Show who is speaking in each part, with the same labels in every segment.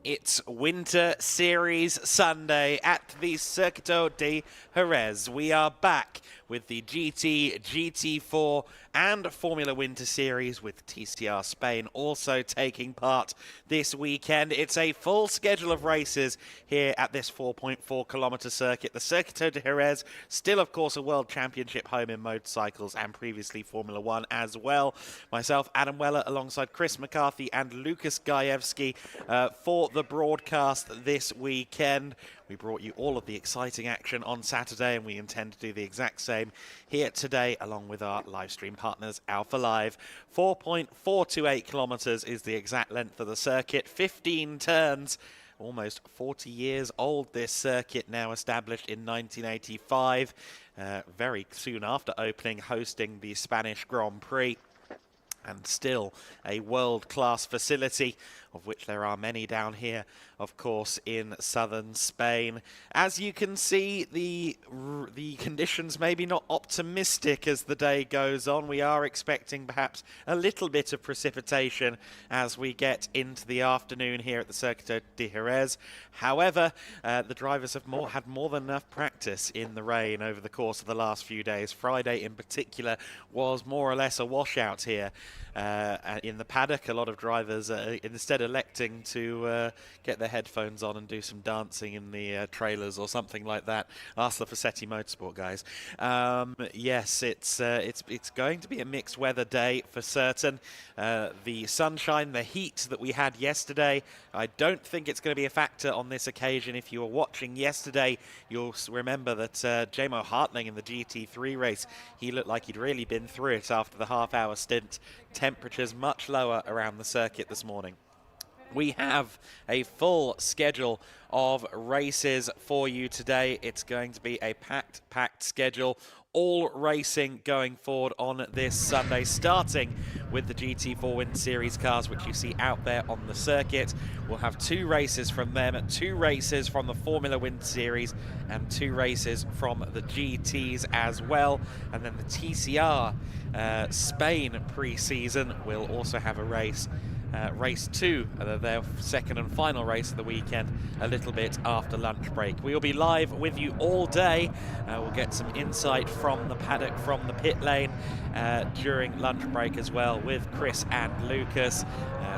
Speaker 1: It's Winter Series Sunday at the Circuito de Jerez. We are back with the GT, GT4 and Formula Winter Series, with TCR Spain also taking part this weekend. It's a full schedule of races here at this 4.4 kilometre circuit. The Circuito de Jerez, still of course a World Championship home in motorcycles and previously Formula One as well. Myself, Adam Weller, alongside Chris McCarthy and Lucas Gajewski for the broadcast this weekend. We brought you all of the exciting action on Saturday, and we intend to do the exact same here today, along with our live stream partners, Alpha Live. 4.428 kilometres is the exact length of the circuit, 15 turns. Almost 40 years old, this circuit, now established in 1985, very soon after opening, hosting the Spanish Grand Prix. And still a world-class facility, of which there are many down here, of course, in southern Spain. As you can see, the conditions maybe not optimistic as the day goes on. We are expecting perhaps a little bit of precipitation as we get into the afternoon here at the Circuito de Jerez. However, the drivers have had more than enough practice in the rain over the course of the last few days. Friday in particular was more or less a washout here. In the paddock, a lot of drivers, instead electing to get their headphones on and do some dancing in the trailers or something like that. Ask the Fassetti Motorsport guys. Yes, it's going to be a mixed weather day for certain. The sunshine, the heat that we had yesterday, I don't think it's going to be a factor on this occasion. If you were watching yesterday, you'll remember that Jamo Hartling in the GT3 race, he looked like he'd really been through it after the half-hour stint. Temperatures much lower around the circuit this morning. We have a full schedule of races for you today. It's going to be a packed schedule. All racing going forward on this Sunday, starting with the GT4 Winter Series cars, which you see out there on the circuit. We'll have 2 races from them, 2 races from the Formula Winter Series, and 2 races from the GTs as well. And then the TCR Spain pre-season will also have a race. Race 2, their second and final race of the weekend, a little bit after lunch break. We will be live with you all day. We'll get some insight from the paddock, from the pit lane during lunch break as well, with Chris and Lucas.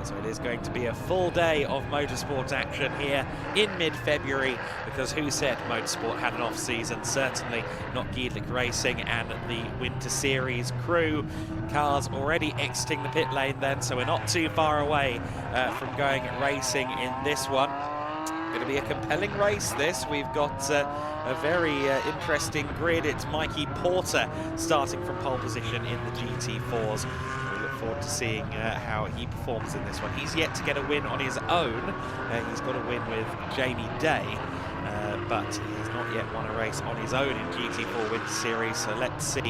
Speaker 1: So it is going to be a full day of motorsport action here in mid-February, because who said motorsport had an off-season? Certainly not Gedlich Racing and the Winter Series crew. Cars already exiting the pit lane then, so we're not too far away from going racing in this one. Going to be a compelling race, this. We've got a very interesting grid. It's Mikey Porter starting from pole position in the GT4s. We look forward to seeing how he performs in this one. He's yet to get a win on his own. He's got a win with Jamie Day, but he's not yet won a race on his own in GT4 Winter Series, so let's see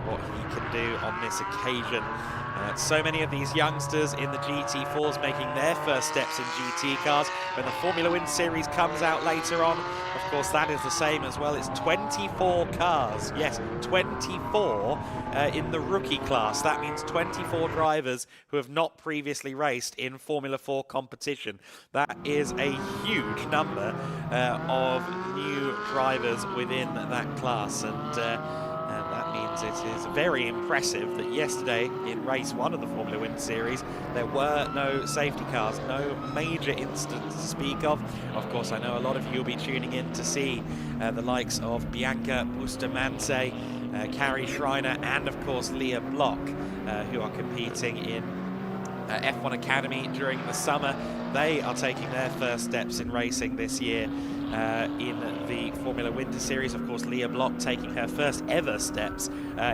Speaker 1: what he can do on this occasion. So many of these youngsters in the GT4s making their first steps in GT cars. When the Formula Winter Series comes out later on, of course, that is the same as well. It's 24 cars. Yes, 24 in the rookie class. That means 24 drivers who have not previously raced in Formula 4 competition. That is a huge number of new drivers within that class, and that means it is very impressive that yesterday in race 1 of the Formula Winter Series there were no safety cars, no major incidents to speak of. Of course, I know a lot of you will be tuning in to see the likes of Bianca Bustamante, Carrie Schreiner, and of course Leah Block, who are competing in F1 Academy during the summer. They are taking their first steps in racing this year in the Formula Winter Series. Of course, Leah Block taking her first ever steps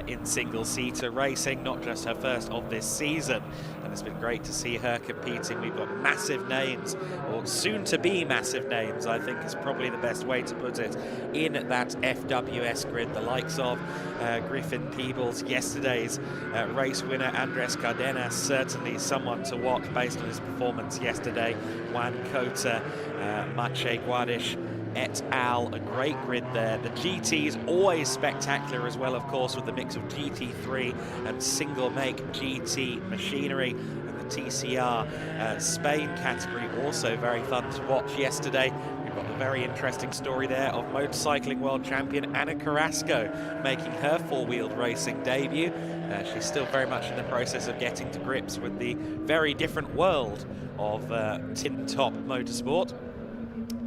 Speaker 1: in single-seater racing, not just her first of this season. And it's been great to see her competing. We've got massive names, or soon-to-be massive names, I think is probably the best way to put it, in that FWS grid. The likes of Griffin Peebles, yesterday's race winner Andres Cardenas, certainly someone to watch based on his performance yesterday. Juan Cota, Maciej Guadish, et al. A great grid there. The GT is always spectacular as well, of course, with the mix of GT3 and single make GT machinery. And the TCR Spain category also very fun to watch yesterday. We've got the very interesting story there of motorcycling world champion Ana Carrasco making her four-wheeled racing debut. She's still very much in the process of getting to grips with the very different world of tin top motorsport.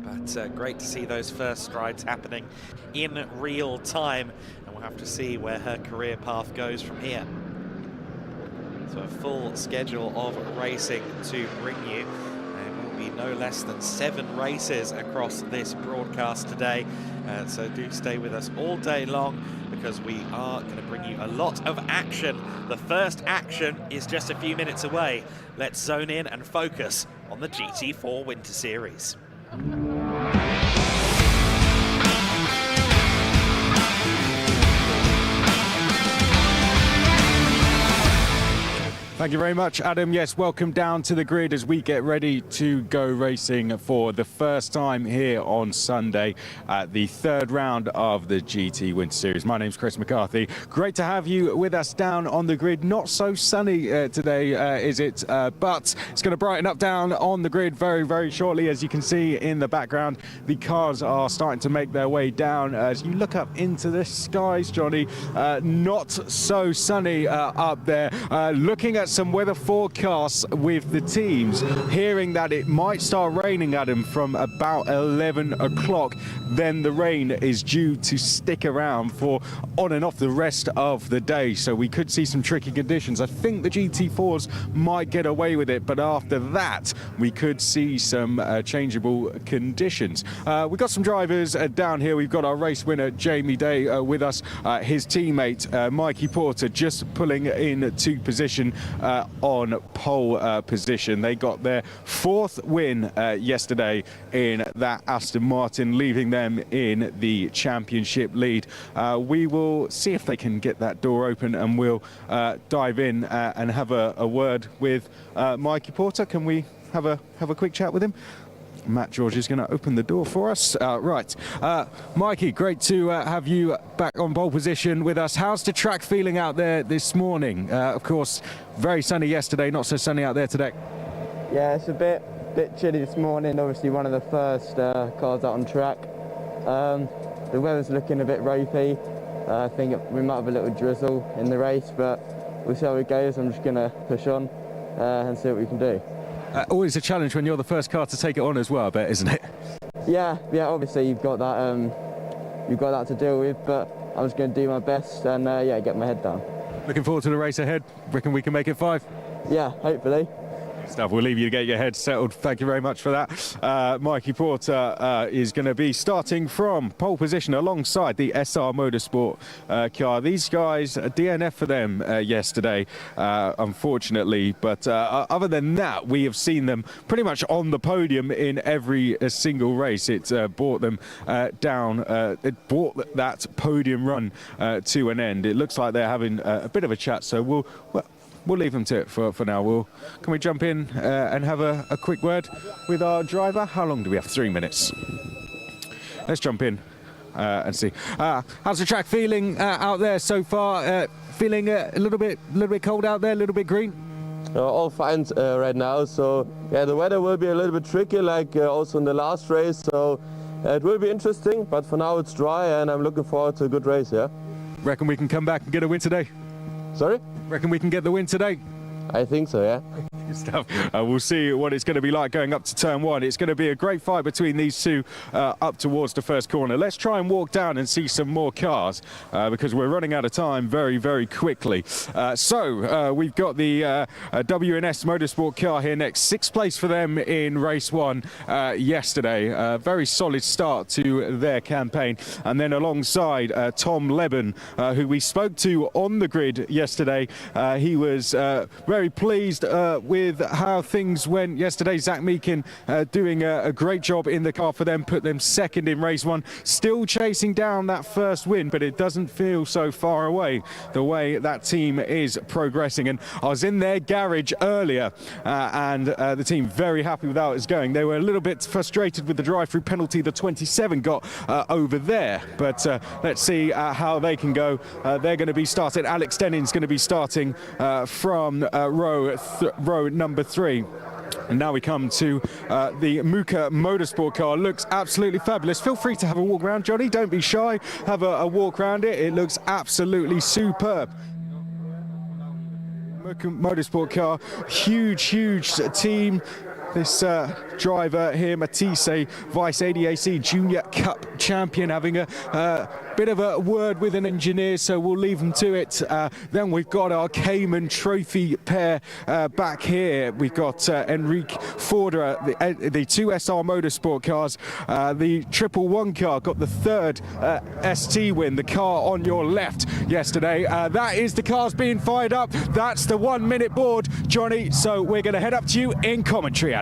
Speaker 1: But great to see those first strides happening in real time, and we'll have to see where her career path goes from here. So a full schedule of racing to bring you. There will be no less than 7 races across this broadcast today, so do stay with us all day long, because we are going to bring you a lot of action. The first action is just a few minutes away. Let's zone in and focus on the GT4 Winter Series.
Speaker 2: Thank you very much, Adam. Yes, welcome down to the grid as we get ready to go racing for the first time here on Sunday at the 3rd round of the GT Winter Series. My name's Chris McCarthy. Great to have you with us down on the grid. Not so sunny today, is it? But it's going to brighten up down on the grid very, very shortly. As you can see in the background, the cars are starting to make their way down. As you look up into the skies, Johnny, not so sunny up there. Looking at some weather forecasts with the teams, hearing that it might start raining at them from about 11 o'clock. Then the rain is due to stick around for on and off the rest of the day, so we could see some tricky conditions. I think the GT4s might get away with it, but after that we could see some changeable conditions. We've got some drivers down here. We've got our race winner Jamie Day with us, his teammate Mikey Porter just pulling into position on pole position. They got their 4th win yesterday in that Aston Martin, leaving them in the championship lead. We will see if they can get that door open, and we'll dive in and have a word with Mikey Porter. Can we have a quick chat with him? Matt George is going to open the door for us. Right. Mikey, great to have you back on pole position with us. How's the track feeling out there this morning? Of course, very sunny yesterday, not so sunny out there today.
Speaker 3: Yeah, it's a bit chilly this morning. Obviously one of the first cars out on track. The weather's looking a bit ropey. I think we might have a little drizzle in the race, but we'll see how it goes. I'm just going to push on and see what we can do.
Speaker 2: Always a challenge when you're the first car to take it on as well, I bet, isn't it?
Speaker 3: Yeah. Obviously you've got that to deal with, but I'm just going to do my best and get my head down.
Speaker 2: Looking forward to the race ahead. Reckon we can make it 5?
Speaker 3: Yeah, hopefully.
Speaker 2: Stuff. We'll leave you to get your head settled. Thank you very much for that. Mikey Porter is going to be starting from pole position alongside the SR Motorsport car. These guys, a DNF for them yesterday, unfortunately. But other than that, we have seen them pretty much on the podium in every single race. It brought them down. It brought that podium run to an end. It looks like they're having a bit of a chat. So we'll leave them to it for now. Can we jump in and have a quick word with our driver? How long do we have? 3 minutes. Let's jump in and see. How's the track feeling out there so far? Feeling a little bit cold out there, a little bit green?
Speaker 4: All fine right now. So yeah, the weather will be a little bit tricky, like also in the last race. So it will be interesting, but for now it's dry, and I'm looking forward to a good race. Yeah.
Speaker 2: Reckon we can come back and get a win today?
Speaker 4: Sorry?
Speaker 2: Reckon we can get the win today?
Speaker 4: I think so, yeah.
Speaker 2: Good stuff. We'll see what it's going to be like going up to turn 1. It's going to be a great fight between these two up towards the first corner. Let's try and walk down and see some more cars because we're running out of time very, very quickly. So we've got the WNS Motorsport car here next. 6th place for them in race 1 yesterday. Very solid start to their campaign. And then alongside Tom Leben, who we spoke to on the grid yesterday. He was very very pleased with how things went yesterday. Zach Meakin doing a great job in the car for them, put them second in race one, still chasing down that first win, but it doesn't feel so far away the way that team is progressing. And I was in their garage earlier and the team very happy with how it's going. They were a little bit frustrated with the drive-through penalty the 27 got over there, but let's see how they can go. They're going to be starting. Alex Denning's going to be starting from row number 3. And now we come to the Muka Motorsport car. Looks absolutely fabulous. Feel free to have a walk around, Johnny. Don't be shy. Have a walk around it. It looks absolutely superb. Muka Motorsport car, huge team. This driver here, Matisse, Vice ADAC Junior Cup champion, having a bit of a word with an engineer, so we'll leave them to it. Then we've got our Cayman Trophy pair back here. We've got Enrique Forder, the 2SR Motorsport cars. The 111 car got the 3rd ST win, the car on your left yesterday. That is the cars being fired up. That's the 1 minute board, Johnny. So we're going to head up to you in commentary, Adam.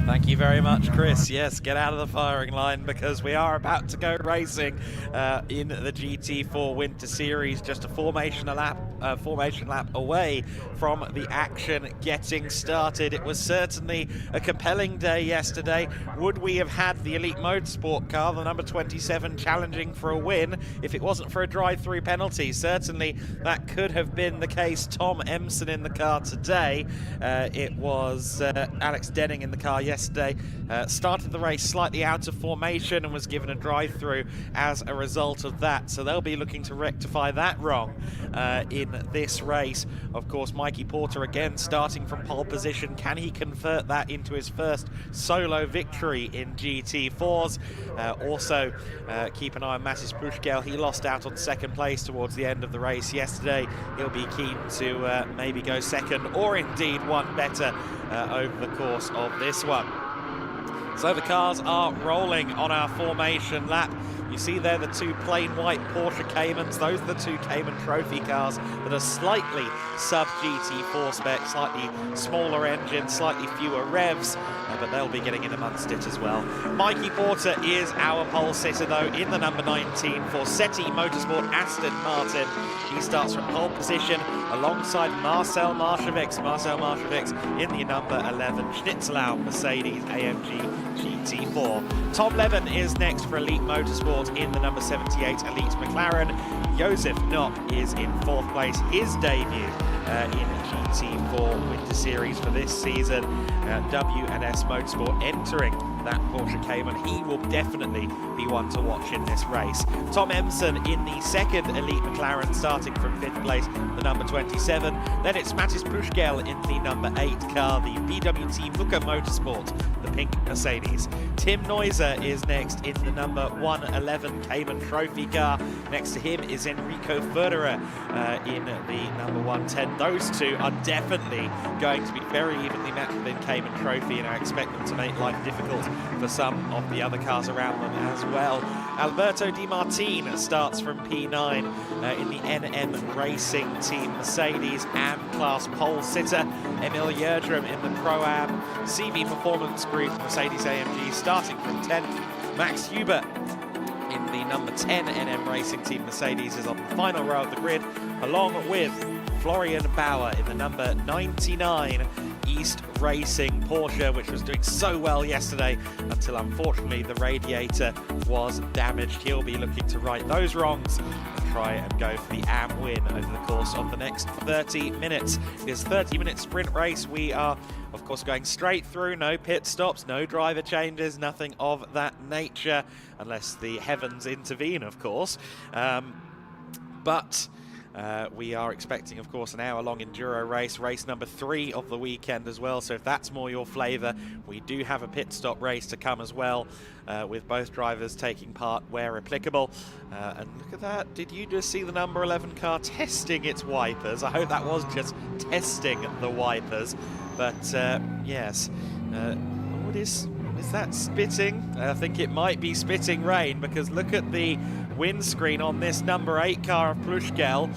Speaker 1: Thank you very much, Chris. Yes, get out of the firing line because we are about to go racing in the GT4 Winter Series. Just a formation lap away from the action getting started. It was certainly a compelling day yesterday. Would we have had the Elite Motorsport car, the number 27, challenging for a win if it wasn't for a drive-through penalty? Certainly that could have been the case. Tom Emson in the car today. It was Alex Denning in the car yesterday. Started the race slightly out of formation and was given a drive-through as a result of that. So they'll be looking to rectify that wrong in this race. Of course, Mikey Porter again starting from pole position. Can he convert that into his first solo victory in GT4s? Also, keep an eye on Matis Pushkel. He lost out on second place towards the end of the race yesterday. He'll be keen to maybe go second or indeed one better over the course of this one. So the cars are rolling on our formation lap. You see there the 2 plain white Porsche Caymans. Those are the 2 Cayman Trophy cars that are slightly sub-GT4 spec, slightly smaller engine, slightly fewer revs, but they'll be getting in amongst it as well. Mikey Porter is our pole sitter though in the number 19 for SETI Motorsport Aston Martin. He starts from pole position alongside Marcel Marchevix. Marcel Marchevix in the number 11 Schnitzelau Mercedes AMG GT4. Tom Levin is next for Elite Motorsport in the number 78 Elite McLaren. Joseph Knopp is in 4th place, his debut in GT4 Winter Series for this season. W&S Motorsport entering that Porsche Cayman. He will definitely be one to watch in this race. Tom Emson in the 2nd Elite McLaren, starting from 5th place, the number 27. Then it's Matis Pushkel in the number 8 car, the BWT Muka Motorsport, the pink Mercedes. Tim Neuser is next in the number 111 Cayman Trophy car. Next to him is Enrico Förderer in the number 110. Those two are definitely going to be very evenly matched within Cayman Trophy, and I expect them to make life difficult for some of the other cars around them as well. Alberto Di Martin starts from P9 in the NM Racing Team Mercedes AM class pole sitter. Emil Yerdrum in the Pro-Am CV Performance Group Mercedes AMG starting from 10th. Max Huber in the number 10 NM Racing Team Mercedes is on the final row of the grid, along with Florian Bauer in the number 99 East Racing Porsche, which was doing so well yesterday until unfortunately the radiator was damaged. He'll be looking to right those wrongs and try and go for the AM win over the course of the next 30 minutes. This 30-minute sprint race, we are of course going straight through, no pit stops, no driver changes, nothing of that nature, unless the heavens intervene, of course. We are expecting, of course, an hour-long enduro race number 3 of the weekend as well. So if that's more your flavour, we do have a pit stop race to come as well, with both drivers taking part where applicable. And look at that, did you just see the number 11 car testing its wipers? I hope that was just testing the wipers. But yes, what is that spitting? I think it might be spitting rain, because look at the windscreen on this number 8 car of Plushgel.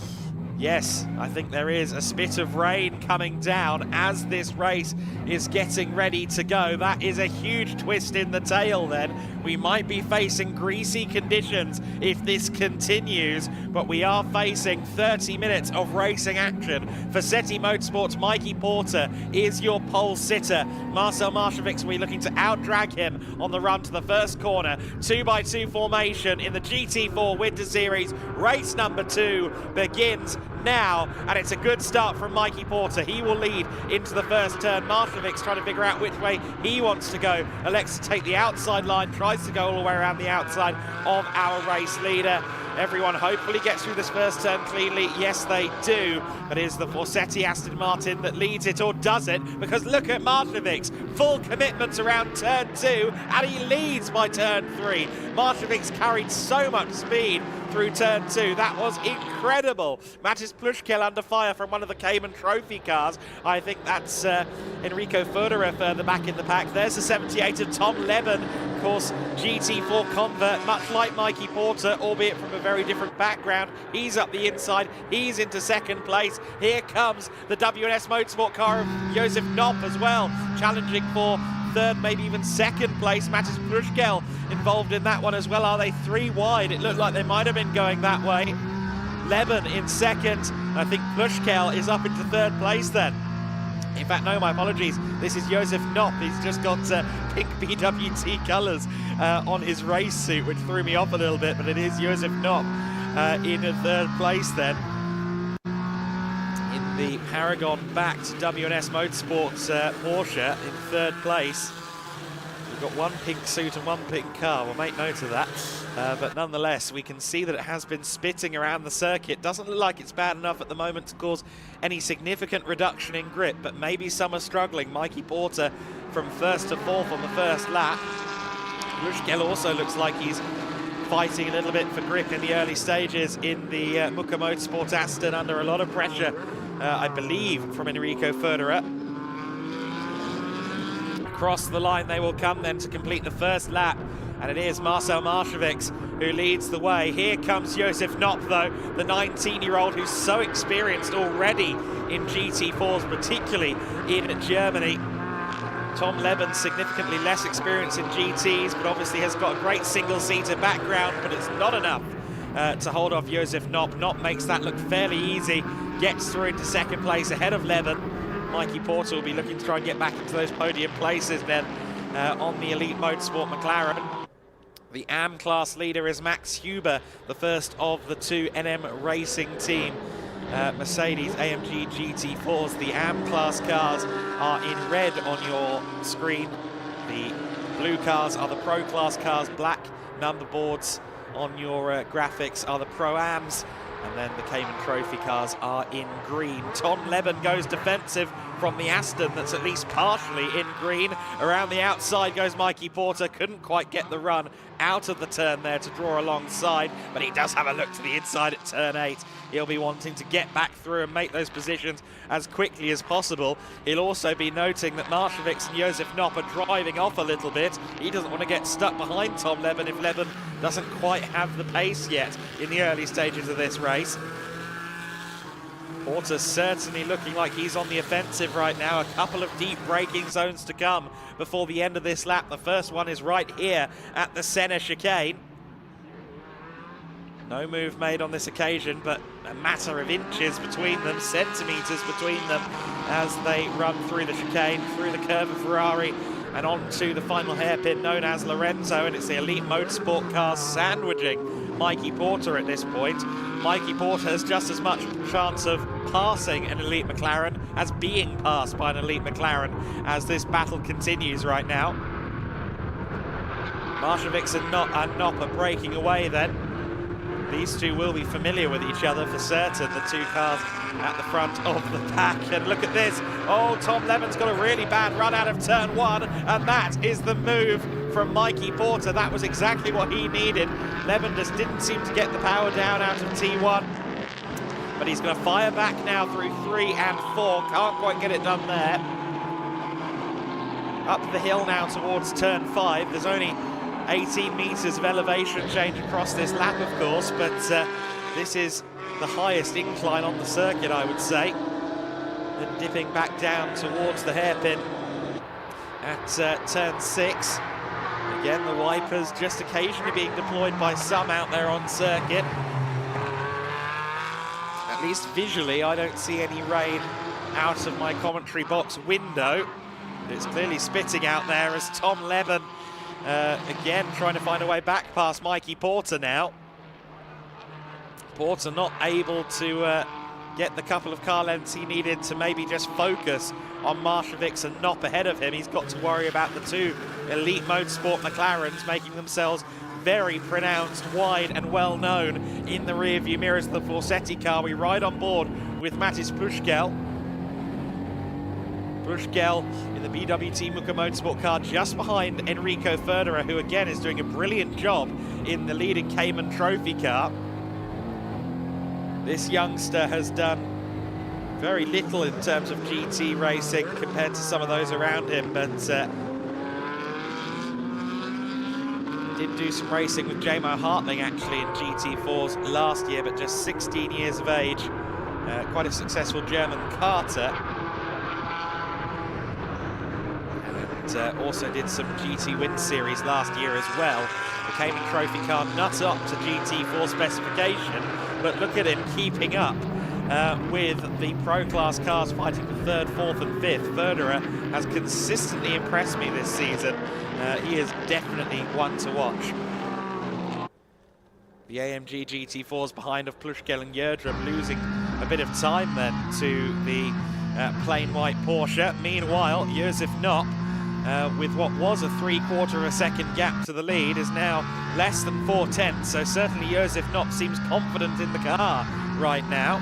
Speaker 1: Yes, I think there is a spit of rain coming down as this race is getting ready to go. That is a huge twist in the tail then. We might be facing greasy conditions if this continues, but we are facing 30 minutes of racing action. Vassetti Motorsports' Mikey Porter is your pole sitter. Marcel Marshevics will be looking to out-drag him on the run to the first corner. 2x2 formation in the GT4 Winter Series. Race number 2 begins now, and it's a good start from Mikey Porter. He will lead into the first turn. Marshevics trying to figure out which way he wants to go. Elects to take the outside line, tries to go all the way around the outside of our race leader. Everyone hopefully gets through this first turn cleanly. Yes, they do. But is the Vassetti Aston Martin that leads it, or does it? Because look at Marshevics, full commitment around turn 2, and he leads by turn 3. Marshevics carried so much speed through turn 2. That was incredible. Matis Plushkel under fire from one of the Cayman Trophy cars. I think that's Enrico Förderer further back in the pack. There's the 78 of Tom Leben, of course, GT4 convert, much like Mikey Porter, albeit from a very different background. He's up the inside. He's into second place. Here comes the WNS Motorsport car of Josef Knopp as well, challenging for third, maybe even second place. Matis Plushkel involved in that one as well. Are they 3 wide? It looked like they might have been going that way. Leben in second. I think Plushkel is up into third place then. In fact, no, my apologies. This is Josef Knopp. He's just got pink BWT colours on his race suit, which threw me off a little bit, but it is Josef Knopp in third place then. In the Paragon-backed WNS Motorsports Porsche in third place. We've got one pink suit and one pink car. We'll make note of that. But nonetheless, we can see that it has been spitting around the circuit. Doesn't look like it's bad enough at the moment to cause any significant reduction in grip, but maybe some are struggling. Mikey Porter from first to fourth on the first lap. Plushkel also looks like he's fighting a little bit for grip in the early stages in the Muka Motorsport Aston, under a lot of pressure, I believe, from Enrico Förderer. Across the line they will come then to complete the first lap, and it is Marcel Marshevics who leads the way. Here comes Josef Knopp though, the 19-year-old who's so experienced already in GT4s, particularly in Germany. Tom Leben significantly less experienced in GTs, but obviously has got a great single-seater background, but it's not enough to hold off Josef Knopp. Knopp makes that look fairly easy, gets through into second place ahead of Leben. Mikey Porter will be looking to try and get back into those podium places then on the Elite Motorsport McLaren. The AM class leader is Max Huber, the first of the 2 NM Racing Team Mercedes AMG GT4s. The AM class cars are in red on your screen. The blue cars are the Pro class cars. Black number boards on your graphics are the Pro-Ams. And then the Cayman Trophy cars are in green. Tom Leben goes defensive from the Aston that's at least partially in green. Around the outside goes Mikey Porter. Couldn't quite get the run out of the turn there to draw alongside, but he does have a look to the inside at turn 8. He'll be wanting to get back through and make those positions as quickly as possible. He'll also be noting that Marshevics and Josef Knopp are driving off a little bit. He doesn't want to get stuck behind Tom Leben if Leben doesn't quite have the pace yet in the early stages of this race. Porter certainly looking like he's on the offensive right now. A couple of deep braking zones to come before the end of this lap. The first one is right here at the Senna chicane. No move made on this occasion, but a matter of inches between them, centimetres between them, as they run through the chicane, through the curve of Ferrari, and onto the final hairpin known as Lorenzo, and it's the Elite Motorsport car sandwiching Mikey Porter at this point. Mikey Porter has just as much chance of passing an Elite McLaren as being passed by an Elite McLaren as this battle continues right now. Marshevics and Knopp are breaking away then. These two will be familiar with each other for certain, the 2 cars at the front of the pack. And look at this. Oh, Tom Leben's got a really bad run out of turn 1, and that is the move from Mikey Porter. That was exactly what he needed. Leben just didn't seem to get the power down out of T1. But he's going to fire back now through 3 and 4. Can't quite get it done there. Up the hill now towards turn 5. There's only 18 metres of elevation change across this lap, of course, but this is the highest incline on the circuit, I would say. Then dipping back down towards the hairpin at turn 6. Again, the wipers just occasionally being deployed by some out there on circuit. At least visually, I don't see any rain out of my commentary box window. But it's clearly spitting out there as Tom Levin, again, trying to find a way back past Mikey Porter now. Porter not able to get the couple of car lengths he needed to maybe just focus on Marshavix and Knopp ahead of him. He's got to worry about the two elite motorsport McLarens making themselves very pronounced, wide and well known in the rearview mirrors of the Forsetti car. We ride on board with Matis Pushkel. Pushkel in the BWT Muka Motorsport car just behind Enrico Ferderer, who again is doing a brilliant job in the leading Cayman Trophy car. This youngster has done very little in terms of GT racing compared to some of those around him, but did do some racing with JMO Hartling actually in GT4s last year, but just 16 years of age. Quite a successful German karter. And also did some GT Win Series last year as well. The Cayman Trophy car not up to GT4 specification, but look at him keeping up with the Pro Class cars fighting for 3rd, 4th and 5th. Ferderer has consistently impressed me this season. He is definitely one to watch. The AMG GT4s behind of Plushkel and Yerdrum losing a bit of time then to the plain white Porsche. Meanwhile, Josef Knopp, with what was a 3/4 of a second gap to the lead, is now less than 4/10. So certainly Josef Knopp seems confident in the car right now.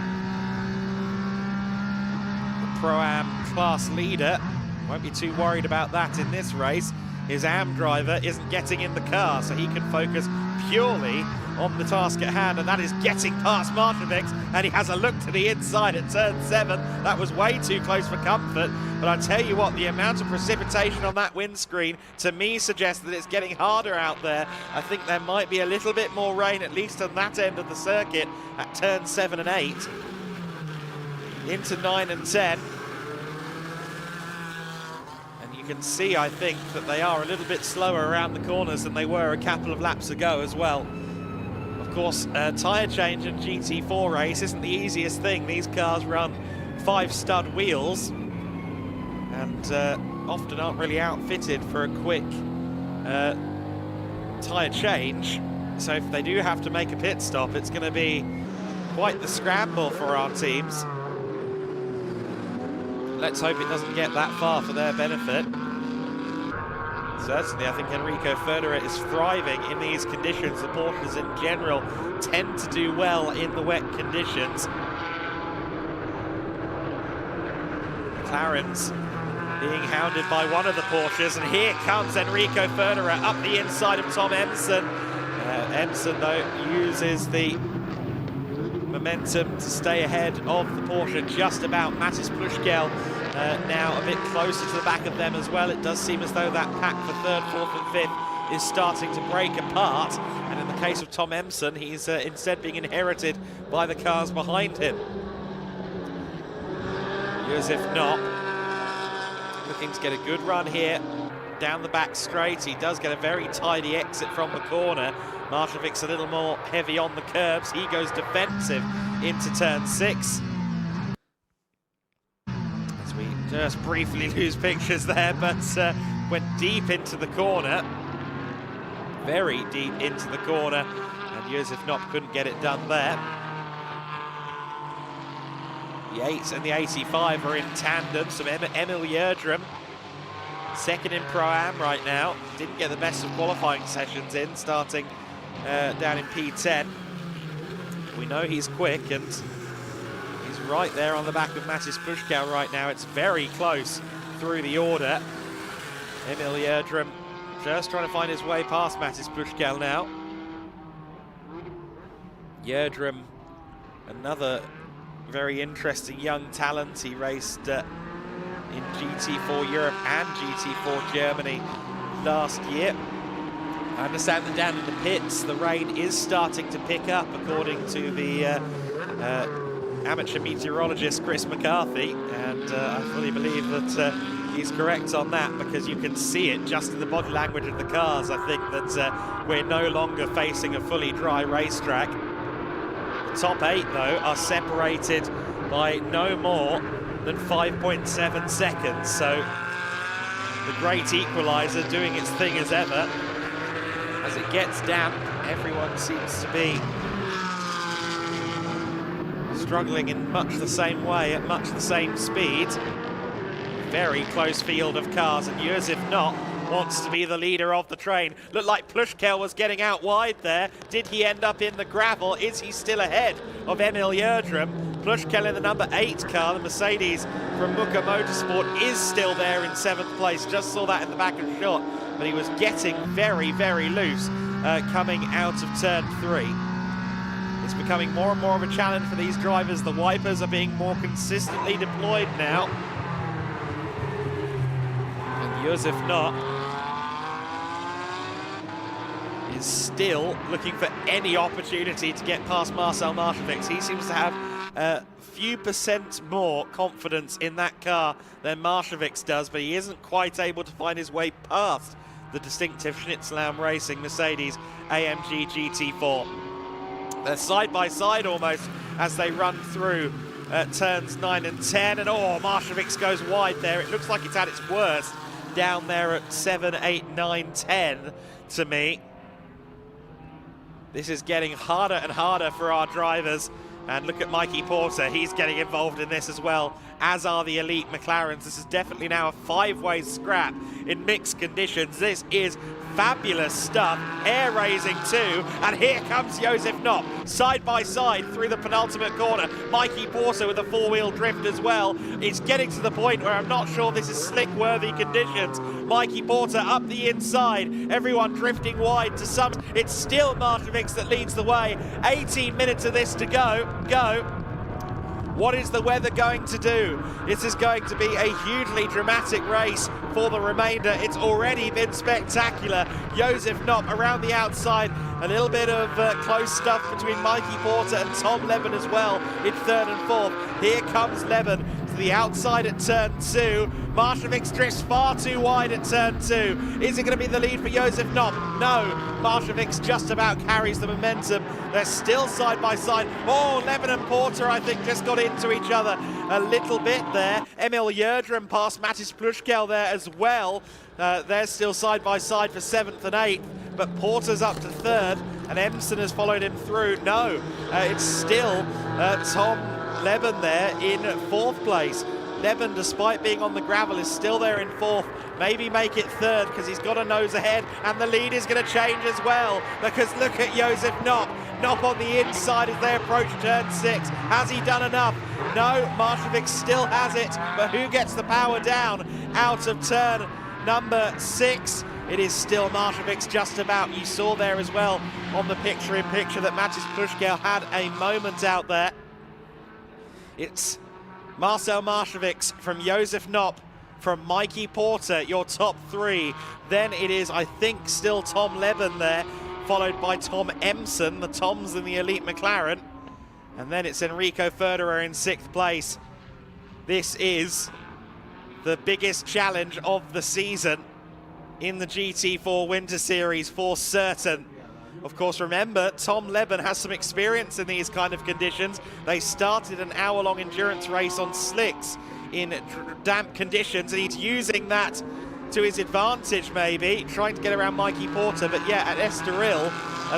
Speaker 1: The Pro-Am class leader won't be too worried about that in this race. His AM driver isn't getting in the car, so he can focus purely on the task at hand, and that is getting past Marshavix, and he has a look to the inside at turn 7. That was way too close for comfort, but I tell you what, the amount of precipitation on that windscreen to me suggests that it's getting harder out there. I think there might be a little bit more rain, at least on that end of the circuit, at turn 7 and 8. Into 9 and 10. And you can see, I think, that they are a little bit slower around the corners than they were a couple of laps ago as well. Of course, tyre change in GT4 race isn't the easiest thing. These cars run 5-stud wheels and often aren't really outfitted for a quick tyre change. So if they do have to make a pit stop, it's going to be quite the scramble for our teams. Let's hope it doesn't get that far for their benefit. Certainly, I think Enrico Ferderer is thriving in these conditions. The Porsches in general tend to do well in the wet conditions. McLaren's being hounded by one of the Porsches, and here comes Enrico Ferderer up the inside of Tom Emson. Emson, though, uses the momentum to stay ahead of the Porsche just about. Matis Pushkel now a bit closer to the back of them as well. It does seem as though that pack for 3rd, 4th and 5th is starting to break apart, and in the case of Tom Emson, he's instead being inherited by the cars behind him. Josef Knopp looking to get a good run here down the back straight. He does get a very tidy exit from the corner. Marshavix a little more heavy on the curbs. He goes defensive into turn 6. As we just briefly lose pictures there, but went deep into the corner. Very deep into the corner, and Josef Knopp couldn't get it done there. The 8 and the 85 are in tandem, so Emil Yerdrum, second in Pro-Am right now. Didn't get the best of qualifying sessions in, starting down in P10. We know he's quick, and he's right there on the back of Matis Pushkel right now. It's very close through the order. Emil Yerdrum just trying to find his way past Matis Pushkel now. Yerdrum, another very interesting young talent. He raced in GT4 Europe and GT4 Germany last year. I understand that down in the pits, the rain is starting to pick up, according to the amateur meteorologist Chris McCarthy, and I fully believe that he's correct on that, because you can see it just in the body language of the cars. I think that we're no longer facing a fully dry racetrack. The top 8, though, are separated by no more than 5.7 seconds, so the great equaliser doing its thing as ever. As it gets damp, everyone seems to be struggling in much the same way, at much the same speed. Very close field of cars, and Josef Knott wants to be the leader of the train. Looked like Plushkel was getting out wide there. Did he end up in the gravel? Is he still ahead of Emil Jerdrum? Plushkel in the number 8 car, the Mercedes from Muka Motorsport, is still there in 7th place. Just saw that in the back of the shot, but he was getting very, very loose coming out of turn 3. It's becoming more and more of a challenge for these drivers. The wipers are being more consistently deployed now. And Josef Knott is still looking for any opportunity to get past Marcel Marcevic. He seems to have a few percent more confidence in that car than Marcevic does, but he isn't quite able to find his way past the distinctive Schnitzelam Racing Mercedes AMG GT4. They're side by side almost as they run through turns 9 and 10, and Marcevic goes wide there. It looks like it's at its worst down there at 7, 8, 9, 10 to me. This is getting harder and harder for our drivers. And look at Mikey Porter, he's getting involved in this as well, as are the elite McLarens. This is definitely now a 5-way scrap in mixed conditions. This is fabulous stuff, air raising too, and here comes Josef Knott, side by side through the penultimate corner. Mikey Porter with a 4-wheel drift as well. It's getting to the point where I'm not sure this is slick-worthy conditions. Mikey Porter up the inside, everyone drifting wide to some. It's still Marcevic that leads the way. 18 minutes of this to go. What is the weather going to do? This is going to be a hugely dramatic race for the remainder. It's already been spectacular. Josef Knott around the outside. A little bit of close stuff between Mikey Porter and Tom Leben as well in 3rd and 4th. Here comes Leben to the outside at turn 2. Marcevic drifts far too wide at turn 2. Is it going to be the lead for Josef Knott? No. Marcevic just about carries the momentum. They're still side by side. Leben and Porter, I think, just got into each other a little bit there. Emil Jerdrum past Mattis Plushkel there as well. They're still side by side for 7th and 8th, but Porter's up to 3rd, and Emson has followed him through. No, it's still Tom Leben there in 4th place. Leben, despite being on the gravel, is still there in 4th. Maybe make it 3rd because he's got a nose ahead, and the lead is going to change as well, because look at Josef Knott. Knott on the inside as they approach turn 6. Has he done enough? No, Marcevic still has it, but who gets the power down out of turn number 6? It is still Marcevic just about. You saw there as well on the picture-in-picture that Mattis Plushkel had a moment out there. It's Marcel Marcevic from Josef Knott, from Mikey Porter, your top 3. Then it is, I think, still Tom Leben there, followed by Tom Emson, the Toms in the elite McLaren. And then it's Enrico Ferderer in 6th place. This is the biggest challenge of the season in the GT4 Winter Series for certain. Of course, remember, Tom Leben has some experience in these kind of conditions. They started an hour-long endurance race on slicks in damp conditions, and he's using that to his advantage, maybe, trying to get around Mikey Porter. But yeah, at Estoril,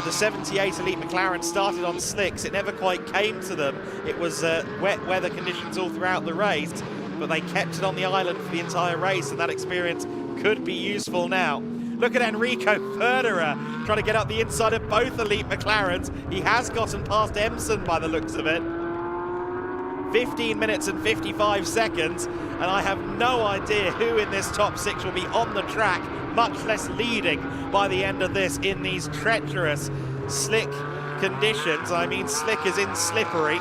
Speaker 1: the 78 Elite McLaren started on slicks. It never quite came to them. It was wet weather conditions all throughout the race, but they kept it on the island for the entire race, and that experience could be useful now. Look at Enrico Ferderer trying to get up the inside of both elite McLarens. He has gotten past Emson by the looks of it. 15 minutes and 55 seconds, and I have no idea who in this top 6 will be on the track, much less leading by the end of this in these treacherous, slick conditions. I mean, slick as in slippery.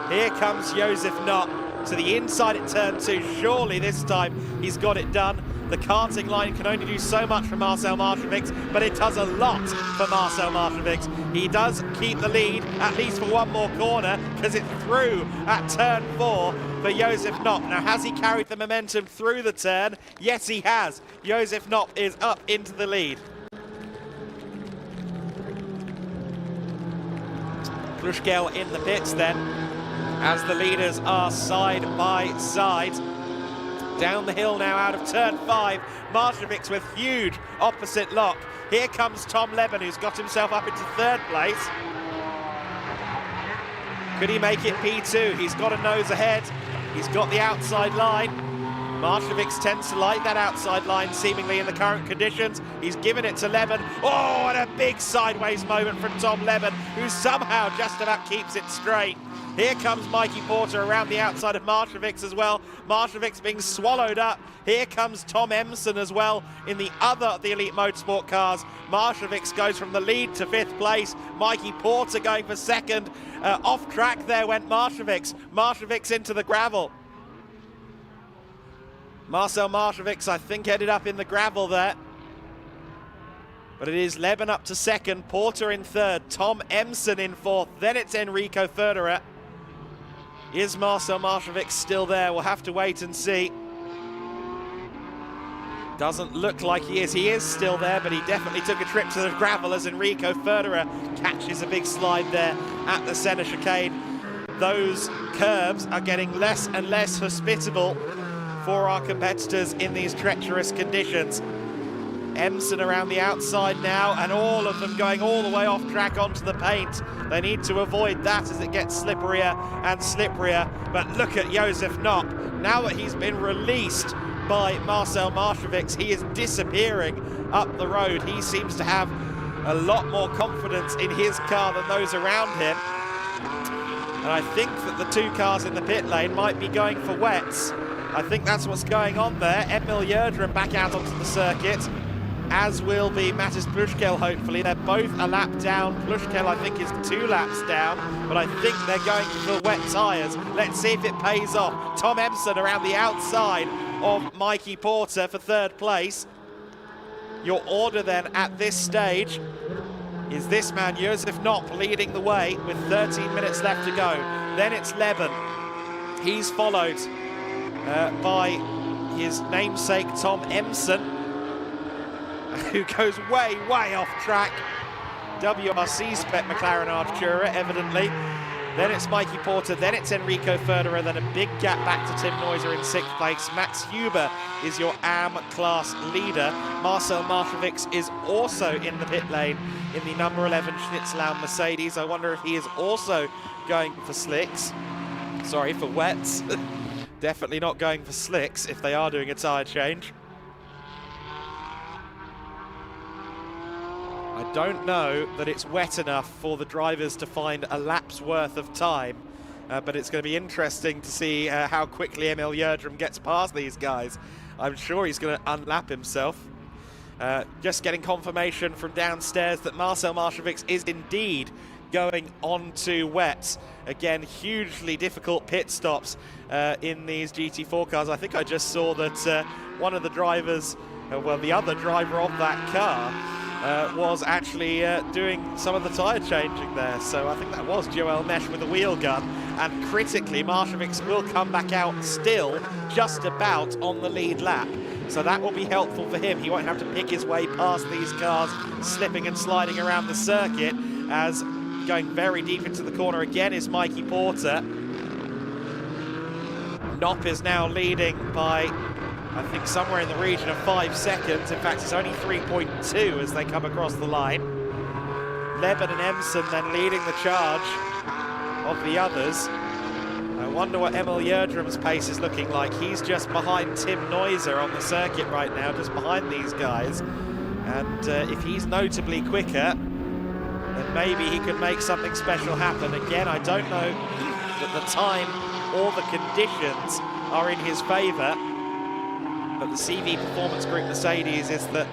Speaker 1: Here comes Josef Knott to the inside at turn 2. Surely this time he's got it done. The karting line can only do so much for Marcel Marcevic, but it does a lot for Marcel Marcevic. He does keep the lead, at least for one more corner, because it's through at turn 4 for Josef Knopp. Now, has he carried the momentum through the turn? Yes, he has. Josef Knopp is up into the lead. Plushkel in the pits then, as the leaders are side by side. Down the hill now out of turn 5, Marcevic with huge opposite lock. Here comes Tom Leben, who's got himself up into 3rd place. Could he make it P2? He's got a nose ahead. He's got the outside line. Marcevic tends to like that outside line, seemingly in the current conditions. He's given it to Leben. Oh, and a big sideways moment from Tom Leben, who somehow just about keeps it straight. Here comes Mikey Porter around the outside of Marcevic as well. Marcevic's being swallowed up. Here comes Tom Emson as well in the other of the Elite Motorsport cars. Marcevic goes from the lead to 5th place. Mikey Porter going for 2nd. Off track there went Marcevic. Marcevic into the gravel. Marcel Marcevic, I think, ended up in the gravel there. But it is Leben up to 2nd, Porter in 3rd, Tom Emson in 4th, then it's Enrico Ferderer. Is Marcel Marcevic still there? We'll have to wait and see. Doesn't look like he is. He is still there, but he definitely took a trip to the gravel as Enrico Ferderer catches a big slide there at the centre chicane. Those curbs are getting less and less hospitable for our competitors in these treacherous conditions. Emson around the outside now, and all of them going all the way off track onto the paint. They need to avoid that as it gets slipperier and slipperier. But look at Josef Knopp. Now that he's been released by Marcel Marcevic, he is disappearing up the road. He seems to have a lot more confidence in his car than those around him. And I think that the 2 cars in the pit lane might be going for wets. I think that's what's going on there. Emil Yerdrum back out onto the circuit, as will be Mattis Plushkel, hopefully. They're both a lap down. Plushkel, I think, is 2 laps down, but I think they're going for wet tyres. Let's see if it pays off. Tom Emson around the outside of Mikey Porter for 3rd place. Your order then at this stage is this man, Josef Knopp, leading the way with 13 minutes left to go. Then it's Leben. He's followed by his namesake Tom Emson, who goes way, way off track. WRC spec McLaren Artura, evidently. Then it's Mikey Porter, then it's Enrico Ferderer, then a big gap back to Tim Neuser in 6th place. Max Huber is your AM class leader. Marcel Marcevic is also in the pit lane in the number 11 Schnitzelau Mercedes. I wonder if he is also going for slicks. Sorry, for wets. Definitely not going for slicks if they are doing a tyre change. I don't know that it's wet enough for the drivers to find a lap's worth of time, but it's going to be interesting to see how quickly Emil Yerdrum gets past these guys. I'm sure he's going to unlap himself. Just getting confirmation from downstairs that Marcel Marcevic is indeed going on to wets. Again, hugely difficult pit stops in these GT4 cars. I think I just saw that one of the drivers, well, the other driver of that car, was actually doing some of the tyre changing there. So I think that was Joel Mesh with a wheel gun. And critically, Marcevic will come back out still just about on the lead lap. So that will be helpful for him. He won't have to pick his way past these cars, slipping and sliding around the circuit, as going very deep into the corner again is Mikey Porter. Knopp is now leading by, I think, somewhere in the region of 5 seconds. In fact, it's only 3.2 as they come across the line. Leben and Emson then leading the charge of the others. I wonder what Emil Yerdrum's pace is looking like. He's just behind Tim Neuser on the circuit right now, just behind these guys. And if he's notably quicker, then maybe he could make something special happen. Again, I don't know that the time or the conditions are in his favour, but the CV Performance Group Mercedes is the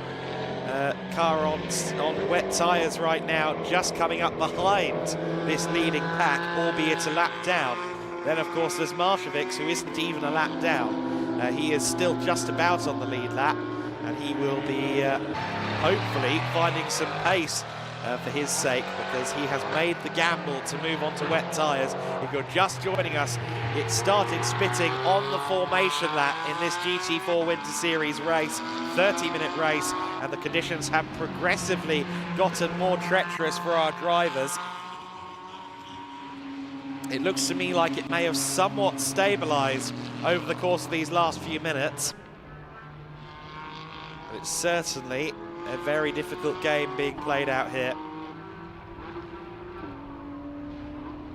Speaker 1: car on wet tyres right now, just coming up behind this leading pack, albeit a lap down. Then, of course, there's Marcevic, who isn't even a lap down. He is still just about on the lead lap. and he will be hopefully finding some pace for his sake, because he has made the gamble to move on to wet tyres. If you're just joining us, it started spitting on the formation lap in this GT4 Winter Series race, 30-minute race, and the conditions have progressively gotten more treacherous for our drivers. It looks to me like it may have somewhat stabilised over the course of these last few minutes. But it's certainly a very difficult game being played out here.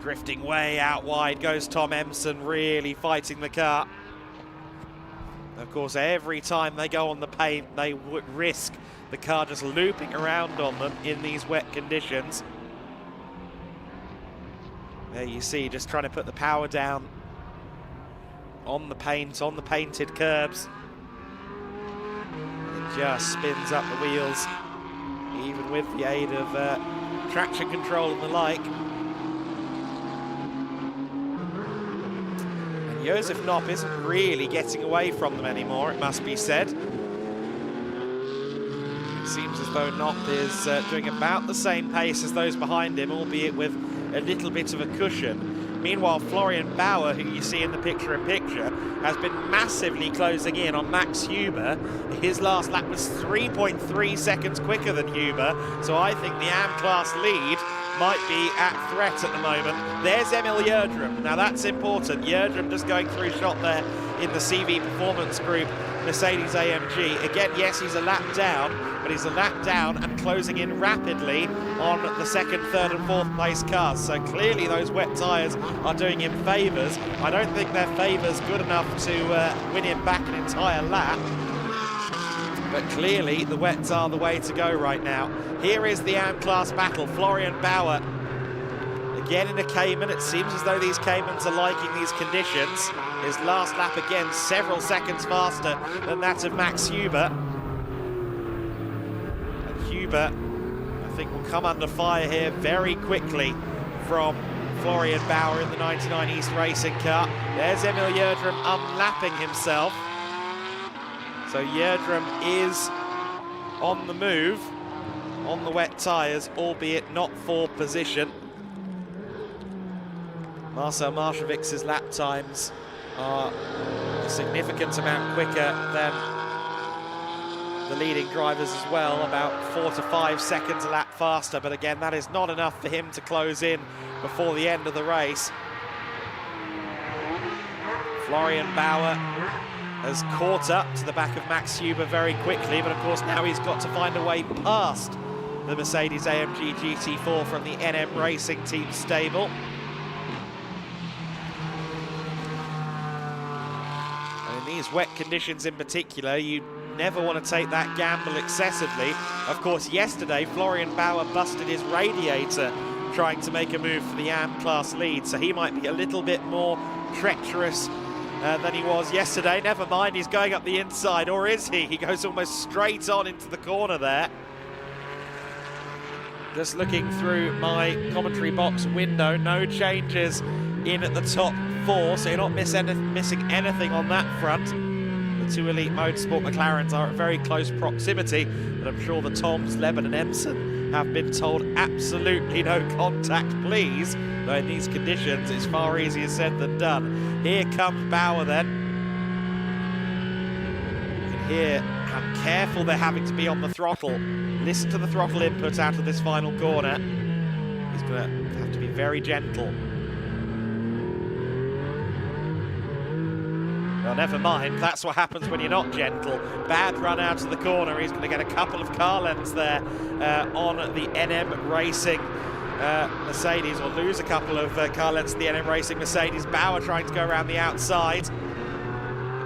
Speaker 1: Drifting way out wide goes Tom Emson, really fighting the car. Of course, every time they go on the paint, they would risk the car just looping around on them in these wet conditions. There you see, just trying to put the power down on the paint, on the painted curbs. It just spins up the wheels, even with the aid of traction control and the like. And Josef Knopp isn't really getting away from them anymore, it must be said. It seems as though Knopp is doing about the same pace as those behind him, albeit with a little bit of a cushion. Meanwhile, Florian Bauer, who you see in the picture-in-picture, has been massively closing in on Max Huber. His last lap was 3.3 seconds quicker than Huber, so I think the AM class lead might be at threat at the moment. There's Emil Jerdrum. Now that's important. Jerdrum just going through shot there in the CV Performance Group Mercedes AMG. Again, yes, he's a lap down, but he's a lap down and closing in rapidly on the second, third and fourth place cars. So clearly those wet tyres are doing him favours. I don't think they're favours good enough to win him back an entire lap. But clearly the wets are the way to go right now. Here is the AM class battle. Florian Bauer again in a Cayman. It seems as though these Caymans are liking these conditions. His last lap again several seconds faster than that of Max Huber. And Huber, I think, will come under fire here very quickly from Florian Bauer in the 99 East Racing car. There's Emil Jerdrum unlapping himself. So Jerdrum is on the move, on the wet tyres, albeit not for position. Marcel Maršović's lap times are a significant amount quicker than the leading drivers as well, about 4 to 5 seconds a lap faster, but again, that is not enough for him to close in before the end of the race. Florian Bauer has caught up to the back of Max Huber very quickly, but of course now he's got to find a way past the Mercedes AMG GT4 from the NM Racing Team stable. And in these wet conditions in particular, you never want to take that gamble excessively. Of course, yesterday Florian Bauer busted his radiator trying to make a move for the AM class lead, so he might be a little bit more treacherous than he was yesterday. Never mind, he's going up the inside, or is he? He goes almost straight on into the corner there. Just looking through my commentary box window, no changes in at the top four, so you're not missing anything on that front. The two Elite Motorsport McLarens are at very close proximity, but I'm sure the Toms, Leben and Emson have been told absolutely no contact, please. Though in these conditions, it's far easier said than done. Here comes Bauer then. You can hear how careful they're having to be on the throttle. Listen to the throttle input out of this final corner. He's going to have to be very gentle. Well, never mind, that's what happens when you're not gentle. Bad run out of the corner. He's going to get a couple of car lengths there on the NM Racing Mercedes, or lose a couple of car lengths to the NM Racing Mercedes. Bauer trying to go around the outside.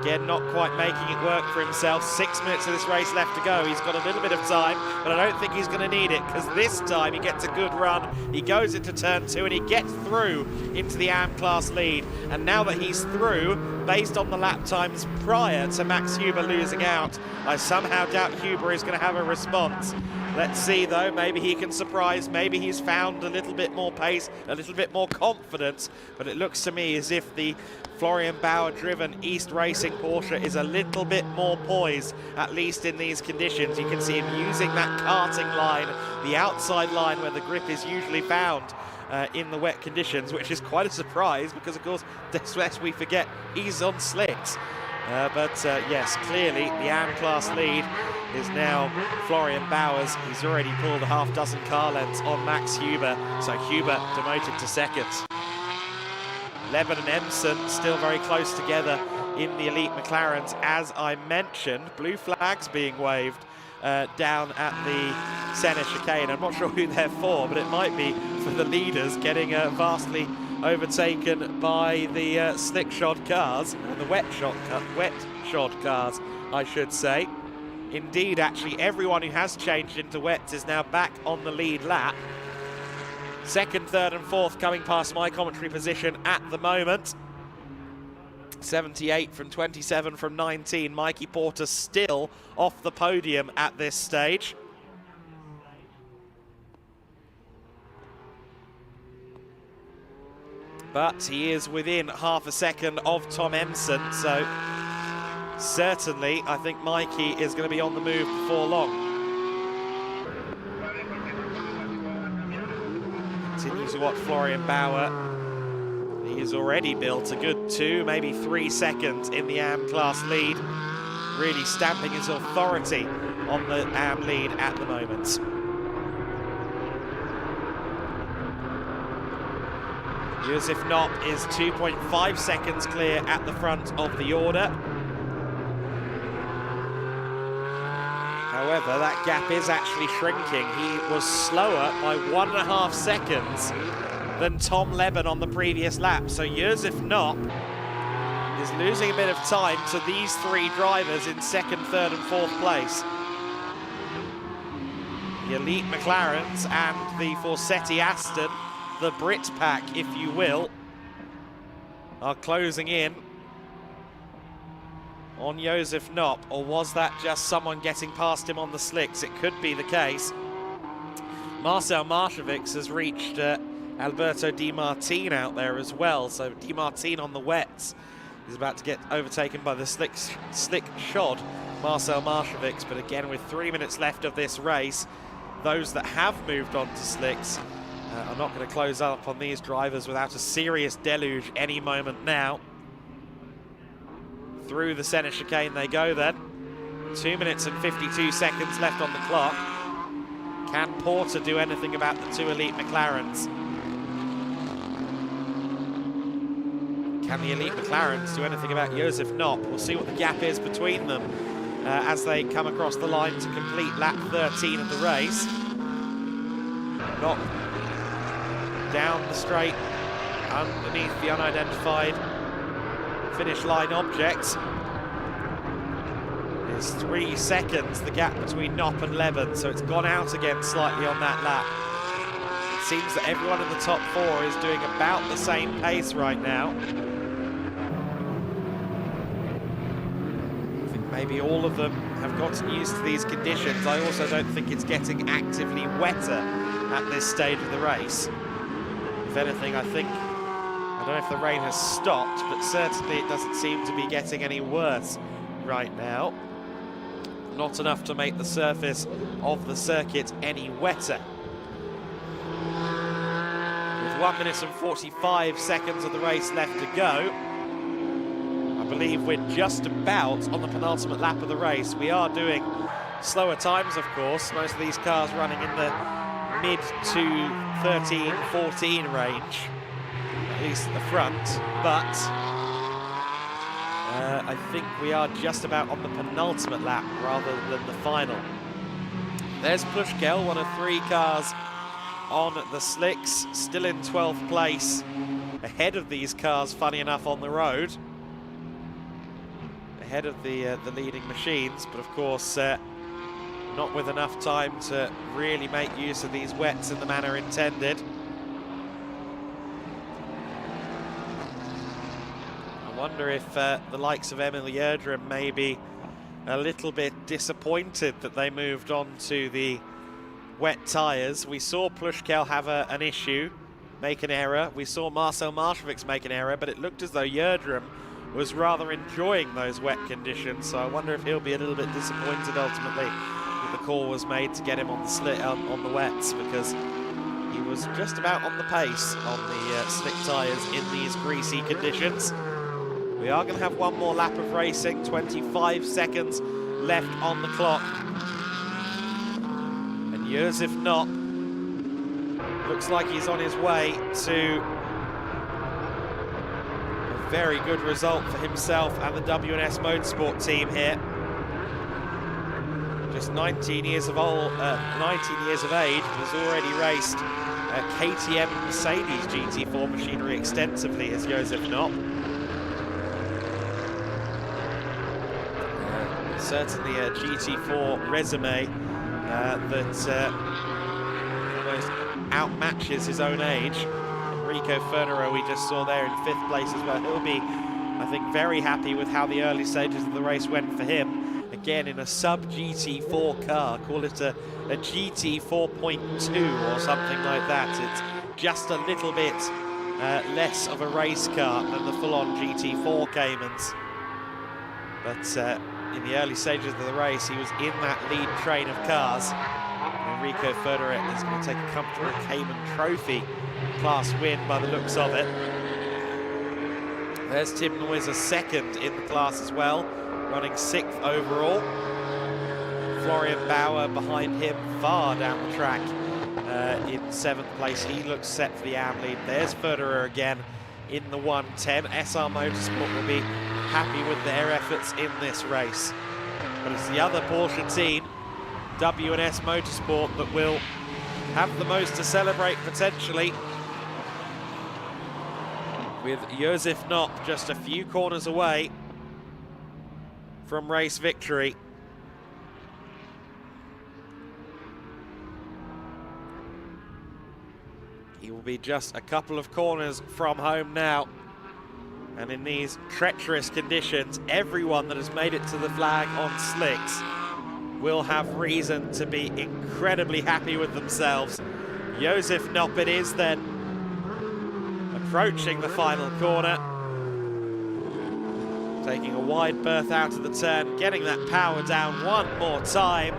Speaker 1: Again, not quite making it work for himself. 6 minutes of this race left to go. He's got a little bit of time, but I don't think he's going to need it, because this time he gets a good run. He goes into turn 2 and he gets through into the AM class lead. And now that he's through, based on the lap times prior to Max Huber losing out, I somehow doubt Huber is going to have a response. Let's see, though, maybe he can surprise. Maybe he's found a little bit more pace, a little bit more confidence. But it looks to me as if the Florian Bauer-driven East Racing Porsche is a little bit more poised, at least in these conditions. You can see him using that karting line, the outside line where the grip is usually found in the wet conditions, which is quite a surprise because, of course, lest we forget, he's on slicks. Yes, clearly the AM class lead is now Florian Bauer's. He's already pulled a half dozen car lengths on Max Huber, so Huber demoted to second. Leben and Emson still very close together in the elite McLarens. As I mentioned, blue flags being waved down at the Senna chicane. I'm not sure who they're for, but it might be for the leaders getting vastly overtaken by the slick shod cars, or the wet shod cars, I should say. Indeed, actually, everyone who has changed into wets is now back on the lead lap. Second, third and fourth coming past my commentary position at the moment. 78 from 27 from 19. Mikey Porter still off the podium at this stage. But he is within half a second of Tom Emson, so certainly I think Mikey is going to be on the move before long. Continue to watch Florian Bauer. He has already built a good 2, maybe 3 seconds in the AM class lead, really stamping his authority on the AM lead at the moment. Josef Knopp is 2.5 seconds clear at the front of the order. However, that gap is actually shrinking. He was slower by 1.5 seconds than Tom Leben on the previous lap. So Josef Knopp is losing a bit of time to these 3 drivers in second, third and fourth place. The elite McLarens and the Forsetti Aston, the Brit pack, if you will, are closing in on Josef Knopp. Or was that just someone getting past him on the slicks? It could be the case. Marcel Marcevics has reached Alberto Di Martin out there as well. So Di Martin on the wets is about to get overtaken by the slick shod Marcel Marcevics. But again, with 3 minutes left of this race, those that have moved on to slicks are not going to close up on these drivers without a serious deluge any moment now. Through the Senna chicane they go then. 2 minutes and 52 seconds left on the clock. Can Porter do anything about the 2 elite McLarens? Can the elite McLarens do anything about Josef Knopp? We'll see what the gap is between them as they come across the line to complete lap 13 of the race. Knopp down the straight underneath the unidentified finish line object. It's 3 seconds, the gap between Knopp and Leben, so it's gone out again slightly on that lap. It seems that everyone in the top 4 is doing about the same pace right now. I think maybe all of them have gotten used to these conditions. I also don't think it's getting actively wetter at this stage of the race. If anything, I don't know if the rain has stopped, but certainly it doesn't seem to be getting any worse right now. Not enough to make the surface of the circuit any wetter. With 1 minute and 45 seconds of the race left to go, I believe we're just about on the penultimate lap of the race. We are doing slower times, of course. Most of these cars running in the mid to 13, 14 range, at least at the front, but I think we are just about on the penultimate lap rather than the final. There's Plushkel, one of 3 cars on the slicks, still in 12th place, ahead of these cars, funny enough, on the road, ahead of the leading machines, but of course not with enough time to really make use of these wets in the manner intended. I wonder if the likes of Emil Yerdrum may be a little bit disappointed that they moved on to the wet tyres. We saw Plushkel have an issue, make an error. We saw Marcel Maršovics make an error, but it looked as though Jerez was rather enjoying those wet conditions, so I wonder if he'll be a little bit disappointed ultimately that the call was made to get him on the on the wets, because he was just about on the pace on the slick tyres in these greasy conditions. We are going to have one more lap of racing, 25 seconds left on the clock. And Josef Knopp looks like he's on his way to a very good result for himself and the WNS Motorsport team here. Just 19 years of age, has already raced KTM Mercedes GT4 machinery extensively as Josef Knopp. Certainly a GT4 resume that almost outmatches his own age. Enrico Fernero, we just saw there in 5th place as well. He'll be, I think, very happy with how the early stages of the race went for him. Again, in a sub-GT4 car, call it a GT 4.2 or something like that. It's just a little bit less of a race car than the full-on GT4 Caymans. But in the early stages of the race, he was in that lead train of cars. Enrico Fernero is going to take a comfortable Cayman Trophy class win by the looks of it. There's Tim Neuser second in the class as well, running 6th overall. Florian Bauer behind him far down the track in 7th place. He looks set for the AM lead. There's Fernero again in the 110. SR Motorsport will be happy with their efforts in this race. But it's the other Porsche team, WNS Motorsport, that will have the most to celebrate potentially, with Josef Knopp just a few corners away from race victory. He will be just a couple of corners from home now. And in these treacherous conditions, everyone that has made it to the flag on slicks will have reason to be incredibly happy with themselves. Josef Knopp it is then, approaching the final corner, taking a wide berth out of the turn, getting that power down one more time.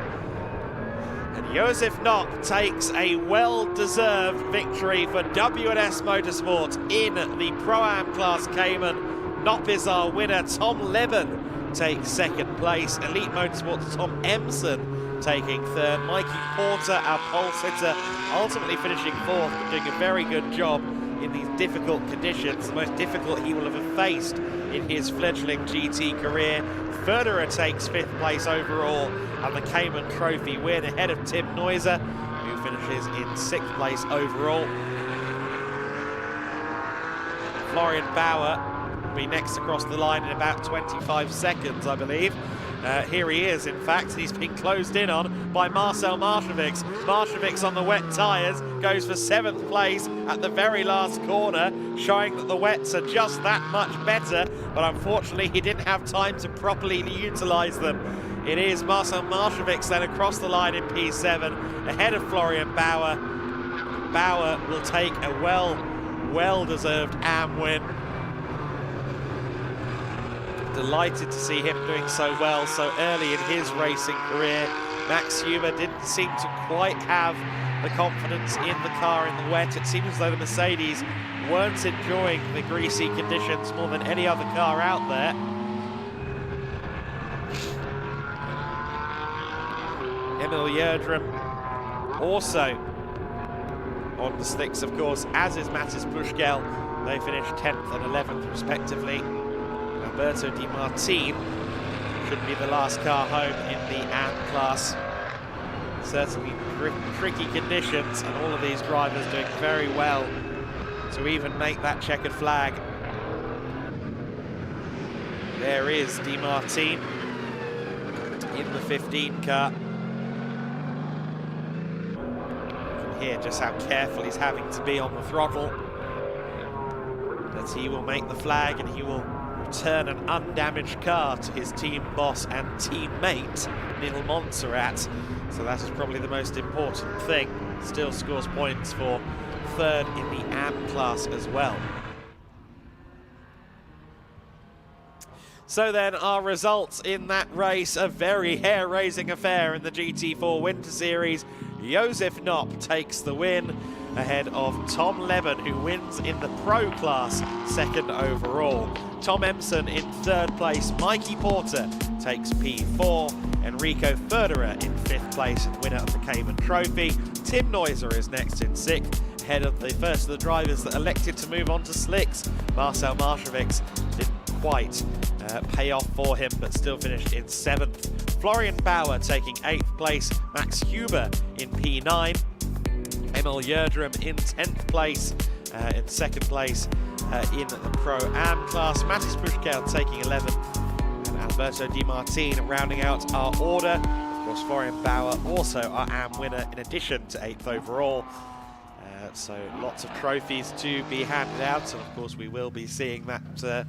Speaker 1: And Josef Knopp takes a well-deserved victory for WNS Motorsport in the Pro-Am Class Cayman. Knopp is our winner. Tom Leben takes 2nd place. Elite Motorsport's Tom Emson taking 3rd. Mikey Porter, our pole sitter, ultimately finishing 4th, but doing a very good job in these difficult conditions, the most difficult he will have faced in his fledgling GT career. Fernero takes 5th place overall and the Cayman Trophy win ahead of Tim Neuser, who finishes in 6th place overall. Florian Bauer will be next across the line in about 25 seconds, I believe. Here he is, in fact. He's been closed in on by Marcel Maršovics. Maršovics on the wet tyres goes for 7th place at the very last corner, showing that the wets are just that much better, but unfortunately he didn't have time to properly utilise them. It is Marcel Maršovics then across the line in P7, ahead of Florian Bauer. Bauer will take a well-deserved AM win. Delighted to see him doing so well so early in his racing career. Max Huber didn't seem to quite have the confidence in the car in the wet. It seems as though the Mercedes weren't enjoying the greasy conditions more than any other car out there. Emil Jerez also on the slicks, of course, as is Matis Plushkel. They finished 10th and 11th respectively. Alberto Di Martin should be the last car home in the AM class. Certainly tricky conditions, and all of these drivers doing very well to even make that checkered flag. There is Di Martin in the 15 car. You can hear just how careful he's having to be on the throttle. But he will make the flag and he will return an undamaged car to his team boss and teammate, Neil Montserrat. So that is probably the most important thing. Still scores points for third in the AM class as well. So then our results in that race, a very hair-raising affair in the GT4 Winter Series. Josef Knopp takes the win ahead of Tom Leben, who wins in the Pro class, second overall. Tom Emson in third place. Mikey Porter takes P4. Enrico Ferderer in fifth place, winner of the Cayman Trophy. Tim Neuser is next in sixth, ahead of the first of the drivers that elected to move on to slicks. Marcel Marshevics didn't quite pay off for him, but still finished in seventh. Florian Bauer taking eighth place. Max Huber in P9. Emil Yerdrum in 10th place. In second place in the Pro-Am class. Mattis Pushkel taking 11th. And Alberto Di Martin rounding out our order. Of course, Florian Bauer also our AM winner in addition to 8th overall. So lots of trophies to be handed out, and of course we will be seeing that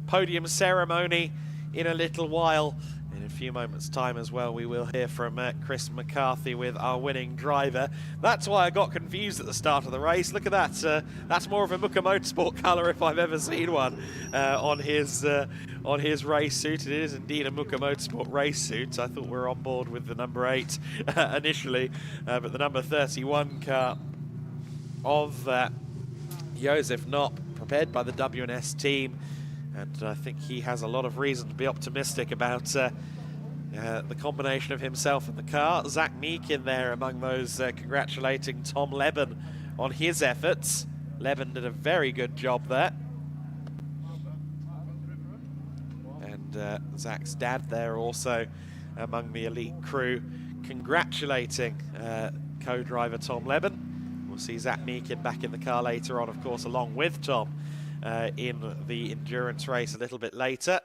Speaker 1: podium ceremony in a little while. In a few moments time as well, we will hear from Chris McCarthy with our winning driver. That's why I got confused at the start of the race. Look at that. That's more of a Muka Motorsport colour if I've ever seen one on his race suit. It is indeed a Muka Motorsport race suit. I thought we were on board with the number 8 initially, but the number 31 car of Josef Knopp, prepared by the WNS team. And I think he has a lot of reason to be optimistic about the combination of himself and the car. Zach Meek in there among those congratulating Tom Leben on his efforts. Leben did a very good job there. And Zach's dad there also among the elite crew congratulating co-driver Tom Leben. We'll see Zach Meekin back in the car later on, of course, along with Tom. In the endurance race a little bit later.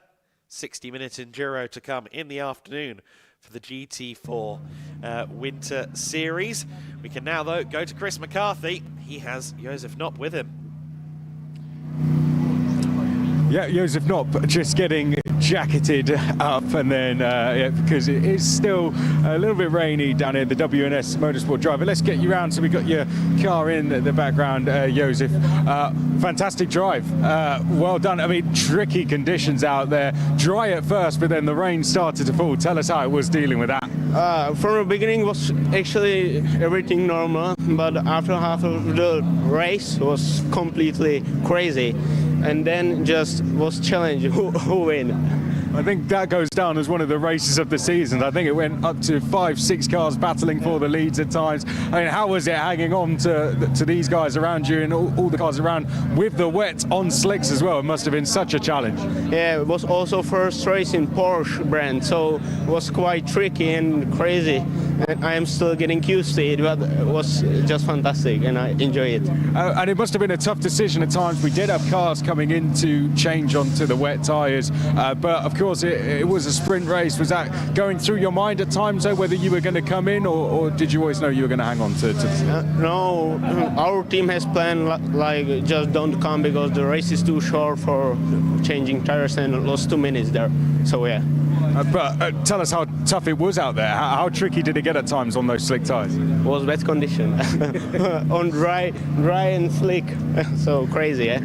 Speaker 1: 60-minute enduro to come in the afternoon for the GT4 Winter Series. We can now, though, go to Chris McCarthy. He has Josef Knopp with him.
Speaker 2: Yeah, Josef Knopp just getting jacketed up, and then because it is still a little bit rainy down here, the WNS Motorsport driver. Let's get you around. So we've got your car in the background, Josef. Fantastic drive. Well done. I mean, tricky conditions out there. Dry at first, but then the rain started to fall. Tell us how it was dealing with that.
Speaker 5: From the beginning was actually everything normal, but after half of the race was completely crazy. And then just was challenge who win.
Speaker 2: I think that goes down as one of the races of the season. I think it went up to 5-6 cars battling for the leads at times. I mean, how was it hanging on to these guys around you and all the cars around with the wet on slicks as well? It must have been such a challenge.
Speaker 5: Yeah, it was also first race in Porsche brand, so it was quite tricky and crazy. And I am still getting used to it, but it was just fantastic and I enjoy it.
Speaker 2: And it must have been a tough decision at times. We did have cars coming in to change onto the wet tyres, but of course it was a sprint race. Was that going through your mind at times, though, whether you were going to come in or did you always know you were going to hang on to?
Speaker 5: No, our team has planned like just don't come because the race is too short for changing tyres and lost 2 minutes there. So yeah.
Speaker 2: But tell us how tough it was out there. How tricky did it get at times on those slick tyres?
Speaker 5: It was wet condition. On dry and slick. So crazy, eh?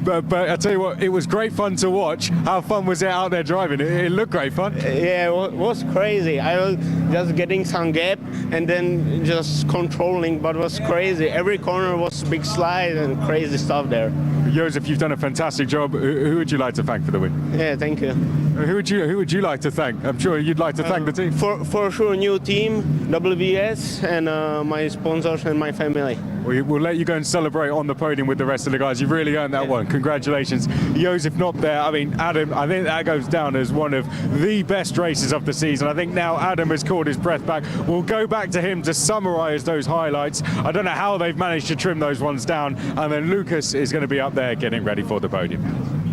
Speaker 2: But I tell you what, it was great fun to watch. How fun was it out there driving? It looked great fun.
Speaker 5: Yeah, it was crazy. I was just getting some gap and then just controlling, but it was crazy. Every corner was big slide and crazy stuff there.
Speaker 2: Josef, you've done a fantastic job. Who would you like to thank for the win?
Speaker 5: Yeah, thank you.
Speaker 2: Who would you like to thank? I'm sure you'd like to thank the team.
Speaker 5: For sure, new team, WBS, and my sponsors and my family.
Speaker 2: We'll let you go and celebrate on the podium with the rest of the guys. You've really earned that one. Congratulations. Josef Knopp there. I mean, Adam, I think that goes down as one of the best races of the season. I think now Adam has caught his breath back. We'll go back to him to summarise those highlights. I don't know how they've managed to trim those ones down. And then Lucas is going to be up there getting ready for the podium.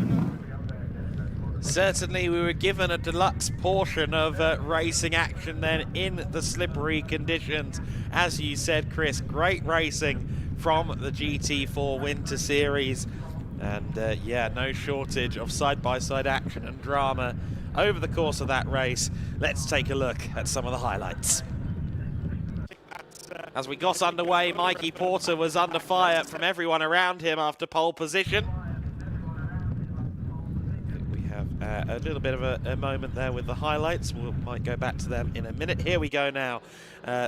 Speaker 1: Certainly we were given a deluxe portion of racing action then in the slippery conditions. As you said, Chris, great racing from the GT4 Winter Series. And yeah, no shortage of side-by-side action and drama over the course of that race. Let's take a look at some of the highlights. As we got underway, Mikey Porter was under fire from everyone around him after pole position. We have a little bit of a moment there with the highlights. We might go back to them in a minute. Here we go now.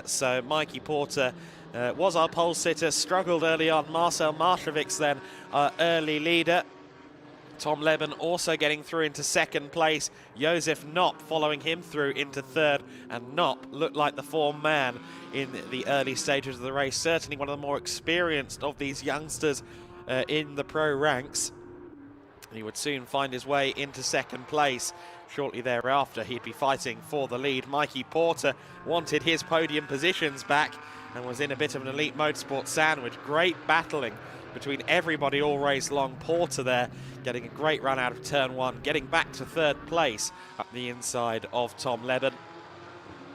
Speaker 1: So Mikey Porter was our pole sitter, struggled early on. Marcel Marshevic's then our early leader. Tom Leben also getting through into second place. Josef Knopp following him through into third. And Knopp looked like the form man in the early stages of the race. Certainly one of the more experienced of these youngsters in the pro ranks. He would soon find his way into second place. Shortly thereafter, he'd be fighting for the lead. Mikey Porter wanted his podium positions back and was in a bit of an elite motorsport sandwich. Great battling between everybody all race long. Porter there getting a great run out of turn one, getting back to third place up the inside of Tom Leben.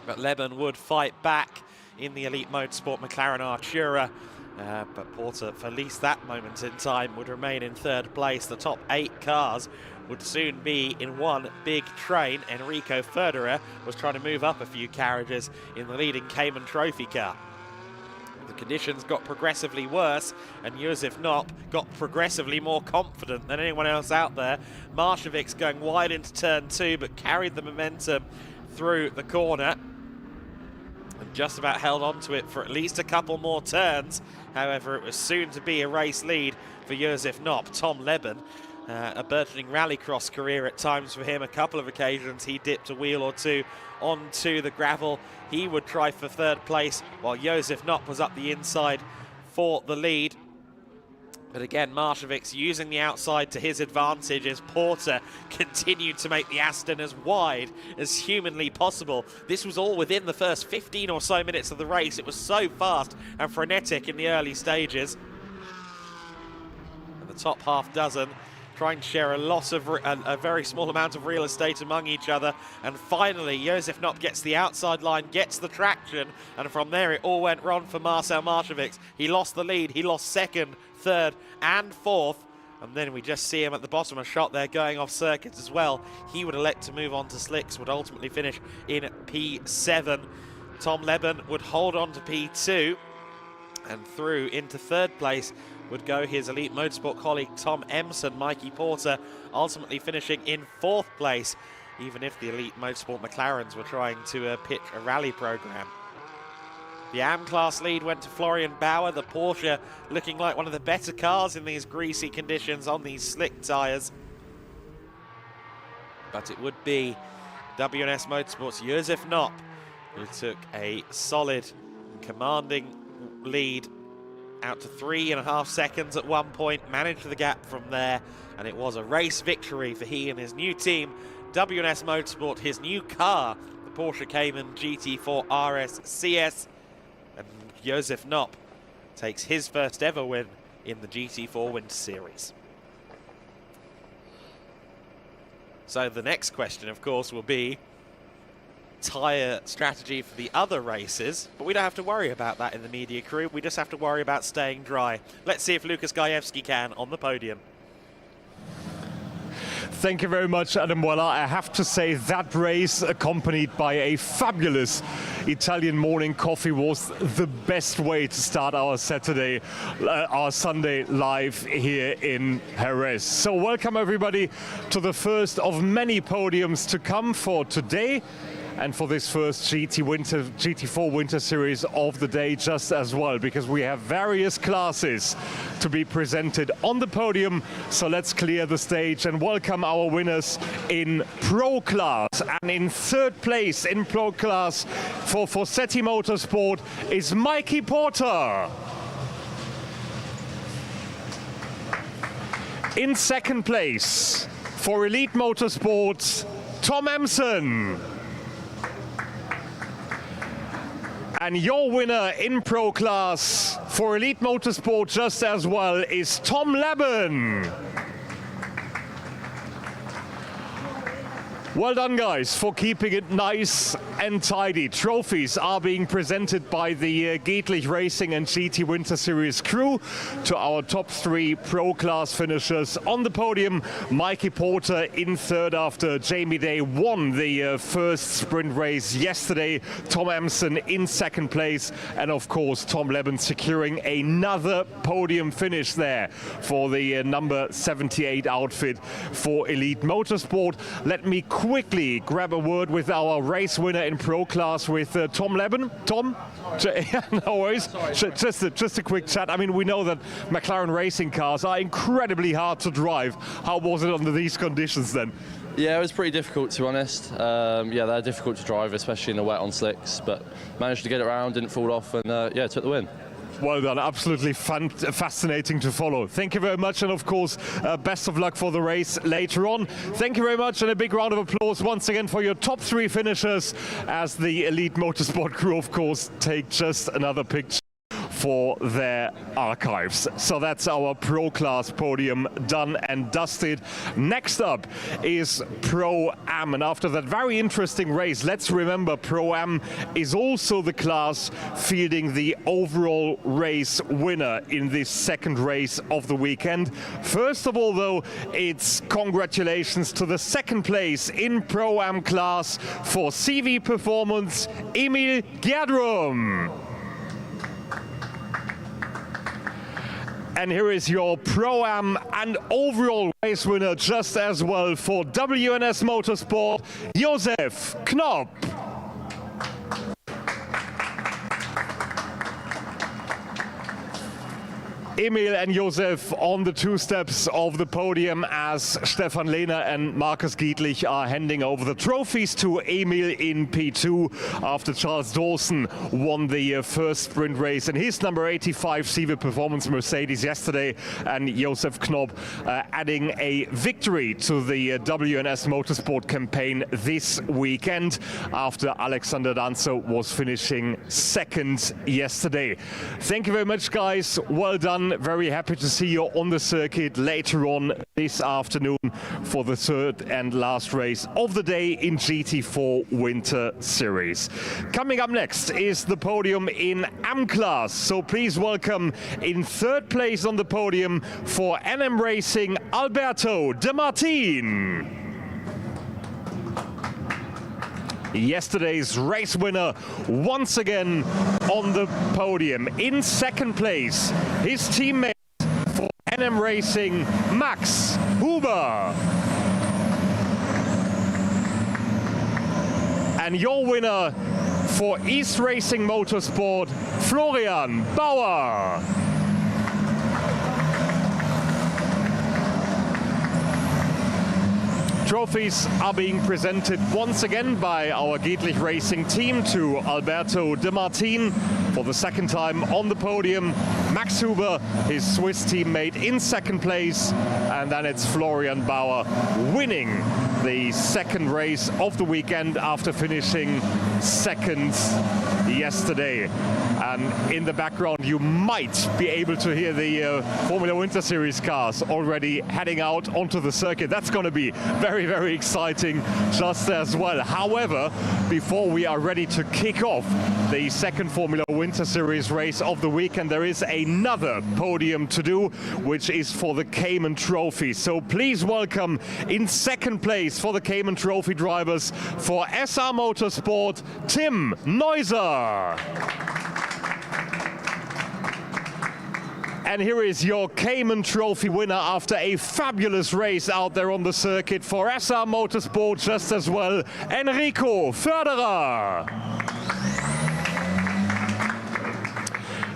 Speaker 1: But Leben would fight back in the elite motorsport McLaren Artura. But Porter, for at least that moment in time, would remain in third place. The top 8 cars would soon be in one big train. Enrico Ferderer was trying to move up a few carriages in the leading Cayman Trophy car. The conditions got progressively worse, and Josef Knopp got progressively more confident than anyone else out there. Marshevic's going wide into turn 2, but carried the momentum through the corner and just about held on to it for at least a couple more turns. However, it was soon to be a race lead for Josef Knopp. Tom Leben, a burgeoning rallycross career at times for him. A couple of occasions he dipped a wheel or two onto the gravel. He would try for third place, while Josef Knopp was up the inside for the lead. But again, Marshevic's using the outside to his advantage as Porter continued to make the Aston as wide as humanly possible. This was all within the first 15 or so minutes of the race. It was so fast and frenetic in the early stages. And the top half dozen trying to share a very small amount of real estate among each other. And finally, Josef Knopp gets the outside line, gets the traction, and from there it all went wrong for Marcel Marshevik. He lost the lead, he lost second, third and fourth, and then we just see him at the bottom, a shot there going off circuit as well. He would elect to move on to slicks, would ultimately finish in P7. Tom Leben would hold on to P2, and through into third place would go his elite motorsport colleague Tom Emson. Mikey Porter ultimately finishing in fourth place, even if the elite motorsport McLarens were trying to pitch a rally program. The AM class lead went to Florian Bauer, the Porsche looking like one of the better cars in these greasy conditions on these slick tyres. But it would be WNS Motorsports' Josef Knopp who took a solid and commanding lead out to 3.5 seconds at one point, managed the gap from there, and it was a race victory for he and his new team, WNS Motorsport, his new car, the Porsche Cayman GT4 RS CS, and Josef Knopp takes his first ever win in the GT4 Winter Series. So the next question, of course, will be tyre strategy for the other races, but we don't have to worry about that in the media crew. We just have to worry about staying dry. Let's see if Lukas Gajewski can on the podium.
Speaker 6: Thank you very much, Adam. Well, I have to say that race, accompanied by a fabulous Italian morning coffee, was the best way to start our Sunday live here in Jerez. So welcome everybody to the first of many podiums to come for today, and for this first GT4 Winter Series of the day just as well, because we have various classes to be presented on the podium. So let's clear the stage and welcome our winners in Pro Class. And in third place in Pro Class for Forseti Motorsport is Mikey Porter. In second place for Elite Motorsports, Tom Emson. And your winner in Pro Class for Elite Motorsport just as well is Tom Leben. Well done, guys, for keeping it nice and tidy. Trophies are being presented by the Gedlich Racing and GT Winter Series crew to our top 3 pro class finishers. On the podium, Mikey Porter in third after Jamie Day won the first sprint race yesterday. Tom Emson in second place, and of course Tom Leben securing another podium finish there for the number 78 outfit for Elite Motorsport. Let me quickly grab a word with our race winner in pro class with Tom Leben. Tom? No worries. Just a quick chat. I mean, we know that McLaren racing cars are incredibly hard to drive. How was it under these conditions then?
Speaker 7: Yeah, it was pretty difficult, to be honest. Yeah, they're difficult to drive, especially in the wet on slicks, but managed to get it around, didn't fall off, and yeah, took the win.
Speaker 6: Well done, absolutely fascinating to follow. Thank you very much, and of course, best of luck for the race later on. Thank you very much, and a big round of applause once again for your top 3 finishers as the Elite Motorsport crew, of course, take just another picture for their archives. So that's our pro class podium done and dusted. Next up is Pro-Am, and after that very interesting race, let's remember Pro-Am is also the class fielding the overall race winner in this second race of the weekend. First of all though, it's congratulations to the second place in Pro-Am class for CV Performance, Emil Gerdrum. And here is your Pro-Am and overall race winner just as well for WNS Motorsport, Josef Knopp. Emil and Josef on the 2 steps of the podium as Stefan Lehner and Markus Gedlich are handing over the trophies to Emil in P2 after Charles Dawson won the first sprint race in his number 85 CV Performance Mercedes yesterday, and Josef Knopp adding a victory to the WNS Motorsport campaign this weekend after Alexander Danzo was finishing second yesterday. Thank you very much, guys. Well done. Very happy to see you on the circuit later on this afternoon for the third and last race of the day in GT4 Winter Series. Coming up next is the podium in AM class. So please welcome in third place on the podium for NM Racing, Alberto De Martin. Yesterday's race winner once again on the podium. In second place, his teammate for NM Racing, Max Huber. And your winner for East Racing Motorsport, Florian Bauer. Trophies are being presented once again by our Gedlich Racing team to Alberto De Martin for the second time on the podium. Max Huber, his Swiss teammate, in second place, and then it's Florian Bauer winning the second race of the weekend after finishing second yesterday. And in the background you might be able to hear the Formula Winter Series cars already heading out onto the circuit. That's going to be very, very exciting just as well. However, before we are ready to kick off the second Formula Winter Series race of the weekend, there is another podium to do, which is for the Cayman Trophy. So please welcome in second place for the Cayman Trophy drivers for SR Motorsport, Tim Neuser. And here is your Cayman Trophy winner after a fabulous race out there on the circuit for SR Motorsport just as well, Enrico Förderer.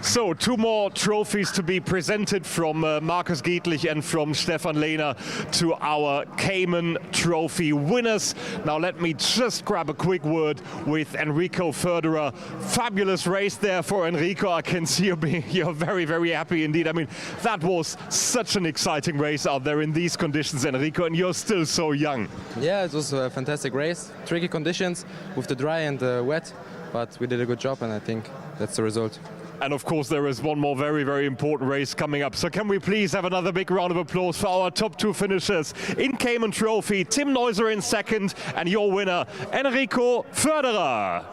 Speaker 6: So 2 more trophies to be presented from Markus Gedlich and from Stefan Lehner to our Cayman Trophy winners. Now let me just grab a quick word with Enrico Förderer. Fabulous race there for Enrico. I can see you're very, very happy indeed. I mean, that was such an exciting race out there in these conditions, Enrico, and you're still so young.
Speaker 8: Yeah, it was a fantastic race. Tricky conditions with the dry and the wet, but we did a good job, and I think that's the result.
Speaker 6: And of course, there is one more very, very important race coming up. So can we please have another big round of applause for our top two finishers in Cayman Trophy, Tim Neuser in second, and your winner, Enrico Förderer.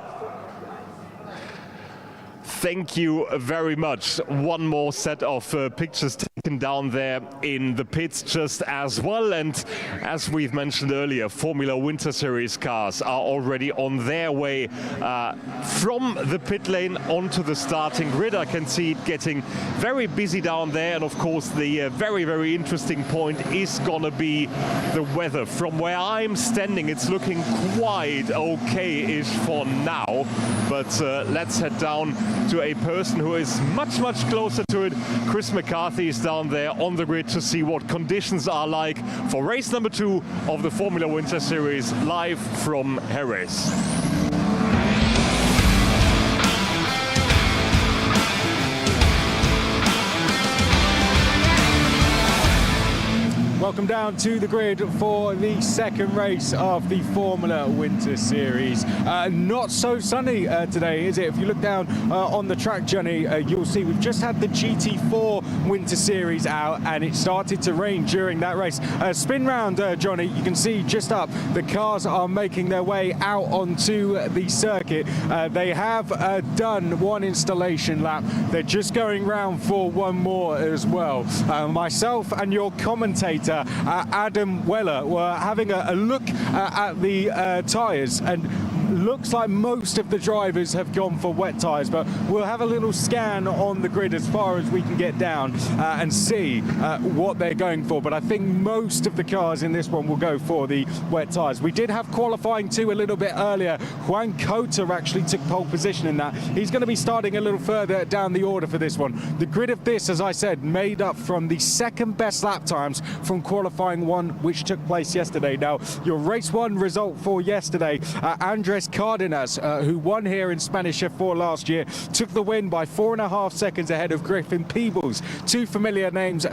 Speaker 6: Thank you very much. One more set of pictures taken down there in the pits just as well. And as we've mentioned earlier, Formula Winter Series cars are already on their way from the pit lane onto the starting grid. I can see it getting very busy down there. And of course, the very, very interesting point is going to be the weather. From where I'm standing, it's looking quite okay-ish for now. But let's head down to a person who is much, much closer to it. Chris McCarthy is down there on the grid to see what conditions are like for race number 2 of the Formula Winter Series, live from Jerez.
Speaker 2: Welcome down to the grid for the second race of the Formula Winter Series. Not so sunny today, is it? If you look down on the track, Johnny, you'll see we've just had the GT4 Winter Series out and it started to rain during that race. Spin round, Johnny, you can see just up, the cars are making their way out onto the circuit. They have done one installation lap. They're just going round for one more as well. Myself and your commentator, Adam Weller, were having a look at the tyres, and looks like most of the drivers have gone for wet tyres, but we'll have a little scan on the grid as far as we can get down and see what they're going for. But I think most of the cars in this one will go for the wet tyres. We did have qualifying 2 a little bit earlier. Juan Cota actually took pole position in that. He's going to be starting a little further down the order for this one. The grid of this, as I said, made up from the second best lap times from qualifying 1, which took place yesterday. Now, your race 1 result for yesterday, Andres Cardenas, who won here in Spanish F4 last year, took the win by 4.5 seconds ahead of Griffin Peebles. 2 familiar names to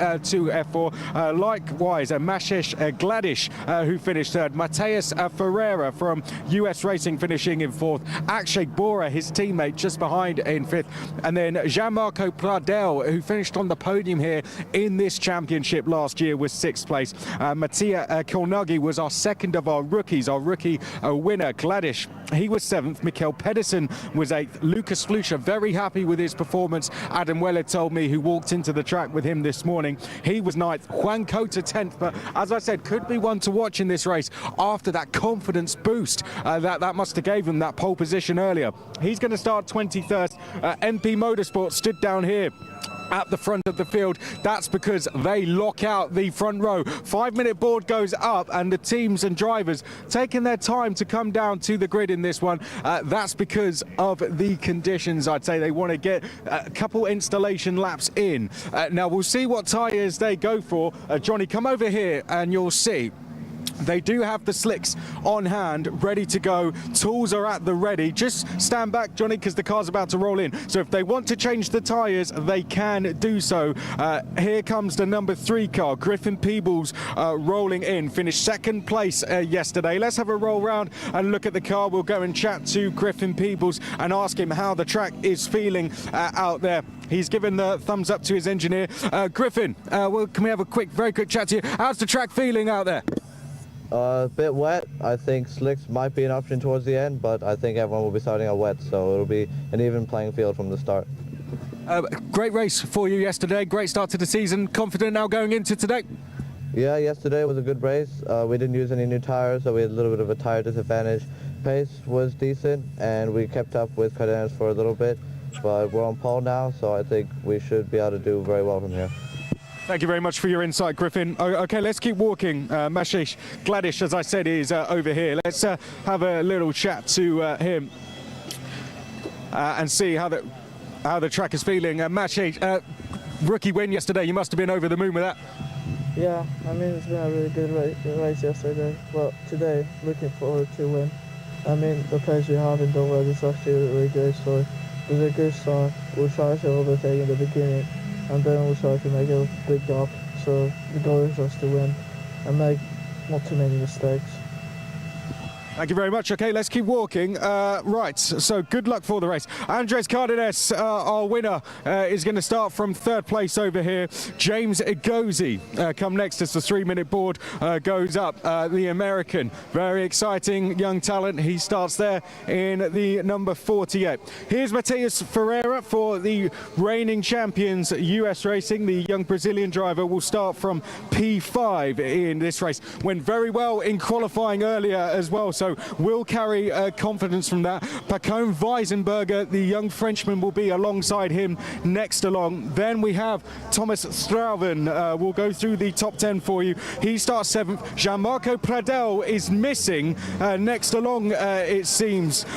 Speaker 2: F4. Likewise, Maciej Gedlich, who finished third. Mateus Ferreira from US Racing finishing in 4th. Akshay Bora, his teammate, just behind in 5th. And then Jean-Marco Pradel, who finished on the podium here in this championship last year, was 6th place. Mattia Kolnagi was our second of our rookies, our rookie winner. Gladish, he was 7th. Mikkel Pedersen was 8th. Lucas Flusha, very happy with his performance. Adam Weller told me, who walked into the track with him this morning, he was 9th. Juan Cota 10th, but as I said, could be one to watch in this race after that confidence boost that must have gave him that pole position earlier. He's going to start 23rd. MP Motorsport stood down here at the front of the field. That's because they lock out the front row. 5-minute board goes up and the teams and drivers taking their time to come down to the grid in this one. That's because of the conditions. I'd say they want to get a couple installation laps in. Now we'll see what tyres they go for. Johnny, come over here and you'll see they do have the slicks on hand, ready to go. Tools are at the ready. Just stand back, Johnny, because the car's about to roll in. So if they want to change the tyres, they can do so. Here comes the number 3 car, Griffin Peebles, rolling in. Finished 2nd place yesterday. Let's have a roll round and look at the car. We'll go and chat to Griffin Peebles and ask him how the track is feeling out there. He's given the thumbs up to his engineer. Griffin, well, can we have a very quick chat to you? How's the track feeling out there?
Speaker 9: A bit wet. I think slicks might be an option towards the end, but I think everyone will be starting out wet, so it'll be an even playing field from the start.
Speaker 2: Great race for you yesterday. Great start to the season. Confident now going into today?
Speaker 9: Yeah, yesterday was a good race. We didn't use any new tires, so we had a little bit of a tire disadvantage. Pace was decent, and we kept up with Cardenas for a little bit, but we're on pole now, so I think we should be able to do very well from here.
Speaker 2: Thank you very much for your insight, Griffin. Okay, let's keep walking. Maciej Gladish, as I said, is over here. Let's have a little chat to him and see how the track is feeling. Maciej, rookie win yesterday. You must have been over the moon with that.
Speaker 10: Yeah, I mean, it's been a really good race yesterday, but today, looking forward to win. I mean, the pace we have in the weather is actually really good, so it was a good start. We'll try to overtake in the beginning, and then we'll try to make a big gap. So the goal is just to win and make not too many mistakes.
Speaker 2: Thank you very much. Okay, let's keep walking. Right, so good luck for the race. Andres Cardenas, our winner, is going to start from third place over here. James Igozi come next as the 3-minute board goes up. The American, very exciting young talent. He starts there in the number 48. Here's Matheus Ferreira for the reigning champions US Racing. The young Brazilian driver will start from P5 in this race. Went very well in qualifying earlier as well, so will carry confidence from that. Pacone Weisenberger, the young Frenchman, will be alongside him next along. Then we have Thomas Strauven. We'll go through the top 10 for you. He starts 7th. Gianmarco Pradel is missing next along, it seems,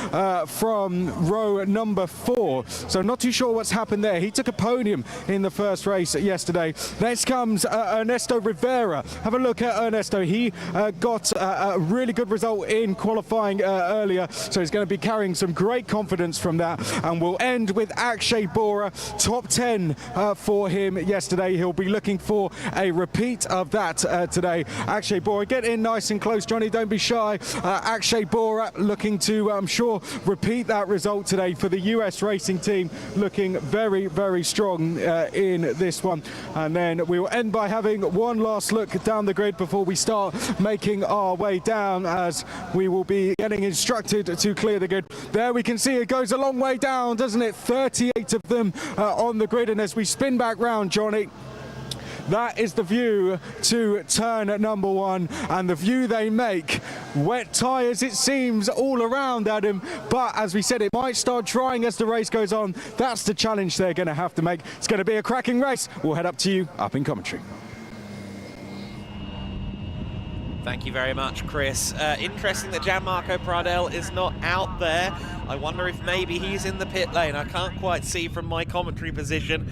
Speaker 2: from row number 4. So not too sure what's happened there. He took a podium in the first race yesterday. Next comes Ernesto Rivera. Have a look at Ernesto. He got a really good result in qualifying earlier, so he's going to be carrying some great confidence from that. And we'll end with Akshay Bora, top 10 for him yesterday. He'll be looking for a repeat of that today. Akshay Bora, get in nice and close, Johnny, don't be shy. Akshay Bora looking to, I'm sure, repeat that result today for the US Racing team, looking very, very strong in this one. And then we will end by having one last look down the grid before we start making our way down, as we will be getting instructed to clear the grid. There we can see it goes a long way down, doesn't it? 38 of them on the grid. And as we spin back round, Johnny, that is the view to turn at number 1, and the view they make. Wet tyres, it seems, all around, Adam, but as we said, it might start drying as the race goes on. That's the challenge they're going to have to make. It's going to be a cracking race. We'll head up to you up in commentary.
Speaker 1: Thank you very much, Chris. Interesting that Gianmarco Pradel is not out there. I wonder if maybe he's in the pit lane. I can't quite see from my commentary position,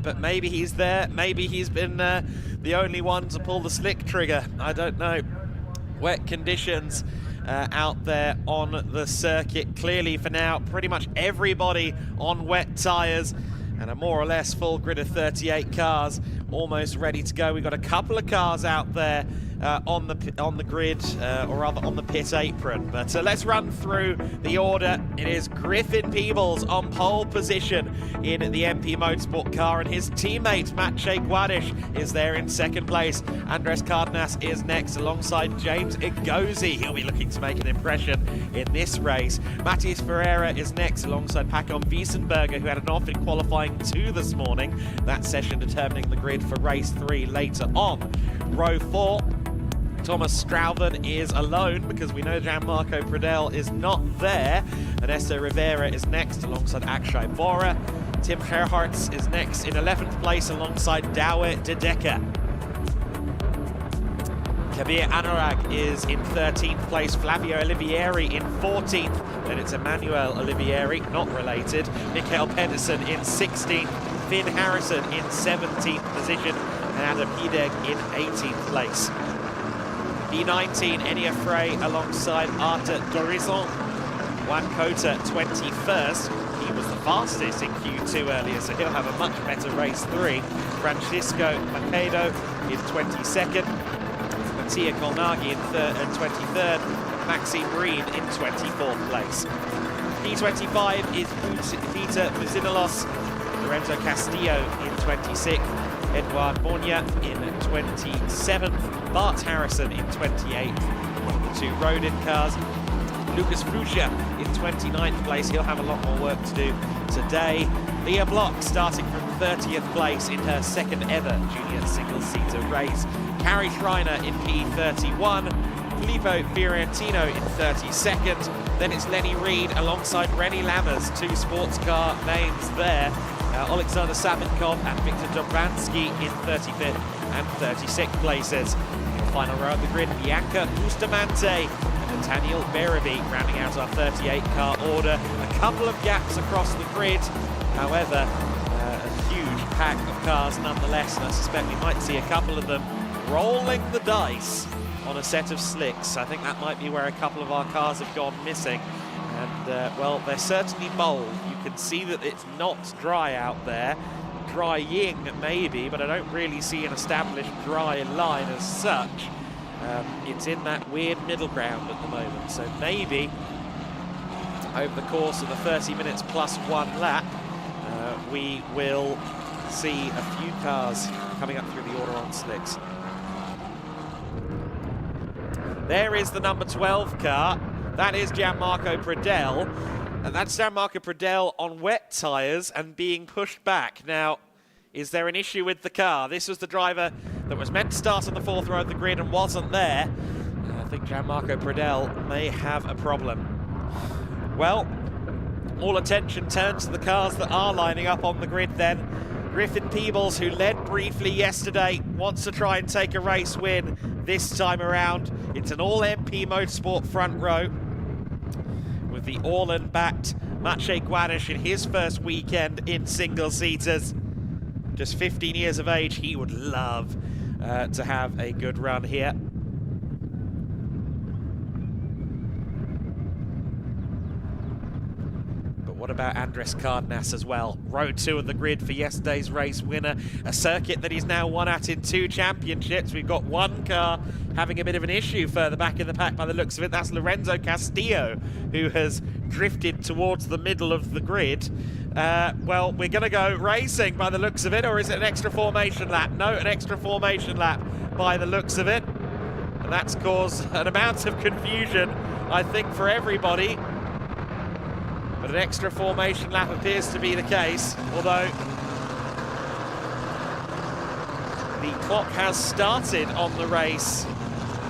Speaker 1: but maybe he's there. Maybe he's been the only one to pull the slick trigger. I don't know. Wet conditions out there on the circuit. Clearly, for now, pretty much everybody on wet tyres, and a more or less full grid of 38 cars almost ready to go. We've got a couple of cars out there on the grid, or rather on the pit apron. But let's run through the order. It is Griffin Peebles on pole position in the MP Motorsport car, and his teammate Maciej Guadish is there in second place. Andres Cardenas is next alongside James Igozi. He'll be looking to make an impression in this race. Matheus Ferreira is next alongside Pacone Weisenberger, who had an off in qualifying 2 this morning. That session determining the grid for race 3 later on. Row 4. Thomas Strauven is alone because we know Gianmarco Pradel is not there. Ernesto Rivera is next alongside Akshay Bora. Tim Gerhardt is next in 11th place alongside Douwe de Decker. Kabir Anurag is in 13th place. Flavio Olivieri in 14th. Then it's Emmanuel Olivieri, not related. Mikael Pedersen in 16th. Finn Harrison in 17th position. And Adam Hideg in 18th place. B19, Enia Frey alongside Arthur Dorizon. Juan Cota 21st. He was the fastest in Q2 earlier, so he'll have a much better race 3. Francisco Macedo is 22nd. Mattia Colnaghi in 23rd. Maxime Breen in 24th place. P25 is Peter Muzinalos. Lorenzo Castillo in 26th. Edouard Bornia in 27th, Bart Harrison in 28th, one of the 2 Rodin cars. Lucas Fuchsia in 29th place, he'll have a lot more work to do today. Leah Block starting from 30th place in her 2nd ever junior single-seater race. Carrie Schreiner in P31, Filippo Fiorentino in 32nd, then it's Lenny Reed alongside Rennie Lammers, 2 sports car names there. Alexander Savinkov and Victor Dobránský in 35th and 36th places. In the final row of the grid, Bianca Bustamante and Nathaniel Bereby rounding out our 38 car order. A couple of gaps across the grid, however, a huge pack of cars nonetheless, and I suspect we might see a couple of them rolling the dice on a set of slicks. I think that might be where a couple of our cars have gone missing. And, well, they're certainly bold. You can see that it's not dry out there. Drying, maybe, but I don't really see an established dry line as such. It's in that weird middle ground at the moment, so maybe over the course of the 30 minutes plus one lap, we will see a few cars coming up through the order on slicks. There is the number 12 car. That is Gianmarco Pradel. And that's Gianmarco Pradel on wet tyres and being pushed back. Now, is there an issue with the car? This was the driver that was meant to start on the fourth row of the grid and wasn't there. I think Gianmarco Pradel may have a problem. Well, all attention turns to the cars that are lining up on the grid then. Griffin Peebles, who led briefly yesterday, wants to try and take a race win this time around. It's an all-MP Motorsport front row with the Orlan-backed Maciej Guanisz in his first weekend in single-seaters. Just 15 years of age, he would love to have a good run here. What about Andres Cardenas as well? Row 2 of the grid for yesterday's race winner. A circuit that he's now won at in 2 championships. We've got one car having a bit of an issue further back in the pack by the looks of it. That's Lorenzo Castillo, who has drifted towards the middle of the grid. Well, we're going to go racing by the looks of it, or is it an extra formation lap? No, an extra formation lap by the looks of it. And that's caused an amount of confusion, I think, for everybody. But an extra formation lap appears to be the case, although the clock has started on the race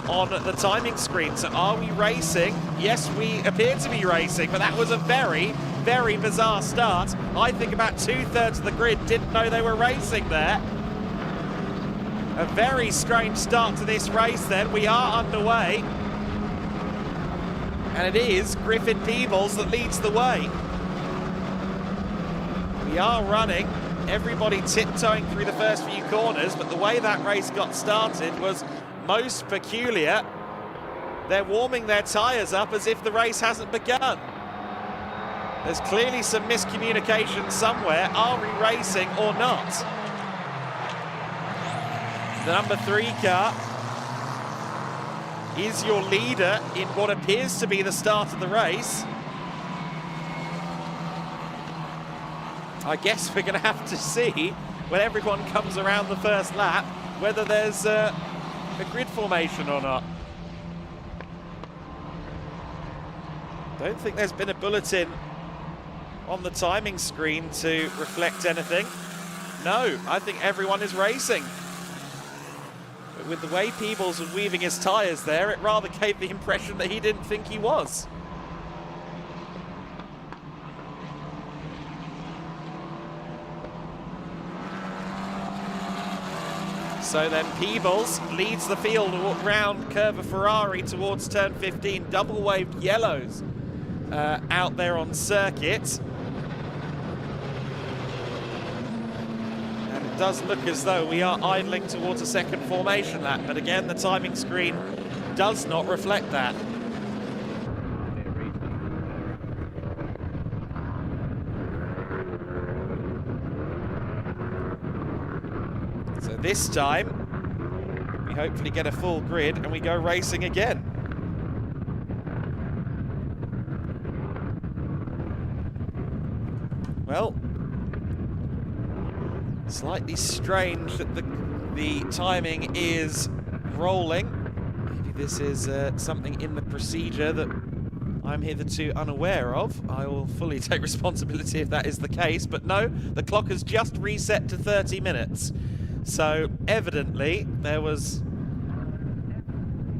Speaker 1: on the timing screen. So are we racing? Yes, we appear to be racing, but that was a very, very bizarre start. I think about 2/3 of the grid didn't know they were racing there. A very strange start to this race then. We are underway. And it is Griffin Peebles that leads the way. We are running, everybody tiptoeing through the first few corners, but the way that race got started was most peculiar. They're warming their tyres up as if the race hasn't begun. There's clearly some miscommunication somewhere. Are we racing or not? The number 3 car is your leader in what appears to be the start of the race. I guess we're going to have to see when everyone comes around the first lap whether there's a grid formation or not. Don't think there's been a bulletin on the timing screen to reflect anything. No, I think everyone is racing. But with the way Peebles was weaving his tyres there, it rather gave the impression that he didn't think he was. So then Peebles leads the field round Curva Ferrari towards turn 15. Double waved yellows out there on circuit. It does look as though we are idling towards a second formation lap, but again the timing screen does not reflect that. So this time we hopefully get a full grid and we go racing again. Well, slightly strange that the timing is rolling. Maybe this is something in the procedure that I'm hitherto unaware of. I will fully take responsibility if that is the case, but no, the clock has just reset to 30 minutes. So evidently there was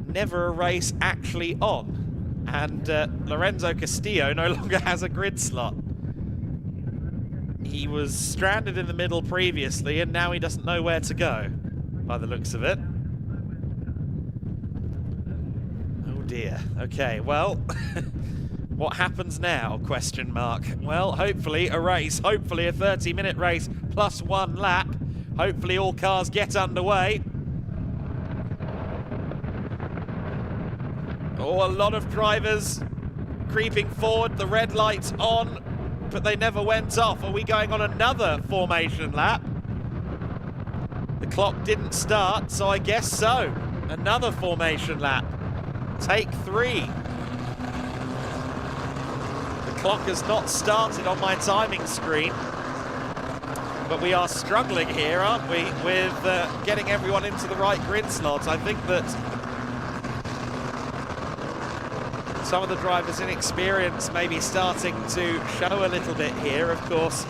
Speaker 1: never a race actually on, and Lorenzo Castillo no longer has a grid slot. He was stranded in the middle previously, and now he doesn't know where to go, by the looks of it. Oh dear. Okay, well, what happens now, question mark? Well, hopefully a race, hopefully a 30-minute race plus one lap. Hopefully all cars get underway. Oh, a lot of drivers creeping forward, the red light's on, but they never went off. Are we going on another formation lap? The clock didn't start, so I guess so. Another formation lap. Take 3. The clock has not started on my timing screen, but we are struggling here, aren't we, with getting everyone into the right grid slots. I think that some of the drivers' inexperience may be starting to show a little bit here. Of course,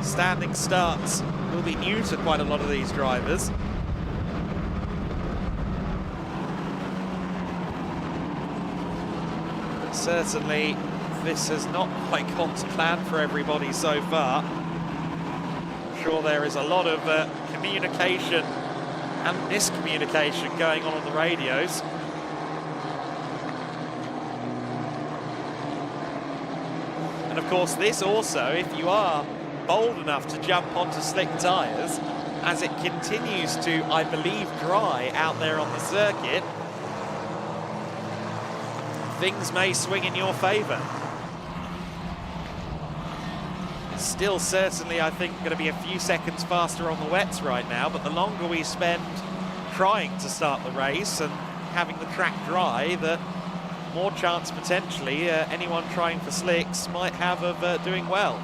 Speaker 1: standing starts will be new to quite a lot of these drivers. But certainly, this has not quite gone to plan for everybody so far. I'm sure there is a lot of communication and miscommunication going on the radios. And of course, this also, if you are bold enough to jump onto slick tyres, as it continues to, I believe, dry out there on the circuit, things may swing in your favour. Still certainly, I think, going to be a few seconds faster on the wets right now, but the longer we spend trying to start the race and having the track dry, the more chance potentially anyone trying for slicks might have of doing well.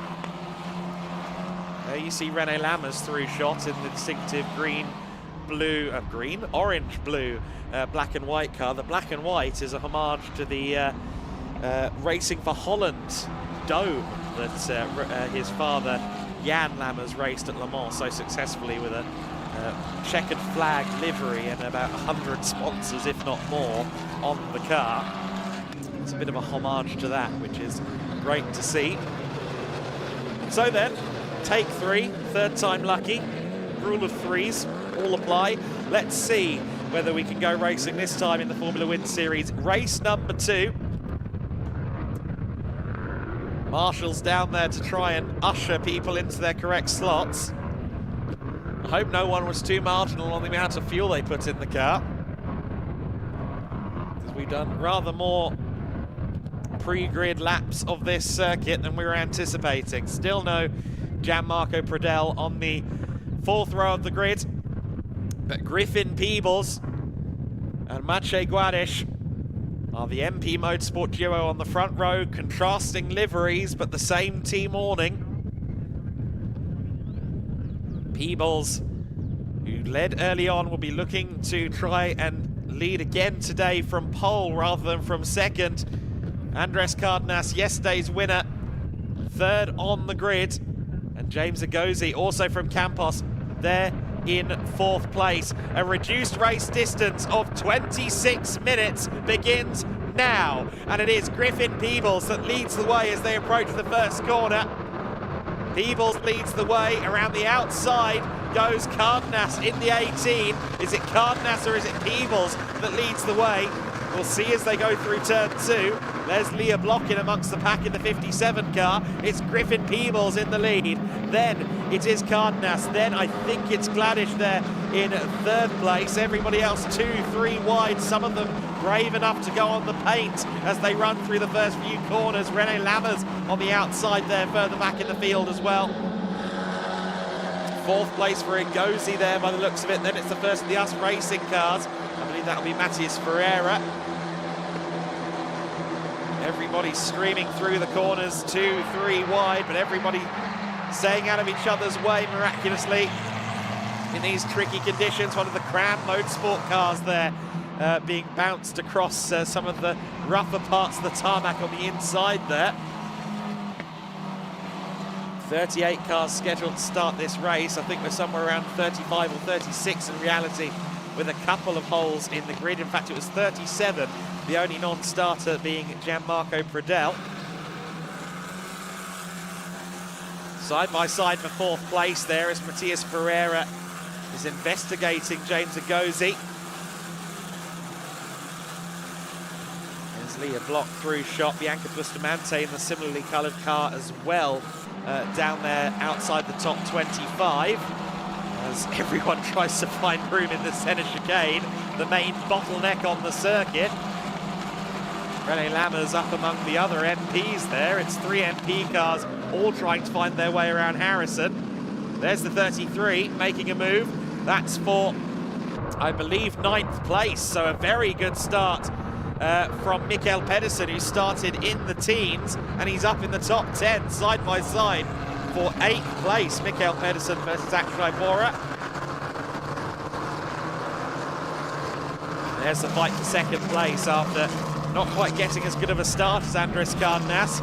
Speaker 1: You see René Lammers through shot in the distinctive orange-blue, black and white car. The black and white is a homage to the Racing for Holland dome that his father Jan Lammers raced at Le Mans so successfully, with a checkered flag livery and about 100 sponsors, if not more, on the car. It's a bit of a homage to that, which is great to see. So then, take 3, third time lucky, rule of 3s, all apply. Let's see whether we can go racing this time in the Formula Wind Series. Race number 2. Marshall's down there to try and usher people into their correct slots. I hope no one was too marginal on the amount of fuel they put in the car, because we've done rather more pre-grid laps of this circuit than we were anticipating. Still no Gianmarco Pradell on the 4th row of the grid, but Griffin Peebles and Maciej Guadish are the MP Motorsport duo on the front row, contrasting liveries but the same team awning. Peebles, who led early on, will be looking to try and lead again today from pole rather than from second. Andres Cardenas, yesterday's winner, 3rd on the grid. And James Agozi, also from Campos, there in 4th place. A reduced race distance of 26 minutes begins now. And it is Griffin Peebles that leads the way as they approach the first corner. Peebles leads the way. Around the outside goes Cardenas in the 18. Is it Cardenas or is it Peebles that leads the way? We'll see as they go through turn 2. There's Leah Block in amongst the pack in the 57 car. It's Griffin Peebles in the lead. Then it is Cardenas. Then I think it's Gladish there in 3rd place. Everybody else 2-3 wide. Some of them brave enough to go on the paint as they run through the first few corners. René Lammers on the outside there, further back in the field as well. 4th place for Agozi there by the looks of it. Then it's the first of the US racing cars. I believe that'll be Matías Ferreira. Everybody streaming through the corners, 2-3 wide, but everybody staying out of each other's way miraculously in these tricky conditions. One of the Cram Motorsport cars there being bounced across some of the rougher parts of the tarmac on the inside there. 38 cars scheduled to start this race. I think we're somewhere around 35 or 36 in reality, with a couple of holes in the grid. In fact, it was 37, the only non-starter being Gianmarco Pradell. Side by side for 4th place there as Matías Ferreira is investigating James Agozi. There's Leah Block through shot, Bianca Bustamante in the similarly coloured car as well, down there outside the top 25. As everyone tries to find room in the centre chicane, the main bottleneck on the circuit. René Lammers up among the other MPs there. It's 3 MP cars all trying to find their way around Harrison. There's the 33 making a move. That's for I believe, 9th place, so a very good start from Mikael Pedersen, who started in the teens, and he's up in the top 10 side by side for 8th place. Mikael Pedersen versus Akshay Bora. There's the fight for 2nd place after not quite getting as good of a start as Andres Cardenas.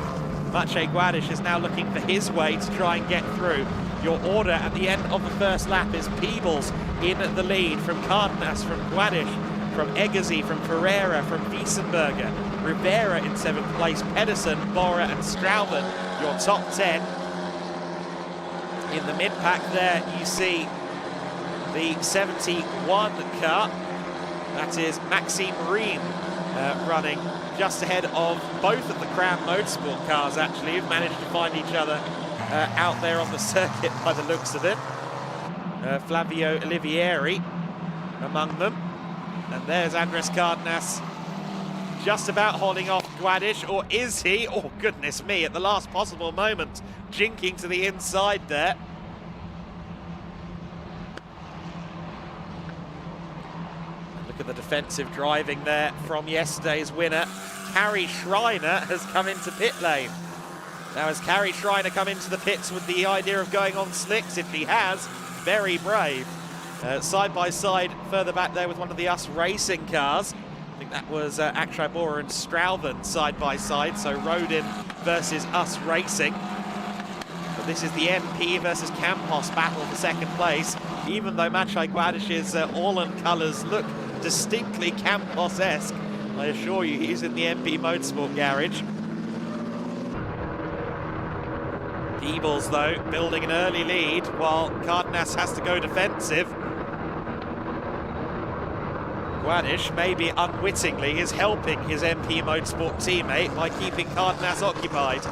Speaker 1: Maciej Gedlich is now looking for his way to try and get through. Your order at the end of the first lap is Peebles in the lead, from Cardenas, from Gedlich, from Egerzi, from Ferreira, from Wiesenberger, Rivera in 7th place, Pedersen, Bora and Strauben, your top 10. In the mid-pack there you see the 71 car, that is Maxime Ream, running just ahead of both of the Cram Motorsport cars, actually, who've managed to find each other out there on the circuit by the looks of it. Flavio Olivieri among them. And there's Andres Cardenas just about holding off Gedlich, or is he? Oh, goodness me, at the last possible moment, jinking to the inside there. Look at the defensive driving there from yesterday's winner. Harry Schreiner has come into pit lane. Now, has Harry Schreiner come into the pits with the idea of going on slicks? If he has, very brave. Side by side, further back there with one of the US Racing cars. I think that was Akshay Bora and Strauben side by side, so Rodin versus US Racing. But this is the MP versus Campos battle for 2nd place. Even though Maciej Gedlich's Orlan colours look distinctly Campos-esque, I assure you he's in the MP Motorsport garage. Peebles, though, building an early lead, while Cardenas has to go defensive. Gedlich, maybe unwittingly, is helping his MP Motorsport teammate by keeping Cardenas occupied.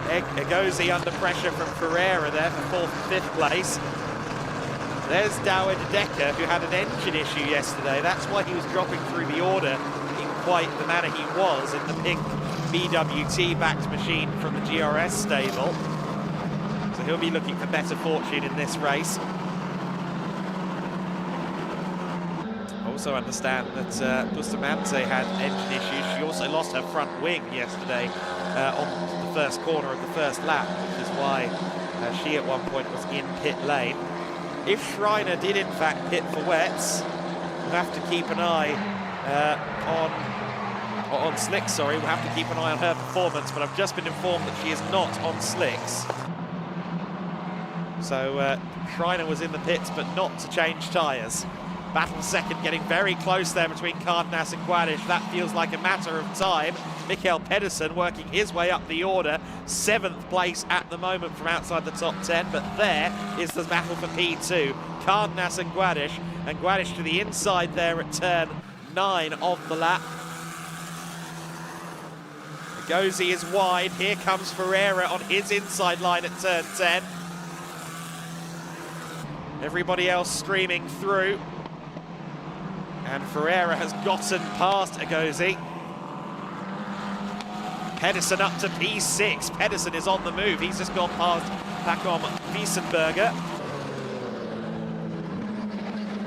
Speaker 1: Egozi under pressure from Ferreira there for 4th and 5th place. There's Dawid Decker, who had an engine issue yesterday. That's why he was dropping through the order in quite the manner he was in the pink BWT-backed machine from the GRS stable. So he'll be looking for better fortune in this race. Also understand that Bustamante had engine issues. She also lost her front wing yesterday on the first corner of the first lap, which is why she at one point was in pit lane. If Schreiner did in fact pit for wets, we'll have to keep an eye on slicks, sorry. We'll have to keep an eye on her performance, but I've just been informed that she is not on slicks. So Schreiner was in the pits, but not to change tyres. Battle 2nd, getting very close there between Cardenas and Gedlich. That feels like a matter of time. Mikael Pedersen working his way up the order. 7th place at the moment from outside the top 10, but there is the battle for P2. Cardenas and Gedlich to the inside there at turn 9 of the lap. Egozi is wide. Here comes Ferreira on his inside line at turn 10. Everybody else streaming through. And Ferreira has gotten past Egozi. Pedersen up to P6. Pedersen is on the move. He's just gone past back on Wiesenberger.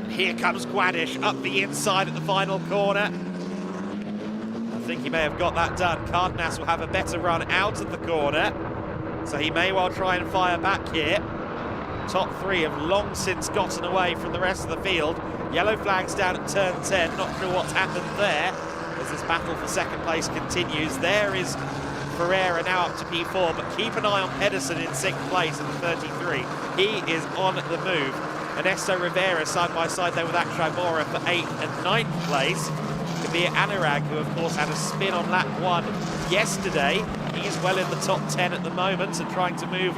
Speaker 1: Here comes Gedlich up the inside at the final corner. I think he may have got that done. Cardenas will have a better run out of the corner, so he may well try and fire back here. Top 3 have long since gotten away from the rest of the field. Yellow flags down at turn 10. Not sure what's happened there as this battle for 2nd place continues. There is Ferreira now up to P4, but keep an eye on Pedersen in 6th place in the 33. He is on the move. Ernesto Rivera side by side there with Akshay Bora for 8th and 9th place. Kabir Anurag, who of course had a spin on lap 1 yesterday. He's well in the top 10 at the moment and trying to move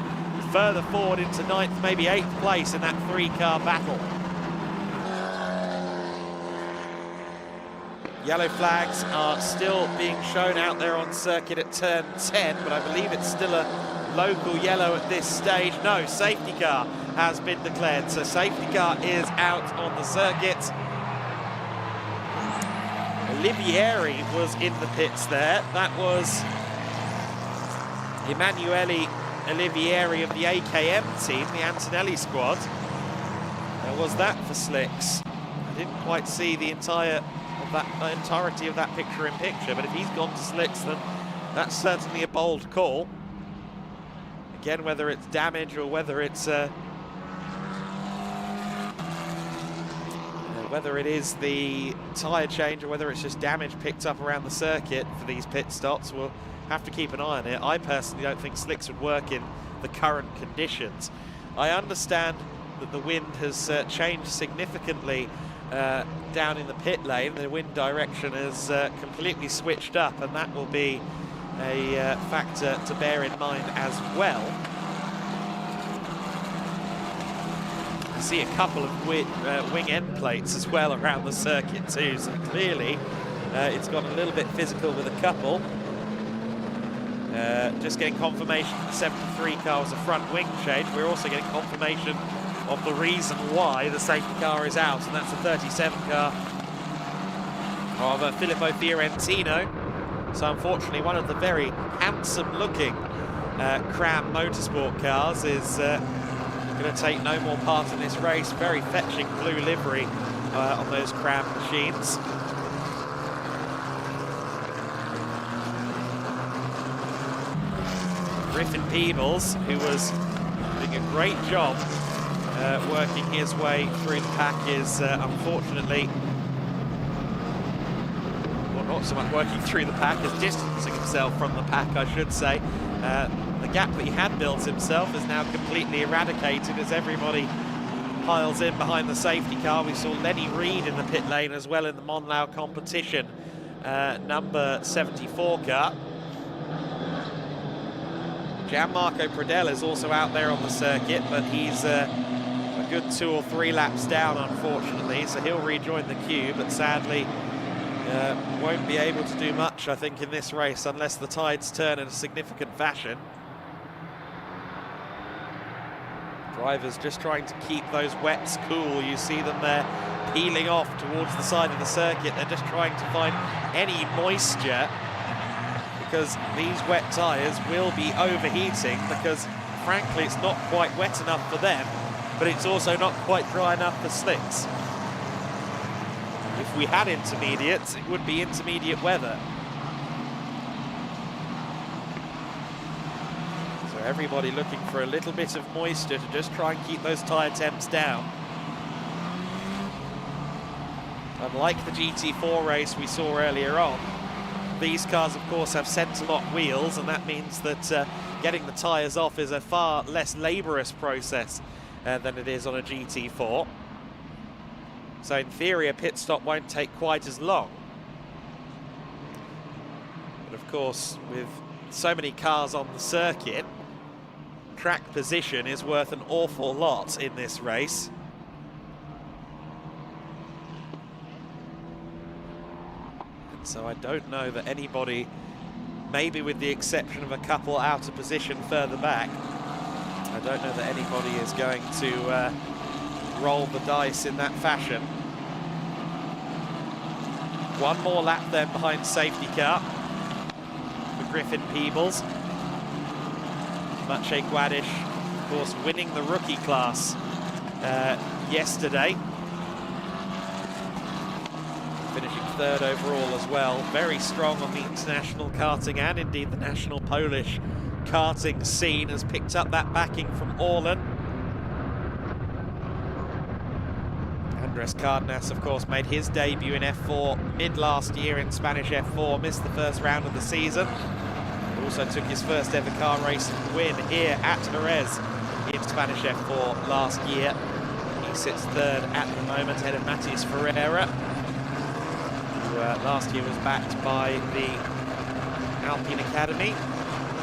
Speaker 1: further forward into 9th, maybe 8th place in that 3-car battle. Yellow flags are still being shown out there on circuit at turn 10, but I believe it's still a local yellow at this stage. No, safety car has been declared, so safety car is out on the circuit. Olivieri was in the pits there. That was Emanuele Olivieri of the AKM team, the Antonelli squad. Was that for slicks? I didn't quite see the entirety of that picture in picture, but if he's gone to slicks, then that's certainly a bold call. Again, whether it's damage or whether it's whether it is the tyre change or whether it's just damage picked up around the circuit for these pit stops, we'll have to keep an eye on it. I personally don't think slicks would work in the current conditions. I understand that the wind has changed significantly down in the pit lane. The wind direction has completely switched up, and that will be a factor to bear in mind as well. I see a couple of wing end plates as well around the circuit too, so clearly it's got a little bit physical with a couple. Just getting confirmation that the 73 car was a front wing change. We're also getting confirmation of the reason why the safety car is out, and that's the 37 car of Filippo Fiorentino. So unfortunately, one of the very handsome-looking Cram Motorsport cars is going to take no more part in this race. Very fetching blue livery on those Cram machines. Griffin Peebles, who was doing a great job working his way through the pack, is unfortunately, well, not so much working through the pack as distancing himself from the pack, I should say. The gap that he had built himself is now completely eradicated as everybody piles in behind the safety car. We saw Lenny Reed in the pit lane as well in the Monlau competition, number 74 car. Gianmarco Pradella is also out there on the circuit, but he's a good 2 or 3 laps down, unfortunately, so he'll rejoin the queue, but sadly won't be able to do much, I think, in this race unless the tides turn in a significant fashion. Drivers just trying to keep those wets cool. You see them there peeling off towards the side of the circuit. They're just trying to find any moisture, because these wet tyres will be overheating, because frankly it's not quite wet enough for them, but it's also not quite dry enough for slicks. If we had intermediates, it would be intermediate weather. So everybody looking for a little bit of moisture to just try and keep those tyre temps down. Unlike the GT4 race we saw earlier on, these cars, of course, have centre-lock wheels, and that means that getting the tyres off is a far less laborious process than it is on a GT4. So in theory, a pit stop won't take quite as long. But of course, with so many cars on the circuit, track position is worth an awful lot in this race. So I don't know that anybody, maybe with the exception of a couple out of position further back, I don't know that anybody is going to roll the dice in that fashion. One more lap then behind safety car for Griffin Peebles. Maciej Gładysz, of course, winning the rookie class yesterday. Finishing third overall as well. Very strong on the international karting and indeed the national Polish karting scene. Has picked up that backing from Orlen. Andres Cardenas, of course, made his debut in F4 mid last year in Spanish F4, missed the first round of the season. Also took his first ever car racing win here at Jerez in Spanish F4 last year. He sits third at the moment, ahead of Matías Ferreira, who last year was backed by the Alpine Academy.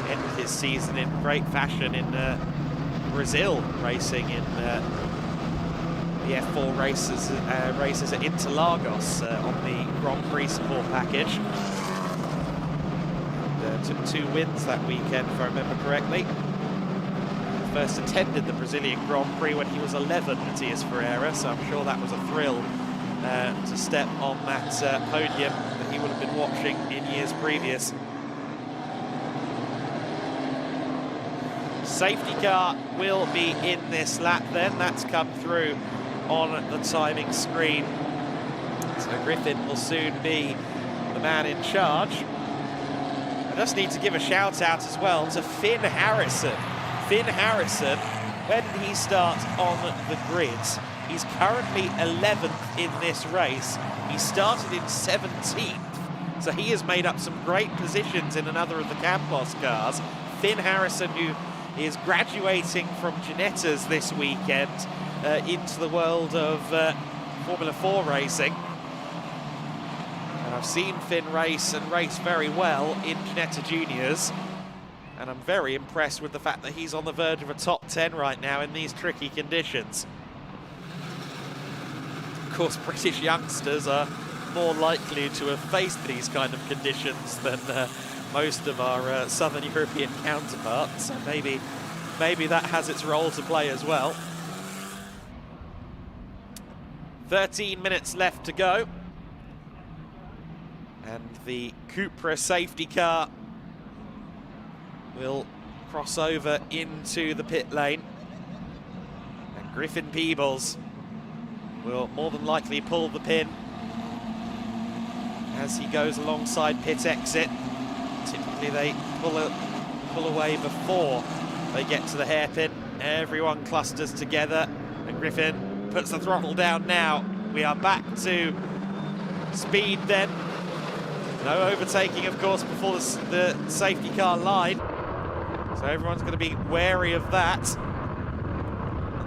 Speaker 1: Ended his season in great fashion in Brazil, racing in the F4 races at Interlagos on the Grand Prix support package. And, took 2 wins that weekend, if I remember correctly. First attended the Brazilian Grand Prix when he was 11, Matías Ferreira, so I'm sure that was a thrill to step on that podium that he would have been watching in years previous. Safety car will be in this lap then. That's come through on the timing screen So Griffin will soon be the man in charge. I just need to give a shout out as well to Finn Harrison. Finn Harrison, when did he start on the grid? He's currently 11th in this race. He started in 17th. So he has made up some great positions in another of the Campos cars. Finn Harrison, who is graduating from Ginettas this weekend into the world of Formula 4 racing. And I've seen Finn race and race very well in Ginetta Juniors. And I'm very impressed with the fact that he's on the verge of a top 10 right now in these tricky conditions. Of course, British youngsters are more likely to have faced these kind of conditions than most of our Southern European counterparts. So maybe that has its role to play as well. 13 minutes left to go. And the Cupra safety car will cross over into the pit lane. And Griffin Peebles will more than likely pull the pin as he goes alongside pit exit. Typically they pull away before they get to the hairpin. Everyone clusters together and Griffin puts the throttle down now. We are back to speed then. No overtaking, of course, before the safety car line. So everyone's going to be wary of that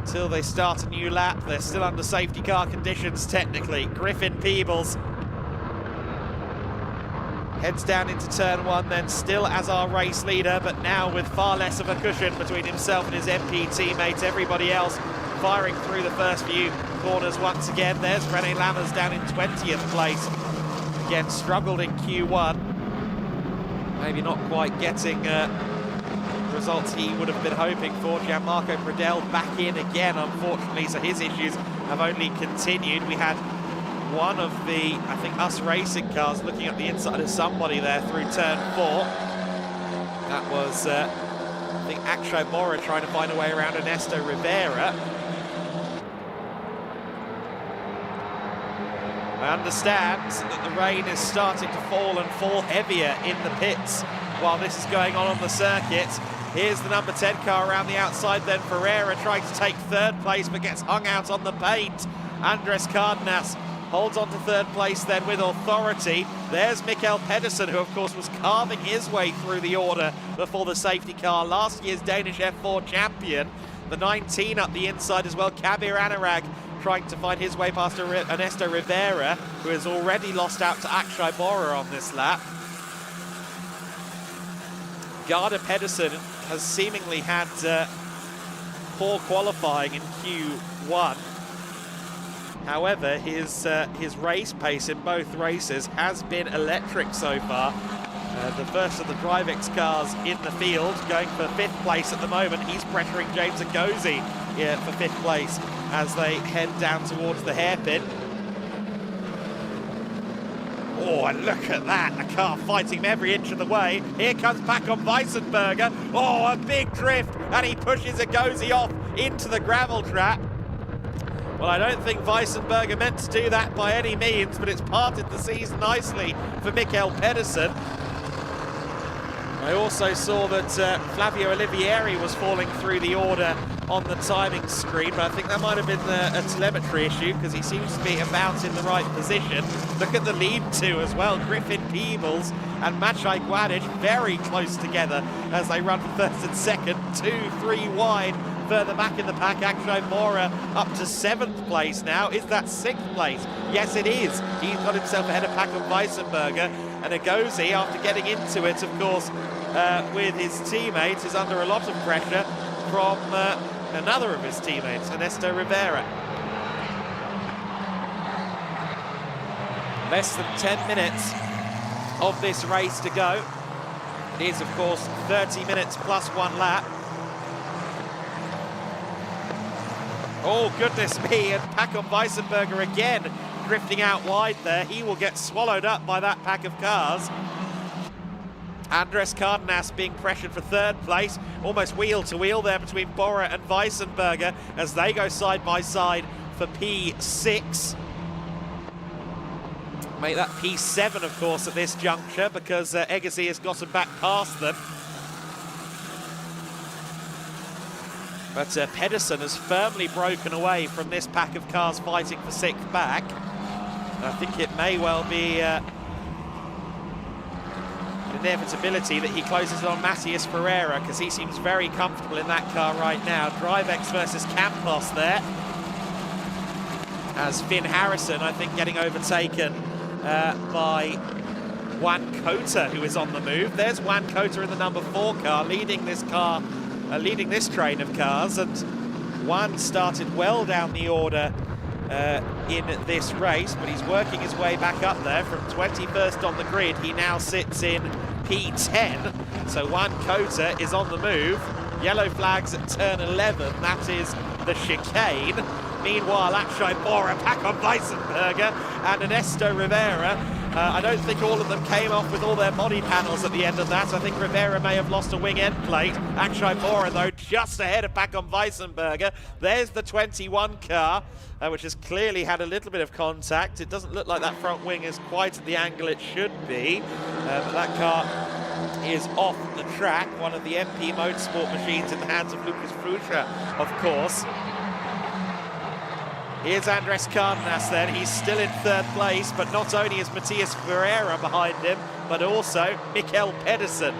Speaker 1: until they start a new lap. They're still under safety car conditions, technically. Griffin Peebles heads down into turn one, then still as our race leader, but now with far less of a cushion between himself and his MP teammates. Everybody else firing through the first few corners once again. There's René Lammers down in 20th place. Again, struggled in Q1. Maybe not quite getting results he would have been hoping for. Gianmarco Pradell back in again, unfortunately, so his issues have only continued. We had one of the, I think, Us Racing cars looking at the inside of somebody there through turn 4. That was, I think, Akshay Mora trying to find a way around Ernesto Rivera. I understand that the rain is starting to fall and fall heavier in the pits while this is going on the circuit. Here's the number 10 car around the outside, then Ferreira trying to take third place but gets hung out on the paint. Andres Cardenas holds on to third place then with authority. There's Mikael Pedersen, who of course was carving his way through the order before the safety car, last year's Danish F4 champion. The 19 up the inside as well, Kabir Anurag trying to find his way past Ernesto Rivera, who has already lost out to Akshay Mora on this lap. Garda Pedersen has seemingly had poor qualifying in Q1. However, his race pace in both races has been electric so far. The first of the Drivex cars in the field, going for 5th place at the moment. He's pressuring James Ngozi here for 5th place as they head down towards the hairpin. Oh, and look at that, a car fighting him every inch of the way. Here comes Pacon Weissenberger. Oh, a big drift, and he pushes Ngozi off into the gravel trap. Well, I don't think Weissenberger meant to do that by any means, but it's parted the seas nicely for Mikael Pedersen. I also saw that Flavio Olivieri was falling through the order on the timing screen, but I think that might have been a telemetry issue because he seems to be about in the right position. Look at the lead two as well, Griffin Peebles and Maciej Guadic very close together as they run for first and second, 2-3 wide. Further back in the pack, Akshay Mora up to 7th place now. Is that 6th place? Yes, it is. He's got himself ahead of Pacon Weissenberger. And Ngozi, after getting into it, of course, with his teammates, is under a lot of pressure from another of his teammates, Ernesto Rivera. Less than 10 minutes of this race to go. It is, of course, 30 minutes plus 1 lap. Oh, goodness me, and Pacon Weissenberger again drifting out wide there. He will get swallowed up by that pack of cars. Andres Cardenas being pressured for 3rd place, almost wheel to wheel there between Bora and Weissenberger as they go side by side for P6. Make that P7, of course, at this juncture, because Agassi has gotten back past them. But Pedersen has firmly broken away from this pack of cars fighting for 6th back. And I think it may well be an inevitability that he closes on Matthias Ferreira, because he seems very comfortable in that car right now. Drivex versus Campos there. As Finn Harrison, I think, getting overtaken by Juan Cota, who is on the move. There's Juan Cota in the number 4 car, leading this train of cars, and Juan started well down the order in this race, but he's working his way back up there from 21st on the grid. He now sits in P10, so Juan Cota is on the move. Yellow flags at turn 11, that is the chicane. Meanwhile, Akshay Bora, Paco Weissenberger and Ernesto Rivera. I don't think all of them came off with all their body panels at the end of that. I think Rivera may have lost a wing end plate. Akshay Bora, though, just ahead of Paco Weissenberger. There's the 21 car, which has clearly had a little bit of contact. It doesn't look like that front wing is quite at the angle it should be, but that car is off the track. One of the MP Motorsport machines in the hands of Lucas Frucha, of course. Here's Andres Cardenas then, he's still in 3rd place, but not only is Matthias Ferreira behind him, but also Mikkel Pedersen.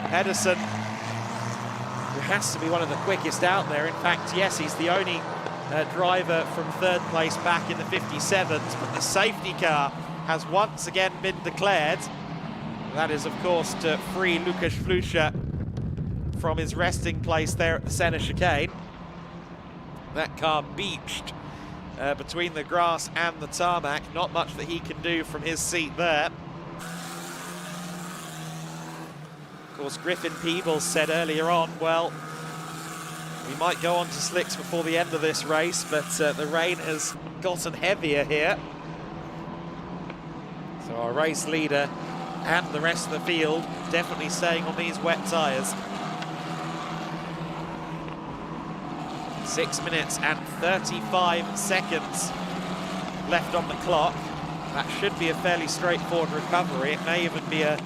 Speaker 1: Pedersen, who has to be one of the quickest out there. In fact, yes, he's the only driver from 3rd place back in the 57s, but the safety car has once again been declared. That is, of course, to free Lucas Frucha from his resting place there at the centre chicane. That car beached between the grass and the tarmac. Not much that he can do from his seat there. Of course, Griffin Peebles said earlier on, well, we might go on to slicks before the end of this race, but the rain has gotten heavier here. So our race leader and the rest of the field definitely staying on these wet tyres. 6 minutes and 35 seconds left on the clock. That should be a fairly straightforward recovery. It may even be a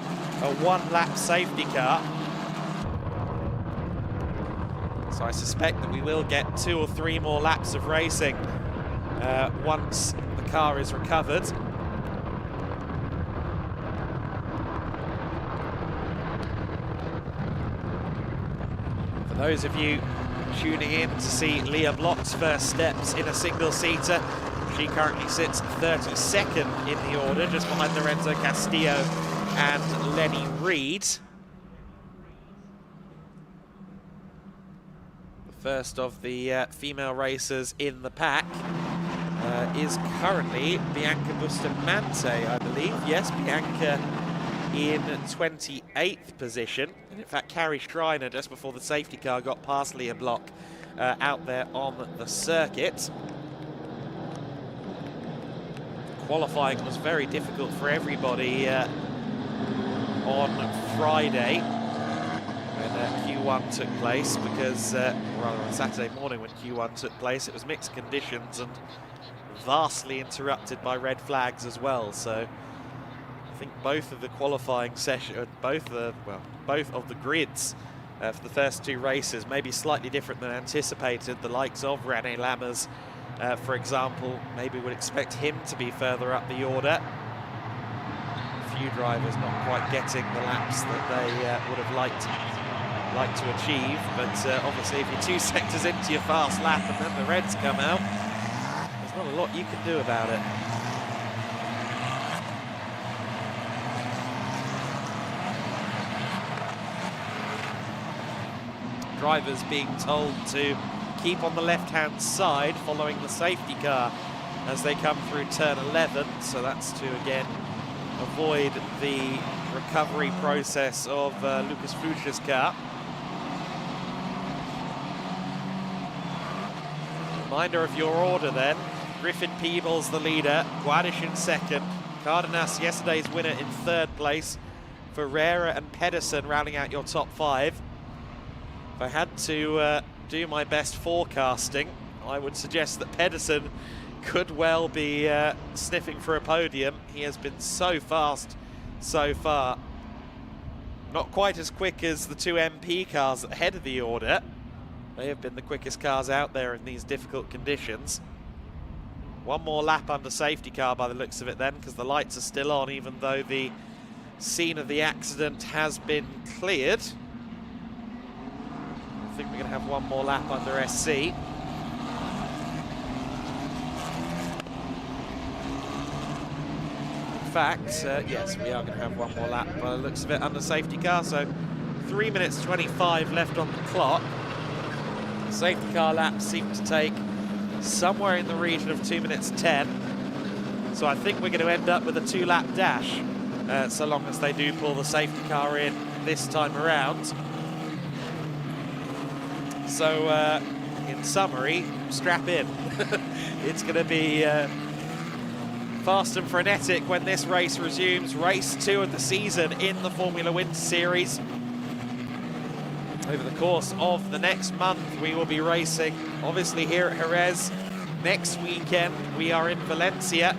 Speaker 1: one-lap safety car. So I suspect that we will get 2 or 3 more laps of racing once the car is recovered. For those of you tuning in to see Leah Block's first steps in a single-seater, she currently sits 32nd in the order, just behind Lorenzo Castillo and Lenny Reed. The first of the female racers in the pack is currently Bianca Bustamante, I believe. Yes, Bianca in 28th position. And in fact, Carrie Schreiner, just before the safety car got past Leah Block, out there on the circuit. Qualifying was very difficult for everybody on Friday when Q1 took place, because, rather on Saturday morning when Q1 took place, it was mixed conditions and vastly interrupted by red flags as well. So I think both of the qualifying session, both of the grids for the first 2 races may be slightly different than anticipated. The likes of René Lammers, for example, maybe would expect him to be further up the order. A few drivers not quite getting the laps that they would have liked to achieve, but obviously if you're 2 sectors into your fast lap and then the reds come out, there's not a lot you can do about it. Drivers being told to keep on the left-hand side following the safety car as they come through turn 11, so that's to again avoid the recovery process of Lucas Frucha's car. Reminder of your order then: Griffin Peebles the leader, Guadish in 2nd, Cardenas, yesterday's winner, in 3rd place, Ferreira and Pedersen rounding out your top 5. If I had to do my best forecasting, I would suggest that Pedersen could well be sniffing for a podium. He has been so fast so far. Not quite as quick as the two MP cars at the head of the order. They have been the quickest cars out there in these difficult conditions. One more lap under safety car by the looks of it then, because the lights are still on, even though the scene of the accident has been cleared. I think we're going to have one more lap under SC. In fact, yes, we are going to have one more lap by the looks of it under safety car. So 3 minutes 25 left on the clock. Safety car laps seem to take somewhere in the region of 2 minutes 10. So I think we're going to end up with a 2-lap dash, so long as they do pull the safety car in this time around. So in summary, strap in. It's going to be fast and frenetic when this race resumes. Race 2 of the season in the Formula Winter Series. Over the course of the next month, we will be racing, obviously, here at Jerez. Next weekend, we are in Valencia.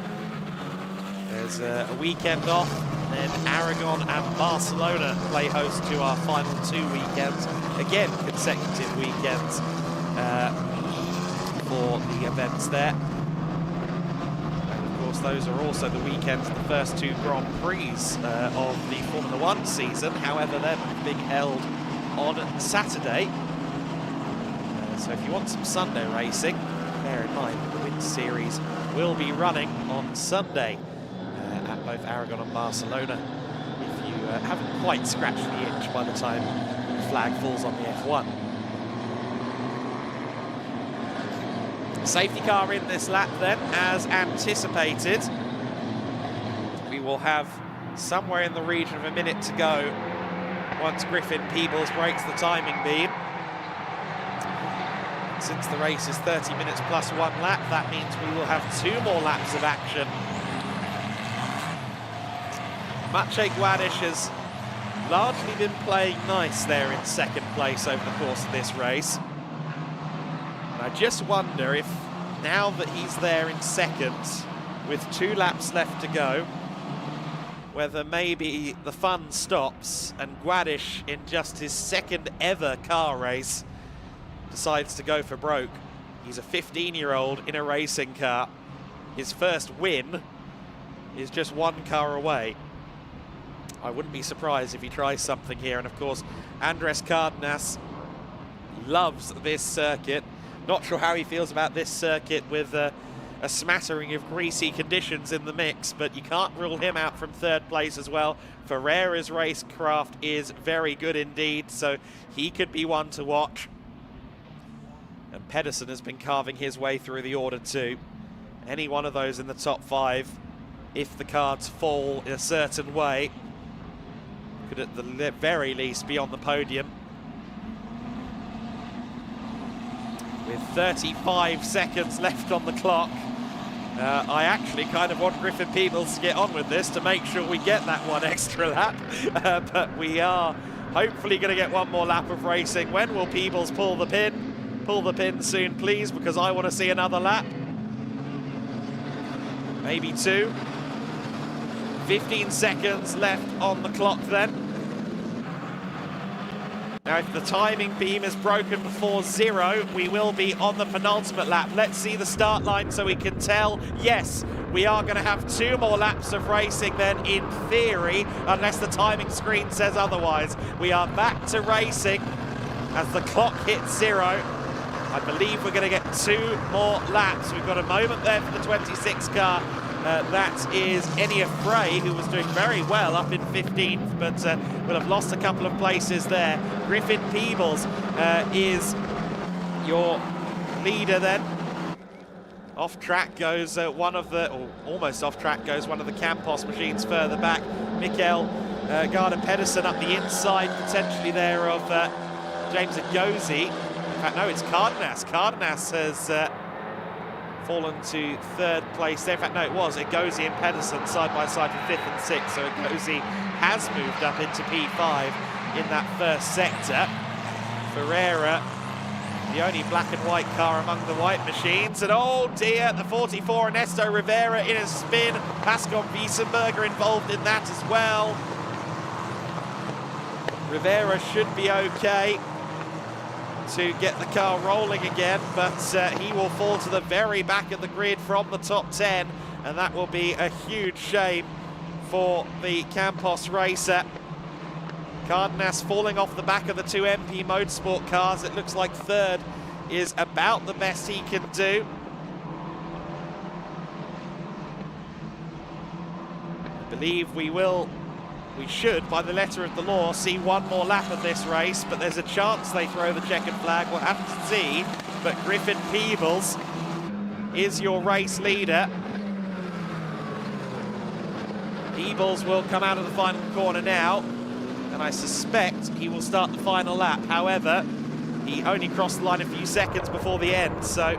Speaker 1: There's a weekend off, and then Aragon and Barcelona play host to our final 2 weekends. Again, consecutive weekends for the events there. And of course, those are also the weekends, the first 2 Grand Prix of the Formula 1 season. However, they're being held on Saturday. So if you want some Sunday racing, bear in mind that the Winter Series will be running on Sunday at both Aragon and Barcelona, if you haven't quite scratched the itch by the time the flag falls on the F1. Safety car in this lap then, as anticipated. We will have somewhere in the region of a minute to go once Griffin Peebles breaks the timing beam. Since the race is 30 minutes plus 1 lap, that means we will have 2 more laps of action. Maciej Gedlich has largely been playing nice there in second place over the course of this race. And I just wonder if, now that he's there in second, with 2 laps left to go, whether maybe the fun stops and Gedlich, in just his second ever car race, decides to go for broke. He's a 15-year-old in a racing car. His first win is just 1 car away. I wouldn't be surprised if he tries something here. And of course, Andres Cardenas loves this circuit. Not sure how he feels about this circuit with a smattering of greasy conditions in the mix, but you can't rule him out from 3rd place as well. Ferreira's racecraft is very good indeed, so he could be one to watch. And Pedersen has been carving his way through the order too. Any one of those in the top 5, if the cards fall in a certain way, could at the very least be on the podium. With 35 seconds left on the clock, I actually kind of want Griffin Peebles to get on with this to make sure we get that 1 extra lap. But we are hopefully going to get 1 more lap of racing. When will Peebles pull the pin? Pull the pin soon, please, because I want to see another lap. Maybe 2. 15 seconds left on the clock then. Now, if the timing beam is broken before 0, we will be on the penultimate lap. Let's see the start line so we can tell. Yes, we are going to have 2 more laps of racing then, in theory, unless the timing screen says otherwise. We are back to racing as the clock hits 0. I believe we're going to get 2 more laps. We've got a moment there for the 26 car. That is Enia Frey, who was doing very well up in 15th, but will have lost a couple of places there. Griffin Peebles is your leader then. Off track goes or almost off track goes one of the Campos machines further back. Mikael Gardner-Pedersen up the inside, potentially there, of James Agozi. In fact, no, it's Cardenas. Cardenas has fallen to 3rd place there. In fact, no, it was Agozi and Pedersen side by side for 5th and 6th. So Agozi has moved up into P5 in that first sector. Ferreira The only black and white car among the white machines. And oh dear, the 44 Ernesto Rivera in a spin. Pascal Wiesenberger involved in that as well. Rivera should be okay to get the car rolling again, but he will fall to the very back of the grid from the top 10, and that will be a huge shame for the Campos racer. Cardenas falling off the back of the two MP Motorsport cars. It looks like third is about the best he can do. I believe we should, by the letter of the law, see one more lap of this race, but there's a chance they throw the checkered flag. We'll have to see. But Griffin Peebles is your race leader. Peebles will come out of the final corner now, and I suspect he will start the final lap. However, he only crossed the line a few seconds before the end, so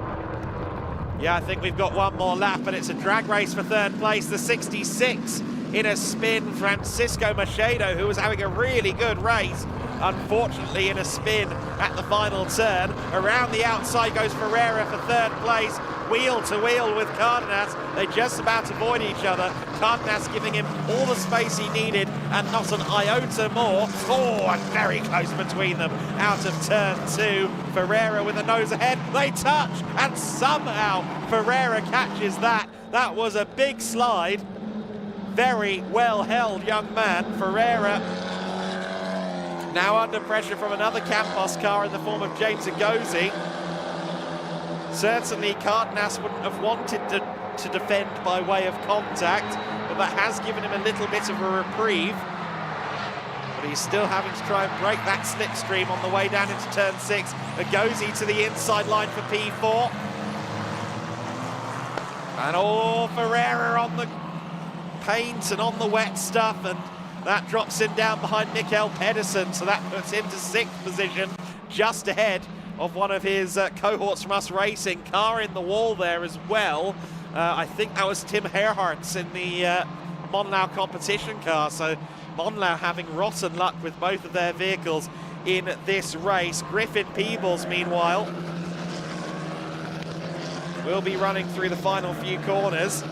Speaker 1: yeah, I think we've got one more lap, and it's a drag race for third place. The 66 in a spin, Francisco Machado, who was having a really good race, unfortunately in a spin at the final turn. Around the outside goes Ferreira for third place, wheel to wheel with Cardenas. They just about avoid each other. Cardenas giving him all the space he needed and not an iota more. Oh, and very close between them out of turn 2. Ferreira with a nose ahead. They touch, and somehow Ferreira catches that. That was a big slide. Very well held young man, Ferreira. Now under pressure from another Campos car in the form of James Agozi. Certainly Cardenas wouldn't have wanted to defend by way of contact, but that has given him a little bit of a reprieve. But he's still having to try and break that slipstream on the way down into turn 6. Agozi to the inside line for P4. And oh, Ferreira on the paint and on the wet stuff, and that drops him down behind Mikael Pedersen, so that puts him to 6th position, just ahead of one of his cohorts from Us Racing. Car in the wall there as well. I think that was Tim Herharts in the Monlau competition car, so Monlau having rotten luck with both of their vehicles in this race. Griffin Peebles, meanwhile, will be running through the final few corners.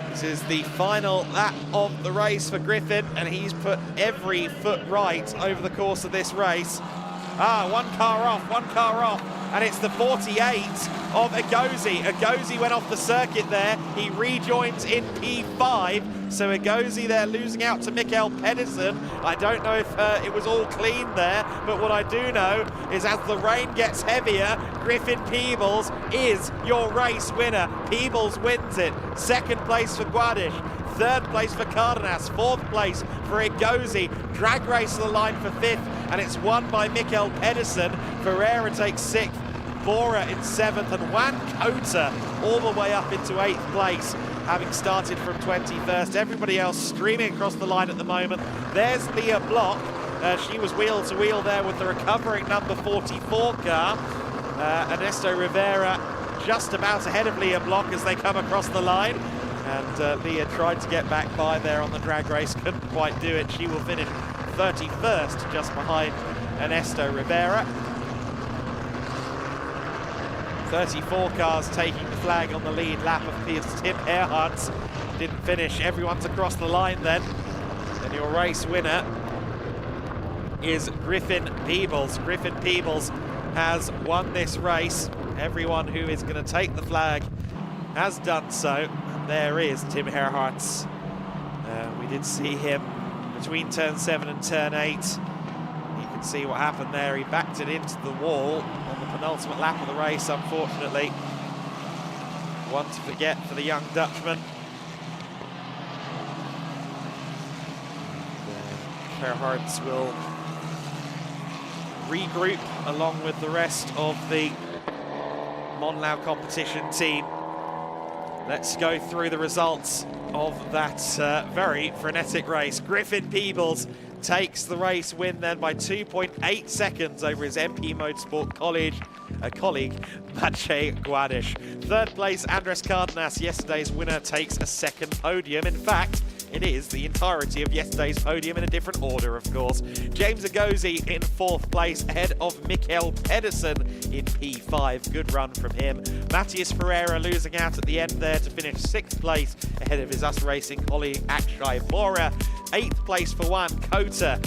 Speaker 1: This is the final lap of the race for Griffin, and he's put every foot right over the course of this race. One car off, and it's the 48 of Agozi. Agozi went off the circuit there. He rejoins in P5, so Agozi there losing out to Mikael Pedersen. I don't know if it was all clean there, but what I do know is as the rain gets heavier, Griffin Peebles is your race winner. Peebles wins it. 2nd place for Guadish. 3rd place for Cardenas, 4th place for Agozi. Drag race to the line for 5th, and it's won by Mikael Pedersen. Ferreira takes 6th, Bora in 7th, and Juan Cota all the way up into 8th place, having started from 21st. Everybody else streaming across the line at the moment. There's Leah Block. She was wheel to wheel there with the recovering number 44 car. Ernesto Rivera just about ahead of Leah Block as they come across the line. And Leah tried to get back by there on the drag race, couldn't quite do it. She will finish 31st, just behind Ernesto Rivera. 34 cars taking the flag on the lead lap of Tim Earhart's. Didn't finish, everyone's across the line then. And your race winner is Griffin Peebles. Griffin Peebles has won this race. Everyone who is going to take the flag has done so. There is Tim Herharts. We did see him between turn 7 and turn 8. You can see what happened there. He backed it into the wall on the penultimate lap of the race, unfortunately. One to forget for the young Dutchman. Herharts will regroup along with the rest of the Monlau competition team. Let's go through the results of that very frenetic race. Griffin Peebles takes the race win then by 2.8 seconds over his MP Motorsport colleague, Maciej Guadish. 3rd place, Andres Cardenas, yesterday's winner, takes a 2nd podium. In fact, It is the entirety of yesterday's podium in a different order, of course. James Agozi in 4th place, ahead of Mikael Pedersen in P5. Good run from him. Matthias Ferreira losing out at the end there to finish 6th place, ahead of his US Racing colleague Akshay Bora. 8th place for Juan Cota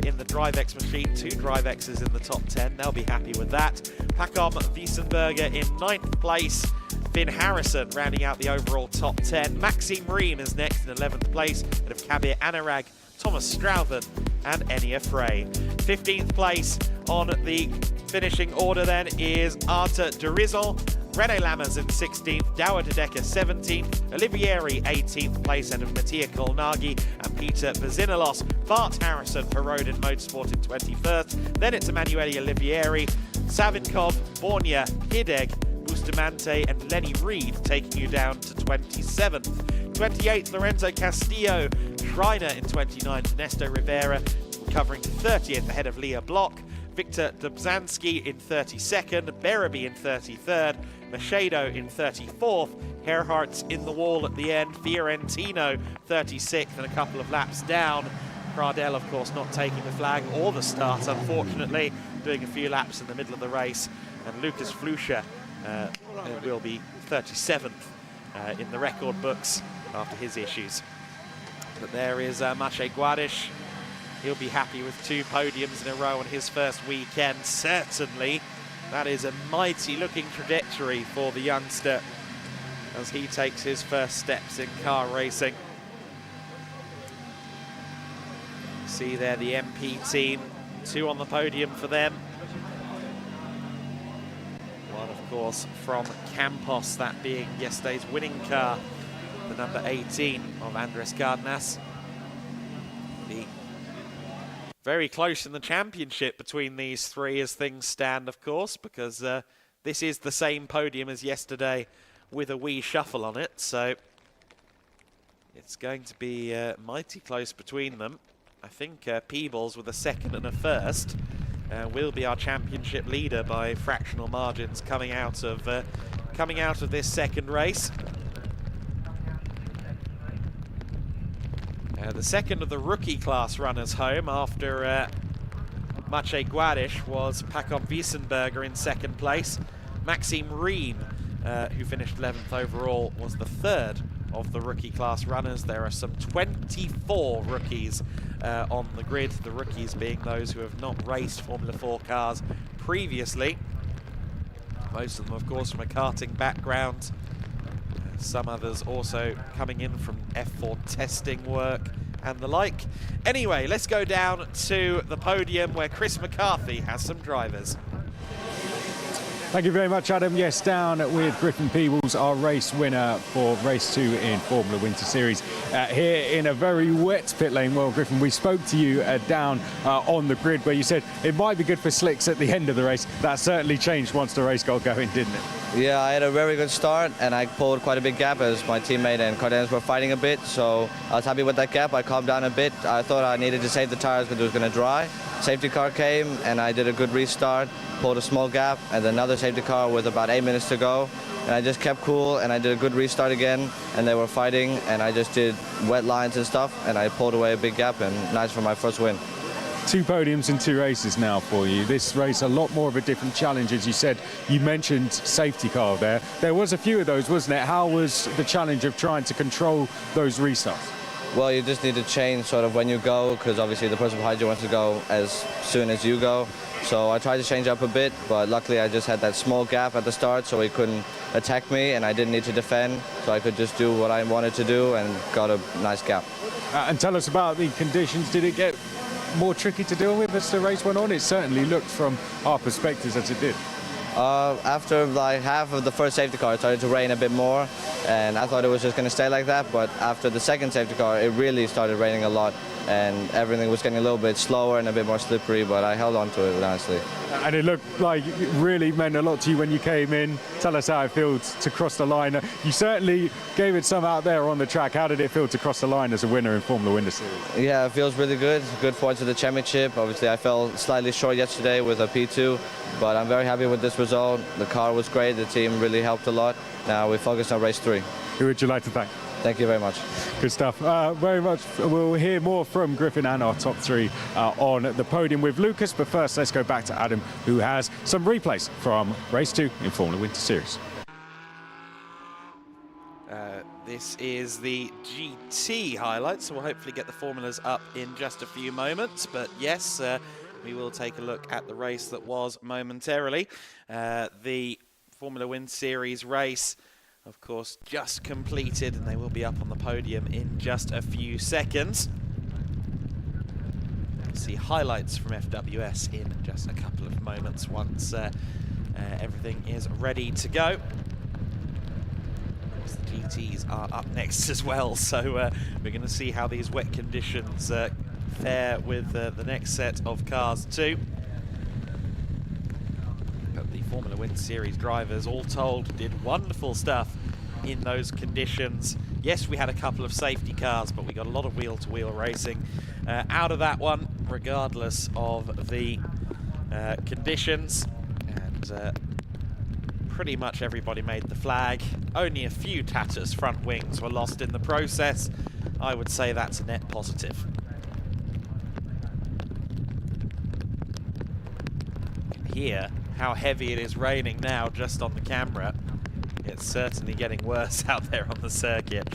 Speaker 1: in the DriveX machine. 2 DriveXs in the top 10. They'll be happy with that. Pacom Wiesenberger in 9th place. Finn Harrison rounding out the overall top 10. Maxime Reen is next in 11th place, ahead of Kabir Anurag, Thomas Strauthen and Enya Frey. 15th place on the finishing order then is Arthur Durizon. René Lammers in 16th, Douwe de Decker 17th, Olivieri 18th place, ahead of Mattia Kolnagi and Peter Bazinalos. Bart Harrison for Rodin Motorsport in 21st. Then it's Emanuele Olivieri, Savinkov, Bornia, Hideg, Bustamante and Lenny Reed taking you down to 27th. 28th, Lorenzo Castillo, Schreiner in 29th, Ernesto Rivera recovering to 30th ahead of Leah Block, Victor Dobzhansky in 32nd, Berraby in 33rd, Machedo in 34th, Gerhardt's in the wall at the end, Fiorentino 36th and a couple of laps down. Pradel, of course, not taking the flag or the start, unfortunately, doing a few laps in the middle of the race, and Lucas Fluscher will be 37th in the record books after his issues. But there is Maciej Guadish. He'll be happy with 2 podiums in a row on his first weekend, certainly. That is a mighty looking trajectory for the youngster as he takes his first steps in car racing. See there the MP team, 2 on the podium for them. One, of course, from Campos, that being yesterday's winning car, the number 18 of Andres Cardenas. Very close in the championship between these 3 as things stand, of course, because this is the same podium as yesterday with a wee shuffle on it, so it's going to be mighty close between them. I think Peebles with a 2nd and a 1st will be our championship leader by fractional margins coming out of this 2nd race. The 2nd of the rookie class runners home after Maciej Guadish was Pacom Wiesenberger in 2nd place. Maxime Reen, who finished 11th overall, was the 3rd of the rookie class runners. There are some 24 rookies on the grid, the rookies being those who have not raced Formula 4 cars previously. Most of them, of course, from a karting background. Some others also coming in from F4 testing work and the like. Anyway, let's go down to the podium where Chris McCarthy has some drivers.
Speaker 2: Thank you very much, Adam. Yes, down with Griffin Peebles, our race winner for race 2 in Formula Winter Series, here in a very wet pit lane. Well, Griffin, we spoke to you down on the grid where you said it might be good for slicks at the end of the race. That certainly changed once the race got going, didn't it?
Speaker 9: Yeah, I had a very good start and I pulled quite a big gap as my teammate and Cardenas were fighting a bit, so I was happy with that gap. I calmed down a bit. I thought I needed to save the tires because it was going to dry. Safety car came and I did a good restart, pulled a small gap and another safety car with about 8 minutes to go. And I just kept cool and I did a good restart again and they were fighting and I just did wet lines and stuff and I pulled away a big gap and nice for my first win.
Speaker 2: 2 podiums in 2 races now for you. This race a lot more of a different challenge, as you said. You mentioned safety car there. There was a few of those, wasn't it? How was the challenge of trying to control those restarts?
Speaker 9: Well, you just need to change sort of when you go, because obviously the person behind you wants to go as soon as you go. So I tried to change up a bit, but luckily I just had that small gap at the start so he couldn't attack me and I didn't need to defend, so I could just do what I wanted to do and got a nice gap.
Speaker 2: And tell us about the conditions. Did it get more tricky to deal with as the race went on? It certainly looked from our perspectives as it did.
Speaker 9: After like half of the first safety car, it started to rain a bit more, and I thought it was just going to stay like that, but after the second safety car, it really started raining a lot, and everything was getting a little bit slower and a bit more slippery, but I held on to it, honestly.
Speaker 2: And it looked like it really meant a lot to you when you came in. Tell us how it feels to cross the line. You certainly gave it some out there on the track. How did it feel to cross the line as a winner in Formula Winter Series?
Speaker 9: Yeah, it feels really good. Good forward to the championship. Obviously, I fell slightly short yesterday with a P2, but I'm very happy with this result. The car was great. The team really helped a lot. Now we focus on race 3.
Speaker 2: Who would you like to thank?
Speaker 7: Thank you very much.
Speaker 2: Good stuff. Very much. We'll hear more from Griffin and our top three on the podium with Lucas. But first, let's go back to Adam, who has some replays from race 2 in Formula Winter Series.
Speaker 1: This is the GT highlights, so we'll hopefully get the formulas up in just a few moments. But yes, we will take a look at the race that was momentarily. The Formula Winter Series race, of course, just completed, and they will be up on the podium in just a few seconds. We'll see highlights from FWS in just a couple of moments once everything is ready to go. The GTs are up next as well, so we're going to see how these wet conditions fare with the next set of cars too. But the Formula Winter Series drivers, all told, did wonderful stuff in those conditions. Yes, we had a couple of safety cars, but we got a lot of wheel-to-wheel racing out of that one, regardless of the conditions. And pretty much everybody made the flag. Only a few tatters front wings were lost in the process. I would say that's a net positive. You can hear how heavy it is raining now just on the camera. It's certainly getting worse out there on the circuit.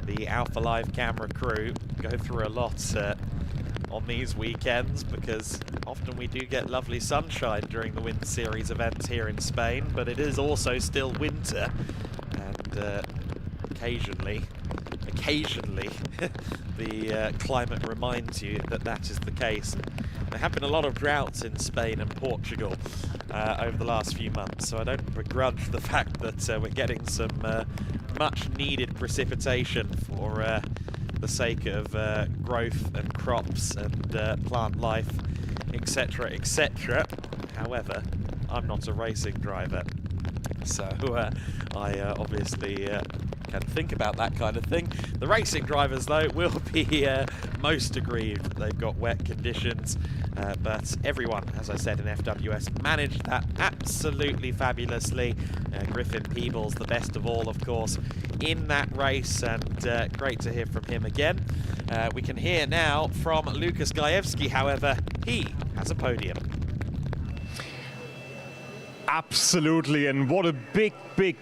Speaker 1: The Alpha Live camera crew go through a lot on these weekends, because often we do get lovely sunshine during the Winter Series events here in Spain, but it is also still winter, and occasionally the climate reminds you that that is the case. There have been a lot of droughts in Spain and Portugal over the last few months, so I don't begrudge the fact that we're getting some much needed precipitation for the sake of growth and crops and plant life, etc., etc. However, I'm not a racing driver, so I obviously can think about that kind of thing. The racing drivers, though, will be most aggrieved that they've got wet conditions, but everyone, as I said, in FWS managed that absolutely fabulously. Griffin Peebles, the best of all, of course, in that race, and great to hear from him again. We can hear now from Lukas Gajewski, however, he has a podium.
Speaker 6: Absolutely, and what a big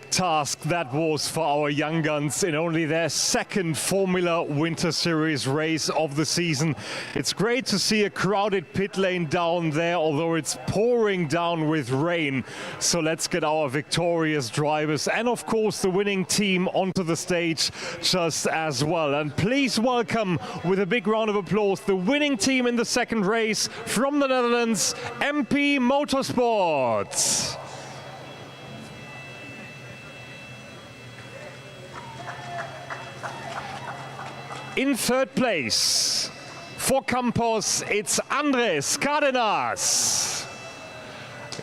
Speaker 6: task that was for our young guns in only their second Formula Winter Series race of the season. It's great to see a crowded pit lane down there, although it's pouring down with rain. So let's get our victorious drivers and of course the winning team onto the stage just as well. And please welcome with a big round of applause the winning team in the second race from the Netherlands, MP Motorsport. In third place, for Campos, it's Andres Cardenas.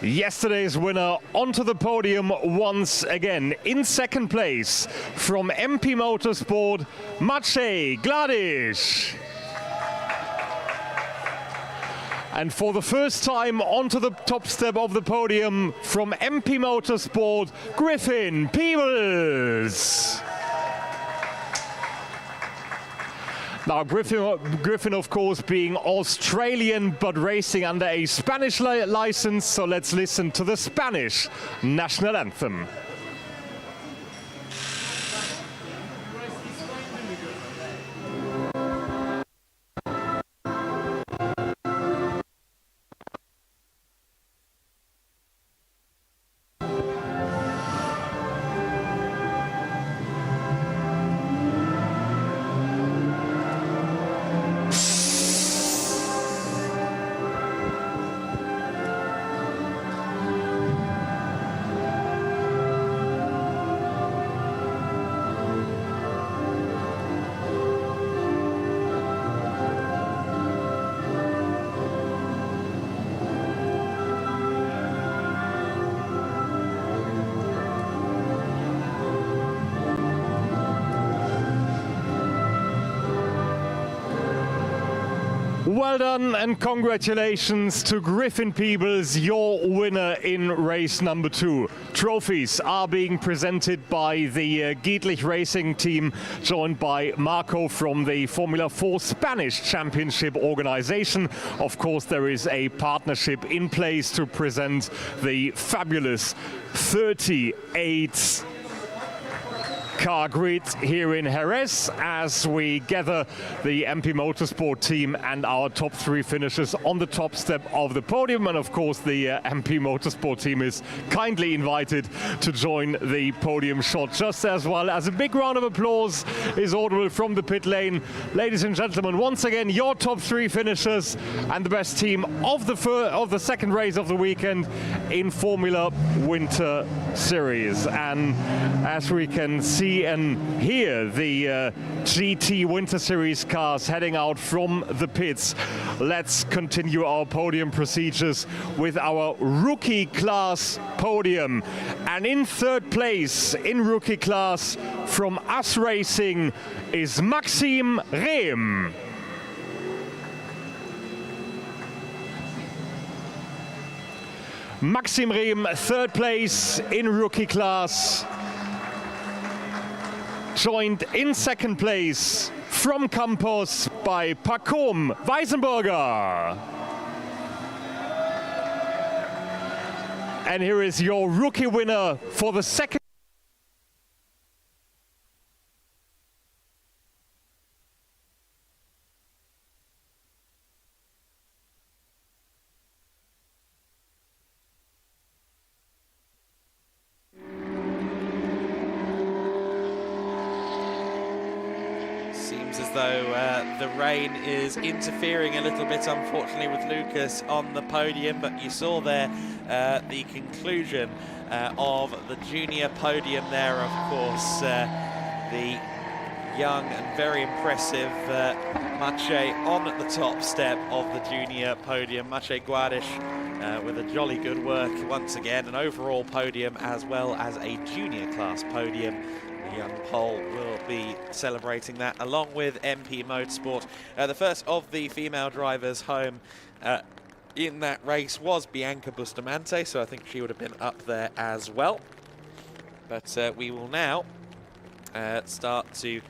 Speaker 6: Yesterday's winner onto the podium once again. In second place, from MP Motorsport, Maciej Gedlich. And for the first time onto the top step of the podium, from MP Motorsport, Griffin Peebles. Now, Griffin, of course, being Australian, but racing under a Spanish license, so let's listen to the Spanish national anthem. Well done and congratulations to Griffin Peebles, your winner in race number 2. Trophies are being presented by the Gedlich racing team, joined by Marco from the Formula 4 Spanish Championship organization. Of course, there is a partnership in place to present the fabulous 38 car grid here in Jerez as we gather the MP Motorsport team and our top 3 finishers on the top step of the podium. And of course the MP Motorsport team is kindly invited to join the podium shot just as well. As a big round of applause is audible from the pit lane. Ladies and gentlemen, once again your top 3 finishers and the best team of the second race of the weekend in Formula Winter Series. And as we can see and hear the GT Winter Series cars heading out from the pits, let's continue our podium procedures with our rookie class podium. And in 3rd place in rookie class from US Racing is Maxim Rehm. Maxim Rehm, 3rd place in rookie class. Joined in 2nd place from Campos by Pacom Weisenberger. And here is your rookie winner for the second.
Speaker 1: Seems as though the rain is interfering a little bit, unfortunately, with Lucas on the podium. But you saw there the conclusion of the junior podium there, of course. The young and very impressive Maciej on the top step of the junior podium. Maciej Guardish with a jolly good work once again, an overall podium as well as a junior class podium. The young Pole will be celebrating that along with MP Motorsport. The first of the female drivers home in that race was Bianca Bustamante, so I think she would have been up there as well. But we will now start to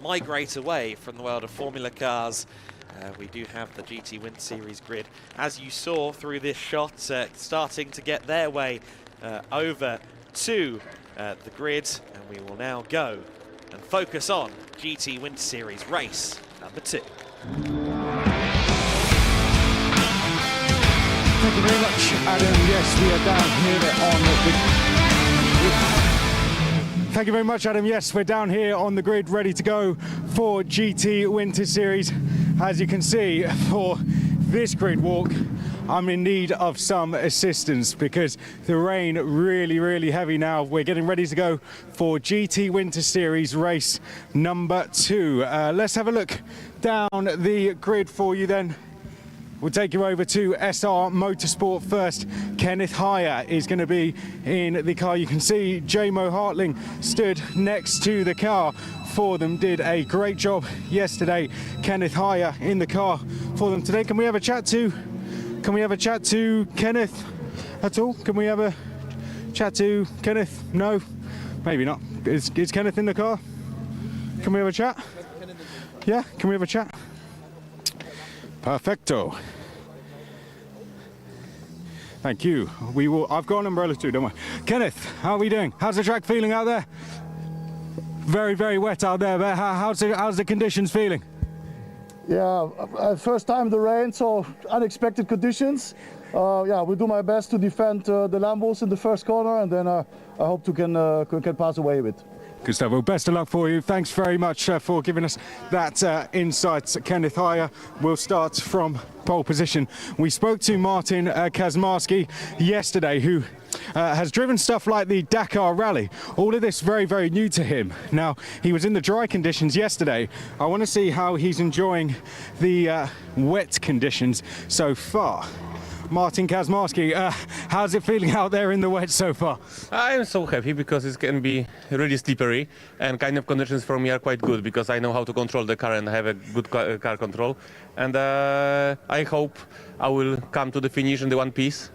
Speaker 1: migrate away from the world of Formula cars. We do have the GT Winter Series grid, as you saw through this shot, starting to get their way over to the grid, and we will now go and focus on GT Winter Series race number 2.
Speaker 2: Thank you very much, Adam. Yes, we are down here on the... Thank you very much, Adam. Yes, we're down here on the grid, ready to go for GT Winter Series. As you can see, for this grid walk, I'm in need of some assistance because the rain really heavy now. We're getting ready to go for GT Winter Series race number 2. Let's have a look down the grid for you then. We'll take you over to SR Motorsport first. Kenneth Heyer is going to be in the car. You can see J-Mo Hartling stood next to the car for them. Did a great job yesterday. Kenneth Heyer in the car for them today. Can we have a chat to Kenneth at all? Can we have a chat to Kenneth? No, maybe not. Is Kenneth in the car? Can we have a chat? Yeah, can we have a chat? Perfecto. Thank you. We will. I've got an umbrella too, don't worry. Kenneth, how are we doing? How's the track feeling out there? Very wet out there. But how's the conditions feeling?
Speaker 11: Yeah, first time the rain, so unexpected conditions. Yeah, we'll do my best to defend the Lambos in the first corner, and then I hope to can pass away with.
Speaker 2: Good stuff. Well, best of luck for you. Thanks very much for giving us that insight. Kenneth Heyer will start from pole position. We spoke to Martin Kazmarski yesterday, who has driven stuff like the Dakar Rally. All of this very new to him. Now, he was in the dry conditions yesterday. I want to see how he's enjoying the wet conditions so far. Martin Kazmarski. How's it feeling out there in the wet so far?
Speaker 4: I'm so happy because it can be really slippery, and kind of conditions for me are quite good because I know how to control the car and have a good car control. And I hope I will come to the finish in the one piece.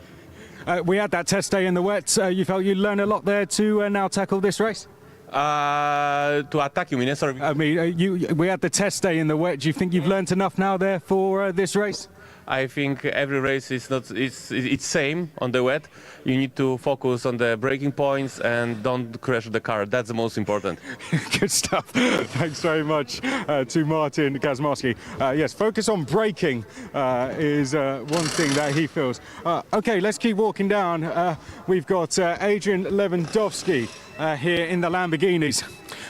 Speaker 2: We had that test day in the wet. You felt you learned a lot there to now tackle this race?
Speaker 4: To attack you, mean? Sorry.
Speaker 2: I mean, we had the test day in the wet. Do you think you've learned enough now there for this race?
Speaker 4: I think every race is not it's same on the wet. You need to focus on the braking points and don't crash the car. That's the most important.
Speaker 2: Good stuff. Thanks very much to Martin Kazmarski. Yes, focus on braking is one thing that he feels. Okay, let's keep walking down. We've got Adrian Lewandowski here in the Lamborghinis.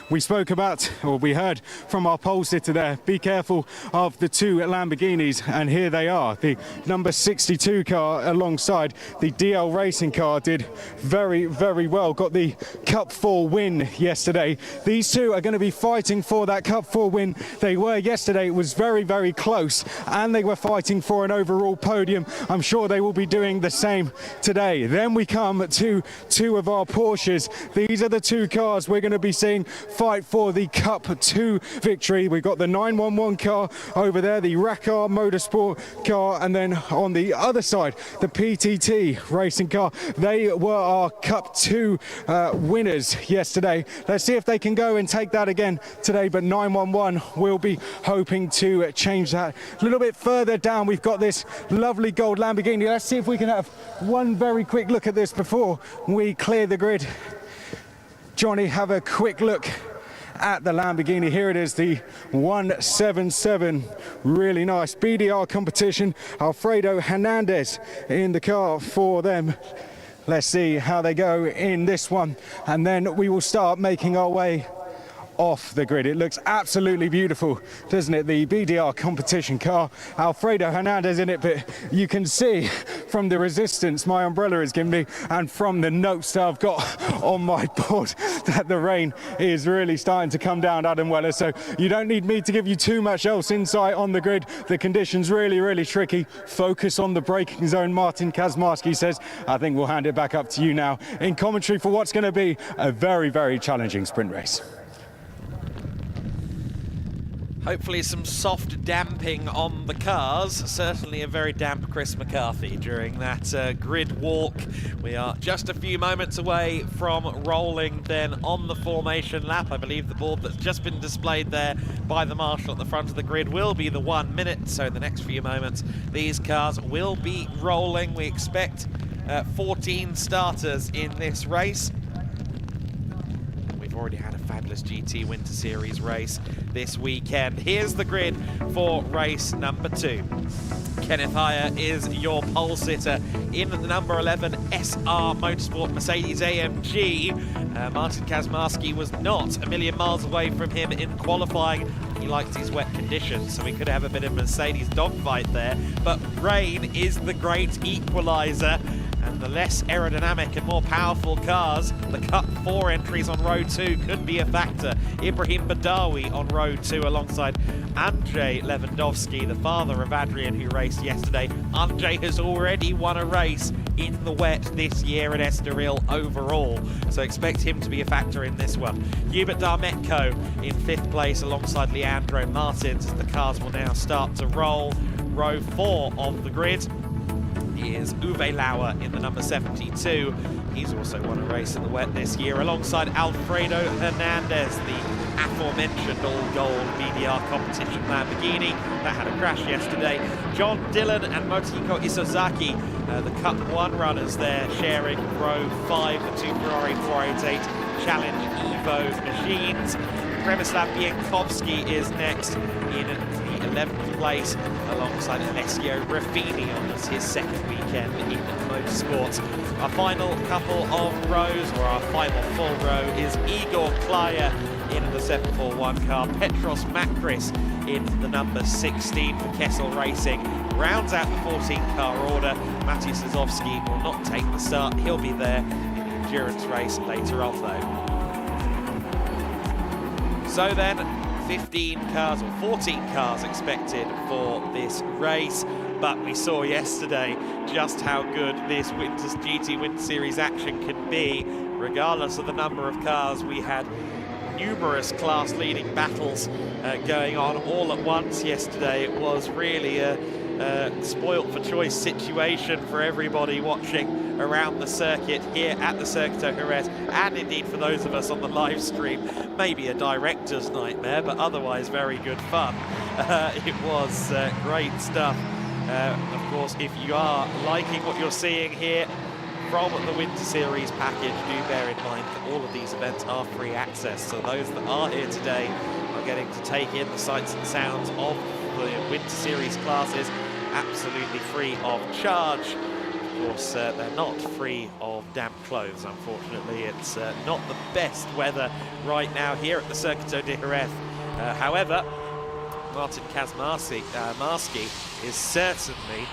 Speaker 2: We spoke about, or we heard from our pole sitter there, be careful of the two Lamborghinis, and here they are. The number 62 car alongside the DL Racing car did very, very well. Got the Cup 4 win yesterday. These two are going to be fighting for that Cup 4 win. They were yesterday. It was very, very close, and they were fighting for an overall podium. I'm sure they will be doing the same today. Then we come to two of our Porsches. These are the two cars we're going to be seeing fight for the Cup 2 victory. We've got the 911 car over there, the Racar Motorsport car, and then on the other side, the PTT racing car. They were our Cup 2 winners yesterday. Let's see if they can go and take that again today, but 911 will be hoping to change that. A little bit further down, we've got this lovely gold Lamborghini. Let's see if we can have one very quick look at this before we clear the grid. Johnny, have a quick look at the Lamborghini. Here it is, the 177. Really nice BDR competition. Alfredo Hernandez in the car for them. Let's see how they go in this one, and then we will start making our way off the grid. It looks absolutely beautiful, doesn't it? The BDR competition car, Alfredo Hernandez in it, but you can see from the resistance my umbrella has given me and from the notes that I've got on my board that the rain is really starting to come down, Adam Weller, so you don't need me to give you too much else insight on the grid. The conditions really, really tricky. Focus on the braking zone, Martin Kazmarski says. I think we'll hand it back up to you now in commentary for what's going to be a very, very challenging sprint race.
Speaker 1: Hopefully some soft damping on the cars. Certainly a very damp Chris McCarthy during that grid walk. We are just a few moments away from rolling then on the formation lap. I believe the board that's just been displayed there by the marshal at the front of the grid will be the 1 minute. So in the next few moments, these cars will be rolling. We expect 14 starters in this race. Already had a fabulous GT Winter Series race this weekend. Here's the grid for race number 2. Kenneth Heyer is your pole sitter in the number 11 SR Motorsport Mercedes AMG. Martin Kazmarski was not a million miles away from him in qualifying. He likes these wet conditions, so we could have a bit of Mercedes dogfight there. But rain is the great equalizer. And the less aerodynamic and more powerful cars, the Cup 4 entries on row 2 could be a factor. Ibrahim Badawi on row 2 alongside Andrzej Lewandowski, the father of Adrian, who raced yesterday. Andrzej has already won a race in the wet this year at Estoril overall, so expect him to be a factor in this one. Hubert Darmetko in 5th place alongside Leandro Martins as the cars will now start to roll. Row 4 of the grid is Uwe Lauer in the number 72. He's also won a race in the wet this year alongside Alfredo Hernandez, the aforementioned all-gold BDR competition Lamborghini that had a crash yesterday. John Dillon and Motoko Isozaki, the Cup 1 runners there, sharing row 5, the two Ferrari 488 Challenge Evo machines. Przemysław Bienkowski is next in the 11th place alongside Alessio Raffini on his second weekend in motorsports. Our final couple of rows, or our final full row, is Igor Klaya in the 741 car, Petros Makris in the number 16 for Kessel Racing. Rounds out the 14 car order. Maciej Sazowski will not take the start. He'll be there in the endurance race later on though. So then, 15 cars or 14 cars expected for this race. but we saw yesterday just how good this GT Winter Series action can be. Regardless of the number of cars, we had numerous class-leading battles going on all at once yesterday. It was really a spoilt for choice situation for everybody watching around the circuit here at the Circuito Jerez, and indeed for those of us on the live stream, maybe a director's nightmare, but otherwise very good fun. It was great stuff. Of course, if you are liking what you're seeing here from the Winter Series package, do bear in mind that all of these events are free access, so those that are here today are getting to take in the sights and sounds of the Winter Series classes absolutely free of charge. Of course, they're not free of damp clothes, unfortunately. It's not the best weather right now here at the Circuito de Jerez. However, Martin Kazmarski is certainly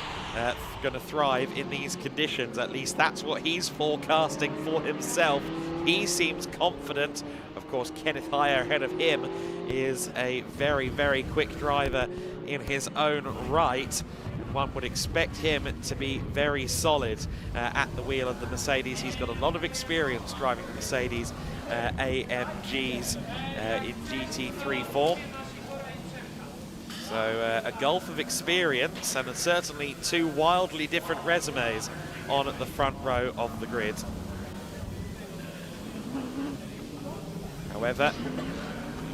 Speaker 1: going to thrive in these conditions. At least that's what he's forecasting for himself. He seems confident. Of course, Kenneth Heyer ahead of him is a very, very quick driver in his own right. One would expect him to be very solid at the wheel of the Mercedes. He's got a lot of experience driving the Mercedes AMGs in GT3 form. So a gulf of experience, and certainly two wildly different resumes on at the front row of the grid. However,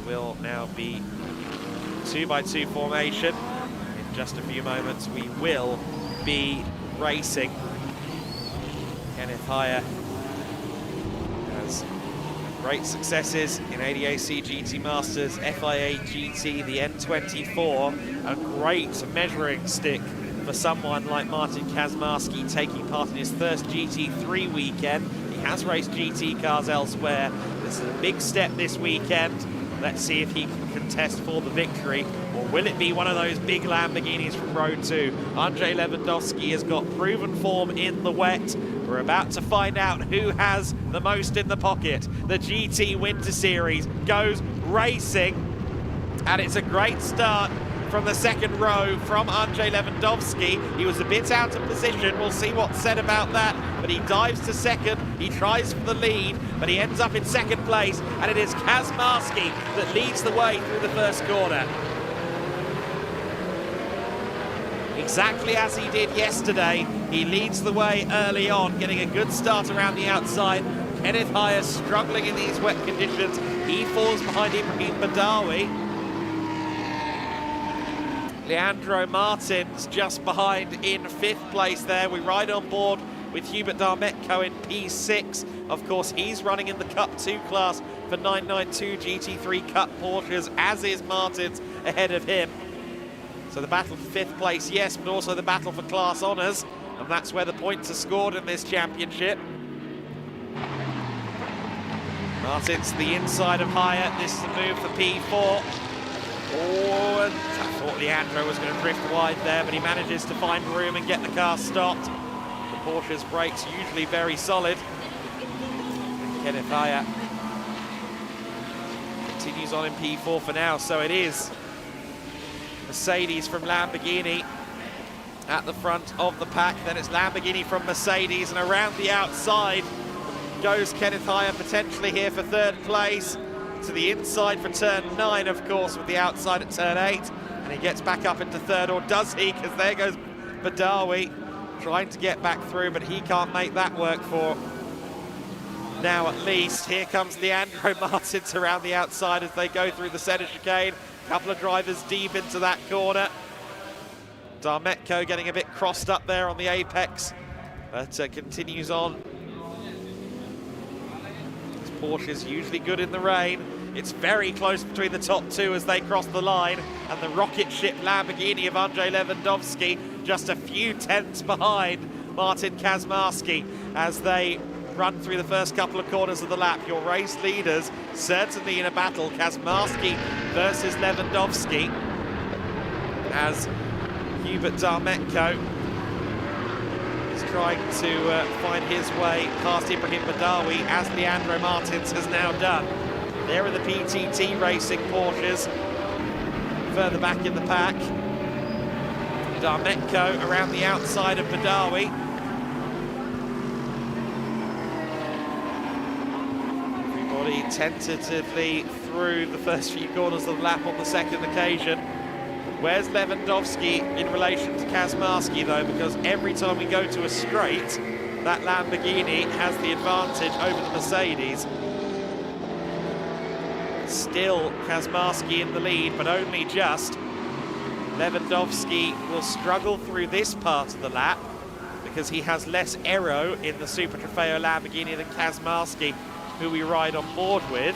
Speaker 1: will now be 2x2 formation. In just a few moments, we will be racing. Kenneth Heyer has great successes in ADAC GT Masters, FIA GT, the N24, a great measuring stick for someone like Martin Kazmarski taking part in his first GT3 weekend. He has raced GT cars elsewhere. This is a big step this weekend. Let's see if he can contest for the victory, or will it be one of those big Lamborghinis from Row 2? Andrzej Lewandowski has got proven form in the wet. We're about to find out who has the most in the pocket. The GT Winter Series goes racing, and it's a great start from the second row from Andrzej Lewandowski. He was a bit out of position. We'll see what's said about that, but he dives to second. He tries for the lead, but he ends up in second place, and it is Kazmarski that leads the way through the first corner. Exactly as he did yesterday, he leads the way early on, getting a good start around the outside. Kenneth Heyer struggling in these wet conditions. He falls behind Ibrahim Badawi. Leandro Martins just behind in fifth place there. We ride on board with Hubert Darmetko in P6. Of course, he's running in the Cup 2 class for 992 GT3 Cup Porsches, as is Martins ahead of him. So the battle for fifth place, yes, but also the battle for class honours, and that's where the points are scored in this championship. Martins the inside of Heyer. This is the move for P4. Oh, and I thought Leandro was going to drift wide there, but he manages to find room and get the car stopped. The Porsche's brakes usually very solid. Kenneth Heyer continues on in P4 for now, so it is Mercedes from Lamborghini at the front of the pack. Then it's Lamborghini from Mercedes, and around the outside goes Kenneth Heyer, potentially here for third place. To the inside for turn 9, of course, with the outside at turn 8. And he gets back up into third, or does he? Because there goes Badawi trying to get back through, but he can't make that work for now at least. Here comes Leandro Martins around the outside as they go through the centre chicane. A couple of drivers deep into that corner. Darmetko getting a bit crossed up there on the apex, but continues on. Porsche's usually good in the rain. It's very close between the top two as they cross the line, and the rocket ship Lamborghini of Andrzej Lewandowski just a few tenths behind Martin Kazmarski as they run through the first couple of corners of the lap. Your race leaders certainly in a battle, Kazmarski versus Lewandowski, as Hubert Darmetko trying to find his way past Ibrahim Badawi, as Leandro Martins has now done. There are the PTT Racing Porsches further back in the pack. Darmetko around the outside of Badawi. Everybody tentatively through the first few corners of the lap on the second occasion. Where's Lewandowski in relation to Kazmarski though? Because every time we go to a straight, that Lamborghini has the advantage over the Mercedes. Still Kazmarski in the lead, but only just. Lewandowski will struggle through this part of the lap because he has less aero in the Super Trofeo Lamborghini than Kazmarski, who we ride on board with.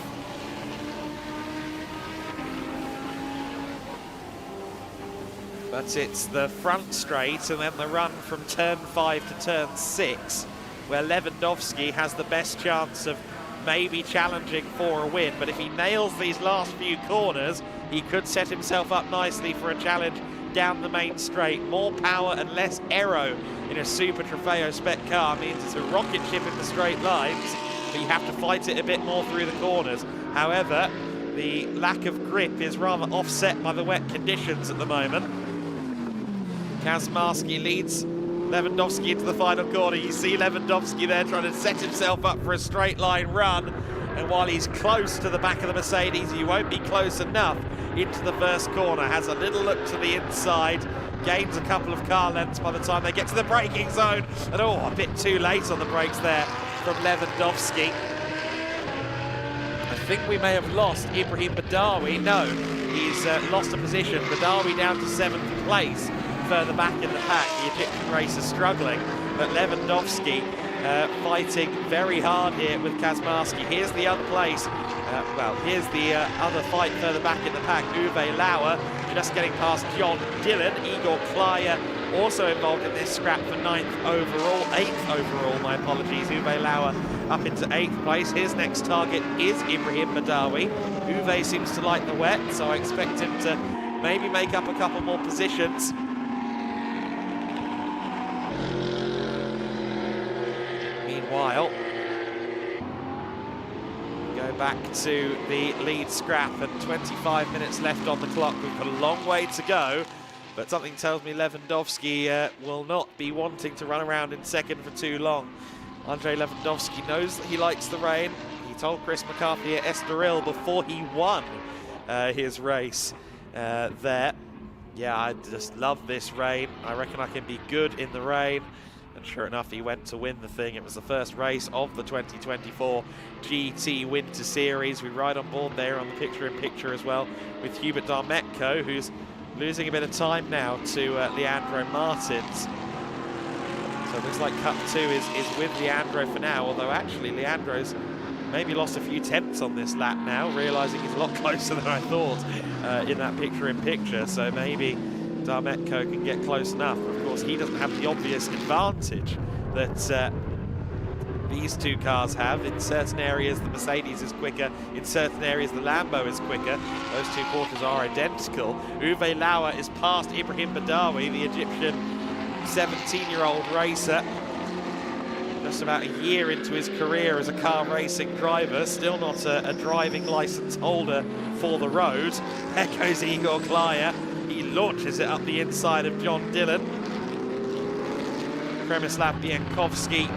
Speaker 1: But it's the front straight and then the run from turn 5 to turn 6 where Lewandowski has the best chance of maybe challenging for a win. But if he nails these last few corners, he could set himself up nicely for a challenge down the main straight. More power and less aero in a Super Trofeo spec car means it's a rocket ship in the straight lines, but you have to fight it a bit more through the corners. However, the lack of grip is rather offset by the wet conditions at the moment. Kazmarski leads Lewandowski into the final corner. You see Lewandowski there trying to set himself up for a straight line run, and while he's close to the back of the Mercedes, he won't be close enough into the first corner. Has a little look to the inside, gains a couple of car lengths by the time they get to the braking zone, and a bit too late on the brakes there from Lewandowski. I think we may have lost Ibrahim Badawi. No, he's lost a position. Badawi down to 7th place, further back in the pack. The Egyptian racer struggling, but Lewandowski fighting very hard here with Kazmarski. Here's the other place. Here's the other fight further back in the pack. Uwe Lauer just getting past John Dillon. Igor Klaya also involved in this scrap for 9th overall, 8th overall, my apologies. Uwe Lauer up into 8th place. His next target is Ibrahim Badawi. Uwe seems to like the wet, so I expect him to maybe make up a couple more positions. Meanwhile, go back to the lead scrap and 25 minutes left on the clock. We've got a long way to go, but something tells me Lewandowski will not be wanting to run around in second for too long. Andrei Lewandowski knows that he likes the rain. He told Chris McCarthy at Estoril before he won his race there. Yeah, I just love this rain. I reckon I can be good in the rain. And sure enough, he went to win the thing. It was the first race of the 2024 GT Winter Series. We ride on board there on the picture-in-picture as well with Hubert Darmetko, who's losing a bit of time now to Leandro Martins. So it looks like Cup 2 is with Leandro for now, although actually Leandro's maybe lost a few tenths on this lap now, realising he's a lot closer than I thought in that picture-in-picture. So maybe Darmetko can get close enough. Of course, he doesn't have the obvious advantage that these two cars have. In certain areas, the Mercedes is quicker. In certain areas, the Lambo is quicker. Those two quarters are identical. Uwe Lauer is past Ibrahim Badawi, the Egyptian 17-year-old racer. Just about a year into his career as a car racing driver, still not a driving license holder for the road. There goes Igor Klaya. He launches it up the inside of John Dillon. Przemysław Bienkowski,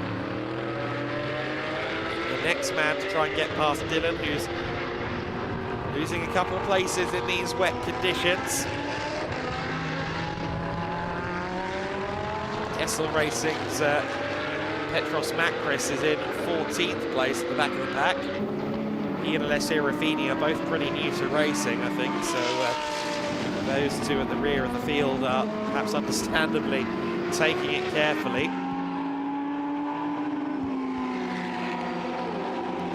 Speaker 1: the next man to try and get past Dillon, who's losing a couple of places in these wet conditions. Kessel Racing's Petros Makris is in 14th place at the back of the pack. He and Alessio Ruffini are both pretty new to racing, I think, so those two at the rear of the field are perhaps understandably taking it carefully.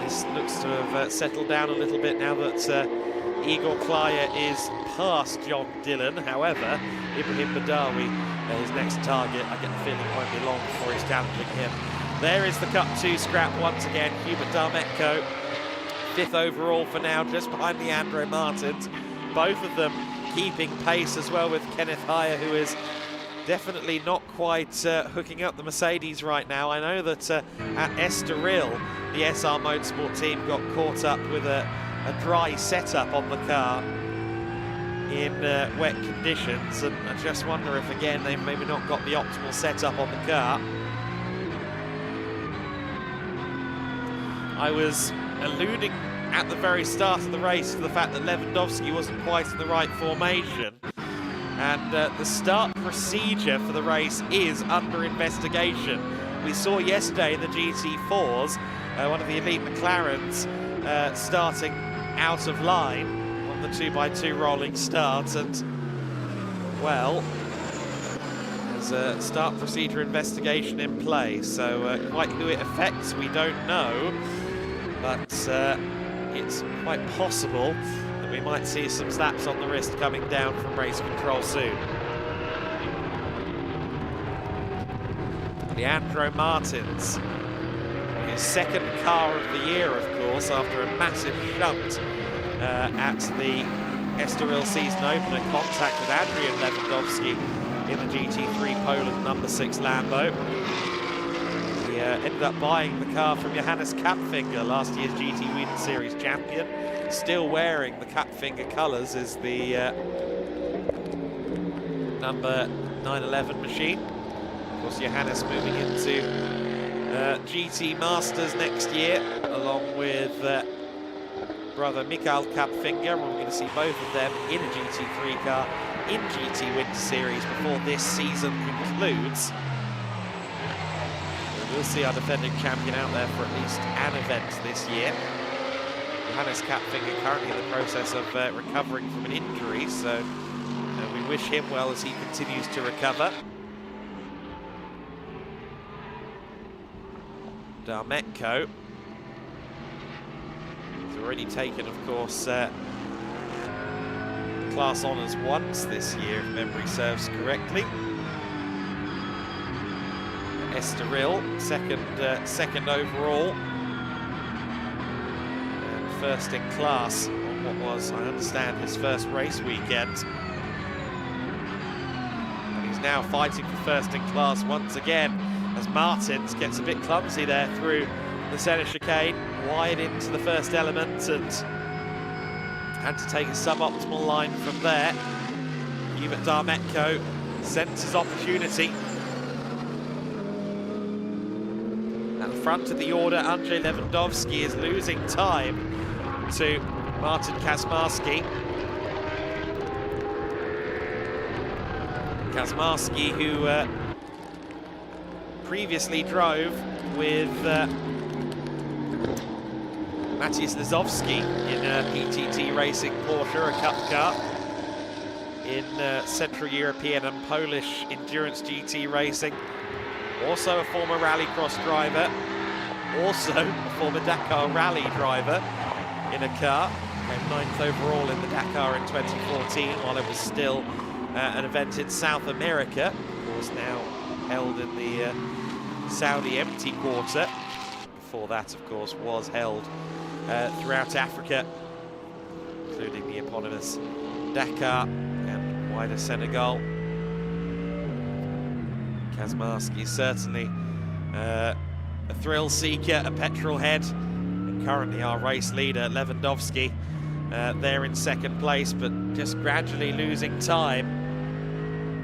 Speaker 1: This looks to have settled down a little bit now that Igor Klaya is past John Dillon. However, Ibrahim Badawi, his next target, I get the feeling it won't be long before he's challenging him. There is the Cup 2 scrap once again. Hubert Darmetko, 5th overall for now, just behind Leandro Martins. Both of them keeping pace as well, with Kenneth Heyer, who is definitely not quite hooking up the Mercedes right now. I know that at Estoril, the SR Motorsport team got caught up with a dry setup on the car. in wet conditions, and I just wonder if again they've maybe not got the optimal setup on the car. I was alluding at the very start of the race to the fact that Lewandowski wasn't quite in the right formation, and the start procedure for the race is under investigation. We saw yesterday in the GT4s one of the elite McLarens starting out of line on the 2x2 rolling start, and well, there's a start procedure investigation in play, so quite who it affects we don't know, but it's quite possible that we might see some slaps on the wrist coming down from race control soon. Leandro Martins, his second car of the year, of course, after a massive shunt at the Estoril season opener, contact with Adrian Lewandowski in the GT3 Poland number 6 Lambo. He ended up buying the car from Johannes Kapfinger, last year's GT Win Series champion. Still wearing the Kapfinger colours is the number 911 machine. Of course, Johannes moving into GT Masters next year, along with brother Mikael Kapfinger. We're going to see both of them in a GT3 car in GT Winter Series before this season concludes. We'll see our defending champion out there for at least an event this year. Johannes Kapfinger currently in the process of recovering from an injury, so we wish him well as he continues to recover. Darmetko has already taken, of course, class honours once this year, if memory serves correctly. Estoril, second overall, and first in class on what was, I understand, his first race weekend. And he's now fighting for first in class once again, as Martins gets a bit clumsy there through the centre chicane, wide into the first element, and had to take a suboptimal line from there. Hubert Darmetko sensed his opportunity. At the front of the order, Andrzej Lewandowski is losing time to Martin Kazmarski. Kazmarski, who previously drove with Maciej Lizowski in PTT Racing Porsche, a Cup car, in Central European and Polish Endurance GT Racing. Also a former rallycross driver, also a former Dakar Rally driver in a car. Came 9th overall in the Dakar in 2014 while it was still an event in South America. Of course, now held in the Saudi empty quarter. Before that, of course, was held throughout Africa, including the eponymous Dakar and wider Senegal. Kazmarski certainly a thrill seeker, a petrol head, and currently our race leader, Lewandowski, there in second place, but just gradually losing time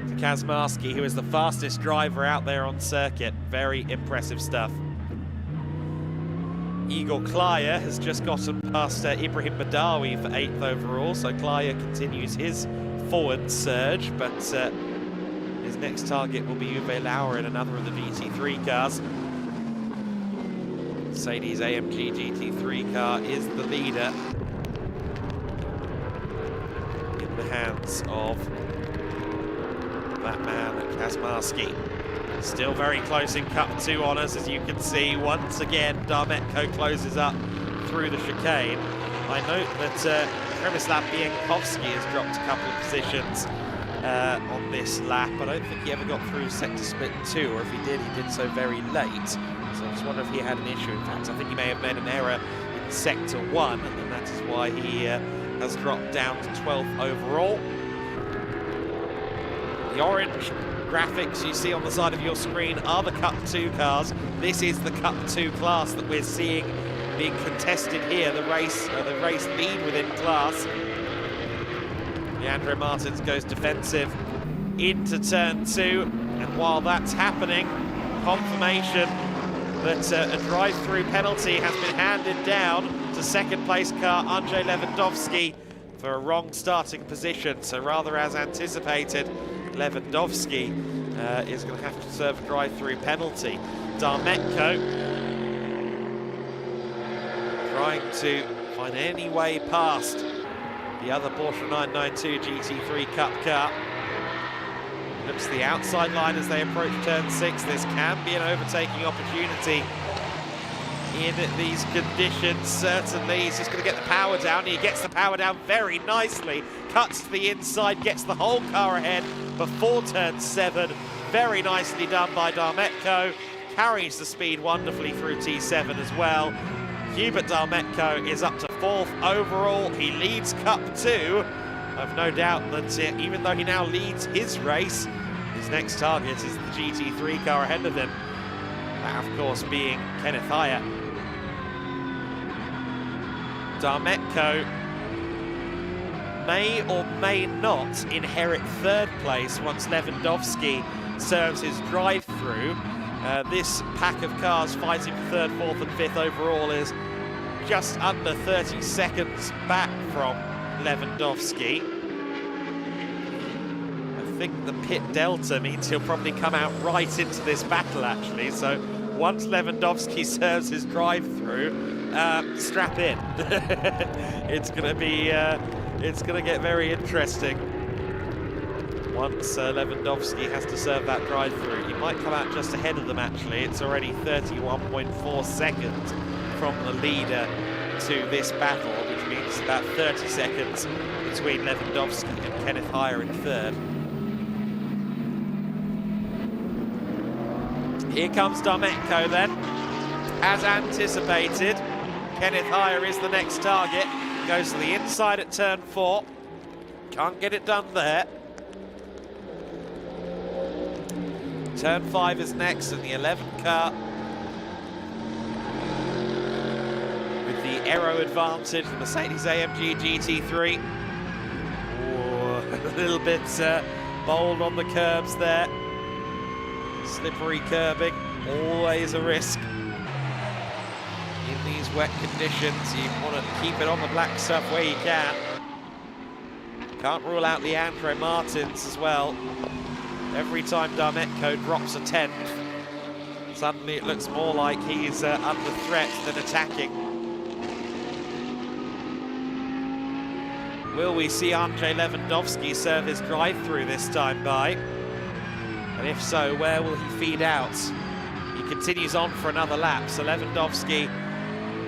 Speaker 1: to Kazmarski, who is the fastest driver out there on circuit. Very impressive stuff. Igor Klaya has just gotten past Ibrahim Badawi for 8th overall, so Klaya continues his forward surge, but his next target will be Uwe Lauer in another of the GT3 cars. Mercedes AMG GT3 car is the leader in the hands of that man, Kazmarski. Still very close in Cup 2 honours, as you can see. Once again, Darmetko closes up through the chicane. I note that Przemysław Bienkowski has dropped a couple of positions on this lap. I don't think he ever got through sector split 2, or if he did so very late. So I just wonder if he had an issue. In fact, I think he may have made an error in sector 1, and that is why he has dropped down to 12th overall. The orange graphics you see on the side of your screen are the Cup 2 cars. This is the Cup 2 class that we're seeing being contested here, the race lead within class. Leandro Martins goes defensive into turn 2, and while that's happening, confirmation that a drive-through penalty has been handed down to second place car Andrzej Lewandowski for a wrong starting position. So rather as anticipated, Lewandowski is going to have to serve a drive-through penalty. Darmetko trying to find any way past the other Porsche 992 GT3 Cup car. Looks to the outside line as they approach turn 6. This can be an overtaking opportunity in these conditions, certainly. He's just going to get the power down. He gets the power down very nicely. Cuts to the inside, gets the whole car ahead before turn 7. Very nicely done by Darmetko. Carries the speed wonderfully through T7 as well. Hubert Darmetko is up to 4th overall. He leads Cup 2. I've no doubt that even though he now leads his race, his next target is the GT3 car ahead of him. That, of course, being Kenneth Hyatt. Darmetko may or may not inherit 3rd place once Lewandowski serves his drive-through. This pack of cars fighting for 3rd, 4th and 5th overall is just under 30 seconds back from Lewandowski. I think the pit delta means he'll probably come out right into this battle, actually. So once Lewandowski serves his drive-through, strap in. It's going to get very interesting. Once Lewandowski has to serve that drive-through, he might come out just ahead of them, actually. It's already 31.4 seconds from the leader to this battle, which means about 30 seconds between Lewandowski and Kenneth Hyatt in 3rd. Here comes Darmetko then. As anticipated, Kenneth Hyatt is the next target. Goes to the inside at turn 4. Can't get it done there. Turn 5 is next, and the 11 car with the aero advantage, the Mercedes AMG GT3. Oh, a little bit bold on the curbs there. Slippery curbing, always a risk. In these wet conditions, you want to keep it on the black stuff where you can. Can't rule out Leandro Martins as well. Every time Darmetko drops a 10th, suddenly it looks more like he's under threat than attacking. Will we see Andrzej Lewandowski serve his drive-through this time by? And if so, where will he feed out? He continues on for another lap, so Lewandowski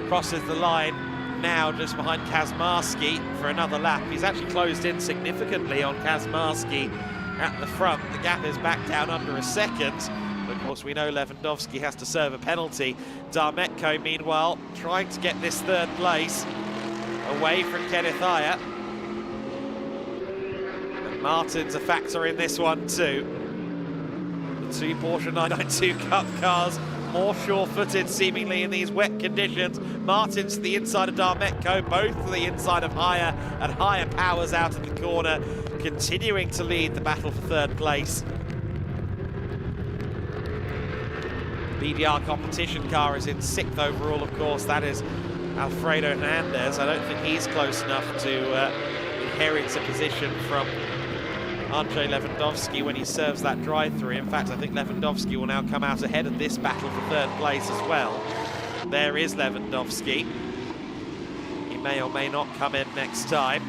Speaker 1: crosses the line now just behind Kazmarski for another lap. He's actually closed in significantly on Kazmarski at the front. The gap is back down under a second. But of course, we know Lewandowski has to serve a penalty. Darmetko, meanwhile, trying to get this 3rd place away from Kenneth Hyatt. And Martin's a factor in this one too. The 2 Porsche 992 Cup cars, more sure-footed seemingly in these wet conditions. Martins to the inside of Darmetko, both to the inside of Hyatt, and Hyatt powers out of the corner, continuing to lead the battle for 3rd place. BDR competition car is in 6th overall, of course. That is Alfredo Hernandez. I don't think he's close enough to inherit a position from Andrzej Lewandowski when he serves that drive-through. In fact, I think Lewandowski will now come out ahead of this battle for 3rd place as well. There is Lewandowski. He may or may not come in next time.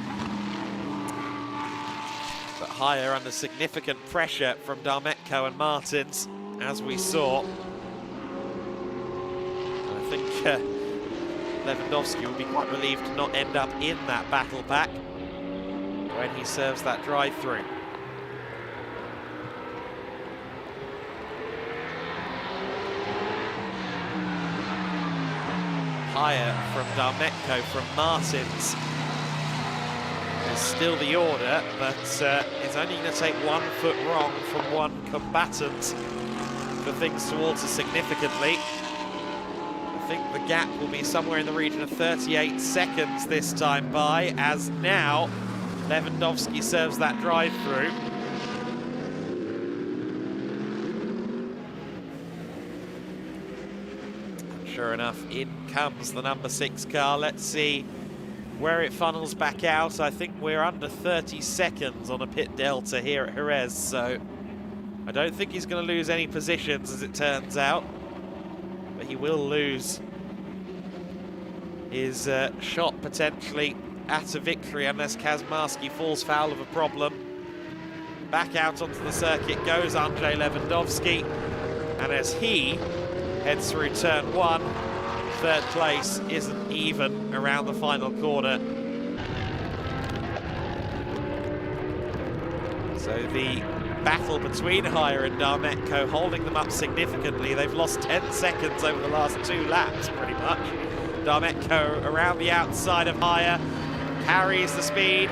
Speaker 1: But Hyatt under significant pressure from Darmetko and Martins, as we saw. And I think Lewandowski will be quite relieved to not end up in that battle pack when he serves that drive-through. Higher from Darmetko, from Martins is still the order, but it's only going to take 1 foot wrong from one combatant for things to alter significantly. I think the gap will be somewhere in the region of 38 seconds this time by, as now Lewandowski serves that drive through. And sure enough, in comes the number 6 car. Let's see where it funnels back out. I think we're under 30 seconds on a pit delta here at Jerez, so I don't think he's going to lose any positions as it turns out, but he will lose his shot potentially at a victory unless Kazmarski falls foul of a problem. Back out onto the circuit goes Andrzej Lewandowski, and as he heads through turn 1, third place isn't even around the final corner. So the battle between Haya and Darmetko holding them up significantly. They've lost 10 seconds over the last 2 laps, pretty much. Darmetko around the outside of Haya, carries the speed,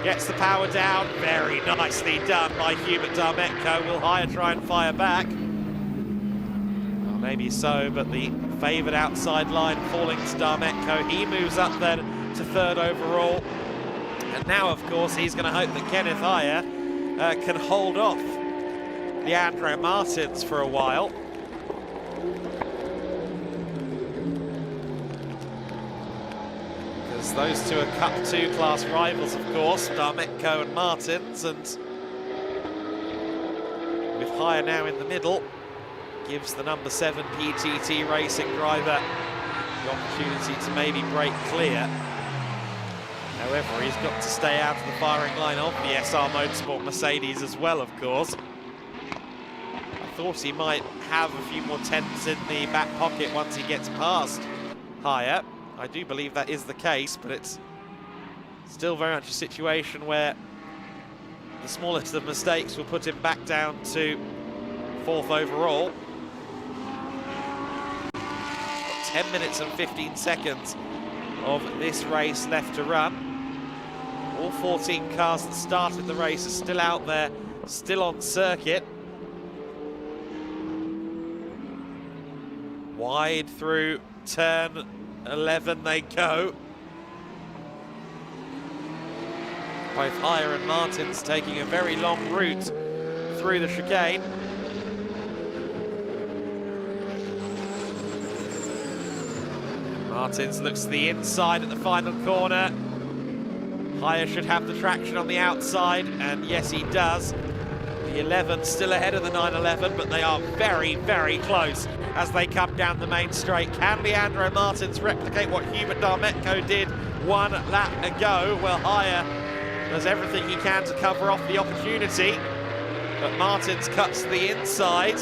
Speaker 1: gets the power down. Very nicely done by Hubert Darmetko. Will Haya try and fire back? Well, maybe so, but the favoured outside line falling to Darmetko. He moves up then to third overall. And now, of course, he's going to hope that Kenneth Haya can hold off Leandro Martins for a while. Because those two are Cup 2 class rivals, of course, Darmetko and Martins, and with Haya now in the middle, gives the number 7 PTT Racing driver the opportunity to maybe break clear. However, he's got to stay out of the firing line of the SR Motorsport Mercedes as well, of course. I thought he might have a few more tenths in the back pocket once he gets past Haya. I do believe that is the case, but it's still very much a situation where the smallest of mistakes will put him back down to 4th overall. 10 minutes and 15 seconds of this race left to run. All 14 cars that started the race are still out there, still on circuit. Wide through turn 11 they go. Both Haya and Martins taking a very long route through the chicane. Martins looks to the inside at the final corner. Haya should have the traction on the outside, and yes, he does. The 11 still ahead of the 911, but they are very, very close as they come down the main straight. Can Leandro Martins replicate what Hubert Darmetko did 1 lap ago? Well, Haya does everything he can to cover off the opportunity, but Martins cuts to the inside.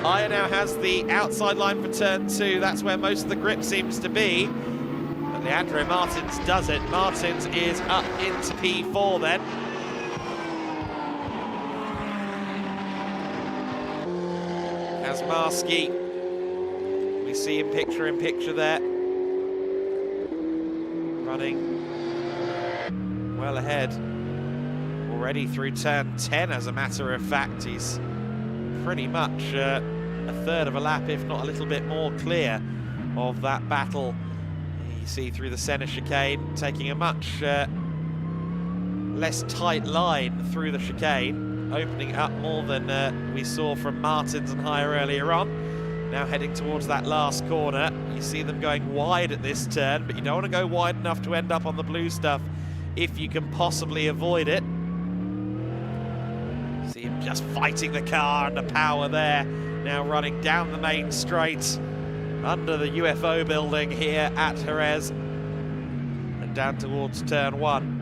Speaker 1: Haya now has the outside line for turn 2. That's where most of the grip seems to be. But Leandro Martins does it. Martins is up into P4 then. Kazmarski, we see him picture in picture there. Running well ahead. Already through turn 10, as a matter of fact. He's pretty much a third of a lap, if not a little bit more, clear of that battle. You see through the centre chicane, taking a much less tight line through the chicane, opening up more than we saw from Martins and Haya earlier on. Now heading towards that last corner. You see them going wide at this turn, but you don't want to go wide enough to end up on the blue stuff if you can possibly avoid it. See him just fighting the car under power there. Now running down the main straight under the UFO building here at Jerez and down towards turn 1.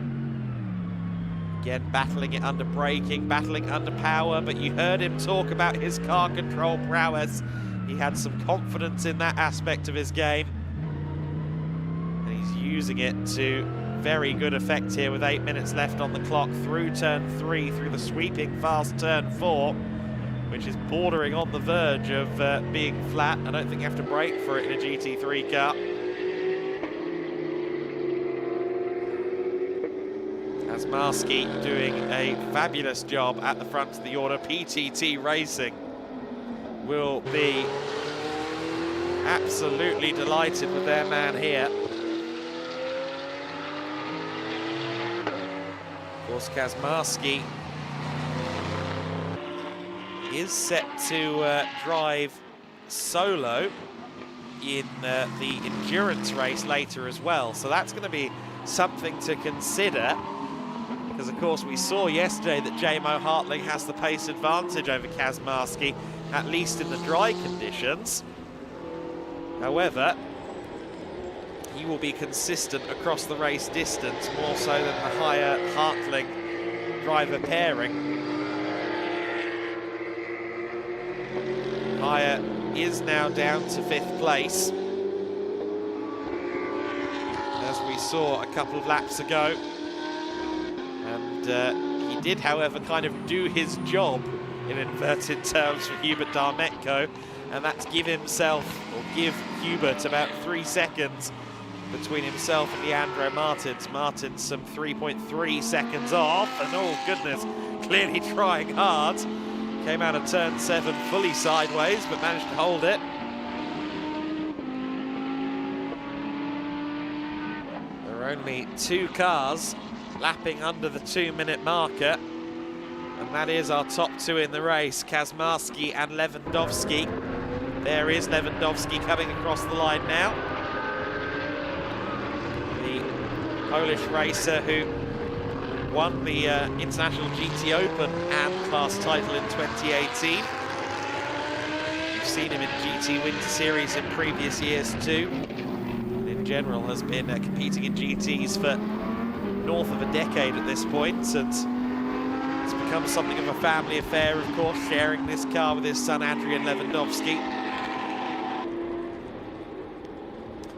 Speaker 1: Again, battling it under braking, battling under power, but you heard him talk about his car control prowess. He had some confidence in that aspect of his game, and he's using it to very good effect here with 8 minutes left on the clock through turn 3, through the sweeping fast turn 4, which is bordering on the verge of being flat. I don't think you have to brake for it in a GT3 car. Kazmarski doing a fabulous job at the front of the order. PTT Racing will be absolutely delighted with their man here. course, Kazmarski is set to drive solo in the endurance race later as well. So that's going to be something to consider. Because, of course, we saw yesterday that JMO Hartling has the pace advantage over Kazmarski, at least in the dry conditions. However, he will be consistent across the race distance, more so than the higher Hartling driver pairing. Higher is now down to 5th place, as we saw a couple of laps ago. And he did, however, kind of do his job, in inverted terms, for Hubert Darmetko, and that's give Hubert about 3 seconds between himself and Leandro Martins. Martins some 3.3 seconds off, and oh goodness, clearly trying hard. Came out of turn 7 fully sideways, but managed to hold it. There are only 2 cars lapping under the 2-minute marker, and that is our top 2 in the race, Kazmarski and Lewandowski. There is Lewandowski coming across the line now. The Polish racer who won the International GT Open and class title in 2018. We've seen him in GT Winter Series in previous years too. And in general has been competing in GTs for north of a decade at this point, and it's become something of a family affair, of course, sharing this car with his son Adrian Lewandowski.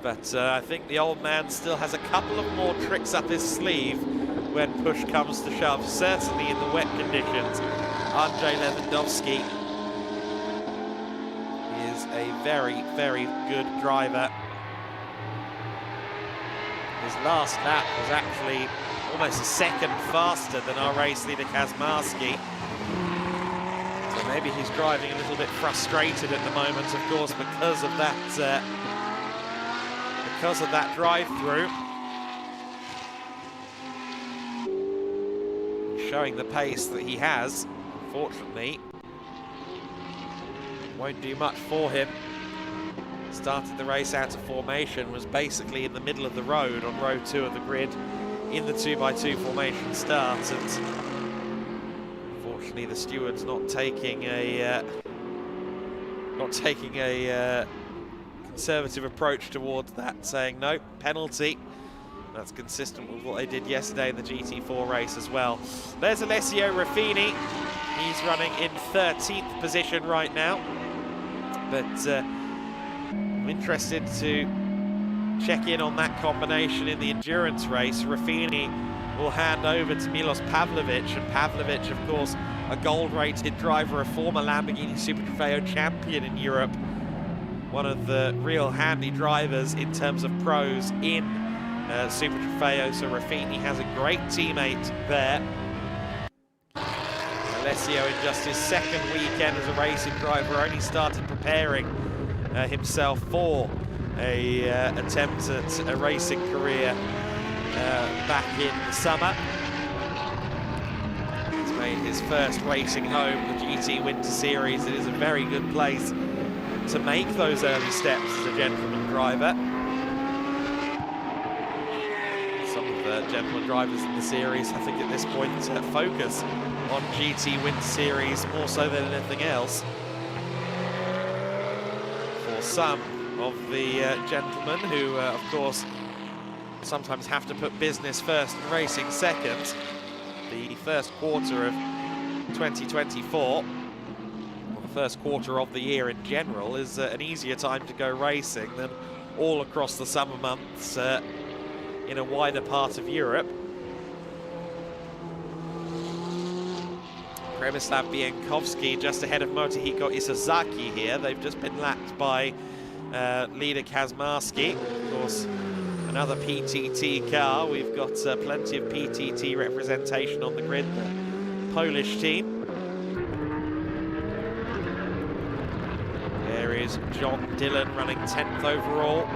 Speaker 1: But I think the old man still has a couple of more tricks up his sleeve when push comes to shove, certainly in the wet conditions. Andrzej Lewandowski is a very, very good driver. His last lap was actually almost a second faster than our race leader Kazmarski. So maybe he's driving a little bit frustrated at the moment, of course, because of that drive-through. Showing the pace that he has, unfortunately, won't do much for him. Started the race out of formation, was basically in the middle of the road on row 2 of the grid in the 2x2 formation start, and unfortunately the steward's not taking a conservative approach towards that, saying no, penalty. That's consistent with what they did yesterday in the GT4 race as well. There's Alessio Ruffini. He's running in 13th position right now, but I'm interested to check in on that combination in the endurance race. Ruffini will hand over to Milos Pavlovic, and Pavlovic, of course, a gold-rated driver, a former Lamborghini Super Trofeo champion in Europe, one of the real handy drivers in terms of pros in Super Trofeo, so Ruffini has a great teammate there. Alessio, in just his 2nd weekend as a racing driver, only started preparing himself for a attempt at a racing career back in the summer. He's made his first racing home, the GT Winter Series. It is a very good place to make those early steps as a gentleman driver. Some of the gentleman drivers in the series, I think at this point, focus on GT Winter Series more so than anything else. For some of the gentlemen who, of course, sometimes have to put business first and racing second, the first quarter of 2024, or the first quarter of the year in general, is an easier time to go racing than all across the summer months in a wider part of Europe. Przemysław Bienkowski just ahead of Motohiko Isozaki here. They've just been lapped by leader Kazmarski. Of course, another PTT car. We've got plenty of PTT representation on the grid, the Polish team. There is John Dillon running 10th overall.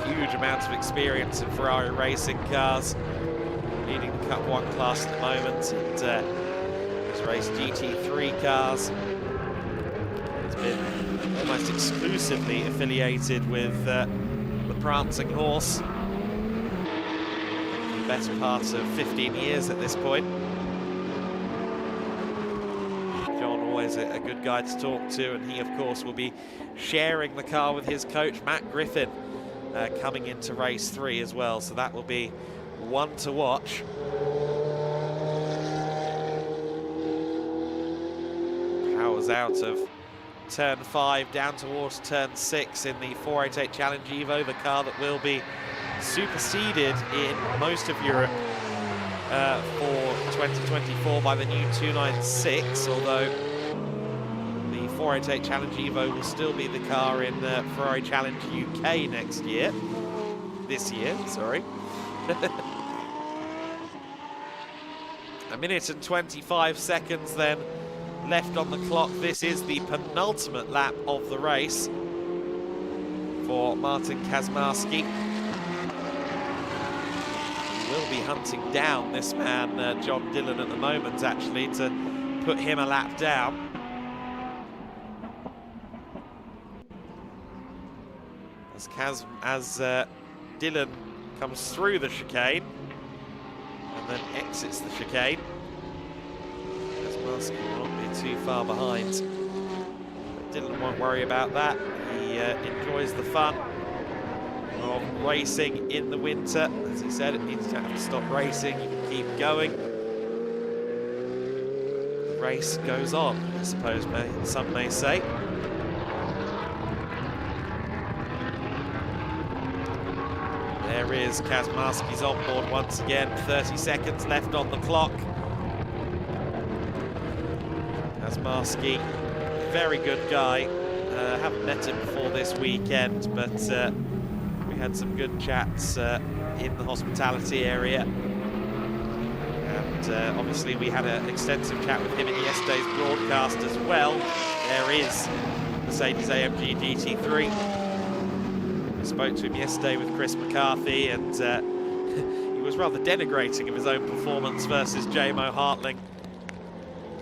Speaker 1: Huge amounts of experience in Ferrari racing cars. leading the Cup 1 class at the moment. It has raced GT3 cars. It's been almost exclusively affiliated with the Prancing Horse. The better part of 15 years at this point. John, always a good guy to talk to, and he, of course, will be sharing the car with his coach, Matt Griffin, coming into race 3 as well. So that will be one to watch. Powers out of turn 5 down towards turn 6 in the 488 Challenge Evo, the car that will be superseded in most of Europe for 2024 by the new 296, although the 488 Challenge Evo will still be the car in the Ferrari Challenge UK next year. This year, sorry. A minute and 25 seconds then left on the clock. This is the penultimate lap of the race for Martin Kazmarski. Will be hunting down this man, John Dillon, at the moment, actually, to put him a lap down. As Dillon comes through the chicane and then exits the chicane. Kazmarski will not be too far behind. But Dillon won't worry about that. He enjoys the fun of racing in the winter. As he said, it means you don't have to stop racing, you can keep going. The race goes on, I suppose some may say. There is Kazmarski's on board once again, 30 seconds left on the clock. Kazmarski, very good guy. Haven't met him before this weekend, but we had some good chats in the hospitality area. And obviously we had an extensive chat with him in yesterday's broadcast as well. There is Mercedes-AMG GT3. I spoke to him yesterday with Chris McCarthy, and he was rather denigrating of his own performance versus JMO Hartling.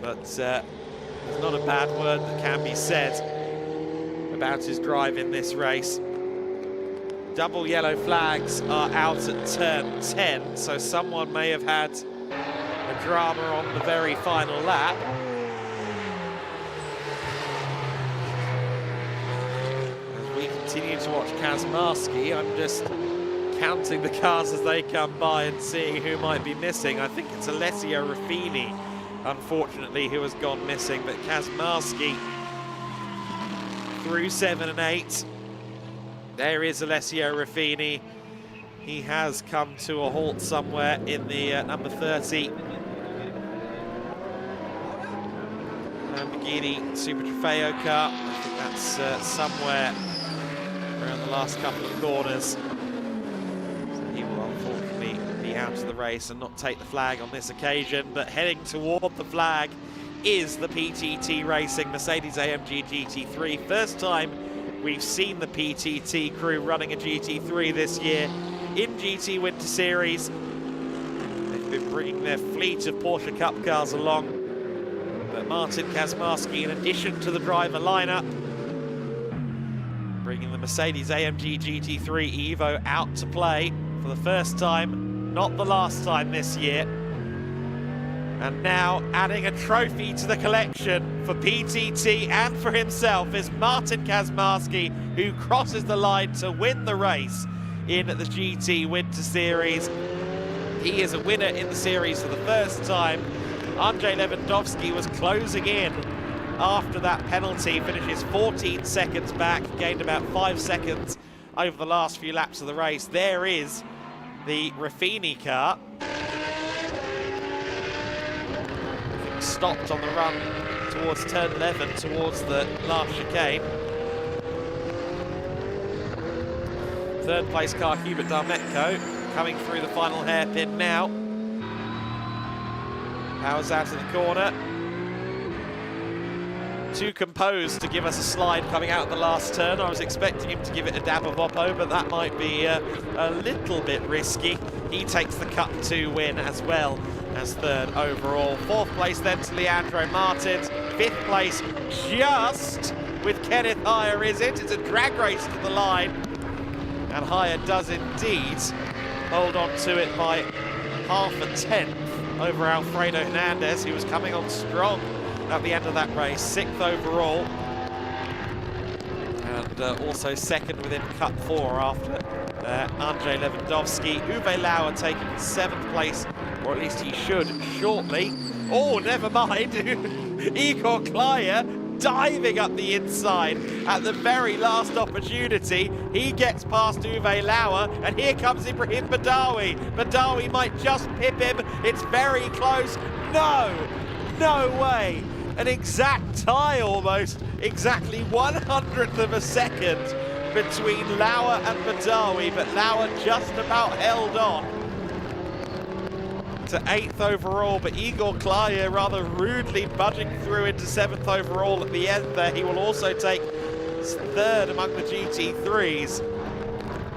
Speaker 1: But there's not a bad word that can be said about his drive in this race. Double yellow flags are out at turn 10, so someone may have had a drama on the very final lap. As we continue to watch Kazmarski, I'm just counting the cars as they come by and seeing who might be missing. I think it's Alessio Ruffini, unfortunately, who has gone missing, but Kazmarski through 7 and 8. There is Alessio Ruffini. He has come to a halt somewhere in the number 30 Lamborghini Super Trofeo car. I think that's somewhere around the last couple of corners. So he will unfortunately be out of the race and not take the flag on this occasion, but heading toward the flag is the PTT Racing Mercedes-AMG GT3. First time we've seen the PTT crew running a GT3 this year in GT Winter Series. They've been bringing their fleet of Porsche Cup cars along, but Martin Kazmarski, in addition to the driver lineup, bringing the Mercedes-AMG GT3 Evo out to play for the first time, not the last time this year. And now adding a trophy to the collection for PTT and for himself is Martin Kazmarski, who crosses the line to win the race in the GT Winter Series. He is a winner in the series for the first time. Andrzej Lewandowski was closing in after that penalty, finishes 14 seconds back, gained about 5 seconds over the last few laps of the race. There is the Ruffini car. Stopped on the run towards turn 11, towards the last chicane. Third place car, Hubert Darmetko, coming through the final hairpin now. Powers out of the corner. Too composed to give us a slide coming out of the last turn. I was expecting him to give it a dab of Oppo, but that might be a little bit risky He takes the Cup 2 win as well as third overall. Fourth place then to Leandro Martins. Fifth place just with Kenneth Hire, is it? It's a drag race to the line. And Hire does indeed hold on to it by half a tenth over Alfredo Hernandez, who was coming on strong at the end of that race. Sixth overall. And also second within Cup 4 after Andrzej Lewandowski. Uwe Lauer taking seventh place, or at least he should shortly. Oh, never mind. Igor Klaya diving up the inside at the very last opportunity. He gets past Uwe Lauer, and here comes Ibrahim Badawi. Badawi might just pip him. It's very close. No way. An exact tie almost. Exactly 1/100th of a second between Lauer and Badawi, but Lauer just about held on to 8th overall, but Igor Klaya rather rudely budging through into 7th overall at the end there. He will also take third among the GT3s,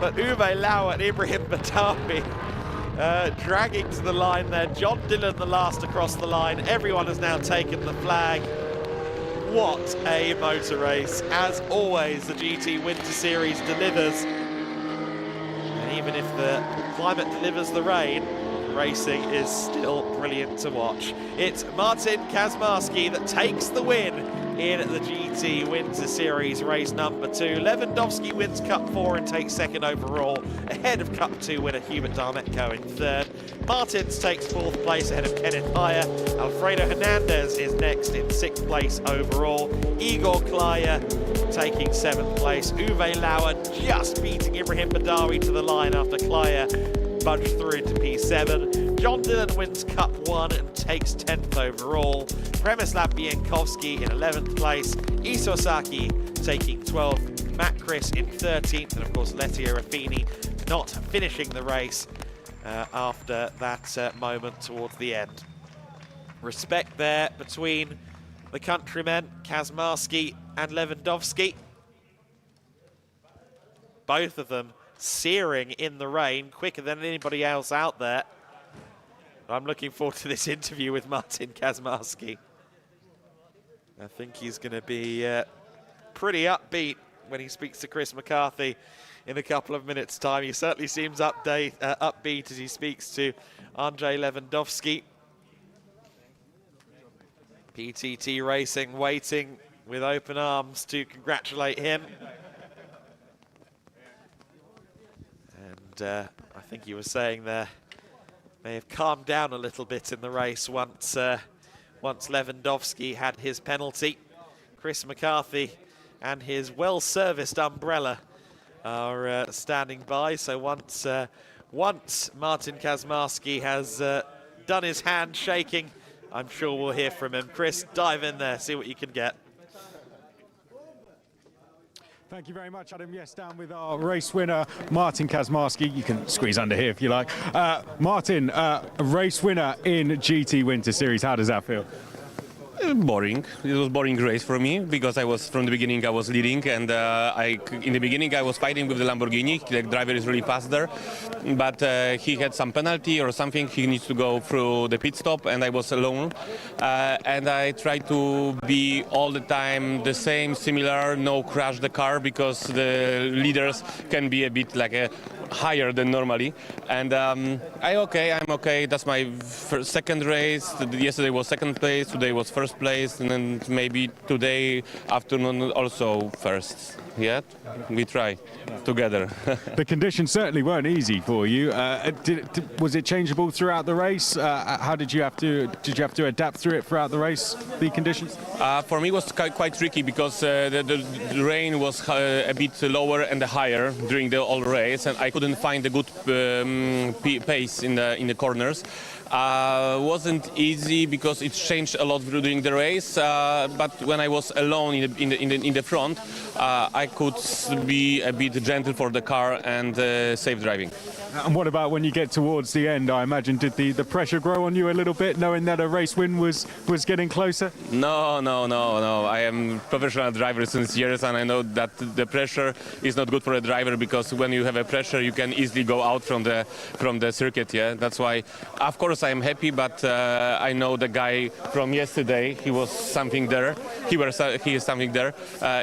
Speaker 1: but Uwe Lauer and Ibrahim Badawi dragging to the line there. John Dillon the last across the line. Everyone has now taken the flag. What a motor race. As always, the GT Winter Series delivers. And even if the climate delivers the rain, racing is still brilliant to watch. It's Martin Kazmarski that takes the win in the GT Winter Series race number 2. Lewandowski wins Cup 4 and takes second overall, ahead of Cup 2 winner Hubert Darmetko in third. Martins takes fourth place ahead of Kenneth Hire. Alfredo Hernandez is next in sixth place overall. Igor Klaya taking seventh place. Uwe Lauer just beating Ibrahim Badawi to the line after Klaya budged through into P7. John Dillon wins Cup 1 and takes 10th overall. Przemysław Bienkowski in 11th place. Isosaki taking 12th. Matt Chris in 13th. And of course, Lettia Raffini not finishing the race after that moment towards the end. Respect there between the countrymen, Kazmarski and Lewandowski. Both of them searing in the rain, quicker than anybody else out there. I'm looking forward to this interview with Martin Kazmarski. I think he's going to be pretty upbeat when he speaks to Chris McCarthy in a couple of minutes' time. He certainly seems upbeat as he speaks to Andrzej Lewandowski. PTT Racing waiting with open arms to congratulate him. And I think he was saying there, may have calmed down a little bit in the race once Lewandowski had his penalty. Chris McCarthy and his well-serviced umbrella are standing by. So once Martin Kazmarski has done his hand shaking, I'm sure we'll hear from him. Chris, dive in there, see what you can get.
Speaker 2: Thank you very much, Adam. Yes, down with our race winner, Martin Kazmarski. You can squeeze under here if you like. Martin, race winner in GT Winter Series. How does that feel?
Speaker 4: Boring. It was a boring race for me because from the beginning I was leading, and in the beginning I was fighting with the Lamborghini. The driver is really fast there, but he had some penalty or something. He needs to go through the pit stop, and I was alone. And I tried to be all the time the same, similar, no crash the car, because the leaders can be a bit like higher than normally. And I'm okay. That's my second race. Yesterday was second place, today was first place, and then maybe today afternoon also first. Yeah, we try together.
Speaker 2: The conditions certainly weren't easy for you. Was it changeable throughout the race? How did you have to adapt through it throughout the race? The conditions?
Speaker 4: For me, it was quite tricky because the rain was a bit lower and higher during the whole race, and I couldn't find a good pace in the corners. Wasn't easy because it changed a lot during the race. But when I was alone in the front, I could be a bit gentle for the car and safe driving.
Speaker 2: And what about when you get towards the end? I imagine, did the pressure grow on you a little bit, knowing that a race win was getting closer?
Speaker 4: No. I am professional driver since years, and I know that the pressure is not good for a driver, because when you have a pressure, you can easily go out from the circuit. Yeah, that's why. Of course, I am happy, but I know the guy from yesterday. He was something there. He is something there.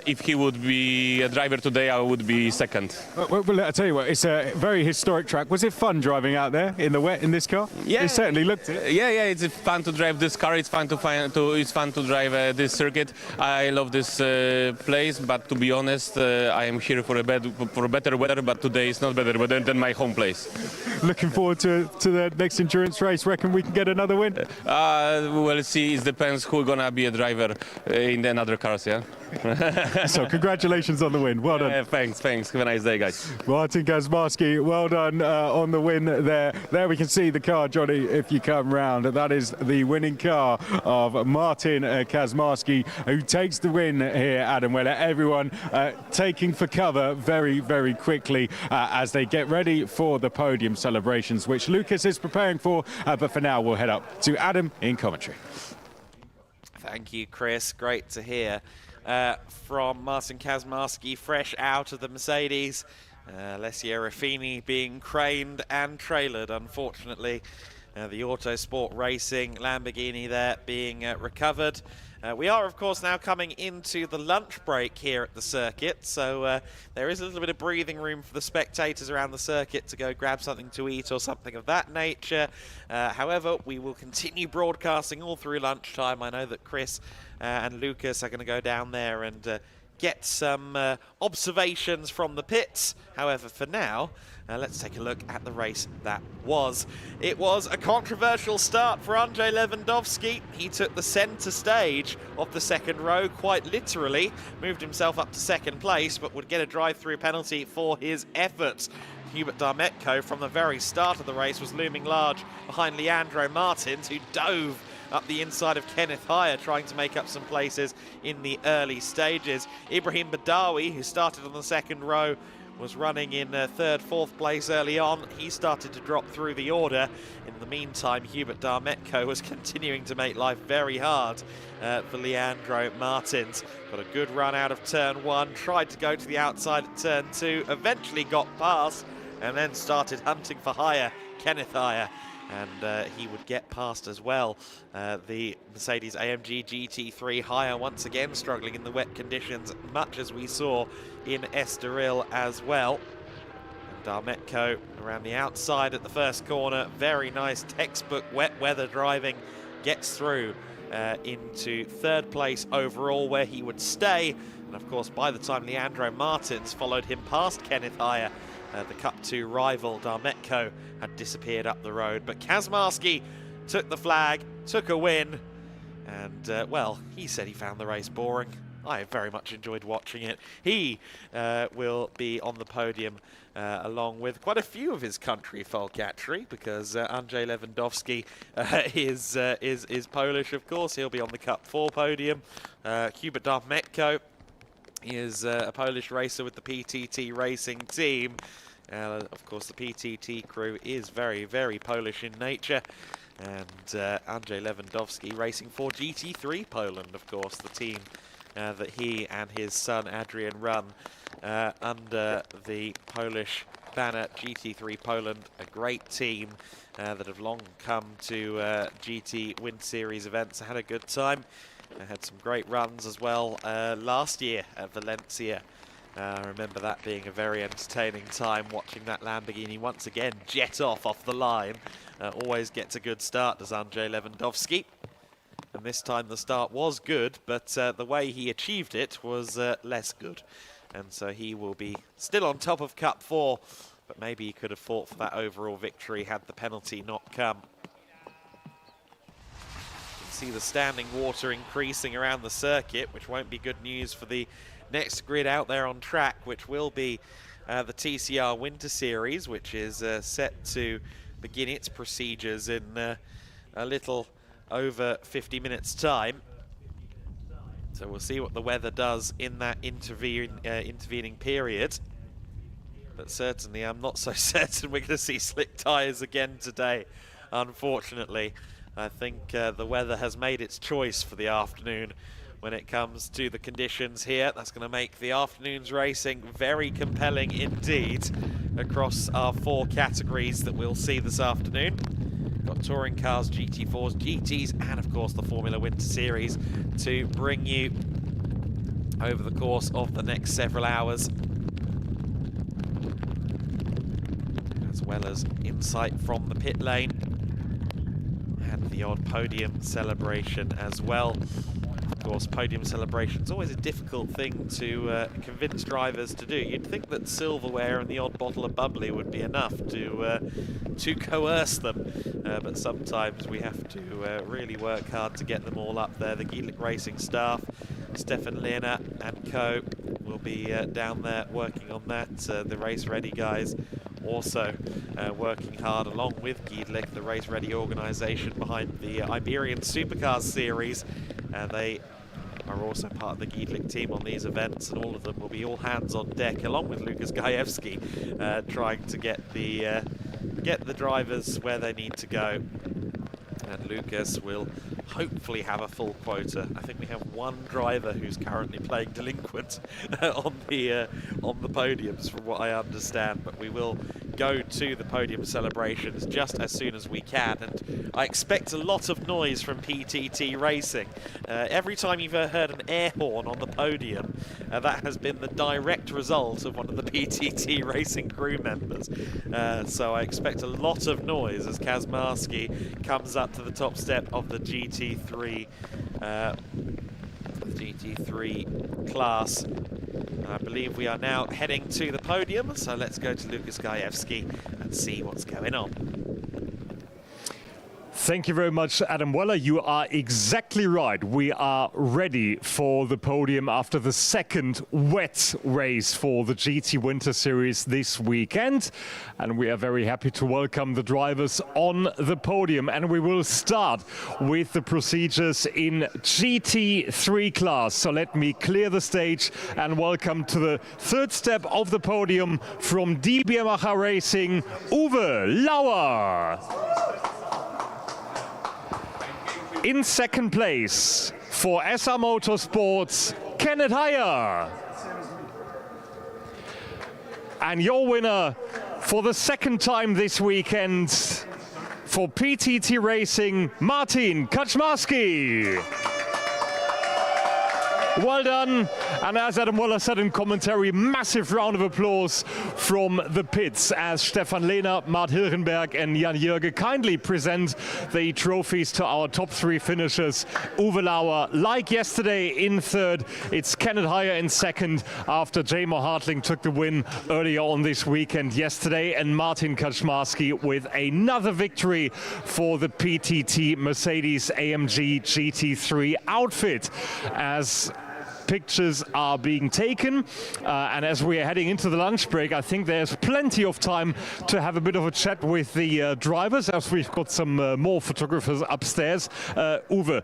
Speaker 4: If he would be a driver today, I would be second.
Speaker 2: Well, I tell you what, it's a very historic track. Was it fun driving out there in the wet in this car?
Speaker 4: Yeah,
Speaker 2: it certainly looked it.
Speaker 4: Yeah, it's fun to drive this car. It's fun to drive this circuit. I love this place, but to be honest, I am here for better weather. But today is not better weather than my home place.
Speaker 2: Looking forward to the next endurance race. Reckon we can get another win?
Speaker 4: We'll see. It depends who's gonna be a driver in the other cars. Yeah.
Speaker 2: So congratulations on the win. Well done.
Speaker 4: Thanks. Have a nice day, guys.
Speaker 2: Martin Kazmarski, well done on the win there. There we can see the car, Johnny, if you come round. That is the winning car of Martin Kazmarski, who takes the win here, Adam Weller. Everyone taking for cover very, very quickly as they get ready for the podium celebrations, which Lucas is preparing for. But for now, we'll head up to Adam in commentary.
Speaker 1: Thank you, Chris. Great to hear from Martin Kazmarski, fresh out of the Mercedes. Alessio Ruffini being craned and trailered, unfortunately. The Autosport Racing Lamborghini there being recovered. We are, of course, now coming into the lunch break here at the circuit, so there is a little bit of breathing room for the spectators around the circuit to go grab something to eat or something of that nature. However, we will continue broadcasting all through lunchtime. I know that Chris and Lucas are going to go down there and get some observations from the pits. However, for now, let's take a look at the race that was. It was a controversial start for Andrzej Lewandowski. He took the centre stage of the second row, quite literally, moved himself up to second place, but would get a drive-through penalty for his efforts. Hubert Darmetko, from the very start of the race, was looming large behind Leandro Martins, who dove up the inside of Kenneth Heyer, trying to make up some places in the early stages. Ibrahim Badawi, who started on the second row, was running in third, fourth place early on. He started to drop through the order. In the meantime, Hubert Darmetko was continuing to make life very hard for Leandro Martins. Got a good run out of turn one, tried to go to the outside at turn two, eventually got past, and then started hunting for Heyer, Kenneth Heyer. And he would get past as well. The Mercedes AMG GT3 Heyer once again struggling in the wet conditions, much as we saw in Estoril as well. And Darmetko around the outside at the first corner. Very nice textbook wet weather driving. Gets through into third place overall, where he would stay. And of course, by the time Leandro Martins followed him past Kenneth Heyer, the Cup 2 rival Darmetko had disappeared up the road. But Kazmarski took the flag, took a win, and well, he said he found the race boring. I very much enjoyed watching it. He will be on the podium along with quite a few of his country folk, actually, because Andrzej Lewandowski is Polish, of course. He'll be on the Cup 4 podium. Hubert Darmetko is a Polish racer with the PTT racing team. Of course, the PTT crew is very, very Polish in nature. And Andrzej Lewandowski racing for GT3 Poland, of course, the team that he and his son Adrian run under the Polish banner, GT3 Poland, a great team that have long come to GT Wind Series events. I had a good time. I had some great runs as well last year at Valencia. I remember that being a very entertaining time, watching that Lamborghini once again jet off the line. Always gets a good start, does Andrzej Lewandowski. And this time the start was good, but the way he achieved it was less good. And so he will be still on top of Cup 4, but maybe he could have fought for that overall victory had the penalty not come. See the standing water increasing around the circuit, which won't be good news for the next grid out there on track, which will be the TCR Winter Series, which is set to begin its procedures in a little over 50 minutes time. So we'll see what the weather does in that intervening period. But certainly I'm not so certain we're going to see slick tyres again today, unfortunately. I think the weather has made its choice for the afternoon when it comes to the conditions here. That's going to make the afternoon's racing very compelling indeed across our 4 categories that we'll see this afternoon. Got touring cars, GT4s, GTs, and of course the Formula Winter Series to bring you over the course of the next several hours, as well as insight from the pit lane and the odd podium celebration as well. Of course, podium celebration is always a difficult thing to convince drivers to do. You'd think that silverware and the odd bottle of bubbly would be enough to coerce them, but sometimes we have to really work hard to get them all up there. The Gedlich Racing staff, Stefan Lehner and co, will be down there working on that. The Race Ready guys also working hard along with Gedlich, the Race Ready organisation behind the Iberian Supercars series. They are also part of the Gedlich team on these events, and all of them will be all hands on deck, along with Lukas Gajewski, trying to get the drivers where they need to go. And Lukas will hopefully have a full quota. I think we have one driver who's currently playing delinquent on the podiums, from what I understand. But we will go to the podium celebrations just as soon as we can, and I expect a lot of noise from PTT Racing. Every time you've heard an air horn on the podium, that has been the direct result of one of the PTT Racing crew members. So I expect a lot of noise as Kazmarski comes up to the top step of the GT3 class. I believe we are now heading to the podium, so let's go to Lukas Gajewski and see what's going on.
Speaker 6: Thank you very much, Adam Weller. You are exactly right. We are ready for the podium after the second wet race for the GT Winter Series this weekend. And we are very happy to welcome the drivers on the podium. And we will start with the procedures in GT3 class. So let me clear the stage and welcome to the third step of the podium from Die Biermacher Racing, Uwe Lauer. In second place for SR Motorsports, Kenneth Heyer. And your winner for the second time this weekend for PTT Racing, Martin Kaczmarski. Well done. And as Adam Weller said in commentary, massive round of applause from the pits as Stefan Lehner, Mart Hilgenberg and Jan Jürge kindly present the trophies to our top 3 finishers. Uwe Lauer, like yesterday, in third. It's Kenneth Heyer in second after Jamo Hartling took the win earlier on this weekend yesterday. And Martin Kaczmarski with another victory for the PTT Mercedes AMG GT3 outfit, as pictures are being taken, and as we are heading into the lunch break, I think there's plenty of time to have a bit of a chat with the drivers, as we've got some more photographers upstairs. Uwe,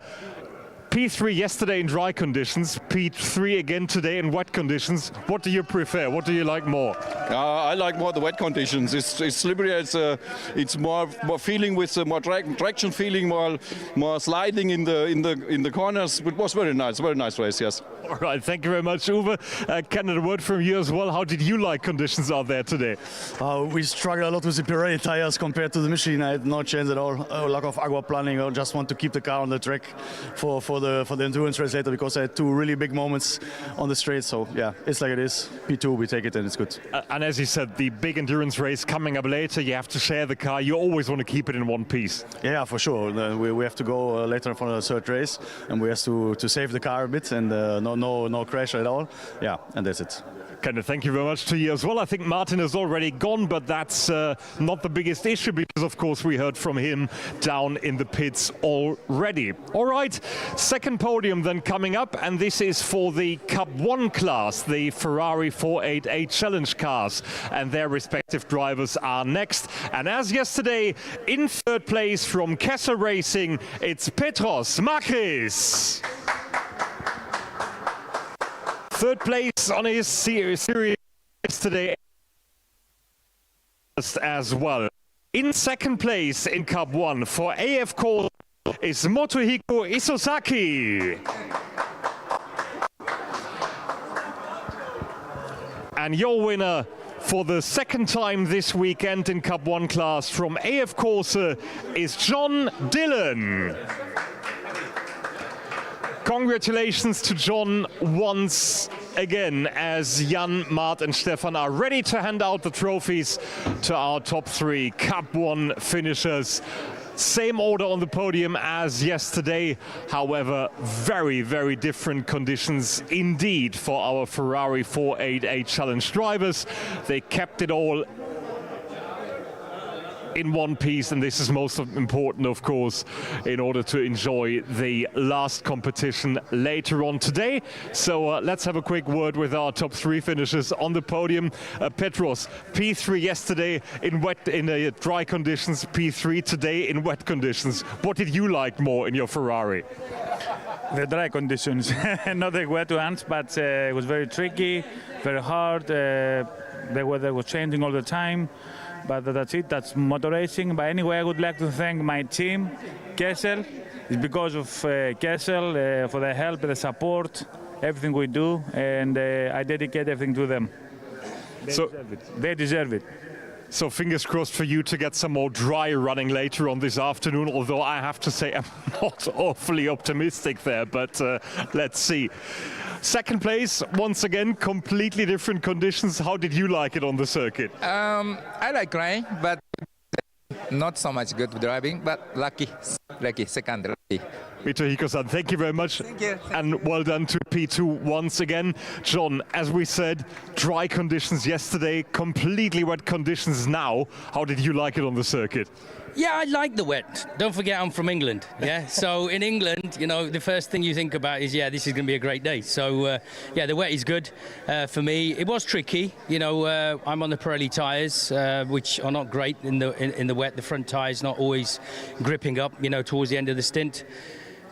Speaker 6: P3 yesterday in dry conditions, P3 again today in wet conditions. What do you prefer? What do you like more?
Speaker 12: I like more the wet conditions. It's slippery. It's more feeling with more traction feeling, more sliding in the corners. It was very nice race. Yes.
Speaker 6: All right, thank you very much, Uwe. Kenneth, a word from you as well. How did you like conditions out there today?
Speaker 11: We struggled a lot with the Pirelli tires compared to the machine. I had no chance at all. Lack of aqua planning. I just want to keep the car on the track for the endurance race later, because I had 2 really big moments on the straight. So yeah, it's like it is. P2, we take it and it's good.
Speaker 6: And as you said, the big endurance race coming up later, you have to share the car. You always want to keep it in one piece.
Speaker 11: Yeah, for sure. We have to go later for the third race, and we have to save the car a bit, and no crash at all. Yeah, and that's it.
Speaker 6: Kenneth, thank you very much to you as well. I think Martin is already gone, but that's not the biggest issue, because of course we heard from him down in the pits already. All right, second podium then coming up, and this is for the Cup 1 class, the Ferrari 488 Challenge cars, and their respective drivers are next. And as yesterday, in third place from Kessel Racing, it's Petros Makris. Third place on his series yesterday, as well. In second place in Cup 1 for AF Corse is Motohiko Isozaki. And your winner for the second time this weekend in Cup 1 class from AF Corse is John Dillon. Congratulations to John once again, as Jan, Mart and Stefan are ready to hand out the trophies to our top 3 Cup 1 finishers. Same order on the podium as yesterday, however, very, very different conditions indeed for our Ferrari 488 Challenge drivers. They kept it all in one piece, and this is most important, of course, in order to enjoy the last competition later on today. So let's have a quick word with our top 3 finishers on the podium. Petros, P3 yesterday in dry conditions, P3 today in wet conditions. What did you like more in your Ferrari?
Speaker 13: The dry conditions, not the wet ones, but it was very tricky, very hard. The weather was changing all the time. But that's it, that's motor racing. But anyway, I would like to thank my team, Kessel. It's because of Kessel for the help, the support, everything we do, and I dedicate everything to them. They deserve it.
Speaker 6: So fingers crossed for you to get some more dry running later on this afternoon, although I have to say I'm not awfully optimistic there, but let's see. Second place, once again, completely different conditions. How did you like it on the circuit?
Speaker 8: I like rain, but not so much good driving, but lucky, second lucky.
Speaker 6: Motohiko-san, thank you very much.
Speaker 8: Thank you.
Speaker 6: And well done to P2 once again. John, as we said, dry conditions yesterday, completely wet conditions now. How did you like it on the circuit?
Speaker 14: Yeah, I like the wet. Don't forget I'm from England, yeah? So in England, you know, the first thing you think about is, yeah, this is going to be a great day. So, yeah, the wet is good for me. It was tricky. You know, I'm on the Pirelli tyres, which are not great in the wet. The front tyre's not always gripping up, you know, towards the end of the stint.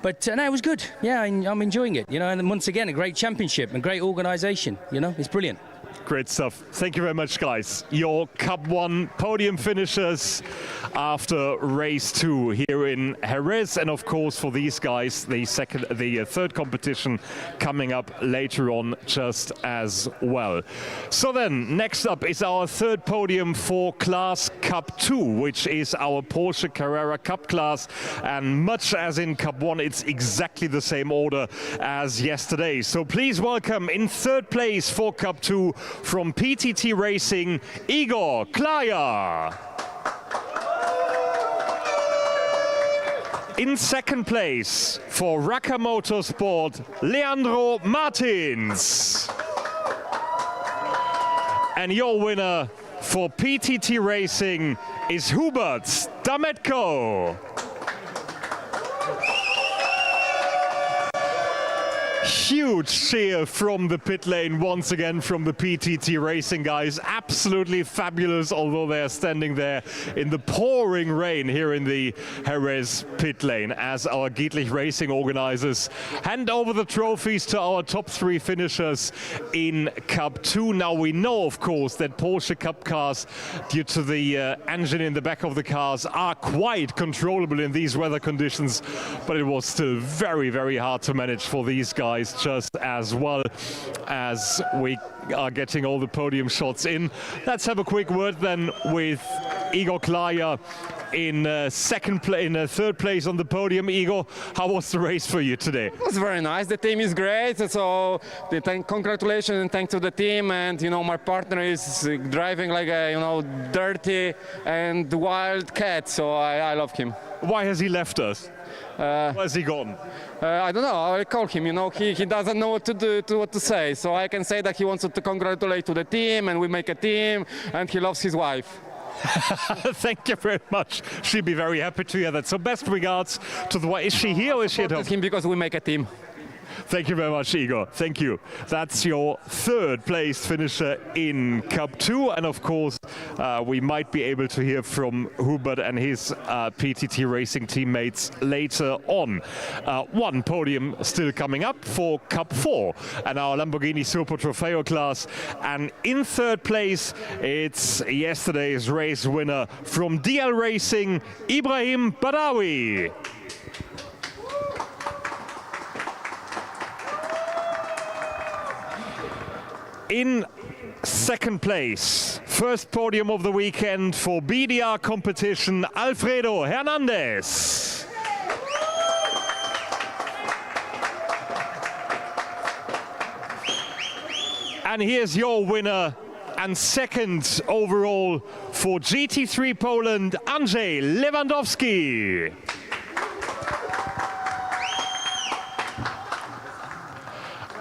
Speaker 14: But no, it was good. Yeah, I'm enjoying it, you know, and once again, a great championship and great organisation, you know, it's brilliant.
Speaker 6: Great stuff. Thank you very much, guys. Your Cup 1 podium finishers after race 2 here in Jerez, and of course for these guys, the third competition coming up later on just as well. So then, next up is our third podium for Class Cup 2, which is our Porsche Carrera Cup class, and much as in Cup 1, it's exactly the same order as yesterday. So please welcome in third place for Cup 2 from PTT Racing, Igor Klaya. In second place for Raka Motorsport, Leandro Martins. And your winner for PTT Racing is Hubert Stametko. Huge cheer from the pit lane once again from the PTT Racing guys. Absolutely fabulous, although they are standing there in the pouring rain here in the Jerez pit lane as our Gedlich Racing organizers hand over the trophies to our top 3 finishers in Cup 2. Now we know, of course, that Porsche Cup cars, due to the engine in the back of the cars, are quite controllable in these weather conditions, but it was still very, very hard to manage for these guys, just as well as we are getting all the podium shots in. Let's have a quick word then with Igor Klaya in third place on the podium. Igor, how was the race for you today?
Speaker 15: It was very nice. The team is great, so congratulations and thanks to the team. And you know, my partner is driving like a dirty and wild cat, so I love him.
Speaker 6: Why has he left us? Where has he gone?
Speaker 15: I don't know. I'll call him. You know, he doesn't know what to do, what to say. So I can say that he wants to congratulate to the team, and we make a team, and he loves his wife.
Speaker 6: Thank you very much. She'll be very happy to hear that. So best regards to the wife. Is she here or is she at home?
Speaker 15: Him because we make a team.
Speaker 6: Thank you very much, Igor. Thank you. That's your third place finisher in Cup 2. And of course, we might be able to hear from Hubert and his PTT Racing teammates later on. One podium still coming up for Cup 4 and our Lamborghini Super Trofeo class. And in third place, it's yesterday's race winner from DL Racing, Ibrahim Badawi. In second place, first podium of the weekend for BDR competition, Alfredo Hernandez. And here's your winner and second overall for GT3 Poland, Andrzej Lewandowski.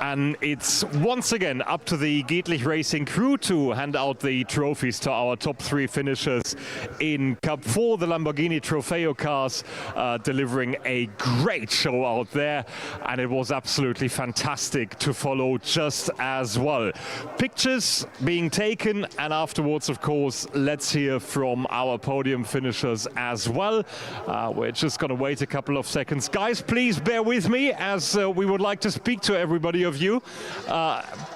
Speaker 6: And it's once again up to the Gedlich Racing crew to hand out the trophies to our top 3 finishers in Cup 4. The Lamborghini Trofeo cars delivering a great show out there, and it was absolutely fantastic to follow just as well. Pictures being taken, and afterwards, of course, let's hear from our podium finishers as well. We're just going to wait a couple of seconds. Guys, please bear with me as we would like to speak to everybody of you.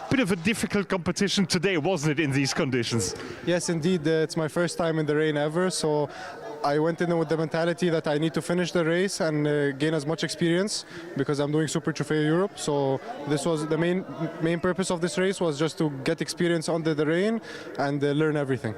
Speaker 6: Bit of a difficult competition today, wasn't it, in these conditions?
Speaker 16: Yes, indeed. It's my first time in the rain ever, so I went in with the mentality that I need to finish the race and gain as much experience because I'm doing Super Trofeo Europe. So this was the main purpose of this race, was just to get experience under the rain and learn everything.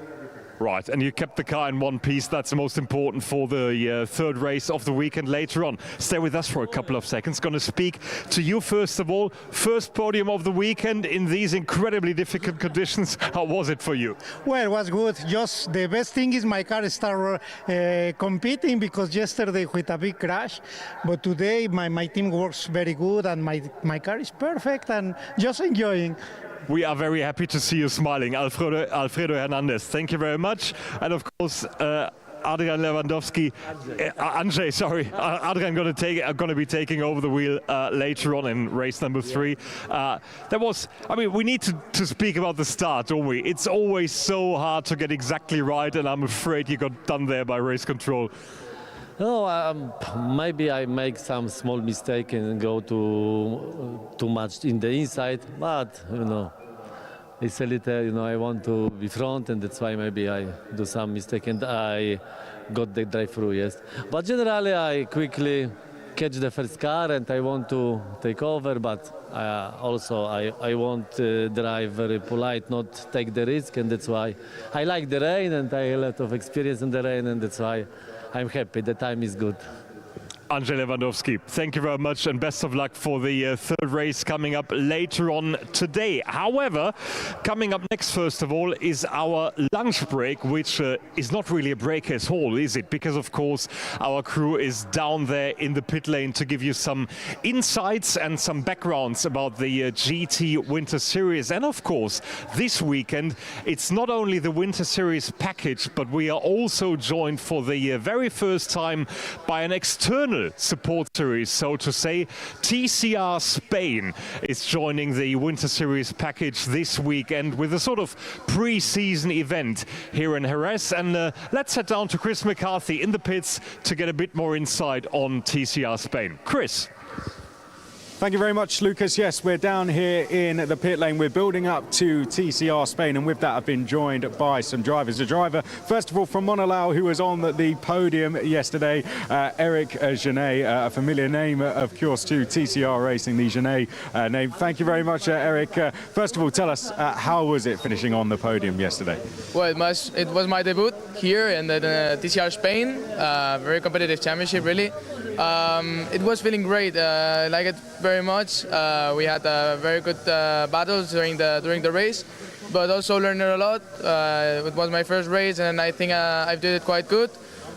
Speaker 6: Right, and you kept the car in one piece. That's the most important for the third race of the weekend later on. Stay with us for a couple of seconds. Going to speak to you first of all. First podium of the weekend in these incredibly difficult conditions. How was it for you?
Speaker 17: Well, it was good. Just the best thing is my car started competing because yesterday with a big crash. But today my team works very good and my car is perfect and just enjoying.
Speaker 6: We are very happy to see you smiling, Alfredo Hernandez. Thank you very much. And of course, Adrian Lewandowski, Andrzej, sorry, Adrian going to be taking over the wheel later on in race number 3. We need to speak about the start, don't we? It's always so hard to get exactly right, and I'm afraid you got done there by race control.
Speaker 18: No, maybe I make some small mistake and go too much in the inside, but it's a little, I want to be front, and that's why maybe I do some mistake and I got the drive-through, yes. But generally, I quickly catch the first car and I want to take over, but also I want to drive very polite, not take the risk, and that's why I like the rain and I have a lot of experience in the rain, and that's why I'm happy. The time is good.
Speaker 6: Andrzej Lewandowski, thank you very much and best of luck for the third race coming up later on today. However, coming up next, first of all, is our lunch break, which is not really a break at all, is it? Because, of course, our crew is down there in the pit lane to give you some insights and some backgrounds about the GT Winter Series. And, of course, this weekend, it's not only the Winter Series package, but we are also joined for the very first time by an external support series, so to say. TCR Spain is joining the Winter Series package this weekend with a sort of pre-season event here in Jerez. And let's head down to Chris McCarthy in the pits to get a bit more insight on TCR Spain. Chris.
Speaker 2: Thank you very much, Lucas. Yes, we're down here in the pit lane. We're building up to TCR Spain, and with that I've been joined by some drivers. A driver, first of all, from Monolau, who was on the podium yesterday, Eric Genet, a familiar name, of course, to TCR Racing, the Genet name. Thank you very much, Eric. First of all, tell us, how was it finishing on the podium yesterday?
Speaker 19: Well, it was my debut here in the TCR Spain, very competitive championship, really. It was feeling great. I like it very much. We had very good battles during the race, but also learned a lot. It was my first race, and I think I did it quite good.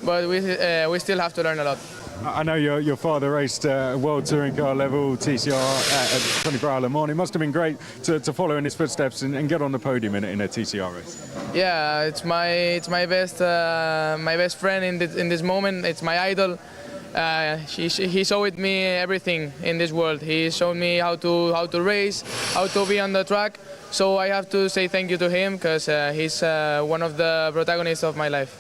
Speaker 19: But we still have to learn a lot.
Speaker 2: I know your father raced World Touring Car level TCR at 24 Hour Le Mans. It must have been great to follow in his footsteps and get on the podium in a TCR race.
Speaker 19: Yeah, it's my best friend in this moment. It's my idol. He showed me everything in this world. He showed me how to race, how to be on the track. So I have to say thank you to him because he's one of the protagonists of my life.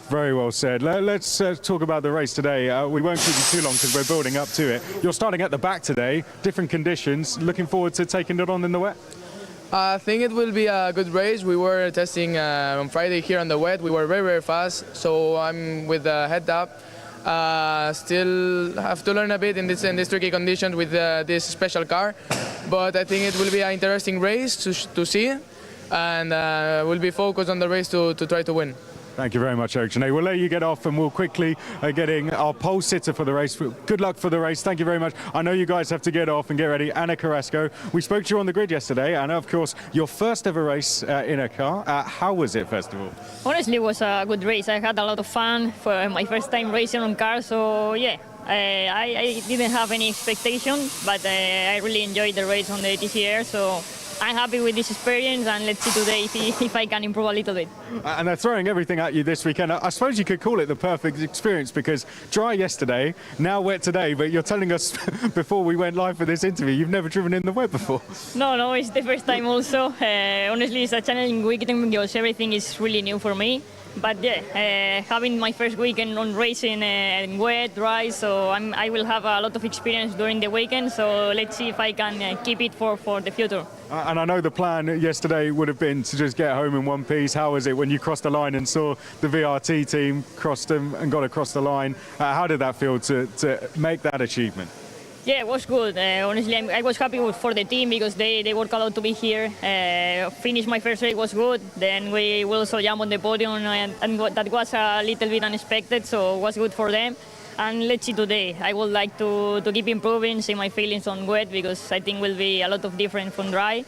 Speaker 2: Very well said. Let's talk about the race today. We won't keep you too long because we're building up to it. You're starting at the back today, different conditions. Looking forward to taking it on in the wet?
Speaker 19: I think it will be a good race. We were testing on Friday here on the wet. We were very, very fast, so I'm with the head up. Still have to learn a bit in this tricky conditions with this special car, but I think it will be an interesting race to see, and we'll be focused on the race to try to win.
Speaker 2: Thank you very much, Eric. We'll let you get off and we'll quickly getting our pole sitter for the race. Good luck for the race. Thank you very much. I know you guys have to get off and get ready. Anna Carrasco, we spoke to you on the grid yesterday. Anna, of course, your first ever race in a car. How was it, first of all?
Speaker 20: Honestly, it was a good race. I had a lot of fun for my first time racing on cars. So, yeah, I didn't have any expectation, but I really enjoyed the race on the TCR. So I'm happy with this experience, and let's see today if I can improve a little bit.
Speaker 2: And they're throwing everything at you this weekend. I suppose you could call it the perfect experience because dry yesterday, now wet today, but you're telling us before we went live for this interview, you've never driven in the wet before.
Speaker 20: No, it's the first time also. Honestly, it's a challenging weekend because everything is really new for me. But yeah, having my first weekend on racing in wet, dry, so I will have a lot of experience during the weekend. So let's see if I can keep it for the future.
Speaker 2: And I know the plan yesterday would have been to just get home in one piece. How was it when you crossed the line and saw the VRT team cross them and got across the line? How did that feel to make that achievement?
Speaker 20: Yeah, it was good. Honestly, I was happy for the team because they worked a lot to be here. Finish my first race was good. Then we will also jump on the podium, and that was a little bit unexpected, so it was good for them. And let's see today. I would like to keep improving, see my feelings on wet because I think will be a lot of different from dry.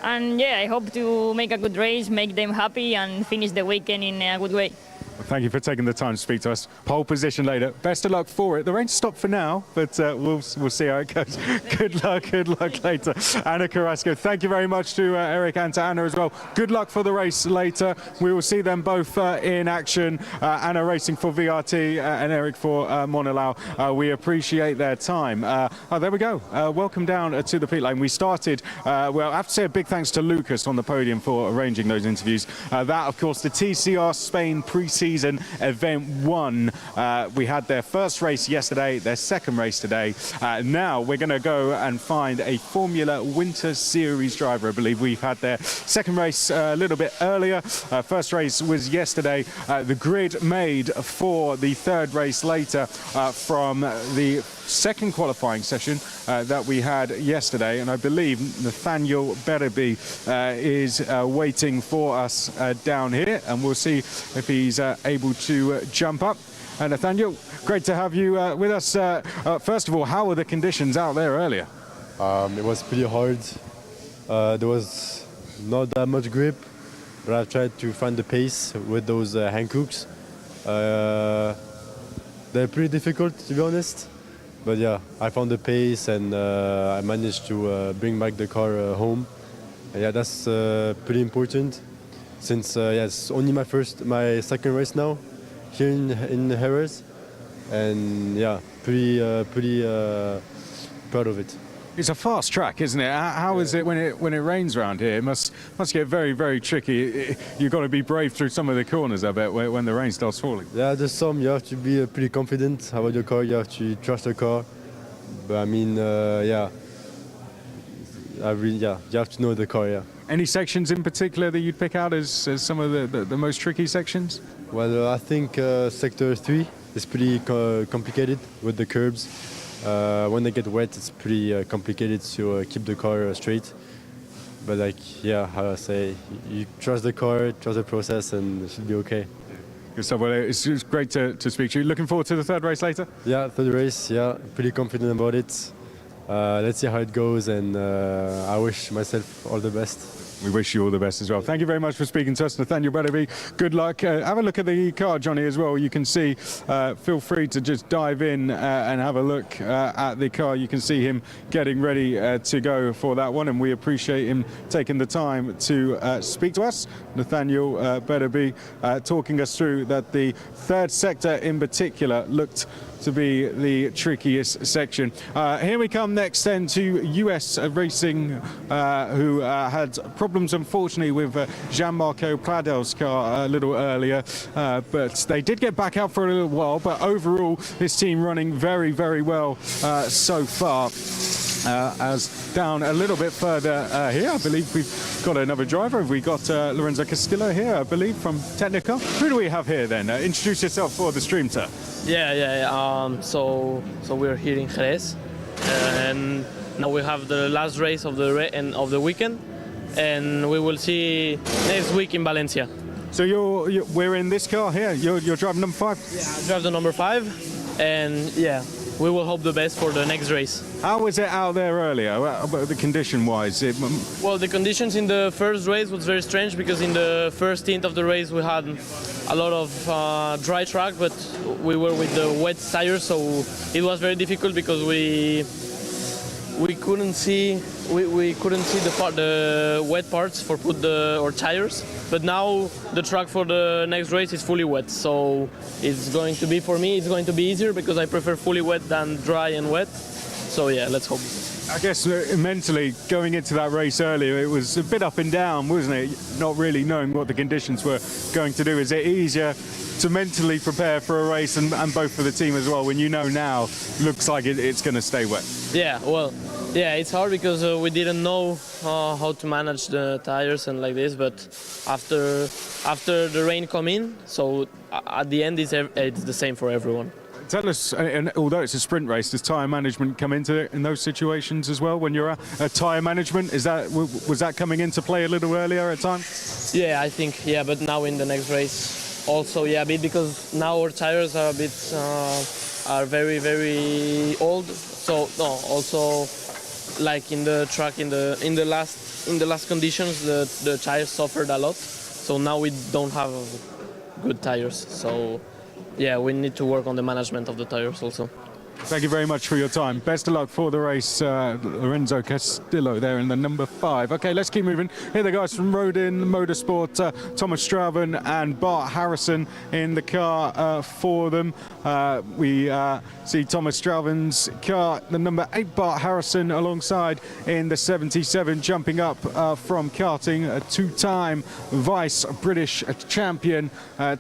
Speaker 20: And yeah, I hope to make a good race, make them happy, and finish the weekend in a good way.
Speaker 2: Well, thank you for taking the time to speak to us. Pole position later. Best of luck for it. The rain stopped for now, but we'll see how it goes. Good luck later. Anna Carrasco, thank you very much to Eric and to Anna as well. Good luck for the race later. We will see them both in action. Anna racing for VRT and Eric for Monolau. We appreciate their time. There we go. Welcome down to the pit lane. We started, well, I have to say a big thanks to Lucas on the podium for arranging those interviews. That, of course, the TCR Spain pre-season event 1. We had their first race yesterday, their second race today. Now we're going to go and find a Formula Winter Series driver. I believe we've had their second race a little bit earlier. First race was yesterday. The grid made for the third race later from the second qualifying session that we had yesterday, and I believe Nathaniel Bereby is waiting for us down here, and we'll see if he's able to jump up. Nathaniel, great to have you with us. First of all, how were the conditions out there earlier?
Speaker 21: It was pretty hard. There was not that much grip, but I tried to find the pace with those hand hooks. They're pretty difficult, to be honest. But yeah, I found the pace and I managed to bring back the car home. And yeah, that's pretty important since yeah, it's only my second race now here in Jerez, and yeah, pretty proud of it.
Speaker 2: It's a fast track, isn't it? How is it when it rains around here? It must get very, very tricky. You've got to be brave through some of the corners, I bet, when the rain starts falling.
Speaker 21: Yeah, there's some. You have to be pretty confident about your car. You have to trust the car. But I mean, yeah, you have to know the car. Yeah.
Speaker 2: Any sections in particular that you'd pick out as some of the most tricky sections?
Speaker 21: Well, I think Sector 3 is pretty complicated with the curbs. When they get wet, it's pretty complicated to keep the car straight. But like, yeah, how I say, you trust the car, trust the process, and it should be okay.
Speaker 2: Good stuff. Well, it's great to speak to you. Looking forward to the third race later?
Speaker 21: Yeah, third race, yeah, pretty confident about it. Let's see how it goes, and I wish myself all the best.
Speaker 2: We wish you all the best as well. Thank you very much for speaking to us, Nathaniel Bereby. Good luck. Have a look at the car, Johnny, as well. You can see, feel free to just dive in and have a look at the car. You can see him getting ready to go for that one, and we appreciate him taking the time to speak to us. Nathaniel Bereby talking us through that the third sector in particular looked to be the trickiest section. Here we come next then to US Racing, who had problems unfortunately with Jean-Marco Pradel's car a little earlier, but they did get back out for a little while. But overall, this team running very, very well so far. As down a little bit further here, I believe we've got another driver. We got Lorenzo Castillo here, I believe, from Technica. Who do we have here then? Introduce yourself for the stream, sir.
Speaker 3: Yeah. So we're here in Jerez, and now we have the last race of the weekend, and we will see next week in Valencia.
Speaker 2: So we're in this car here. You're driving number 5.
Speaker 3: Yeah, I drive the number 5, and yeah. We will hope the best for the next race.
Speaker 2: How was it out there earlier, the condition-wise?
Speaker 3: Well, the conditions in the first race was very strange because in the first stint of the race we had a lot of dry track, but we were with the wet tires, so it was very difficult because we couldn't see the wet parts for our tires. But now the track for the next race is fully wet, so it's going to be, for me, it's going to be easier because I prefer fully wet than dry and wet. So yeah, let's hope.
Speaker 2: I guess mentally going into that race earlier, it was a bit up and down, wasn't it? Not really knowing what the conditions were going to do. Is it easier to mentally prepare for a race and both for the team as well when you know now looks like it's going to stay wet?
Speaker 3: Yeah, well, yeah, it's hard because we didn't know how to manage the tires and like this, but after the rain come in, so at the end it's the same for everyone.
Speaker 2: Tell us, and although it's a sprint race, does tyre management come into it in those situations as well? When you're at tyre management, was that coming into play a little earlier at times?
Speaker 3: Yeah, I think, yeah, but now in the next race also, yeah, a bit because now our tires are a bit are very, very old. So no, also like in the track in the last conditions, the tires suffered a lot. So now we don't have good tires. So yeah, we need to work on the management of the tires also.
Speaker 2: Thank you very much for your time. Best of luck for the race, Lorenzo Castillo there in the number 5. Okay, let's keep moving. Here are the guys from Rodin Motorsport, Thomas Strauven and Bart Harrison in the car for them. We see Thomas Strauven's car, the number 8, Bart Harrison alongside in the 77, jumping up from karting, a 2-time vice British champion,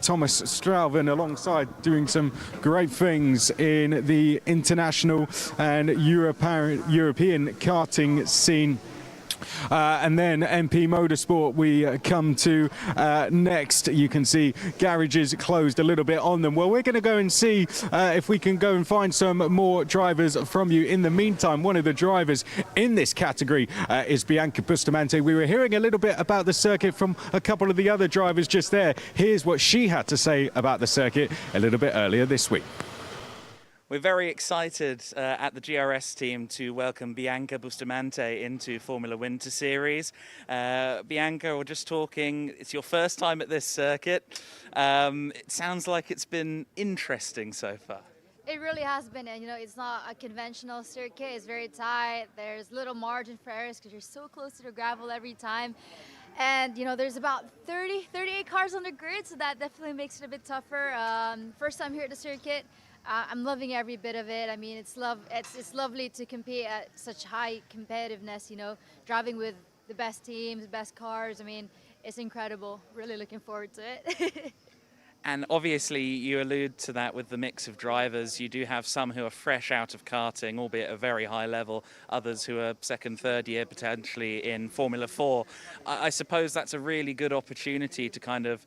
Speaker 2: Thomas Strauven, alongside doing some great things in the international and European karting scene. And then MP Motorsport we come to next. You can see garages closed a little bit on them. Well, we're going to go and see if we can go and find some more drivers from you. In the meantime, one of the drivers in this category is Bianca Bustamante. We were hearing a little bit about the circuit from a couple of the other drivers just there. Here's what she had to say about the circuit a little bit earlier this week.
Speaker 22: We're very excited at the GRS team to welcome Bianca Bustamante into Formula Winter Series. Bianca, we're just talking, it's your first time at this circuit. It sounds like it's been interesting so far.
Speaker 23: It really has been, and it's not a conventional circuit. It's very tight. There's little margin for errors because you're so close to the gravel every time. And there's about 38 cars on the grid, so that definitely makes it a bit tougher. First time here at the circuit. I'm loving every bit of it. I mean, it's lovely to compete at such high competitiveness, driving with the best teams, the best cars. I mean, it's incredible. Really looking forward to it.
Speaker 22: And obviously you allude to that with the mix of drivers. You do have some who are fresh out of karting, albeit at a very high level, others who are second, third year potentially in Formula 4. I suppose that's a really good opportunity to kind of,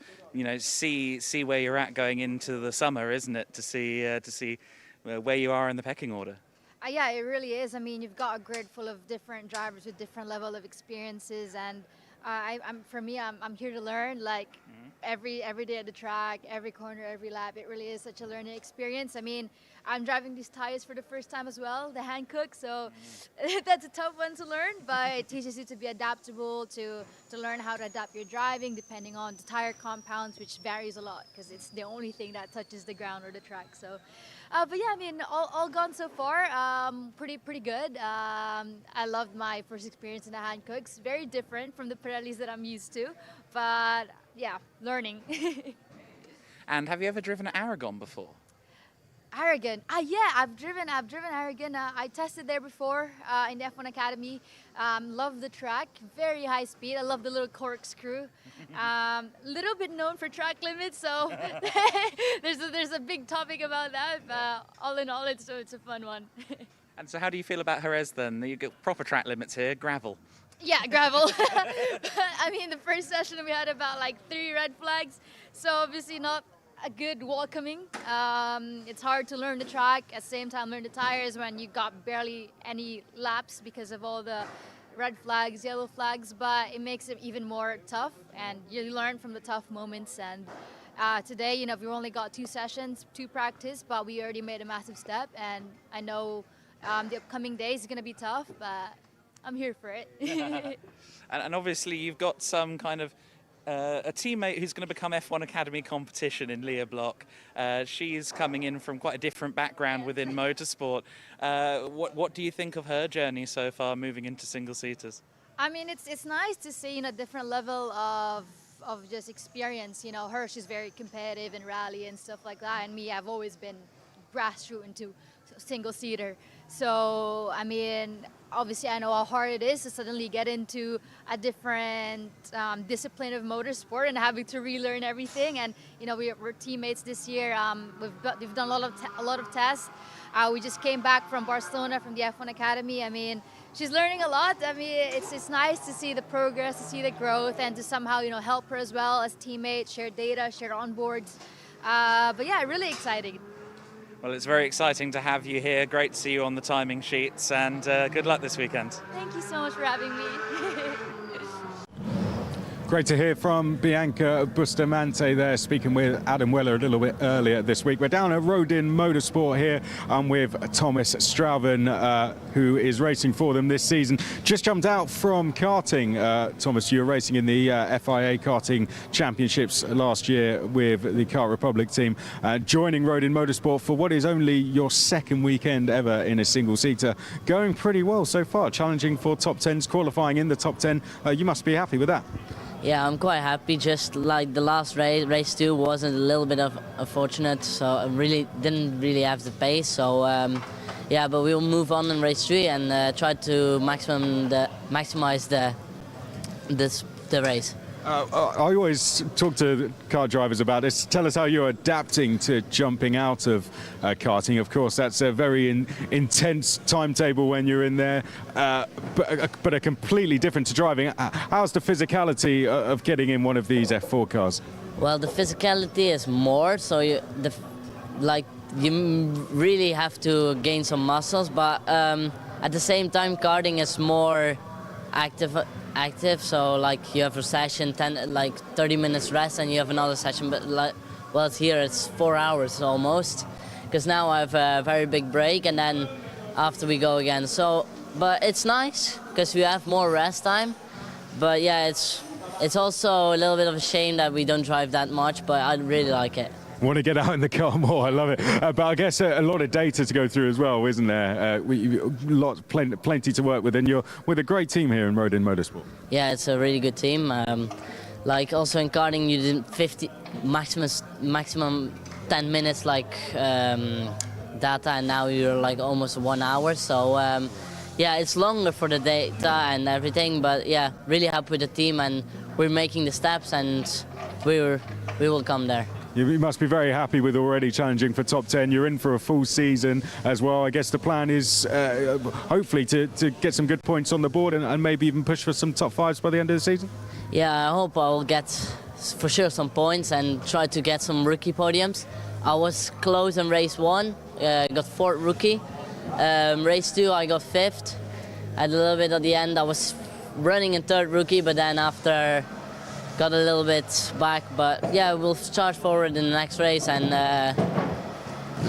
Speaker 22: see where you're at going into the summer, isn't it? To see where you are in the pecking order.
Speaker 23: Yeah, it really is. I mean, you've got a grid full of different drivers with different level of experiences, and for me, I'm here to learn. Like every day at the track, every corner, every lap, it really is such a learning experience. I mean, I'm driving these tires for the first time as well, the Hankook, so that's a tough one to learn, but it teaches you to be adaptable, to learn how to adapt your driving depending on the tire compounds, which varies a lot because it's the only thing that touches the ground or the track. So, but yeah, I mean, all gone so far, pretty good. I loved my first experience in the Hankooks. Very different from the Pirellis that I'm used to, but yeah, learning.
Speaker 22: And have you ever driven at Aragon before?
Speaker 23: Aragon. Yeah, I've driven Aragon. I tested there before in the F1 Academy. Love the track, very high speed. I love the little corkscrew. Little bit known for track limits, so there's a big topic about that. But all in all, it's a fun one.
Speaker 22: And so how do you feel about Jerez then? You get proper track limits here, gravel.
Speaker 23: Yeah, gravel. I mean, the first session we had about like 3 red flags, so obviously not a good welcoming. It's hard to learn the track, at the same time learn the tires when you got barely any laps because of all the red flags, yellow flags, but it makes it even more tough, and you learn from the tough moments. And today, you know, we only got 2 sessions, 2 practice, but we already made a massive step, and I know the upcoming days is going to be tough, but I'm here for it.
Speaker 22: And obviously you've got some kind of a teammate who's going to become F1 Academy competition in Leah Block. She's coming in from quite a different background within motorsport. What do you think of her journey so far, moving into single-seaters?
Speaker 23: I mean, it's nice to see, you know, different level of just experience. You know, she's very competitive in rally and stuff like that, and me, I've always been grassroots into single-seater. So, I mean, obviously I know how hard it is to suddenly get into a different discipline of motorsport and having to relearn everything. And you know, we're teammates this year. We've done a lot of tests. We just came back from Barcelona from the F1 Academy. I mean, she's learning a lot. I mean, it's nice to see the progress, to see the growth, and to somehow, you know, help her as well as teammates, share data, share onboards. But yeah, really exciting.
Speaker 22: Well, it's very exciting to have you here. Great to see you on the timing sheets, and good luck this weekend.
Speaker 23: Thank you so much for having me.
Speaker 2: Great to hear from Bianca Bustamante there, speaking with Adam Weller a little bit earlier this week. We're down at Rodin Motorsport here. I'm with Thomas Strauven, who is racing for them this season. Just jumped out from karting. Thomas, you were racing in the FIA Karting Championships last year with the Kart Republic team, joining Rodin Motorsport for what is only your 2nd weekend ever in a single-seater. Going pretty well so far, challenging for top 10s, qualifying in the top 10. You must be happy with that.
Speaker 5: Yeah, I'm quite happy. Just like the last race 2 wasn't a little bit of unfortunate, so I didn't really have the pace. So yeah, but we'll move on in race 3 and try to maximize the race.
Speaker 2: I always talk to car drivers about this. Tell us how you're adapting to jumping out of karting. Of course, that's a very intense timetable when you're in there, but a completely different to driving. How's the physicality of getting in one of these F4 cars?
Speaker 5: Well, the physicality is more, so you really have to gain some muscles, but at the same time, karting is more active, so like you have a session 30 minutes rest and you have another session, but well, here it's 4 hours almost, because now I have a very big break and then after we go again. So but it's nice because we have more rest time, but yeah, it's also a little bit of a shame that we don't drive that much, but I really like it.
Speaker 2: Want to get out in the car more. I love it. But I guess a lot of data to go through as well, isn't there? Plenty to work with, and you're with a great team here in Rodin Motorsport.
Speaker 5: Yeah, it's a really good team. Like also in karting, you did 50 maximum 10 minutes data, and now you're like almost 1 hour. So yeah, it's longer for the data and everything. But yeah, really happy with the team, and we're making the steps, and we will come there.
Speaker 2: You must be very happy with already challenging for top 10. You're in for a full season as well. I guess the plan is hopefully to get some good points on the board and maybe even push for some top 5s by the end of the season.
Speaker 5: Yeah, I hope I will get for sure some points and try to get some rookie podiums. I was close in race 1, got 4th rookie. Race 2 I got 5th. At a little bit at the end I was running in 3rd rookie, but then after got a little bit back. But yeah, we'll charge forward in the next race and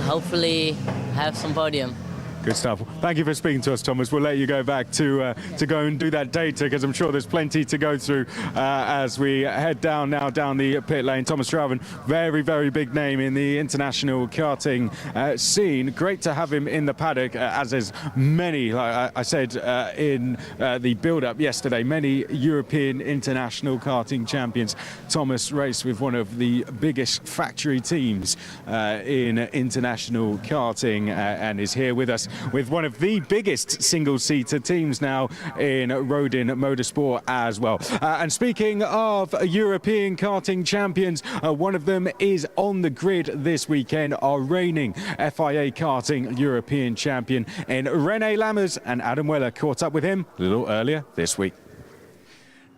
Speaker 5: hopefully have some podium.
Speaker 2: Good stuff. Thank you for speaking to us, Thomas. We'll let you go back to go and do that data, because I'm sure there's plenty to go through as we head down the pit lane. Thomas Strauven, very, very big name in the international karting scene. Great to have him in the paddock, as is many, like I said in the build-up yesterday, many European international karting champions. Thomas raced with one of the biggest factory teams in international karting and is here with us with one of the biggest single-seater teams now in Rodin Motorsport as well. And speaking of European karting champions, one of them is on the grid this weekend, our reigning FIA karting European champion in René Lammers, and Adam Weller caught up with him a little earlier this week.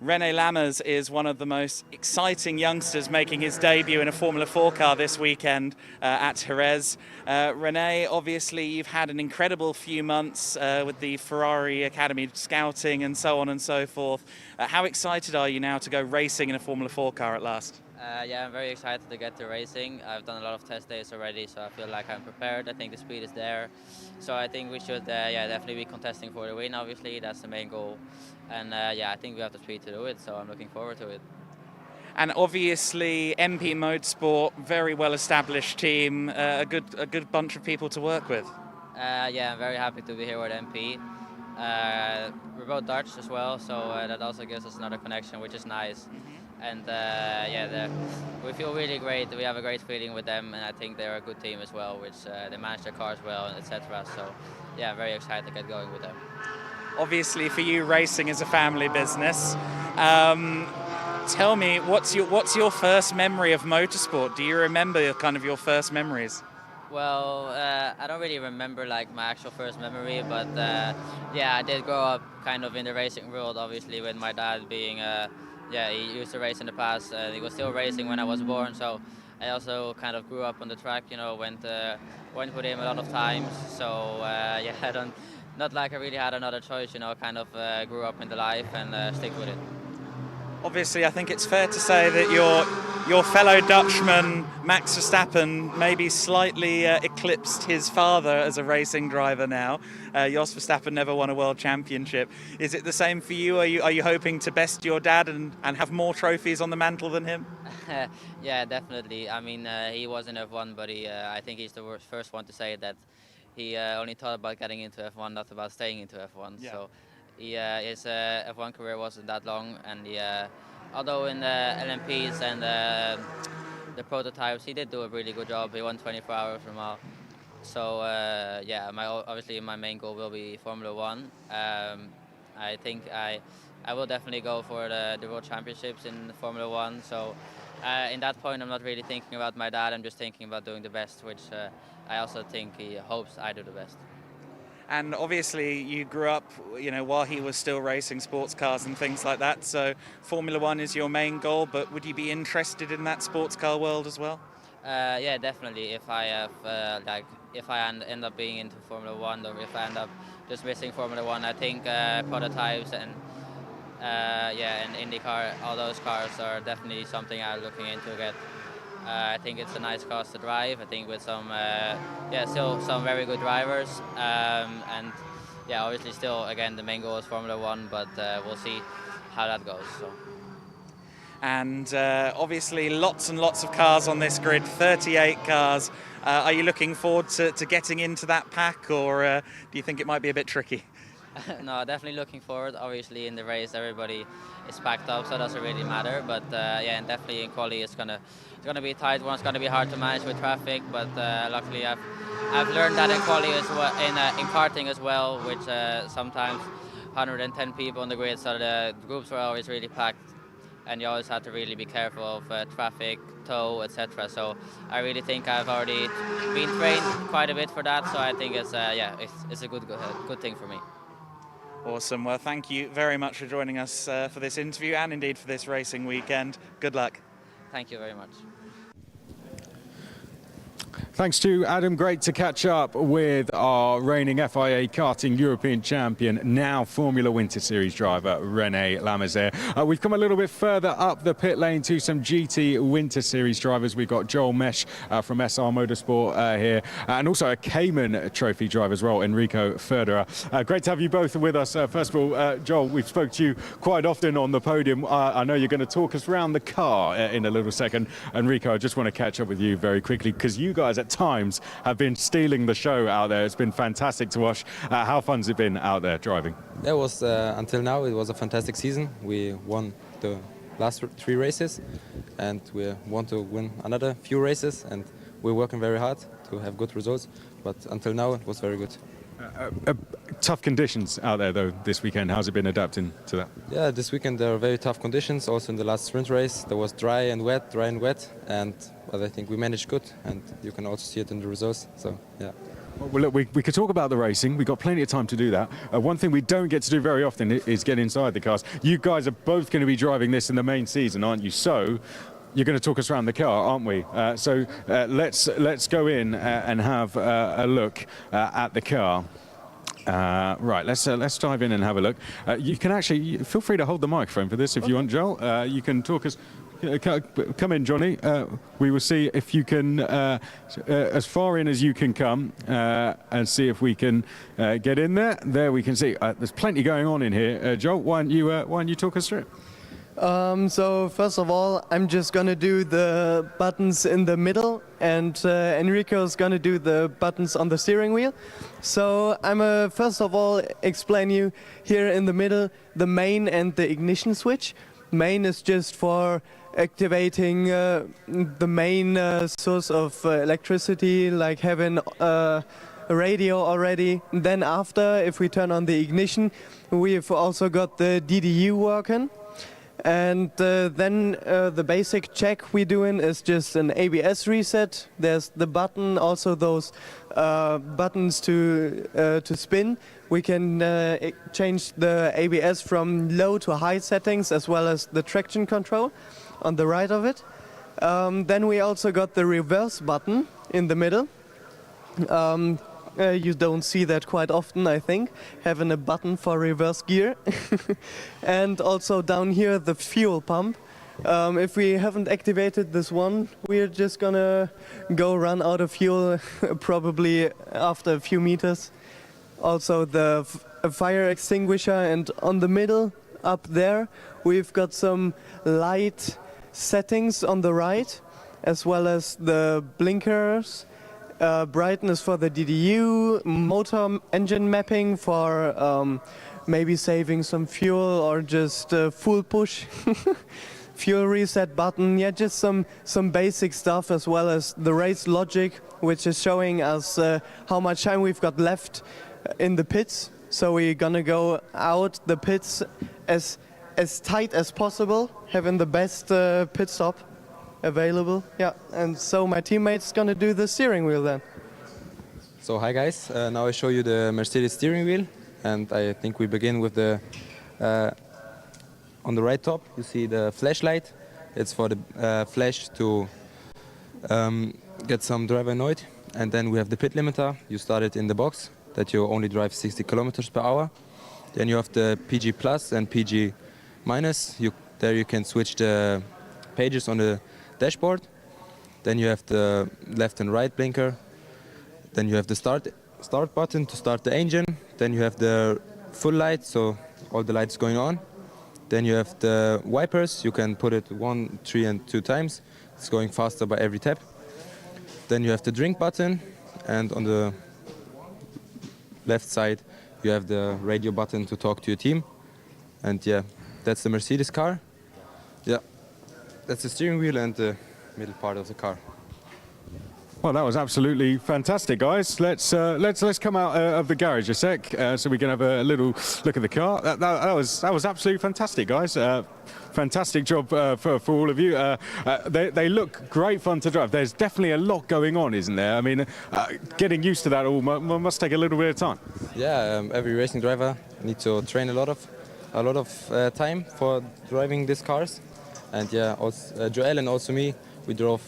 Speaker 22: René Lammers is one of the most exciting youngsters making his debut in a Formula 4 car this weekend at Jerez. René, obviously you've had an incredible few months with the Ferrari Academy scouting and so on and so forth. How excited are you now to go racing in a Formula 4 car at last?
Speaker 7: Yeah, I'm very excited to get to racing. I've done a lot of test days already, so I feel like I'm prepared. I think the speed is there. So I think we should definitely be contesting for the win, obviously. That's the main goal. And I think we have the speed to do it, so I'm looking forward to it.
Speaker 22: And obviously MP Motorsport, very well established team, a good bunch of people to work with.
Speaker 7: I'm very happy to be here with MP. We're both Dutch as well, so that also gives us another connection, which is nice. And we feel really great. We have a great feeling with them, and I think they're a good team as well, which they manage their cars well, etc. So I'm very excited to get going with them.
Speaker 22: Obviously, for you, racing is a family business. Tell me, what's your first memory of motorsport? Do you remember kind of your first memories?
Speaker 7: Well, I don't really remember like my actual first memory, but I did grow up kind of in the racing world, obviously, with my dad being he used to race in the past. He was still racing when I was born, so I also kind of grew up on the track, went with him a lot of times. So not like I really had another choice, kind of grew up in the life and stick with it.
Speaker 22: Obviously, I think it's fair to say that your fellow Dutchman, Max Verstappen, maybe slightly eclipsed his father as a racing driver now. Jos Verstappen never won a world championship. Is it the same for you? Are you hoping to best your dad and have more trophies on the mantle than him?
Speaker 7: Yeah, definitely. I mean, he was in F1, but I think he's the first one to say that he only thought about getting into F1, not about staying into F1. Yeah. So his F1 career wasn't that long, and although in the LMPs and the prototypes, he did do a really good job. He won 24 hours per mile. So obviously my main goal will be Formula 1. I think I will definitely go for the World Championships in Formula 1. So in that point, I'm not really thinking about my dad. I'm just thinking about doing the best, which I also think he hopes I do the best.
Speaker 22: And obviously you grew up, while he was still racing sports cars and things like that. So Formula 1 is your main goal, but would you be interested in that sports car world as well?
Speaker 7: Yeah, definitely. If I have if I end up being into Formula 1, or if I end up just missing Formula 1, I think prototypes and IndyCar, all those cars are definitely something I'm looking into again. I think it's a nice car to drive. I think with some, still some very good drivers, and obviously still again the main goal is Formula 1, but we'll see how that goes. So.
Speaker 22: And obviously lots and lots of cars on this grid, 38 cars. Are you looking forward to getting into that pack, or do you think it might be a bit tricky?
Speaker 7: No, definitely looking forward. Obviously in the race everybody is packed up, so it doesn't really matter. But and definitely in quali it's gonna be a tight one. It's gonna be hard to manage with traffic. But luckily I've learned that in quali as well, in karting as well, which sometimes 110 people on the grid, so the groups were always really packed, and you always have to really be careful of traffic, tow, etc. So I really think I've already been trained quite a bit for that. So I think it's a good thing for me.
Speaker 22: Awesome. Well, thank you very much for joining us for this interview and indeed for this racing weekend. Good luck.
Speaker 7: Thank you very much.
Speaker 2: Thanks to Adam. Great to catch up with our reigning FIA karting European champion, now Formula Winter Series driver, René Lamazère. We've come a little bit further up the pit lane to some GT Winter Series drivers. We've got Joel Mesh from SR Motorsport here, and also a Cayman Trophy driver as well, Enrico Federer. Great to have you both with us. First of all, Joel, we've spoke to you quite often on the podium. I know you're going to talk us around the car in a little second. Enrico, I just want to catch up with you very quickly, because you guys at times have been stealing the show out there. It's been fantastic to watch. How fun's it been out there driving?
Speaker 4: It was, until now, it was a fantastic season. We won the last 3 races, and we want to win another few races, and we're working very hard to have good results, but until now it was very good.
Speaker 2: Tough conditions out there though this weekend. How's it been adapting to that?
Speaker 4: Yeah, this weekend there are very tough conditions. Also in the last sprint race there was dry and wet, but I think we managed good, and you can also see it in the results. So yeah.
Speaker 2: Well, look, we could talk about the racing. We've got plenty of time to do that. One thing we don't get to do very often is get inside the cars. You guys are both going to be driving this in the main season, aren't you? So you're going to talk us around the car, aren't we? Let's go in and have a look at the car. Right, let's dive in and have a look. You can actually feel free to hold the microphone for this if you want, Joel. You can talk us. Come in, Johnny. We will see if you can, as far in as you can come, and see if we can get in there. There we can see. There's plenty going on in here. Joel, why don't you talk us through it?
Speaker 9: So first of all, I'm just gonna do the buttons in the middle, and Enrico's gonna do the buttons on the steering wheel. So I'm first of all explain you here in the middle the main and the ignition switch. Main is just for activating the main source of electricity, like having a radio already. Then after, if we turn on the ignition, we've also got the DDU working. And then the basic check we're doing is just an ABS reset. There's the button, also those buttons to spin. We can change the ABS from low to high settings, as well as the traction control on the right of it. Then we also got the reverse button in the middle. You don't see that quite often, I think, having a button for reverse gear. And also down here, the fuel pump. If we haven't activated this one, we're just gonna go run out of fuel probably after a few meters. Also the fire extinguisher, and on the middle, up there, we've got some light settings on the right, as well as the blinkers. Brightness for the DDU, motor engine mapping for maybe saving some fuel, or just full push. Fuel reset button, yeah, just some basic stuff, as well as the race logic, which is showing us how much time we've got left in the pits. So we're gonna go out the pits as tight as possible, having the best pit stop available. Yeah, and so my teammate's gonna do the steering wheel then.
Speaker 4: So hi guys, now I show you the Mercedes steering wheel, and I think we begin with the on the right top you see the flashlight. It's for the flash to get some driver annoyed. And then we have the pit limiter. You start it in the box that you only drive 60 kilometers per hour. Then you have the PG plus and PG minus. There you can switch the pages on the dashboard. Then you have the left and right blinker. Then you have the start button to start the engine. Then you have the full light, so all the lights going on. Then you have the wipers. You can put it 1, 3 and 2 times. It's going faster by every tap. Then you have the drink button, and on the left side you have the radio button to talk to your team. And yeah, that's the Mercedes car. Yeah, that's the steering wheel and the middle part of the car.
Speaker 2: Well, that was absolutely fantastic, guys. Let's come out of the garage a sec, so we can have a little look at the car. That was absolutely fantastic, guys. Fantastic job for all of you. They look great fun to drive. There's definitely a lot going on, isn't there? I mean, getting used to that all must take a little bit of time.
Speaker 4: Yeah, every racing driver needs to train a lot of time for driving these cars. And yeah, also, Joel and also me, we drove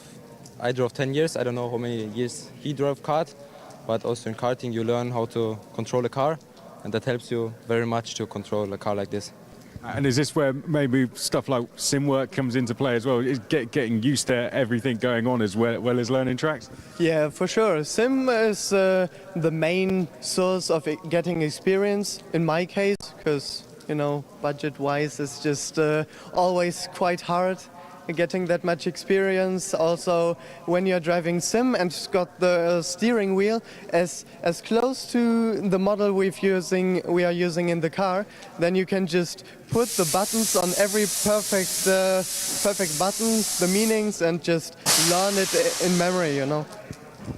Speaker 4: I drove 10 years. I don't know how many years he drove kart, but also in karting you learn how to control a car, and that helps you very much to control a car like this.
Speaker 2: And is this where maybe stuff like sim work comes into play as well? Is getting used to everything going on as well as learning tracks?
Speaker 9: Yeah, for sure. Sim is the main source of getting experience in my case, because, you know, budget-wise it's just always quite hard getting that much experience. Also, when you're driving sim and it's got the steering wheel as close to the model we are using in the car, then you can just put the buttons on every perfect button, the meanings, and just learn it in memory, you know.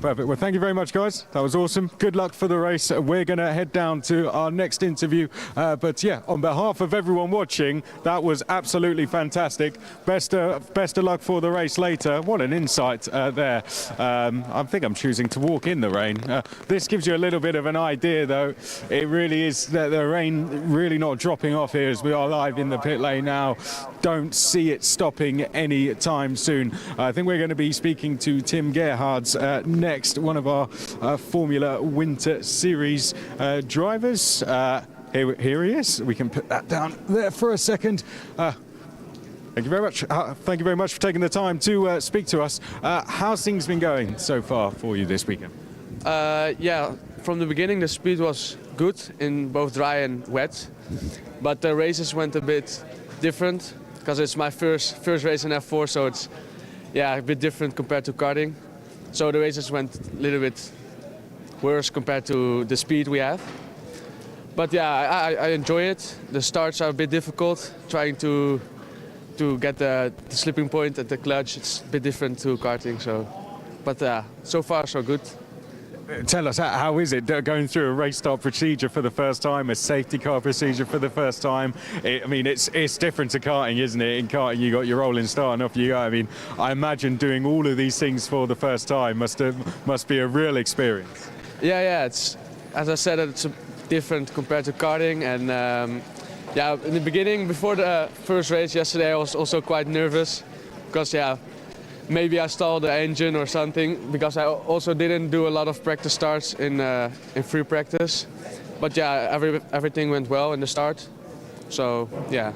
Speaker 2: Perfect. Well, thank you very much, guys. That was awesome. Good luck for the race. We're going to head down to our next interview. But yeah, on behalf of everyone watching, that was absolutely fantastic. Best of luck for the race later. What an insight there. I think I'm choosing to walk in the rain. This gives you a little bit of an idea, though. It really is that the rain really not dropping off here as we are live in the pit lane now. Don't see it stopping any time soon. I think we're going to be speaking to Tim Gerhards next, one of our Formula Winter Series drivers. Here he is. We can put that down there for a second. Thank you very much. Thank you very much for taking the time to speak to us. How's things been going so far for you this weekend?
Speaker 1: Yeah, from the beginning the speed was good in both dry and wet, but the races went a bit different because it's my first race in F4, so it's a bit different compared to karting. So the races went a little bit worse compared to the speed we have. But yeah, I enjoy it. The starts are a bit difficult, trying to get the slipping point at the clutch. It's a bit different to karting, but so far so good.
Speaker 2: Tell us, how is it going through a race start procedure for the first time, a safety car procedure for the first time? I mean, it's different to karting, isn't it? In karting, you got your rolling start and off you go. I mean, I imagine doing all of these things for the first time must be a real experience.
Speaker 1: Yeah. It's, as I said, it's different compared to karting, and in the beginning, before the first race yesterday, I was also quite nervous because maybe I stalled the engine or something, because I also didn't do a lot of practice starts in free practice. But everything went well in the start. So yeah.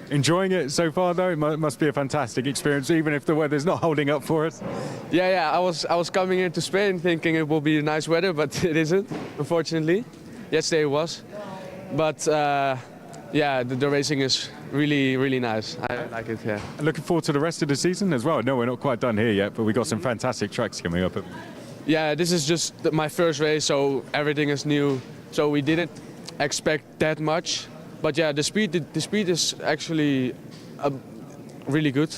Speaker 2: Enjoying it so far though? It must be a fantastic experience, even if the weather's not holding up for us.
Speaker 1: Yeah. I was coming into Spain thinking it will be nice weather, but it isn't, unfortunately. Yesterday it was. But the racing is really nice. I like it, yeah.
Speaker 2: Looking forward to the rest of the season as well. No, we're not quite done here yet, but we've got some fantastic tracks coming up.
Speaker 1: Yeah, this is just my first race, so everything is new. So we didn't expect that much. But yeah, the speed is actually really good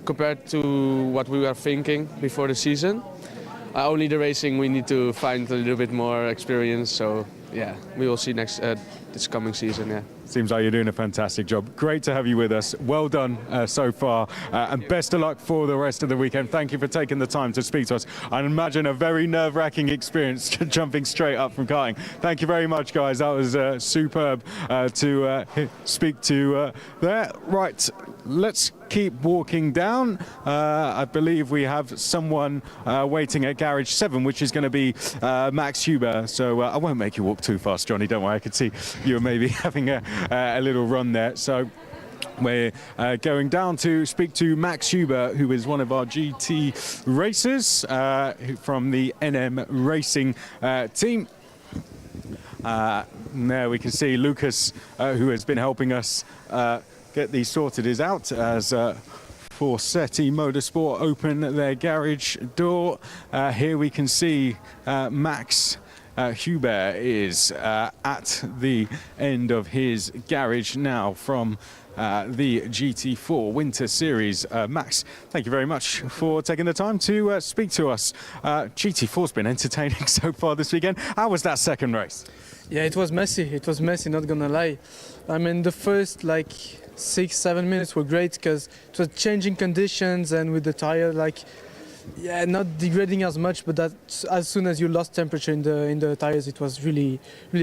Speaker 1: compared to what we were thinking before the season. Only the racing we need to find a little bit more experience. So yeah, we will see this coming season. Yeah.
Speaker 2: Seems like you're doing a fantastic job. Great to have you with us. Well done so far, and best of luck for the rest of the weekend. Thank you for taking the time to speak to us. I imagine a very nerve-wracking experience jumping straight up from karting. Thank you very much, guys. That was superb to speak to there. Right, let's keep walking down. I believe we have someone waiting at Garage 7, which is going to be Max Huber. So I won't make you walk too fast, Johnny. Don't worry. I could see you were maybe having a little run there. So we're going down to speak to Max Huber, who is one of our GT racers from the NM Racing team. There we can see Lucas, who has been helping us get these sorted, is out as Forsetti Motorsport open their garage door. Here we can see Max Huber is at the end of his garage now from the GT4 Winter Series. Max, thank you very much for taking the time to speak to us. GT4's been entertaining so far this weekend. How was that second race?
Speaker 3: Yeah, it was messy. It was messy, not gonna lie. I mean, the first 6-7 minutes were great because it was changing conditions, and with the tire not degrading as much, but that as soon as you lost temperature in the tires, it was really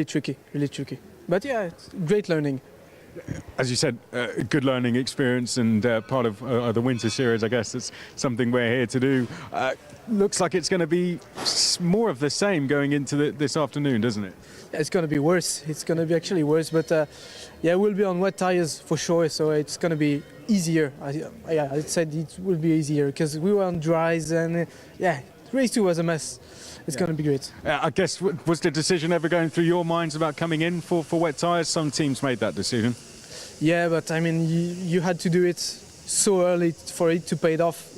Speaker 3: tricky. But yeah, it's great learning.
Speaker 2: as you said, a good learning experience and part of the winter series. I guess it's something we're here to do. Looks like it's going to be more of the same going into this afternoon, doesn't it?
Speaker 10: It's going to be worse. It's going to be actually worse, but yeah, we'll be on wet tires for sure, so it's going to be easier. I said it will be easier because we were on dries, and yeah, race 2 was a mess. It's going to be great.
Speaker 2: I guess, was the decision ever going through your minds about coming in for wet tires? Some teams made that decision.
Speaker 10: Yeah, but I mean, you had to do it so early for it to pay it off.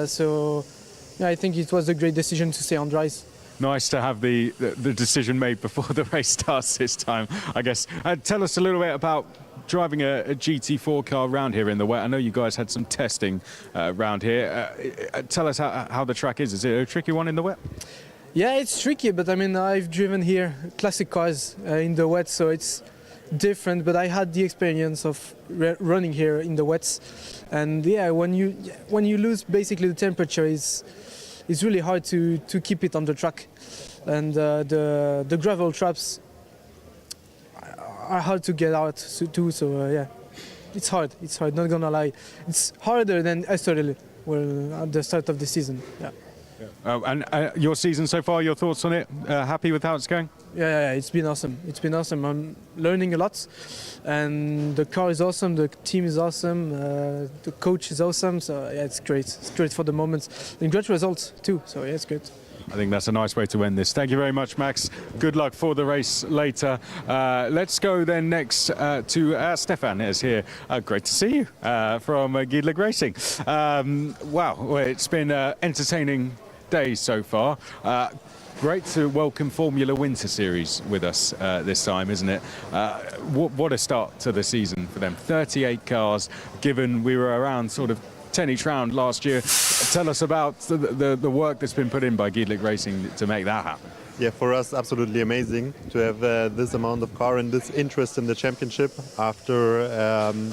Speaker 10: So yeah, I think it was a great decision to stay on dries.
Speaker 2: Nice to have the decision made before the race starts this time, I guess. Tell us a little bit about driving a GT4 car around here in the wet. I know you guys had some testing around here. Tell us how the track is. Is it a tricky one in the wet?
Speaker 10: Yeah, it's tricky, but I mean, I've driven here classic cars in the wet, so it's different. But I had the experience of running here in the wets, and yeah, when you lose basically the temperature, it's really hard to keep it on the track, and the gravel traps are hard to get out too. So yeah, it's hard. It's hard. Not gonna lie, it's harder than Estoril at the start of the season. Yeah.
Speaker 2: And your season so far, your thoughts on it? Happy with how it's going?
Speaker 10: Yeah, it's been awesome. It's been awesome. I'm learning a lot, and the car is awesome. The team is awesome. The coach is awesome. So yeah, it's great. It's great for the moment, and great results too. So yeah, it's good.
Speaker 2: I think that's a nice way to end this. Thank you very much, Max. Good luck for the race later. Let's go then next to Stefan is here. Great to see you from Gedlich Racing. Wow, it's been entertaining days so far. Great to welcome Formula Winter Series with us this time, isn't it? What a start to the season for them. 38 cars, given we were around sort of 10 each round last year. Tell us about the work that's been put in by Gedlich Racing to make that happen.
Speaker 11: Yeah, for us, absolutely amazing to have this amount of car and this interest in the championship after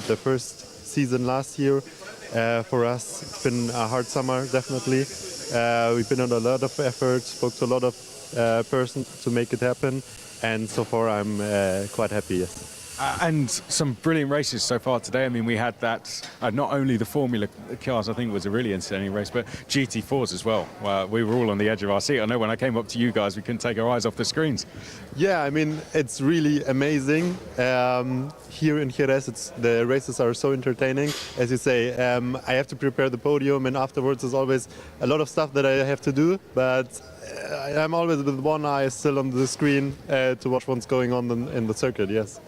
Speaker 11: the first season last year. For us, it's been a hard summer, definitely. We've been on a lot of effort, spoke to a lot of persons to make it happen, and so far I'm quite happy, yes.
Speaker 2: And some brilliant races so far today. I mean, we had that, not only the Formula cars, I think it was a really entertaining race, but GT4s as well. We were all on the edge of our seat. I know when I came up to you guys, we couldn't take our eyes off the screens.
Speaker 11: Yeah, I mean, it's really amazing. Here in Jerez, the races are so entertaining. As you say, I have to prepare the podium, and afterwards there's always a lot of stuff that I have to do, but I'm always with one eye still on the screen to watch what's going on in the circuit, yes.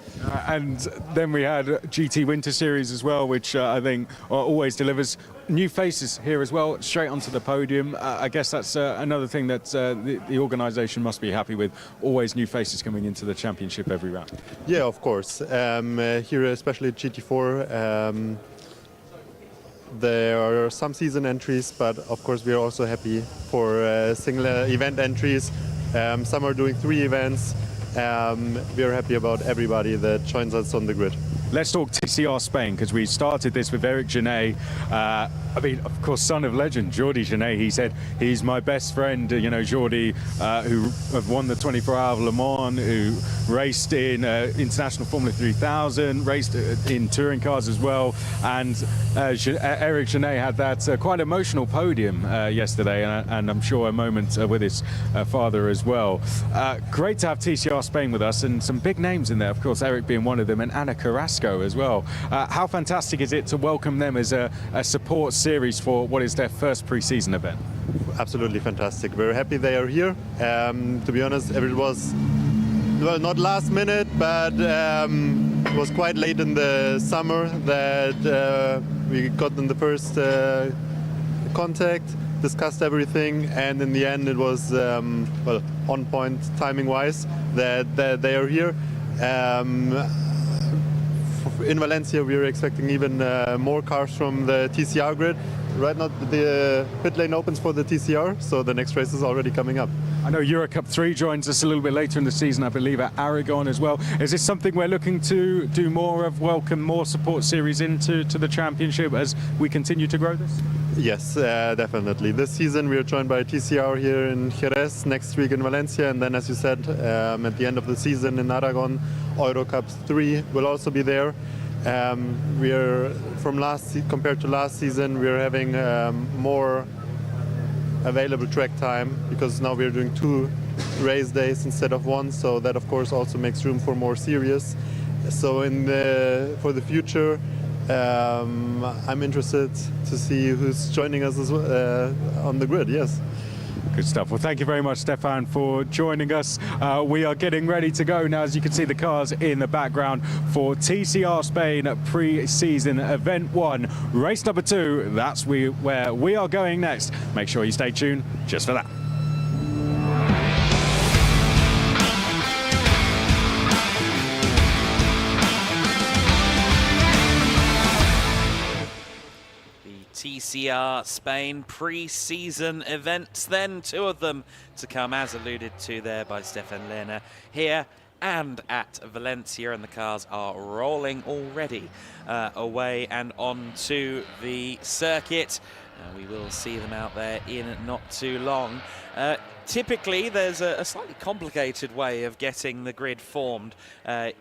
Speaker 2: And then we had GT Winter Series as well, which I think always delivers new faces here as well, straight onto the podium. I guess that's another thing that the organisation must be happy with, always new faces coming into the championship every round.
Speaker 11: Yeah, of course. Here, especially at GT4, there are some season entries, but of course we are also happy for single event entries. Some are doing 3 events. We are happy about everybody that joins us on the grid.
Speaker 2: Let's talk TCR Spain, because we started this with Eric Genet. I mean, of course, son of legend, Jordi Genet. He said he's my best friend, you know, Jordi, who have won the 24-hour of Le Mans, who raced in International Formula 3000, raced in touring cars as well. And Eric Genet had that quite emotional podium yesterday, and I'm sure a moment with his father as well. Great to have TCR Spain with us, and some big names in there, of course, Eric being one of them, and Ana Carrasco as well. How fantastic is it to welcome them as a support series for what is their first pre-season event?
Speaker 11: Absolutely fantastic. We're happy they are here. To be honest, it was, well, not last minute, but it was quite late in the summer that we got in the first contact, discussed everything, and in the end it was well, on point timing-wise that they are here. In Valencia, we are expecting even more cars from the TCR grid. Right now, the pit lane opens for the TCR, so the next race is already coming up.
Speaker 2: I know Eurocup 3 joins us a little bit later in the season, I believe, at Aragon as well. Is this something we're looking to do more of, welcome more support series into the championship as we continue to grow this?
Speaker 11: Yes, definitely. This season we are joined by TCR here in Jerez, next week in Valencia, and then, as you said, at the end of the season in Aragon, Eurocup 3 will also be there. We are compared to last season, we are having more available track time because now we are doing 2 race days instead of 1. So that of course also makes room for more series. So for the future, I'm interested to see who's joining us as well, on the grid. Yes.
Speaker 2: Good stuff. Well, thank you very much, Stefan, for joining us. We are getting ready to go now, as you can see the cars in the background, for TCR Spain pre-season event 1, race number 2. That's where we are going next. Make sure you stay tuned just for that.
Speaker 22: TCR Spain pre-season events, then 2 of them to come, as alluded to there by Stefan Lehner, here and at Valencia, and the cars are rolling already away and onto the circuit. We will see them out there in not too long. Typically, there's a slightly complicated way of getting the grid formed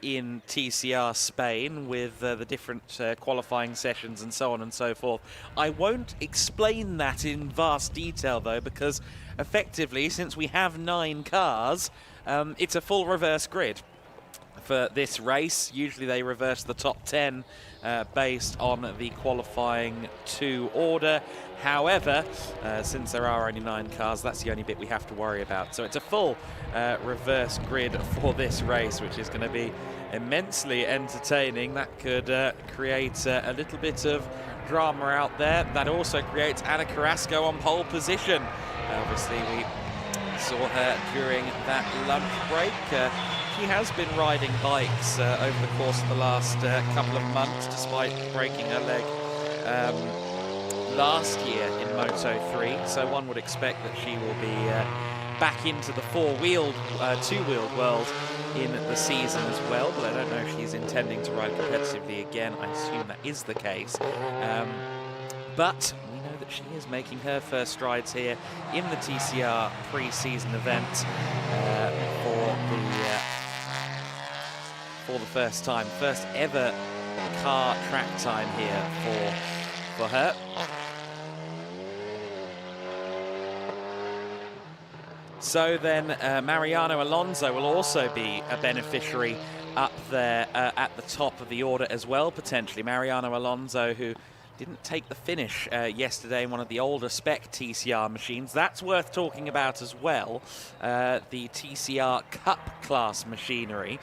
Speaker 22: in TCR Spain with the different qualifying sessions and so on and so forth. I won't explain that in vast detail, though, because effectively, since we have 9 cars, it's a full reverse grid for this race. Usually they reverse the top 10 based on the qualifying 2 order. However, since there are only 9 cars, that's the only bit we have to worry about. So it's a full reverse grid for this race, which is going to be immensely entertaining. That could create a little bit of drama out there. That also creates Ana Carrasco on pole position. Obviously, we saw her during that lunch break. She has been riding bikes over the course of the last couple of months, despite breaking her leg last year in Moto3. So one would expect that she will be back into the two-wheeled world in the season as well. But I don't know if she's intending to ride competitively again. I assume that is the case. But we know that she is making her first strides here in the TCR pre-season event for the first time. First ever car track time here for her. So then Mariano Alonso will also be a beneficiary up there at the top of the order as well, potentially. Mariano Alonso, who didn't take the finish yesterday in one of the older spec TCR machines. That's worth talking about as well. The TCR Cup class machinery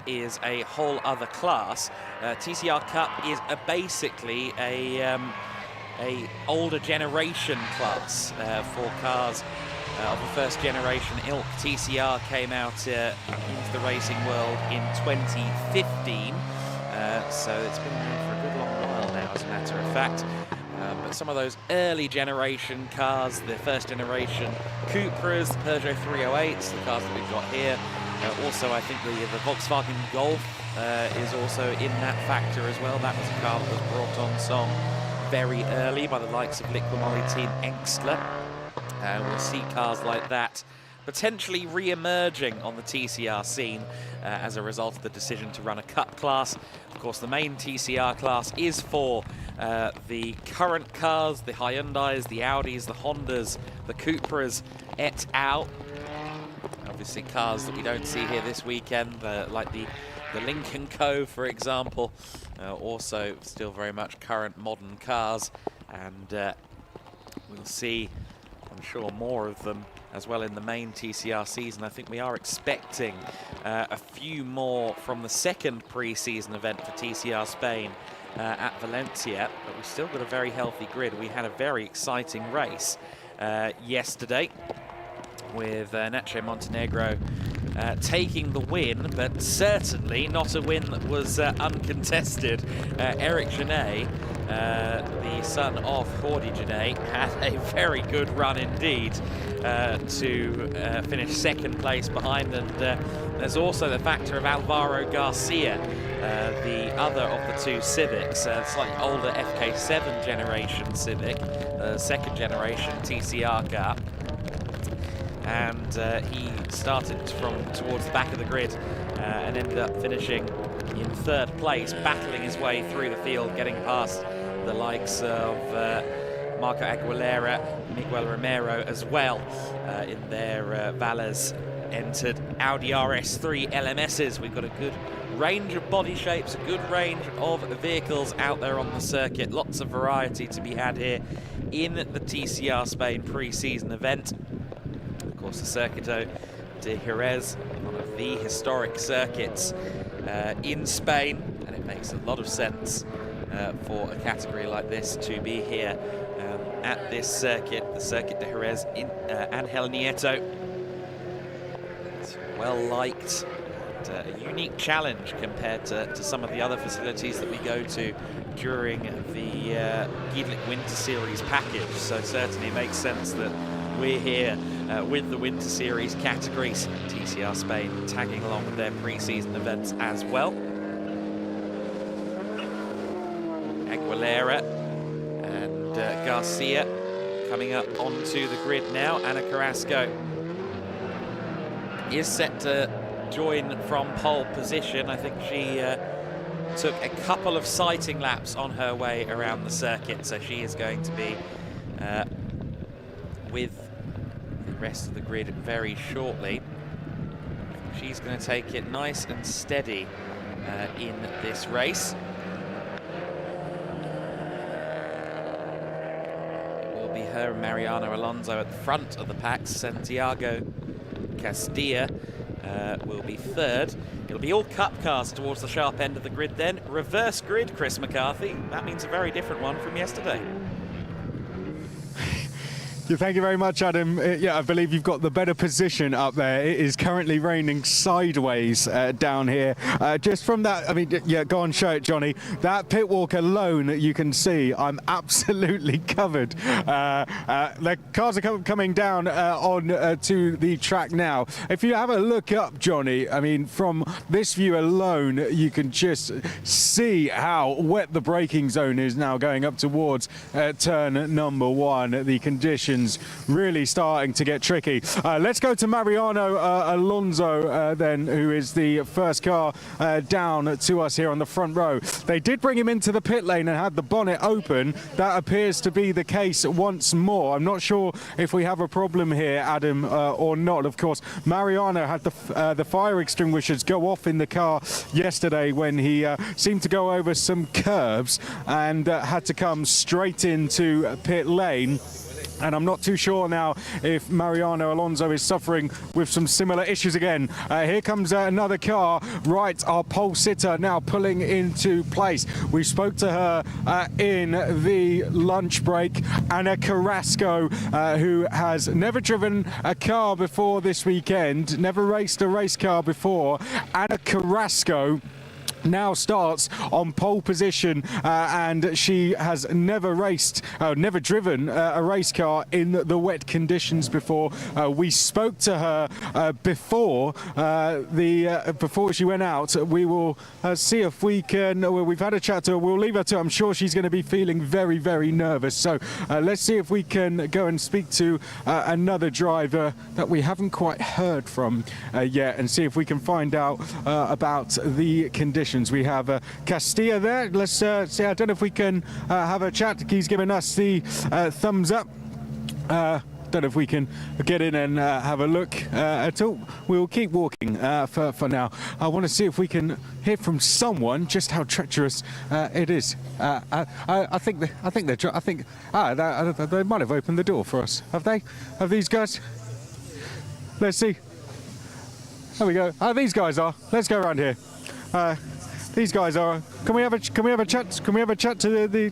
Speaker 22: is a whole other class. TCR Cup is basically a older generation class for cars of the first generation ilk. TCR came out into the racing world in 2015, so it's been around for a good long while now, as a matter of fact. But some of those early generation cars, the first generation Cupras, the Peugeot 308s, the cars that we've got here. Also, I think the Volkswagen Golf is also in that factor as well. That was a car that was brought on song very early by the likes of Liqui-Moly Team Engstler. We'll see cars like that potentially re-emerging on the TCR scene as a result of the decision to run a Cup class. Of course, the main TCR class is for the current cars, the Hyundais, the Audis, the Hondas, the Cupras, et al. Obviously, cars that we don't see here this weekend, like the Lincoln Co., for example, also still very much current modern cars, and we'll see, I'm sure, more of them as well in the main TCR season. I think we are expecting a few more from the second pre-season event for TCR Spain at Valencia, but we've still got a very healthy grid. We had a very exciting race yesterday with Nacho Montenegro taking the win, but certainly not a win that was uncontested. Eric Genet, the son of Jordi Genet, had a very good run indeed to finish second place behind, and there's also the factor of Alvaro Garcia, the other of the 2 Civics, slightly older FK7 generation Civic, second generation TCR car. And he started from towards the back of the grid and ended up finishing in third place, battling his way through the field, getting past the likes of Marco Aguilera, Miguel Romero as well in their Valles entered Audi RS3 LMSs. We've got a good range of body shapes, a good range of vehicles out there on the circuit. Lots of variety to be had here in the TCR Spain pre-season event. Of course, the Circuito de Jerez, one of the historic circuits in Spain, and it makes a lot of sense for a category like this to be here at this circuit, the Circuit de Jerez in Angel Nieto. It's well liked, and a unique challenge compared to some of the other facilities that we go to during the Gedlich Winter Series package. So certainly it makes sense that we're here with the Winter Series categories. TCR Spain tagging along with their pre-season events as well. Aguilera and Garcia coming up onto the grid now. Ana Carrasco is set to join from pole position. I think she took a couple of sighting laps on her way around the circuit, so she is going to be with the rest of the grid very shortly. She's going to take it nice and steady in this race. It will be her and Mariano Alonso at the front of the pack. Santiago Castilla will be third. It'll be all cup cars towards the sharp end of the grid then. Reverse grid, Chris McCarthy. That means a very different one from yesterday.
Speaker 2: Thank you very much, Adam. Yeah, I believe you've got the better position up there. It is currently raining sideways down here. Just from that, I mean, yeah, go on, show it, Johnny. That pit walk alone, you can see I'm absolutely covered. The cars are coming down on to the track now. If you have a look up, Johnny, I mean, from this view alone, you can just see how wet the braking zone is now going up towards turn number 1. The conditions really starting to get tricky. Let's go to Mariano Alonso then, who is the first car down to us here on the front row. They did bring him into the pit lane and had the bonnet open. That appears to be the case once more. I'm not sure if we have a problem here, Adam, or not. Of course, Mariano had the fire extinguishers go off in the car yesterday when he seemed to go over some curbs and had to come straight into pit lane. And I'm not too sure now if Mariano Alonso is suffering with some similar issues again. Here comes another car. Right, our pole sitter now pulling into place. We spoke to her in the lunch break. Ana Carrasco, who has never driven a car before this weekend, never raced a race car before. Ana Carrasco now starts on pole position, and she has never driven a race car in the wet conditions before. We spoke to her before she went out. We will see if we can. Well, we've had a chat to her. We'll leave her to. I'm sure she's going to be feeling very, very nervous. So let's see if we can go and speak to another driver that we haven't quite heard from yet, and see if we can find out about the conditions. We have Castilla there. Let's see. I don't know if we can have a chat. He's giving us the thumbs up. Don't know if we can get in and have a look at all. We'll keep walking for now. I want to see if we can hear from someone just how treacherous it is. I think they might have opened the door for us. Have they? Have these guys? Let's see. There we go. These guys are. Let's go around here. These guys are. Can we have a chat? Can we have a chat to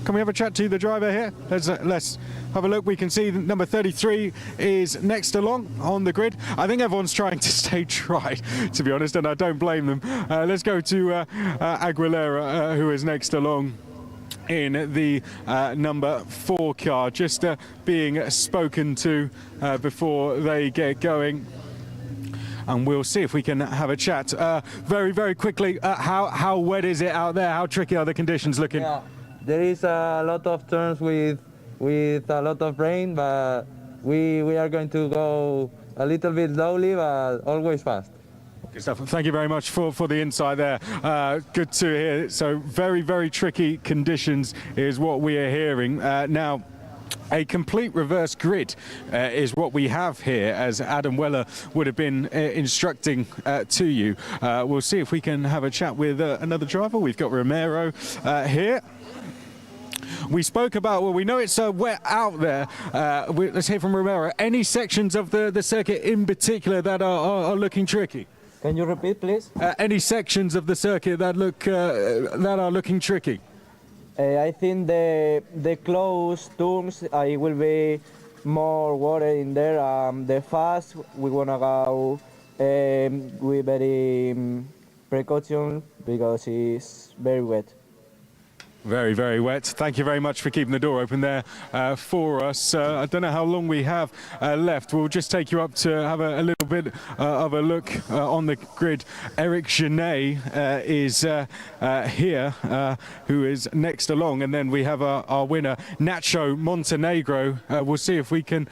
Speaker 2: Can we have a chat to the driver here? Let's have a look. We can see number 33 is next along on the grid. I think everyone's trying to stay dry, to be honest, and I don't blame them. Let's go to Aguilera, who is next along in the number 4 car, just being spoken to before they get going. And we'll see if we can have a chat. Very, very quickly, how wet is it out there? How tricky are the conditions looking?
Speaker 8: Yeah, there is a lot of turns with a lot of rain, but we are going to go a little bit slowly, but always fast.
Speaker 2: Good stuff. Thank you very much for the insight there. Good to hear. So very, very tricky conditions is what we are hearing. Now, a complete reverse grid is what we have here, as Adam Weller would have been instructing to you. We'll see if we can have a chat with another driver. We've got Romero here. We spoke about, well, we know it's wet out there. Let's hear from Romero. Any sections of the circuit in particular that are looking tricky?
Speaker 8: Can you repeat, please?
Speaker 2: Any sections of the circuit that are looking tricky?
Speaker 8: I think the close turns, I will be more water in there. The fast, we wanna go with very precaution because it's very wet.
Speaker 2: Very, very wet. Thank you very much for keeping the door open there for us. I don't know how long we have left. We'll just take you up to have a little bit of a look on the grid. Eric Genet is here, who is next along. And then we have our winner, Nacho Montenegro. We'll see if we can...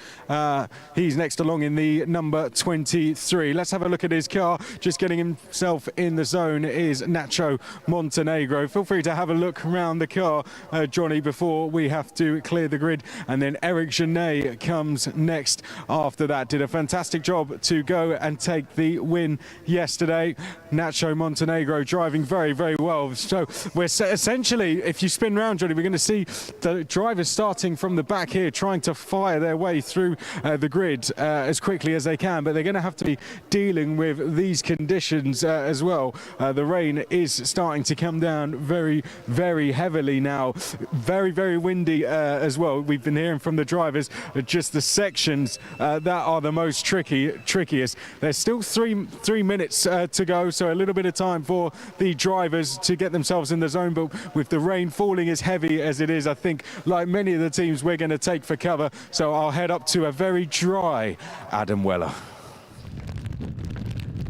Speaker 2: he's next along in the number 23. Let's have a look at his car. Just getting himself in the zone is Nacho Montenegro. Feel free to have a look around the car, Johnny, before we have to clear the grid. And then Eric Genet comes next after that. Did a fantastic job to go and take the win yesterday. Nacho Montenegro driving very, very well. So we're essentially, if you spin round, Johnny, we're going to see the drivers starting from the back here, trying to fire their way through the grid as quickly as they can, but they're going to have to be dealing with these conditions as well. The rain is starting to come down very, very heavily now. Very, very windy as well. We've been hearing from the drivers just the sections that are the most trickiest. There's still three minutes to go, so a little bit of time for the drivers to get themselves in the zone. But with the rain falling as heavy as it is, I think, like many of the teams, we're going to take for cover. So I'll head up to a very dry Adam Weller.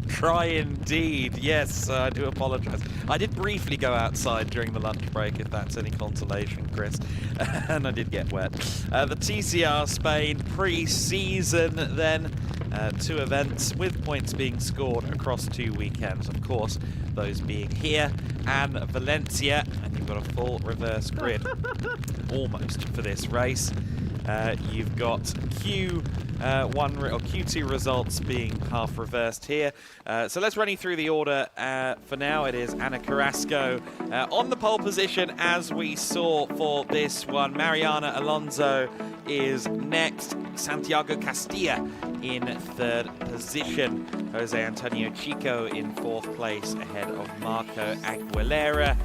Speaker 12: Try indeed. Yes, I do apologise. I did briefly go outside during the lunch break, if that's any consolation, Chris, and I did get wet. The TCR Spain pre-season then, 2 events with points being scored across 2 weekends, of course, those being here and Valencia, and you've got a full reverse grid almost for this race. You've got Q1 or Q2 results being half reversed here. So let's run you through the order. For now, it is Ana Carrasco on the pole position, as we saw for this one. Mariana Alonso is next. Santiago Castilla in 3rd position. Jose Antonio Chico in 4th place ahead of Marco Aguilera.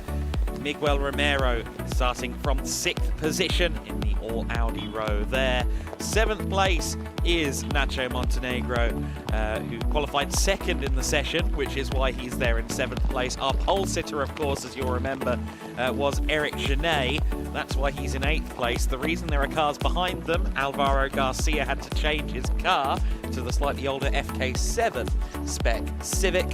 Speaker 12: Miguel Romero starting from 6th position in the all-Audi row there. 7th place is Nacho Montenegro, who qualified 2nd in the session, which is why he's there in 7th place. Our pole sitter, of course, as you'll remember, was Eric Genet. That's why he's in 8th place. The reason there are cars behind them, Alvaro Garcia had to change his car to the slightly older FK7 spec Civic.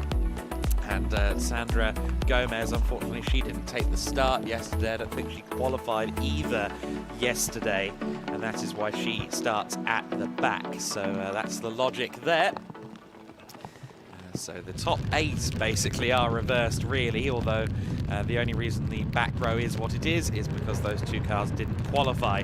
Speaker 12: And Sandra Gomez, unfortunately, she didn't take the start yesterday. I don't think she qualified either yesterday, and that is why she starts at the back. So that's the logic there. So the top 8 basically are reversed, really, although the only reason the back row is what it is because those 2 cars didn't qualify.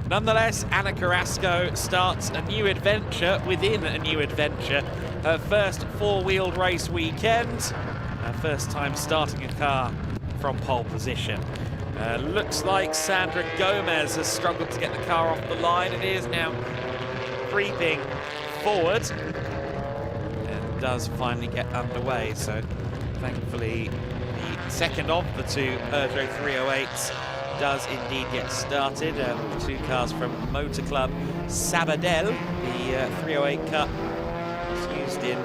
Speaker 12: Nonetheless, Ana Carrasco starts a new adventure within a new adventure. Her first 4-wheeled race weekend. Her first time starting a car from pole position. Looks like Sandra Gomez has struggled to get the car off the line. It is now creeping forward and does finally get underway. So thankfully, the second of the 2 Peugeot 308s does indeed get started. 2 cars from Motor Club Sabadell. The 308 Cup was used in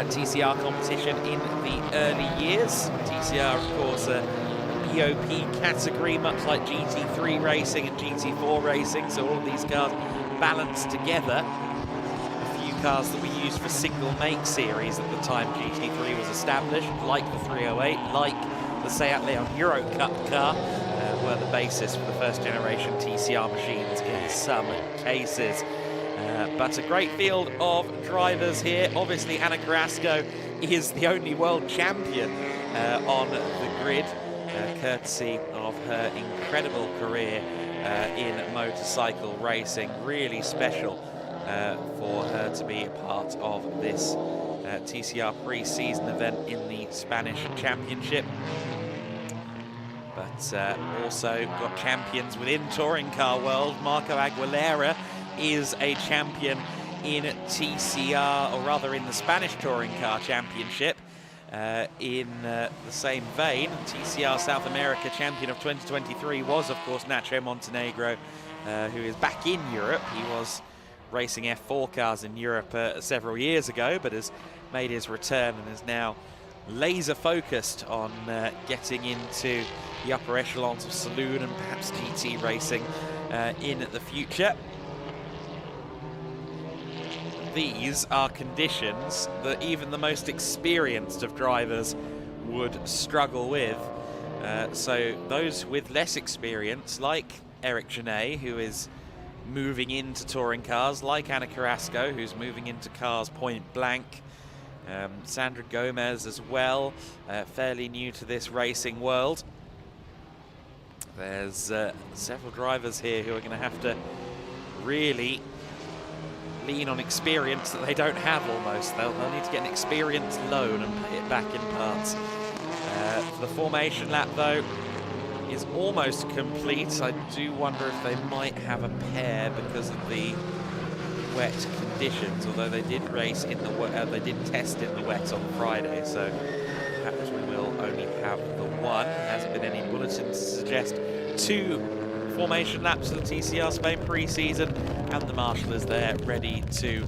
Speaker 12: TCR competition in the early years. TCR, of course, a BOP category, much like GT3 racing and GT4 racing, so all of these cars balanced together. A few cars that we used for single make series at the time GT3 was established, like the 308, like the Seat Leon Euro Cup car, were the basis for the first generation TCR machines in some cases. But a great field of drivers here. Obviously, Ana Carrasco is the only world champion on the grid, courtesy of her incredible career in motorcycle racing. Really special for her to be a part of this TCR pre-season event in the Spanish Championship. But also got champions within touring car world. Marco Aguilera is a champion in TCR, or rather in the Spanish Touring Car Championship. In the same vein, TCR South America champion of 2023 was, of course, Nacho Montenegro, who is back in Europe. He was racing F4 cars in Europe several years ago, but has made his return and is now laser focused on getting into the upper echelons of saloon and perhaps GT racing in the future. These are conditions that even the most experienced of drivers would struggle with. So those with less experience, like Eric Genet, who is moving into touring cars, like Ana Carrasco, who's moving into cars point blank, Sandra Gomez as well, fairly new to this racing world. There's several drivers here who are going to have to really lean on experience that they don't have almost. They'll need to get an experience loan and pay it back in parts. The formation lap, though, is almost complete. I do wonder if they might have a pair because of the wet conditions, although they did race in the wet, they did test in the wet on Friday, so perhaps we will only have the one. There hasn't been any bulletins to suggest 2 formation laps of the TCR Spain pre-season, and the marshal is there ready to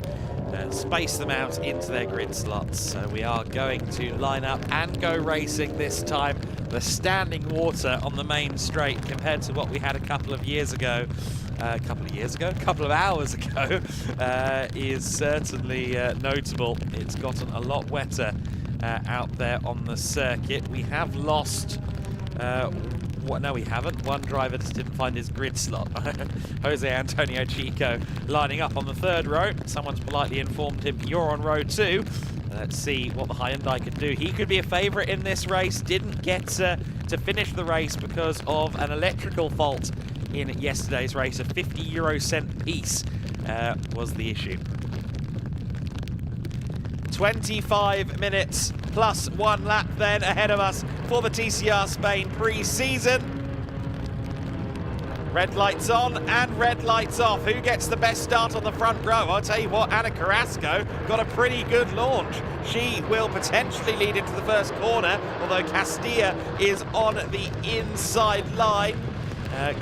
Speaker 12: space them out into their grid slots. So we are going to line up and go racing this time. The standing water on the main straight compared to what we had a couple of hours ago, is certainly notable. It's gotten a lot wetter out there on the circuit. We have lost no, we haven't. One driver just didn't find his grid slot. Jose Antonio Chico lining up on the 3rd row. Someone's politely informed him, you're on row 2. Let's see what the Hyundai can do. He could be a favourite in this race. Didn't get to finish the race because of an electrical fault in yesterday's race. A 50-euro-cent piece was the issue. 25 minutes plus 1 lap then ahead of us for the TCR Spain pre-season. Red lights on and red lights off. Who gets the best start on the front row? I'll tell you what, Ana Carrasco got a pretty good launch. She will potentially lead into the first corner, although Castilla is on the inside line.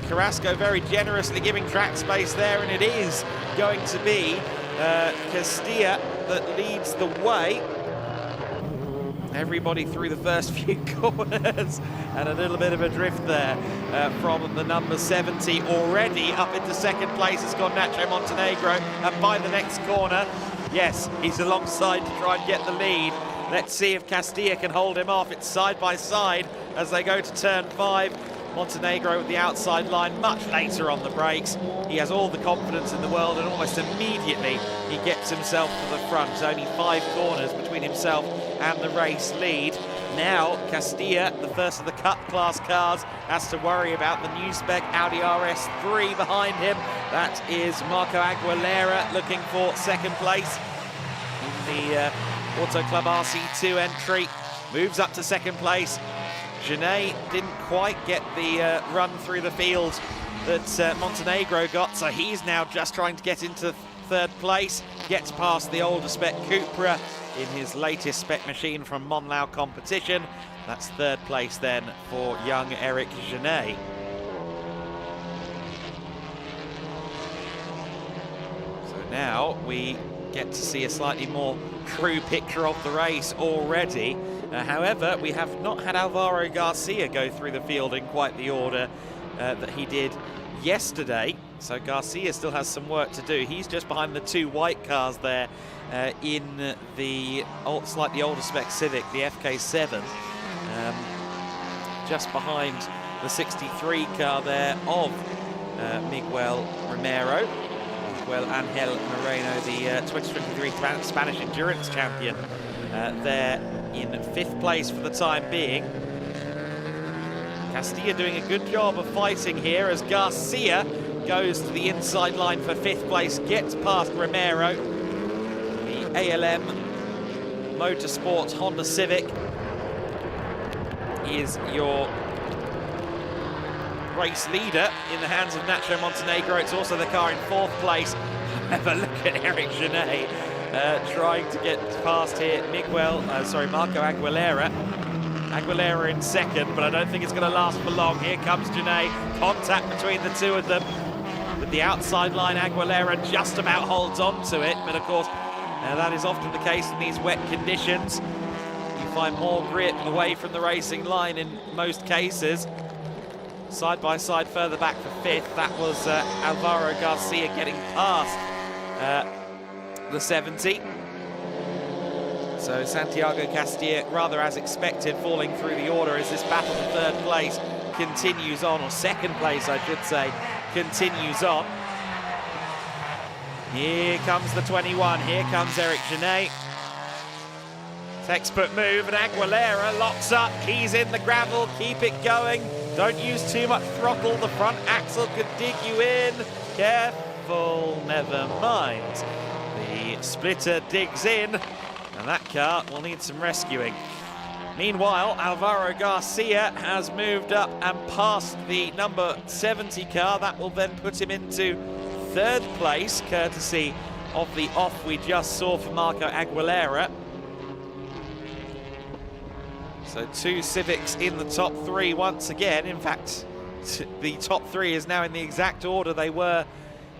Speaker 12: Carrasco very generously giving track space there, and it is going to be Castilla that leads the way. Everybody through the first few corners, and a little bit of a drift there from the number 70 already. Up into second place has gone Nacho Montenegro, and by the next corner, yes, he's alongside to try and get the lead. Let's see if Castilla can hold him off. It's side by side as they go to turn 5. Montenegro with the outside line much later on the brakes. He has all the confidence in the world, and almost immediately he gets himself to the front. Only 5 corners between himself and the race lead. Now Castilla, the first of the Cup class cars, has to worry about the new spec Audi RS3 behind him. That is Marco Aguilera looking for second place in the Auto Club RC2 entry. Moves up to second place. Genet didn't quite get the run through the field that Montenegro got, so he's now just trying to get into 3rd place. Gets past the older spec Cupra in his latest spec machine from Monlau competition. That's 3rd place then for young Eric Genet. So now we get to see a slightly more true picture of the race already. However, we have not had Alvaro Garcia go through the field in quite the order that he did yesterday. So Garcia still has some work to do. He's just behind the 2 white cars there in the slightly older spec Civic, the FK7. Just behind the 63 car there of Miguel Romero. Miguel Angel Moreno, the 2023 Spanish Endurance Champion there in 5th place for the time being. Castilla doing a good job of fighting here as Garcia goes to the inside line for 5th place, gets past Romero. The ALM Motorsports Honda Civic is your race leader in the hands of Nacho Montenegro. It's also the car in 4th place. Have a look at Eric Genet trying to get past here. Marco Aguilera. Aguilera in 2nd, but I don't think it's going to last for long. Here comes Genet. Contact between the two of them. With the outside line, Aguilera just about holds on to it, but of course, that is often the case in these wet conditions. You find more grip away from the racing line in most cases. Side by side further back for 5th, that was Alvaro Garcia getting past the 70. So Santiago Castilla, rather as expected, falling through the order as this battle for 3rd place continues on, or 2nd place I should say, continues on. Here comes the 21, here comes Eric Genet. Textbook move, and Aguilera locks up, he's in the gravel, keep it going. Don't use too much throttle, the front axle could dig you in. Careful, never mind. The splitter digs in, and that car will need some rescuing. Meanwhile, Alvaro Garcia has moved up and passed the number 70 car. That will then put him into 3rd place, courtesy of the off we just saw for Marco Aguilera. So 2 Civics in the top 3 once again. In fact, the top 3 is now in the exact order they were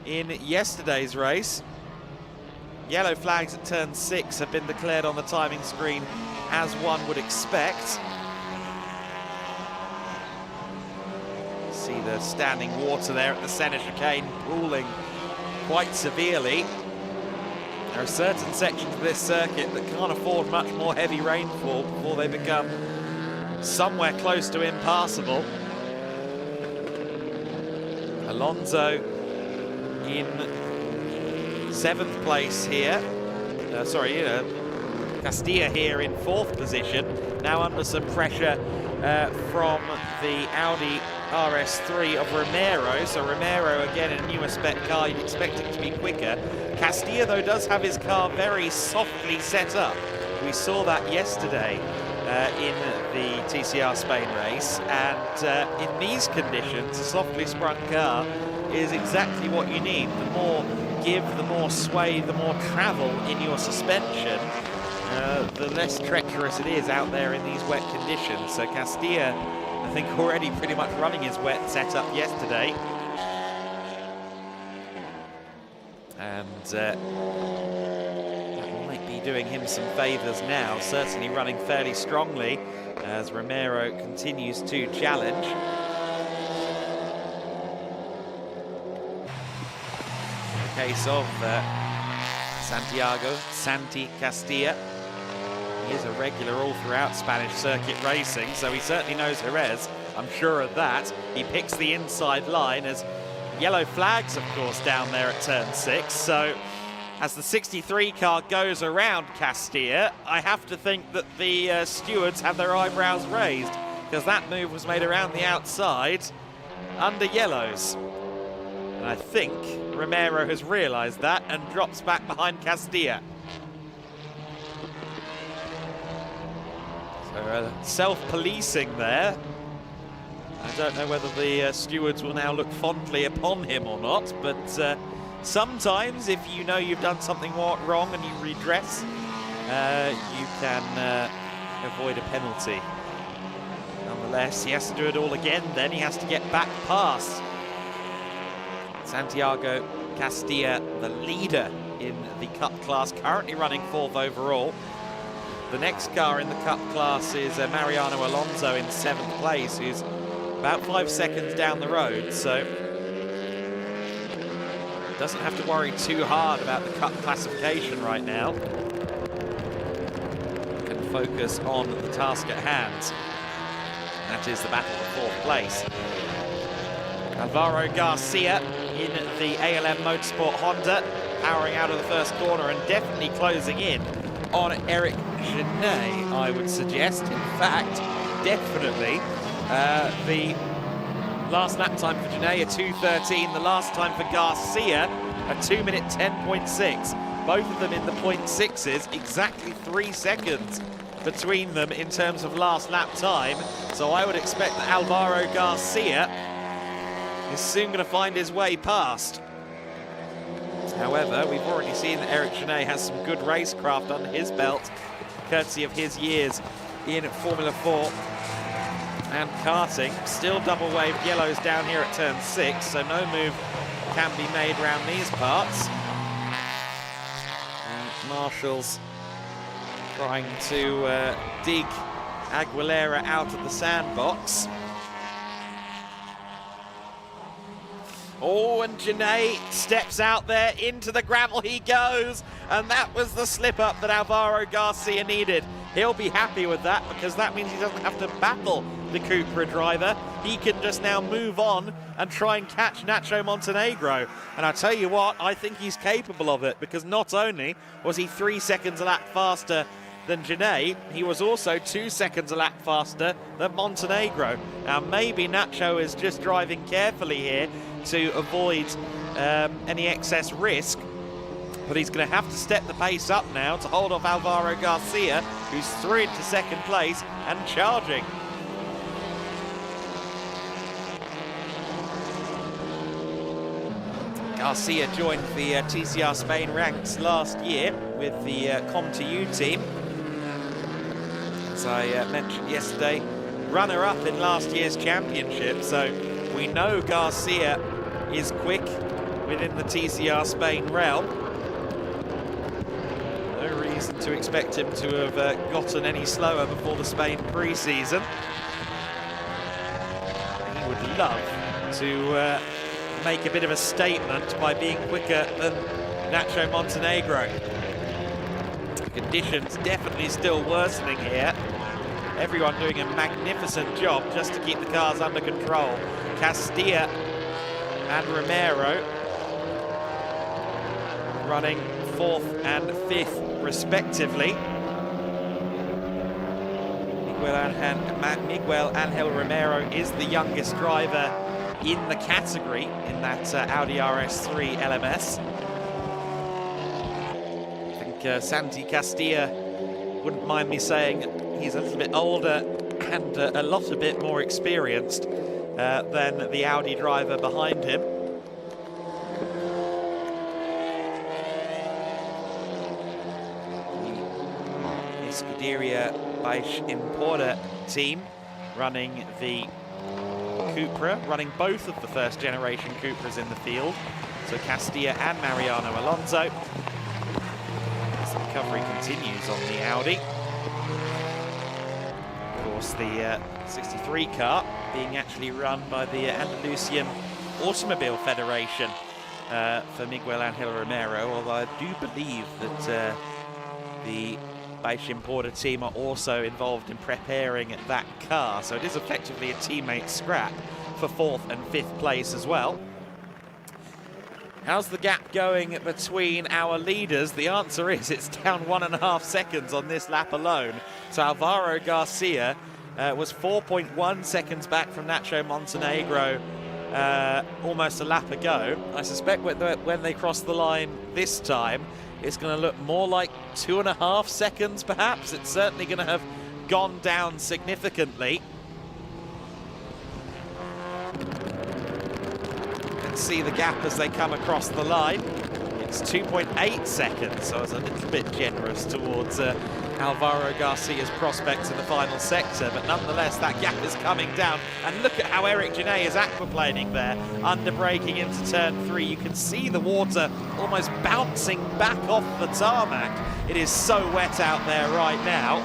Speaker 12: in yesterday's race. Yellow flags at turn 6 have been declared on the timing screen, as one would expect. See the standing water there at the centre chicane pooling quite severely. There are certain sections of this circuit that can't afford much more heavy rainfall before they become somewhere close to impassable. Alonso in 7th place here. Castilla here in 4th position, now under some pressure from the Audi RS3 of Romero. So Romero again in a newer spec car, you'd expect it to be quicker. Castilla though does have his car very softly set up. We saw that yesterday in the TCR Spain race, and in these conditions a softly sprung car is exactly what you need. The more give, the more sway, the more travel in your suspension, the less treacherous it is out there in these wet conditions. So Castilla, I think, already pretty much running his wet setup yesterday. And that might be doing him some favours now, certainly running fairly strongly as Romero continues to challenge. In the case of Santi Castilla, he is a regular all throughout Spanish circuit racing, so he certainly knows Jerez, I'm sure of that. He picks the inside line as yellow flags, of course, down there at turn 6. So as the 63 car goes around Castilla, I have to think that the stewards have their eyebrows raised, because that move was made around the outside under yellows. And I think Romero has realised that and drops back behind Castilla. So self-policing there. I don't know whether the stewards will now look fondly upon him or not, but sometimes if you know you've done something wrong and you redress, you can avoid a penalty. Nonetheless, he has to do it all again then. He has to get back past Santiago Castilla, the leader in the Cup class, currently running 4th overall. The next car in the Cup class is Mariano Alonso in 7th place, who's about 5 seconds down the road, so doesn't have to worry too hard about the Cup classification right now. Can focus on the task at hand. That is the battle for 4th place. Alvaro Garcia in the ALM Motorsport Honda, powering out of the first corner and definitely closing in on Eric Genet, I would suggest. In fact, definitely. The last lap time for Genet, a 2:13. The last time for Garcia, a 2-minute 10.6. Both of them in the 0.6s, exactly 3 seconds between them in terms of last lap time. So I would expect that Alvaro Garcia is soon going to find his way past. However, we've already seen that Eric Genet has some good racecraft under his belt, courtesy of his years in Formula 4 and karting. Still double wave yellows down here at turn 6, so no move can be made around these parts. And Marshall's trying to dig Aguilera out of the sandbox. Oh, and Genet steps out there, into the gravel he goes, and that was the slip-up that Alvaro Garcia needed. He'll be happy with that, because that means he doesn't have to battle the Cupra driver. He can just now move on and try and catch Nacho Montenegro. And I tell you what, I think he's capable of it, because not only was he 3 seconds a lap faster than Genet, he was also 2 seconds a lap faster than Montenegro. Now maybe Nacho is just driving carefully here to avoid any excess risk, but he's going to have to step the pace up now to hold off Alvaro Garcia, who's through into second place and charging. Garcia joined the TCR Spain ranks last year with the Com2U team. As I mentioned yesterday, runner-up in last year's championship, so we know Garcia is quick within the TCR Spain realm. No reason to expect him to have gotten any slower before the Spain pre-season. He would love to make a bit of a statement by being quicker than Nacho Montenegro. Conditions definitely still worsening here. Everyone doing a magnificent job just to keep the cars under control. Castilla and Romero running 4th and 5th respectively. Miguel Angel Romero is the youngest driver in the category in that Audi RS3 LMS. I think Santi Castilla wouldn't mind me saying he's a little bit older and a bit more experienced than the Audi driver behind him. The Scuderia Baix Importer team running the Cupra, running both of the first generation Cupras in the field. So Castilla and Mariano Alonso. As the recovery continues on the Audi. Of course, the 63 car being actually run by the Andalusian Automobile Federation for Miguel Angel Romero, although I do believe that the Baix Importer team are also involved in preparing that car, so it is effectively a teammate scrap for 4th and 5th place as well. How's the gap going between our leaders? The answer is it's down 1.5 seconds on this lap alone. So Alvaro Garcia was 4.1 seconds back from Nacho Montenegro almost a lap ago. I suspect when they cross the line this time, it's going to look more like 2.5 seconds perhaps. It's certainly going to have gone down significantly. Let's see the gap as they come across the line. It's 2.8 seconds, so it's a little bit generous towards Alvaro Garcia's prospects in the final sector, but nonetheless that gap is coming down. And look at how Eric Genet is aquaplaning there, under braking into turn 3. You can see the water almost bouncing back off the tarmac. It is so wet out there right now.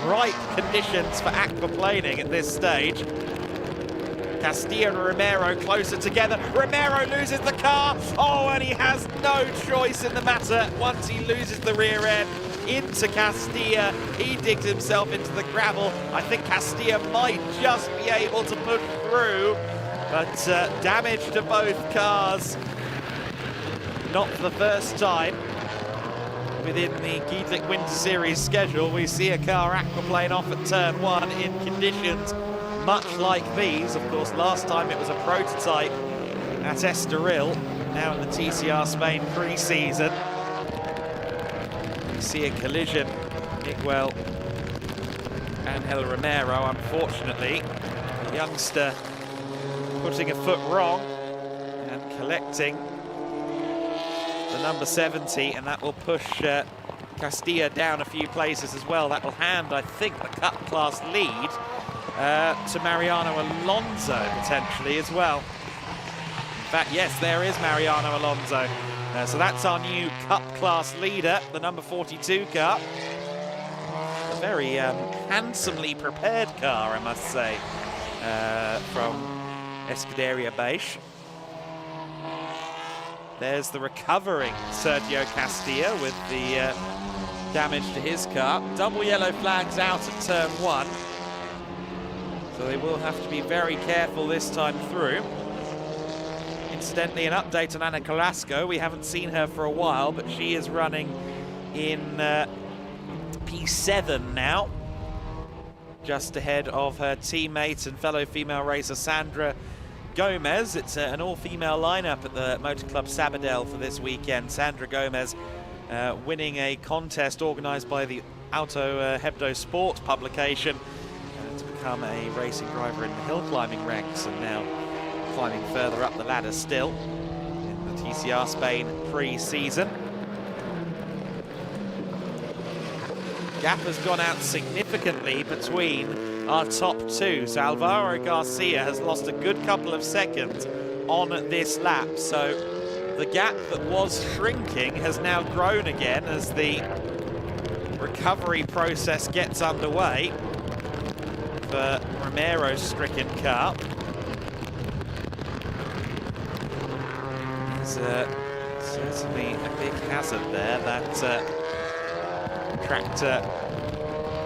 Speaker 12: Right conditions for aquaplaning at this stage. Castilla and Romero closer together. Romero loses the car. Oh, and he has no choice in the matter once he loses the rear end into Castilla. He digs himself into the gravel. I think Castilla might just be able to put through, but damage to both cars. Not for the first time. within the Gedlich Winter Series schedule, we see a car aquaplane off at turn 1 in conditions much like these. Of course, last time it was a prototype at Estoril, now in the TCR Spain pre-season. We see a collision, Miguel Angel Romero, unfortunately. The youngster putting a foot wrong and collecting the number 70, and that will push Castilla down a few places as well. That will hand, I think, the Cup class lead to Mariano Alonso potentially as well. In fact, yes, there is Mariano Alonso. So that's our new Cup class leader, the number 42 car. A very handsomely prepared car, I must say, from Escuderia Beige. There's the recovering Sergio Castilla with the damage to his car. Double yellow flags out at turn 1. So they will have to be very careful this time through. Incidentally, an update on Ana Carrasco. We haven't seen her for a while, but she is running in P7 now, just ahead of her teammate and fellow female racer Sandra Gomez. It's an all-female lineup at the Motor Club Sabadell for this weekend. Sandra Gomez winning a contest organised by the Auto Hebdo Sport publication to become a racing driver in the hill climbing ranks, and now climbing further up the ladder still in the TCR Spain pre-season. Gap has gone out significantly between our top two. So Alvaro Garcia has lost a good couple of seconds on this lap. So the gap that was shrinking has now grown again as the recovery process gets underway for Romero's stricken car. There's certainly a big hazard there, that tractor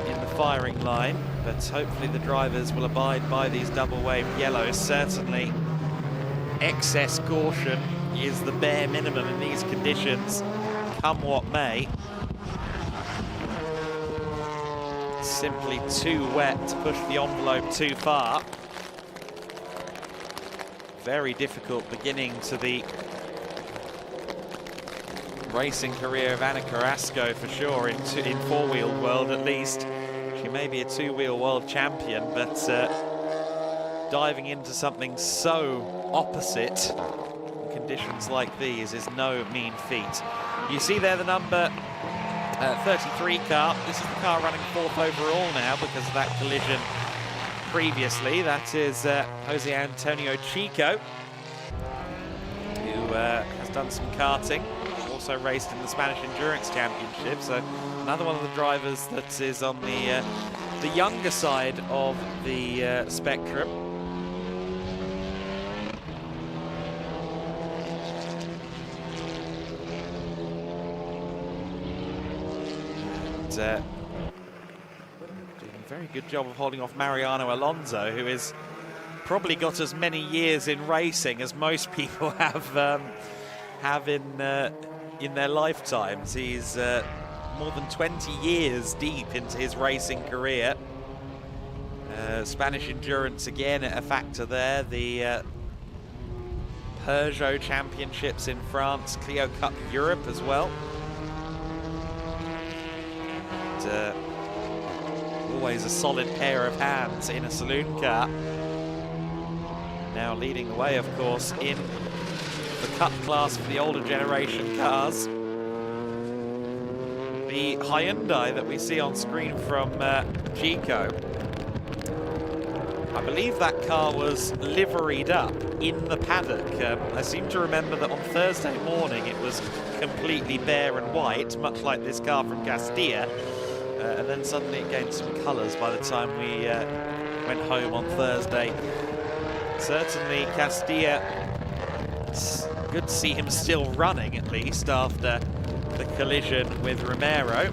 Speaker 12: in the firing line, but hopefully the drivers will abide by these double waved yellows. Certainly excess caution is the bare minimum in these conditions, come what may. It's simply too wet to push the envelope too far. Very difficult beginning to the racing career of Ana Carrasco for sure, in four-wheeled world at least. She may be a two-wheel world champion, but diving into something so opposite in conditions like these is no mean feat. You see there the number 33 car. This is the car running 4th overall now because of that collision previously. That is Jose Antonio Chico, who has done some karting. Also raced in the Spanish Endurance Championship, so another one of the drivers that is on the younger side of the spectrum. And, doing a very good job of holding off Mariano Alonso, who has probably got as many years in racing as most people have in their lifetimes. He's more than 20 years deep into his racing career. Spanish endurance again a factor there. The Peugeot Championships in France, Clio Cup Europe as well. And, always a solid pair of hands in a saloon car. Now leading the way, of course, in the Cup class for the older generation cars. The Hyundai that we see on screen from Chico. I believe that car was liveried up in the paddock. I seem to remember that on Thursday morning it was completely bare and white, much like this car from Castilla. And then suddenly it gained some colours by the time we went home on Thursday. Certainly Castilla, it's good to see him still running at least after the collision with Romero.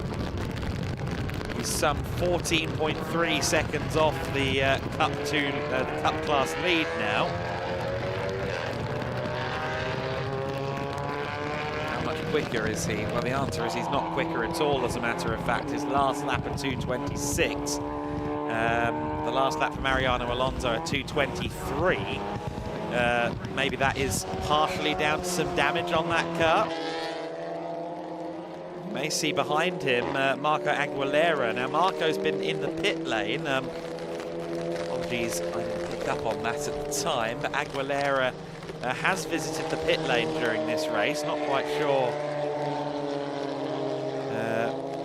Speaker 12: He's some 14.3 seconds off the Cup class lead now. How much quicker, is he? Well, the answer is he's not quicker at all, as a matter of fact. His last lap at 2:26. The last lap for Mariano Alonso at 2:23. Maybe that is partially down to some damage on that car. You may see behind him Marco Aguilera. Now, Marco's been in the pit lane. Apologies, I didn't pick up on that at the time, but Aguilera has visited the pit lane during this race. Not quite sure.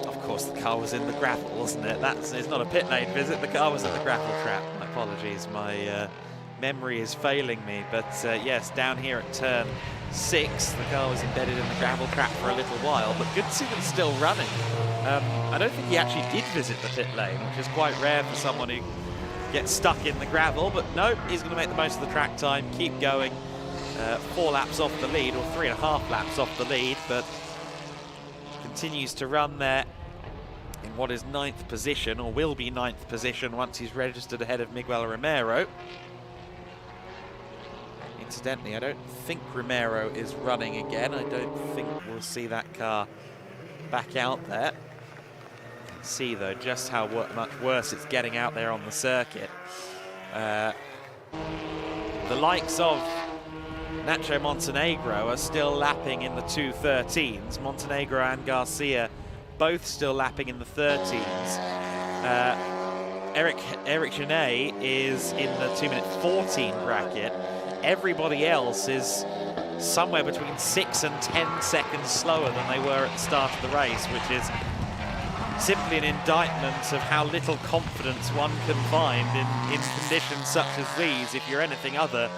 Speaker 12: Of course, the car was in the gravel, wasn't it? It's not a pit lane visit. The car was at the gravel trap. My apologies, my memory is failing me. But yes, down here at turn 6, the car was embedded in the gravel trap for a little while. But good to see them still running. I don't think he actually did visit the pit lane, which is quite rare for someone who gets stuck in the gravel. But no, he's going to make the most of the track time, keep going. 4 laps off the lead, or 3.5 laps off the lead, but continues to run there in what is 9th position, or will be 9th position once he's registered ahead of Miguel Romero. Incidentally, I don't think Romero is running again. I don't think we'll see that car back out there. See, though, just how much worse it's getting out there on the circuit. The likes of Nacho Montenegro are still lapping in the 2:13s. Montenegro and Garcia both still lapping in the 13s. Eric Genet is in the 2:14 bracket. Everybody else is somewhere between 6 and 10 seconds slower than they were at the start of the race, which is simply an indictment of how little confidence one can find in conditions such as these if you're anything other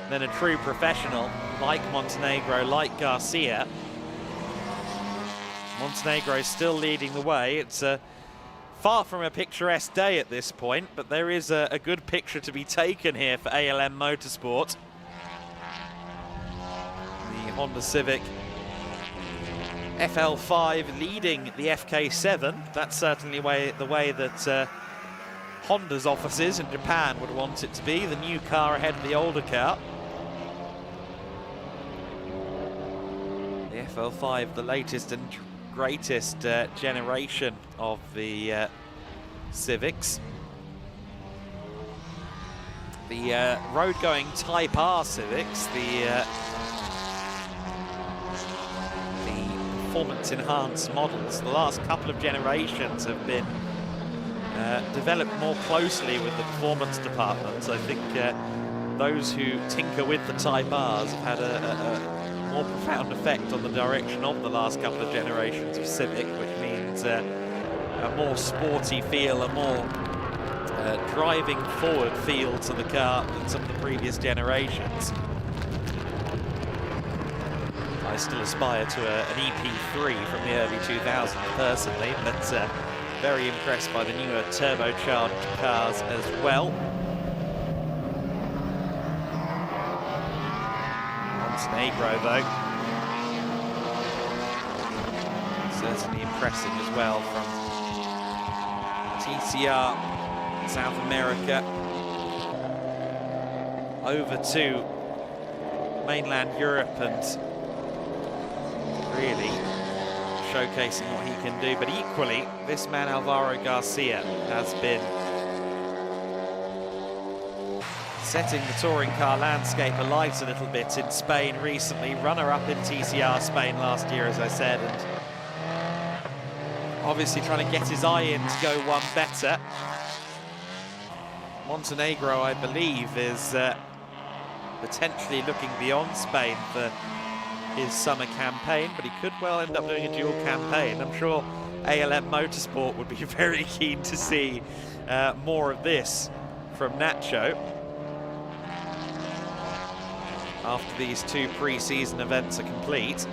Speaker 12: than a true professional like Montenegro, like Garcia. Montenegro still leading the way. It's far from a picturesque day at this point, but there is a good picture to be taken here for ALM Motorsport. The Honda Civic FL5 leading the FK7. That's certainly the way that Honda's offices in Japan would want it to be. The new car ahead of the older car. The FL5, the latest and greatest generation of the Civics. The road-going Type R Civics, the performance-enhanced models, the last couple of generations have been developed more closely with the performance departments. I think those who tinker with the Type Rs have had a more profound effect on the direction of the last couple of generations of Civic, which means a more sporty feel, a more driving forward feel to the car than some of the previous generations. I still aspire to an EP3 from the early 2000s personally, but very impressed by the newer turbocharged cars as well. Montenegro, though, certainly impressive as well from TCR South America over to mainland Europe and really showcasing what he can do. But equally, this man Alvaro Garcia has been setting the touring car landscape alight a little bit in Spain recently. Runner-up in TCR Spain last year, as I said, and obviously trying to get his eye in to go one better. Montenegro, I believe, is potentially looking beyond Spain for his summer campaign, but he could well end up doing a dual campaign. I'm sure ALM Motorsport would be very keen to see more of this from Nacho after these 2 pre-season events are complete.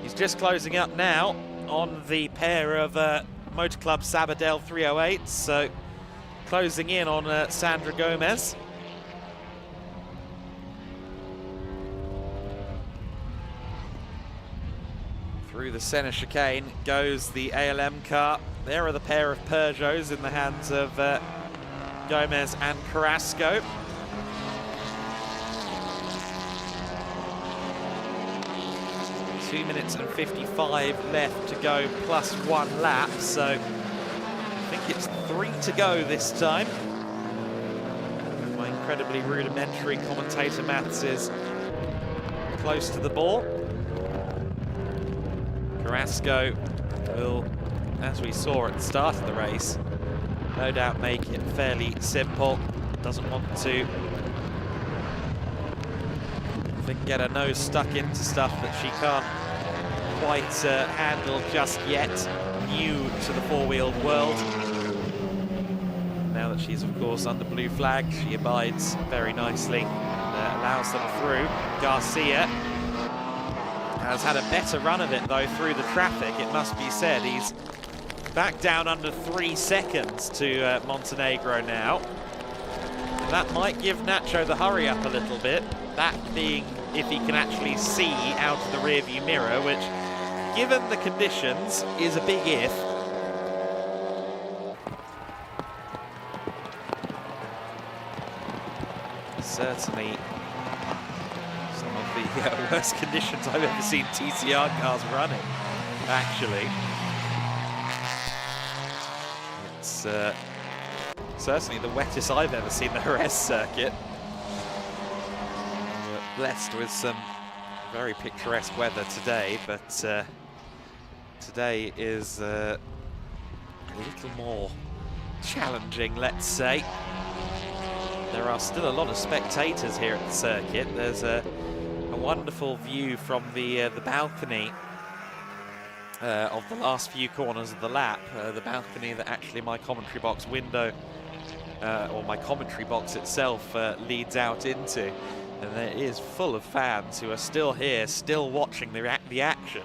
Speaker 12: He's just closing up now on the pair of Motor Club Sabadell 308s, so closing in on Sandra Gomez. Through the centre chicane goes the ALM car. There are the pair of Peugeots in the hands of Gomez and Carrasco. 2 minutes and 55 left to go, plus 1 lap, so I think it's 3 to go this time. My incredibly rudimentary commentator maths is close to the ball. Carrasco will, as we saw at the start of the race, no doubt make it fairly simple. Doesn't want to, I think, get her nose stuck into stuff that she can't quite handle just yet. New to the four-wheeled world. Now that she's, of course, under blue flag, she abides very nicely and allows them through. Garcia has had a better run of it, though, through the traffic, it must be said. He's back down under 3 seconds to Montenegro now. And that might give Nacho the hurry up a little bit. That being if he can actually see out of the rearview mirror, which, given the conditions, is a big if. Certainly some of the worst conditions I've ever seen TCR cars running, actually. It's certainly the wettest I've ever seen the Jerez circuit. We're blessed with some very picturesque weather today, but today is a little more challenging, let's say. There are still a lot of spectators here at the circuit. There's a wonderful view from the balcony of the last few corners of the lap, the balcony that actually my commentary box window, or my commentary box itself, leads out into. And it is full of fans who are still here, still watching the action.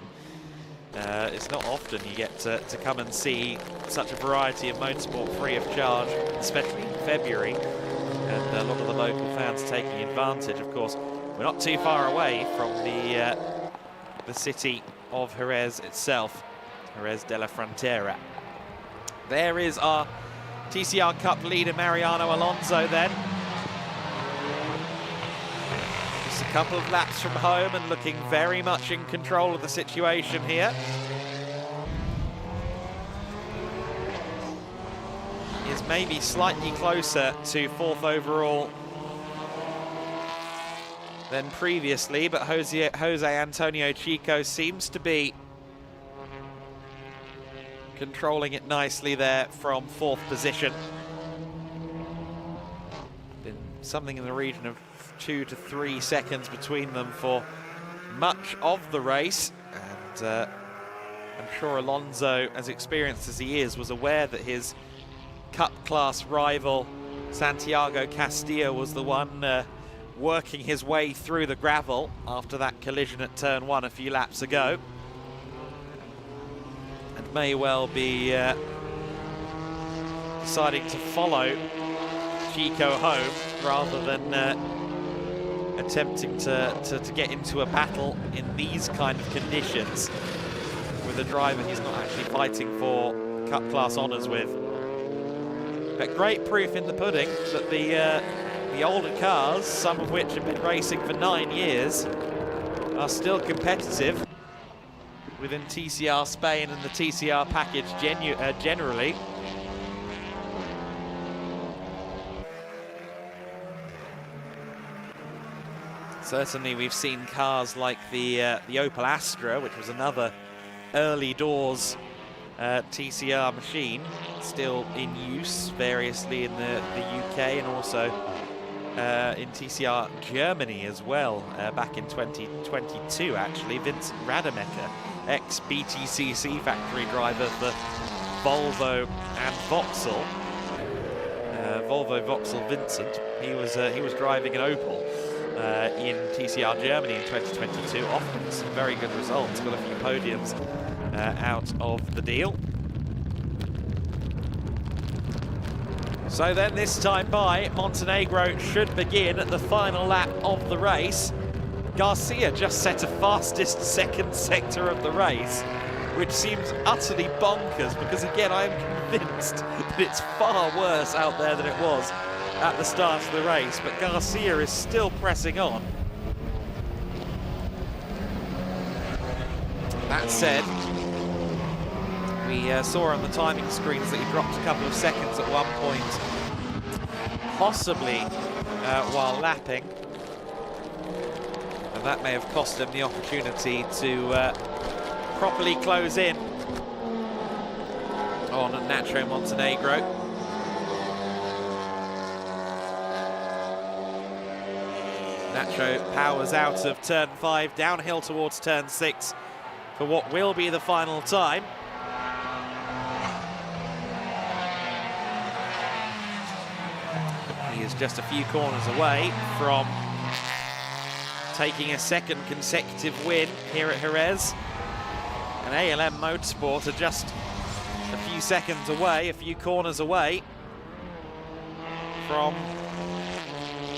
Speaker 12: It's not often you get to come and see such a variety of motorsport free of charge, especially in February. And a lot of the local fans taking advantage. Of course, we're not too far away from the city of Jerez itself, Jerez de la Frontera. There is our TCR Cup leader, Mariano Alonso, then. Just a couple of laps from home and looking very much in control of the situation here. Is maybe slightly closer to 4th overall than previously, but Jose Antonio Chico seems to be controlling it nicely there from 4th position. Been something in the region of 2 to 3 seconds between them for much of the race, and I'm sure Alonso, as experienced as he is, was aware that his Cup class rival Santiago Castillo was the one working his way through the gravel after that collision at turn 1 a few laps ago, and may well be deciding to follow Chico home rather than attempting to get into a battle in these kind of conditions with a driver he's not actually fighting for Cup class honours with. But great proof in the pudding that the older cars, some of which have been racing for 9 years, are still competitive within TCR Spain and the TCR package generally. Certainly we've seen cars like the Opel Astra, which was another early doors TCR machine, still in use variously in the UK and also in TCR Germany as well, back in 2022 actually. Vincent Rademacher, ex-BTCC factory driver for Volvo and Vauxhall. Volvo Vauxhall Vincent, he was driving an Opel in TCR Germany in 2022, often some very good results, got a few podiums out of the deal. So then this time by, Montenegro should begin at the final lap of the race. Garcia just set a fastest second sector of the race, which seems utterly bonkers because, again, I am convinced that it's far worse out there than it was at the start of the race, but Garcia is still pressing on. That said, we saw on the timing screens that he dropped a couple of seconds at one point, possibly while lapping. And that may have cost him the opportunity to properly close in on Nacho Montenegro. Nacho powers out of turn 5, downhill towards turn 6 for what will be the final time. He is just a few corners away from taking a second consecutive win here at Jerez. And ALM Motorsport are just a few seconds away, a few corners away from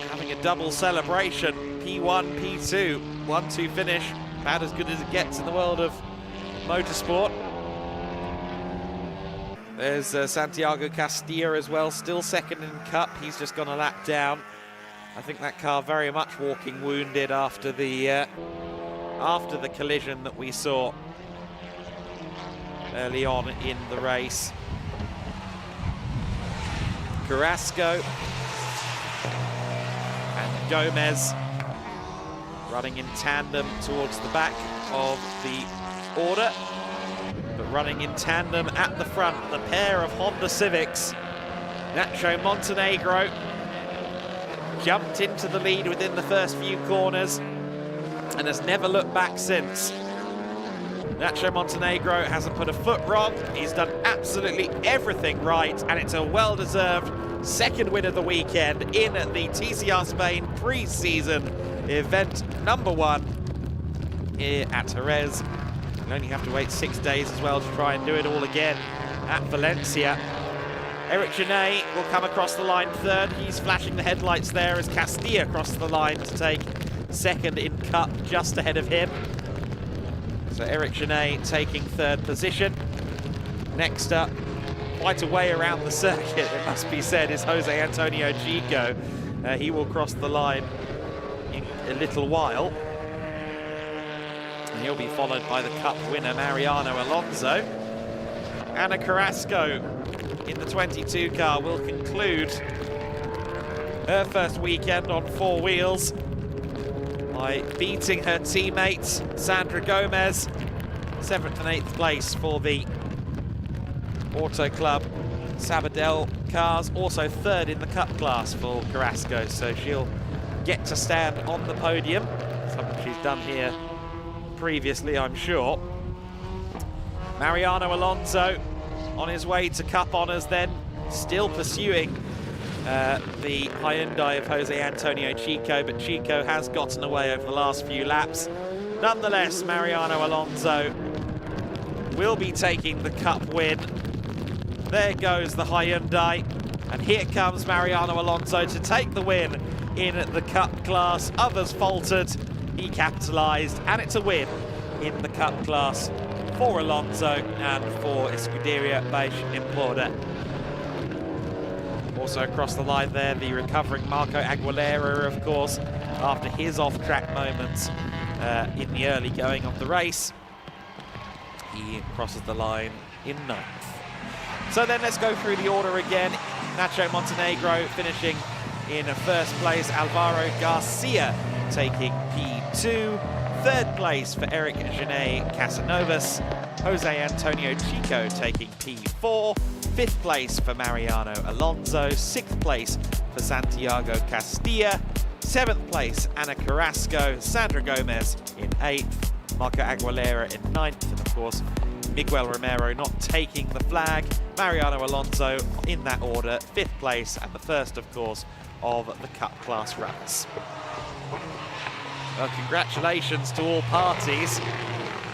Speaker 12: having a double celebration. P1, P2, 1-2 finish, about as good as it gets in the world of motorsport. There's Santiago Castilla as well, still second in Cup. He's just gone a lap down. I think that car very much walking wounded after the collision that we saw early on in the race. Carrasco and Gomez running in tandem towards the back of the order, but running in tandem at the front, the pair of Honda Civics. Nacho Montenegro jumped into the lead within the first few corners and has never looked back since. Nacho Montenegro hasn't put a foot wrong. He's done absolutely everything right, and it's a well-deserved second win of the weekend in the TCR Spain pre-season event number 1 here at Jerez. You'll only have to wait 6 days as well to try and do it all again at Valencia. Eric Genet will come across the line third. He's flashing the headlights there as Castilla crosses the line to take second in Cup, just ahead of him. So Eric Genet taking third position. Next up, quite a way around the circuit, it must be said, is Jose Antonio Chico. He will cross the line in a little while. And he'll be followed by the Cup winner, Mariano Alonso. Ana Carrasco in the 22 car will conclude her first weekend on 4 wheels by beating her teammates, Sandra Gomez. 7th and 8th place for the Auto Club Sabadell cars. Also 3rd in the Cup class for Carrasco, so she'll get to stand on the podium, something she's done here previously, I'm sure. Mariano Alonso on his way to Cup honours then, still pursuing the Hyundai of Jose Antonio Chico, but Chico has gotten away over the last few laps. Nonetheless, Mariano Alonso will be taking the Cup win. There goes the Hyundai, and here comes Mariano Alonso to take the win in the Cup class. Others faltered, he capitalised, and it's a win in the Cup class for Alonso and for Escuderia Beige Importer. Also across the line there, the recovering Marco Aguilera, of course, after his off-track moments in the early going of the race. He crosses the line in 9th. So then let's go through the order again. Nacho Montenegro finishing in first place, Alvaro Garcia taking P2. 3rd place for Eric Genet Casanovas, Jose Antonio Chico taking P4. 5th place for Mariano Alonso, 6th place for Santiago Castilla, 7th place Ana Carrasco, Sandra Gomez in 8th, Marco Aguilera in 9th, and of course Miguel Romero not taking the flag. Mariano Alonso in that order, 5th place, and the first, of course, of the Cup class runs. Well, congratulations to all parties.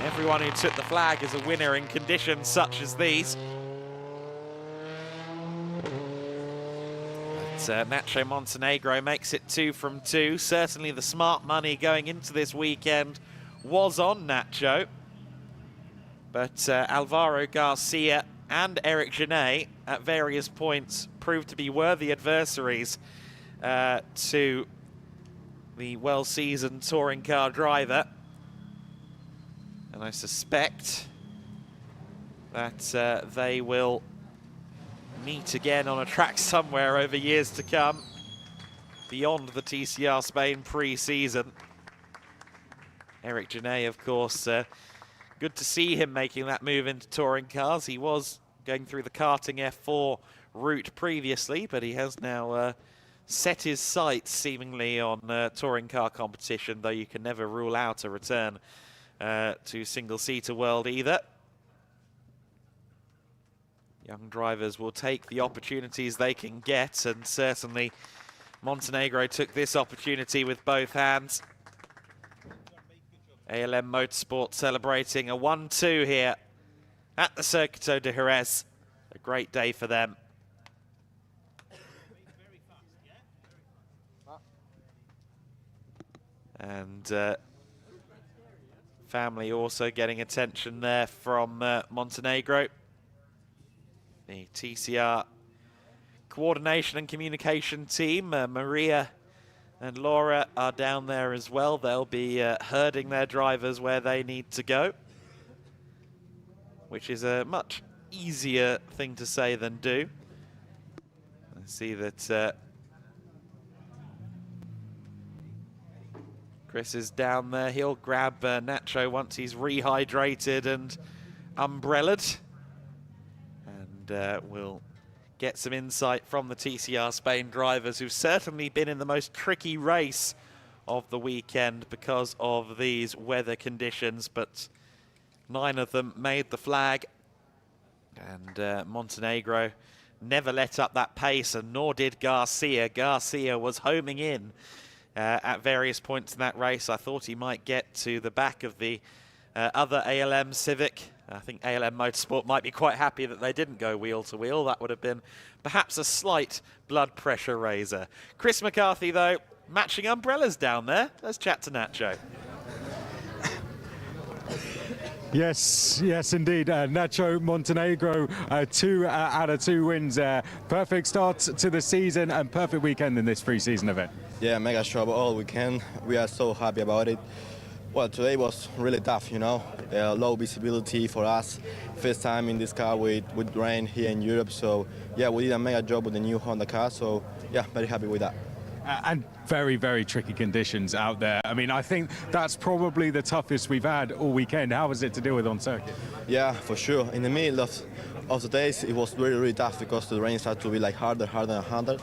Speaker 12: Everyone who took the flag is a winner in conditions such as these. But Nacho Montenegro makes it 2 from 2. Certainly the smart money going into this weekend was on Nacho. But Alvaro Garcia and Eric Genet at various points proved to be worthy adversaries to the well-seasoned touring car driver. And I suspect that they will meet again on a track somewhere over years to come, beyond the TCR Spain pre-season. Eric Jannet, of course, good to see him making that move into touring cars. He was going through the karting F4 route previously, but he has now set his sights seemingly on touring car competition, though you can never rule out a return to single-seater world either. Young drivers will take the opportunities they can get, and certainly Montenegro took this opportunity with both hands. ALM Motorsport celebrating a 1-2 here at the Circuito de Jerez. A great day for them. And family also getting attention there from Montenegro. The TCR coordination and communication team, Maria and Laura are down there as well. They'll be herding their drivers where they need to go, which is a much easier thing to say than do. I see that Chris is down there. He'll grab Nacho once he's rehydrated and umbrellaed. And we'll get some insight from the TCR Spain drivers, who've certainly been in the most tricky race of the weekend because of these weather conditions, but 9 of them made the flag. And Montenegro never let up that pace, and nor did Garcia. Garcia was homing in at various points in that race. I thought he might get to the back of the other ALM Civic. I think ALM Motorsport might be quite happy that they didn't go wheel to wheel. That would have been perhaps a slight blood pressure raiser. Chris McCarthy, though, matching umbrellas down there. Let's chat to Nacho.
Speaker 2: Yes, yes, indeed. Nacho Montenegro, 2 out of 2 wins. Perfect start to the season and perfect weekend in this pre-season event.
Speaker 13: Yeah, mega show all weekend. We are so happy about it. Well, today was really tough, you know, low visibility for us. First time in this car with rain here in Europe, so yeah, we did a mega job with the new Honda car, so yeah, very happy with that.
Speaker 2: And very, very tricky conditions out there. I mean, I think that's probably the toughest we've had all weekend. How was it to deal with on circuit?
Speaker 13: Yeah, for sure. In the middle of the days, it was really, really tough because the rain started to be like harder and harder.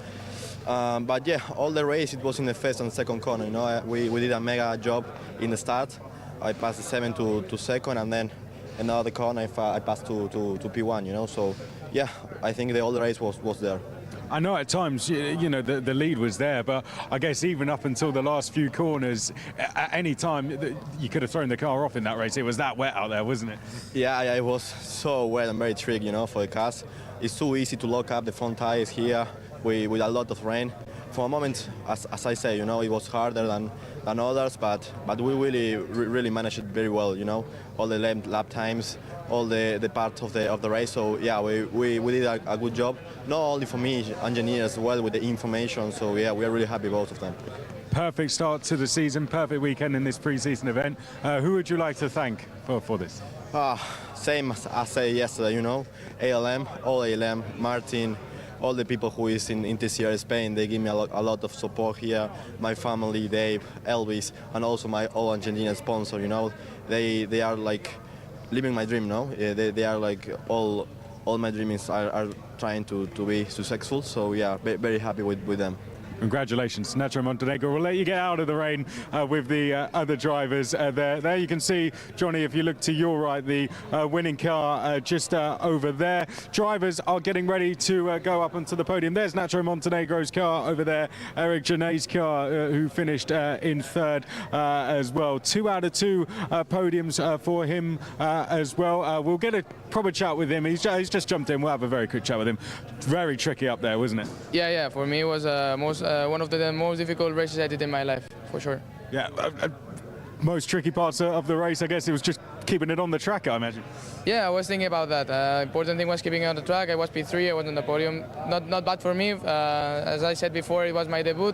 Speaker 13: But yeah, all the race, it was in the first and second corner, you know. We did a mega job in the start. I passed the 7 to second, and then another corner I passed to P1, you know. So yeah, I think the whole race was there.
Speaker 2: I know at times, you know, the lead was there, but I guess even up until the last few corners, at any time, you could have thrown the car off in that race. It was that wet out there, wasn't it?
Speaker 13: Yeah, it was so wet and very tricky, you know, for the cars. It's too easy to lock up the front tires here with a lot of rain. For a moment, as I say, you know, it was harder than others, but we really managed it very well, you know, all the lap times, all the parts of the race. So yeah, we did a good job, not only for me, engineers as well with the information. So yeah, we are really happy both of them.
Speaker 2: Perfect start to the season, perfect weekend in this pre-season event. Who would you like to thank for this?
Speaker 13: Same as I said yesterday, you know, ALM, all ALM, Martin, all the people who is in TCR Spain. They give me a lot of support here. My family, Dave, Elvis, and also my all Argentinian sponsor, you know. They are like living my dream, no? They are like all my dreams are trying to be successful. So yeah, very happy with them.
Speaker 2: Congratulations, Nacho Montenegro. We'll let you get out of the rain with the other drivers there. There you can see, Johnny, if you look to your right, the winning car just over there. Drivers are getting ready to go up onto the podium. There's Nacho Montenegro's car over there. Eric Janet's car, who finished in third as well. 2 out of 2 podiums for him as well. We'll get a proper chat with him. He's just jumped in. We'll have a very quick chat with him. Very tricky up there, wasn't it?
Speaker 19: Yeah. For me, it was one of the most difficult races I did in my life, for sure.
Speaker 2: Yeah, most tricky parts of the race, I guess, it was just keeping it on the track, I imagine.
Speaker 19: Yeah, I was thinking about that. Important thing was keeping it on the track. I was P3, I was on the podium. Not bad for me. As I said before, it was my debut.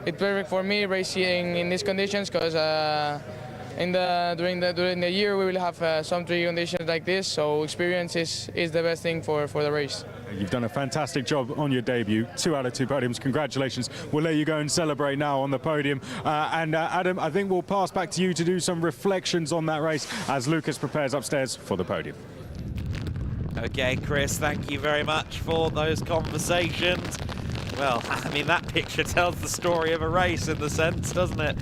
Speaker 19: It's perfect for me racing in these conditions because during the year we will have some tricky conditions like this, so experience is the best thing for the race.
Speaker 2: You've done a fantastic job on your debut. 2 out of 2 podiums. Congratulations. We'll let you go and celebrate now on the podium. Adam, I think we'll pass back to you to do some reflections on that race as Lucas prepares upstairs for the podium.
Speaker 12: Okay, Chris, thank you very much for those conversations. Well, I mean, that picture tells the story of a race in the sense, doesn't it?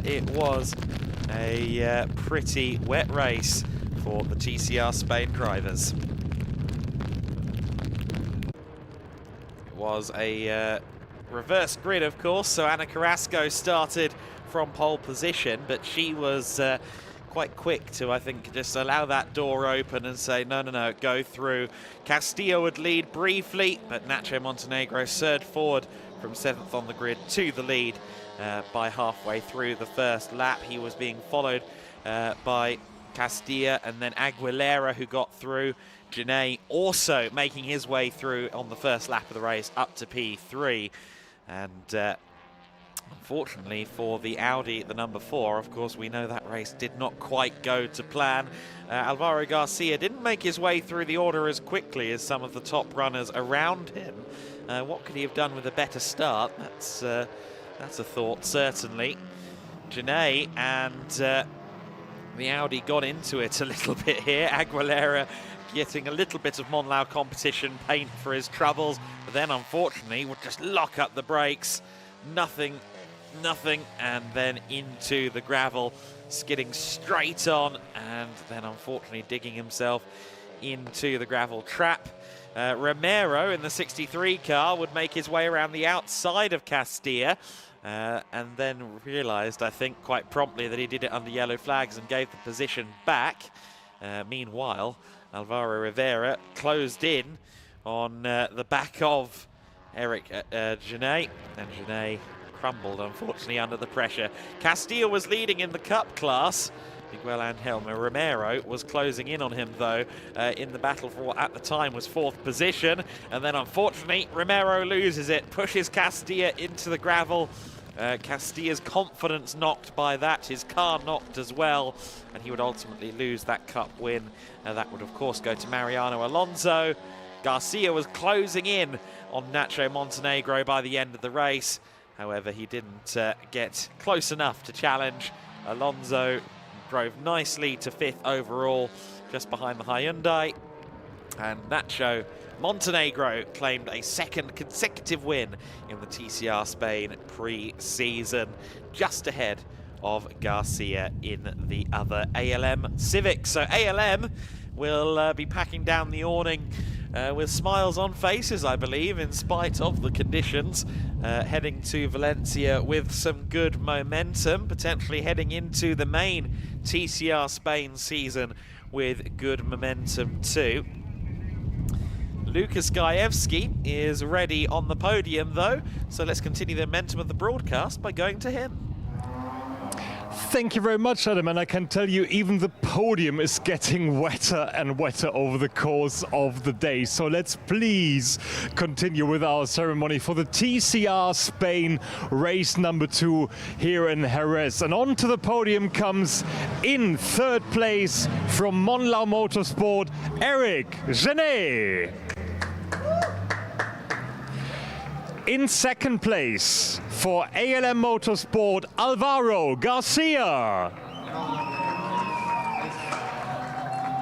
Speaker 12: It was a pretty wet race for the TCR Spain drivers. Was a reverse grid, of course, so Ana Carrasco started from pole position, but she was quite quick to, I think, just allow that door open and say, no, go through. Castillo would lead briefly, but Nacho Montenegro surged forward from 7th on the grid to the lead by halfway through the first lap. He was being followed by Castilla and then Aguilera, who got through. Jerez also making his way through on the first lap of the race up to P3. And unfortunately for the Audi, the number 4, of course, we know that race did not quite go to plan. Alvaro Garcia didn't make his way through the order as quickly as some of the top runners around him. What could he have done with a better start? That's a thought, certainly. Jerez and the Audi got into it a little bit here. Aguilera getting a little bit of Monlau competition paint for his troubles, but then unfortunately would just lock up the brakes. Nothing, and then into the gravel, skidding straight on, and then unfortunately digging himself into the gravel trap. Romero in the 63 car would make his way around the outside of Castilla, and then realised, I think, quite promptly that he did it under yellow flags and gave the position back. Meanwhile, Alvaro Rivera closed in on the back of Eric Jerez, and Jerez crumbled, unfortunately, under the pressure. Castilla was leading in the Cup class. Miguel Angel Romero was closing in on him, though, in the battle for what at the time was 4th position. And then, unfortunately, Romero loses it, pushes Castilla into the gravel. Castilla's confidence knocked by that, his car knocked as well, and he would ultimately lose that Cup win. That would, of course, go to Mariano Alonso. Garcia was closing in on Nacho Montenegro by the end of the race. However, he didn't get close enough to challenge. Alonso drove nicely to 5th overall, just behind the Hyundai. And Nacho Montenegro claimed a 2nd consecutive win in the TCR Spain pre-season, just ahead of Garcia in the other ALM Civic. So ALM will be packing down the awning with smiles on faces, I believe, in spite of the conditions, heading to Valencia with some good momentum, potentially heading into the main TCR Spain season with good momentum too. Lukas Gajewski is ready on the podium, though, so let's continue the momentum of the broadcast by going to him.
Speaker 6: Thank you very much, Adam, and I can tell you even the podium is getting wetter and wetter over the course of the day. So let's please continue with our ceremony for the TCR Spain race number 2 here in Jerez. And onto the podium comes, in 3rd place from Monlau Motorsport, Eric Genet. In 2nd place for ALM Motorsport, Alvaro Garcia.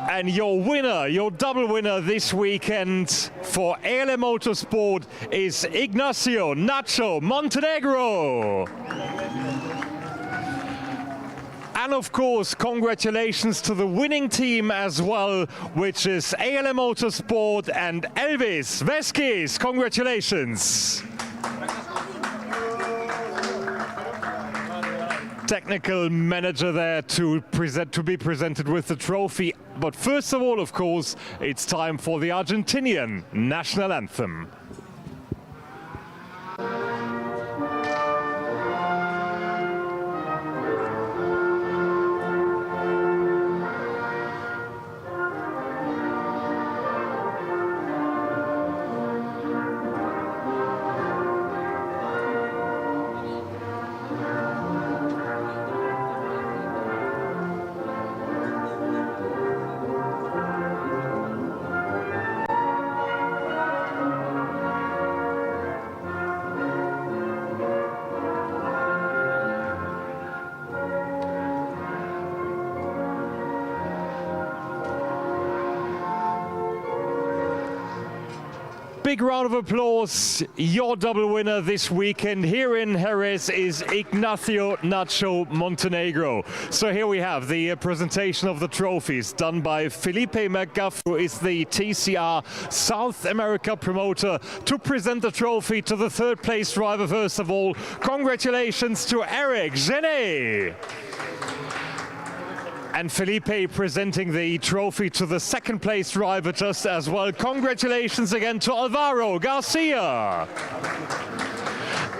Speaker 6: And your winner, your double winner this weekend for ALM Motorsport is Ignacio Nacho Montenegro. And of course, congratulations to the winning team as well, which is ALM Motorsport and Elvis Veskis. Congratulations. Technical manager there to be presented with the trophy. But first of all, of course, it's time for the Argentinian national anthem. big round of applause. Your double winner this weekend here in Jerez is Ignacio Nacho Montenegro. So here we have the presentation of the trophies done by Felipe McGuff, who is the TCR South America promoter, to present the trophy to the third place driver first of all. Congratulations to Eric Genet. And Felipe presenting the trophy to the second place driver just as well. Congratulations again to Alvaro Garcia.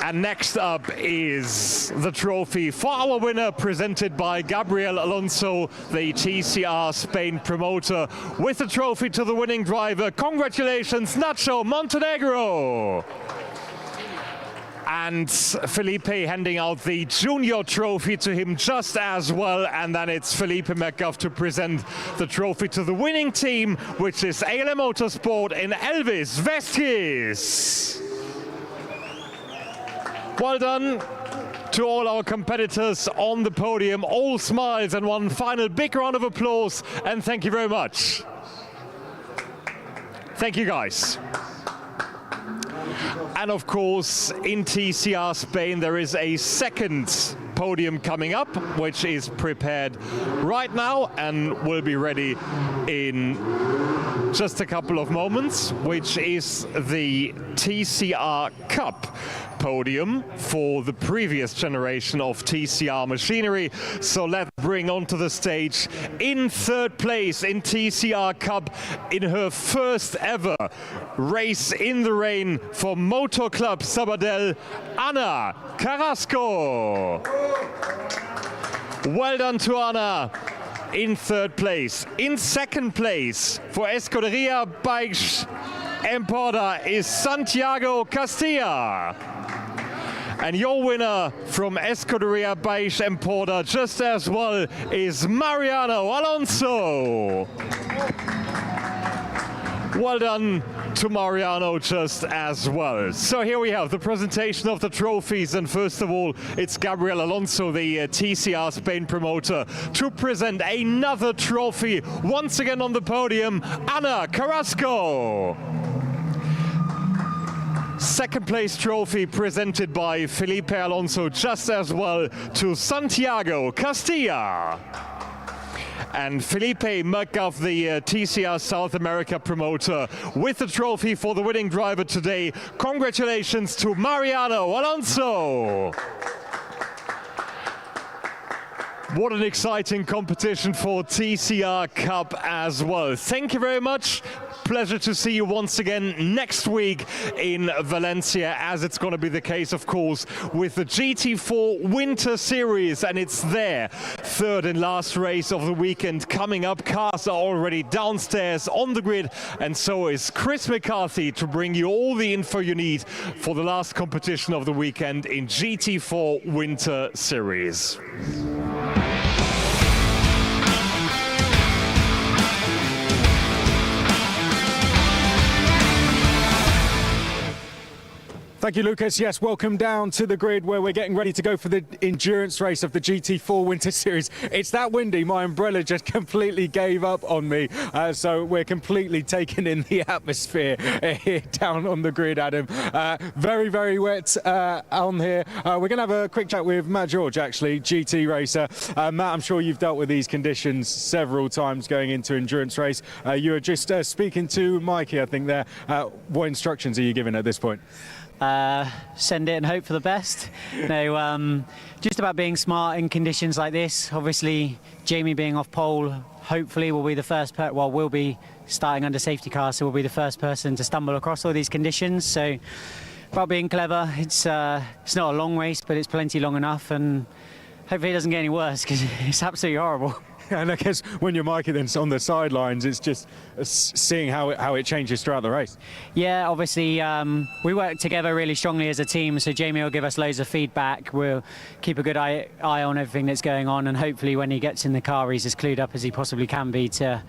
Speaker 6: And next up is the trophy for our winner, presented by Gabriel Alonso, the TCR Spain promoter, with the trophy to the winning driver. Congratulations, Nacho Montenegro. And Felipe handing out the junior trophy to him just as well. And then it's Felipe McGuff to present the trophy to the winning team, which is ALM Motorsport in Elvis Vestkis. Well done to all our competitors on the podium. All smiles and one final big round of applause. And thank you very much. Thank you, guys. And of course, in TCR Spain, there is a second podium coming up, which is prepared right now and will be ready in just a couple of moments, which is the TCR Cup podium for the previous generation of TCR machinery. So let's bring onto the stage, in third place in TCR Cup, in her first ever race in the rain for Motor Club Sabadell, Ana Carrasco. Well done to Ana in third place. In second place for Escuderia Bikes Emporda is Santiago Castilla. And your winner from Escuderia Bikes Emporda just as well is Mariano Alonso. Well done to Mariano just as well. So here we have the presentation of the trophies, and first of all it's Gabriel Alonso, the TCR Spain promoter, to present another trophy once again on the podium. Ana Carrasco. Second place trophy presented by Felipe Alonso just as well to Santiago Castilla. And Felipe McGuff, the TCR South America promoter, with the trophy for the winning driver today. Congratulations to Mariano Alonso. What an exciting competition for TCR Cup as well. Thank you very much. Pleasure to see you once again next week in Valencia, as it's going to be the case, of course, with the GT4 Winter Series, and it's their third and last race of the weekend coming up. Cars are already downstairs on the grid, and so is Chris McCarthy to bring you all the info you need for the last competition of the weekend in GT4 Winter Series.
Speaker 2: Thank you, Lucas. Yes, welcome down to the grid where we're getting ready to go for the endurance race of the GT4 Winter Series. It's that windy, my umbrella just completely gave up on me. So we're completely taken in the atmosphere here down on the grid, Adam. Very, very wet on here. We're going to have a quick chat with Matt George, actually, GT racer. Matt, I'm sure you've dealt with these conditions several times going into endurance race. You were just speaking to Mikey, I think, there. What instructions are you giving at this point?
Speaker 14: Send it and hope for the best. No, just about being smart in conditions like this. Obviously, Jamie being off pole, hopefully will be the first we'll be starting under safety car, so we'll be the first person to stumble across all these conditions. So about being clever. It's not a long race, but it's plenty long enough, and hopefully it doesn't get any worse, because it's absolutely horrible.
Speaker 2: And I guess when you're Mikey then on the sidelines, it's just seeing how it changes throughout the race.
Speaker 14: Yeah, obviously we work together really strongly as a team, so Jamie will give us loads of feedback. We'll keep a good eye on everything that's going on, and hopefully when he gets in the car he's as clued up as he possibly can be to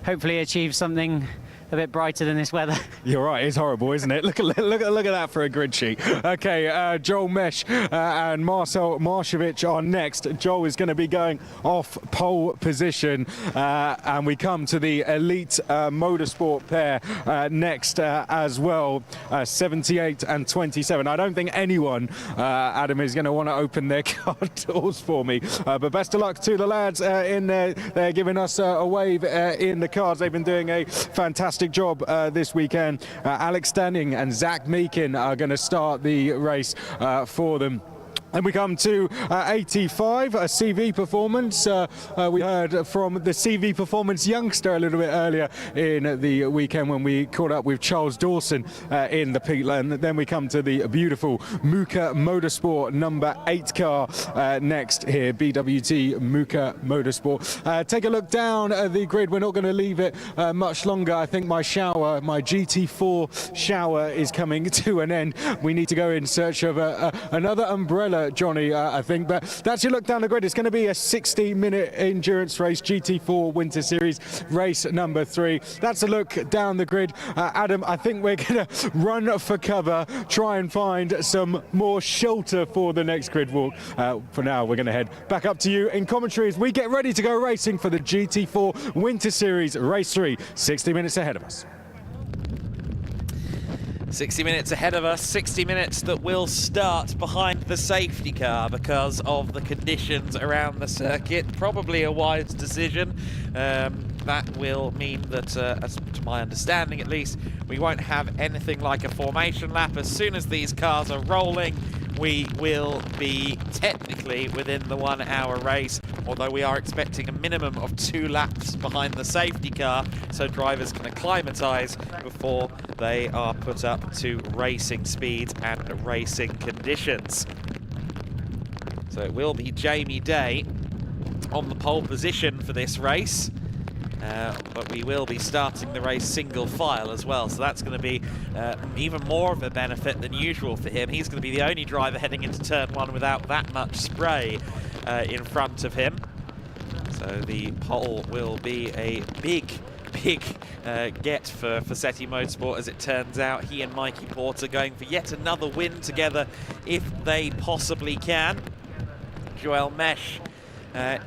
Speaker 14: hopefully achieve something a bit brighter than this weather.
Speaker 2: You're right, it's horrible, isn't it? Look at that for a grid sheet. Okay, Joel Mesh and Marcel Maršović are next. Joel is going to be going off pole position, and we come to the elite motorsport pair next as well, 78 and 27. I don't think anyone, Adam, is going to want to open their car doors for me, but best of luck to the lads in there. They're giving us a wave in the cars. They've been doing a fantastic job this weekend. Alex Stanning and Zach Meakin are going to start the race for them. And we come to 85, a CV Performance. We heard from the CV Performance youngster a little bit earlier in the weekend when we caught up with Charles Dawson in the pit lane. Then we come to the beautiful Muka Motorsport number 8 car next here, BWT Muka Motorsport. Take a look down at the grid. We're not going to leave it much longer. I think my GT4 shower is coming to an end. We need to go in search of another umbrella, Johnny, I think. But that's your look down the grid. It's going to be a 60-minute endurance race, GT4 Winter Series race number 3. That's a look down the grid. Adam, I think we're going to run for cover, try and find some more shelter for the next grid walk. For now, we're going to head back up to you in commentary as we get ready to go racing for the GT4 Winter Series race 3. 60 minutes ahead of us.
Speaker 12: 60 minutes ahead of us, 60 minutes that will start behind the safety car because of the conditions around the circuit. Probably a wise decision. That will mean that, as to my understanding at least, we won't have anything like a formation lap. As soon as these cars are rolling, we will be technically within the 1 hour race, although we are expecting a minimum of 2 laps behind the safety car so drivers can acclimatise before they are put up to racing speeds and racing conditions. So it will be Jamie Day on the pole position for this race. But we will be starting the race single file as well, so that's going to be even more of a benefit than usual for him. He's going to be the only driver heading into turn 1 without that much spray in front of him. So the pole will be a big get for Setti Motorsport, as it turns out. He and Mikey Porter going for yet another win together if they possibly can. Joel Mesh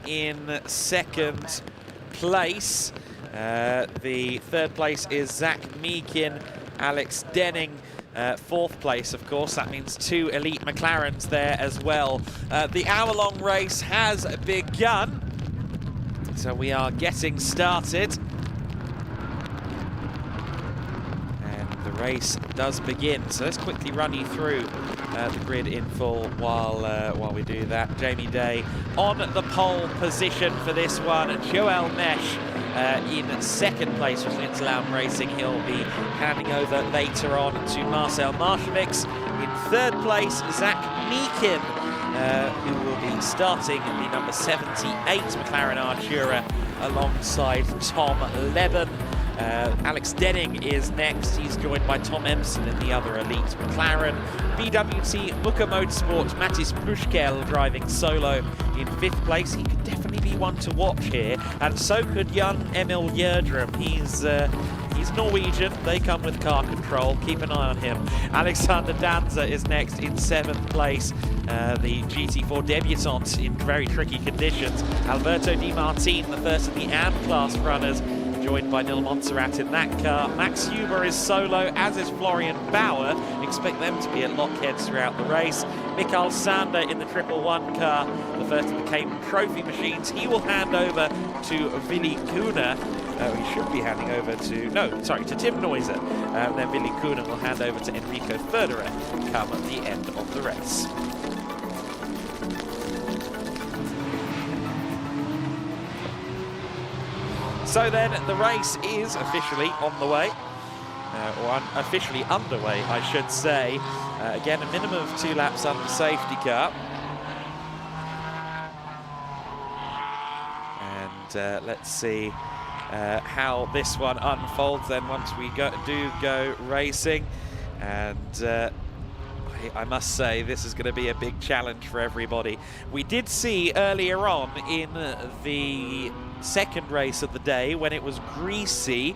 Speaker 12: in second place. The third place is Zach Meakin, Alex Denning. Fourth place, of course. That means 2 elite McLarens there as well. The hour-long race has begun, so we are getting started. And the race does begin. So let's quickly run you through the grid in full while we do that. Jamie Day on the pole position for this one. Joel Mesh in second place for Schlitzow Racing. He'll be handing over later on to Marcel Maršović. In third place, Zach Meakin, who will be starting the number 78 McLaren Artura alongside Tom Leben. Alex Denning is next. He's joined by Tom Empson in the other elite McLaren. BWT Muka Motorsport, Mattis Pushkel driving solo in 5th place. He could definitely be one to watch here, and so could young Emil Gjerdrum. He's Norwegian. They come with car control. Keep an eye on him. Alexander Danza is next in 7th place. The GT4 debutant in very tricky conditions. Alberto Di Martin, the first of the AM class runners, joined by Nil Montserrat in that car. Max Huber is solo, as is Florian Bauer. Expect them to be at lockheads throughout the race. Mikael Sander in the 111 car, the first of the Cayman Trophy machines. He will hand over to Willy Kuhner. He should be handing over to Tim Neuser. Then Willy Kuhner will hand over to Enrico Förderer come at the end of the race. So then the race is officially on the way, or officially underway, I should say. Again, a minimum of 2 laps under safety car. And let's see how this one unfolds then once we do go racing. And I must say, this is going to be a big challenge for everybody. We did see earlier on in the second race of the day when it was greasy,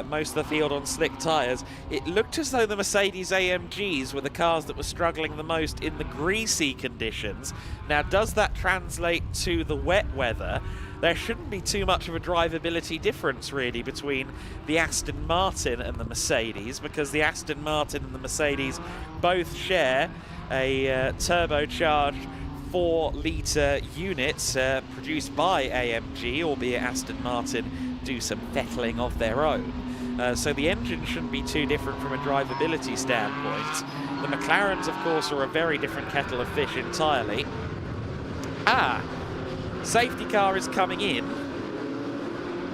Speaker 12: most of the field on slick tyres. It looked as though the Mercedes AMGs were the cars that were struggling the most in the greasy conditions. Now, does that translate to the wet weather? There shouldn't be too much of a drivability difference really between the Aston Martin and the Mercedes, because the Aston Martin and the Mercedes both share a turbocharged 4-litre unit produced by AMG, albeit Aston Martin do some fettling of their own. So the engine shouldn't be too different from a drivability standpoint. The McLarens, of course, are a very different kettle of fish entirely. Safety car is coming in,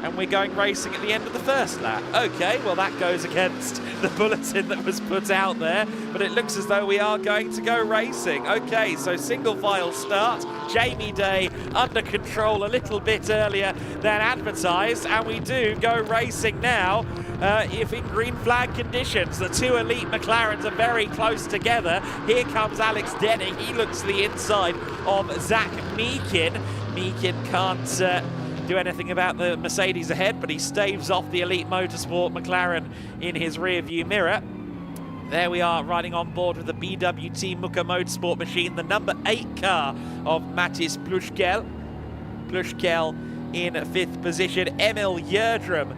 Speaker 12: and we're going racing at the end of the first lap. Okay, well that goes against the bulletin that was put out there, but it looks as though we are going to go racing. Okay, so single file start. Jamie Day under control a little bit earlier than advertised, and we do go racing now. If in green flag conditions, the two elite McLarens are very close together. Here comes Alex Denning. He looks to the inside of Zach Meakin. Meakin can't do anything about the Mercedes ahead, but he staves off the Elite Motorsport McLaren in his rear-view mirror. There we are, riding on board with the BWT Muka Motorsport machine, the number 8 car of Matis Plushkel. Plushkel in 5th position, Emil Yerdrum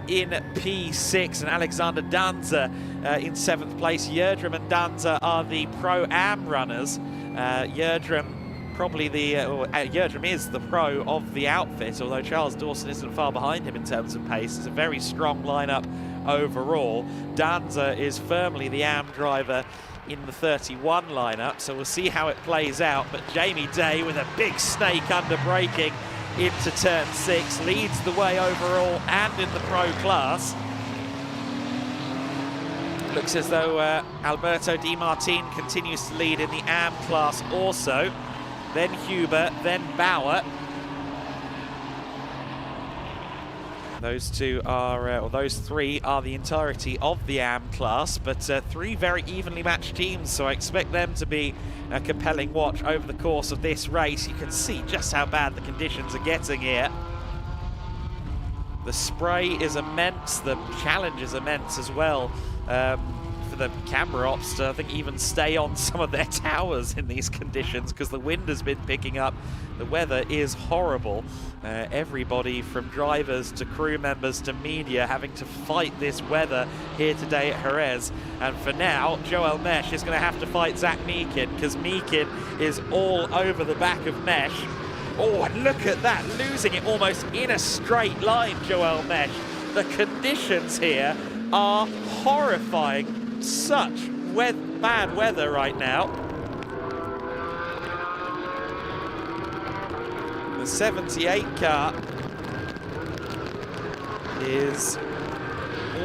Speaker 12: in P6, and Alexander Danza in 7th place. Yerdrum and Danza are the Pro-Am runners. Yerdrum Yerdrum is the pro of the outfit, although Charles Dawson isn't far behind him in terms of pace. It's a very strong lineup overall. Danza is firmly the AM driver in the 31 lineup, so we'll see how it plays out. But Jamie Day, with a big snake under braking into turn 6, leads the way overall and in the pro class. Looks as though Alberto Di Martin continues to lead in the AM class also. Then Huber, then Bauer. Those two are, or those three are the entirety of the AM class, but 3 very evenly matched teams, so I expect them to be a compelling watch over the course of this race. You can see just how bad the conditions are getting here. The spray is immense, the challenge is immense as well. For the camera ops to, I think, even stay on some of their towers in these conditions, because the wind has been picking up. The weather is horrible. Everybody from drivers to crew members to media having to fight this weather here today at Jerez. And for now, Joel Mesh is going to have to fight Zach Meakin, because Meakin is all over the back of Mesh. Oh, and look at that, losing it almost in a straight line, Joel Mesh. The conditions here are horrifying. Such bad weather right now. The 78 car is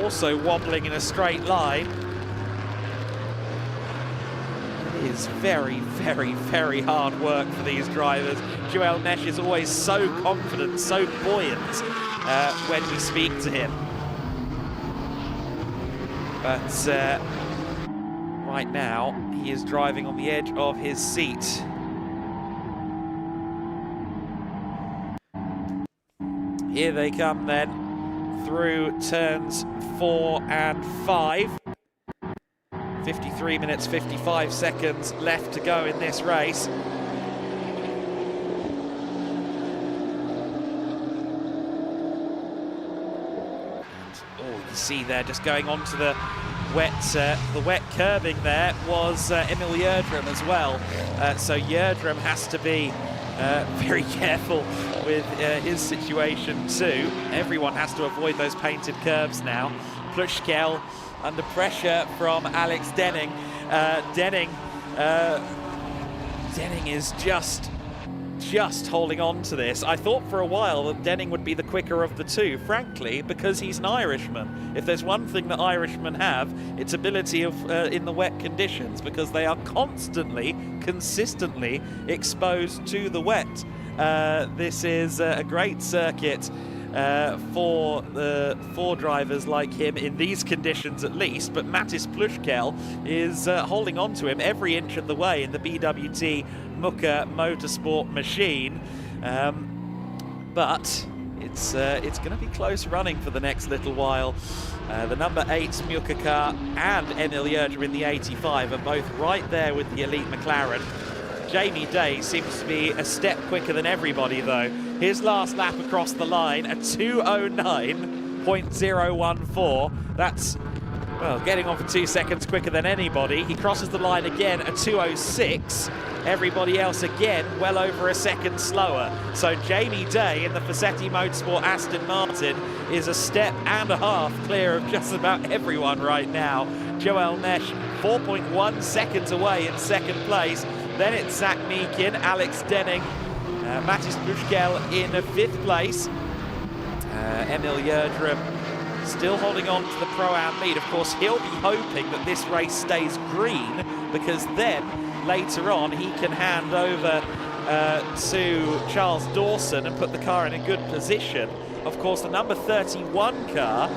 Speaker 12: also wobbling in a straight line. It is very, very, very hard work for these drivers. Joel Mesh is always so confident, so buoyant when we speak to him. But right now, he is driving on the edge of his seat. Here they come then, through turns 4 and 5. 53 minutes, 55 seconds left to go in this race. You see there, just going on to the wet curbing there was Emil Yerdrum as well. So Yerdrum has to be very careful with his situation too. Everyone has to avoid those painted curbs now. Plushkel under pressure from Alex Denning. Denning is just holding on to this. I thought for a while that Denning would be the quicker of the two, frankly, because he's an Irishman. If there's one thing that Irishmen have, it's ability of in the wet conditions, because they are constantly, consistently exposed to the wet. This is a great circuit for drivers like him in these conditions at least, but Matis Plushkel is holding on to him every inch of the way in the BWT Muka Motorsport machine. But it's going to be close running for the next little while. The number 8 Mukaka and Emil Jerez in the 85 are both right there with the elite McLaren. Jamie Day seems to be a step quicker than everybody, though. His last lap across the line, a 2:09.014. That's, well, getting on for 2 seconds quicker than anybody. He crosses the line again, a 2:06. Everybody else again well over a second slower. So Jamie Day in the Fassetti Motorsport Aston Martin is a step and a half clear of just about everyone right now. Joel Mesh 4.1 seconds away in second place. Then it's Zach Meakin, Alex Denning, Matis Bushkel in 5th place. Emil Jerez still holding on to the Pro-Am lead. Of course, he'll be hoping that this race stays green, because then later on he can hand over to Charles Dawson and put the car in a good position. Of course, the number 31 car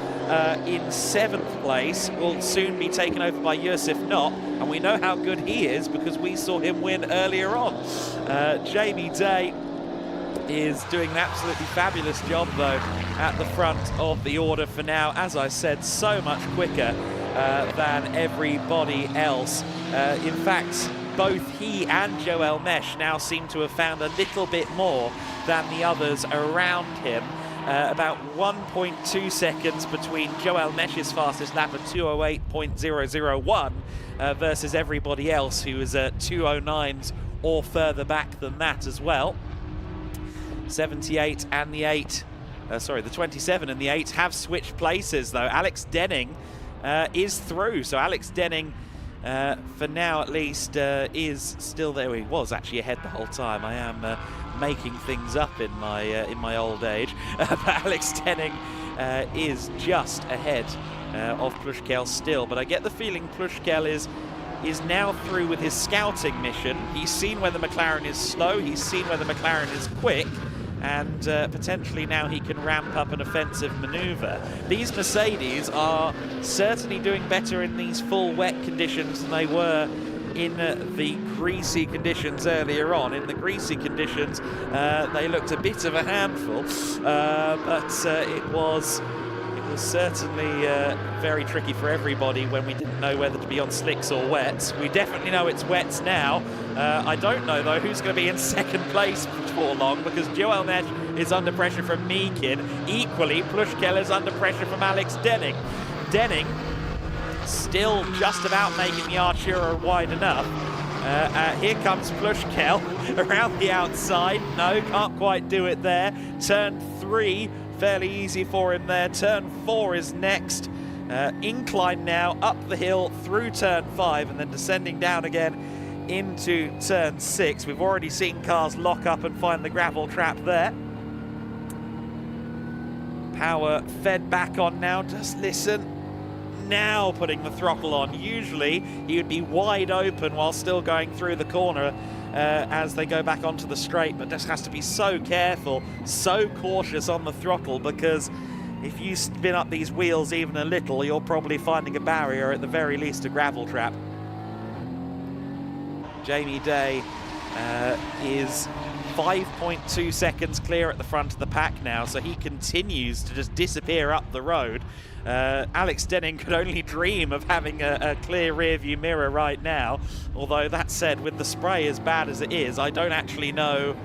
Speaker 12: in 7th place will soon be taken over by Yusuf Knott, and we know how good he is because we saw him win earlier on. Jamie Day is doing an absolutely fabulous job, though, at the front of the order for now. As I said, so much quicker than everybody else. In fact, both he and Joel Mesh now seem to have found a little bit more than the others around him. About 1.2 seconds between Joel Mesh's fastest lap of 2:08.001 versus everybody else who is at 2:09s or further back than that as well. 78 and the 8, the 27 and the 8 have switched places, though. Alex Denning is through, so Alex Denning, for now at least, is still there. He was actually ahead the whole time. I am making things up in my old age, but Alex Denning is just ahead of Plushkel still. But I get the feeling Plushkel is now through with his scouting mission. He's seen whether McLaren is slow, he's seen whether McLaren is quick, and potentially now he can ramp up an offensive manoeuvre. These Mercedes are certainly doing better in these full wet conditions than they were in the greasy conditions earlier on. In the greasy conditions, they looked a bit of a handful, but it was certainly very tricky for everybody when we didn't know whether to be on slicks or wets. We definitely know it's wets now. I don't know, though, who's going to be in second place before long, because Joel Mesh is under pressure from Meakin. Equally, Plushkel is under pressure from Alex Denning. Denning still just about making the Artura wide enough. Here comes Plushkel around the outside. No, can't quite do it there. Turn 3. Fairly easy for him there. Turn 4 is next. Incline now, up the hill through turn 5 and then descending down again into turn 6. We've already seen cars lock up and find the gravel trap there. Power fed back on now, just listen. Now putting the throttle on. Usually he would be wide open while still going through the corner as they go back onto the straight, but just has to be so careful, so cautious on the throttle, because if you spin up these wheels even a little, you're probably finding a barrier, at the very least a gravel trap. Jamie Day is 5.2 seconds clear at the front of the pack now, so he continues to just disappear up the road. Alex Denning could only dream of having a clear rear view mirror right now, although that said, with the spray as bad as it is, I don't actually know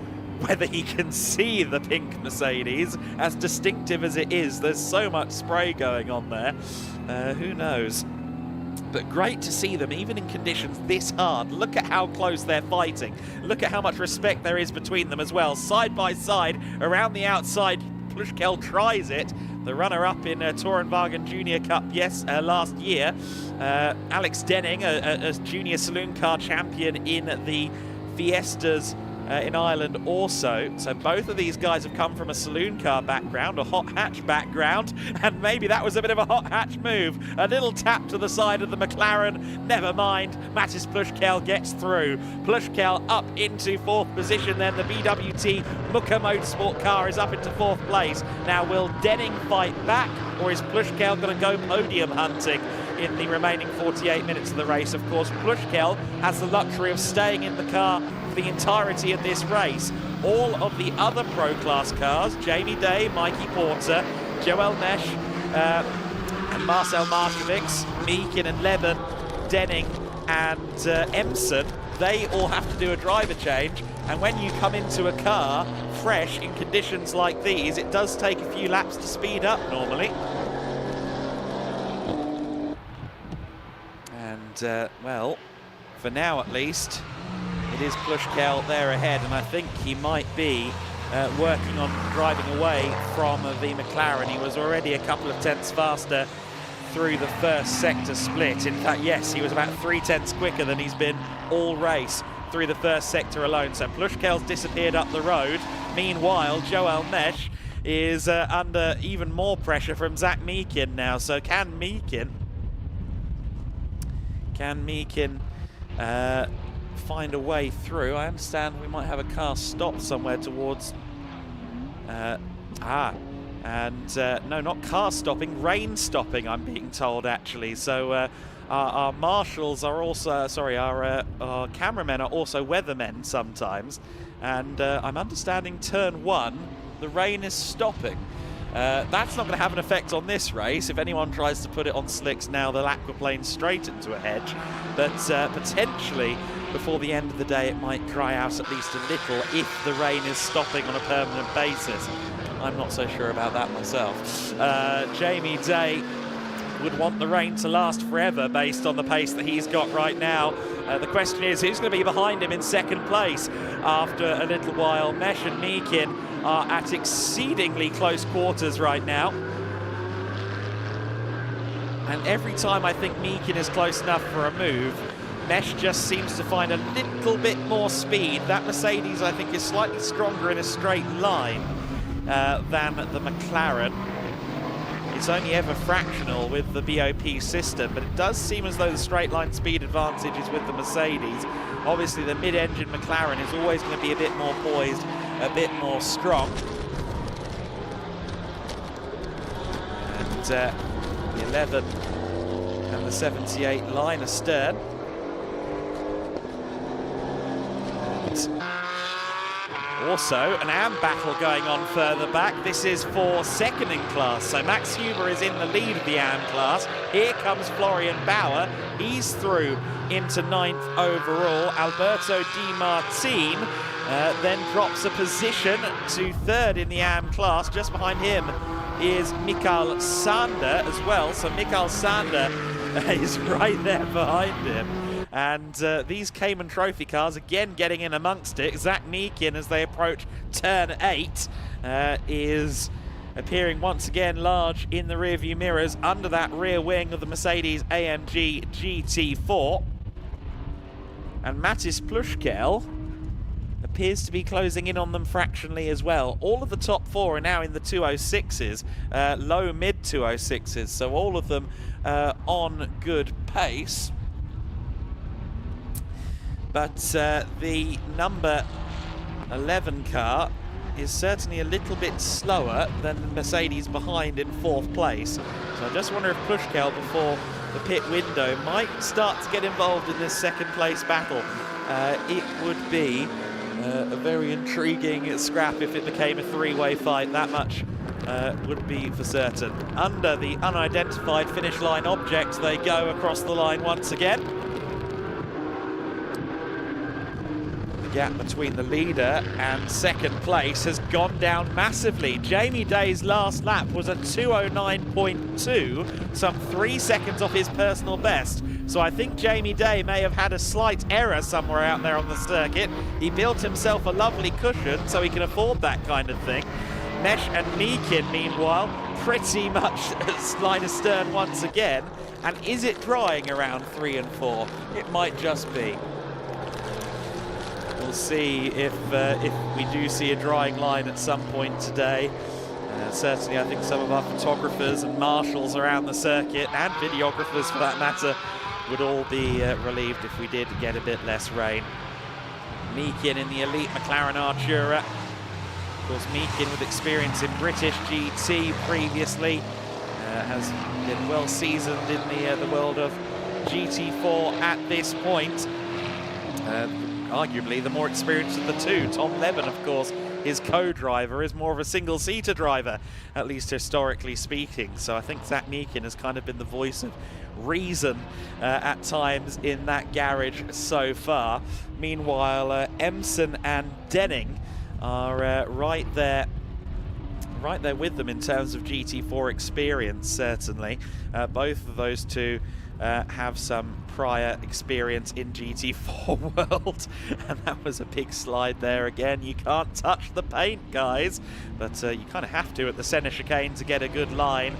Speaker 12: whether he can see the pink Mercedes, as distinctive as it is. There's so much spray going on there, who knows. But great to see them, even in conditions this hard. Look at how close they're fighting. Look at how much respect there is between them as well. Side by side, around the outside, Plushkel tries it. The runner-up in Tourenwagen Junior Cup, last year. Alex Denning, a junior saloon car champion in the Fiestas in Ireland also. So both of these guys have come from a saloon car background, a hot hatch background, and maybe that was a bit of a hot hatch move. A little tap to the side of the McLaren, never mind. Matis Plushkel gets through. Plushkel up into 4th position, then the BWT Muka Motorsport car is up into 4th place. Now will Denning fight back, or is Plushkel going to go podium hunting in the remaining 48 minutes of the race? Of course, Plushkel has the luxury of staying in the car the entirety of this race. All of the other Pro Class cars, Jamie Day, Mikey Porter, Joel Mesh, and Marcel Markovics, Meakin and Levin, Denning and Emson, they all have to do a driver change. And when you come into a car fresh in conditions like these, it does take a few laps to speed up normally. And, well, for now at least, it is Plushkel there ahead, and I think he might be working on driving away from the McLaren. He was already a couple of tenths faster through the first sector split. In fact, yes, he was about 3 tenths quicker than he's been all race through the first sector alone. So Plushkel's disappeared up the road. Meanwhile, Joel Mesh is under even more pressure from Zach Meakin now. So can Meakin find a way through? I understand we might have a car stop somewhere towards... no, not car stopping, rain stopping, I'm being told, actually. So our marshals are also, sorry, our cameramen are also weathermen sometimes. And I'm understanding turn 1, the rain is stopping. That's not going to have an effect on this race. If anyone tries to put it on slicks now, they'll aquaplane straight into a hedge. But potentially, before the end of the day, it might dry out at least a little if the rain is stopping on a permanent basis. I'm not so sure about that myself. Jamie Day would want the rain to last forever based on the pace that he's got right now. The question is, who's going to be behind him in second place after a little while? Mesh and Meakin are at exceedingly close quarters right now. And every time I think Meakin is close enough for a move, Mesh just seems to find a little bit more speed. That Mercedes, I think, is slightly stronger in a straight line than the McLaren. It's only ever fractional with the BOP system, but it does seem as though the straight line speed advantage is with the Mercedes. Obviously, the mid-engine McLaren is always going to be a bit more poised, a bit more strong. And the 11 and the 78 line astern. Also, an AM battle going on further back. This is for second in class. So Max Huber is in the lead of the AM class. Here comes Florian Bauer. He's through into 9th overall. Alberto Di Martin then drops a position to 3rd in the AM class. Just behind him is Mikael Sander as well. So Mikael Sander is right there behind him. And these Cayman Trophy cars again getting in amongst it. Zach Meakin, as they approach turn 8, is appearing once again large in the rearview mirrors under that rear wing of the Mercedes AMG GT4. And Mattis Plushkel appears to be closing in on them fractionally as well. All of the top 4 are now in the 206s, low mid 206s, so all of them on good pace. But the number 11 car is certainly a little bit slower than the Mercedes behind in 4th place. So I just wonder if Plushkel, before the pit window, might start to get involved in this second place battle. It would be a very intriguing scrap if it became a 3-way fight. That much would be for certain. Under the unidentified finish line object, they go across the line once again. The gap between the leader and second place has gone down massively. Jamie Day's last lap was a 209.2, some 3 seconds off his personal best. So I think Jamie Day may have had a slight error somewhere out there on the circuit. He built himself a lovely cushion so he can afford that kind of thing. Mesh and Meakin, meanwhile, pretty much line astern once again. And is it drying around 3 and 4? It might just be. We'll see if we do see a drying line at some point today. Certainly, I think some of our photographers and marshals around the circuit, and videographers for that matter, would all be relieved if we did get a bit less rain. Meakin in the elite McLaren Artura. Of course, Meakin with experience in British GT previously has been well seasoned in the world of GT4 at this point. arguably the more experienced of the two. Tom Leben, of course, his co-driver, is more of a single-seater driver, at least historically speaking. So I think Zach Meakin has kind of been the voice of reason at times in that garage so far. Meanwhile, Emson and Denning are right there with them in terms of GT4 experience, certainly. Both of those two have some prior experience in GT4 world, and that was a big slide there again. You can't touch the paint, guys, but you kind of have to at the centre chicane to get a good line,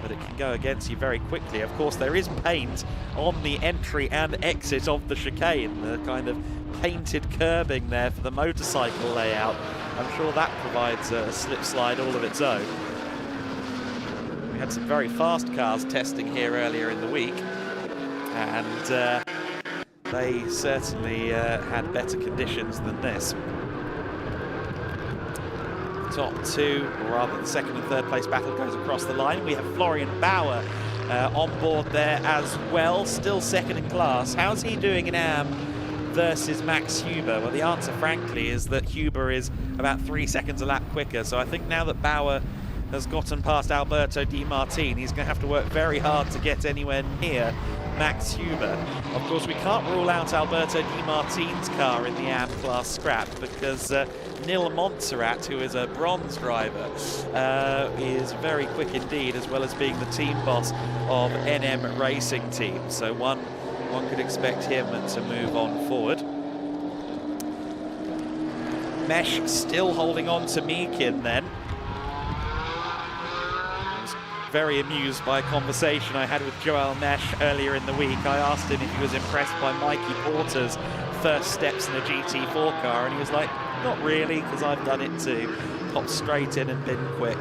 Speaker 12: but it can go against you very quickly. Of course, there is paint on the entry and exit of the chicane, the kind of painted curbing there for the motorcycle layout. I'm sure that provides a slip slide all of its own. We had some very fast cars testing here earlier in the week, and they certainly had better conditions than this. Top two, or rather the second and third place battle goes across the line. We have Florian Bauer on board there as well, still second in class. How's he doing in AM versus Max Huber? Well, the answer, frankly, is that Huber is about 3 seconds a lap quicker. So I think now that Bauer has gotten past Alberto Di Martini, he's going to have to work very hard to get anywhere near Max Huber. Of course, we can't rule out Alberto Di Martini's car in the AM class scrap, because Nil Montserrat, who is a bronze driver, is very quick indeed, as well as being the team boss of NM Racing Team. So one could expect him to move on forward. Mesh still holding on to Meakin then. Very amused by a conversation I had with Joel Mesh earlier in the week. I asked him if he was impressed by Mikey Porter's first steps in a GT4 car, and he was like, not really, because I've done it too. Popped straight in and been quick.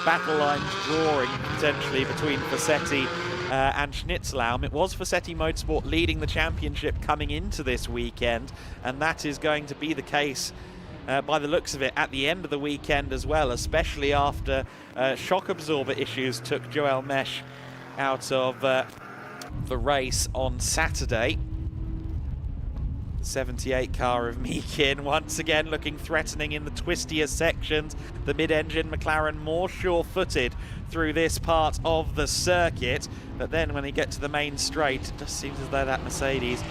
Speaker 12: Battle lines drawing potentially between Fassetti and Schnitzlaum. It was Fassetti Motorsport leading the championship coming into this weekend, and that is going to be the case by the looks of it at the end of the weekend as well, especially after shock absorber issues took Joel Mesh out of the race on Saturday. 78 car of Meakin once again looking threatening in the twistier sections. The mid-engine McLaren more sure-footed through this part of the circuit, but then when they get to the main straight, it just seems as though that Mercedes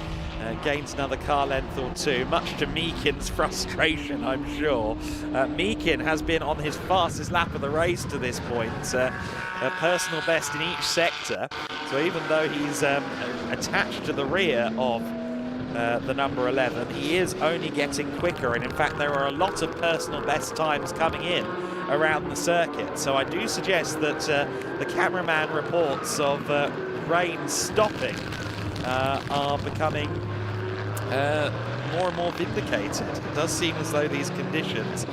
Speaker 12: gains another car length or two, much to Meakin's frustration, I'm sure. Meakin has been on his fastest lap of the race to this point, a personal best in each sector. So even though he's attached to the rear of the number 11, he is only getting quicker, and in fact there are a lot of personal best times coming in around the circuit. So I do suggest that the cameraman reports of rain stopping are becoming more and more vindicated. It does seem as though these conditions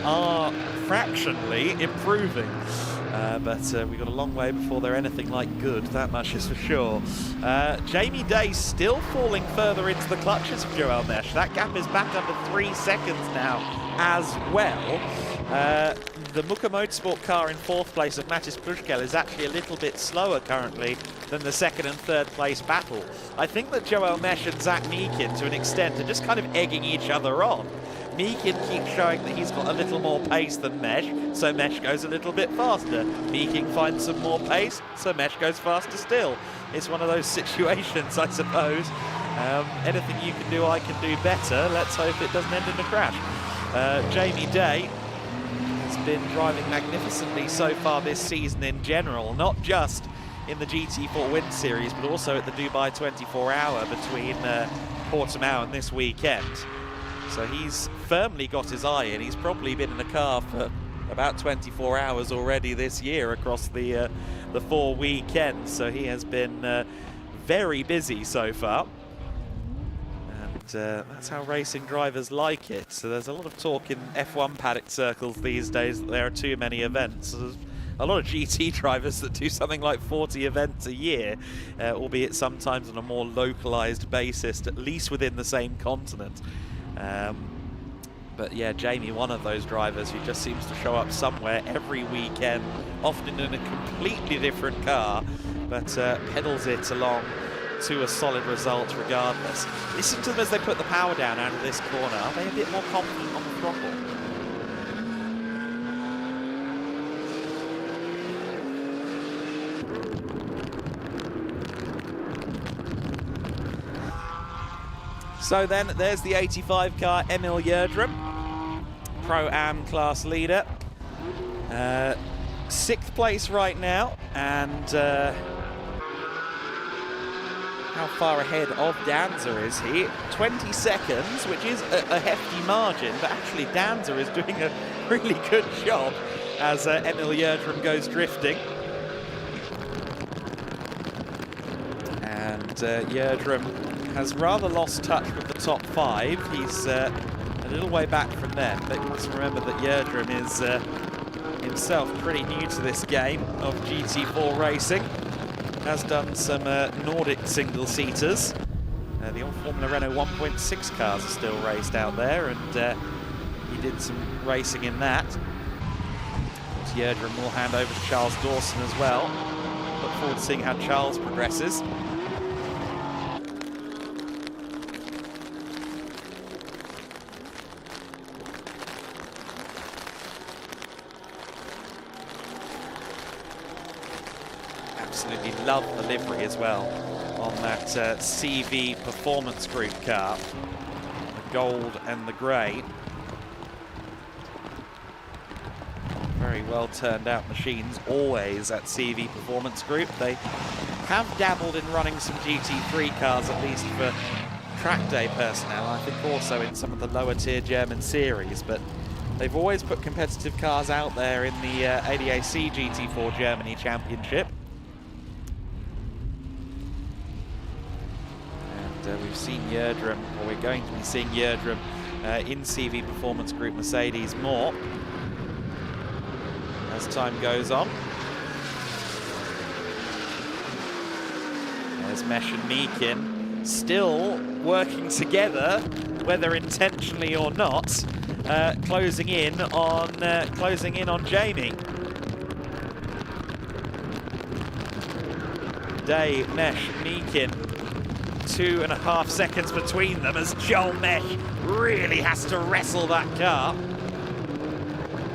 Speaker 12: are fractionally improving, but we've got a long way before they're anything like good, that much is for sure. Jamie Day still falling further into the clutches of Joel Mesh. That gap is back under 3 seconds now as well. The Muka Motorsport car in 4th place of Mattis Prushkel is actually a little bit slower currently than the 2nd and 3rd place battle. I think that Joel Mesh and Zach Meakin, to an extent, are just kind of egging each other on. Meakin keeps showing that he's got a little more pace than Mesh, so Mesh goes a little bit faster. Meakin finds some more pace, so Mesh goes faster still. It's one of those situations, I suppose. Anything you can do, I can do better. Let's hope it doesn't end in a crash. Jamie Day has been driving magnificently so far this season in general, not just in the GT4 Win Series, but also at the Dubai 24 Hour between Portimao and this weekend. So he's firmly got his eye in. He's probably been in the car for about 24 hours already this year across the 4 weekends. So he has been very busy so far. That's how racing drivers like it. So there's a lot of talk in F1 paddock circles these days that there are too many events. So there's a lot of GT drivers that do something like 40 events a year, albeit sometimes on a more localized basis, at least within the same continent. But yeah, Jamie, one of those drivers who just seems to show up somewhere every weekend, often in a completely different car, but pedals it along to a solid result regardless. Listen to them as they put the power down out of this corner. Are they a bit more confident on the throttle? So then, there's the 85 car, Emil Yerdrum, Pro-Am class leader. 6th place right now, and how far ahead of Danza is he? 20 seconds, which is a hefty margin, but actually Danza is doing a really good job as Emil Yerdrum goes drifting. And Yerdrum has rather lost touch with the top 5. He's a little way back from them, but you must remember that Yerdrum is himself pretty new to this game of GT4 racing. Has done some Nordic single-seaters. The old Formula Renault 1.6 cars are still raced out there, and he did some racing in that. Yerdrum will hand over to Charles Dawson as well. Look forward to seeing how Charles progresses. Absolutely love the livery as well on that CV Performance Group car. The gold and the grey. Very well turned out machines, always at CV Performance Group. They have dabbled in running some GT3 cars, at least for track day personnel. I think also in some of the lower tier German series, but they've always put competitive cars out there in the ADAC GT4 Germany Championship. We've seen Yerdrum, or we're going to be seeing Yerdrum in CV Performance Group Mercedes more as time goes on. There's Mesh and Meekin still working together, whether intentionally or not, closing in on Jamie. Day, Mesh, Meekin. 2.5 seconds between them as Joel Mesh really has to wrestle that car.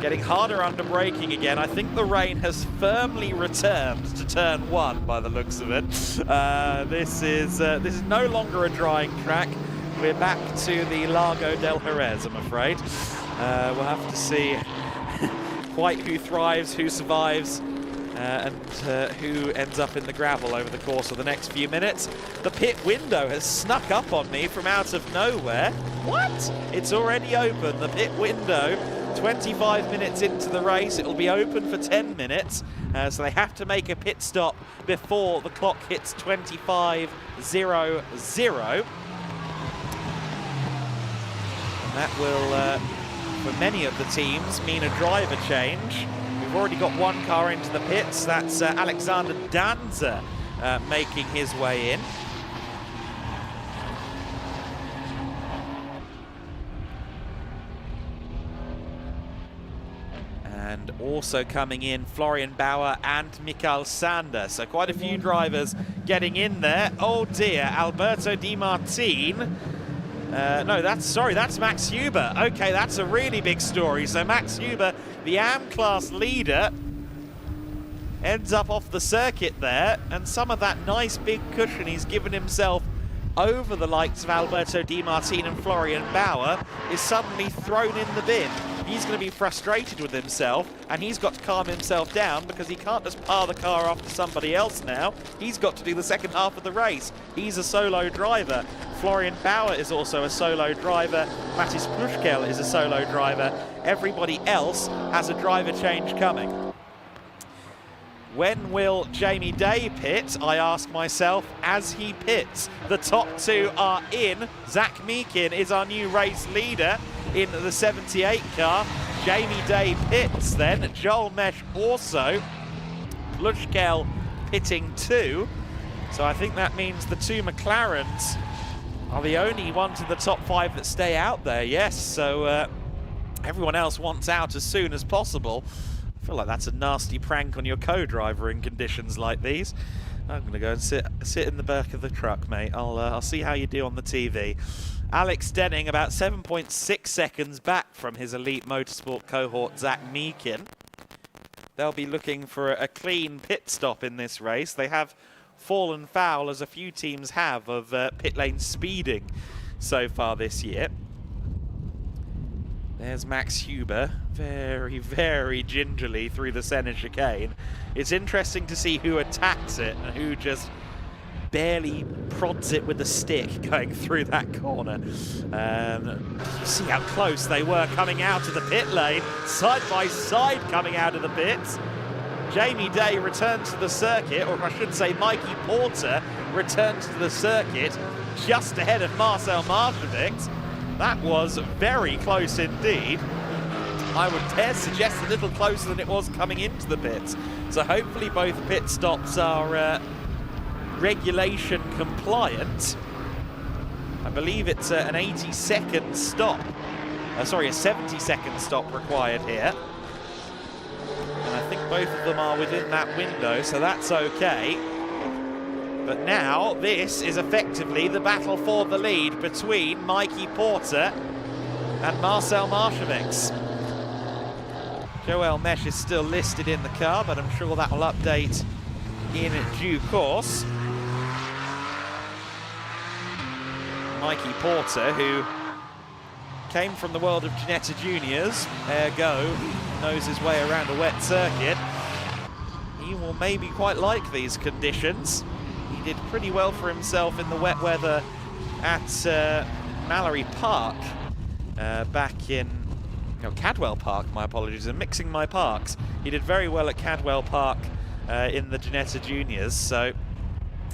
Speaker 12: Getting harder under braking again. I think the rain has firmly returned to turn 1 by the looks of it. This is no longer a drying track. We're back to the Lago del Jerez, I'm afraid. We'll have to see quite who thrives, who survives, and who ends up in the gravel over the course of the next few minutes. The pit window has snuck up on me from out of nowhere. What? It's already open, the pit window. 25 minutes into the race, it will be open for 10 minutes. So they have to make a pit stop before the clock hits 25:00. And that will, for many of the teams, mean a driver change. We've already got one car into the pits. That's Alexander Danza making his way in. And also coming in, Florian Bauer and Mikael Sander. So quite a few drivers getting in there. Oh dear, Alberto Di Martin. No, that's Max Huber. Okay, that's a really big story. So Max Huber, the AM class leader, ends up off the circuit there, and some of that nice big cushion he's given himself over the likes of Alberto Di Martin and Florian Bauer is suddenly thrown in the bin. He's going to be frustrated with himself, and he's got to calm himself down because he can't just par the car off to somebody else now. He's got to do the second half of the race. He's a solo driver. Florian Bauer is also a solo driver. Matis Plushkel is a solo driver. Everybody else has a driver change coming. When will Jamie Day pit? I ask myself as he pits. The top two are in. Zach Meekin is our new race leader in the 78 car. Jamie Day pits then. Joel Mesh also. Plushkel pitting too. So I think that means the two McLarens are the only ones in the top 5 that stay out there. Yes, so everyone else wants out as soon as possible. I feel like that's a nasty prank on your co-driver in conditions like these. I'm going to go and sit in the back of the truck, mate. I'll see how you do on the TV. Alex Denning about 7.6 seconds back from his elite motorsport cohort, Zach Meakin. They'll be looking for a clean pit stop in this race. They have fallen foul, as a few teams have, of pit lane speeding so far this year. There's Max Huber, very, very gingerly through the centre chicane. It's interesting to see who attacks it and who just barely prods it with a stick going through that corner. You see how close they were coming out of the pit lane, side by side coming out of the pits. Jamie Day returns to the circuit, or I should say Mikey Porter returns to the circuit just ahead of Marcel Marcevic. That was very close indeed. I would dare suggest a little closer than it was coming into the pits. So hopefully both pit stops are regulation compliant. I believe it's an 80-second stop. Sorry, a 70-second stop required here. And I think both of them are within that window, so that's okay. But now this is effectively the battle for the lead between Mikey Porter and Marcel Marcevic. Joel Mesh is still listed in the car, but I'm sure that will update in due course. Mikey Porter, who came from the world of Ginetta Juniors, ergo knows his way around a wet circuit. He will maybe quite like these conditions. He did pretty well for himself in the wet weather at Mallory Park back in Cadwell Park, my apologies, I'm mixing my parks. He did very well at Cadwell Park in the Ginetta Juniors, so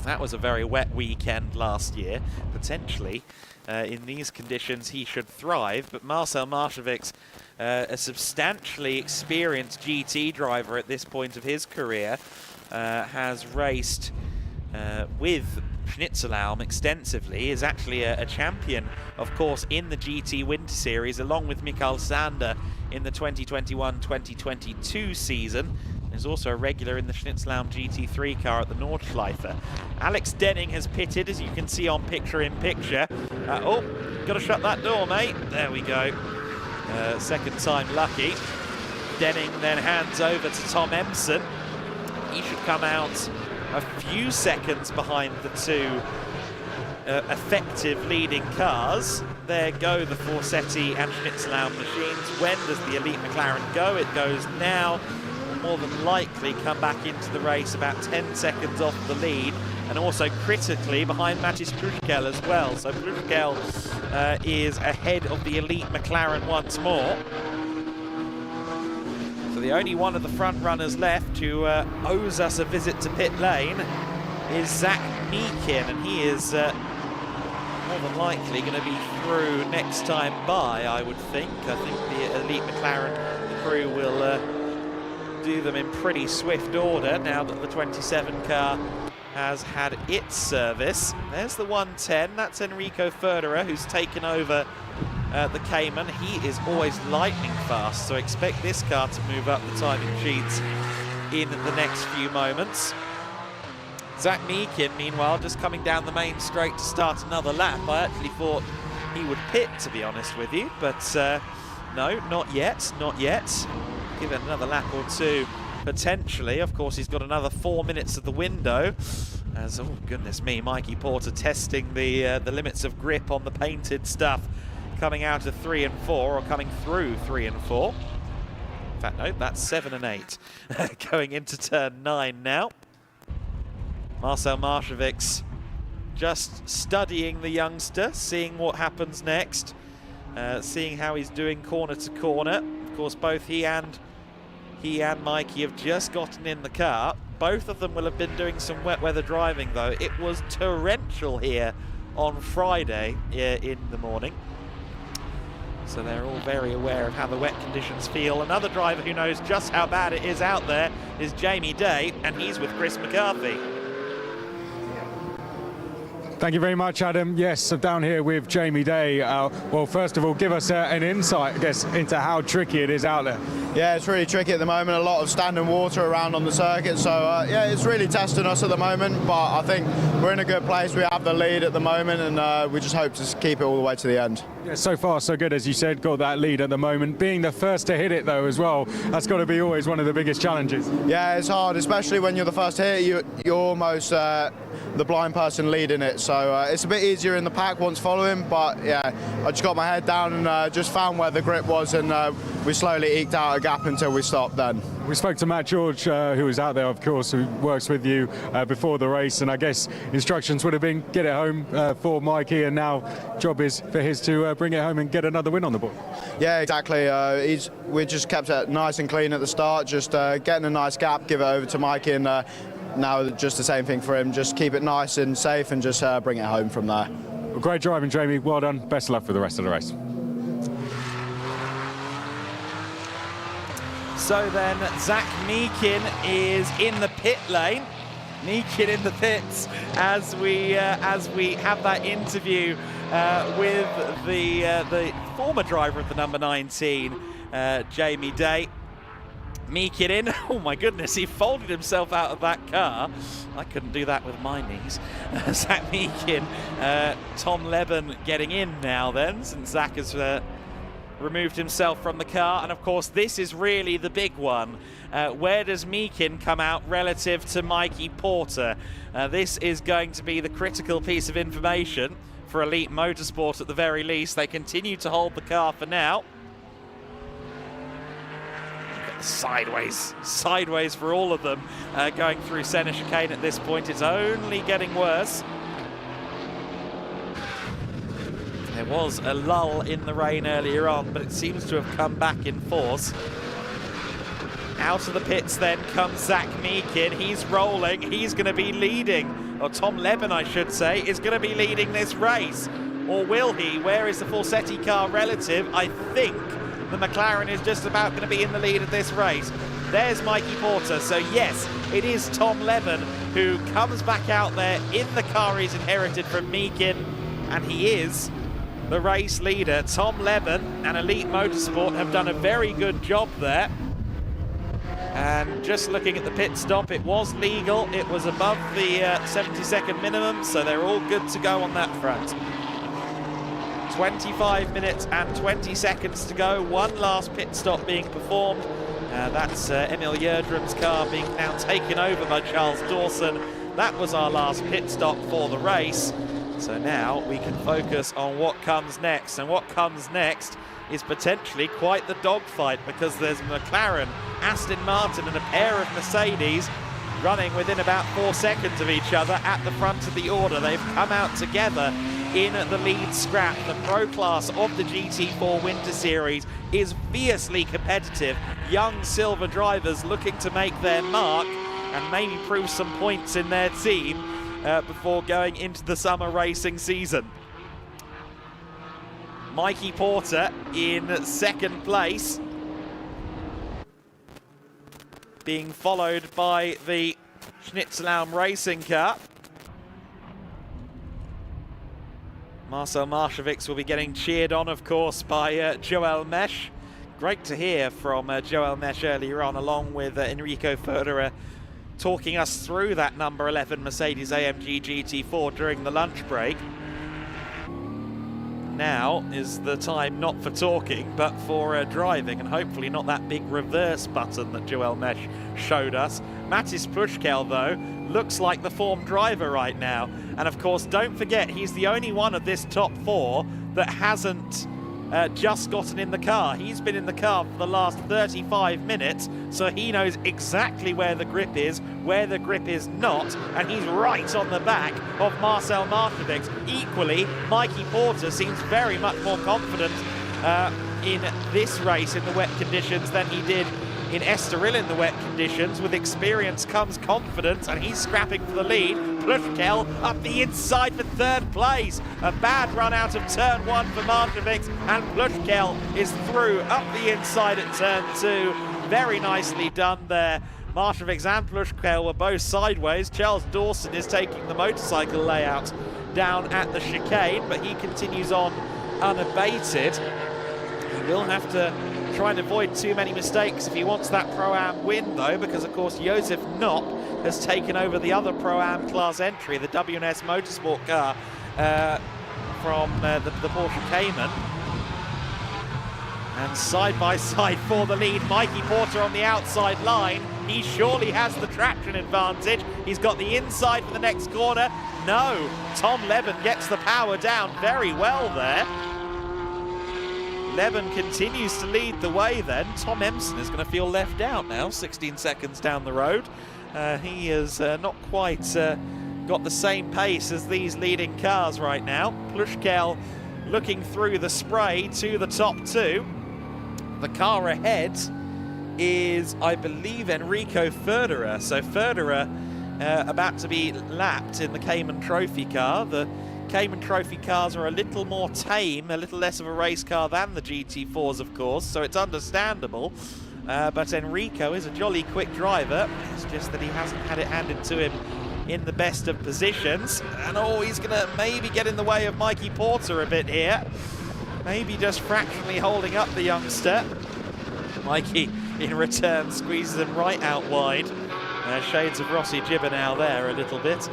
Speaker 12: that was a very wet weekend last year. Potentially, in these conditions, he should thrive, but Marcel Marcevic, a substantially experienced GT driver at this point of his career, has raced with Schnitzelbaum extensively, is actually a champion, of course, in the GT Winter Series, along with Mikael Sander in the 2021-2022 season. Is also a regular in the Schnitzelbaum GT3 car at the Nordschleife. Alex Denning has pitted, as you can see on picture-in-picture. Oh, got to shut that door, mate. There we go. Second time lucky. Denning then hands over to Tom Empson. He should come out a few seconds behind the two effective leading cars. There go the Forsetti and Schnitzelbaum machines. When does the Elite McLaren go? It goes now. Will more than likely come back into the race about 10 seconds off the lead, and also critically behind Matis Prushkel as well. So Prushkel is ahead of the Elite McLaren once more. So the only one of the front runners left who owes us a visit to pit lane is Zach Meakin, and he is more than likely going to be through next time by, I would think. I think the Elite McLaren crew will do them in pretty swift order now that the 27 car has had its service. There's the 110, that's Enrico Ferderer, who's taken over the Cayman. He is always lightning fast, so expect this car to move up the timing sheets in the next few moments. Zach Meakin, meanwhile, just coming down the main straight to start another lap. I actually thought he would pit, to be honest with you, but no, not yet, not yet. Give it another lap or two, potentially. Of course, he's got another 4 minutes of the window. As, oh goodness me, Mikey Porter testing the limits of grip on the painted stuff, coming out of 3 and 4, or coming through 3 and 4. In fact, no, that's 7 and 8. Going into turn 9 now. Marcel Marcevic just studying the youngster, seeing what happens next, seeing how he's doing corner to corner. Of course, both he and Mikey have just gotten in the car. Both of them will have been doing some wet weather driving, though. It was torrential here on Friday in the morning. So they're all very aware of how the wet conditions feel. Another driver who knows just how bad it is out there is Jamie Day, and he's with Chris McCarthy.
Speaker 2: Thank you very much, Adam. Yes, I'm down here with Jamie Day. Well, first of all, give us an insight, I guess, into how tricky it is out there.
Speaker 15: Yeah, it's really tricky at the moment. A lot of standing water around on the circuit. So, yeah, it's really testing us at the moment. But I think we're in a good place. We have the lead at the moment, and we just hope to keep it all the way to the end.
Speaker 2: Yeah, so far, so good, as you said. Got that lead at the moment. Being the first to hit it, though, as well, that's got to be always one of the biggest challenges.
Speaker 15: Yeah, it's hard, especially when you're the first to hit it. You're almost the blind person leading it. So it's a bit easier in the pack once following. But, yeah, I just got my head down and just found where the grip was, and we slowly eked out a gap until we stopped then.
Speaker 2: We spoke to Matt George, who was out there, of course, who works with you before the race, and I guess instructions would have been get it home for Mikey, and now job is for his to bring it home and get another win on the board.
Speaker 15: Yeah, exactly. We just kept it nice and clean at the start, just getting a nice gap, give it over to Mikey, and now just the same thing for him. Just keep it nice and safe and just bring it home from there.
Speaker 2: Well, great driving, Jamie. Well done. Best of luck for the rest of the race.
Speaker 12: So then Zach Meakin is in the pit lane. Meakin in the pits as we have that interview with the former driver of the number 19, Jamie Day. Meakin in. Oh my goodness, he folded himself out of that car. I couldn't do that with my knees. Zach Meakin, Tom Leben getting in now then, since Zach has removed himself from the car. And of course, this is really the big one. Where does Meakin come out relative to Mikey Porter? This is going to be the critical piece of information for Elite Motorsport at the very least. They continue to hold the car for now. Sideways for all of them going through Senna chicane at this point. It's only getting worse. There was a lull in the rain earlier on, but it seems to have come back in force. Out of the pits then comes Zach Meakin. He's rolling. He's going to be leading, or Tom Leben, I should say, is going to be leading this race. Or will he? Where is the Forsetti car relative? I think the McLaren is just about going to be in the lead of this race. There's Mikey Porter. So yes, it is Tom Leben who comes back out there in the car he's inherited from Meakin, and he is the race leader. Tom Leben and Elite Motorsport have done a very good job there. And just looking at the pit stop, it was legal. It was above the 70-second minimum, so they're all good to go on that front. 25 minutes and 20 seconds to go. One last pit stop being performed. That's Emil Yerdrum's car being now taken over by Charles Dawson. That was our last pit stop for the race. So now we can focus on what comes next. And what comes next is potentially quite the dogfight, because there's McLaren, Aston Martin and a pair of Mercedes running within about 4 seconds of each other at the front of the order. They've come out together in the lead scrap. The pro class of the GT4 Winter Series is fiercely competitive. Young silver drivers looking to make their mark and maybe prove some points in their team before going into the summer racing season. Mikey Porter in second place, being followed by the Schnitzelhelm racing car. Marcel Maršovics will be getting cheered on, of course, by Joel Mesh. Great to hear from Joel Mesh earlier on, along with Enrico Ferreira, talking us through that number 11 Mercedes-AMG GT4 during the lunch break. Now is the time not for talking, but for driving, and hopefully not that big reverse button that Joel Mesh showed us. Matis Prushkel, though, looks like the form driver right now. And of course, don't forget, he's the only one of this top four that hasn't just gotten in the car. He's been in the car for the last 35 minutes, so he knows exactly where the grip is not, and he's right on the back of Marcel Maršovics. Equally, Mikey Porter seems very much more confident in this race in the wet conditions than he did in Estoril in the wet conditions. With experience comes confidence, and he's scrapping for the lead. Prushkel up the inside for third place. A bad run out of turn one for Maršovics, and Prushkel is through up the inside at turn two. Very nicely done there. Maršovics and Prushkel were both sideways. Charles Dawson is taking the motorcycle layout down at the chicane, but he continues on unabated. He will have to try and avoid too many mistakes if he wants that Pro-Am win, though, because, of course, Josef Knopp has taken over the other Pro-Am class entry, the WNS Motorsport car from the Porsche Cayman. And side by side for the lead, Mikey Porter on the outside line. He surely has the traction advantage. He's got the inside for the next corner. No, Tom Leben gets the power down very well there. Leben continues to lead the way then. Tom Emson is going to feel left out now, 16 seconds down the road. He has not quite got the same pace as these leading cars right now. Plushkel looking through the spray to the top two. The car ahead is, I believe, Enrico Ferderer. So Ferderer about to be lapped in the Cayman Trophy car. The Cayman Trophy cars are a little more tame, a little less of a race car than the GT4s, of course, so it's understandable. But Enrico is a jolly quick driver. It's just that he hasn't had it handed to him in the best of positions. And oh, he's going to maybe get in the way of Mikey Porter a bit here. Maybe just fractionally holding up the youngster. Mikey, in return, squeezes him right out wide. Shades of Rossi Gibber there a little bit.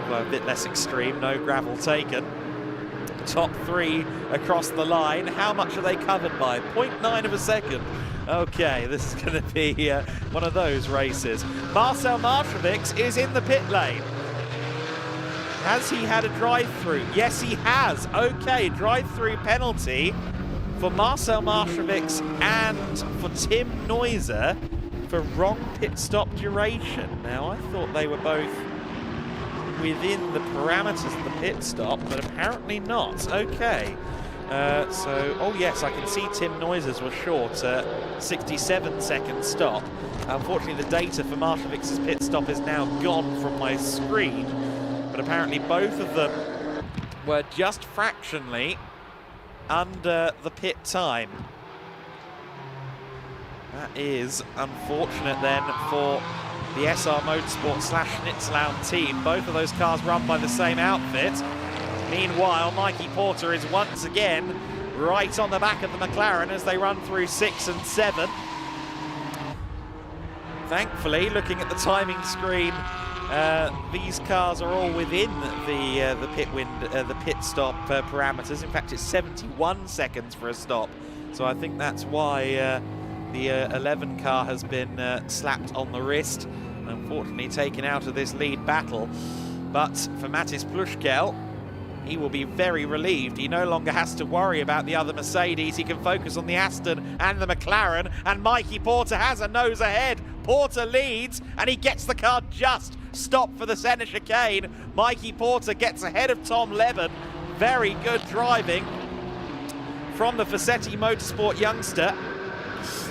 Speaker 12: Well, a bit less extreme, no gravel taken. Top three across the line. How much are they covered by? 0.9 of a second. Okay, this is going to be one of those races. Marcel Maršovics is in the pit lane. Has he had a drive-through? Yes, he has. Okay, drive-through penalty for Marcel Maršovics and for Tim Neuser for wrong pit stop duration. Now, I thought they were both within the parameters of the pit stop, but apparently not. Okay. Oh yes, I can see Tim Neuser's was short, 67-second stop. Unfortunately, the data for Maršovics' pit stop is now gone from my screen, but apparently both of them were just fractionally under the pit time. That is unfortunate then for the SR Motorsport / Schnitzlaun team. Both of those cars run by the same outfit. Meanwhile, Mikey Porter is once again right on the back of the McLaren as they run through 6 and 7. Thankfully, looking at the timing screen, these cars are all within the pit stop parameters. In fact, it's 71 seconds for a stop. So I think that's why the 11 car has been slapped on the wrist, unfortunately taken out of this lead battle. But for Matis Plushkel, he will be very relieved. He no longer has to worry about the other Mercedes. He can focus on the Aston and the McLaren, and Mikey Porter has a nose ahead. Porter leads, and he gets the car just stopped for the center chicane. Mikey Porter gets ahead of Tom Leben. Very good driving from the Fassetti Motorsport youngster.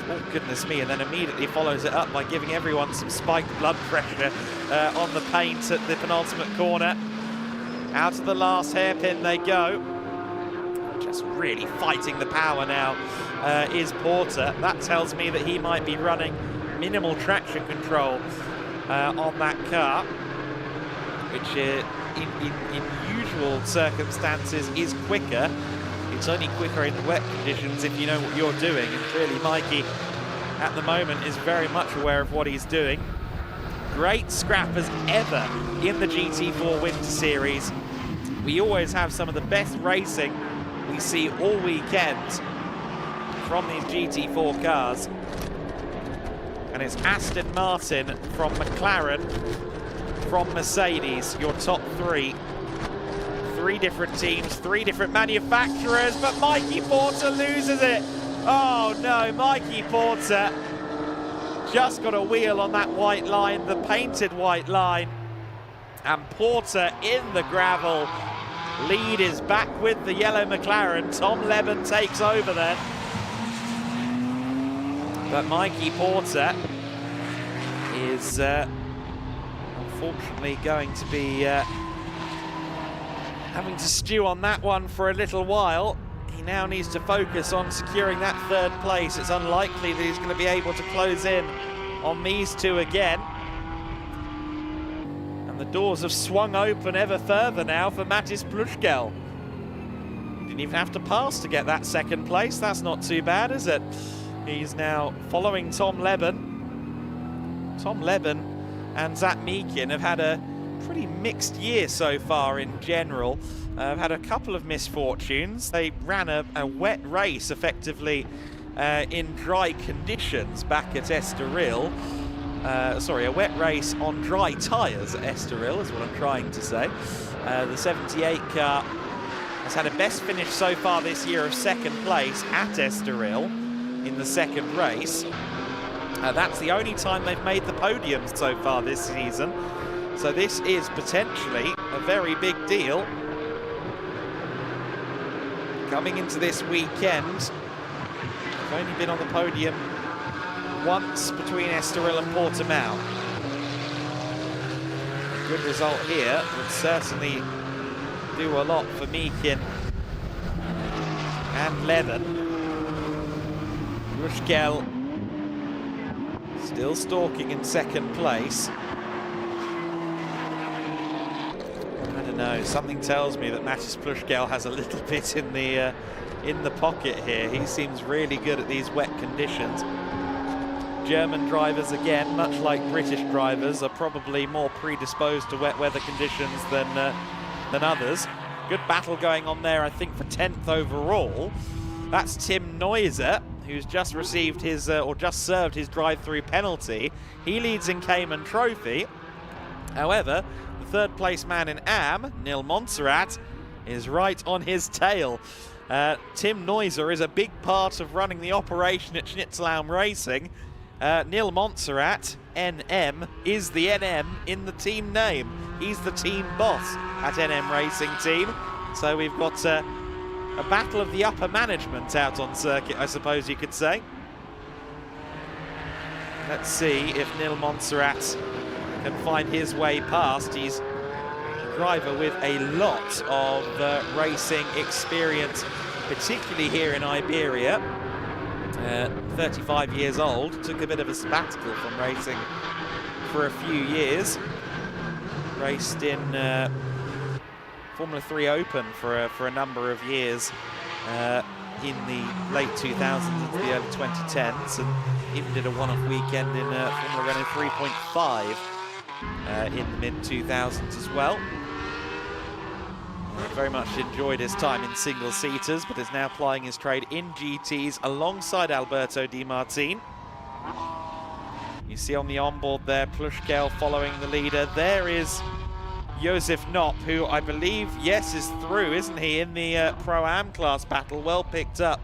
Speaker 12: Oh, goodness me, and then immediately follows it up by giving everyone some spiked blood pressure on the paint at the penultimate corner. Out of the last hairpin they go. Just really fighting the power now is Porter. That tells me that he might be running minimal traction control on that car, which in usual circumstances is quicker. It's only quicker in wet conditions if you know what you're doing, and clearly Mikey at the moment is very much aware of what he's doing. Great scrap as ever in the GT4 Winter Series. We always have some of the best racing we see all weekend from these GT4 cars. And it's Aston Martin from McLaren, from Mercedes, your top three. 3 different teams, 3 different manufacturers, but Mikey Porter loses it. Oh no, Mikey Porter just got a wheel on that white line, the painted white line. And Porter in the gravel. Lead is back with the yellow McLaren. Tom Leben takes over then. But Mikey Porter is unfortunately going to be having to stew on that one for a little while. He now needs to focus on securing that 3rd place. It's unlikely that he's going to be able to close in on these two again. And the doors have swung open ever further now for Mattis Plushkel. Didn't even have to pass to get that second place. That's not too bad, is it? He's now following Tom Leben. Tom Leben and Zach Meakin have had a pretty mixed year so far in general. Had a couple of misfortunes. They ran a wet race effectively in dry conditions back at Estoril. Sorry, a wet race on dry tyres at Estoril is what I'm trying to say. The 78 car has had a best finish so far this year of second place at Estoril in the second race. That's the only time they've made the podium so far this season. So this is potentially a very big deal. Coming into this weekend, they've only been on the podium once between Estoril and Portimao. A good result here would certainly do a lot for Meakin and Levin. Plushkel still stalking in second place. I don't know, something tells me that Mattis Plushkel has a little bit in the pocket here. He seems really good at these wet conditions. German drivers, again, much like British drivers, are probably more predisposed to wet weather conditions than others. Good battle going on there, I think, for 10th overall. That's Tim Neuser, who's just received his, or just served his drive-through penalty. He leads in Cayman Trophy. However, the third place man in AM, Nil Montserrat, is right on his tail. Tim Neuser is a big part of running the operation at Schnitzelbaum Racing. Nil Montserrat, NM, is the NM in the team name. He's the team boss at NM Racing Team. So we've got a battle of the upper management out on circuit, I suppose you could say. Let's see if Nil Montserrat can find his way past. He's a driver with a lot of racing experience, particularly here in Iberia. 35 years old, took a bit of a sabbatical from racing for a few years. Raced in Formula 3 Open for a number of years in the late 2000s into the early 2010s, and even did a one-off weekend in Formula Renault 3.5 in the mid-2000s as well. Very much enjoyed his time in single-seaters, but is now plying his trade in GTs alongside Alberto Di Martin. You see on the onboard there, Plushkel following the leader. There is Josef Knopp, who I believe, yes, is through, isn't he, in the Pro-Am class battle. Well picked up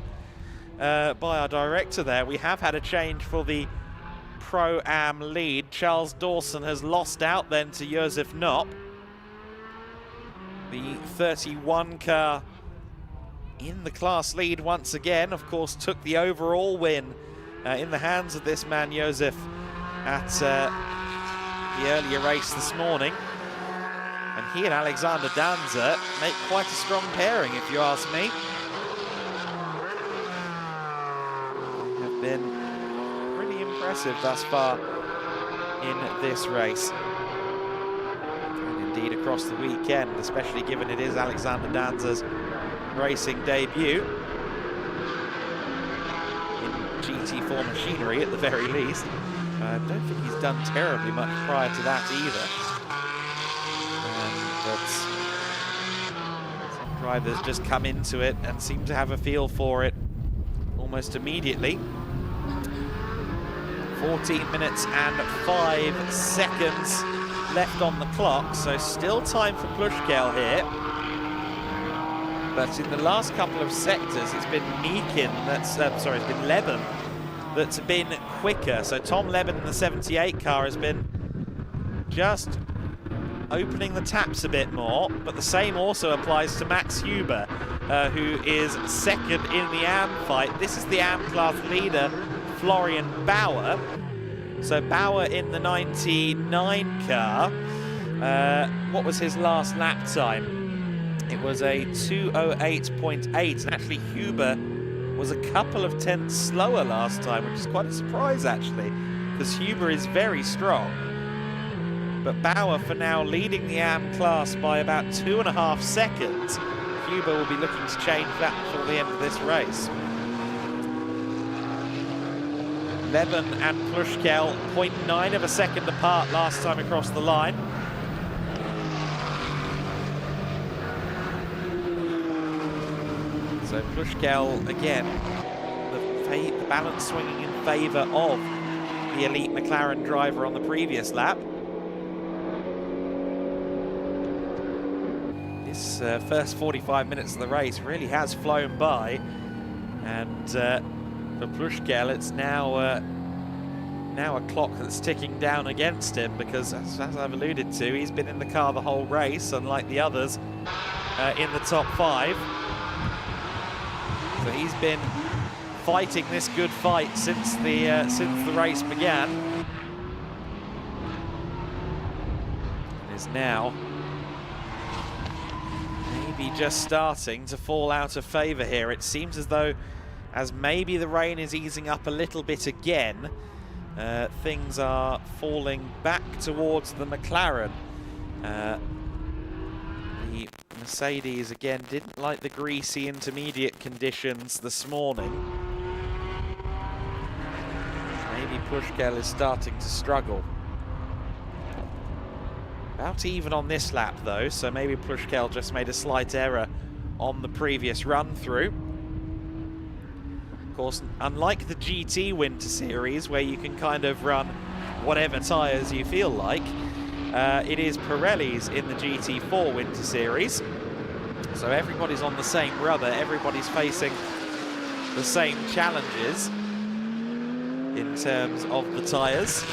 Speaker 12: by our director there. We have had a change for the Pro-Am lead. Charles Dawson has lost out then to Josef Knopp. The 31 car in the class lead once again, of course, took the overall win in the hands of this man, Josef, at the earlier race this morning. And he and Alexander Danza make quite a strong pairing, if you ask me. Have been pretty impressive thus far in this race. Indeed across the weekend, especially given it is Alexander Danza's racing debut in GT4 machinery at the very least. I don't think he's done terribly much prior to that either. But some drivers just come into it and seem to have a feel for it almost immediately. 14 minutes and 5 seconds left on the clock, so still time for Plushkel here. But in the last couple of sectors, it's been Meakin that's, it's been Leben that's been quicker. So Tom Leben in the 78 car has been just opening the taps a bit more, but the same also applies to Max Huber, who is second in the AM fight. This is the AM class leader, Florian Bauer. So Bauer in the 99 car, what was his last lap time? It was a 2:08.8, and actually Huber was a couple of tenths slower last time, which is quite a surprise actually, because Huber is very strong. But Bauer for now leading the AM class by about 2.5 seconds. Huber will be looking to change that before the end of this race. Leben and Plushkel 0.9 of a second apart last time across the line. So Plushkel again, the balance swinging in favour of the elite McLaren driver on the previous lap. This first 45 minutes of the race really has flown by, and for Plushkel, it's now a clock that's ticking down against him, because as I've alluded to, he's been in the car the whole race, unlike the others in the top 5. So he's been fighting this good fight since the race began, and is now maybe just starting to fall out of favour here. It seems as though, as maybe the rain is easing up a little bit again, things are falling back towards the McLaren. The Mercedes again didn't like the greasy intermediate conditions this morning. Maybe Plushkel is starting to struggle. About even on this lap though, so maybe Plushkel just made a slight error on the previous run through. Of course, unlike the GT Winter Series, where you can kind of run whatever tyres you feel like, it is Pirelli's in the GT4 Winter Series. So everybody's on the same rubber, everybody's facing the same challenges in terms of the tyres.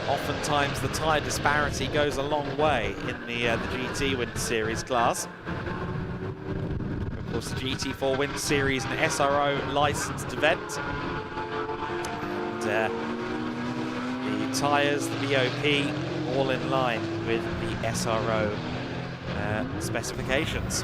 Speaker 12: Oftentimes the tyre disparity goes a long way in the GT Winter Series class. Of course, the GT4 Winter Series, an SRO licensed event. And the tyres, the BOP, all in line with the SRO specifications.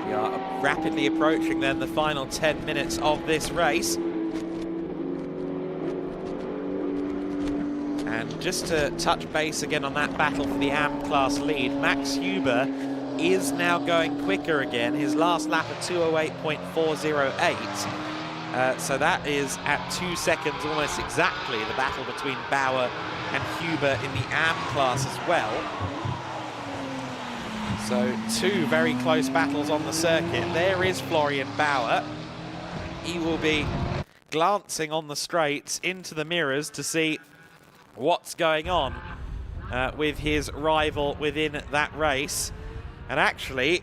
Speaker 12: We are rapidly approaching then the final 10 minutes of this race. And just to touch base again on that battle for the AM class lead, Max Huber is now going quicker again. His last lap at 2:08.408. So that is at 2 seconds almost exactly the battle between Bauer and Huber in the AM class as well. So two very close battles on the circuit. There is Florian Bauer. He will be glancing on the straights into the mirrors to see what's going on with his rival within that race. And actually,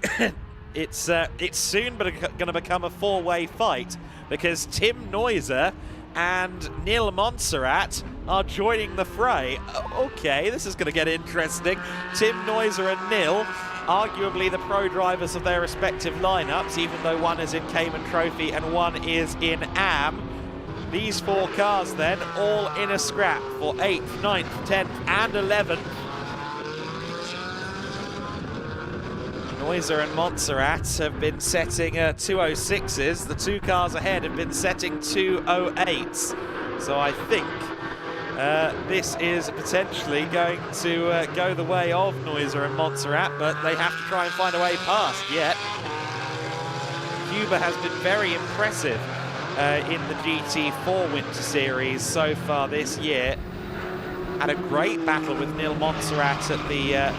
Speaker 12: it's soon going to become a four-way fight, because Tim Neuser and Neil Montserrat are joining the fray. Okay, this is going to get interesting. Tim Neuser and Neil, arguably the pro drivers of their respective lineups, even though one is in Cayman Trophy and one is in AM. These four cars then, all in a scrap for 8th, 9th, 10th and 11th. Neuser and Montserrat have been setting 206s. The two cars ahead have been setting 208s. So I think this is potentially going to go the way of Neuser and Montserrat, but they have to try and find a way past yet. Huber has been very impressive in the GT4 Winter Series so far this year. Had a great battle with Neil Montserrat at the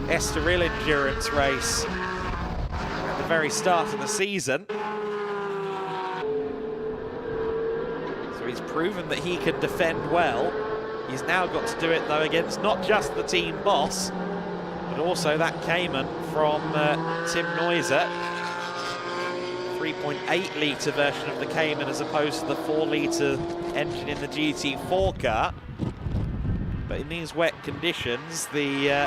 Speaker 12: Estoril endurance race at the very start of the season. So he's proven that he can defend well. He's now got to do it though against not just the team boss, but also that Cayman from Tim Neuser. 3.8 litre version of the Cayman as opposed to the 4 litre engine in the GT4 car. But in these wet conditions, the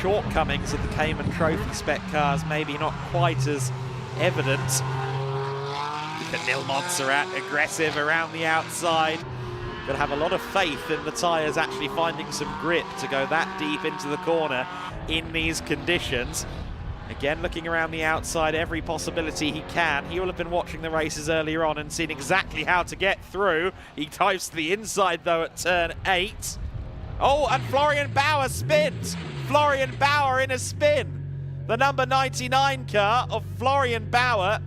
Speaker 12: shortcomings of the Cayman Trophy spec cars maybe not quite as evident. Look at Neil Montserrat, aggressive around the outside, got to have a lot of faith in the tyres actually finding some grip to go that deep into the corner in these conditions. Again, looking around the outside, every possibility he can. He will have been watching the races earlier on and seen exactly how to get through. He dives to the inside, though, at turn 8. Oh, and Florian Bauer spins. Florian Bauer in a spin. The number 99 car of Florian Bauer.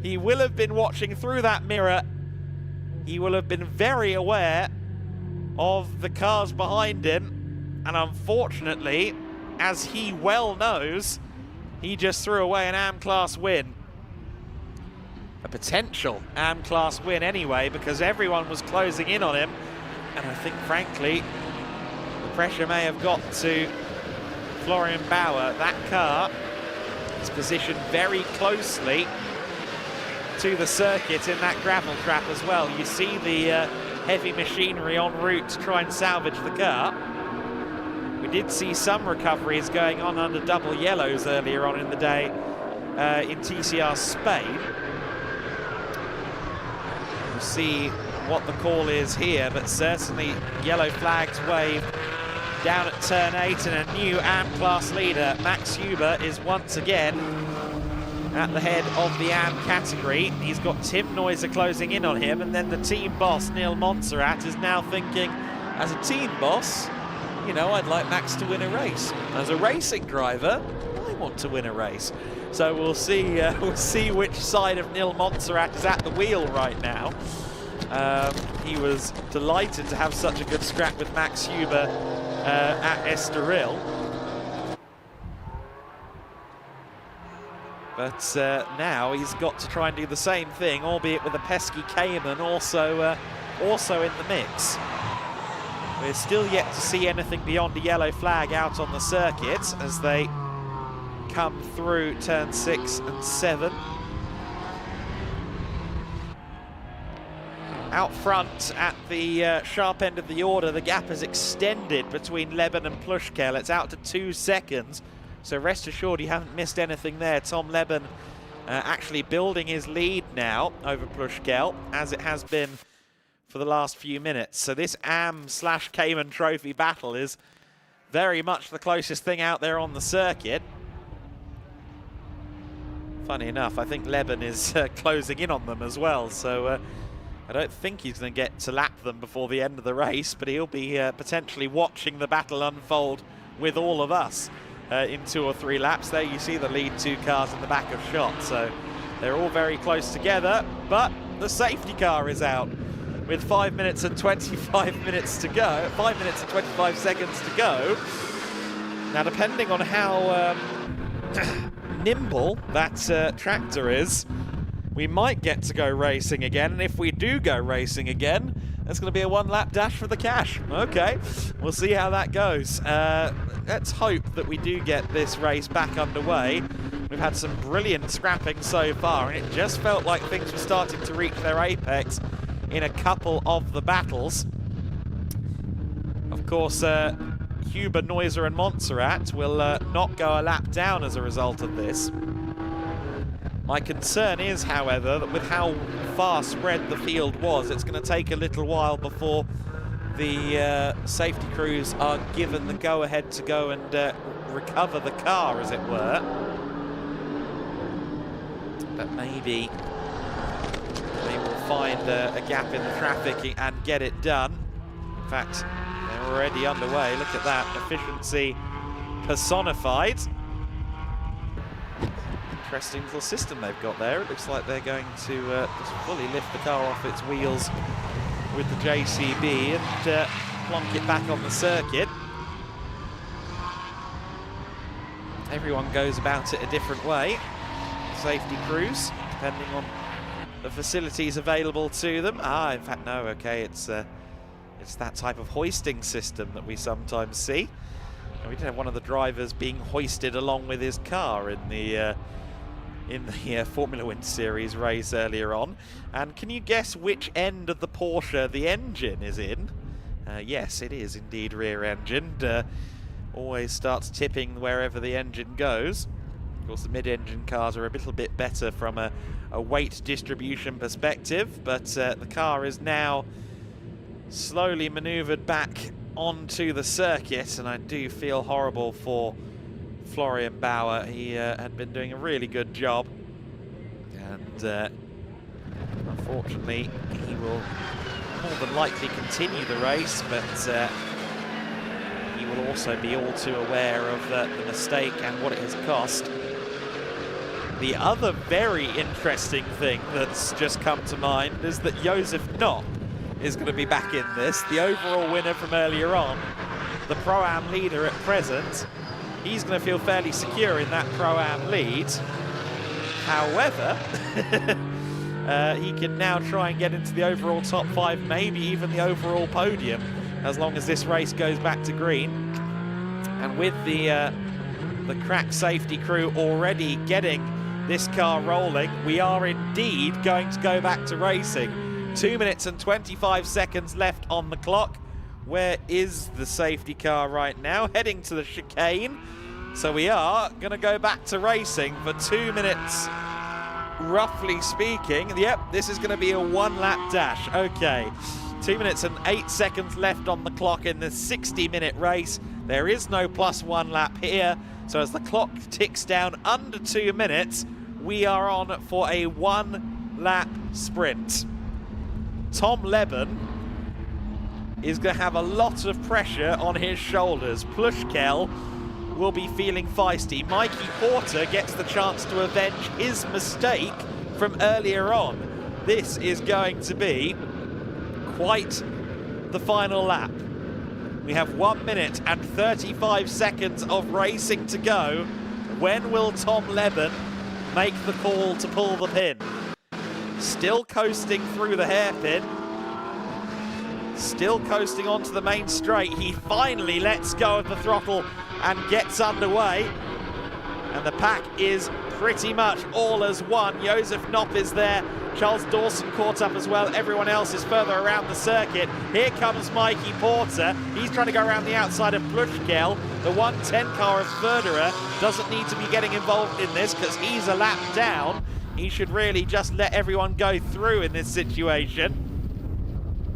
Speaker 12: He will have been watching through that mirror. He will have been very aware of the cars behind him. And unfortunately, as he well knows, he just threw away an AM Class win. A potential AM Class win anyway, because everyone was closing in on him. And I think, frankly, the pressure may have got to Florian Bauer. That car is positioned very closely to the circuit in that gravel trap as well. You see the heavy machinery en route to try and salvage the car. We did see some recoveries going on under double yellows earlier on in the day in TCR Spain. We'll see what the call is here, but certainly yellow flags waved down at turn 8, and a new AM Class leader, Max Huber, is once again at the head of the AM category. He's got Tim Neuser closing in on him, and then the team boss, Neil Montserrat, is now thinking, as a team boss, you know, I'd like Max to win a race. As a racing driver, I want to win a race. So we'll see which side of Neil Montserrat is at the wheel right now. He was delighted to have such a good scrap with Max Huber at Estoril. But now he's got to try and do the same thing, albeit with a pesky Cayman also in the mix. We're still yet to see anything beyond a yellow flag out on the circuit as they come through turn 6 and 7. Out front at the sharp end of the order, the gap has extended between Leben and Plushkel. It's out to 2 seconds, so rest assured you haven't missed anything there. Tom Leben actually building his lead now over Plushkel, as it has been for the last few minutes. So this AM/Cayman Trophy battle is very much the closest thing out there on the circuit. Funny enough, I think Leben is closing in on them as well, so I don't think he's going to get to lap them before the end of the race, but he'll be potentially watching the battle unfold with all of us in 2 or 3 laps. There you see the lead 2 cars in the back of shot, so they're all very close together, but the safety car is out with 5 minutes and 25 minutes to go, 5 minutes and 25 seconds to go. Now, depending on how nimble that tractor is, we might get to go racing again, and if we do go racing again, it's going to be a 1-lap dash for the cash. Okay, we'll see how that goes. Let's hope that we do get this race back underway. We've had some brilliant scrapping so far, and it just felt like things were starting to reach their apex in a couple of the battles. Of course, Huber, Neuser and Montserrat will not go a lap down as a result of this. My concern is, however, that with how far spread the field was, it's going to take a little while before the safety crews are given the go-ahead to go and recover the car, as it were. But maybe they will find a gap in the traffic and get it done. In fact, they're already underway. Look at that, efficiency personified. Interesting little system they've got there. It looks like they're going to just fully lift the car off its wheels with the JCB and plonk it back on the circuit. Everyone goes about it a different way. Safety crews, depending on the facilities available to them. In fact, no, okay, it's that type of hoisting system that we sometimes see. And we did have one of the drivers being hoisted along with his car in the Formula Winter Series race earlier on. And can you guess which end of the Porsche the engine is in? Yes, it is indeed rear engined. Always starts tipping wherever the engine goes. Of course, the mid-engine cars are a little bit better from a weight distribution perspective, but the car is now slowly manoeuvred back onto the circuit, and I do feel horrible for Florian Bauer. He had been doing a really good job, and unfortunately he will more than likely continue the race, but he will also be all too aware of the mistake and what it has cost. The other very interesting thing that's just come to mind is that Josef Knopp is going to be back in this, the overall winner from earlier on, the Pro-Am leader at present. He's going to feel fairly secure in that Pro-Am lead. However, he can now try and get into the overall top 5, maybe even the overall podium, as long as this race goes back to green. And with the crack safety crew already getting this car rolling, we are indeed going to go back to racing. 2 minutes and 25 seconds left on the clock. Where is the safety car right now? Heading to the chicane. So we are going to go back to racing for 2 minutes, roughly speaking. Yep, this is going to be a one-lap dash. Okay, 2 minutes and 8 seconds left on the clock in this 60-minute race. There is no +1 lap here. So as the clock ticks down under 2 minutes, we are on for a one-lap sprint. Tom Leben is going to have a lot of pressure on his shoulders. Plushkel will be feeling feisty. Mikey Porter gets the chance to avenge his mistake from earlier on. This is going to be quite the final lap. We have 1 minute and 35 seconds of racing to go. When will Tom Leben make the call to pull the pin? Still coasting through the hairpin. Still coasting onto the main straight. He finally lets go of the throttle and gets underway. And the pack is pretty much all as one. Josef Knopp is there. Charles Dawson caught up as well. Everyone else is further around the circuit. Here comes Mikey Porter. He's trying to go around the outside of Plushkel. The 110 car of Förderer doesn't need to be getting involved in this because he's a lap down. He should really just let everyone go through in this situation.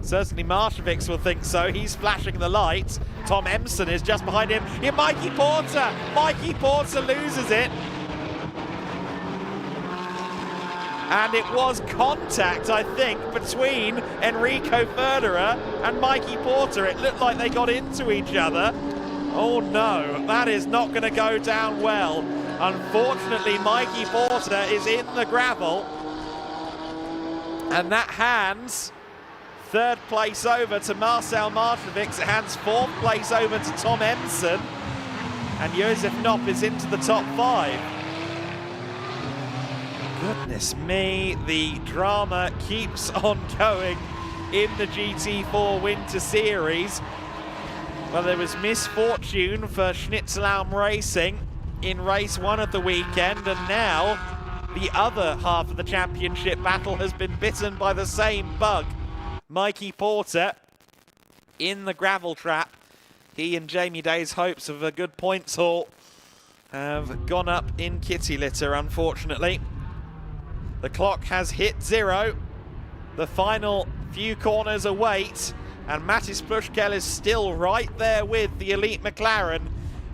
Speaker 12: Certainly Marshevix will think so. He's flashing the lights. Tom Emson is just behind him. Here, Mikey Porter! Mikey Porter loses it. And it was contact, I think, between Enrico Förderer and Mikey Porter. It looked like they got into each other. Oh no, that is not going to go down well. Unfortunately, Mikey Porter is in the gravel. And that hands third place over to Marcel Marshevix. It hands fourth place over to Tom Emson. And Josef Knopp is into the top 5. Goodness me, the drama keeps on going in the GT4 Winter Series. Well, there was misfortune for Schnitzelalm Racing in race 1 of the weekend, and now the other half of the championship battle has been bitten by the same bug. Mikey Porter in the gravel trap. He and Jamie Day's hopes of a good points haul have gone up in kitty litter, unfortunately. The clock has hit 0. The final few corners await, and Mattis Plushkel is still right there with the elite McLaren.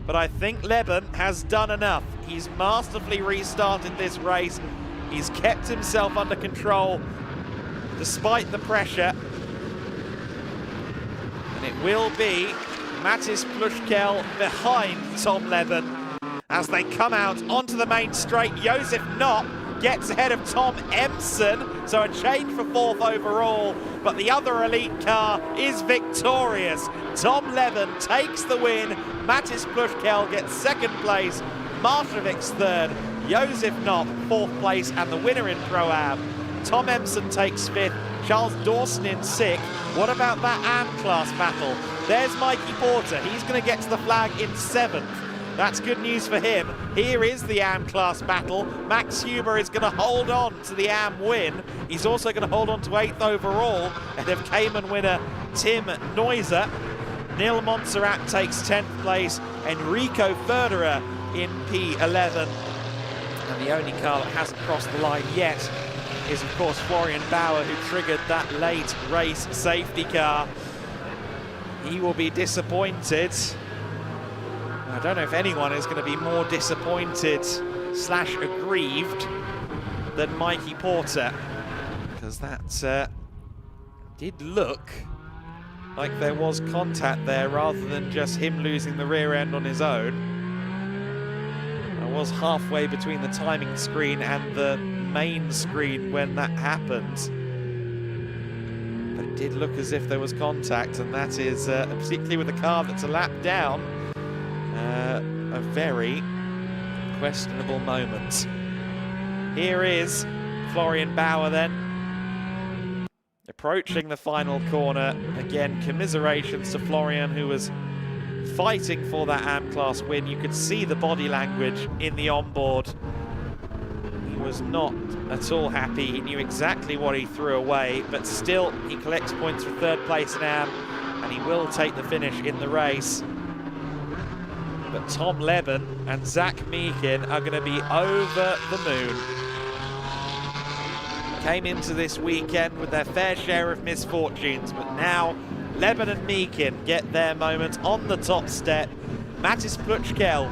Speaker 12: But I think Leben has done enough. He's masterfully restarted this race. He's kept himself under control despite the pressure. And it will be Mattis Plushkel behind Tom Leben as they come out onto the main straight. Josef Knopp gets ahead of Tom Emson, so a change for 4th overall, but the other elite car is victorious. Tom Leben takes the win, Mattis Plushkel gets 2nd place, Marshevix 3rd, Josef Knopp 4th place, and the winner in Pro-Am. Tom Emson takes 5th, Charles Dawson in 6th. What about that AM class battle? There's Mikey Porter, he's going to get to the flag in 7th. That's good news for him. Here is the AM class battle. Max Huber is going to hold on to the AM win. He's also going to hold on to 8th overall ahead of Cayman winner Tim Neuser. Neil Montserrat takes 10th place. Enrico Förderer in P11. And the only car that hasn't crossed the line yet is, of course, Florian Bauer, who triggered that late race safety car. he will be disappointed. I don't know if anyone is going to be more disappointed / aggrieved than Mikey Porter, because that did look like there was contact there rather than just him losing the rear end on his own. I was halfway between the timing screen and the main screen when that happened. But it did look as if there was contact, and that is, particularly with a car that's a lap down, a very questionable moment. Here is Florian Bauer then, approaching the final corner. Again, commiserations to Florian, who was fighting for that AM class win. You could see the body language in the onboard. He was not at all happy. He knew exactly what he threw away, but still he collects points for 3rd place in AM, and he will take the finish in the race. But Tom Leben and Zach Meakin are going to be over the moon. Came into this weekend with their fair share of misfortunes, but now Leben and Meakin get their moment on the top step. Mattis Plutchkel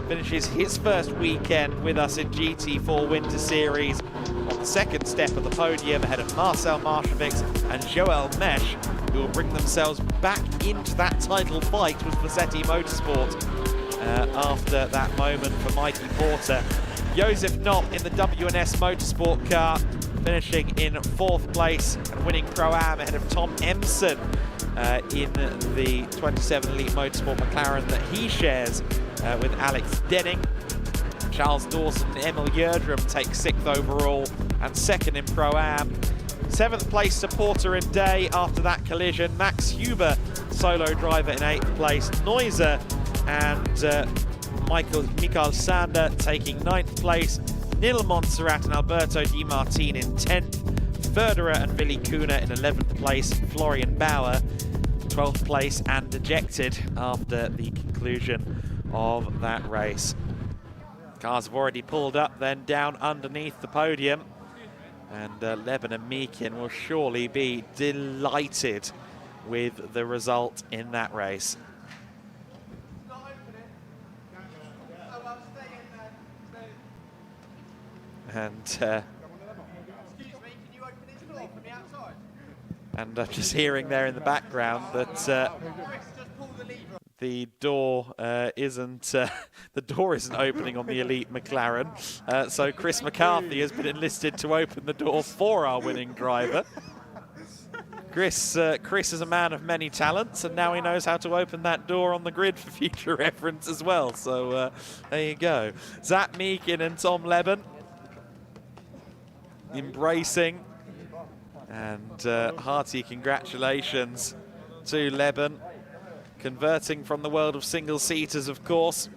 Speaker 12: finishes his first weekend with us in GT4 Winter Series on the 2nd step of the podium, ahead of Marcel Marshevics and Joel Mesh, who will bring themselves back into that title fight with Vassetti Motorsport after that moment for Mikey Porter. Josef Knopp in the WNS Motorsport car, finishing in 4th place and winning Pro-Am ahead of Tom Emson in the 27 Elite Motorsport McLaren that he shares with Alex Denning. Charles Dawson and Emil Yerdrum take 6th overall and 2nd in Pro-Am. 7th place to Porter and Day after that collision. Max Huber, solo driver, in 8th place. Neuser and Mikael Sander taking 9th place. Nil Montserrat and Alberto Di Martin in 10th. Förderer and Willi Kuna in 11th place. Florian Bauer, 12th place and dejected after the conclusion of that race. Cars have already pulled up then down underneath the podium, and Leben and Meakin will surely be delighted with the result in that race. And just hearing there in the background that the door isn't opening on the Elite McLaren. So Chris McCarthy has been enlisted to open the door for our winning driver. Chris is a man of many talents, and now he knows how to open that door on the grid for future reference as well. So there you go. Zach Meakin and Tom Leben embracing, and hearty congratulations to Leben, converting from the world of single-seaters, of course.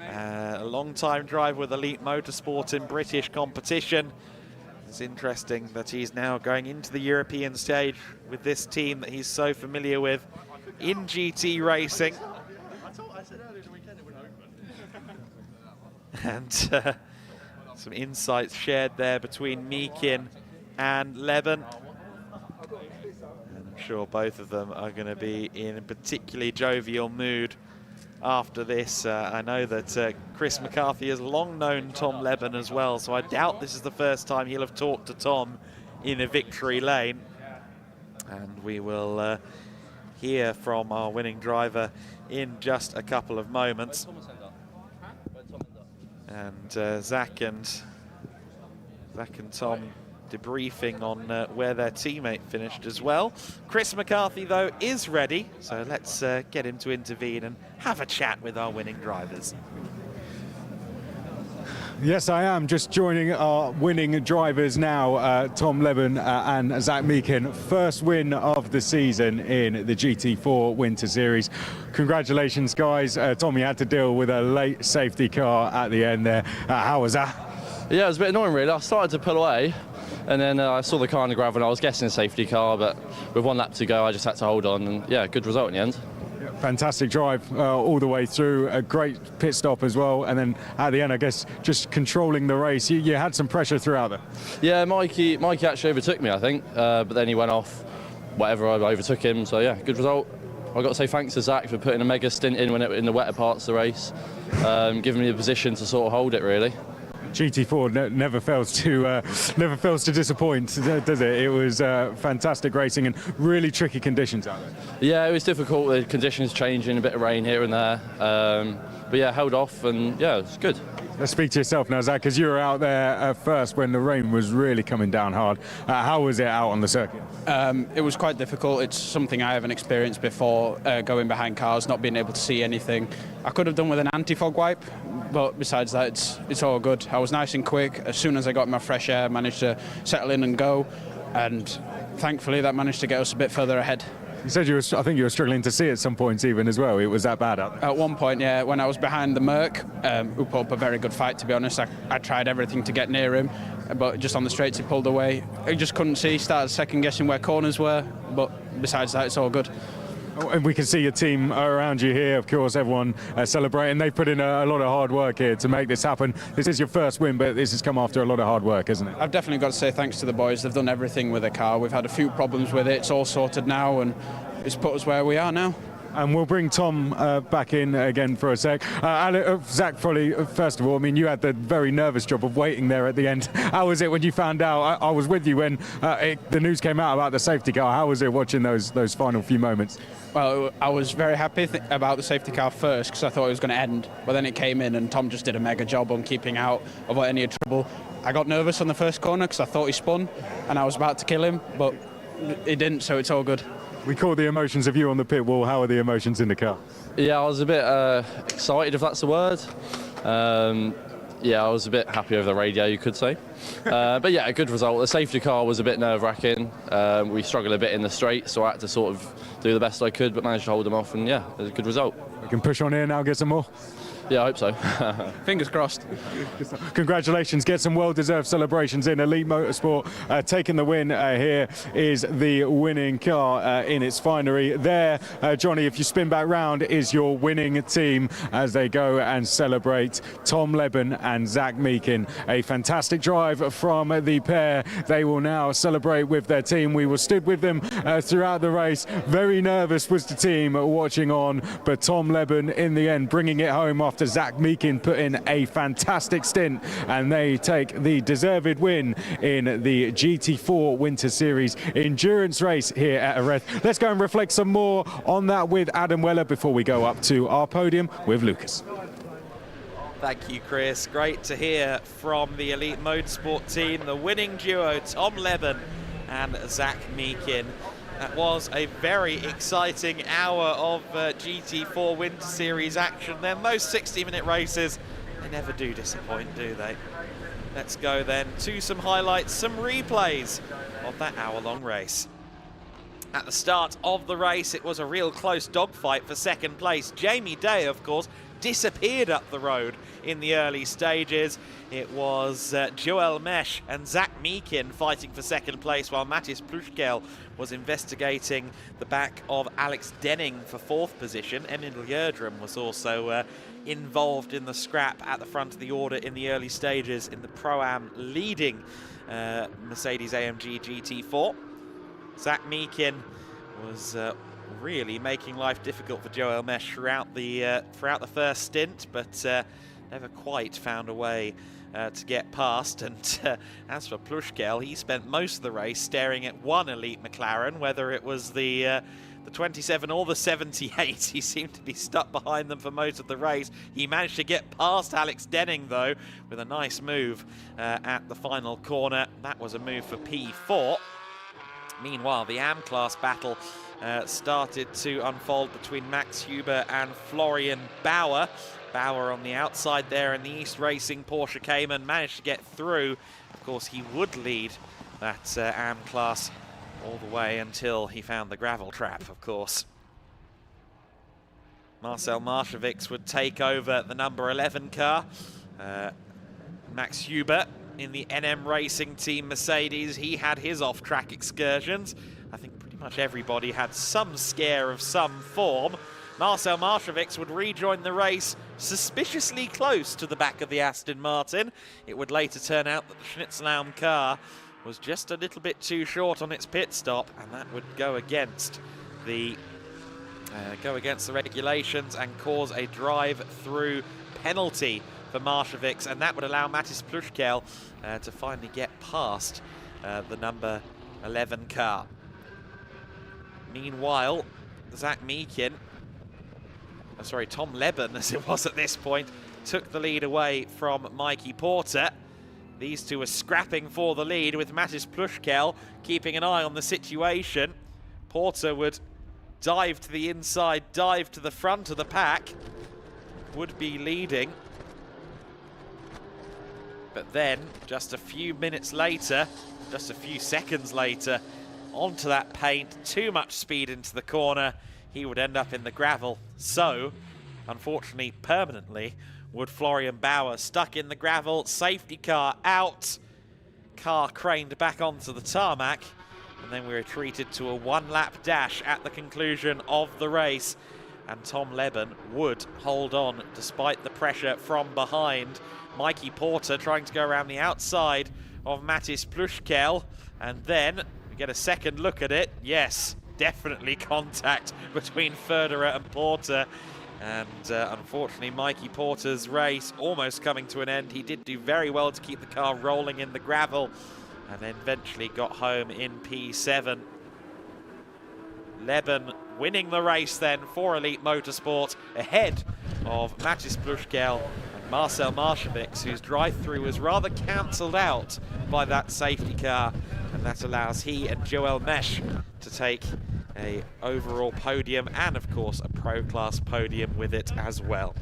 Speaker 12: A long-time driver with Elite Motorsport in British competition. It's interesting that he's now going into the European stage with this team that he's so familiar with in GT racing. And some insights shared there between Meakin and Leben. And I'm sure both of them are going to be in a particularly jovial mood after this. I know that Chris McCarthy has long known Tom Leben as well, so I doubt this is the first time he'll have talked to Tom in a victory lane. And we will hear from our winning driver in just a couple of moments. And Zach and Tom debriefing on where their teammate finished as well. Chris McCarthy, though, is ready, so let's get him to intervene and have a chat with our winning drivers.
Speaker 2: Yes, I am just joining our winning drivers now, Tom Leben and Zach Meakin. First win of the season in the GT4 Winter Series. Congratulations, guys. Tom, you had to deal with a late safety car at the end there. How was that?
Speaker 16: Yeah, it was a bit annoying, really. I started to pull away, and then I saw the car on the gravel, and I was guessing a safety car, but with 1 lap to go, I just had to hold on, and yeah, good result in the end.
Speaker 2: Fantastic drive all the way through, a great pit stop as well, and then at the end, I guess, just controlling the race. You had some pressure throughout there.
Speaker 16: Yeah, Mikey actually overtook me, I think, but then he went off whatever, I overtook him. So yeah, good result. I've got to say thanks to Zach for putting a mega stint in in the wetter parts of the race, giving me the position to sort of hold it really.
Speaker 2: GT4 never fails to disappoint, does it? It was fantastic racing and really tricky conditions out there.
Speaker 16: Yeah, it was difficult. The conditions changing, a bit of rain here and there, but yeah, held off and yeah, it was good.
Speaker 2: Let's speak to yourself now, Zach, because you were out there at first when the rain was really coming down hard. How was it out on the circuit?
Speaker 17: It was quite difficult. It's something I haven't experienced before, going behind cars, not being able to see anything. I could have done with an anti-fog wipe, but besides that, it's all good. I was nice and quick. As soon as I got my fresh air, managed to settle in and go, and thankfully that managed to get us a bit further ahead.
Speaker 2: You said I think you were struggling to see at some points even as well. It was that bad out there?
Speaker 17: At one point, yeah, when I was behind the Merc, who put up a very good fight, to be honest. I tried everything to get near him, but just on the straights he pulled away. I just couldn't see, started second guessing where corners were, but besides that, it's all good.
Speaker 2: And we can see your team around you here, of course, everyone celebrating. They put in a lot of hard work here to make this happen. This is your first win, but this has come after a lot of hard work, isn't it?
Speaker 17: I've definitely got to say thanks to the boys. They've done everything with the car. We've had a few problems with it. It's all sorted now, and it's put us where we are now.
Speaker 2: And we'll bring Tom back in again for a sec. Zach, probably, first of all, I mean, you had the very nervous job of waiting there at the end. How was it when you found out? I was with you when the news came out about the safety car. How was it watching those final few moments?
Speaker 17: Well, I was very happy about the safety car first because I thought it was going to end. But then it came in and Tom just did a mega job on keeping out of any trouble. I got nervous on the first corner because I thought he spun and I was about to kill him, but he didn't, so it's all good.
Speaker 2: We caught the emotions of you on the pit wall. How are the emotions in the car?
Speaker 16: Yeah, I was a bit excited, if that's the word. Yeah, I was a bit happy over the radio, you could say. But yeah, a good result. The safety car was a bit nerve-wracking. We struggled a bit in the straight, so I had to sort of do the best I could, but managed to hold them off, and yeah, it was a good result.
Speaker 2: We can push on here now, get some more?
Speaker 16: Yeah, I hope so.
Speaker 17: Fingers crossed.
Speaker 2: Congratulations, get some well-deserved celebrations in Elite Motorsport. Taking the win here is the winning car in its finery. There, Johnny, if you spin back round, is your winning team as they go and celebrate Tom Leben and Zach Meakin. A fantastic drive from the pair. They will now celebrate with their team. We were stood with them throughout the race. Very nervous was the team watching on, but Tom Leben in the end bringing it home after Zach Meakin put in a fantastic stint, and they take the deserved win in the GT4 Winter Series endurance race here at Jerez. Let's go and reflect some more on that with Adam Weller before we go up to our podium with Lucas.
Speaker 12: Thank you, Chris. Great to hear from the Elite Motorsport team, the winning duo, Tom Leben and Zach Meakin. That was a very exciting hour of GT4 Winter Series action. They're most 60-minute races. They never do disappoint, do they? Let's go then to some highlights, some replays of that hour-long race. At the start of the race, it was a real close dogfight for second place. Jamie Day, of course, disappeared up the road in the early stages. It was Joel Mesh and Zach Meakin fighting for second place, while Mattis Plushkel was investigating the back of Alex Denning for fourth position. Emil Yerdrum was also involved in the scrap at the front of the order in the early stages in the Pro-Am leading Mercedes-AMG GT4. Zach Meakin was really making life difficult for Joel Mesh throughout the first stint, but never quite found a way to get past. And as for Plushkel, he spent most of the race staring at one elite McLaren, whether it was the 27 or the 78. He seemed to be stuck behind them for most of the race. He managed to get past Alex Denning, though, with a nice move at the final corner. That was a move for P4. Meanwhile, the AM class battle started to unfold between Max Huber and Florian Bauer. Bauer on the outside there in the East Racing Porsche Cayman managed to get through. Of course, he would lead that AM class all the way until he found the gravel trap, of course. Marcel Marshevix would take over the number 11 car. Max Huber in the NM Racing Team Mercedes, he had his off-track excursions. I think pretty much everybody had some scare of some form. Marcel Marshevix would rejoin the race suspiciously close to the back of the Aston Martin. It would later turn out that the Schnitzelbaum car was just a little bit too short on its pit stop, and that would go against the regulations and cause a drive-through penalty for Marshevix, and that would allow Mattis Plushkel to finally get past the number 11 car. Meanwhile, Tom Leben, as it was at this point, took the lead away from Mikey Porter. These two are scrapping for the lead, with Mattis Plushkel keeping an eye on the situation. Porter would dive to the inside, dive to the front of the pack, would be leading. But then, just a few minutes later, just a few seconds later, onto that paint, too much speed into the corner, he would end up in the gravel. So, unfortunately, permanently, would Florian Bauer stuck in the gravel, safety car out, car craned back onto the tarmac, and then we were treated to a one-lap dash at the conclusion of the race. And Tom Leben would hold on despite the pressure from behind. Mikey Porter trying to go around the outside of Mattis Plushkel, and then we get a second look at it. Yes, definitely contact between Federer and Porter. And unfortunately, Mikey Porter's race almost coming to an end. He did do very well to keep the car rolling in the gravel, and then eventually got home in P7. Leben winning the race then for Elite Motorsport, ahead of Mattis Plushkel and Marcel Marshevix, whose drive-through was rather cancelled out by that safety car, and that allows he and Joel Mesh to take a overall podium and of course a pro class podium with it as well.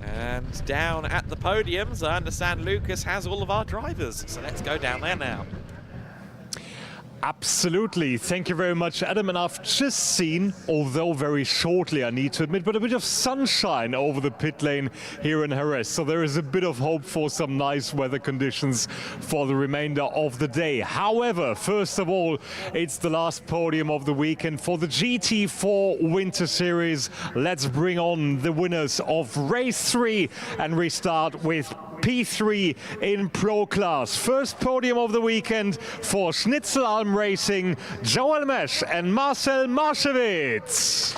Speaker 12: And down at the podiums, I understand Lucas has all of our drivers, so let's go down there now.
Speaker 6: Absolutely. Thank you very much, Adam. And I've just seen, although very shortly, I need to admit, but a bit of sunshine over the pit lane here in Jerez. So there is a bit of hope for some nice weather conditions for the remainder of the day. However, first of all, it's the last podium of the weekend for the GT4 Winter Series. Let's bring on the winners of race 3 and restart with P3 in Pro Class. First podium of the weekend for Schnitzelalm Racing, Joel Mesh and Marcel Marshevitz.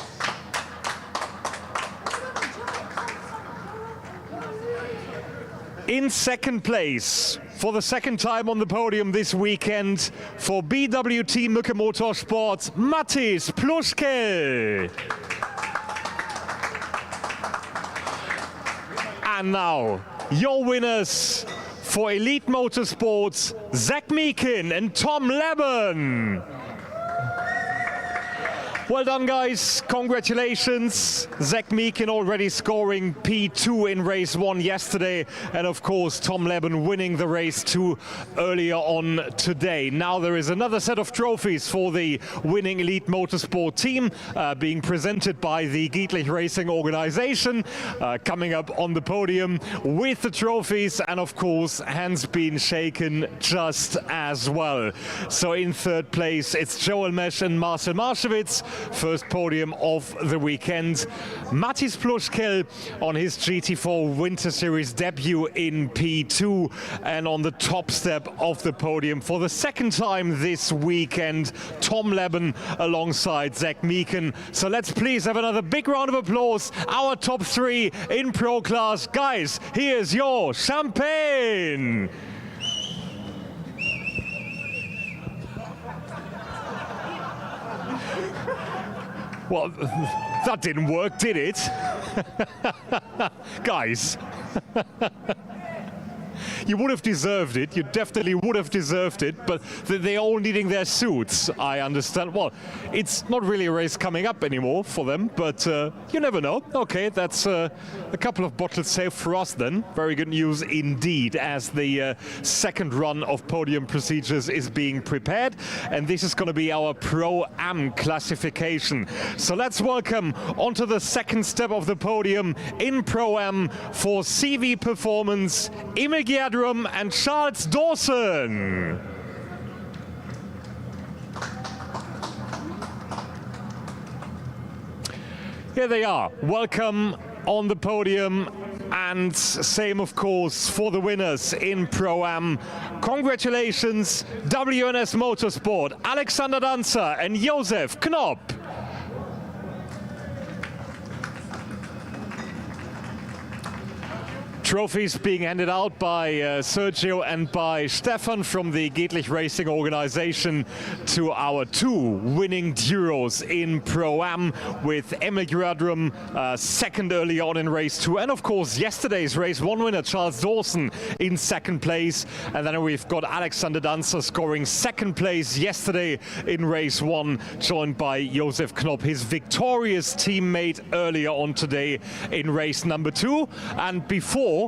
Speaker 6: In second place, for the second time on the podium this weekend, for BWT Mücke Motorsport, Mattis Plushkel. And now, your winners for Elite Motorsports, Zach Meakin and Tom Leben. Well done, guys. Congratulations. Zach Meakin already scoring P2 in race 1 yesterday. And of course, Tom Leben winning the race 2 earlier on today. Now there is another set of trophies for the winning Elite Motorsport team being presented by the Gedlich Racing organization. Coming up on the podium with the trophies, and of course, hands being shaken just as well. So in third place, it's Joel Mesh and Marcel Marshevitz. First podium of the weekend. Mattis Plushkel on his GT4 Winter Series debut in P2, and on the top step of the podium for the second time this weekend, Tom Leben alongside Zach Meakin. So let's please have another big round of applause. Our top 3 in Pro Class. Guys, here's your champagne. Well, that didn't work, did it? Guys. You would have deserved it. You definitely would have deserved it, but they're all needing their suits, I understand. Well, it's not really a race coming up anymore for them, but you never know. Okay, that's a couple of bottles saved for us then. Very good news indeed, as the second run of podium procedures is being prepared, and this is going to be our Pro-Am classification. So let's welcome onto the second step of the podium in Pro-Am for CV Performance, Emil Giadrum and Charles Dawson. Here they are. Welcome on the podium, And same, of course, for the winners in Pro-Am. Congratulations, WNS Motorsport, Alexander Danzer and Josef Knopp. Trophies being handed out by Sergio and by Stefan from the Gedlich Racing organization to our 2 winning duros in Pro-Am, with Emil Gradrum second early on in race 2, and of course yesterday's race 1 winner Charles Dawson in second place, and then we've got Alexander Danzer scoring second place yesterday in race 1, joined by Josef Knopp, his victorious teammate earlier on today in race number 2. And before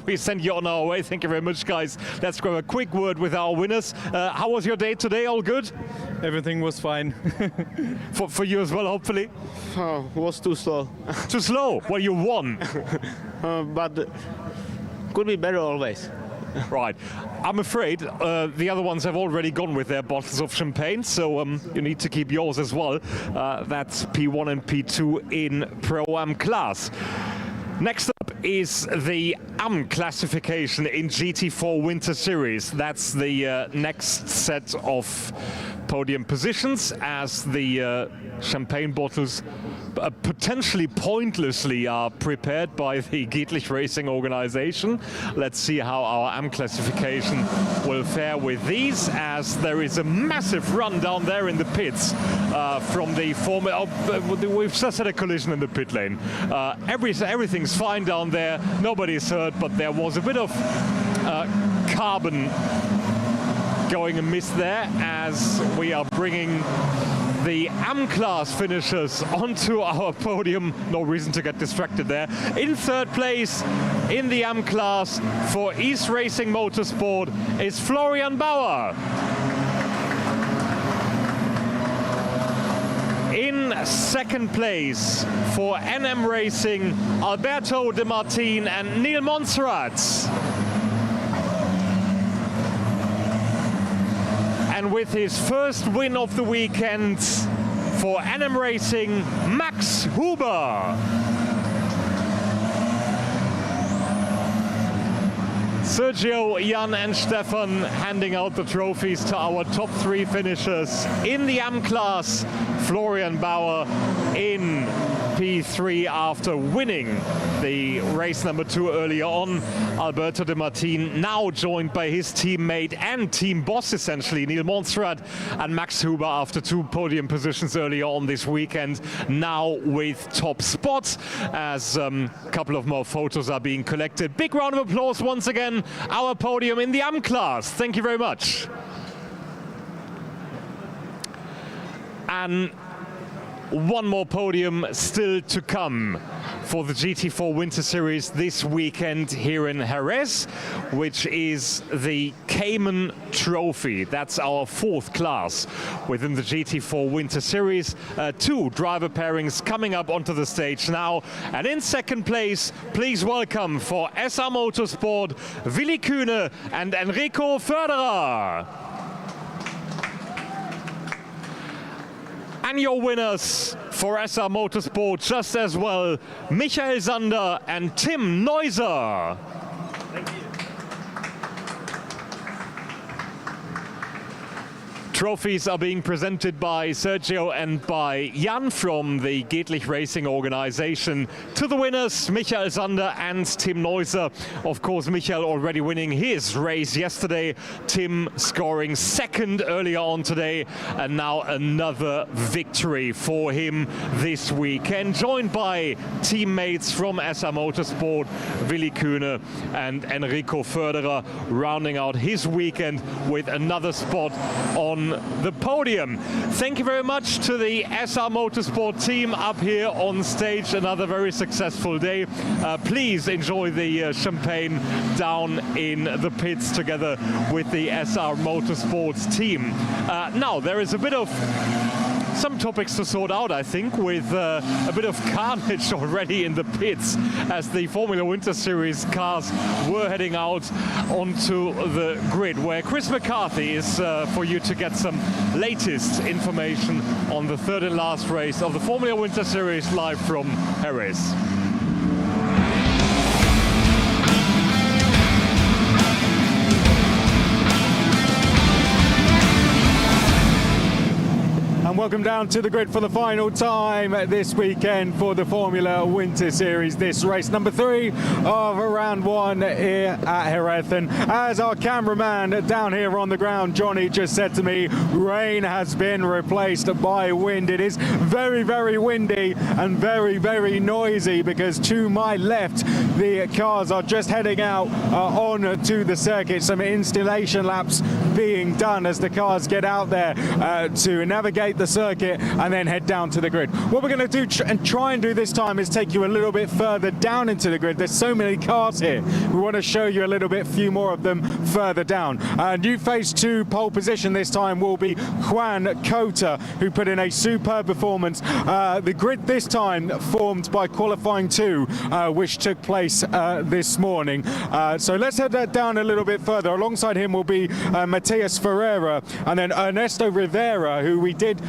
Speaker 6: we send you on our way, thank you very much, guys. Let's grab a quick word with our winners. How was your day today? All good?
Speaker 18: Everything was fine.
Speaker 6: for you as well, hopefully?
Speaker 18: Was too slow.
Speaker 6: Too slow? Well, you won.
Speaker 18: But could be better always.
Speaker 6: Right. I'm afraid the other ones have already gone with their bottles of champagne, so you need to keep yours as well. That's P1 and P2 in Pro-Am class. Next up is the AM classification in GT4 Winter Series. That's the next set of podium positions, as the champagne bottles potentially pointlessly are prepared by the Gedlich Racing organization. Let's see how our AM classification will fare with these, as there is a massive run down there in the pits from the Formula. We've just had a collision in the pit lane. Everything's fine down there, nobody's hurt, but there was a bit of carbon going amiss there, as we are bringing the AM class finishers onto our podium. No reason to get distracted there. In third place in the AM class for East Racing Motorsport is Florian Bauer. In second place for NM Racing, Alberto De Martin and Neil Montserrat. And with his first win of the weekend for NM Racing, Max Huber. Sergio, Jan and Stefan handing out the trophies to our top 3 finishers. In the AM class, Florian Bauer in P3 after winning the race number 2 earlier on. Alberto De Martin now joined by his teammate and team boss essentially, Neil Montserrat, and Max Huber after 2 podium positions earlier on this weekend, now with top spots, as a couple of more photos are being collected. Big round of applause once again, our podium in the AM class. Thank you very much. And one more podium still to come for the GT4 Winter Series this weekend here in Jerez, which is the Cayman Trophy. That's our 4th class within the GT4 Winter Series. 2 driver pairings coming up onto the stage now. And in second place, please welcome for SR Motorsport, Willi Kühne and Enrico Förderer. And your winners for SR Motorsport just as well, Michael Sander and Tim Neuser. Thank you. Trophies are being presented by Sergio and by Jan from the Gedlich Racing organization to the winners, Michael Sander and Tim Neuser. Of course, Michael already winning his race yesterday, Tim scoring second earlier on today, and now another victory for him this weekend, joined by teammates from SR Motorsport, Willi Kühne and Enrico Förderer, rounding out his weekend with another spot on the podium. Thank you very much to the SR Motorsport team up here on stage. Another very successful day. Please enjoy the champagne down in the pits together with the SR Motorsports team. Now, there is a bit of some topics to sort out, I think, with a bit of carnage already in the pits as the Formula Winter Series cars were heading out onto the grid, where Chris McCarthy is for you to get some latest information on the 3rd and last race of the Formula Winter Series live from Jerez.
Speaker 2: And welcome down to the grid for the final time this weekend for the Formula Winter Series. This race number 3 of round 1 here at Jerez. And as our cameraman down here on the ground, Johnny, just said to me, rain has been replaced by wind. It is very, very windy and very, very noisy because to my left, the cars are just heading out on to the circuit. Some installation laps being done as the cars get out there to navigate the circuit and then head down to the grid. What we're going to do and try and do this time is take you a little bit further down into the grid. There's so many cars here. We want to show you a little bit, few more of them further down. New phase 2 pole position this time will be Juan Cota, who put in a superb performance. The grid this time formed by qualifying 2, which took place this morning. So let's head that down a little bit further. Alongside him will be Matias Ferreira and then Ernesto Rivera, who we did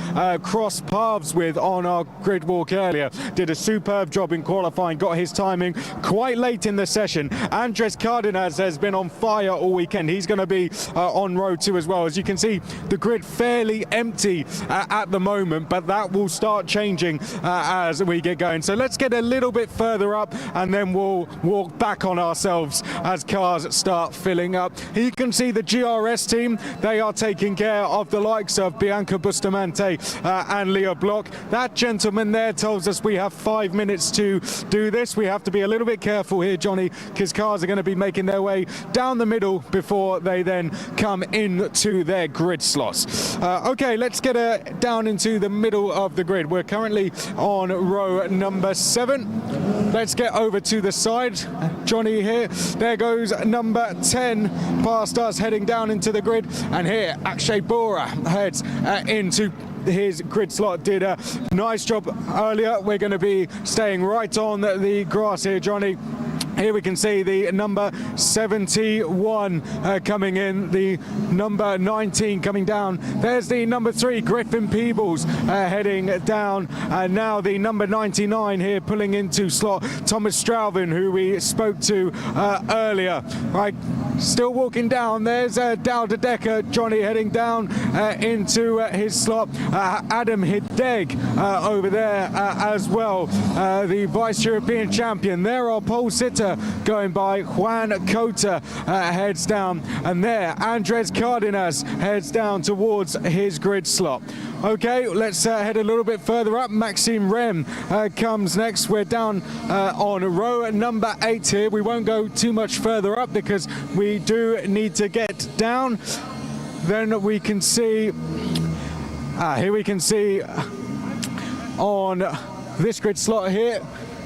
Speaker 2: cross paths with on our grid walk earlier. Did a superb job in qualifying, got his timing quite late in the session. Andres Cardenas has been on fire all weekend. He's going to be on row 2 as well. As you can see, the grid fairly empty at the moment, but that will start changing as we get going. So let's get a little bit further up and then we'll walk back on ourselves as cars start filling up. Here you can see the GRS team. They are taking care of the likes of Bianca Bustamante and Leo Bloch. That gentleman there tells us we have 5 minutes to do this. We have to be a little bit careful here, Johnny, because cars are going to be making their way down the middle before they then come into their grid slots. Okay, let's get down into the middle of the grid. We're currently on row number 7. Let's get over to the side. Johnny here. There goes number 10 past us, heading down into the grid. And here, Akshay Bora heads into his grid slot. Did a nice job earlier. We're going to be staying right on the grass here, Johnny. Here we can see the number 71 coming in, the number 19 coming down. There's the number 3, Griffin Peebles, heading down. And now the number 99 here pulling into slot, Thomas Straubing, who we spoke to earlier. Right, still walking down. There's Dal de Decker, Johnny, heading down into his slot. Adam Hideg over there as well, the Vice European Champion. There are pole sitter going by Juan Cota heads down, and there Andres Cardenas heads down towards his grid slot. Okay, let's head a little bit further up. Maxime Rem comes next. We're down on row number 8 here. We won't go too much further up because we do need to get down. Then we can see here we can see on this grid slot here,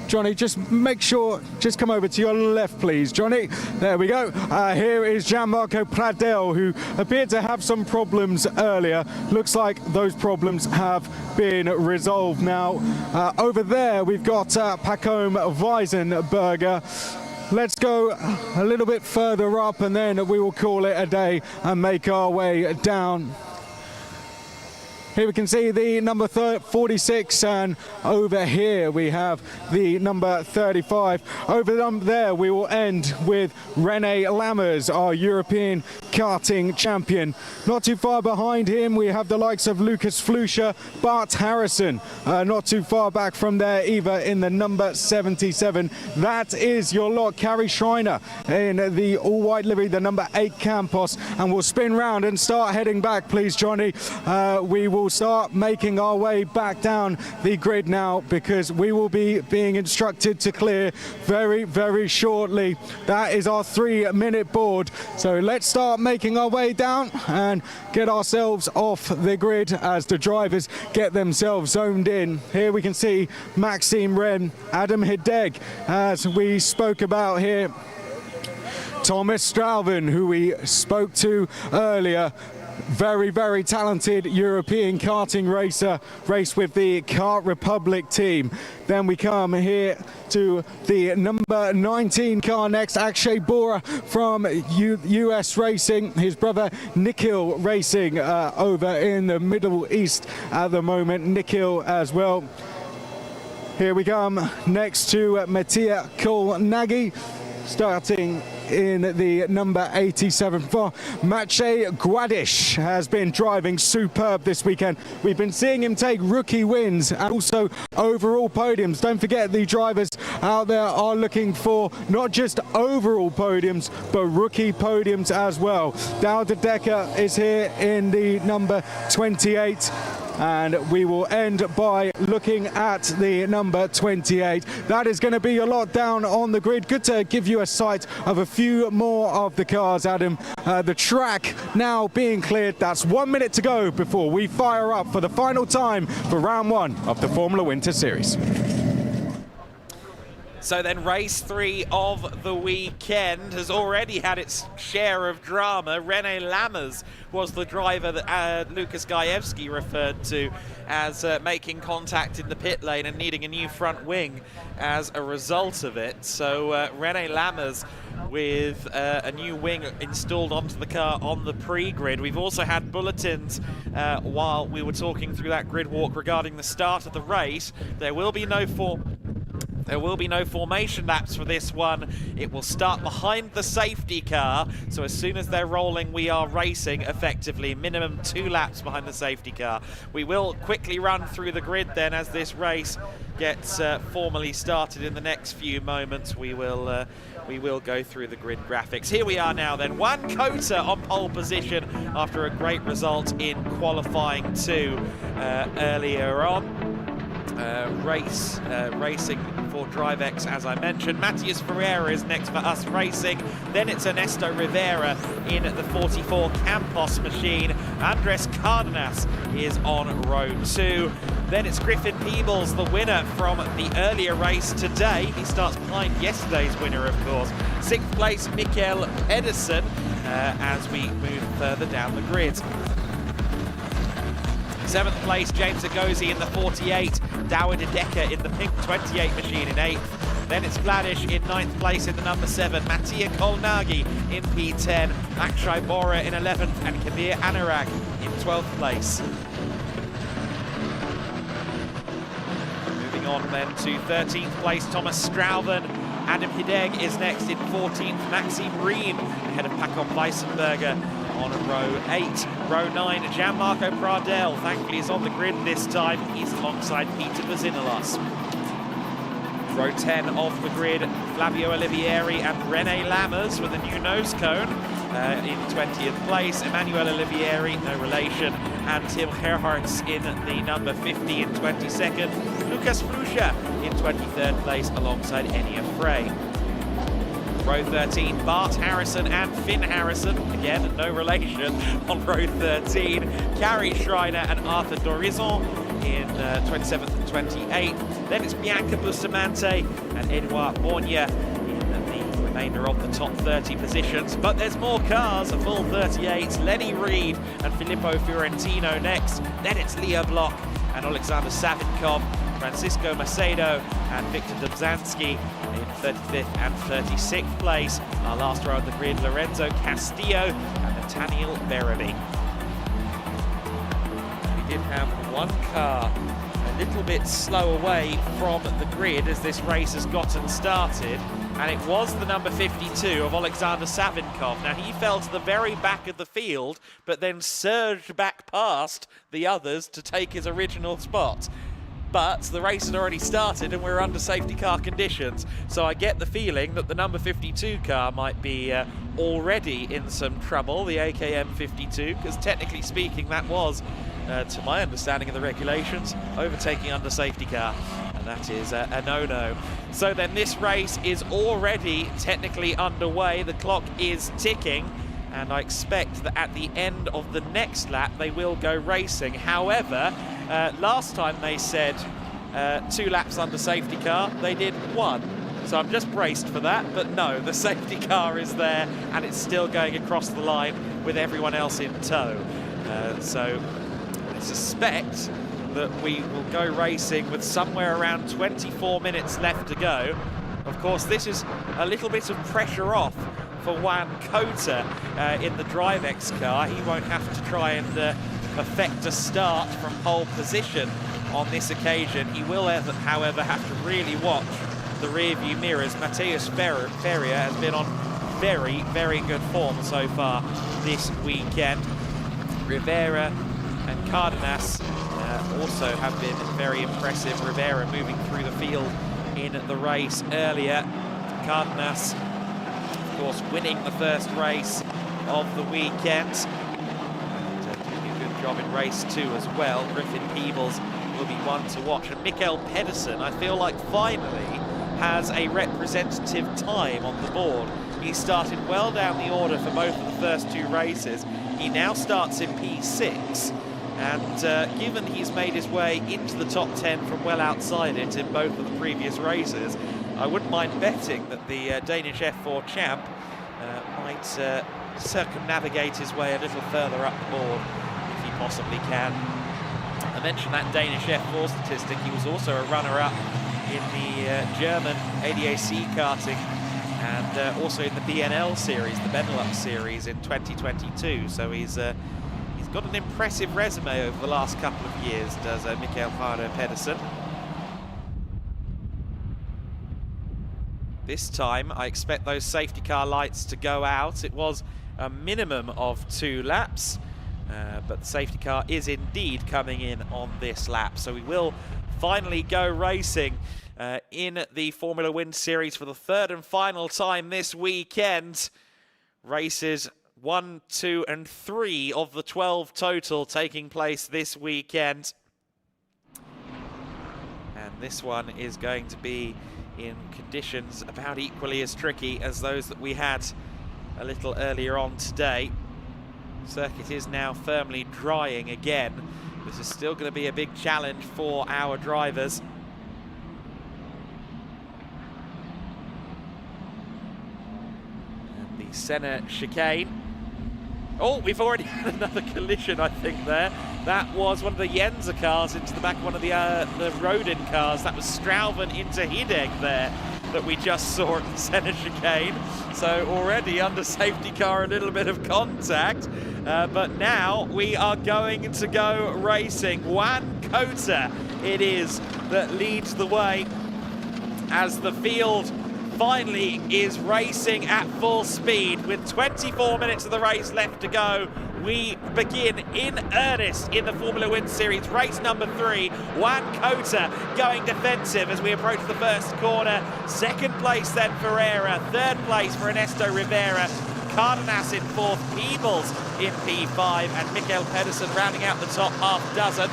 Speaker 2: Johnny, just make sure, just come over to your left, please, Johnny. There we go. Here is Gianmarco Pradel, who appeared to have some problems earlier. Looks like those problems have been resolved now. Over there, we've got Pacome Weisenberger. Let's go a little bit further up and then we will call it a day and make our way down. Here we can see the number 46, and over here we have the number 35. Over there we will end with René Lammers, our European karting champion. Not too far behind him we have the likes of Lucas Fluscher, Bart Harrison, not too far back from there either in the number 77. That is your lot. Carrie Schreiner in the all-white livery, the number 8 Campos, and we'll spin round and start heading back, please, Johnny. We will start making our way back down the grid now because we will be being instructed to clear very, very shortly. That is our 3-minute board. So let's start making our way down and get ourselves off the grid as the drivers get themselves zoned in. Here we can see Maxime Ren, Adam Hideg, as we spoke about here. Thomas Straubing, who we spoke to earlier. Very, very talented European karting racer, raced with the Kart Republic team. Then we come here to the number 19 car next, Akshay Bora from US Racing. His brother Nikhil Racing over in the Middle East at the moment. Nikhil as well. Here we come next to Mattia Kolnagi, starting in the number 87 for Maciej Gedlich has been driving superb this weekend. We've been seeing him take rookie wins and also overall podiums. Don't forget, the drivers out there are looking for not just overall podiums, but rookie podiums as well. Douwe Dekker is here in the number 28. And we will end by looking at the number 28. That is going to be a lot down on the grid. Good to give you a sight of a few more of the cars, Adam. The track now being cleared. That's 1 minute to go before we fire up for the final time for round one of the Formula Winter Series.
Speaker 12: So then race 3 of the weekend has already had its share of drama. René Lammers was the driver that Lukas Gajewski referred to as making contact in the pit lane and needing a new front wing as a result of it. So René Lammers with a new wing installed onto the car on the pre-grid. We've also had bulletins while we were talking through that grid walk regarding the start of the race. There will be no formation laps for this one. It will start behind the safety car. So as soon as they're rolling, we are racing effectively. Minimum 2 laps behind the safety car. We will quickly run through the grid then as this race gets formally started in the next few moments. We will go through the grid graphics. Here we are now then. Juan Cota on pole position after a great result in qualifying 2 earlier on. Racing for DriveX, as I mentioned. Matias Ferreira is next for Us Racing. Then it's Ernesto Rivera in the 44 Campos machine. Andres Cardenas is on row 2. Then it's Griffin Peebles, the winner from the earlier race today. He starts behind yesterday's winner, of course. 6th place, Mikael Pedersen, as we move further down the grid. 7th place, James Agosi in the 48, Douwe Dekker in the pink 28 machine in 8th. Then it's Vladish in 9th place in the number 7, Mattia Kolnagi in P10, Akshay Bora in 11th, and Kabir Anurag in 12th place. Moving on then to 13th place, Thomas Strauven. Adam Hideg is next in 14th, Maxime Ream ahead of Paco Weissenberger on row 8. Row 9, Gianmarco Pradel, thankfully is on the grid this time. He's alongside Peter Vazinilas. Row 10 of the grid, Flavio Olivieri and René Lammers with a new nose cone in 20th place. Emmanuel Olivieri, no relation, and Tim Gerhardt in the number 50 in 22nd. Lucas Flusha in 23rd place alongside Enya Frey. Row 13, Bart Harrison and Finn Harrison, again, no relation, on row 13. Carrie Schreiner and Arthur Dorizon in 27th and 28th. Then it's Bianca Bustamante and Edouard Borgna in the remainder of the top 30 positions. But there's more cars, a full 38. Lenny Reed and Filippo Fiorentino next. Then it's Leah Bloch and Alexander Savinkov, Francisco Macedo and Victor Dobzhansky in 35th and 36th place. Our last row of the grid, Lorenzo Castillo and Nathaniel Berrevi. We did have one car a little bit slow away from the grid as this race has gotten started, and it was the number 52 of Alexander Savinkov. Now, he fell to the very back of the field, but then surged back past the others to take his original spot. But the race had already started and we're under safety car conditions. So I get the feeling that the number 52 car might be already in some trouble, the AKM 52, because technically speaking that was, to my understanding of the regulations, overtaking under safety car. And that is a no-no. So then this race is already technically underway. The clock is ticking. And I expect that at the end of the next lap they will go racing. However, last time they said 2 laps under safety car, they did 1. So I'm just braced for that, but no, the safety car is there and it's still going across the line with everyone else in tow. So I suspect that we will go racing with somewhere around 24 minutes left to go. Of course, this is a little bit of pressure off for Juan Cota in the DriveX car. He won't have to try and perfect a start from pole position on this occasion. He will, however, have to really watch the rear view mirrors. Mateus Ferrier has been on very, very good form so far this weekend. Rivera and Cardenas also have been very impressive. Rivera moving through the field in the race earlier. Cardenas, of course, winning the first race of the weekend. Doing a good job in race 2 as well. Griffin Peebles will be one to watch. And Mikael Pedersen, I feel like finally has a representative time on the board. He started well down the order for both of the first 2 races. He now starts in P6. And given he's made his way into the top 10 from well outside it in both of the previous races, I wouldn't mind betting that the Danish F4 champ might circumnavigate his way a little further up the board if he possibly can. I mentioned that Danish F4 statistic. He was also a runner-up in the German ADAC karting and also in the BNL series, the Benelux series in 2022. So he's got an impressive resume over the last couple of years, does Mikael Pedersen. This time, I expect those safety car lights to go out. It was a minimum of 2 laps, but the safety car is indeed coming in on this lap. So we will finally go racing in the Formula Wind Series for the 3rd and final time this weekend. Races 1, 2 and 3 of the 12 total taking place this weekend. And this one is going to be in conditions about equally as tricky as those that we had a little earlier on today. Circuit is now firmly drying again. This is still going to be a big challenge for our drivers. And the Senna chicane. Oh, we've already had another collision, I think, there. That was one of the Jenser cars into the back of one of the Rodin cars. That was Strauven into Hideg there that we just saw at the Senna chicane. So already under safety car, a little bit of contact. But now we are going to go racing. Juan Cota it is that leads the way as the field finally is racing at full speed. With 24 minutes of the race left to go, we begin in earnest in the Formula Wind Series. Race number 3, Juan Cota going defensive as we approach the first corner. 2nd place then Ferreira, 3rd place for Ernesto Rivera, Cardenas in 4th, Peebles in P5, and Mikael Pedersen rounding out the top half dozen.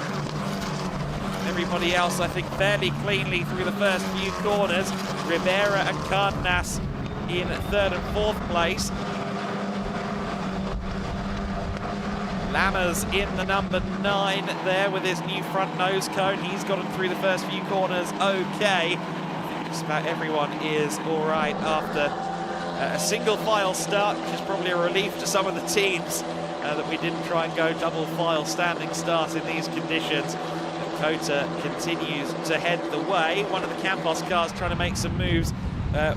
Speaker 12: Everybody else, I think, fairly cleanly through the first few corners. Rivera and Cardenas in 3rd and 4th place. Lammers in the number 9 there with his new front nose cone. He's got him through the first few corners okay. I think just about everyone is all right after a single file start, which is probably a relief to some of the teams that we didn't try and go double file standing start in these conditions. Cota continues to head the way. One of the Campos cars trying to make some moves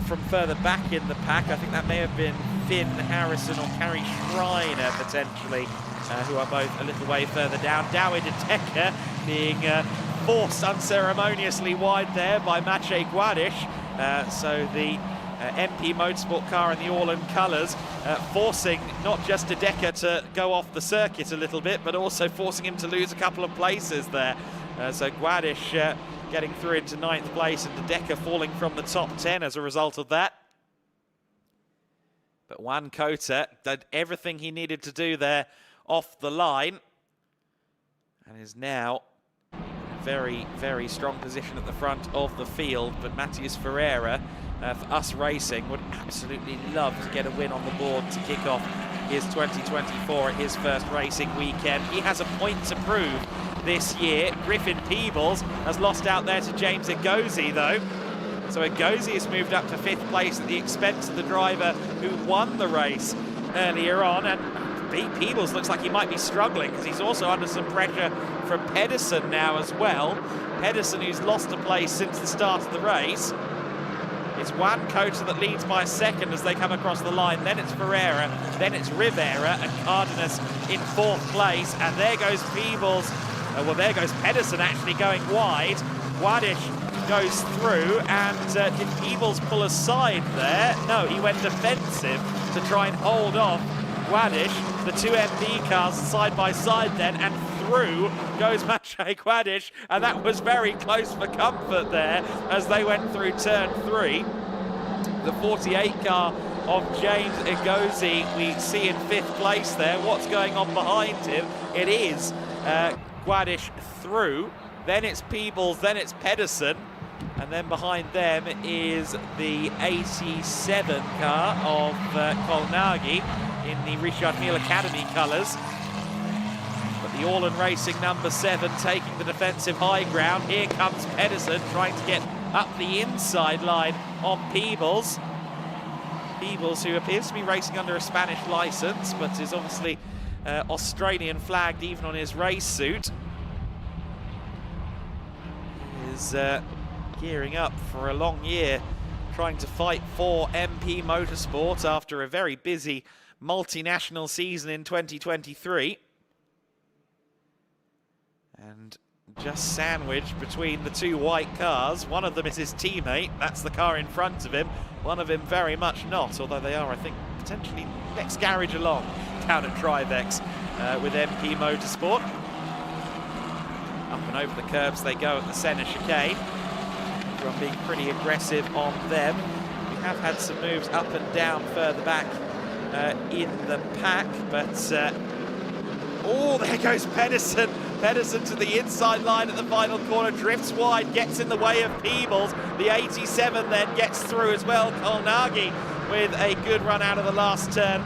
Speaker 12: from further back in the pack. I think that may have been Finn Harrison or Carrie Schreiner potentially, who are both a little way further down. Dawid Decker being forced unceremoniously wide there by Maciej Gładysz. So the MP Motorsport car in the Orlen colours, forcing not just Decker to go off the circuit a little bit, but also forcing him to lose a couple of places there. So Gładysz getting through into 9th place and Decker falling from the top 10 as a result of that. But Juan Cota did everything he needed to do there off the line and is now in a very, very strong position at the front of the field. But Matheus Ferreira, for us racing, would absolutely love to get a win on the board to kick off his 2024 at his first racing weekend. He has a point to prove this year. Griffin Peebles has lost out there to James Egozi though. So Egozi has moved up to 5th place at the expense of the driver who won the race earlier on, and Peebles looks like he might be struggling because he's also under some pressure from Pedersen now as well. Pedersen, who's lost a place since the start of the race. It's Juan Cota that leads by 2nd as they come across the line. Then it's Ferreira, then it's Rivera and Cardenas in 4th place. And there goes Peebles. Well, there goes Pedersen actually going wide. Gładysz goes through, and did Peebles pull aside there? No, he went defensive to try and hold off Gedlich. The two MP cars side by side then, and through goes Maciej Gedlich, and that was very close for comfort there as they went through turn 3. The 48 car of James Igozi we see in 5th place there. What's going on behind him? It is Gedlich through, then it's Peebles, then it's Pedersen, and then behind them is the 87 car of Kolnagi in the Richard Mille Academy colours. But the All-in Racing number 7 taking the defensive high ground. Here comes Pedersen trying to get up the inside line on Peebles. Peebles, who appears to be racing under a Spanish licence, but is obviously Australian flagged even on his race suit. He is gearing up for a long year, trying to fight for MP Motorsport after a very busy multinational season in 2023. And just sandwiched between the two white cars. One of them is his teammate, that's the car in front of him. One of him very much not, although they are, I think, potentially next garage along down at Trivex with MP Motorsport. Up and over the curbs they go at the centre chicane. Everyone being pretty aggressive on them. We have had some moves up and down further back in the pack, but oh, there goes Pedersen. Pedersen to the inside line at the final corner, drifts wide, gets in the way of Peebles. The 87 then gets through as well. Kolnagi with a good run out of the last turn.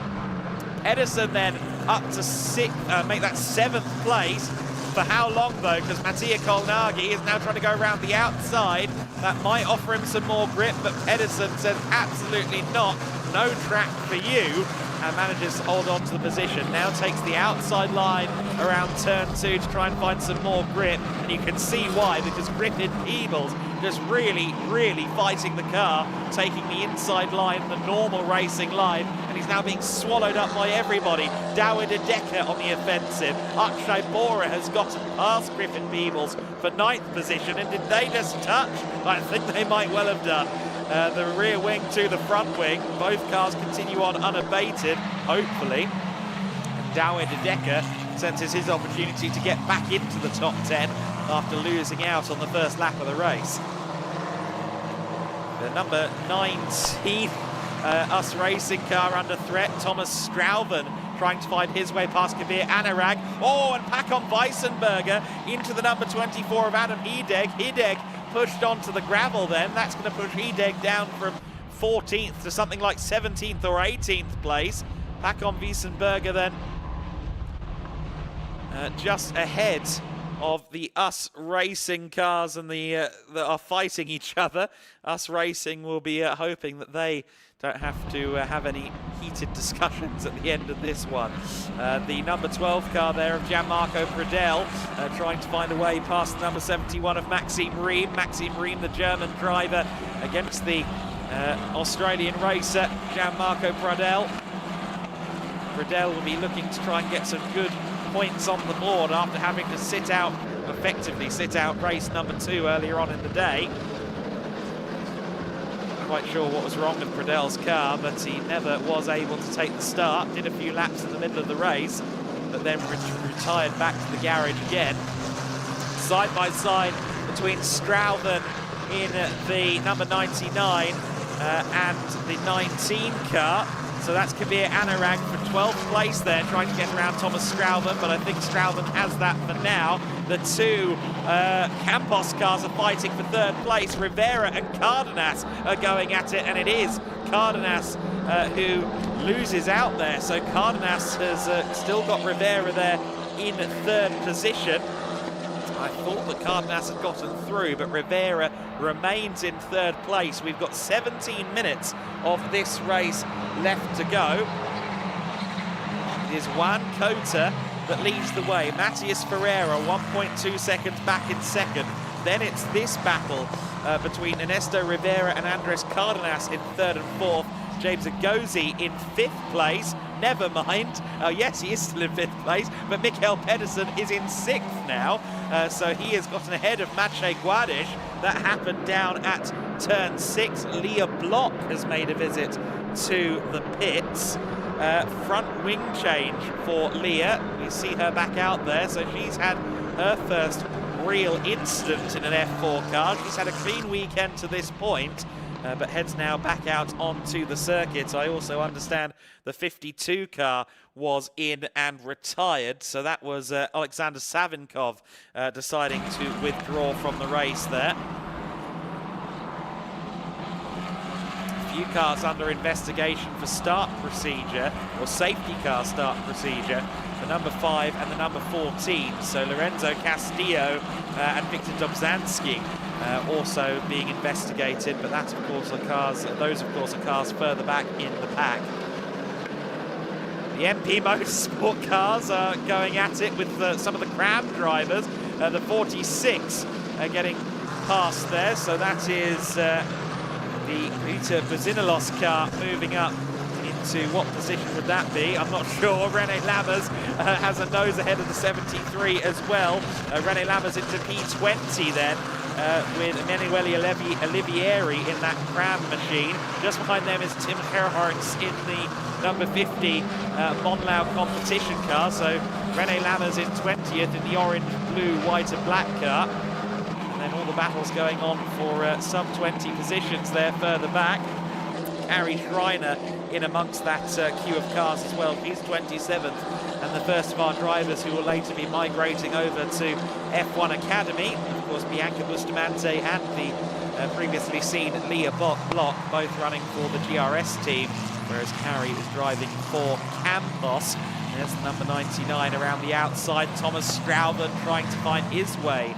Speaker 12: Pedersen then up to 6th, make that 7th place. For how long though? Because Mattia Kolnagi is now trying to go around the outside. That might offer him some more grip, but Pedersen says absolutely not. No track for you. And manages to hold on to the position. Now takes the outside line around turn 2 to try and find some more grip. And you can see why, because Griffin Peebles just really, really fighting the car, taking the inside line, the normal racing line, and he's now being swallowed up by everybody. Dawid Adeka on the offensive. Akshay Bora has gotten past Griffin Peebles for 9th position, and did they just touch? I think they might well have done. The rear wing to the front wing. Both cars continue on unabated, hopefully. And Dawid Adeka senses his opportunity to get back into the top 10 after losing out on the first lap of the race. The number 19 US Racing car under threat, Thomas Strauven, trying to find his way past Kabir Anurag. Oh, and Pakon Weissenberger into the number 24 of Adam Hideg. Hideg pushed onto the gravel then. That's going to push Hideg down from 14th to something like 17th or 18th place. Pakon Weissenberger then just ahead of the US Racing cars and that are fighting each other. US Racing will be hoping that they don't have to have any heated discussions at the end of this one. The number 12 car there of Gianmarco Pradel trying to find a way past the number 71 of Maxime Riem. Maxime Riem, the German driver, against the Australian racer Gianmarco Pradel. Pradel will be looking to try and get some good points on the board after having to effectively sit out race number 2 earlier on in the day. Quite sure what was wrong with Pradel's car, but he never was able to take the start. Did a few laps in the middle of the race, but then retired back to the garage again. Side by side between Strauven in the number 99 and the 19 car. So that's Kabir Anurag for 12th place there, trying to get around Thomas Strauven, but I think Strauven has that for now. The two Campos cars are fighting for 3rd place. Rivera and Cardenas are going at it, and it is Cardenas who loses out there. So Cardenas has still got Rivera there in 3rd position. I thought that Cardenas had gotten through, but Rivera remains in 3rd place. We've got 17 minutes of this race left to go. It is Juan Cota that leads the way. Matias Ferreira 1.2 seconds back in 2nd. Then it's this battle between Ernesto Rivera and Andres Cardenas in 3rd and 4th. James Agozi in 5th place. never mind. Oh yes, he is still in 5th place, but Mikael Pedersen is in 6th now. So he has gotten ahead of Maciej Guadish. That happened down at turn 6. Leah Block has made a visit to the pits. Front wing change for Leah. We see her back out there, so she's had her first real incident in an F4 car. She's had a clean weekend to this point, but heads now back out onto the circuit. I also understand the 52 car was in and retired, so that was Alexander Savinkov deciding to withdraw from the race there. A few cars under investigation for start procedure, or safety car start procedure. The number 5 and the number 14, so Lorenzo Castillo and Victor Dobzhansky also being investigated, but that of course are cars, those of course are cars further back in the pack. The MP Motorsport cars are going at it with some of the Cram drivers. The 46 are getting past there, so that is the Peter Buzinilos car moving up into what position would that be? I'm not sure. René Lammers has a nose ahead of the 73 as well. René Lammers into P20 then, with Emanuele Olivieri in that Cram machine. Just behind them is Tim Gerhardt in the number 50 Monlau competition car. So René Lammers in 20th in the orange, blue, white and black car. And then all the battles going on for sub-20 positions there further back. Harry Schreiner in amongst that queue of cars as well. He's 27th, and the first of our drivers who will later be migrating over to F1 Academy. Of course, Bianca Bustamante and the previously seen Leah Block, both running for the GRS team, whereas Harry is driving for Campos. There's number 99 around the outside. Thomas Strauben trying to find his way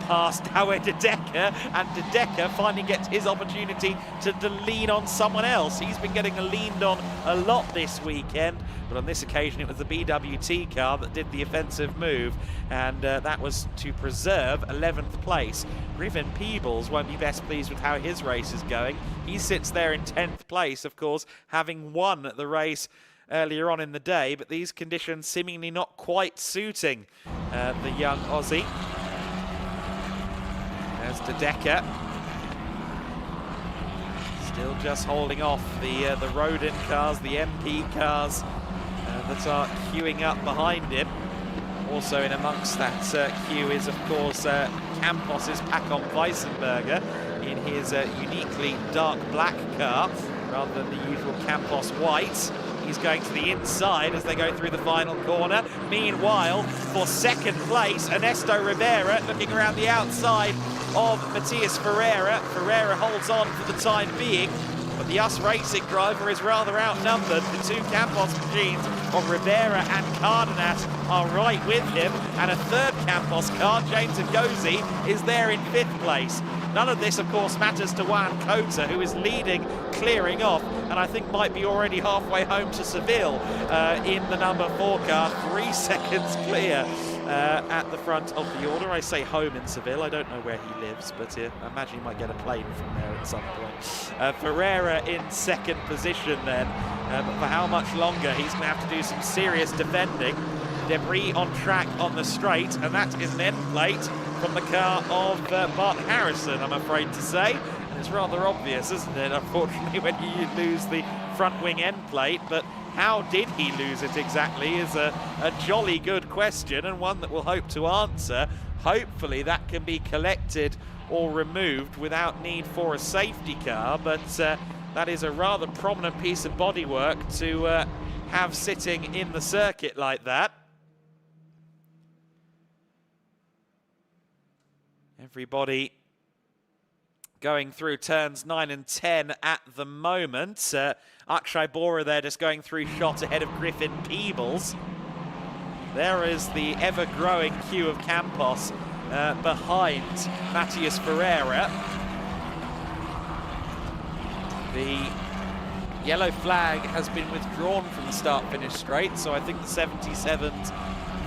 Speaker 12: past Howard De Decker, and De Decker finally gets his opportunity to lean on someone else. He's been getting leaned on a lot this weekend, but on this occasion it was the BWT car that did the offensive move, and that was to preserve 11th place. Griffin Peebles won't be best pleased with how his race is going. He sits there in 10th place, of course, having won the race earlier on in the day, but these conditions seemingly not quite suiting the young Aussie. There's De Decker, still just holding off the Rodin cars, the MP cars that are queuing up behind him. Also in amongst that queue is, of course, Campos' Pacon Weissenberger in his uniquely dark black car, rather than the usual Campos white. He's going to the inside as they go through the final corner. Meanwhile, for 2nd place, Ernesto Rivera looking around the outside of Matias Ferreira. Ferreira holds on for the time being, but the US Racing driver is rather outnumbered. The two Campos machines of Rivera and Cardenas are right with him, and a 3rd Campos car, James Ngozi, is there in 5th place. None of this, of course, matters to Juan Cota, who is leading, clearing off, and I think might be already halfway home to Seville in the number 4 car, 3 seconds clear at the front of the order. I say home in Seville, I don't know where he lives, but I imagine he might get a plane from there at some point. Ferreira in 2nd position then, but for how much longer? He's going to have to do some serious defending. Debris on track on the straight, and that is an end plate from the car of Bart Harrison, I'm afraid to say. And it's rather obvious, isn't it, unfortunately, when you lose the front wing end plate, but how did he lose it exactly is a jolly good question, and one that we'll hope to answer. Hopefully that can be collected or removed without need for a safety car, but that is a rather prominent piece of bodywork to have sitting in the circuit like that. Everybody going through turns 9 and 10 at the moment. Akshay Bora there just going through shot ahead of Griffin Peebles. There is the ever-growing queue of Campos behind Matias Ferreira. The yellow flag has been withdrawn from the start-finish straight, so I think the 77's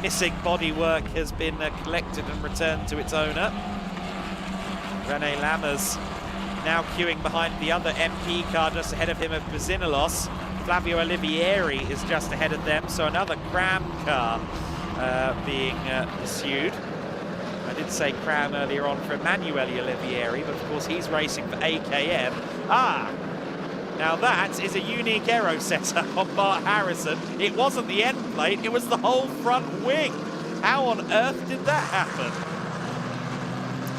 Speaker 12: missing bodywork has been collected and returned to its owner. René Lammers now queuing behind the other MP car just ahead of him of Buzinilos. Flavio Olivieri is just ahead of them, so another Cram car being pursued. I did say Cram earlier on for Emanuele Olivieri, but of course he's racing for AKM. Now that is a unique aero setup on Bart Harrison. It wasn't the end plate, it was the whole front wing. How on earth did that happen?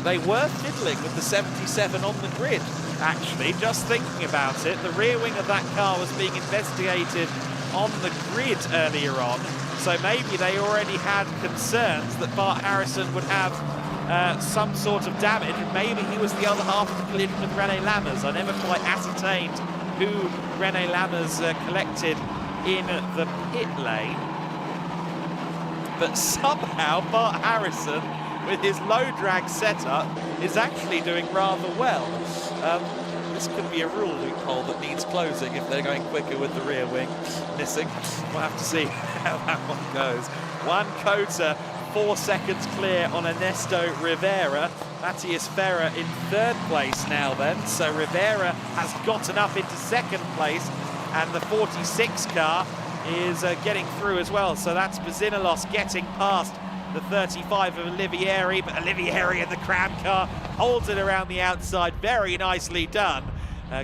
Speaker 12: They were fiddling with the 77 on the grid, actually, just thinking about it. The rear wing of that car was being investigated on the grid earlier on, so maybe they already had concerns that Bart Harrison would have some sort of damage, and maybe he was the other half of the collision with Rene Lammers. I never quite ascertained who Rene Lammers collected in the pit lane. But somehow Bart Harrison, with his low drag setup, is actually doing rather well. This could be a rule loophole that needs closing if they're going quicker with the rear wing missing. We'll have to see how that one goes. Juan Cota 4 seconds clear on Ernesto Rivera. Matthias Ferrer in 3rd place now then, so Rivera has gotten up into 2nd place, and the 46 car is getting through as well, so that's Bazinalos getting past the 35 of Olivieri, but Olivieri in the Cram car holds it around the outside. Very nicely done.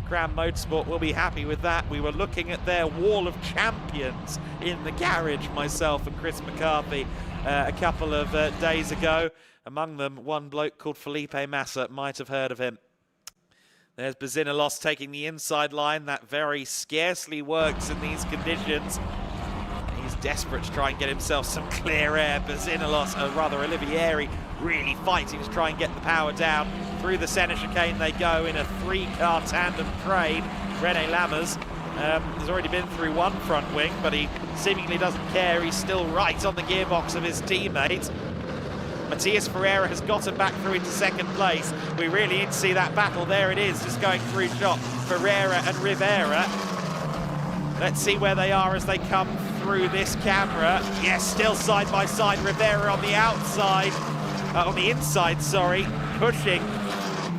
Speaker 12: Cram Motorsport will be happy with that. We were looking at their wall of champions in the garage, myself and Chris McCarthy, a couple of days ago. Among them, one bloke called Felipe Massa, might have heard of him. There's Bazinalos taking the inside line. That very scarcely works in these conditions. He's desperate to try and get himself some clear air. Bazinalos, rather Olivieri, really fighting to try and get the power down. Through the centre chicane they go in a 3-car tandem trade. Rene Lammers has already been through one front wing, but he seemingly doesn't care. He's still right on the gearbox of his teammate. Matias Ferreira has gotten back through into 2nd place. We really need to see that battle. There it is, just going through shot. Ferreira and Rivera. Let's see where they are as they come through this camera. Yes, still side by side. Rivera on the outside, on the inside, sorry, pushing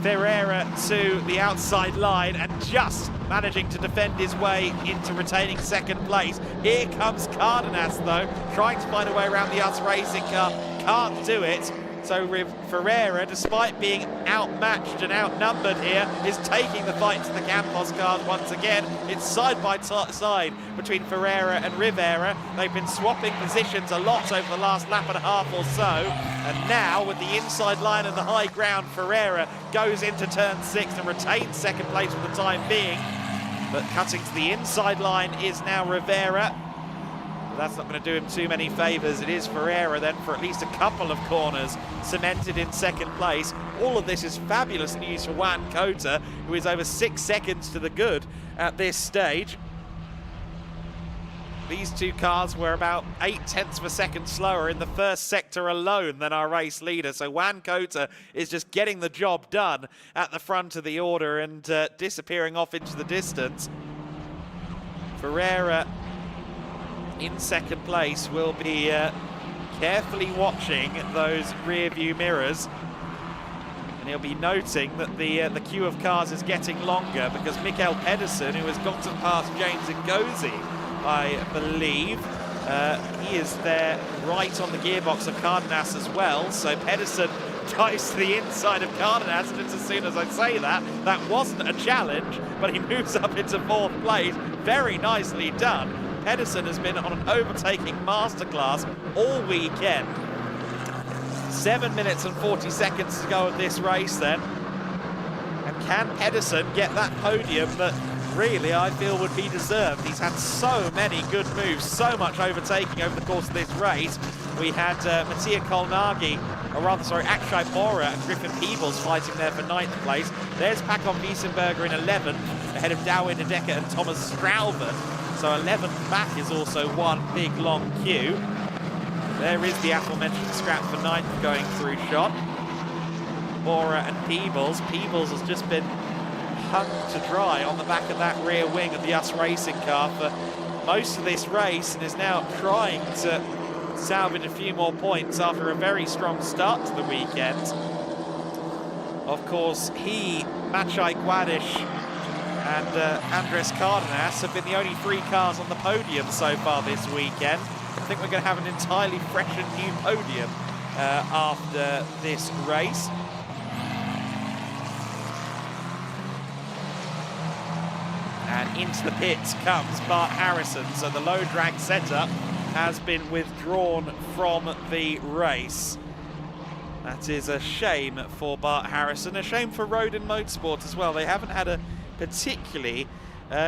Speaker 12: Ferreira to the outside line and just managing to defend his way into retaining 2nd place. Here comes Cardenas, though, trying to find a way around the US Racing car. Can't do it. So Ferreira, despite being outmatched and outnumbered here, is taking the fight to the Campos cars once again. It's side by side between Ferreira and Rivera. They've been swapping positions a lot over the last lap and a half or so. And now, with the inside line and the high ground, Ferreira goes into turn 6 and retains 2nd place for the time being. But cutting to the inside line is now Rivera. That's not going to do him too many favours. It is Ferreira then for at least a couple of corners, cemented in 2nd place. All of this is fabulous news for Juan Cota, who is over 6 seconds to the good at this stage. These two cars were about 0.8 of a second slower in the first sector alone than our race leader. So Juan Cota is just getting the job done at the front of the order and disappearing off into the distance. Ferreira in 2nd place will be carefully watching those rear view mirrors, and he'll be noting that the queue of cars is getting longer because Mikael Pedersen, who has gotten past James Ngozi, I believe, he is there right on the gearbox of Cardenas as well. So Pedersen dives to the inside of Cardenas, and just as soon as I say that, that wasn't a challenge, but he moves up into 4th place. Very nicely done. Pedersen has been on an overtaking masterclass all weekend. 7 minutes and 40 seconds to go of this race then. And can Pedersen get that podium that really I feel would be deserved? He's had so many good moves, so much overtaking over the course of this race. We had Mattia Kolnagi, or rather, sorry, Akshay Bora and Griffin Peebles fighting there for 9th place. There's Pacon Wiesenberger in 11th, ahead of Douwe Dedeker and Thomas Strauven. So 11th back is also one big long queue. There is the aforementioned scrap for 9th going through shot. Bora and Peebles. Peebles has just been hung to dry on the back of that rear wing of the US Racing car for most of this race and is now trying to salvage a few more points after a very strong start to the weekend. Of course, he, Maciej Gładysz, and Andres Cardenas have been the only 3 cars on the podium so far this weekend. I think we're going to have an entirely fresh and new podium after this race. And into the pits comes Bart Harrison, so the low drag setup has been withdrawn from the race. That is a shame for Bart Harrison, a shame for Rodin Motorsport as well. They haven't had a particularly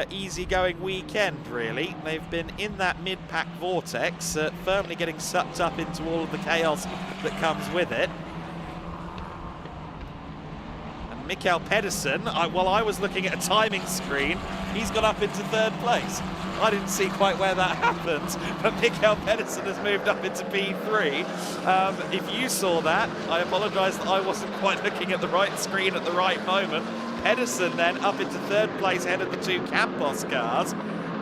Speaker 12: easy-going weekend, really. They've been in that mid-pack vortex, firmly getting sucked up into all of the chaos that comes with it. And Mikael Pedersen, while I was looking at a timing screen, he's got up into 3rd place. I didn't see quite where that happened, but Mikael Pedersen has moved up into P3. If you saw that, I apologise that I wasn't quite looking at the right screen at the right moment. Pedersen then up into 3rd place ahead of the 2 Campos cars.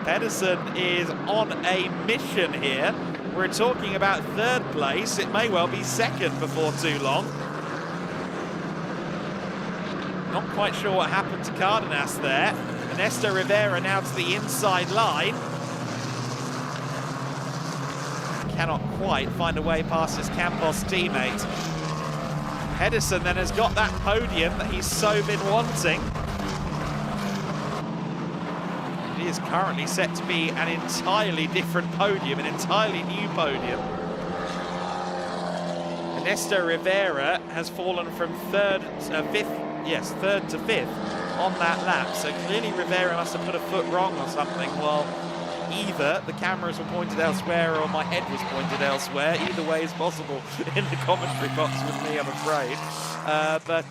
Speaker 12: Pedersen is on a mission here. We're talking about 3rd place. It may well be 2nd before too long. Not quite sure what happened to Cardenas there. Ernesto Rivera now to the inside line. Cannot quite find a way past his Campos teammate. Pedersen then has got that podium that he's so been wanting. It is currently set to be an entirely different podium, an entirely new podium. Ernesto Rivera has fallen from 3rd to 5th on that lap. So clearly Rivera must have put a foot wrong or something. Well, either the cameras were pointed elsewhere or my head was pointed elsewhere. Either way is possible in the commentary box with me, I'm afraid. But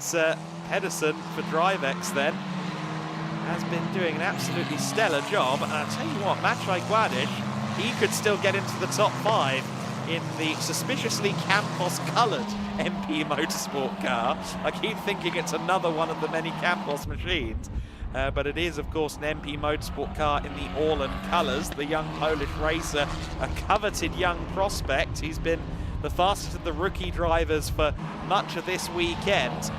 Speaker 12: Pedersen for DriveX then has been doing an absolutely stellar job. And I'll tell you what, Maciej Gedlich, he could still get into the top 5 in the suspiciously Campos-coloured MP Motorsport car. I keep thinking it's another one of the many Campos machines. But it is, of course, an MP Motorsport car in the Orlen colours. The young Polish racer, a coveted young prospect. He's been the fastest of the rookie drivers for much of this weekend.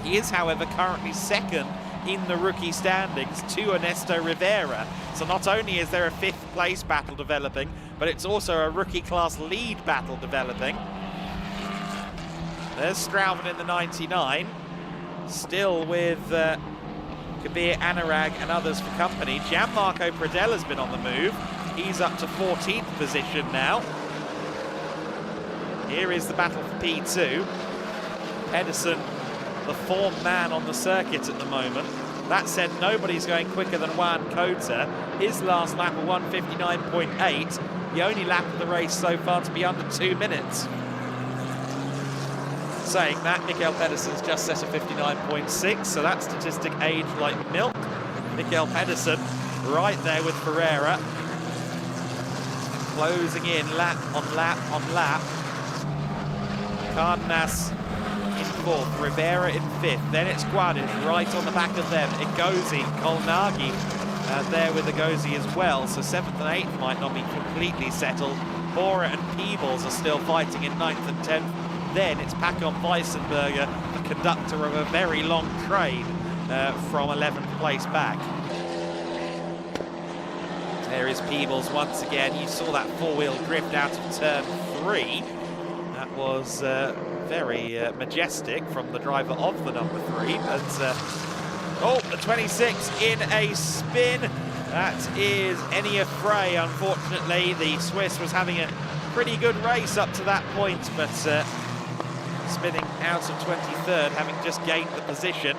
Speaker 12: He is, however, currently 2nd in the rookie standings to Ernesto Rivera. So not only is there a 5th place battle developing, but it's also a rookie class lead battle developing. There's Strouven in the 99, still with Kabir Anurag and others for company. Gianmarco Predella's been on the move. He's up to 14th position now. Here is the battle for P2. Pedersen, the form man on the circuit at the moment. That said, nobody's going quicker than Juan Cota. His last lap of 1:59.8, the only lap of the race so far to be under 2 minutes. Saying that, Mikael Pedersen's just set a 59.6, so that statistic aged like milk. Mikael Pedersen right there with Ferreira. Closing in lap on lap on lap. Cardenas in 4th, Rivera in 5th, then it's Gedlich right on the back of them. Egozi, Kolnagi there with Egozi as well, so 7th and 8th might not be completely settled. Bora and Peebles are still fighting in 9th and 10th. Then it's Pacon Weissenberger, the conductor of a very long train from 11th place back. There is Peebles once again. You saw that 4-wheel drift out of turn 3. That was very majestic from the driver of the number 3. But, oh, the 26 in a spin. That is Enia Frey, unfortunately. The Swiss was having a pretty good race up to that point, but spinning out of 23rd, having just gained the position.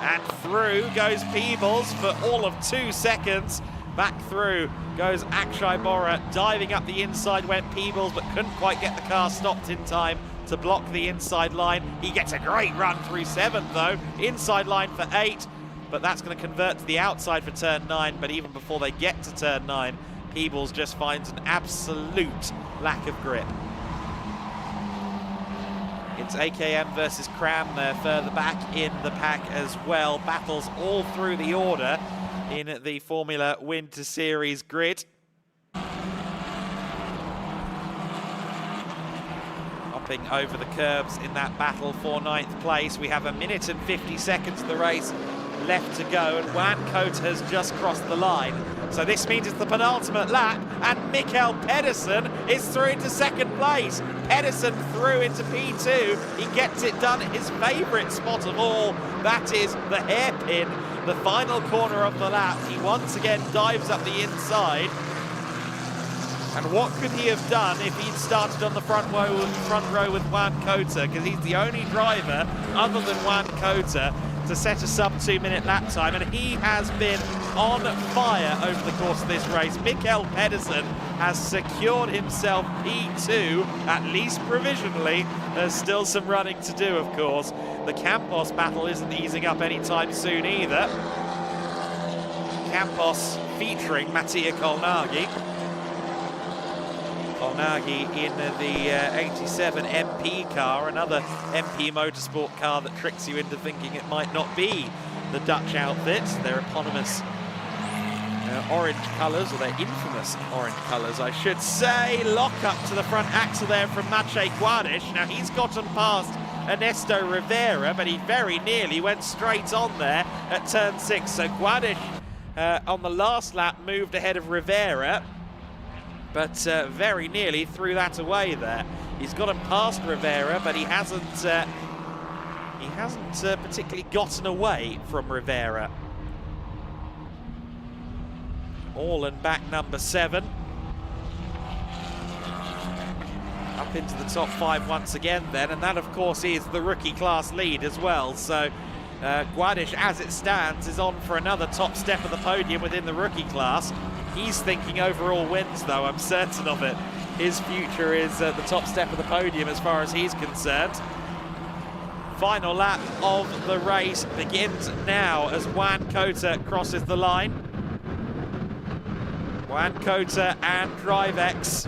Speaker 12: And through goes Peebles for all of 2 seconds. Back through goes Akshay Bora, diving up the inside went Peebles, but couldn't quite get the car stopped in time to block the inside line. He gets a great run through 7th though, inside line for 8, but that's going to convert to the outside for turn 9, but even before they get to turn 9, Peebles just finds an absolute lack of grip. It's AKM versus Cram there further back in the pack as well. Battles all through the order in the Formula Winter Series grid. Hopping over the curbs in that battle for 9th place. We have 1 minute and 50 seconds of the race left to go, and Juan Cota has just crossed the line. So this means it's the penultimate lap, and Mikael Pedersen is through into second place. Pedersen through into P2. He gets it done at his favourite spot of all. That is the hairpin, the final corner of the lap. He once again dives up the inside. And what could he have done if he'd started on the front row with Juan Cota? Because he's the only driver other than Juan Cota to set a sub-2-minute lap time, and he has been on fire over the course of this race. Mikael Pedersen has secured himself P2, at least provisionally. There's still some running to do, of course. The Campos battle isn't easing up anytime soon either. Campos featuring Mattia Kolnagi. Kolnagi in the 87 MP car, another MP Motorsport car that tricks you into thinking it might not be the Dutch outfit. Their eponymous orange colours, or their infamous orange colours, I should say. Lock up to the front axle there from Maciej Guadish. Now he's gotten past Ernesto Rivera, but he very nearly went straight on there at turn 6. So Guadish on the last lap moved ahead of Rivera, but very nearly threw that away there. He's got him past Rivera, but he hasn't particularly gotten away from Rivera. All and back number 7. Up into the top 5 once again then, and that of course is the rookie class lead as well. So Guadish, as it stands, is on for another top step of the podium within the rookie class. He's thinking overall wins, though, I'm certain of it. His future is at the top step of the podium as far as he's concerned. Final lap of the race begins now as Juan Cota crosses the line. Juan Cota and DriveX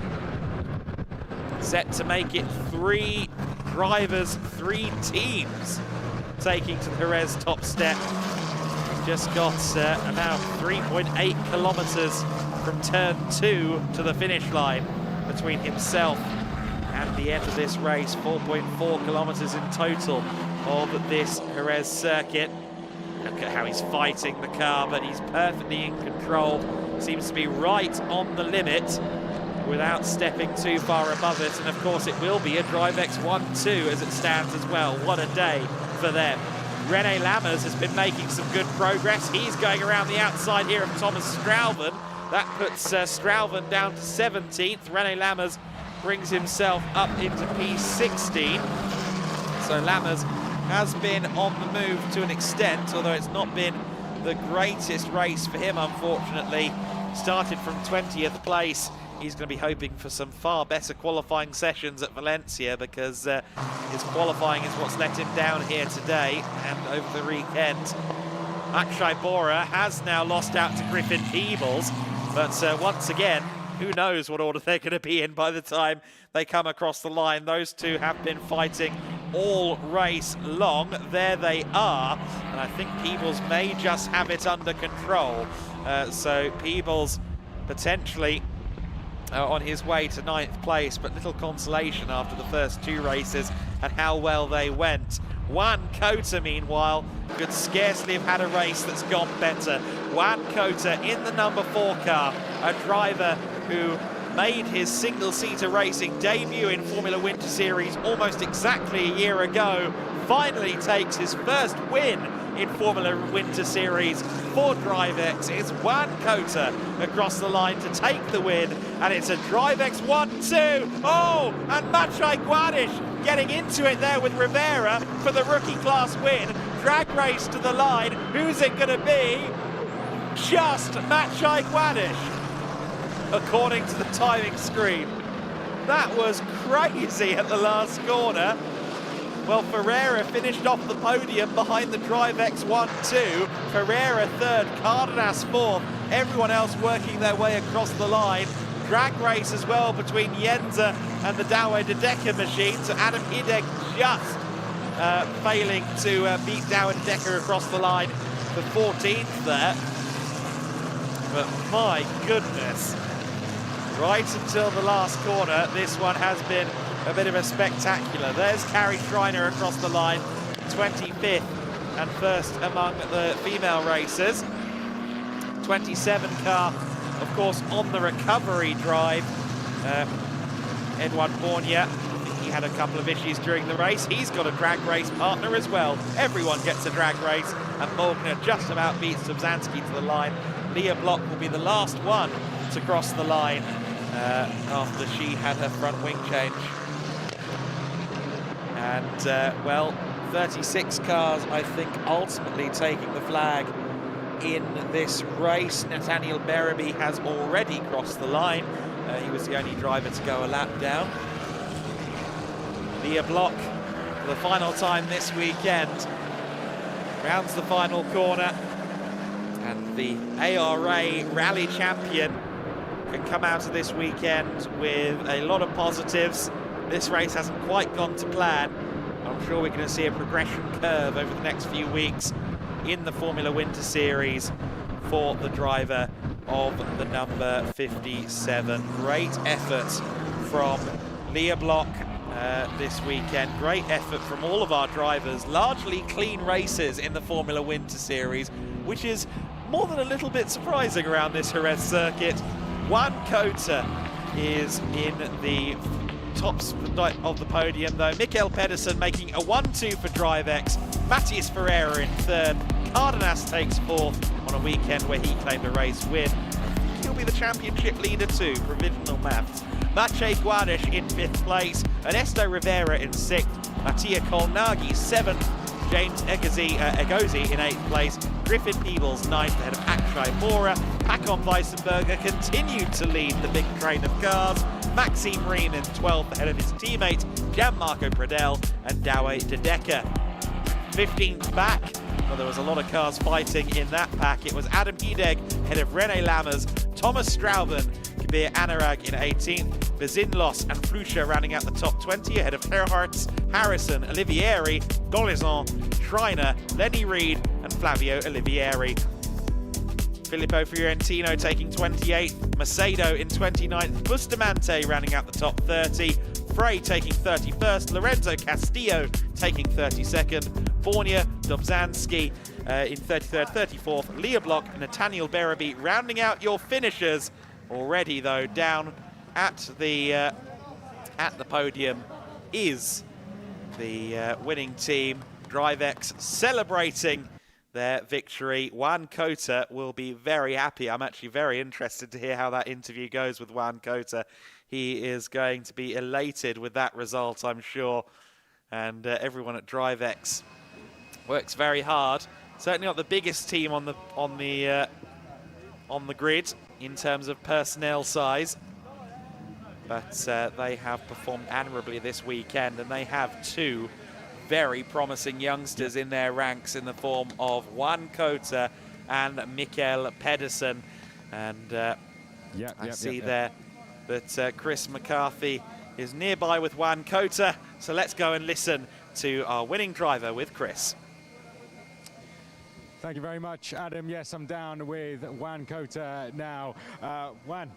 Speaker 12: set to make it 3 drivers, 3 teams taking to the Jerez top step. Just got about 3.8 kilometers from turn 2 to the finish line between himself and the end of this race. 4.4 kilometers in total of this Jerez circuit. Look at how he's fighting the car, but he's perfectly in control. Seems to be right on the limit without stepping too far above it. And of course it will be a DriveX 1-2 as it stands as well. What a day for them. René Lammers has been making some good progress. He's going around the outside here of Thomas Strauven. That puts Strauven down to 17th. René Lammers brings himself up into P16. So Lammers has been on the move to an extent, although it's not been the greatest race for him, unfortunately. Started from 20th place. He's going to be hoping for some far better qualifying sessions at Valencia, because his qualifying is what's let him down here today and over the weekend. Akshay Bora has now lost out to Griffin Peebles, but once again, who knows what order they're going to be in by the time they come across the line. Those two have been fighting all race long. There they are, and I think Peebles may just have it under control. So Peebles potentially on his way to 9th place, but little consolation after the first 2 races and how well they went. Juan Cota, meanwhile, could scarcely have had a race that's gone better. Juan Cota in the number 4 car, a driver who made his single-seater racing debut in Formula Winter Series almost exactly a year ago, finally takes his first win in Formula Winter Series for DriveX. It's Juan Cota across the line to take the win, and it's a DriveX 1-2. Oh, and Maciej Guadish getting into it there with Rivera for the rookie class win. Drag race to the line. Who's it going to be? Just Maciej Guadish, according to the timing screen. That was crazy at the last corner. Well, Ferreira finished off the podium behind the DriveX 1-2. Ferreira 3rd, Cardenas 4th. Everyone else working their way across the line. Drag race as well between Jenza and the Douwe de Decker machine. So Adam Hideg just failing to beat Douwe de Decker across the line for 14th there. But my goodness, right until the last corner, this one has been a bit of a spectacular. There's Carrie Schreiner across the line, 25th and first among the female racers. 27 car, of course, on the recovery drive. Edouard Borgna, he had a couple of issues during the race. He's got a drag race partner as well. Everyone gets a drag race, and Borgna just about beats Dobzhansky to the line. Leah Block will be the last one to cross the line after she had her front wing change. And, well, 36 cars, I think, ultimately taking the flag in this race. Nathaniel Berraby has already crossed the line. He was the only driver to go a lap down. Leah Block, for the final time this weekend, rounds the final corner. And the ARA Rally Champion can come out of this weekend with a lot of positives. This race hasn't quite gone to plan. I'm sure we're going to see a progression curve over the next few weeks in the Formula Winter Series for the driver of the number 57. Great effort from Leah Block this weekend. Great effort from all of our drivers. Largely clean races in the Formula Winter Series, which is more than a little bit surprising around this Jerez circuit. Juan Cota is in the tops of the podium, though. Mikel Pedersen making a 1-2 for DriveX. Matthias Ferreira in third. Cardenas takes fourth on a weekend where he claimed a race win. He'll be the championship leader too, provisional maths. Maciej Guadish in fifth place. Ernesto Rivera in sixth. Mattia Kolnagi seventh. James Egozi in eighth place. Griffin Peebles ninth ahead of Akshay Bora. Hakon Weissenberger continued to lead the big train of cars. Maxime Reen in 12th ahead of his teammate Gianmarco Pradel and Dawe De Decker. 15th back. Well, there was a lot of cars fighting in that pack. It was Adam Hideg ahead of René Lammers, Thomas Strauben, Kabir Anurag in 18th, Bezinlos and Flusha rounding out the top 20 ahead of Herhardt, Harrison, Olivieri, Golizon, Schreiner, Lenny Reed and Flavio Olivieri. Filippo Fiorentino taking 28th, Macedo in 29th, Bustamante rounding out the top 30, Frey taking 31st, Lorenzo Castillo taking 32nd, Borgna, Dobzhansky in 33rd, 34th, Leah Block, Nathaniel Berraby rounding out your finishers. Already though, down at the podium is the winning team, DriveX, celebrating their victory. Juan Cota will be very happy. I'm actually very interested to hear how that interview goes with Juan Cota. He is going to be elated with that result, I'm sure. And everyone at DriveX works very hard. Certainly not the biggest team on the grid in terms of personnel size, but they have performed admirably this weekend, and they have two very promising youngsters in their ranks in the form of Juan Cota and Mikel Pedersen. And I see there that Chris McCarthy is nearby with Juan Cota, so let's go and listen to our winning driver with Chris.
Speaker 2: Thank you very much, Adam. Yes, I'm down with Juan Cota now. Juan,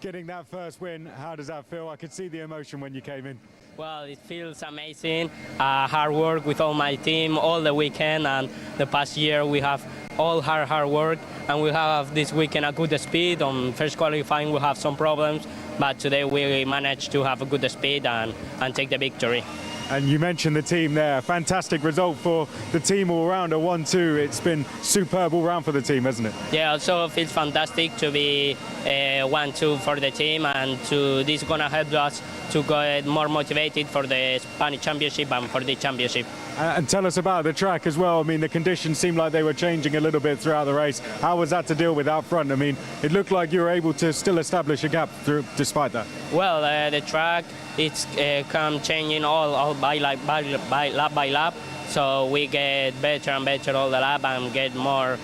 Speaker 2: getting that first win, how does that feel? I could see the emotion when you came in.
Speaker 3: Well, it feels amazing. Hard work with all my team all the weekend, and the past year we have all hard work, and we have this weekend a good speed. On first qualifying we have some problems, but today we managed to have a good speed and take the victory.
Speaker 2: And you mentioned the team there. Fantastic result for the team all round, a 1-2. It's been superb all round for the team, hasn't it?
Speaker 3: Yeah, also feels fantastic to be 1-2 for the team, and this is going to help us to get more motivated for the Spanish Championship and for the championship.
Speaker 2: And tell us about the track as well. I mean, the conditions seemed like they were changing a little bit throughout the race. How was that to deal with out front? I mean, it looked like you were able to still establish a gap despite that.
Speaker 3: Well, the track, it's come changing all by lap by lap. So we get better and better all the lap and get more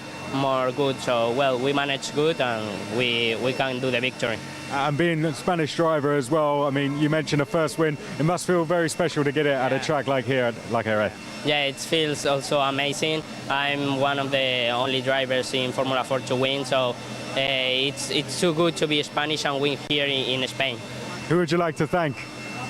Speaker 3: good. So, well, we managed good and we can do the victory.
Speaker 2: And being a Spanish driver as well, I mean, you mentioned a first win. It must feel very special to get it at a track like here, like Jerez.
Speaker 3: Yeah, it feels also amazing. I'm one of the only drivers in Formula 4 to win, so it's too good to be Spanish and win here in Spain.
Speaker 2: Who would you like to thank?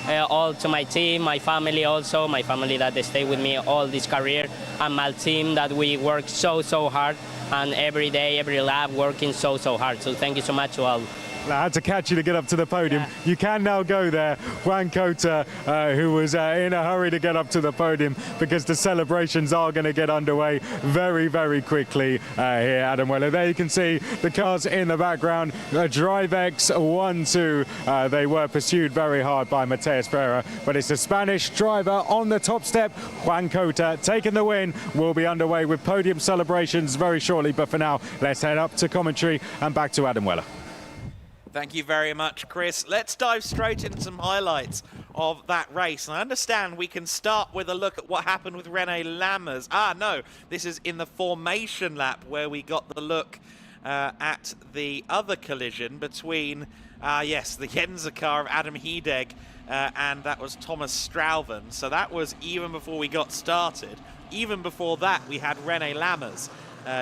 Speaker 20: all to my team, my family also, my family that they stay with me all this career, and my team that we work so hard, and every day, every lap, working so hard. So thank you so much to all.
Speaker 2: I had to catch you to get up to the podium. Yeah. You can now go there. Juan Cota, who was in a hurry to get up to the podium because the celebrations are going to get underway very quickly here, Adam Weller. There you can see the cars in the background. DriveX 1-2. They were pursued very hard by Mateus Ferreira, but it's the Spanish driver on the top step. Juan Cota taking the win. We'll be underway with podium celebrations very shortly, but for now, let's head up to commentary and back to Adam Weller.
Speaker 12: Thank you very much, Chris. Let's dive straight into some highlights of that race. And I understand we can start with a look at what happened with René Lammers. No, this is in the formation lap where we got the look at the other collision between, yes, the Yenza car of Adam Hideg and that was Thomas Strauven. So that was even before we got started. Even before that, we had René Lammers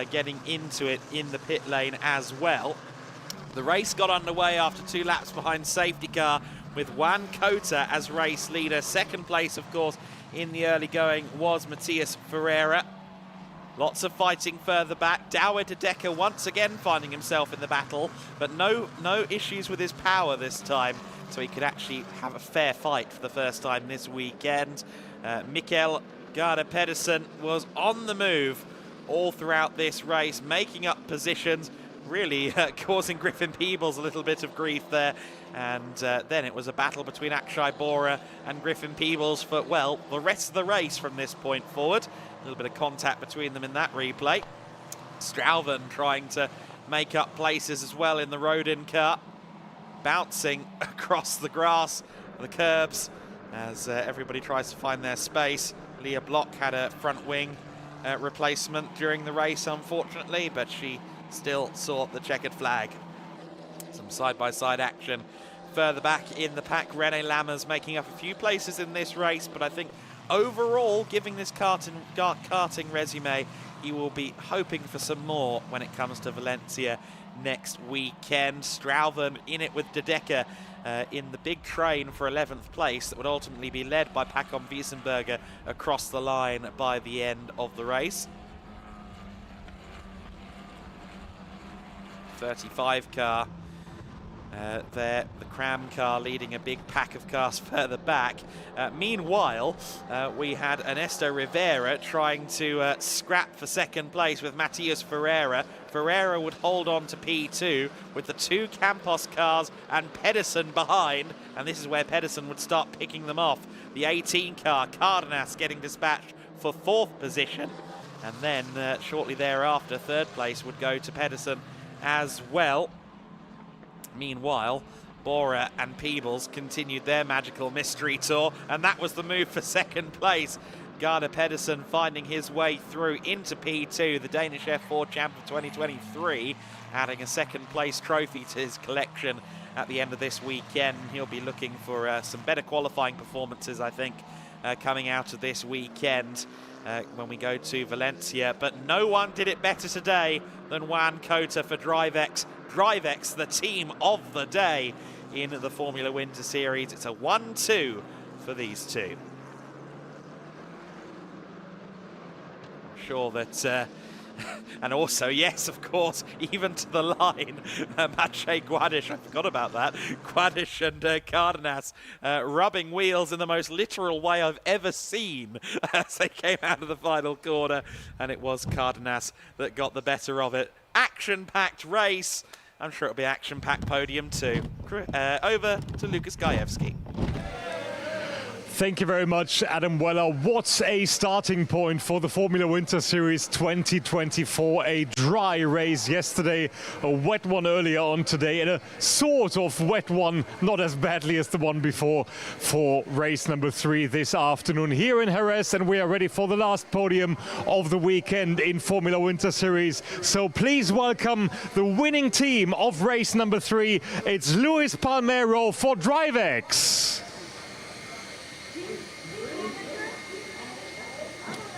Speaker 12: getting into it in the pit lane as well. The race got underway after 2 laps behind safety car with Juan Cota as race leader. Second place, of course, in the early going was Mateus Ferreira. Lots of fighting further back. Douwe de Decker once again finding himself in the battle, but no issues with his power this time, so he could actually have a fair fight for the first time this weekend. Mikkel Garde Pedersen was on the move all throughout this race, making up positions, really causing Griffin Peebles a little bit of grief there. And then it was a battle between Akshay Bora and Griffin Peebles for, well, the rest of the race from this point forward. A little bit of contact between them in that replay. Strauven trying to make up places as well in the Rodin car, bouncing across the grass, the curbs, as everybody tries to find their space. Leah Block had a front wing replacement during the race, unfortunately, but she still saw the checkered flag. Some side-by-side action further back in the pack. René Lammers making up a few places in this race, but I think overall, giving this karting resume, he will be hoping for some more when it comes to Valencia next weekend. Strauven in it with De Decker in the big train for 11th place that would ultimately be led by Pacom Wiesenberger across the line by the end of the race. 35 car there, the Cram car leading a big pack of cars further back. Meanwhile, we had Ernesto Rivera trying to scrap for second place with Mateus Ferreira. Ferreira would hold on to P2 with the 2 Campos cars and Pedersen behind, and this is where Pedersen would start picking them off. The 18 car, Cardenas, getting dispatched for 4th position, and then shortly thereafter, 3rd place would go to Pedersen as well. Meanwhile, Bora and Peebles continued their magical mystery tour, and that was the move for second place. Garde Pedersen finding his way through into P2, the Danish F4 champ of 2023, adding a second place trophy to his collection at the end of this weekend. He'll be looking for some better qualifying performances, I think, coming out of this weekend when we go to Valencia. But no one did it better today than Juan Cota for DriveX. DriveX, the team of the day in the Formula Winter Series. It's a 1-2 for these two. I'm sure that, and also, yes, of course, even to the line, Maciej Guadish, I forgot about that, Guadish and Cardenas rubbing wheels in the most literal way I've ever seen as they came out of the final corner, and it was Cardenas that got the better of it. Action-packed race. I'm sure it'll be action-packed podium too. Over to Lucas Gajewski.
Speaker 6: Thank you very much, Adam Weller. What a starting point for the Formula Winter Series 2024. A dry race yesterday, a wet one earlier on today, and a sort of wet one, not as badly as the one before, for race number 3 this afternoon here in Jerez. And we are ready for the last podium of the weekend in Formula Winter Series. So please welcome the winning team of race number 3. It's Luis Palmero for DriveX.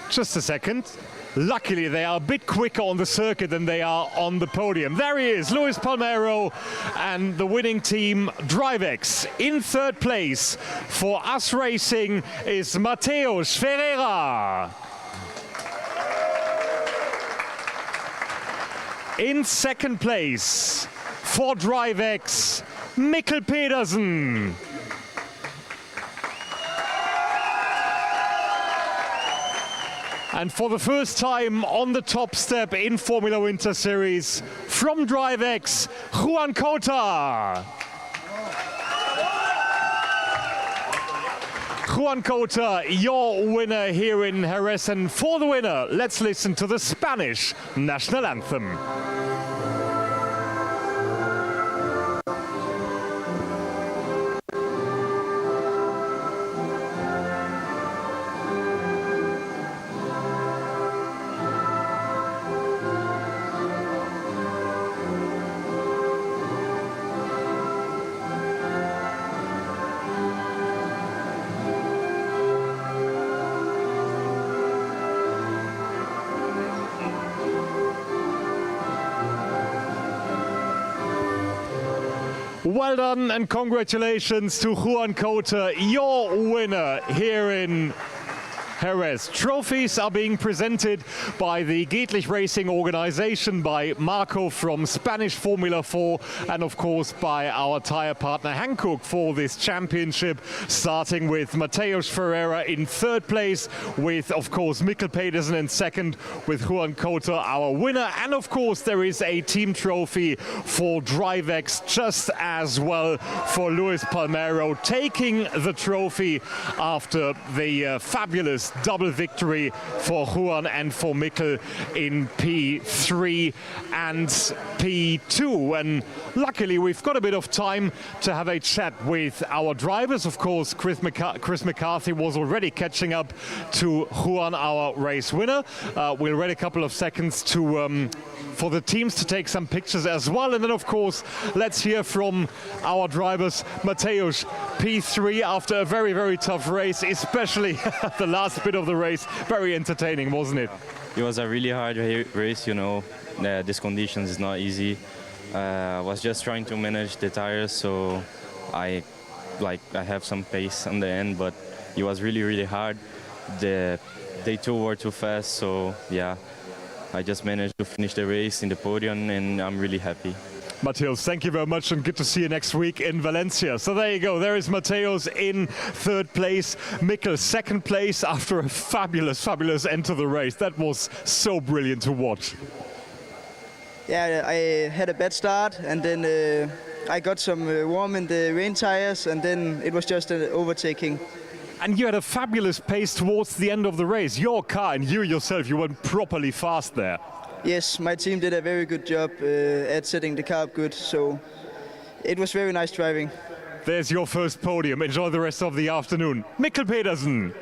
Speaker 6: Just a second. Luckily, they are a bit quicker on the circuit than they are on the podium. There he is, Luis Palmeiro and the winning team, Drivex. In third place for us racing is Mateusz Ferreira. In second place for Drivex, Mikkel Pedersen. And for the first time on the top step in Formula Winter Series, from Drivex, Juan Cota. Juan Cota, your winner here in Jerez. And for the winner, let's listen to the Spanish national anthem. Well done and congratulations to Juan Cota, your winner here in Jerez. Trophies are being presented by the Gedlich Racing organization, by Marco from Spanish Formula 4, and of course by our tire partner Hankook for this championship, starting with Mateusz Ferreira in third place, with of course Mikkel Pedersen in second, with Juan Cota our winner, and of course there is a team trophy for Drivex just as well for Luis Palmeiro, taking the trophy after the fabulous double victory for Juan and for Mikkel in P3 and P2. And luckily we've got a bit of time to have a chat with our drivers. Of course, Chris McCarthy was already catching up to Juan, our race winner. We'll wait a couple of seconds to for the teams to take some pictures as well. And then of course, let's hear from our drivers. Mateusz, P3 after a very, very tough race, especially the last bit of the race. Very entertaining, wasn't it?
Speaker 5: It was a really hard race, you know. These conditions is not easy. I was just trying to manage the tires, so I have some pace on the end, but it was really, really hard. They two were too fast, so yeah, I just managed to finish the race in the podium, and I'm really happy.
Speaker 6: Mateusz, thank you very much, and good to see you next week in Valencia. So there you go, there is Mateusz in third place, Mikkel second place after a fabulous, fabulous end to the race. That was so brilliant to watch.
Speaker 21: Yeah, I had a bad start, and then I got some warm in the rain tires, and then it was just an overtaking.
Speaker 6: And you had a fabulous pace towards the end of the race. Your car and you yourself, you went properly fast there.
Speaker 21: Yes, my team did a very good job at setting the car up good, so it was very nice driving.
Speaker 6: There's your first podium. Enjoy the rest of the afternoon. Mikkel Pedersen.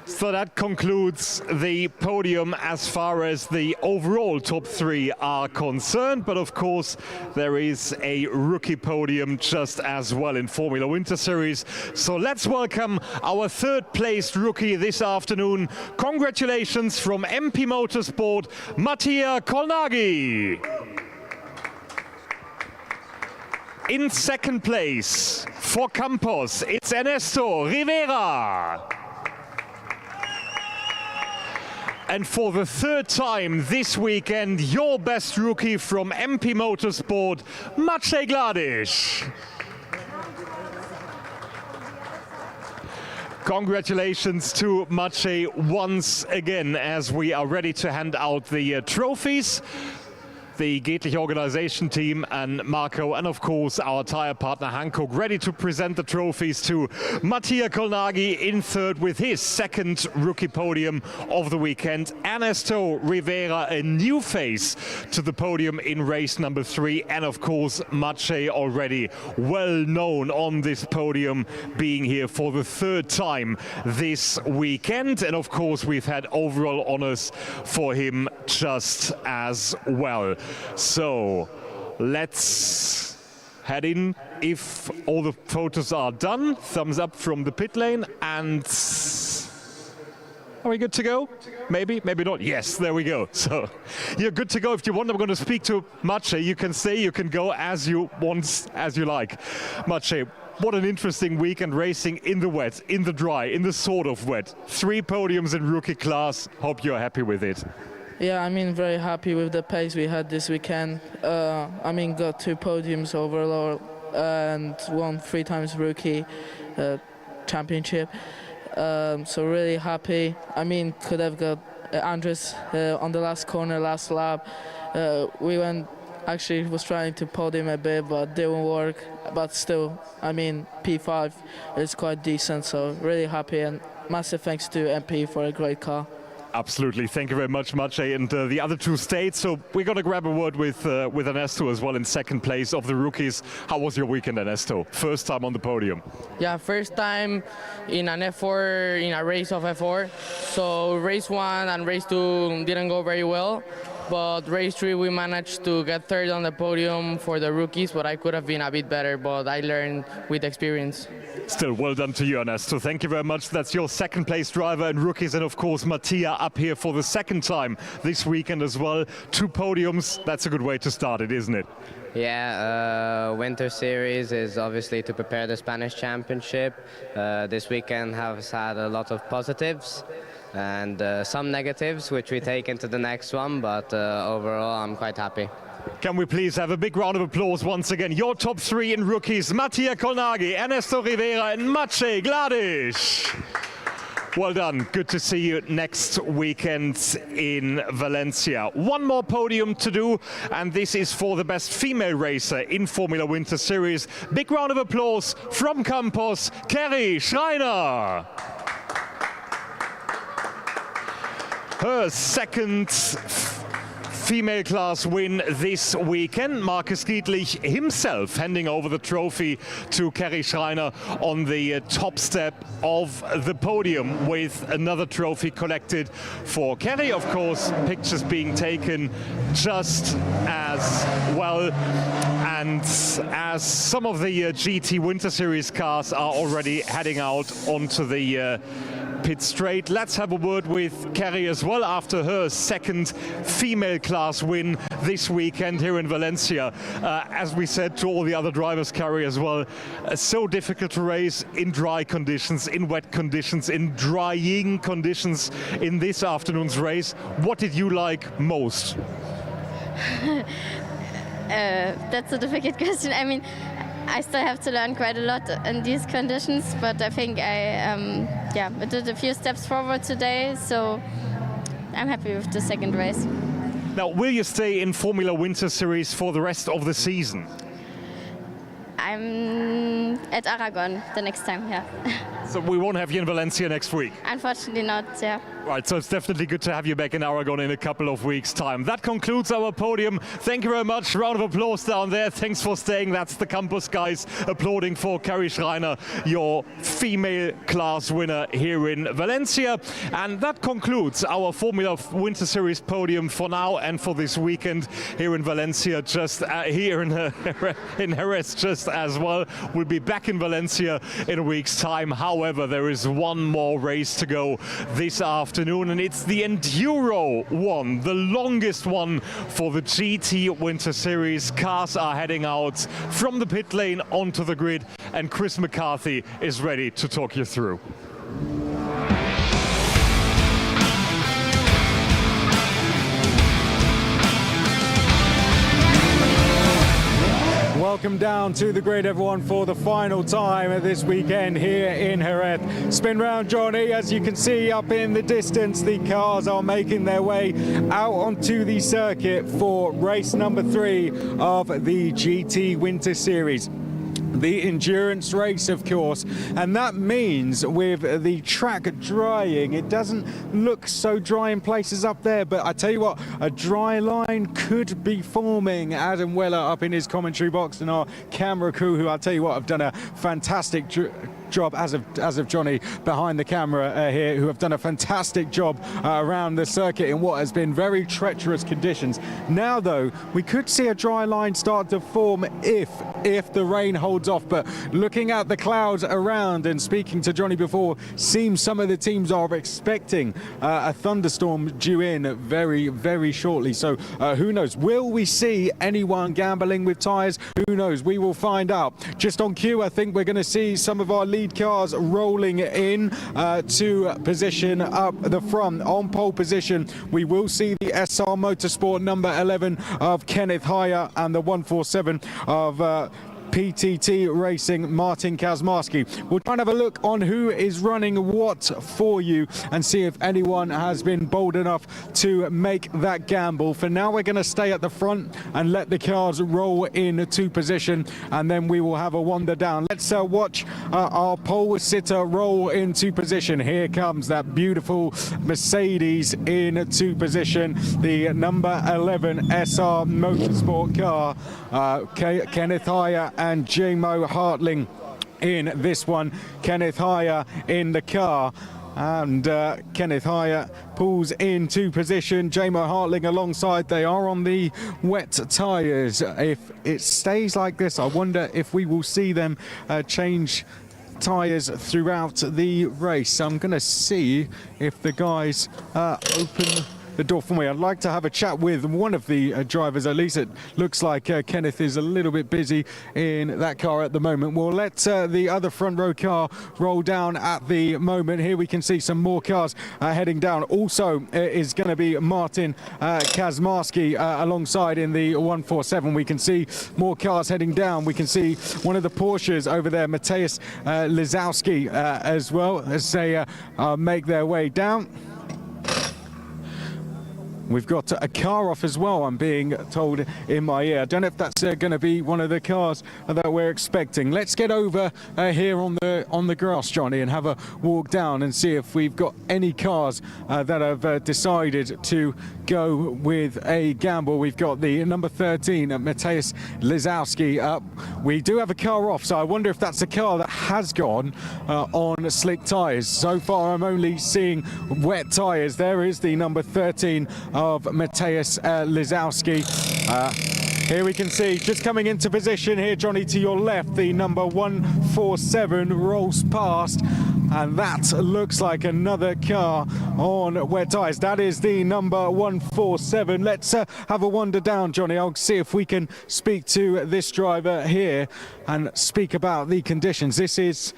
Speaker 6: So that concludes the podium as far as the overall top three are concerned. But of course, there is a rookie podium just as well in Formula Winter Series. So let's welcome our third placed rookie this afternoon. Congratulations from MP Motorsport, Mattia Kolnagi. In second place for Campos, it's Ernesto Rivera. And for the third time this weekend, your best rookie from MP Motorsport, Maciej Gladish. Congratulations to Maciej once again, as we are ready to hand out the trophies. The Gedlich organization team and Marco, and of course our tire partner Hankook, ready to present the trophies to Mattia Kolnagi in third with his second rookie podium of the weekend. Ernesto Rivera, a new face to the podium in race number 3, and of course Maciej, already well known on this podium, being here for the third time this weekend. And of course we've had overall honors for him just as well. So let's head in. If all the photos are done, thumbs up from the pit lane, and Are we good to go? Maybe, maybe not. Yes, there we go. So you're good to go. If you want, I'm going to speak to Maciej. You can stay, you can go as you want, as you like. Maciej, what an interesting weekend racing in the wet, in the dry, in the sort of wet. 3 podiums in rookie class. Hope you're happy with it.
Speaker 3: Yeah, I mean, very happy with the pace we had this weekend. I mean, got 2 podiums overall and won 3 times rookie championship. So really happy. I mean, could have got Andres on the last corner, last lap. We actually was trying to podium a bit, but didn't work. But still, I mean, P5 is quite decent, so really happy, and massive thanks to MP for a great car.
Speaker 6: Absolutely. Thank you very much, Maciej. And the other 2 states. So we're going to grab a word with Ernesto as well in second place of the rookies. How was your weekend, Ernesto? First time on the podium.
Speaker 3: Yeah, first time in an F4, in a race of F4. So race 1 and race 2 didn't go very well. But race 3 we managed to get 3rd on the podium for the rookies, but I could have been a bit better, but I learned with experience.
Speaker 6: Still, well done to you, Ernesto. Thank you very much. That's your second place driver and rookies, and of course Mattia up here for the second time this weekend as well. 2 podiums, that's a good way to start it, isn't it?
Speaker 4: Yeah, Winter Series is obviously to prepare the Spanish Championship. This weekend has had a lot of positives and some negatives, which we take into the next one, but overall I'm quite happy.
Speaker 6: Can we please have a big round of applause once again? Your top 3 in rookies, Mattia Colnaghi, Ernesto Rivera and Maciej Gedlich. Well done. Good to see you next weekend in Valencia. 1 more podium to do, and this is for the best female racer in Formula Winter Series. Big round of applause from Campos, Kerry Schreiner. Her second female class win this weekend. Marcus Gedlich himself handing over the trophy to Kerry Schreiner on the top step of the podium, with another trophy collected for Kerry. Of course, pictures being taken just as well. And as some of the GT Winter Series cars are already heading out onto the pit straight, let's have a word with Kerry as well after her second female class win this weekend here in Valencia. As we said to all the other drivers, Kerry, as well, so difficult to race in dry conditions, in wet conditions, in drying conditions in this afternoon's race. What did you like most?
Speaker 7: That's a difficult question. I mean, I still have to learn quite a lot in these conditions, but I think I did a few steps forward today, so I'm happy with the second race.
Speaker 6: Now, will you stay in Formula Winter Series for the rest of the season?
Speaker 7: I'm at Aragon the next time, yeah.
Speaker 6: So we won't have you in Valencia next week?
Speaker 7: Unfortunately not, yeah.
Speaker 6: Right, so it's definitely good to have you back in Aragon in a couple of weeks' time. That concludes our podium. Thank you very much. Round of applause down there. Thanks for staying. That's the Campus guys applauding for Kerry Schreiner, your female class winner here in Valencia. And that concludes our Formula Winter Series podium for now and for this weekend here in Valencia, just here in Jerez just as well. We'll be back in Valencia in a week's time. However, there is 1 more race to go this afternoon, and it's the Enduro one, the longest one for the GT Winter Series. Cars are heading out from the pit lane onto the grid, and Chris McCarthy is ready to talk you through.
Speaker 2: Welcome down to the grid, everyone, for the final time this weekend here in Jerez. Spin round, Johnny. As you can see up in the distance, the cars are making their way out onto the circuit for race number 3 of the GT Winter Series. The endurance race, of course, and that means with the track drying, it doesn't look so dry in places up there, but I tell you what, a dry line could be forming. Adam Weller up in his commentary box and our camera crew, who I tell you what have done a fantastic job, as of Johnny behind the camera here, who have done a fantastic job around the circuit in what has been very treacherous conditions. Now, though, we could see a dry line start to form if the rain holds off. But looking at the clouds around and speaking to Johnny before, seems some of the teams are expecting a thunderstorm due in very, very shortly. So who knows? Will we see anyone gambling with tyres? Who knows? We will find out. Just on cue, I think we're going to see some of our lead cars rolling in to position up the front. On pole position, we will see the SR Motorsport number 11 of Kenneth Heyer and the 147 of PTT Racing, Martin Kazmarski. We'll try and have a look on who is running what for you and see if anyone has been bold enough to make that gamble. For now, we're going to stay at the front and let the cars roll into position, and then we will have a wander down. Let's watch our pole sitter roll into position. Here comes that beautiful Mercedes into position, the number 11 SR Motorsport car. Kenneth Heyer and J-Mo Hartling in this one. Kenneth Heyer in the car, and Kenneth Heyer pulls into position. J-Mo Hartling alongside. They are on the wet tyres. If it stays like this, I wonder if we will see them change tyres throughout the race. I'm going to see if the guys open the door for me. I'd like to have a chat with one of the drivers. At least it looks like Kenneth is a little bit busy in that car at the moment. We'll let the other front row car roll down at the moment. Here we can see some more cars heading down. Also is going to be Martin Kazmarski alongside in the 147. We can see more cars heading down. We can see one of the Porsches over there, Mateusz Lizowski, as well, as they make their way down. We've got a car off as well, I'm being told in my ear. I don't know if that's going to be one of the cars that we're expecting. Let's get over here on the grass, Johnny, and have a walk down and see if we've got any cars that have decided to go with a gamble. We've got the number 13, Mateusz Lizowski. We do have a car off, so I wonder if that's a car that has gone on slick tyres. So far, I'm only seeing wet tyres. There is the number 13 of Mateusz Lizowski. Here we can see, just coming into position here, Johnny, to your left, the number 147 rolls past, and that looks like another car on wet tyres. That is the number 147. Let's have a wander down, Johnny. I'll see if we can speak to this driver here and speak about the conditions. This is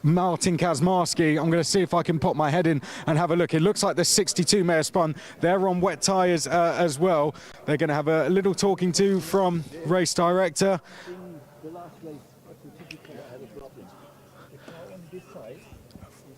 Speaker 2: Martin Kazmarski. I'm going to see if I can pop my head in and have a look. It looks like the 62 may have spun. They're on wet tyres as well. They're going to have a little talking to from race director.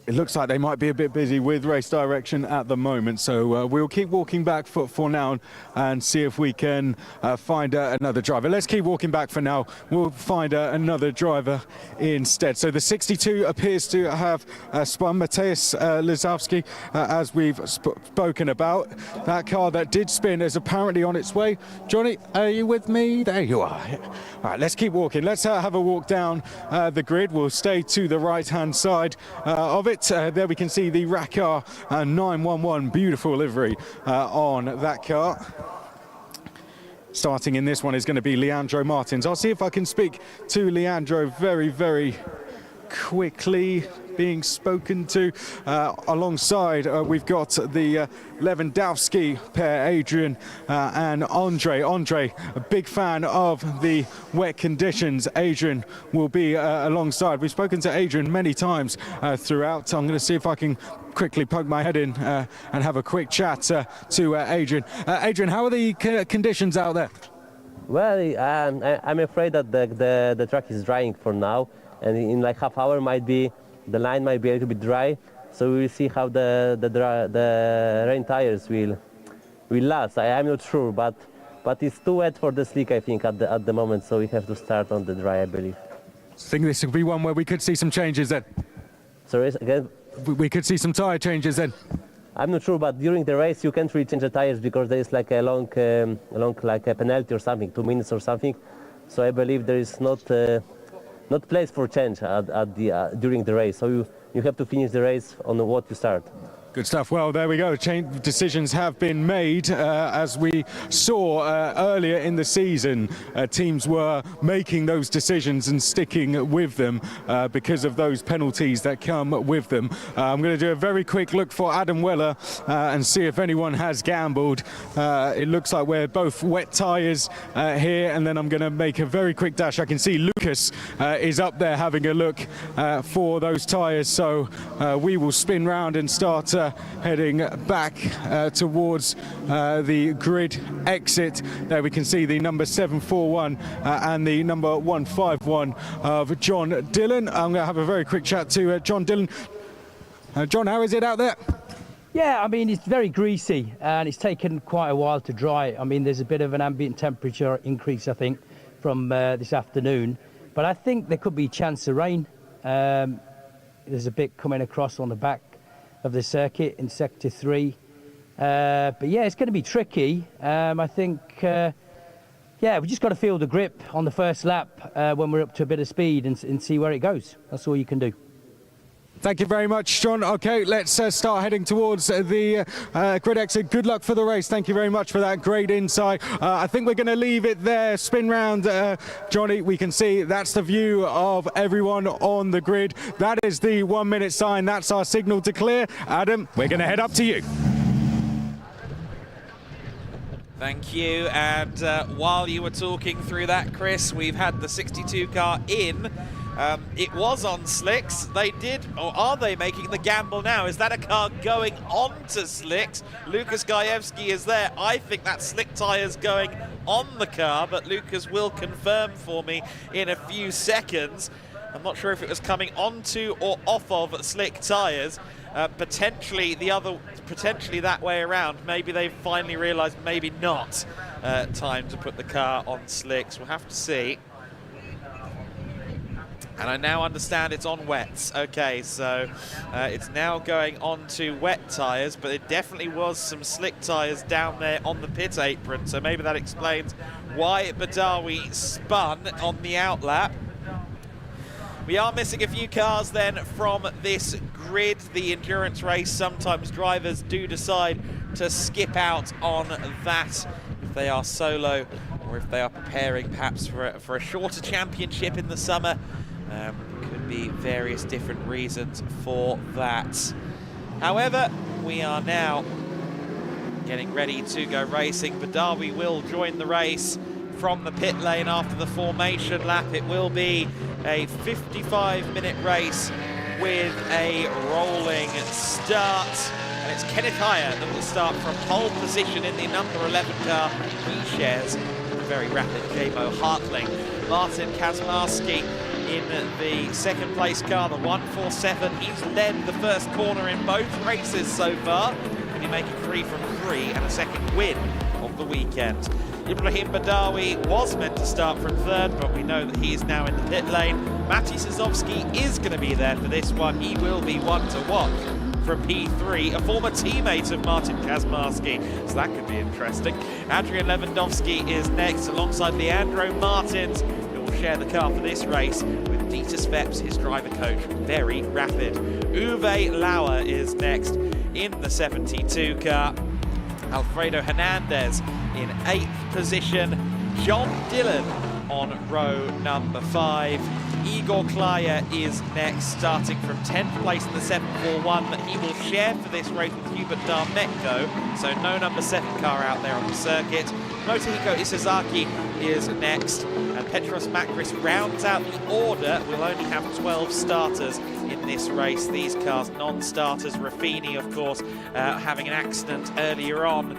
Speaker 2: It looks like they might be a bit busy with race direction at the moment, so we'll keep walking back for now and see if we can find another driver. Let's keep walking back for now. We'll find another driver instead. So the 62 appears to have spun. Mateusz Lizowski, as we've spoken about. That car that did spin is apparently on its way. Johnny, are you with me? There you are. All right, let's keep walking. Let's have a walk down the grid. We'll stay to the right-hand side of it. There we can see the Racar 911, beautiful livery on that car. Starting in this one is going to be Leandro Martins. I'll see if I can speak to Leandro very, very quickly. Being spoken to alongside we've got the Lewandowski pair, Adrian and Andre. Andre, a big fan of the wet conditions. Adrian will be alongside. We've spoken to Adrian many times throughout. I'm going to see if I can quickly poke my head in and have a quick chat to Adrian. Adrian, how are the conditions out there?
Speaker 1: Well, I'm afraid that the track is drying for now, and in like half hour the line might be a little bit dry, so we will see how the rain tires will last. I'm not sure, but it's too wet for the slick, I think, at the moment, so we have to start on the dry, I believe.
Speaker 2: I think this could be one where we could see some changes then.
Speaker 1: Sorry, again?
Speaker 2: We could see some tyre changes then.
Speaker 1: I'm not sure, but during the race you can't really change the tires because there is like a long like a penalty or something, 2 minutes or something. So I believe there is not not place for change during the race. So you have to finish the race on what you start.
Speaker 2: Good stuff. Well, there we go. Decisions have been made. As we saw earlier in the season, teams were making those decisions and sticking with them because of those penalties that come with them. I'm going to do a very quick look for Adam Weller and see if anyone has gambled. It looks like we're both wet tyres here, and then I'm going to make a very quick dash. I can see Lucas is up there having a look for those tyres, so we will spin round and start heading back towards the grid exit. There we can see the number 741 and the number 151 of John Dillon. I'm going to have a very quick chat to John Dillon. John, how is it out there?
Speaker 9: Yeah, I mean, it's very greasy and it's taken quite a while to dry. I mean, there's a bit of an ambient temperature increase, I think, from this afternoon. But I think there could be a chance of rain. There's a bit coming across on the back of the circuit in Sector 3. But yeah, it's going to be tricky. I think, yeah, we just got to feel the grip on the first lap when we're up to a bit of speed and see where it goes. That's all you can do.
Speaker 2: Thank you very much, John. Okay, let's start heading towards the grid exit. Good luck for the race. Thank you very much for that great insight. I think we're going to leave it there. Spin round, Johnny. We can see that's the view of everyone on the grid. That is the 1 minute sign. That's our signal to clear. Adam, we're going to head up to you.
Speaker 12: Thank you. And while you were talking through that, Chris, we've had the 62 car in. It was on slicks. They did, or are they making the gamble now? Is that a car going on to slicks? Lucas Gajewski is there. I think that slick tyre's going on the car, but Lucas will confirm for me in a few seconds. I'm not sure if it was coming onto or off of slick tyres. Potentially that way around. Maybe they've finally realised maybe not time to put the car on slicks. We'll have to see. And I now understand it's on wets. Okay, so it's now going on to wet tyres, but it definitely was some slick tyres down there on the pit apron, so maybe that explains why Badawi spun on the outlap. We are missing a few cars then from this grid, the endurance race. Sometimes drivers do decide to skip out on that if they are solo or if they are preparing perhaps for a shorter championship in the summer. Could be various different reasons for that. However, we are now getting ready to go racing. Badawi will join the race from the pit lane after the formation lap. It will be a 55-minute race with a rolling start. And it's Kenneth Hyatt that will start from pole position in the number 11 car. He shares the very rapid Jamo Hartling. Martin Kazmarski in the second place car, the 147. He's led the first corner in both races so far. He'll be making 3 from 3 and a second win of the weekend. Ibrahim Badawi was meant to start from third, but we know that he is now in the pit lane. Maciej Sazowski is going to be there for this one. He will be one to watch from P3, a former teammate of Martin Kazmarski, so that could be interesting. Adrian Lewandowski is next alongside Leandro Martins, who will share the car for this race with Dieter Sveps, his driver coach, very rapid. Uwe Lauer is next in the 72 car. Alfredo Hernandez in 8th position. John Dillon on row number 5. Igor Klaya is next, starting from 10th place in the 741, but he will share for this race with Hubert Darmetko, so no number 7 car out there on the circuit. Motohiko Isazaki is next, and Petros Makris rounds out the order. We'll only have 12 starters in this race. These cars non-starters. Raffini, of course, having an accident earlier on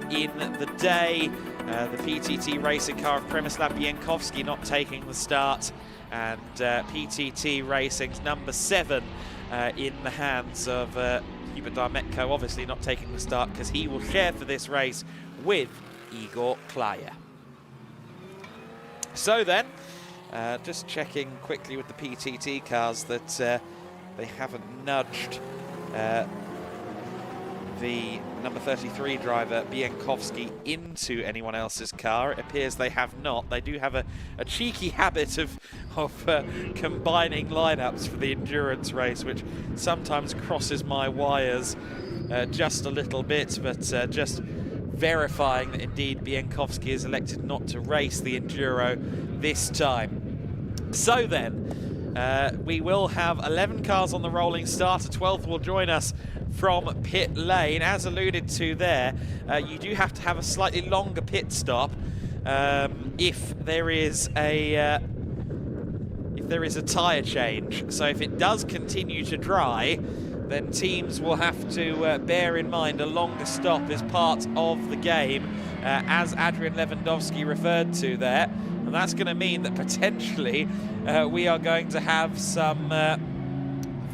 Speaker 12: in the day. The PTT racing car of Przemysław Bienkowski not taking the start. And PTT Racing's number 7 in the hands of Hubert Darmetko, obviously not taking the start because he will share for this race with Igor Klaya. So then, just checking quickly with the PTT cars that they haven't nudged the number 33 driver Bienkowski into anyone else's car. It appears they have not. They do have a cheeky habit of combining lineups for the endurance race, which sometimes crosses my wires just a little bit, but just verifying that indeed Bienkowski has elected not to race the Enduro this time. So then, we will have 11 cars on the rolling start. A 12th will join us from pit lane. As alluded to there, you do have to have a slightly longer pit stop if there is a tyre change. So if it does continue to dry, then teams will have to bear in mind a longer stop as part of the game, as Adrian Lewandowski referred to there. And that's going to mean that potentially we are going to have some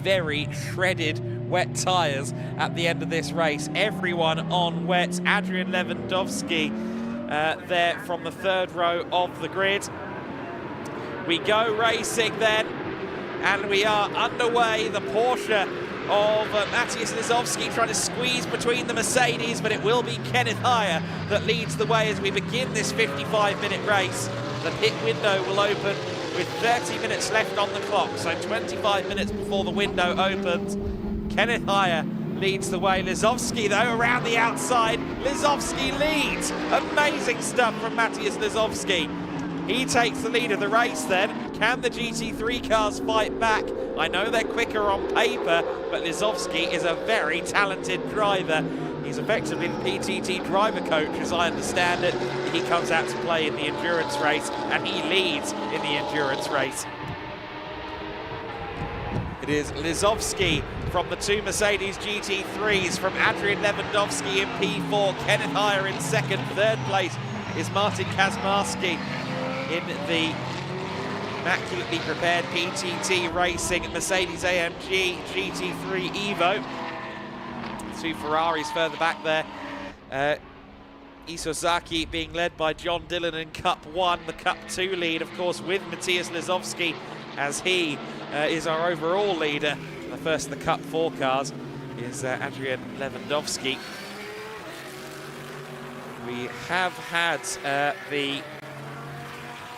Speaker 12: very shredded wet tyres at the end of this race. Everyone on wet. Adrian Lewandowski there from the third row of the grid. We go racing then, and we are underway. The Porsche of Matthias Lizowski trying to squeeze between the Mercedes, but it will be Kenneth Heyer that leads the way as we begin this 55-minute race. The pit window will open with 30 minutes left on the clock, so 25 minutes before the window opens. Kenneth Heyer leads the way. Lizowski, though, around the outside. Lizowski leads. Amazing stuff from Matthias Lizowski. He takes the lead of the race then. Can the GT3 cars fight back? I know they're quicker on paper, but Lizowski is a very talented driver. He's effectively the PTT driver coach, as I understand it. He comes out to play in the endurance race, and he leads in the endurance race. It is Lizowski from the two Mercedes GT3s, from Adrian Lewandowski in P4, Kenneth Heyer in second. Third place is Martin Kazmarski in the immaculately prepared PTT Racing Mercedes AMG GT3 Evo. Two Ferraris further back there. Isozaki being led by John Dillon in Cup 1, the Cup 2 lead, of course, with Matthias Lizowski, as he is our overall leader. The first of the Cup 4 cars is Adrian Lewandowski. We have had the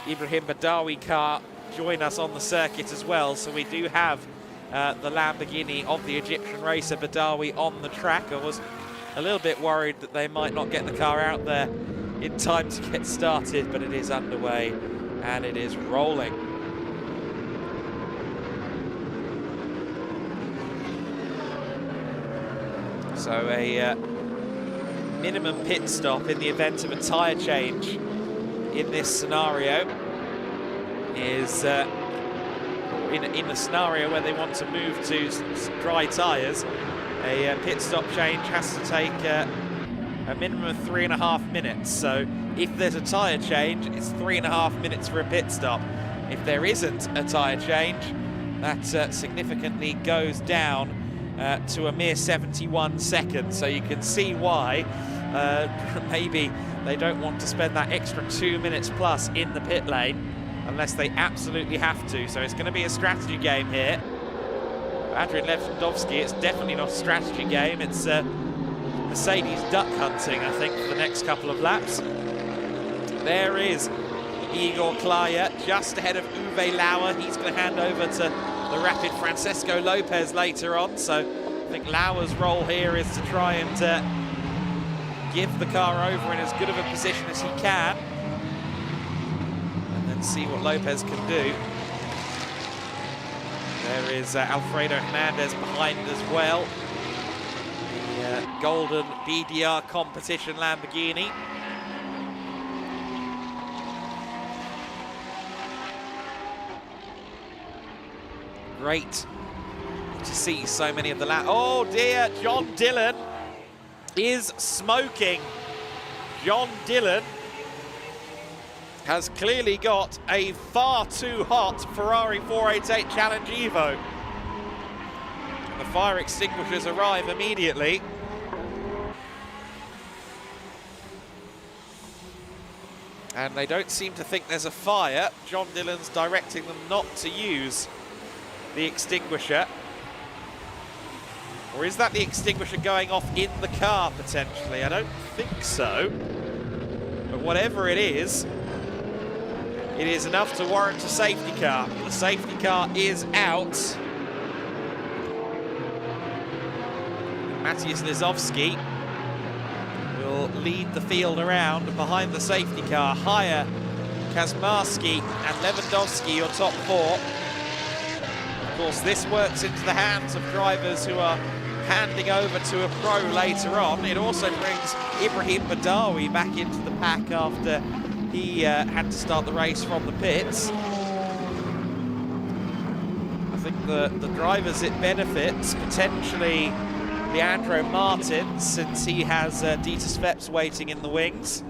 Speaker 12: Ibrahim Badawi car join us on the circuit as well, so we do have the Lamborghini of the Egyptian racer Badawi on the track. I was a little bit worried that they might not get the car out there in time to get started, but it is underway and it is rolling. So a minimum pit stop in the event of a tyre change in this scenario is in the scenario where they want to move to dry tyres. A pit stop change has to take a minimum of 3.5 minutes. So if there's a tyre change, it's 3.5 minutes for a pit stop. If there isn't a tyre change, that significantly goes down to a mere 71 seconds. So you can see why maybe they don't want to spend that extra 2 minutes plus in the pit lane unless they absolutely have to. So it's going to be a strategy game here. Adrian Lewandowski, it's definitely not a strategy game. It's Mercedes duck hunting, I think, for the next couple of laps. There is Igor Klaya just ahead of Uwe Lauer. He's going to hand over to the rapid Francesco Lopez later on. So I think Lauer's role here is to try and give the car over in as good of a position as he can, and then see what Lopez can do. There is Alfredo Hernandez behind as well. The golden BDR competition Lamborghini. Great to see so many of the oh dear, John Dillon is smoking. John Dillon has clearly got a far too hot Ferrari 488 Challenge Evo. The fire extinguishers arrive immediately. And they don't seem to think there's a fire. John Dillon's directing them not to use the extinguisher. Or is that the extinguisher going off in the car, potentially? I don't think so. But whatever it is enough to warrant a safety car. The safety car is out. Maciej Lizowski will lead the field around, and behind the safety car, Haya, Kazmarski and Lewandowski, your top four. Of course, this works into the hands of drivers who are handing over to a pro later on. It also brings Ibrahim Badawi back into the pack after he had to start the race from the pits. I think the drivers it benefits, potentially Leandro Martin, since he has Dieter Sveps waiting in the wings.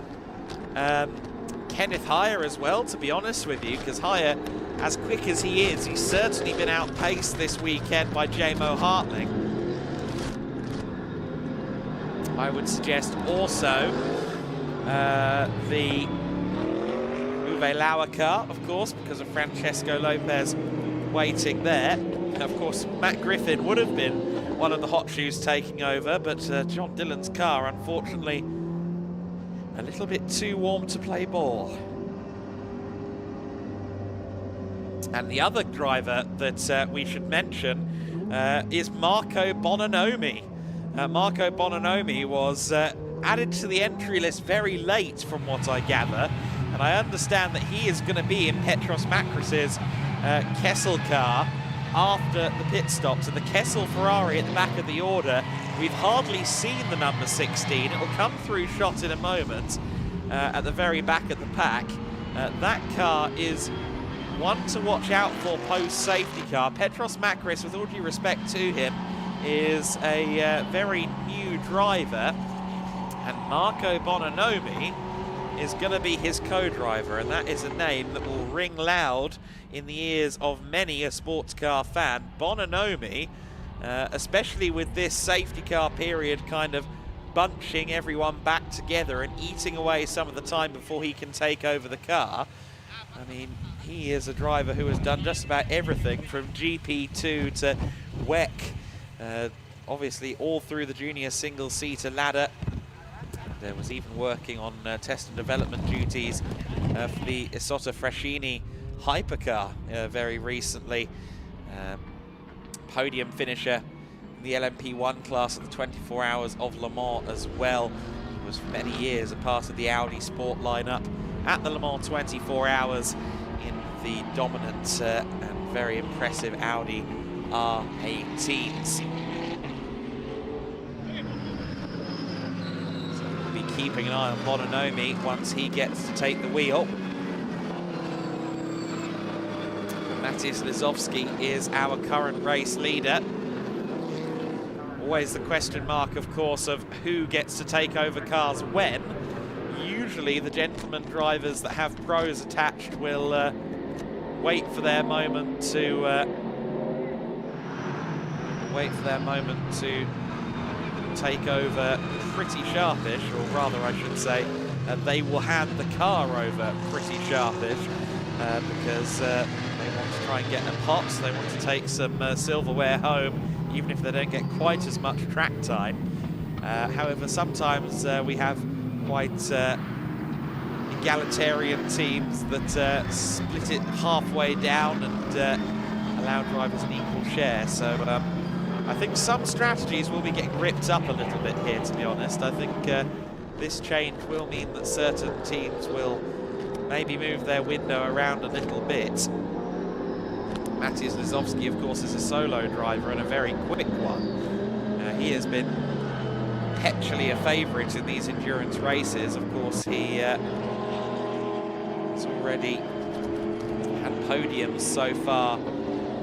Speaker 12: Kenneth Haya as well, to be honest with you, because Haya, as quick as he is, he's certainly been outpaced this weekend by J-Mo Hartling. I would suggest also the Uwe Lauer car, of course, because of Francesco Lopez waiting there. And of course, Matt Griffin would have been one of the hot shoes taking over, but John Dillon's car, unfortunately, a little bit too warm to play ball. And the other driver that we should mention is Marco Bononomi. Marco Bononomi was added to the entry list very late, from what I gather, and I understand that he is going to be in Petros Makris's Kessel car after the pit stops. And the Kessel Ferrari at the back of the order, we've hardly seen the number 16. It will come through shot in a moment at the very back of the pack. That car is one to watch out for post-safety car. Petros Makris, with all due respect to him, is a very new driver, and Marco Bononomi is going to be his co-driver, and that is a name that will ring loud in the ears of many a sports car fan. Bononomi, especially with this safety car period kind of bunching everyone back together and eating away some of the time before he can take over the car. I mean, he is a driver who has done just about everything from GP2 to WEC, obviously all through the junior single-seater ladder. There was even working on test and development duties for the Isotta Fraschini hypercar very recently. Podium finisher in the LMP1 class of the 24 Hours of Le Mans as well. He was for many years a part of the Audi Sport lineup at the Le Mans 24 Hours in the dominant and very impressive Audi R18s. Keeping an eye on Bononomi once he gets to take the wheel. Maciej Lizowski is our current race leader. Always the question mark, of course, of who gets to take over cars when. Usually the gentleman drivers that have pros attached will wait for their moment to take over pretty sharpish, or rather I should say they will hand the car over pretty sharpish because they want to try and get a pot, they want to take some silverware home, even if they don't get quite as much track time. However, sometimes we have quite egalitarian teams that split it halfway down and allow drivers an equal share. So I think some strategies will be getting ripped up a little bit here, to be honest. I think this change will mean that certain teams will maybe move their window around a little bit. Maciej Lizowski, of course, is a solo driver and a very quick one. He has been perpetually a favourite in these endurance races. Of course, he has already had podiums so far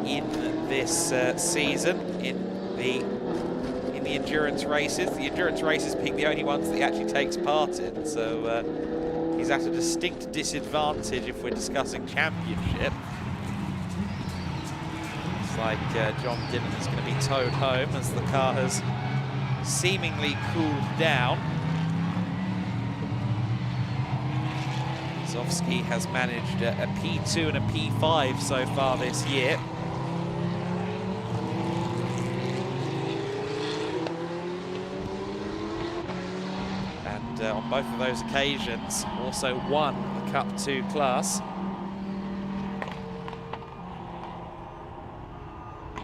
Speaker 12: in this season in the endurance races. The endurance races being the only ones that he actually takes part in. So he's at a distinct disadvantage if we're discussing championship. Looks like John Dillon is going to be towed home as the car has seemingly cooled down. Lizowski has managed a P2 and a P5 so far this year. and on both of those occasions also won the Cup 2 class.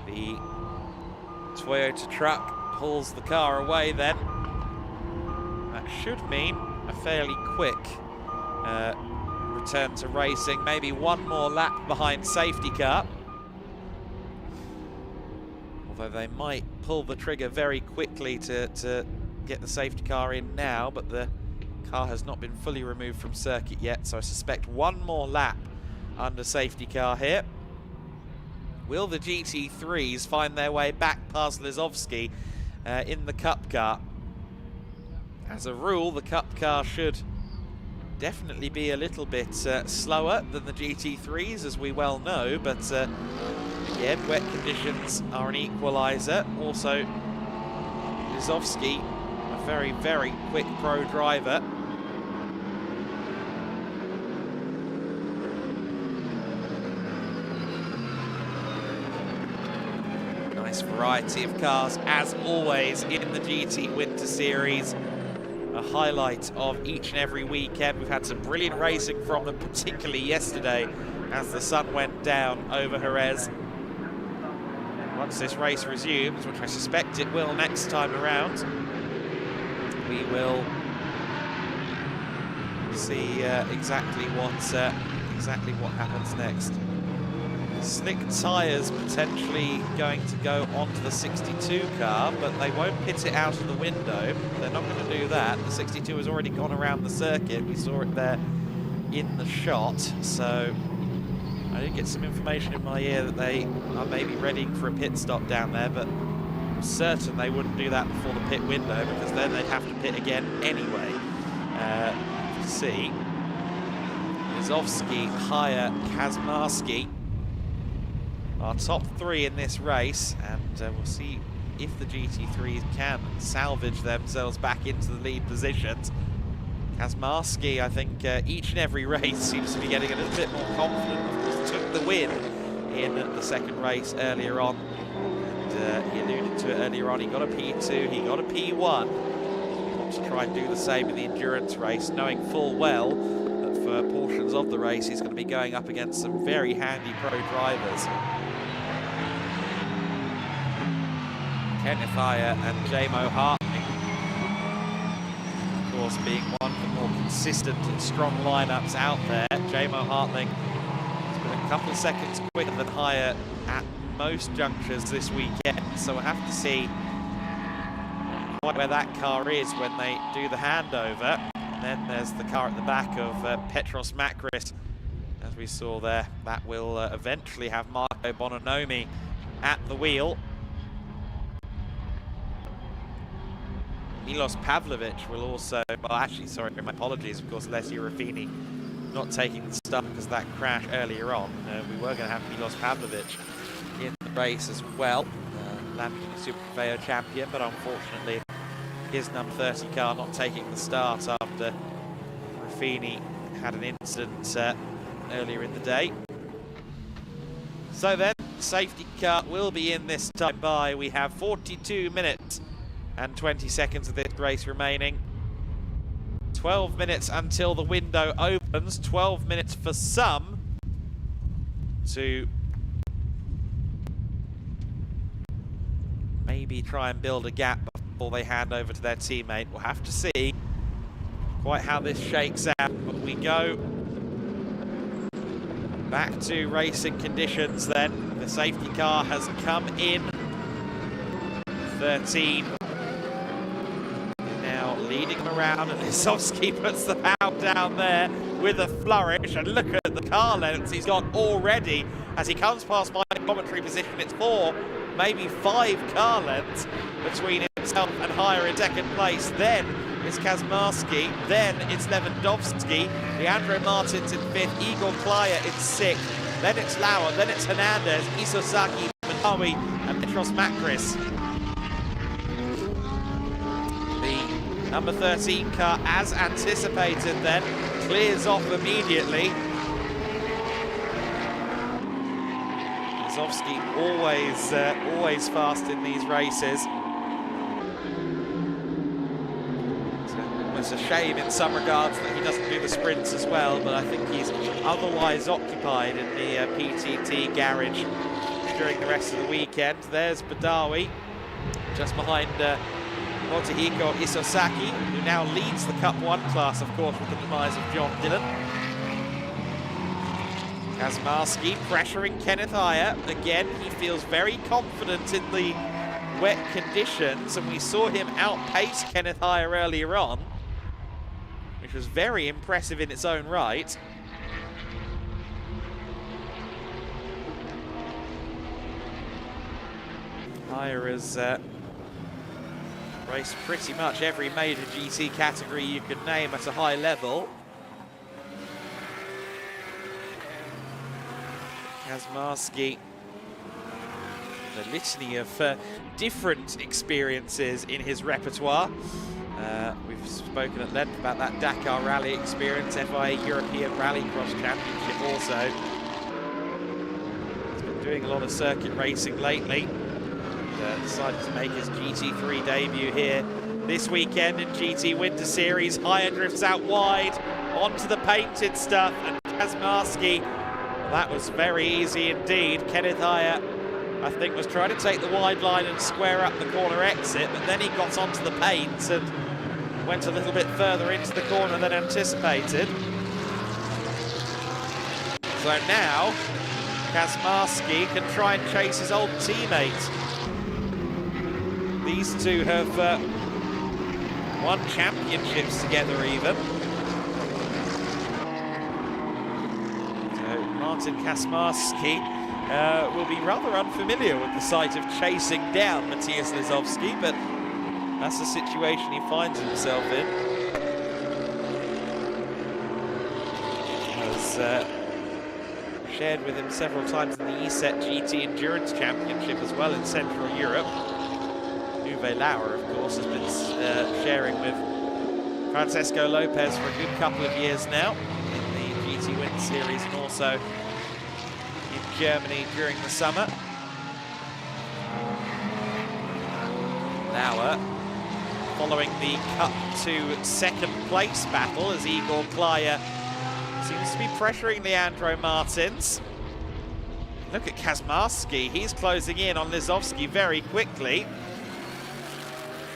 Speaker 12: The Toyota truck pulls the car away then. That should mean a fairly quick return to racing, maybe one more lap behind safety car. Although they might pull the trigger very quickly to get the safety car in now, but the car has not been fully removed from circuit yet, so I suspect one more lap under safety car here. Will the GT3s find their way back past Lizovsky in the Cup car? As a rule, the Cup car should definitely be a little bit slower than the GT3s, as we well know, but again, wet conditions are an equaliser. Also, Lizovsky, a very, very quick pro driver. Nice variety of cars, as always, in the GT Winter Series. A highlight of each and every weekend. We've had some brilliant racing from them, particularly yesterday as the sun went down over Jerez. Once this race resumes, which I suspect it will next time around, we will see exactly what happens next. Slick tyres potentially going to go onto the 62 car, but they won't pit it out of the window. They're not going to do that. The 62 has already gone around the circuit. We saw it there in the shot. So I did get some information in my ear that they are maybe ready for a pit stop down there, but I'm certain they wouldn't do that before the pit window, because then they'd have to pit again anyway. See. Lizovsky, Haya, Kazmarski. Our top three in this race, and we'll see if the GT3s can salvage themselves back into the lead positions. Kazmarski, I think, each and every race seems to be getting a little bit more confident. Of course, took the win in the second race earlier on, and he alluded to it earlier on. He got a P2, he got a P1. He wants to try and do the same in the endurance race, knowing full well that for portions of the race he's going to be going up against some very handy pro drivers. Kenneth Haya and Jamo Hartling, of course, being one of the more consistent and strong lineups out there. Jamo Hartling has been a couple of seconds quicker than Haya at most junctures this weekend, so we'll have to see quite where that car is when they do the handover. And then there's the car at the back of Petros Makris, as we saw there. That will eventually have Marco Bononomi at the wheel. Milos Pavlovic will also, well actually, sorry, my apologies, of course, Alessio Ruffini not taking the start because of that crash earlier on. We were going to have Milos Pavlovic in the race as well, Lamborghini Super Trofeo champion, but unfortunately his number 30 car not taking the start after Ruffini had an incident earlier in the day. So then, safety car will be in this time by. We have 42 minutes and 20 seconds of this race remaining. 12 minutes until the window opens. 12 minutes for some to maybe try and build a gap before they hand over to their teammate. We'll have to see quite how this shakes out, but we go back to racing conditions then. The safety car has come in. 13 now leading them around, and Lizovsky puts the pound down there with a flourish, and look at the car lengths he's got already as he comes past my commentary position. It's 4, maybe 5 car lengths between himself and Haya in second place. Then it's Kazmarski, then it's Lewandowski, Leandro Martins in 5th, Igor Klaya in 6th, then it's Lauer, then it's Hernandez, Isozaki, Manawi and Petros Makris. The number 13 car, as anticipated then, clears off immediately. Lizovsky always fast in these races. So it's a shame in some regards that he doesn't do the sprints as well, but I think he's otherwise occupied in the PTT garage during the rest of the weekend. There's Badawi, just behind Motohiko Isosaki, who now leads the Cup 1 class, of course, with the demise of John Dillon. Kazmarski pressuring Kenneth Ayer. Again, he feels very confident in the wet conditions, and we saw him outpace Kenneth Ayer earlier on, which was very impressive in its own right. Ayer has raced pretty much every major GT category you could name at a high level. Kazmarski, the litany of different experiences in his repertoire. We've spoken at length about that Dakar Rally experience, FIA European Rally Cross Championship also. He's been doing a lot of circuit racing lately. Decided to make his GT3 debut here this weekend in GT Winter Series. Ayer drifts out wide onto the painted stuff, and Kazmarski, that was very easy indeed. Kenneth Ayer, I think, was trying to take the wide line and square up the corner exit, but then he got onto the paint and went a little bit further into the corner than anticipated. So now Kazmarski can try and chase his old teammate. These two have won championships together even. So Martin Kazmarski will be rather unfamiliar with the sight of chasing down Matthias Lisowski, but that's the situation he finds himself in. Has shared with him several times in the ESET GT Endurance Championship as well in Central Europe. Uwe Lauer, of course, has been sharing with Francesco Lopez for a good couple of years now in the GT Winter Series and also in Germany during the summer. Lauer following the Cup 2 second place battle as Igor Klaya seems to be pressuring Leandro Martins. Look at Kazmarski, he's closing in on Lisowski very quickly.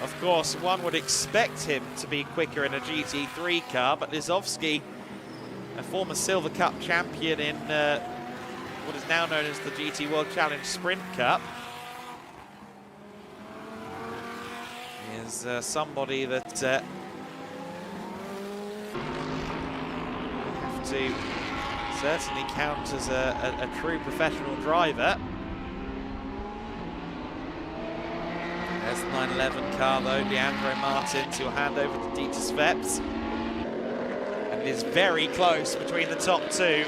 Speaker 12: Of course, one would expect him to be quicker in a GT3 car, but Lisowski, a former Silver Cup champion in what is now known as the GT World Challenge Sprint Cup, is somebody that have to certainly count as a true professional driver. There's the 911 car though, Leandro Martins, who'll hand over to Dieter Sveps. And it is very close between the top two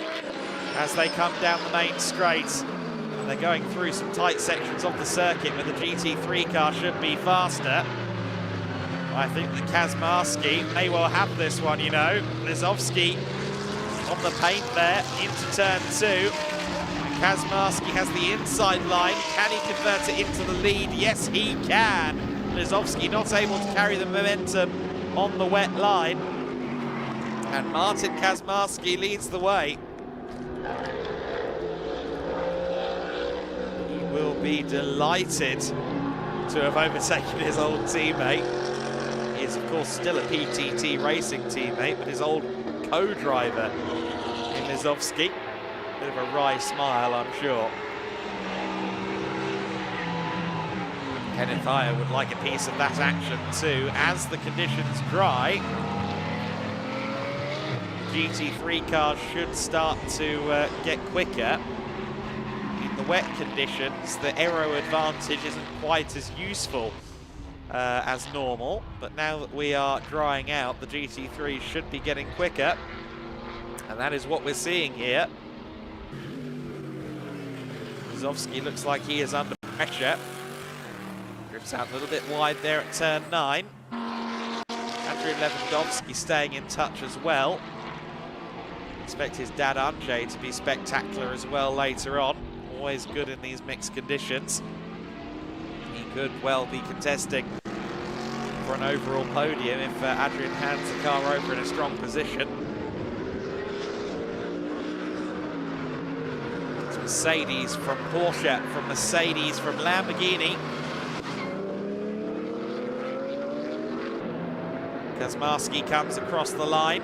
Speaker 12: as they come down the main straight. They're going through some tight sections of the circuit where the GT3 car should be faster. I think that Kazmarski may well have this one, you know. Lisowski on the paint there into turn 2. Kazmarski has the inside line. Can he convert it into the lead? Yes, he can. Lisowski not able to carry the momentum on the wet line. And Martin Kazmarski leads the way. He will be delighted to have overtaken his old teammate. He is, of course, still a PTT racing teammate, but his old co-driver in Lisowski. Bit of a wry smile, I'm sure. Kenneth Ayer would like a piece of that action too. As the conditions dry, GT3 cars should start to get quicker. In the wet conditions, the aero advantage isn't quite as useful as normal, but now that we are drying out, the GT3 should be getting quicker, and that is what we're seeing here. Lisowski looks like he is under pressure. Drifts out a little bit wide there at turn 9. Andrew Lewandowski staying in touch as well. Expect his dad Andrzej to be spectacular as well later on. Always good in these mixed conditions. He could well be contesting for an overall podium if Adrian hands the car over in a strong position. It's Mercedes from Porsche, from Mercedes from Lamborghini. Kazmarski comes across the line.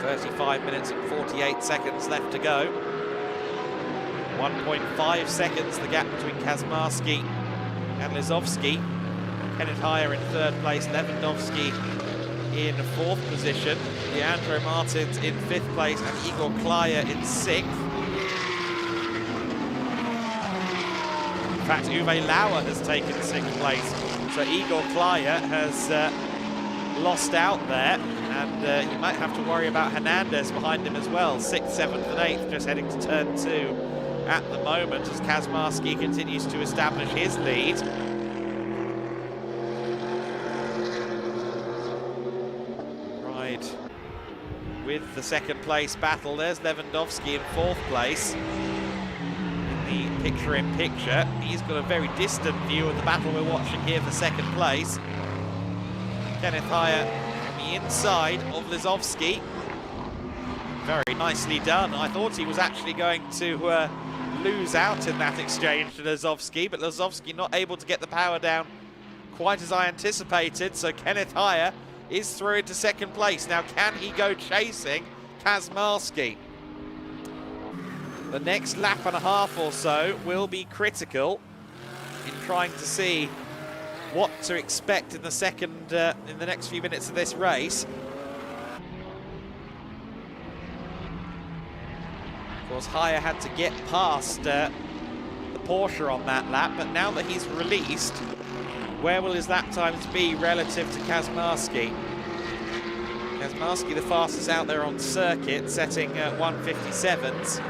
Speaker 12: 35 minutes and 48 seconds left to go. 1.5 seconds the gap between Kazmarski and Lizowski. Kenneth Heyer in third place, Lewandowski in fourth position, Leandro Martins in fifth place, and Igor Klaya in sixth. In fact, Uwe Lauer has taken sixth place, so Igor Klaya has lost out there, and you might have to worry about Hernandez behind him as well. 6th, 7th and 8th just heading to turn 2 at the moment as Kazmarski continues to establish his lead. Right, with the second place battle, there's Lewandowski in fourth place. In the picture-in-picture, he's got a very distant view of the battle we're watching here for second place. Kenneth Heyer on the inside of Lizowski. Very nicely done. I thought he was actually going to lose out in that exchange to Lizowski, but Lizowski not able to get the power down quite as I anticipated, so Kenneth Heyer is through into second place. Now, can he go chasing Kazmarski? The next lap and a half or so will be critical in trying to see what to expect in the next few minutes of this race. Of course, Heyer had to get past the Porsche on that lap, but now that he's released, where will his lap times be relative to Kazmarski? Kazmarski the fastest out there on circuit, setting 1:57s.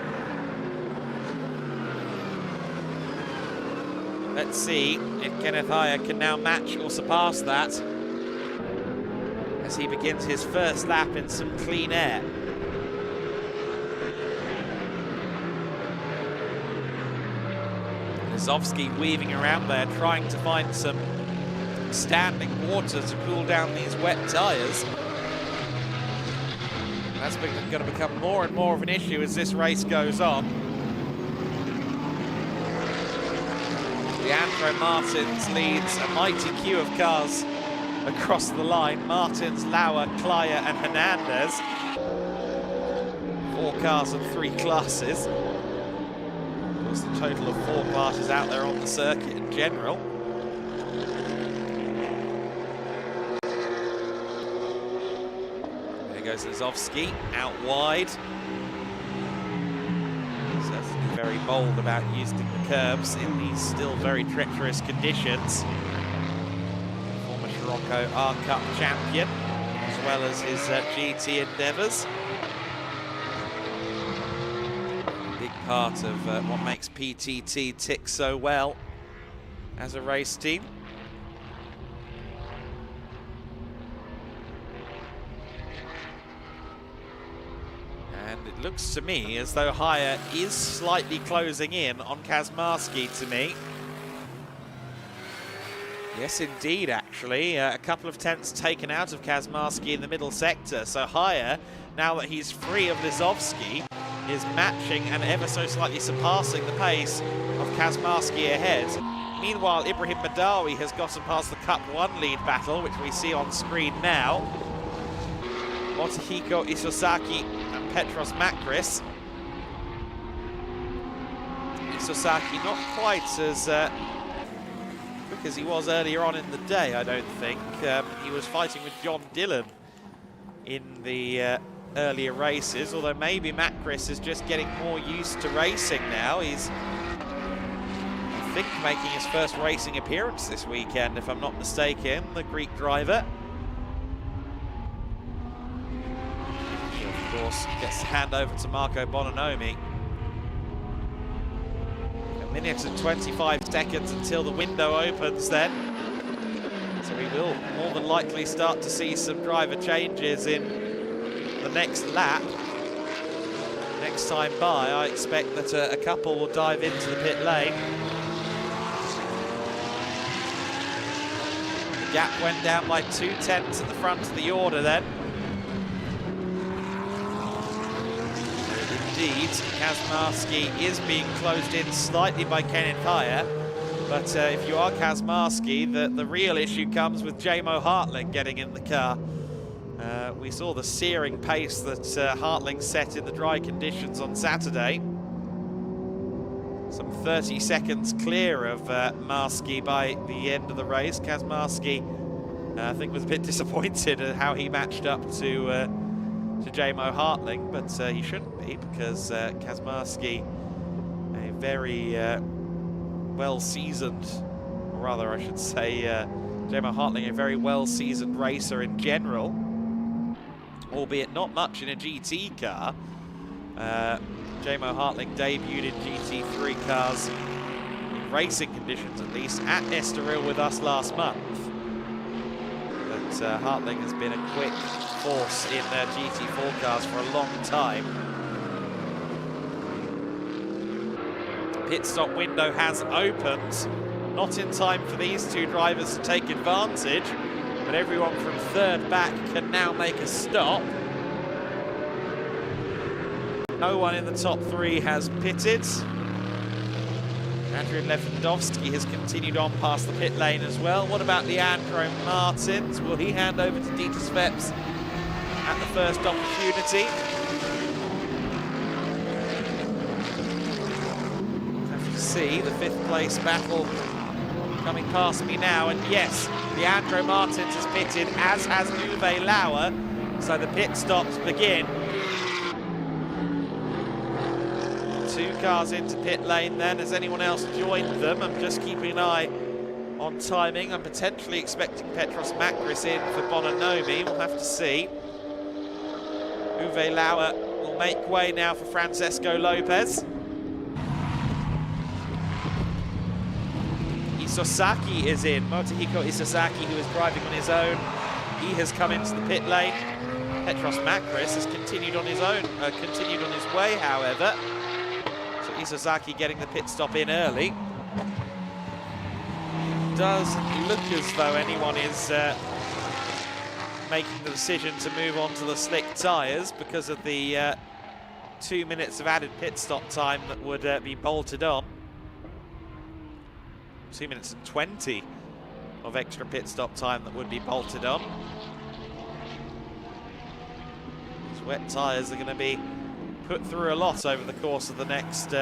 Speaker 12: Let's see if Kenneth Heyer can now match or surpass that as he begins his first lap in some clean air. Lizowski weaving around there, trying to find some standing water to cool down these wet tyres. That's going to become more and more of an issue as this race goes on. Leandro Martins leads a mighty queue of cars across the line. Martins, Lauer, Klaya and Hernandez. 4 cars and 3 classes. Of course, the total of 4 classes out there on the circuit in general. There goes Lizowski out wide. Very bold about using the curbs in these still very treacherous conditions. Former Scirocco R-Cup champion, as well as his GT endeavours. A big part of what makes PTT tick so well as a race team. And it looks to me as though Heyer is slightly closing in on Kazmarski to me. Yes, indeed, actually. A couple of tenths taken out of Kazmarski in the middle sector. So Heyer, now that he's free of Lizowski, is matching and ever so slightly surpassing the pace of Kazmarski ahead. Meanwhile, Ibrahim Madawi has gotten past the Cup 1 lead battle, which we see on screen now. Motohiko Isosaki and Petros Makris. Isosaki not quite as quick as he was earlier on in the day, I don't think. He was fighting with John Dillon in the earlier races, although maybe Makris is just getting more used to racing now. He's, I think, making his first racing appearance this weekend, if I'm not mistaken, the Greek driver. Of course, gets to hand over to Marco Bononomi. A minute and 25 seconds until the window opens then. So we will more than likely start to see some driver changes in the next lap. Next time by, I expect that a couple will dive into the pit lane. Gap went down by 2/10 at the front of the order then. Indeed, Kaczmarski is being closed in slightly by Kenneth Hire, but if you are Kaczmarski, the real issue comes with Jamo Hartling getting in the car. We saw the searing pace that Hartling set in the dry conditions on Saturday. Some 30 seconds clear of Marski by the end of the race. Kaczmarski, I think, was a bit disappointed at how he matched up to Jamo Hartling, but he shouldn't be, because Kaczmarski, a very well-seasoned, or rather I should say Jamo Hartling, a very well-seasoned racer in general, albeit not much in a GT car. Jamo Hartling debuted in GT3 cars, in racing conditions at least, at Estoril with us last month. But Hartling has been a quick force in GT4 cars for a long time. Pit stop window has opened, not in time for these two drivers to take advantage, but everyone from third back can now make a stop. No one in the top three has pitted. Adrian Lewandowski has continued on past the pit lane as well. What about Leandro Martins? Will he hand over to Dieter Sveps at the first opportunity? Have to see the fifth place battle coming past me now, and yes, Leandro Martins has pitted, as has Uwe Lauer, so the pit stops begin. Two cars into pit lane then. Has anyone else joined them? I'm just keeping an eye on timing. I'm potentially expecting Petros Makris in for Bononomi. We'll have to see. Uwe Lauer will make way now for Francesco Lopez. Isosaki is in. Motohiko Isosaki, who is driving on his own. He has come into the pit lane. Petros Makris has continued on his own, continued on his way, however. Isozaki getting the pit stop in early. Does look as though anyone is making the decision to move on to the slick tyres because of the 2 minutes of added pit stop time that would be bolted on. 2 minutes and 20 of extra pit stop time that would be bolted on. These wet tyres are going to be put through a lot over the course of the next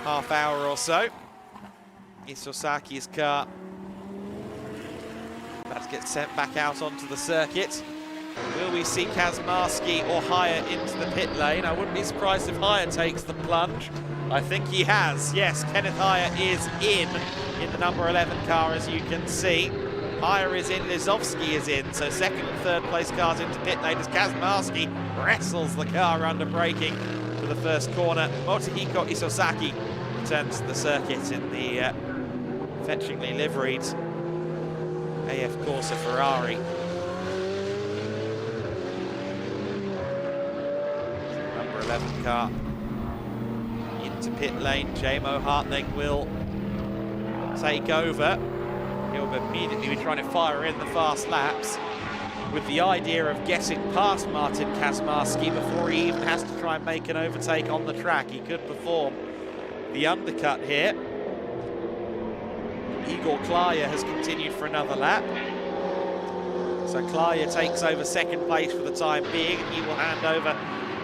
Speaker 12: half hour or so. Isosaki's car about to get sent back out onto the circuit. Will we see Kaczmarski or Hire into the pit lane? I wouldn't be surprised if Hire takes the plunge. I think he has. Yes, Kenneth Hire is in the number 11 car, as you can see. Hire is in, Lizowski is in, so second and third place cars into pit lane as Kaczmarski wrestles the car under braking to the first corner. Motohiko Isosaki returns to the circuit in the fetchingly liveried AF Corsa Ferrari. Number 11 car into pit lane. Jamo Hartling will take over. He'll immediately be trying to fire in the fast laps with the idea of getting past Martin Kaczmarski before he even has to try and make an overtake on the track. He could perform the undercut here. Igor Klaya has continued for another lap. So Klaya takes over second place for the time being, and he will hand over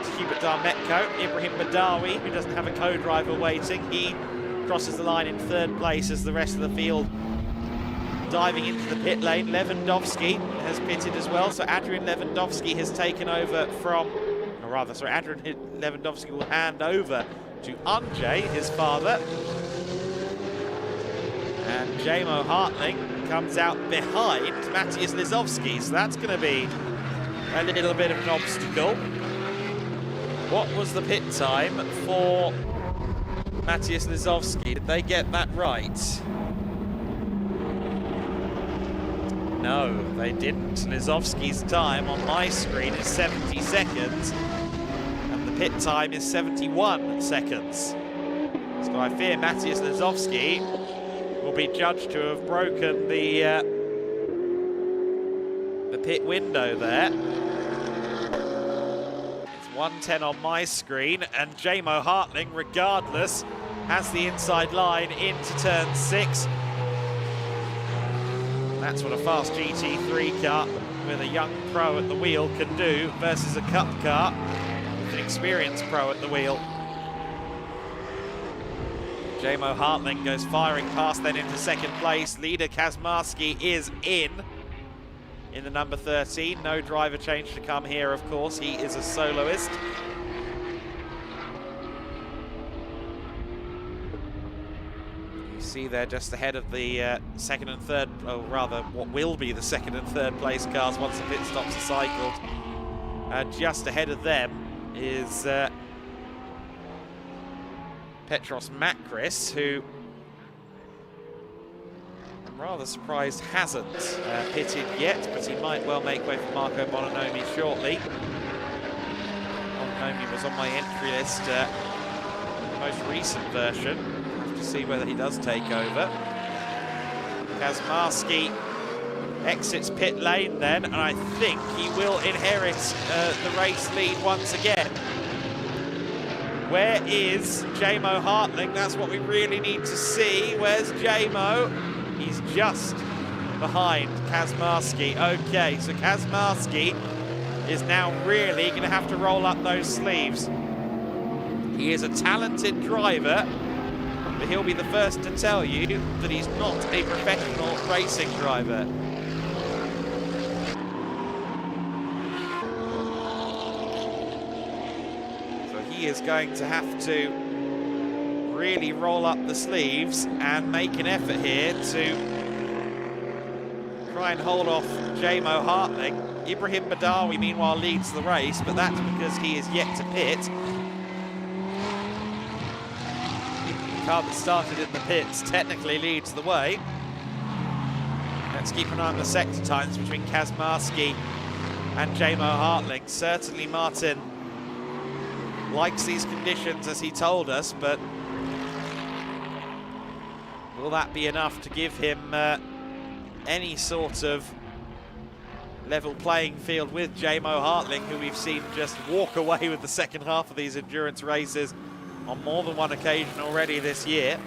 Speaker 12: to Hubert Darmetko. Ibrahim Badawi, who doesn't have a co-driver waiting, he crosses the line in third place as the rest of the field diving into the pit lane. Lewandowski has pitted as well, so Adrian Lewandowski has taken over from, or rather, sorry, Adrian Lewandowski will hand over to Andrzej, his father. And Jamo Hartling comes out behind Matthias Lizowski, so that's going to be a little bit of an obstacle. What was the pit time for Matthias Lizowski? Did they get that right? No, they didn't. Lizowski's time on my screen is 70 seconds, and the pit time is 71 seconds. So I fear Matthias Lizowski will be judged to have broken the pit window there. It's 1:10 on my screen, and Jamo Hartling, regardless, has the inside line into turn 6. That's what a fast GT3 car with a young pro at the wheel can do versus a cup car with an experienced pro at the wheel. Jamo Hartling goes firing past then into second place. Leader Kazmarski is in the number 13. No driver change to come here, of course. He is a soloist. You see there just ahead of the second and third, or rather what will be the second and third place cars once the pit stops are cycled. Just ahead of them is Petros Makris, who I'm rather surprised hasn't pitted yet, but he might well make way for Marco Bononomi shortly. Bononomi was on my entry list, the most recent version. We'll have to see whether he does take over. Kazmarski exits pit lane then, and I think he will inherit the race lead once again. Where is Jamo Hartling? That's what we really need to see. Where's Jamo? He's just behind Kazmarski. Okay, so Kazmarski is now really going to have to roll up those sleeves. He is a talented driver, but he'll be the first to tell you that he's not a professional racing driver. So he is going to have to really roll up the sleeves and make an effort here to try and hold off Jamo Hartling. Ibrahim Badawi, meanwhile, leads the race, but that's because he is yet to pit. The car that started in the pits technically leads the way. Let's keep an eye on the sector times between Kazmarski and Jamo Hartling. Certainly Martin likes these conditions, as he told us, but will that be enough to give him any sort of level playing field with Jamo Hartling, who we've seen just walk away with the second half of these endurance races on more than one occasion already this year?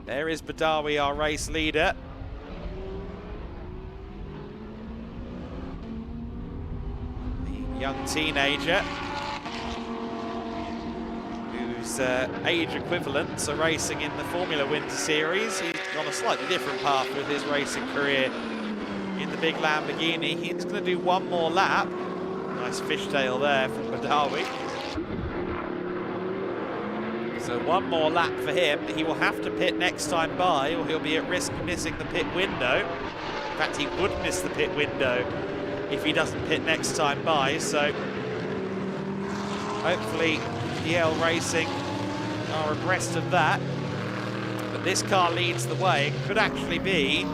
Speaker 12: There is Badawi, our race leader. The young teenager whose age equivalents are racing in the Formula Winter Series. He's on a slightly different path with his racing career in the big Lamborghini. He's going to do one more lap. Nice fishtail there from Badawi. So one more lap for him. He will have to pit next time by, or he'll be at risk of missing the pit window. In fact, he would miss the pit window if he doesn't pit next time by. So hopefully DL Racing are abreast of that. But this car leads the way. It could actually be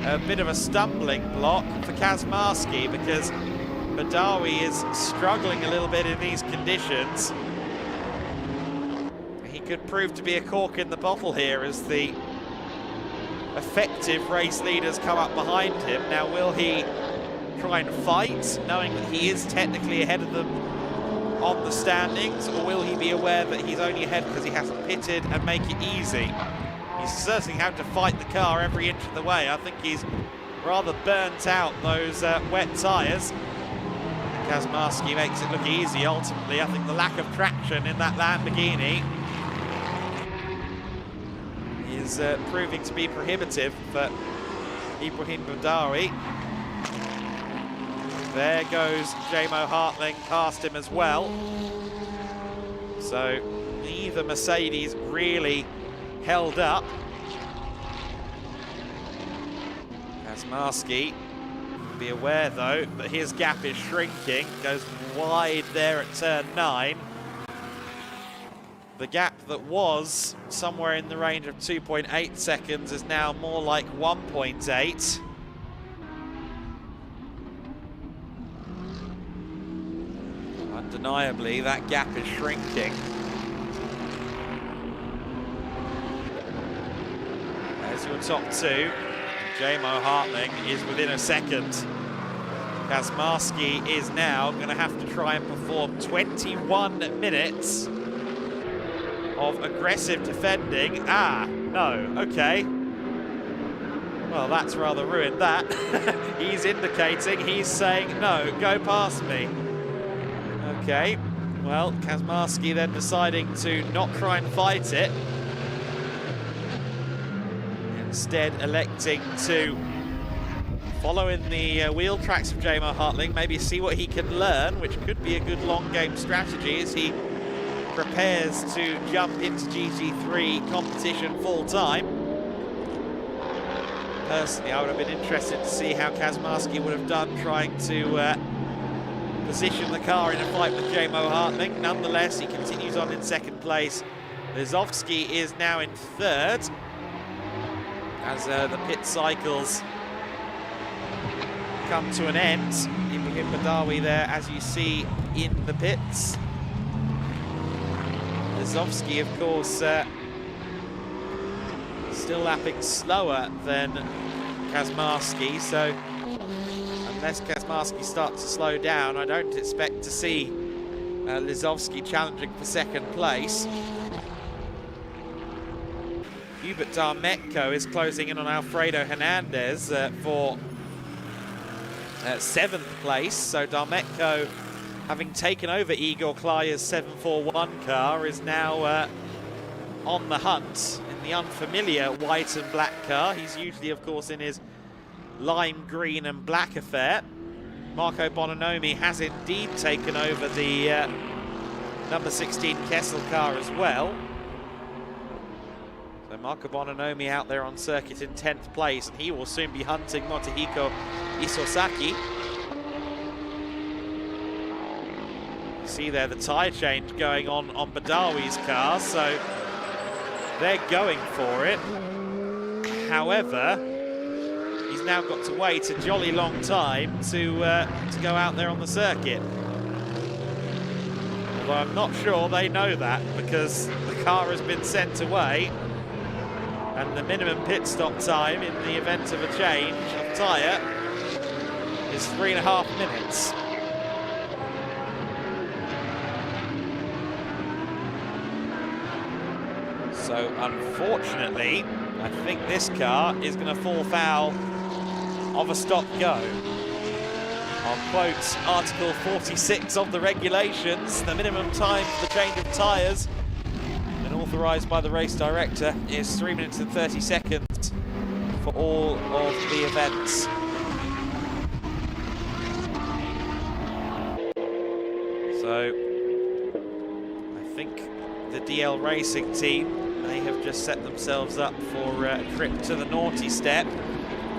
Speaker 12: a bit of a stumbling block for Kazmarski, because Badawi is struggling a little bit in these conditions. He could prove to be a cork in the bottle here as the effective race leaders come up behind him. Now, will he try and fight, knowing that he is technically ahead of them on the standings, or will he be aware that he's only ahead because he hasn't pitted and make it easy? He's certainly had to fight the car every inch of the way. I think he's rather burnt out those wet tyres. Kazmarski makes it look easy ultimately. I think the lack of traction in that Lamborghini is proving to be prohibitive for Ibrahim Badawi. There goes Jamo Hartling past him as well. So neither Mercedes really held up. Kazmarski, be aware though that his gap is shrinking, goes wide there at turn 9. The gap that was somewhere in the range of 2.8 seconds is now more like 1.8. Undeniably, that gap is shrinking. to a top 2. Jamo Hartling is within a second. Kazmarski is now going to have to try and perform 21 minutes of aggressive defending. Ah, no, okay. Well, that's rather ruined that. He's indicating, he's saying, no, go past me. Okay, well, Kazmarski then deciding to not try and fight it. Instead electing to follow in the wheel tracks of Jamo Hartling, maybe see what he can learn, which could be a good long game strategy as he prepares to jump into GT3 competition full time. Personally, I would have been interested to see how Kazmarski would have done trying to position the car in a fight with Jamo Hartling. Nonetheless, he continues on in second place. Lizovsky is now in third as the pit cycles come to an end. Ibrahim Badawi there, as you see, in the pits. Lizovsky, of course, still lapping slower than Kazmarski, so unless Kazmarski starts to slow down, I don't expect to see Lizovsky challenging for second place. Hubert Darmetko is closing in on Alfredo Hernandez for 7th place, so Darmetko, having taken over Igor Klaya's 741 car, is now on the hunt in the unfamiliar white and black car. He's usually, of course, in his lime green and black affair. Marco Bononomi has indeed taken over the number 16 Kessel car as well. So Marco Bononomi out there on circuit in 10th place, and he will soon be hunting Motohiko Isosaki. You see there the tyre change going on Badawi's car, so they're going for it. However, he's now got to wait a jolly long time to go out there on the circuit. Although I'm not sure they know that, because the car has been sent away and the minimum pit stop time in the event of a change of tyre is 3.5 minutes. So unfortunately, I think this car is going to fall foul of a stop-go. I'll quote Article 46 of the regulations. The minimum time for the change of tyres, and authorised by the race director, is 3 minutes and 30 seconds for all of the events. So I think the DL Racing team, they have just set themselves up for a trip to the naughty step.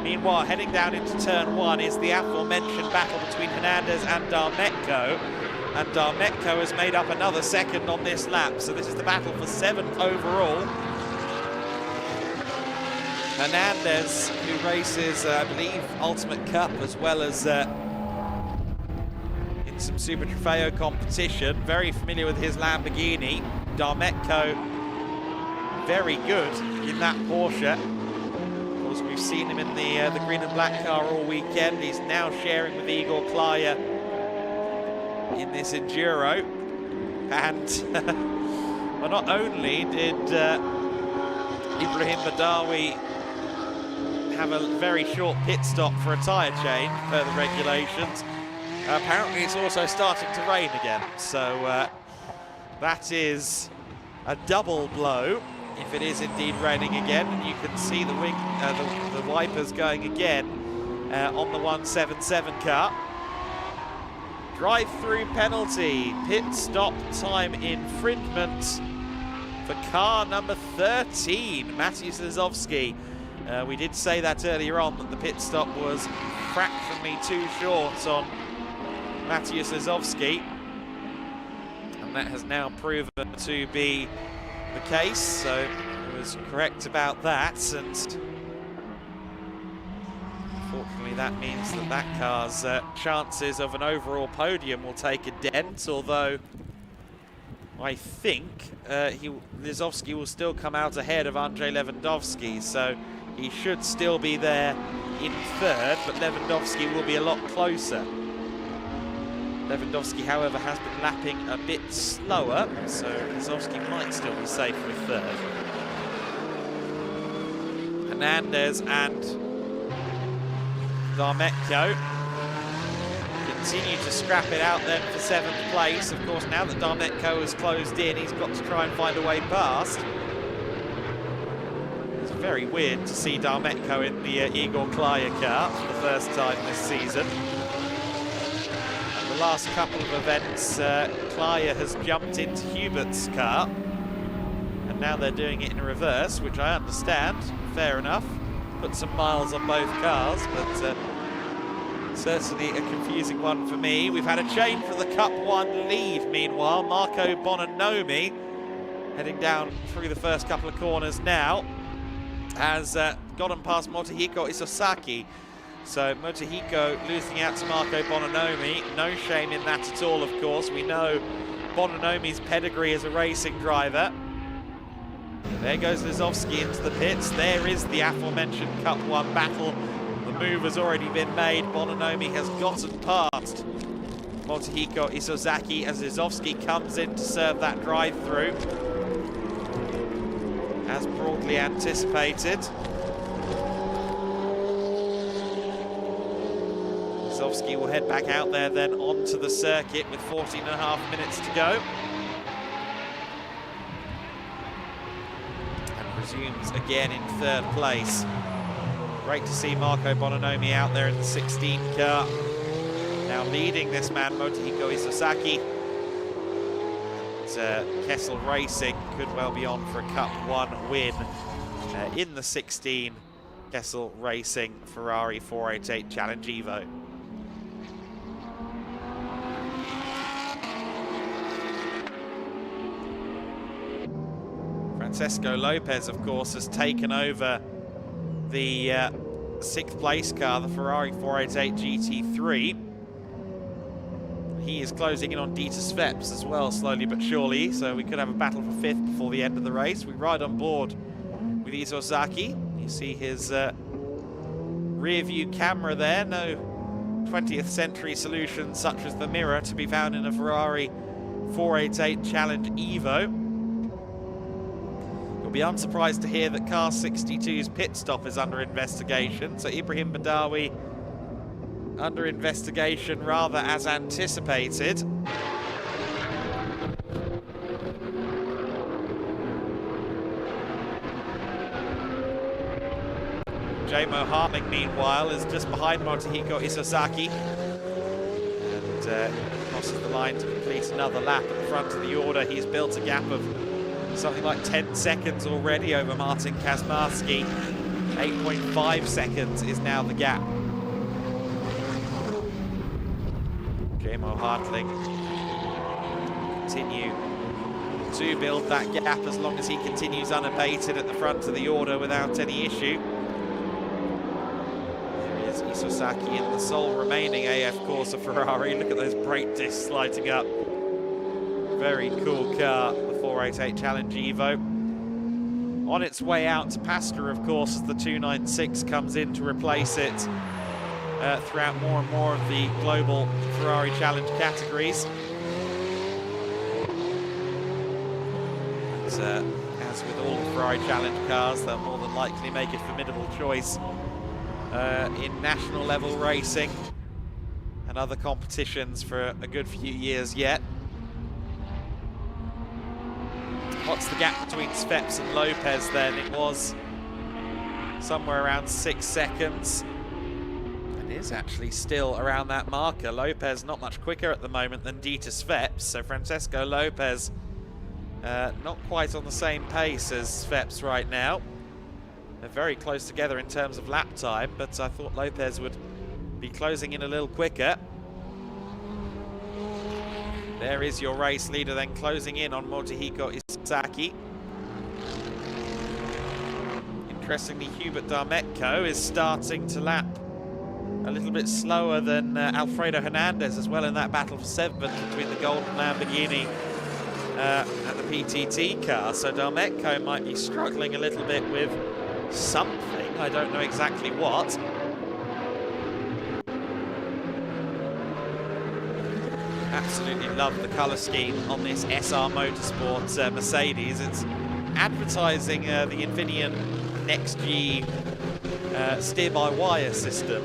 Speaker 12: Meanwhile, heading down into turn 1 is the aforementioned battle between Hernandez and Darmetko. And Darmetko has made up another second on this lap, so this is the battle for 7th overall. Hernandez, who races, I believe, Ultimate Cup as well as in some Super Trofeo competition, very familiar with his Lamborghini. Darmetko, very good in that Porsche. Of course, we've seen him in the green and black car all weekend. He's now sharing with Igor Klaya in this Enduro. And well, not only did Ibrahim Badawi have a very short pit stop for a tyre change per the regulations, apparently it's also starting to rain again. So that is a double blow if it is indeed raining again. And you can see the the wipers going again on the 177 car. Drive-through penalty, pit stop time infringement for car number 13, Maciej Lizovsky. We did say that earlier on, that the pit stop was fractionally too short on Maciej Lizovsky, and that has now proven to be the case, so he was correct about that, and unfortunately that means that that car's chances of an overall podium will take a dent, although I think Lizovsky will still come out ahead of Andrzej Lewandowski, so He should still be there in third, but Lewandowski will be a lot closer. Lewandowski, however, has been lapping a bit slower, so Lewandowski might still be safe with third. Hernandez and Darmetko continue to scrap it out then for 7th place. Of course, now that Darmetko has closed in, he's got to try and find a way past. It's very weird to see Darmetko in the Igor Klaya car for the first time this season. The last couple of events, Klaya has jumped into Hubert's car, and now they're doing it in reverse, which I understand, fair enough. Put some miles on both cars, but certainly a confusing one for me. We've had a change for the Cup 1 lead, meanwhile. Marco Bononomi heading down through the first couple of corners now has gotten past Motohiko Isosaki. So Motohiko losing out to Marco Bononomi. No shame in that at all, of course. We know Bononomi's pedigree as a racing driver. There goes Lizowski into the pits. There is the aforementioned Cup 1 battle. The move has already been made. Bononomi has gotten past Motohiko Isozaki as Lizowski comes in to serve that drive-through, as broadly anticipated. Lizowski will head back out there then onto the circuit with 14.5 minutes to go. Resumes again in third place. Great to see Marco Bononomi out there in the 16 car. Now leading this man, Motohiko Isosaki. And Kessel Racing could well be on for a Cup 1 win in the 16 Kessel Racing Ferrari 488 Challenge Evo. Francesco Lopez, of course, has taken over the 6th place car, the Ferrari 488 GT3. He is closing in on Dieter Sveps as well, slowly but surely, so we could have a battle for 5th before the end of the race. We ride on board with Isozaki. You see his rear view camera there. No 20th century solutions such as the mirror to be found in a Ferrari 488 Challenge Evo. You'll be unsurprised to hear that Car 62's pit stop is under investigation. So Ibrahim Badawi under investigation rather as anticipated. J-Mo Hartling, meanwhile, is just behind Motohiko Isozaki and crosses the line to complete another lap at the front of the order. He's built a gap of something like 10 seconds already over Martin Kazmarski. 8.5 seconds is now the gap. J-Mo Hartling continue to build that gap as long as he continues unabated at the front of the order without any issue. There is Isozaki in the sole remaining AF Corsa Ferrari. Look at those brake discs lighting up. Very cool car, the 488 Challenge Evo. On its way out to pasture, of course, as the 296 comes in to replace it throughout more and more of the global Ferrari Challenge categories. But, as with all the Ferrari Challenge cars, they'll more than likely make a formidable choice in national level racing and other competitions for a good few years yet. What's the gap between Sveps and Lopez then? It was somewhere around 6 seconds. And is actually still around that marker. Lopez not much quicker at the moment than Dieter Sveps. So Francesco Lopez not quite on the same pace as Sveps right now. They're very close together in terms of lap time, but I thought Lopez would be closing in a little quicker. There is your race leader then closing in on Motohiko Isozaki. Interestingly, Hubert Darmetko is starting to lap a little bit slower than Alfredo Hernandez as well in that battle for 7th between the Golden Lamborghini and the PTT car. So Darmetko might be struggling a little bit with something. I don't know exactly what. Absolutely love the colour scheme on this SR Motorsport Mercedes. It's advertising the Infineon NextG steer-by-wire system,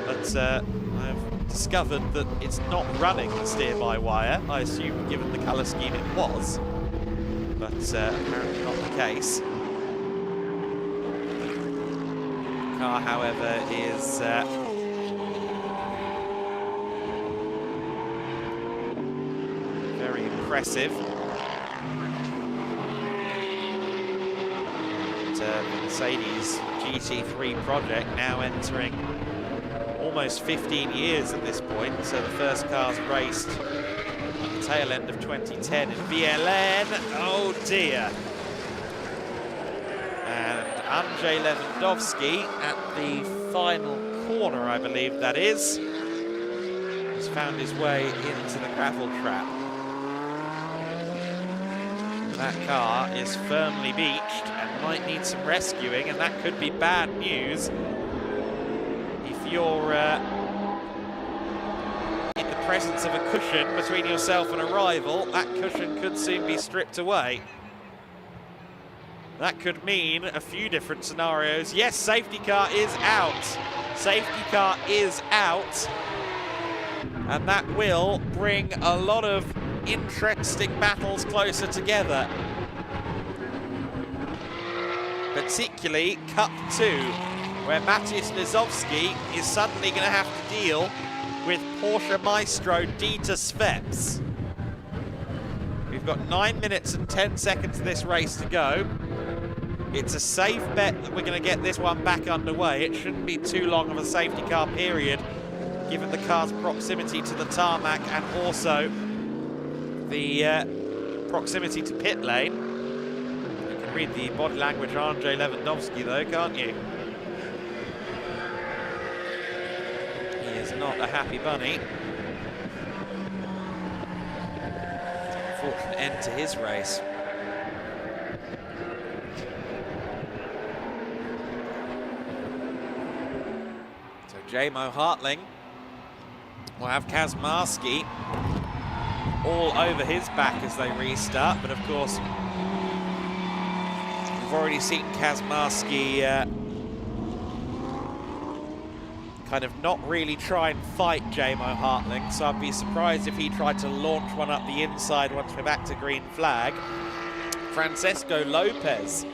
Speaker 12: but I've discovered that it's not running the steer-by-wire. I assume, given the colour scheme, it was, but apparently not the case. The car, however, is very impressive. The Mercedes GT3 project now entering almost 15 years at this point. So the first cars raced at the tail end of 2010 in VLN. Oh dear. And Andrzej Lewandowski at the final corner, I believe that is, has found his way into the gravel trap. That car is firmly beached and might need some rescuing, and that could be bad news. If you're in the presence of a cushion between yourself and a rival, that cushion could soon be stripped away. That could mean a few different scenarios. Yes, safety car is out. Safety car is out. And that will bring a lot of interesting battles closer together. Particularly Cup 2, where Maciej Lizowski is suddenly going to have to deal with Porsche Maestro Dieter Sveps. We've got 9 minutes and 10 seconds of this race to go. It's a safe bet that we're going to get this one back underway. It shouldn't be too long of a safety car period, given the car's proximity to the tarmac and also the proximity to pit lane. You can read the body language of Andrzej Lewandowski though, can't you? He is not a happy bunny. Unfortunate end to his race. So Jamo Hartling will have Kazmarski all over his back as they restart, but of course we've already seen Kazmarski kind of not really try and fight Jamo Hartling, so I'd be surprised if he tried to launch one up the inside once we're back to green flag. Francesco Lopez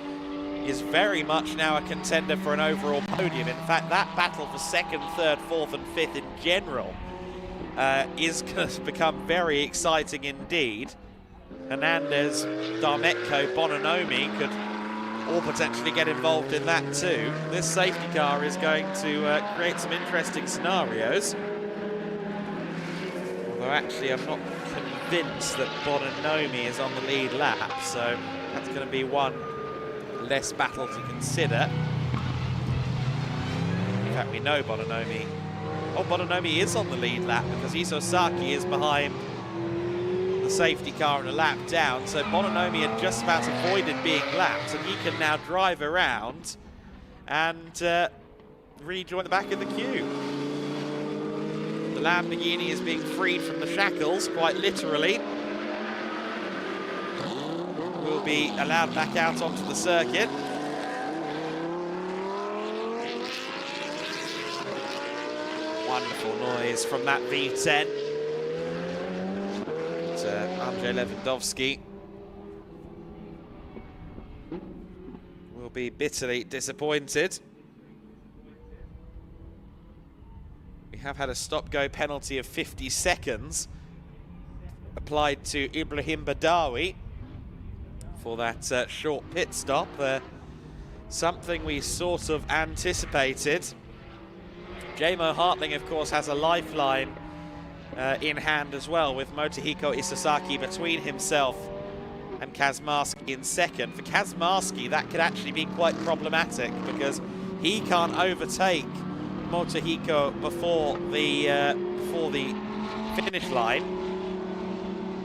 Speaker 12: is very much now a contender for an overall podium. In fact, that battle for second, third, fourth and fifth in general is going to become very exciting indeed. Hernandez, Darmetko, Bononomi could all potentially get involved in that too. This safety car is going to create some interesting scenarios. Although actually I'm not convinced that Bononomi is on the lead lap, so that's going to be one less battle to consider. In fact, we know Bononomi. Oh, Bononomi is on the lead lap because Isosaki is behind the safety car and a lap down. So Bononomi had just about avoided being lapped, and he can now drive around and rejoin the back of the queue. The Lamborghini is being freed from the shackles, quite literally. Will be allowed back out onto the circuit. Wonderful noise from that V10. Andrzej Lewandowski will be bitterly disappointed. We have had a stop-go penalty of 50 seconds applied to Ibrahim Badawi for that short pit stop. Something we sort of anticipated. Jamo Hartling, of course, has a lifeline in hand as well, with Motohiko Isosaki between himself and Kazmarski in second. For Kazmarski, that could actually be quite problematic because he can't overtake Motohiko before the finish line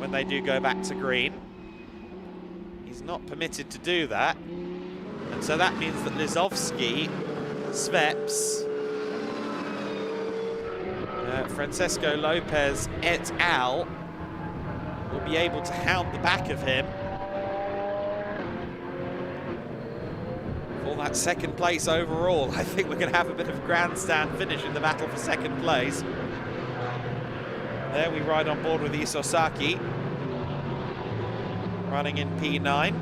Speaker 12: when they do go back to green. He's not permitted to do that. And so that means that Lizovsky, Sveps, Francesco Lopez et al. Will be able to hound the back of him for that second place overall. I think we're going to have a bit of a grandstand finish in the battle for second place. There we ride on board with Isosaki, running in P9.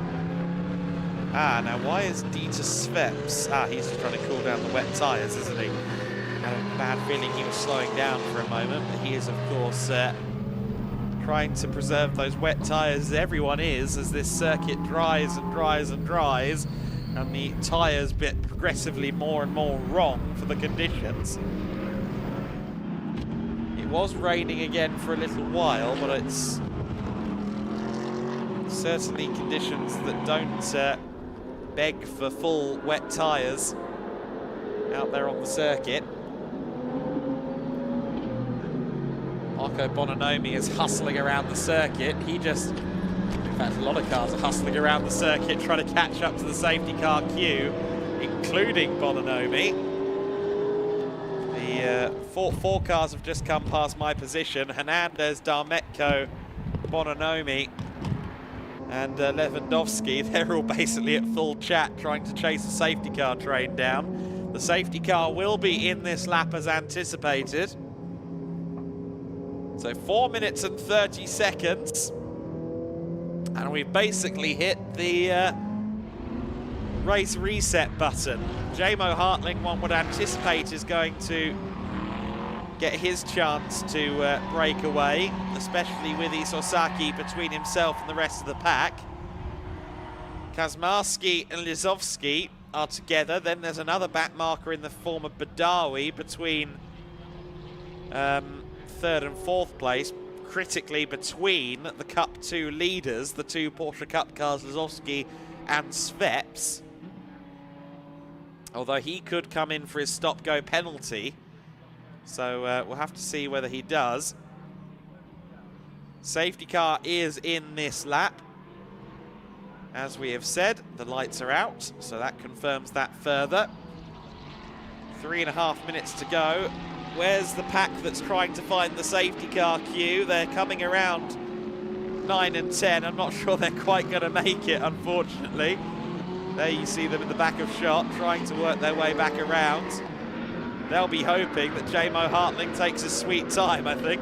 Speaker 12: Now why is Dieter Sveps? He's just trying to cool down the wet tyres, isn't he? Had a bad feeling he was slowing down for a moment, but he is, of course, trying to preserve those wet tyres, as everyone is, as this circuit dries and dries and dries, and the tyres get progressively more and more wrong for the conditions. It was raining again for a little while, but it's certainly conditions that don't beg for full wet tyres out there on the circuit. Marco Bononomi is hustling around the circuit. In fact, a lot of cars are hustling around the circuit trying to catch up to the safety car queue, including Bononomi. The four cars have just come past my position. Hernandez, Darmetko, Bononomi, and Lewandowski. They're all basically at full chat trying to chase the safety car train down. The safety car will be in this lap as anticipated. So 4 minutes and 30 seconds. And we've basically hit the race reset button. Jamo Hartling, one would anticipate, is going to get his chance to break away, especially with Isosaki between himself and the rest of the pack. Kazmarski and Lizovsky are together. Then there's another back marker in the form of Badawi between third and fourth place, critically between the Cup 2 leaders, the two Porsche Cup cars, Lizovsky and Sveps. Although he could come in for his stop-go penalty. So we'll have to see whether he does. Safety car is in this lap. As we have said, the lights are out, so that confirms that further. 3.5 minutes to go. Where's the pack that's trying to find the safety car queue? They're coming around 9 and 10. I'm not sure they're quite going to make it, unfortunately. There you see them in the back of shot, trying to work their way back around. They'll be hoping that Jamo Hartling takes a sweet time, I think.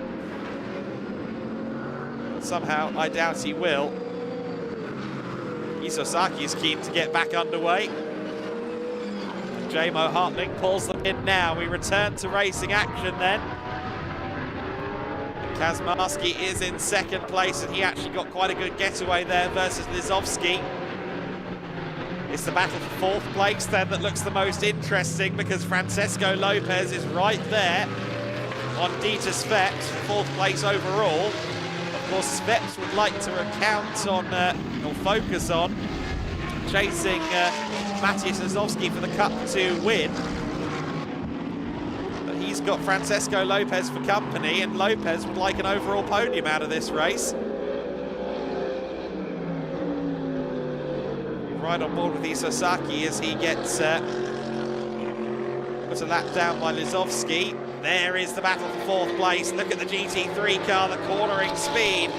Speaker 12: But somehow, I doubt he will. Isosaki is keen to get back underway. Jamo Hartling pulls them in now. We return to racing action then. Kazmarski is in second place, and he actually got quite a good getaway there versus Lizovsky. It's the battle for fourth place then that looks the most interesting, because Francesco Lopez is right there on Dieter Sveps, fourth place overall. Of course, Sveps would like to recount on, or focus on, chasing Matthias Lizovsky for the Cup 2 win. But he's got Francesco Lopez for company, and Lopez would like an overall podium out of this race. Right on board with Isosaki as he gets put a lap down by Lizovsky. There is the battle for fourth place. Look at the GT3 car, the cornering speed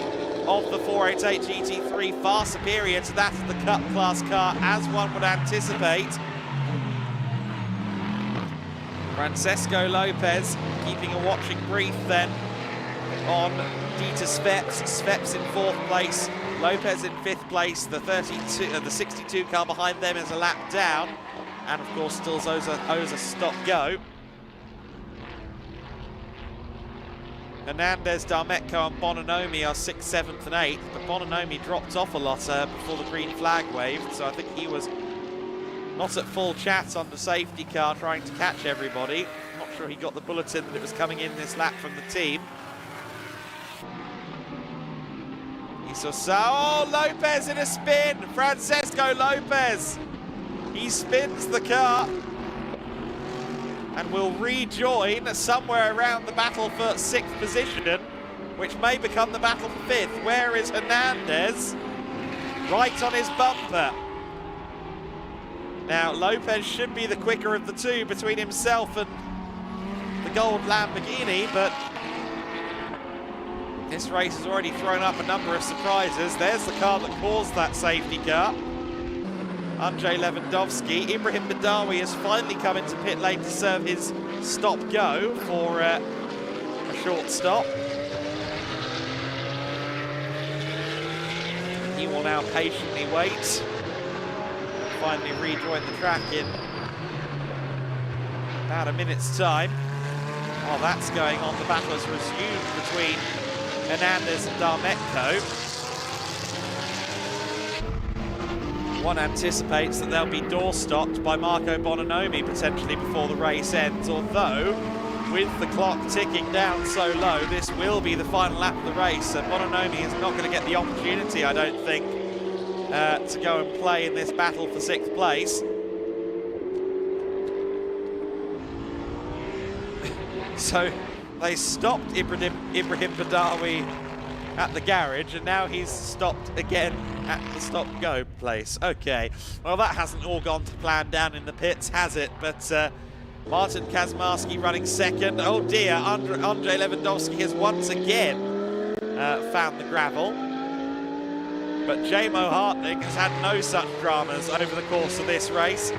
Speaker 12: of the 488 GT3, far superior to that of the Cup class car, as one would anticipate. Francesco Lopez keeping a watching brief then on Dieter Sveps. Sveps in fourth place, Lopez in fifth place. The 62 car behind them is a lap down, and of course still owes a stop-go. Hernandez, Darmetko and Bononomi are 6th, 7th and 8th, but Bononomi dropped off a lot before the green flag waved, so I think he was not at full chat on the safety car trying to catch everybody. I'm not sure he got the bulletin that it was coming in this lap from the team. Oh, Lopez in a spin! Francesco Lopez! He spins the car and will rejoin somewhere around the battle for 6th position, which may become the battle for 5th. Where is Hernandez? Right on his bumper. Now, Lopez should be the quicker of the two between himself and the gold Lamborghini, but this race has already thrown up a number of surprises. There's the car that caused that safety car. Andrzej Lewandowski. Ibrahim Badawi has finally come into pit lane to serve his stop-go for a short stop. He will now patiently wait. Finally rejoin the track in about a minute's time. While that's going on, the battle has resumed between Hernandez and Darmetko. One anticipates that they'll be door-stopped by Marco Bononomi potentially before the race ends, although with the clock ticking down so low, this will be the final lap of the race. Bononomi is not going to get the opportunity, I don't think, to go and play in this battle for 6th place. So they stopped Ibrahim Badawi at the garage, and now he's stopped again at the stop-go place. Okay, well, that hasn't all gone to plan down in the pits, has it? But Martin Kazmarski running second. Oh dear, Andrzej Lewandowski has once again found the gravel. But Jamo Hartling has had no such dramas over the course of this race.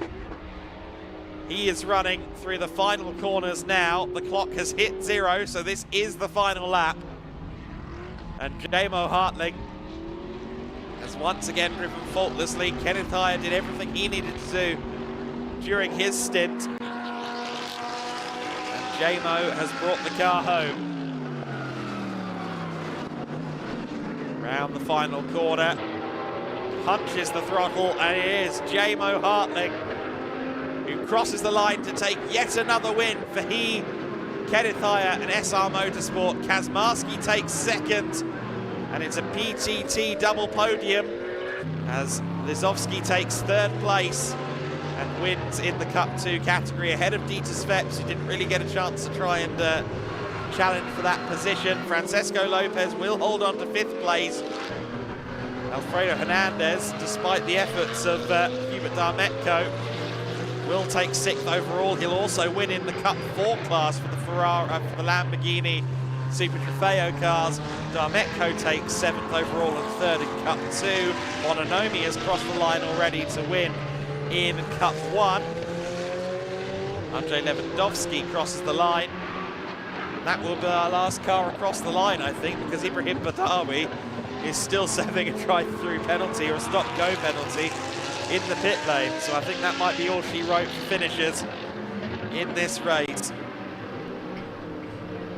Speaker 12: He is running through the final corners now. The clock has hit 0, so this is the final lap. And Jamo Hartling has once again driven faultlessly. Kenneth Heyer did everything he needed to do during his stint. And Jamo has brought the car home. Round the final corner, punches the throttle, and it is Jamo Hartling who crosses the line to take yet another win for Kenneth Heyer and SR Motorsport. Kazmarski takes second, and it's a PTT double podium as Lizowski takes 3rd place and wins in the Cup 2 category ahead of Dieter Sveps, who didn't really get a chance to try and challenge for that position. Francesco Lopez will hold on to 5th place. Alfredo Hernandez, despite the efforts of Hubert Darmetko, will take 6th overall. He'll also win in the Cup 4 class for the for the Lamborghini Super Trofeo cars. Darmetko takes 7th overall and 3rd in Cup 2. Bononomi has crossed the line already to win in Cup 1. Andrzej Lewandowski crosses the line. That will be our last car across the line, I think, because Ibrahim Badawi is still serving a drive-through penalty or a stop-go penalty in the pit lane. So I think that might be all she wrote for finishers in this race.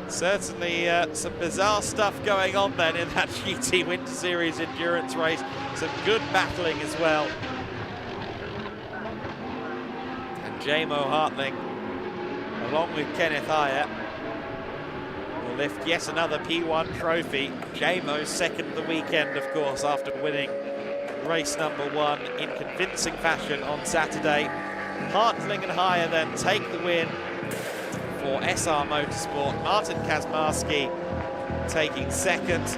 Speaker 12: Certainly some bizarre stuff going on then in that GT Winter Series endurance race. Some good battling as well. And Jamo Hartling, along with Kenneth Heyer, will lift yet another P1 trophy. Jamo's second of the weekend, of course, after winning race number 1 in convincing fashion on Saturday. Hartling and Heyer then take the win for SR Motorsport. Martin Kazmarski taking 2nd.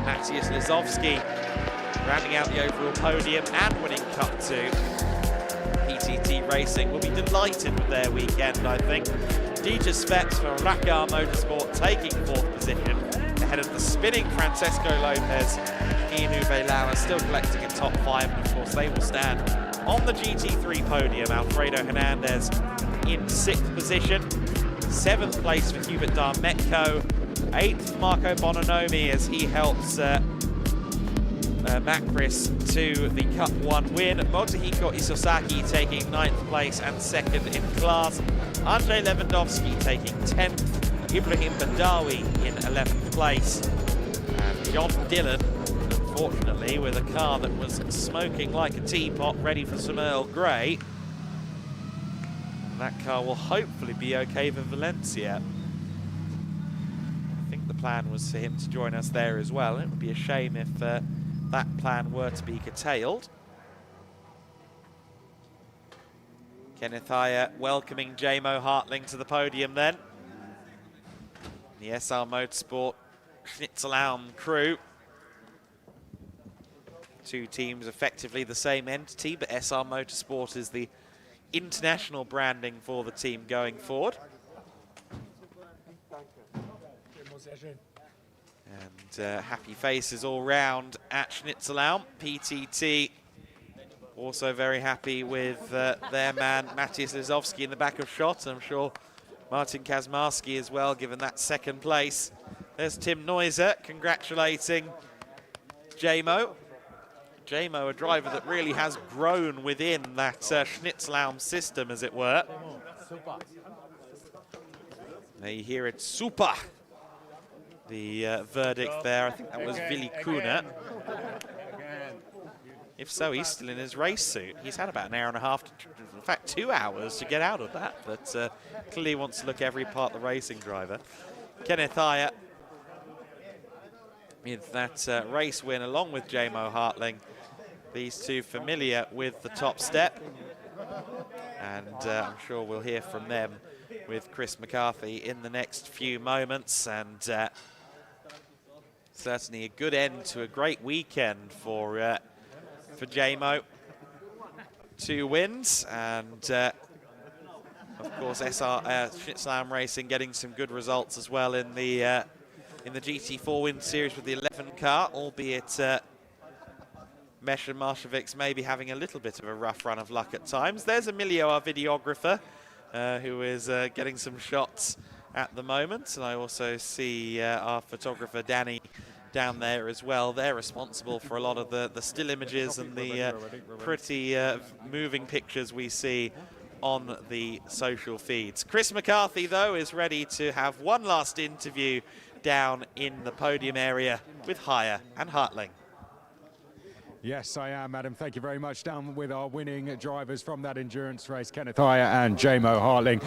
Speaker 12: Matthias Lizowski rounding out the overall podium and winning Cup 2. PTT Racing will be delighted with their weekend, I think. Dieter Sveps for Racar Motorsport taking 4th position ahead of the spinning Francesco Lopez. Ian Uwe Lauer still collecting a top 5, and of course they will stand on the GT3 podium. Alfredo Hernandez in 6th position, 7th place for Hubert Darmetko, 8th Marco Bononomi as he helps Macris to the Cup 1 win. Motohiko Isosaki taking 9th place and 2nd in class. Andrzej Lewandowski taking 10th. Ibrahim Badawi in 11th place. And John Dillon, unfortunately, with a car that was smoking like a teapot, ready for some Earl Grey. And that car will hopefully be okay for Valencia. I think the plan was for him to join us there as well. It would be a shame if that plan were to be curtailed. Kenneth Heyer welcoming Jamo Hartling to the podium then. The SR Motorsport Schnitzelbaum crew Two teams effectively the same entity, but SR Motorsport is the international branding for the team going forward. And happy faces all round at Schnitzelalm. PTT also very happy with their man Matthias Lizowski in the back of shot. I'm sure Martin Kazmarski as well, given that second place. There's Tim Neuser congratulating Jamo. Jamo, a driver that really has grown within that Schnitzelalm system, as it were. There you hear it, super. The verdict there, I think that was Willi Kuhner. If so, he's still in his race suit. He's had about an hour and a half, in fact 2 hours to get out of that, but clearly wants to look every part the racing driver. Kenneth Ayer with that race win along with Jamo Hartling. These two familiar with the top step, and I'm sure we'll hear from them with Chris McCarthy in the next few moments. And certainly a good end to a great weekend for Jamo. 2 wins, and of course Schnitzelalm Racing getting some good results as well in the GT4 Win Series with the 11 car, albeit Mesh and Marshavic's maybe having a little bit of a rough run of luck at times. There's Emilio, our videographer, who is getting some shots at the moment. And I also see our photographer, Danny, down there as well. They're responsible for a lot of the still images and the pretty moving pictures we see on the social feeds. Chris McCarthy, though, is ready to have one last interview down in the podium area with Haya and Hartling.
Speaker 2: Yes, I am, Adam. Thank you very much. Down with our winning drivers from that endurance race, Kenneth Ayer and Jamo Hartling.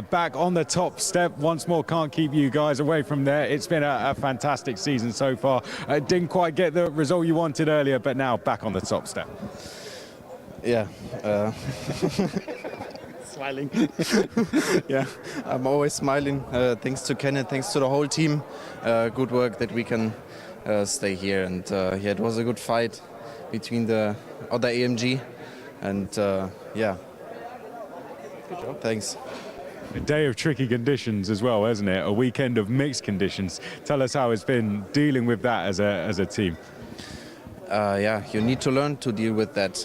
Speaker 2: Back on the top step once more. Can't keep you guys away from there. It's been a fantastic season so far. Didn't quite get the result you wanted earlier, but now back on the top step.
Speaker 10: Yeah. Smiling. Yeah, I'm always smiling. Thanks to Kenneth, thanks to the whole team. Good work that we can stay here. And yeah, it was a good fight between the other AMG, and yeah, good job. Thanks.
Speaker 2: A day of tricky conditions as well, hasn't it? A weekend of mixed conditions. Tell us how it's been dealing with that as a team.
Speaker 10: Yeah, you need to learn to deal with that.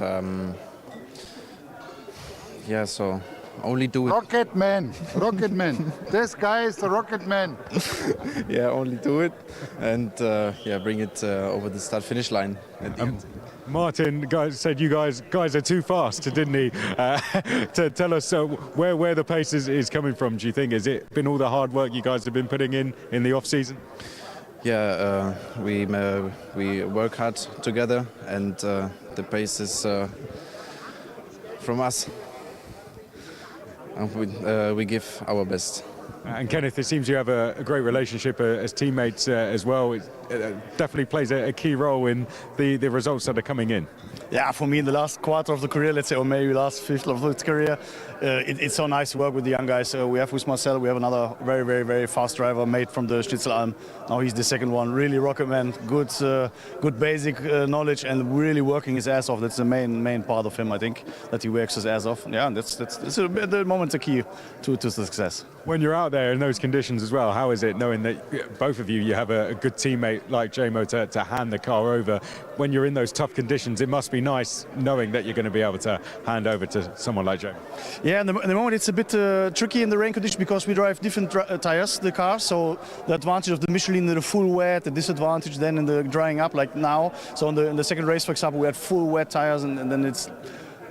Speaker 10: Yeah, so only do it.
Speaker 11: Rocket man. This guy is the rocket man.
Speaker 10: Yeah, only do it, and yeah, bring it over the start-finish line at the end.
Speaker 2: Martin said you guys are too fast, didn't he? To tell us where the pace is coming from, do you think? Has it been all the hard work you guys have been putting in the off-season?
Speaker 10: Yeah, we work hard together, and the pace is from us. And we give our best.
Speaker 2: And Kenneth, it seems you have a great relationship as teammates as well. It definitely plays a key role in the results that are coming in.
Speaker 23: Yeah, for me in the last quarter of the career, let's say, or maybe last fifth of the career, it's so nice to work with the young guys. We have with Marcel, we have another very, very, very fast driver made from the Schnitzelalm. Now he's the second one, really rocket man, good basic knowledge, and really working his ass off. That's the main part of him, I think, that he works his ass off. Yeah, and that's at the moment the key to success.
Speaker 2: When you're out there in those conditions as well, how is it knowing that both of you have a good teammate like Jamo to hand the car over? When you're in those tough conditions, it must be nice knowing that you're going to be able to hand over to someone like Jamo.
Speaker 23: Yeah, in the moment it's a bit tricky in the rain conditions because we drive different tires, the car. So the advantage of the Michelin, the full wet, the disadvantage then in the drying up like now. So in the second race, for example, we had full wet tires, and then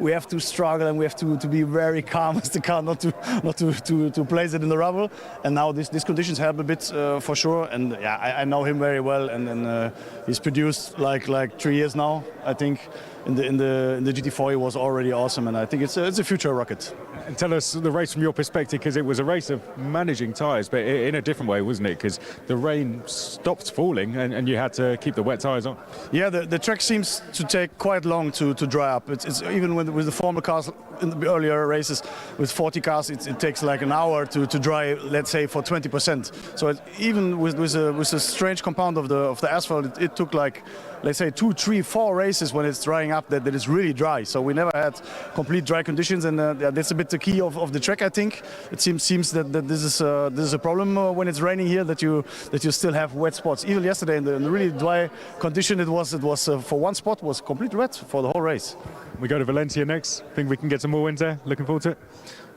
Speaker 23: we have to struggle and we have to be very calm as the car not to place it in the rubble. And now these conditions help a bit for sure. And yeah, I know him very well, and he's produced like 3 years now, I think. In the GT4 he was already awesome, and I think it's a future rocket.
Speaker 2: And tell us the race from your perspective, because it was a race of managing tyres, but in a different way, wasn't it? Because the rain stopped falling and you had to keep the wet tyres on.
Speaker 23: Yeah, the track seems to take quite long to dry up. It's even with the formal cars in the earlier races with 40 cars, it takes like an hour to dry, let's say, for 20%. So even with a strange compound of the asphalt, it took like, let's say, 2, 3, 4 races when it's drying up that it's really dry. So we never had complete dry conditions, and that's a bit the key of the track, I think. It seems that this is a problem when it's raining here, that you still have wet spots. Even yesterday in the really dry condition, it was for one spot was completely wet for the whole race.
Speaker 2: We go to Valencia next. Think we can get some more wins there? Looking forward to it?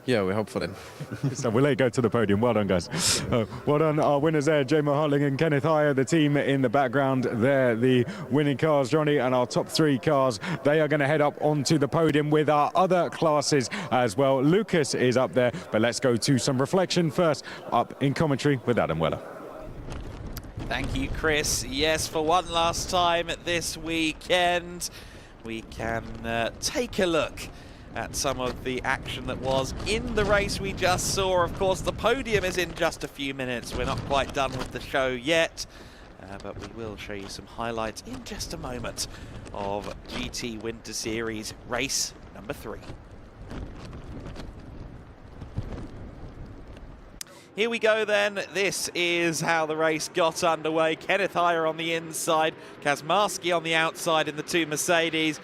Speaker 10: Yeah, we hope for that.
Speaker 2: So we'll let you go to the podium. Well done, guys. Well done, our winners there, J-Mo Hartling and Kenneth Heyer, the team in the background there, the winning cars, Johnny, and our top 3 cars. They are going to head up onto the podium with our other classes as well. Lucas is up there, but let's go to some reflection first, up in commentary with Adam Weller.
Speaker 12: Thank you, Chris. Yes, for one last time this weekend, we can take a look at some of the action that was in the race we just saw. Of course, the podium is in just a few minutes. We're not quite done with the show yet, but we will show you some highlights in just a moment of GT Winter Series race number 3. Here we go then. This is how the race got underway. Kenneth Heyer on the inside, Kazmarski on the outside in the 2 Mercedes.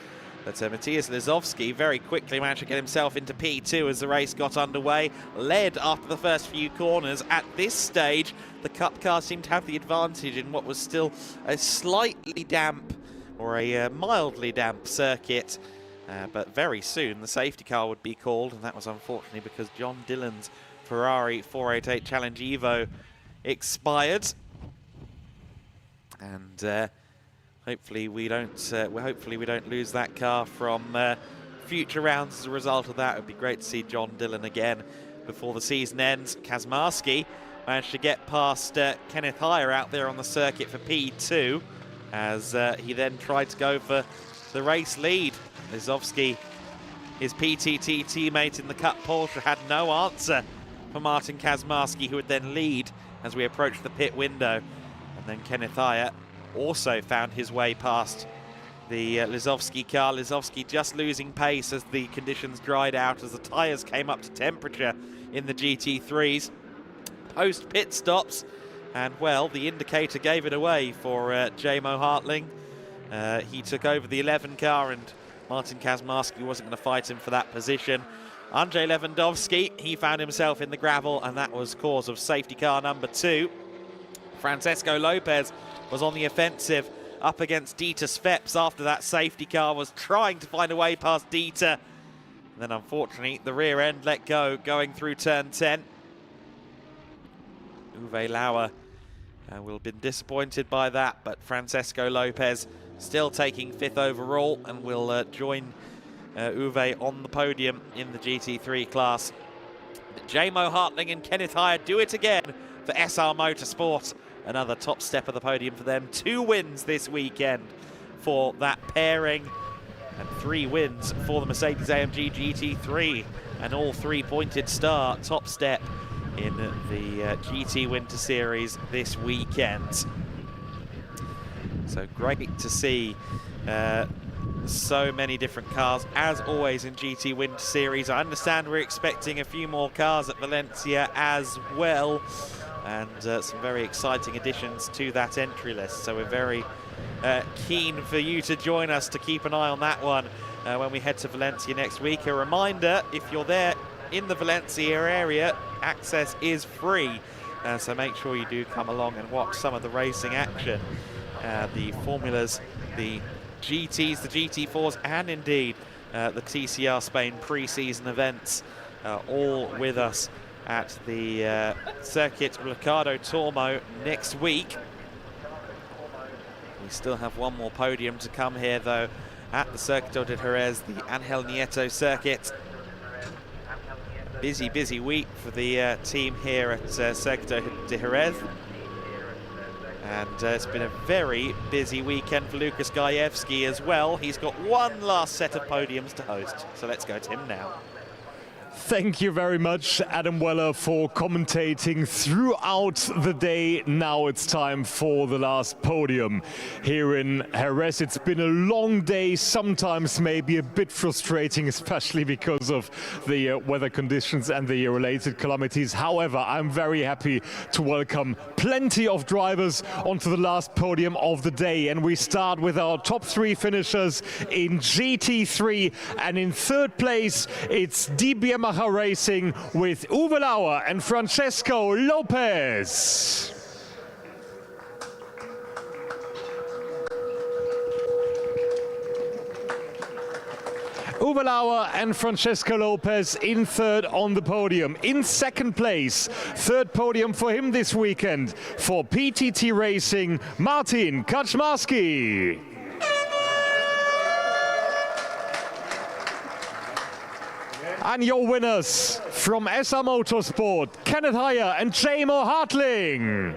Speaker 12: But Matthias Lizowski very quickly managed to get himself into P2 as the race got underway. Led after the first few corners. At this stage, the Cup car seemed to have the advantage in what was still a slightly damp, or a mildly damp circuit. But very soon the safety car would be called, and that was unfortunately because John Dillon's Ferrari 488 Challenge Evo expired. And hopefully we don't lose that car from future rounds as a result of that. It would be great to see John Dillon again before the season ends. Kazmarski managed to get past Kenneth Heyer out there on the circuit for P2 as he then tried to go for the race lead. Lizowski, his PTT teammate in the Cup Porsche, had no answer for Martin Kazmarski, who would then lead as we approach the pit window. And then Kenneth Heyer also found his way past the Lizowski car. Lizowski just losing pace as the conditions dried out, as the tyres came up to temperature in the GT3s. Post pit stops, and well, the indicator gave it away for J-Mo Hartling. He took over the 11 car, and Martin Kazmarski wasn't going to fight him for that position. Andrzej Lewandowski, he found himself in the gravel, and that was cause of safety car number 2. Francesco Lopez was on the offensive up against Dieter Sveps after that safety car, was trying to find a way past Dieter. And then unfortunately the rear end let go going through turn 10. Uwe Lauer will have been disappointed by that, but Francesco Lopez still taking 5th overall and will join Uwe on the podium in the GT3 class. But J-Mo Hartling and Kenneth Heyer do it again for SR Motorsport. Another top step of the podium for them. 2 wins this weekend for that pairing, and 3 wins for the Mercedes-AMG GT3. An all 3-pointed start, top step in the GT Winter Series this weekend. So great to see so many different cars, as always, in GT Winter Series. I understand we're expecting a few more cars at Valencia as well, and some very exciting additions to that entry list. So we're very keen for you to join us to keep an eye on that one when we head to Valencia next week. A reminder, if you're there in the Valencia area, access is free, so make sure you do come along and watch some of the racing action. The Formulas, the GTs, the GT4s, and indeed the TCR Spain pre-season events, all with us at the Circuit Ricardo Tormo next week. We still have one more podium to come here, though, at the Circuito de Jerez, the Ángel Nieto circuit. Busy, busy week for the team here at Circuito de Jerez. And it's been a very busy weekend for Lukas Gajewski as well. He's got one last set of podiums to host. So let's go to him now.
Speaker 6: Thank you very much, Adam Weller, for commentating throughout the day. Now it's time for the last podium here in Jerez. It's been a long day, sometimes maybe a bit frustrating, especially because of the weather conditions and the related calamities. However, I'm very happy to welcome plenty of drivers onto the last podium of the day. And we start with our top 3 finishers in GT3. And in 3rd place, it's DB Yamaha Racing with Uwe Lauer and Francesco Lopez. Uwe Lauer and Francesco Lopez in 3rd on the podium. In 2nd place, 3rd podium for him this weekend, for PTT Racing, Martin Kaczmarski. And your winners from SR Motorsport, Kenneth Heyer and J-Mo Hartling.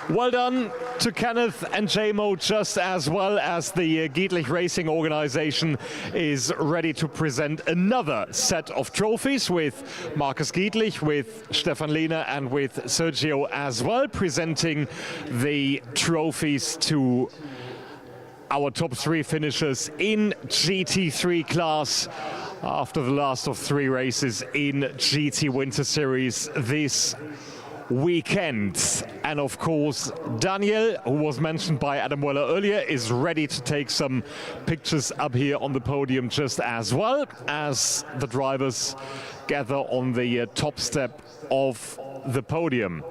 Speaker 6: Well done to Kenneth and J-Mo, just as well as the Gedlich Racing organization is ready to present another set of trophies with Markus Gedlich, with Stefan Lehner and with Sergio as well, presenting the trophies to our top 3 finishers in GT3 class after the last of 3 races in GT Winter Series this weekend. And of course, Daniel, who was mentioned by Adam Weller earlier, is ready to take some pictures up here on the podium just as well as the drivers gather on the top step of the podium.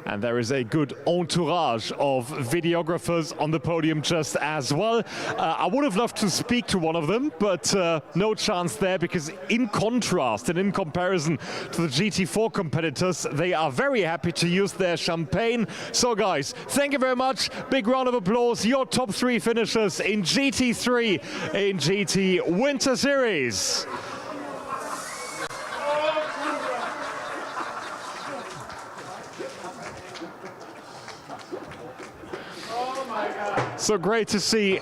Speaker 6: And there is a good entourage of videographers on the podium just as well. I would have loved to speak to one of them, but no chance there, because in contrast and in comparison to the GT4 competitors, they are very happy to use their champagne. So guys, thank you very much. Big round of applause. Your top 3 finishers in GT3 in GT Winter Series. So great to see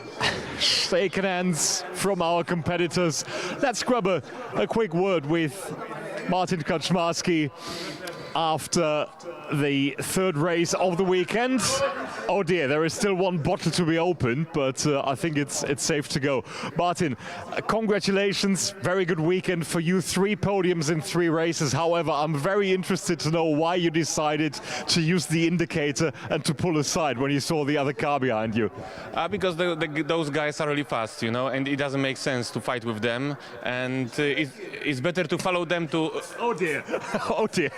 Speaker 6: shaking hands from our competitors. Let's grab a quick word with Martin Kaczmarski after the 3rd race of the weekend. Oh dear, there is still one bottle to be opened, but I think it's safe to go. Martin, congratulations, very good weekend for you. 3 podiums in 3 races. However, I'm very interested to know why you decided to use the indicator and to pull aside when you saw the other car behind you.
Speaker 8: Because those guys are really fast, you know, and it doesn't make sense to fight with them, and it's better to follow them to...
Speaker 6: Oh dear, oh dear.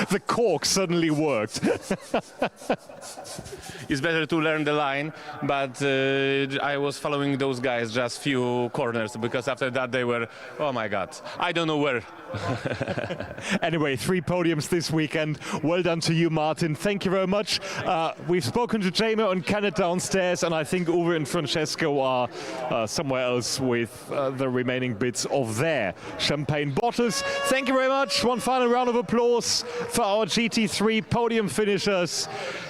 Speaker 6: The cork suddenly worked.
Speaker 8: It's better to learn the line, but I was following those guys just few corners, because after that they were, oh my God, I don't know where.
Speaker 6: Anyway, 3 podiums this weekend. Well done to you, Martin. Thank you very much. We've spoken to J-Mo and Kenneth downstairs, and I think Uwe and Francesco are somewhere else with the remaining bits of their champagne bottles. Thank you very much. One final round of applause for our GT3 podium finishers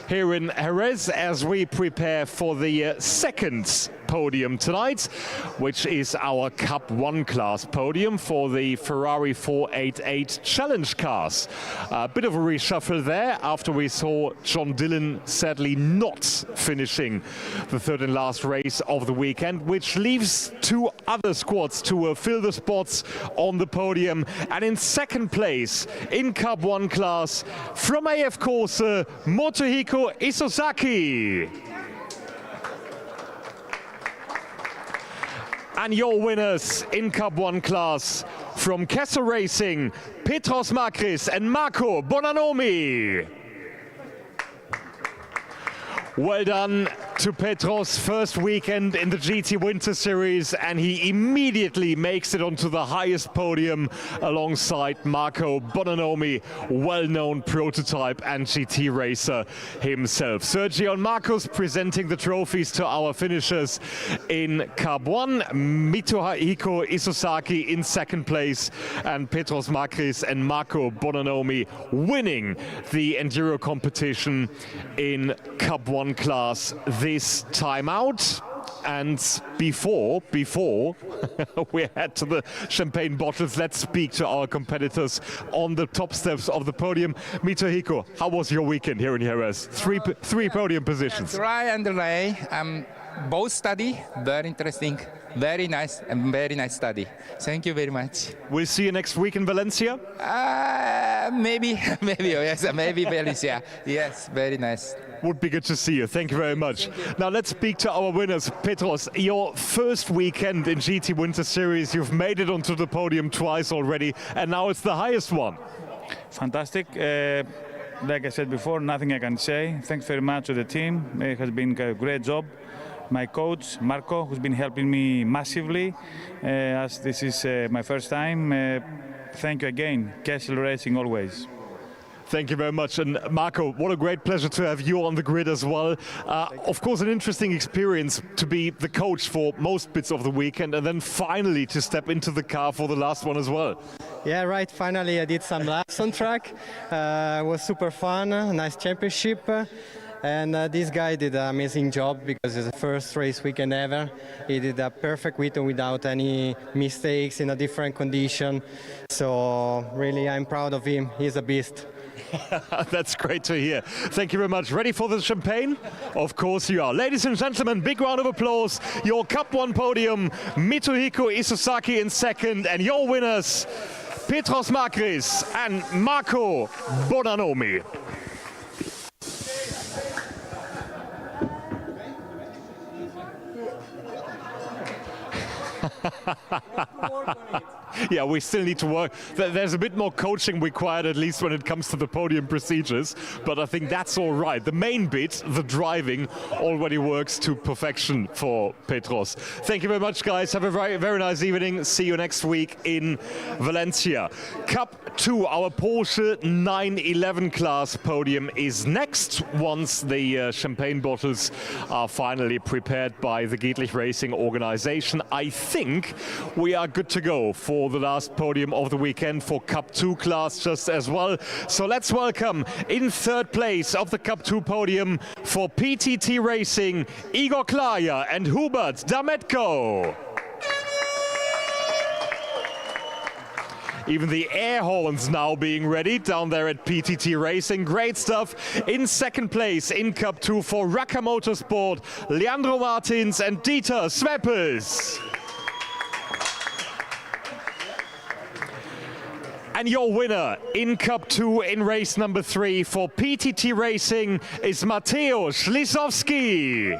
Speaker 6: here in Jerez as we prepare for the 2nd podium tonight, which is our Cup 1 class podium for the Ferrari 488 Challenge cars. A bit of a reshuffle there after we saw John Dillon sadly not finishing the 3rd and last race of the weekend, which leaves 2 other squads to fill the spots on the podium. And in 2nd place in Cup 1 class from AF Corse, Motohiko Isozaki. And your winners in Cup 1 class from Kessel Racing, Petros Makris and Marco Bonanomi. Well done to Petros, first weekend in the GT Winter Series, and he immediately makes it onto the highest podium alongside Marco Bonanomi, well-known prototype and GT racer himself. Sergio and Marcos presenting the trophies to our finishers in Cup 1. Motohiko Isozaki in 2nd place, and Petros Makris and Marco Bonanomi winning the Enduro competition in Cup 1 class this time out. And before we head to the champagne bottles, let's speak to our competitors on the top steps of the podium. Mito Hiko, how was your weekend here in Jerez? Three podium positions.
Speaker 13: Dry and delay. Both study, very interesting, very nice, and very nice study. Thank you very much.
Speaker 6: We'll see you next week in Valencia?
Speaker 13: Maybe, yes, maybe Valencia. Yes, very nice.
Speaker 6: Would be good to see you. Thank you very much. Now let's speak to our winners. Petros, your first weekend in GT Winter Series, you've made it onto the podium twice already, and now it's the highest one.
Speaker 19: Fantastic. Like I said before, nothing I can say. Thanks very much to the team. It has been a great job. My coach, Marco, who's been helping me massively, as this is my first time. Thank you again. Kessel Racing always.
Speaker 6: Thank you very much. And Marco, what a great pleasure to have you on the grid as well. Of course, an interesting experience to be the coach for most bits of the weekend and then finally to step into the car for the last one as well.
Speaker 22: Yeah, right. Finally, I did some laps on track. It was super fun, nice championship. And this guy did an amazing job because it's the first race weekend ever. He did a perfect weekend without any mistakes in a different condition. So really, I'm proud of him. He's a beast.
Speaker 6: That's great to hear. Thank you very much. Ready for the champagne? Of course you are. Ladies and gentlemen, big round of applause. Your Cup 1 podium, Mitsuhiko Isozaki in second, and your winners, Petros Makris and Marco Bonanomi. Yeah, we still need to work. There's a bit more coaching required, at least when it comes to the podium procedures, but I think that's all right. The main bit, the driving, already works to perfection for Petros. Thank you very much, guys. Have a very, very nice evening. See you next week in Valencia. Cup 2, our Porsche 911 class podium is next once the champagne bottles are finally prepared by the Gedlich Racing organization. I think we are good to go for the last podium of the weekend for Cup 2 class just as well. So let's welcome in third place of the Cup 2 podium for PTT Racing, Igor Klaya and Hubert Dametko. Even the air horns now being ready down there at PTT Racing. Great stuff. In second place in Cup 2 for Raka Motorsport, Leandro Martins and Dieter Sveppels. And your winner in Cup 2 in race number 3 for PTT Racing is Mateusz Lisowski.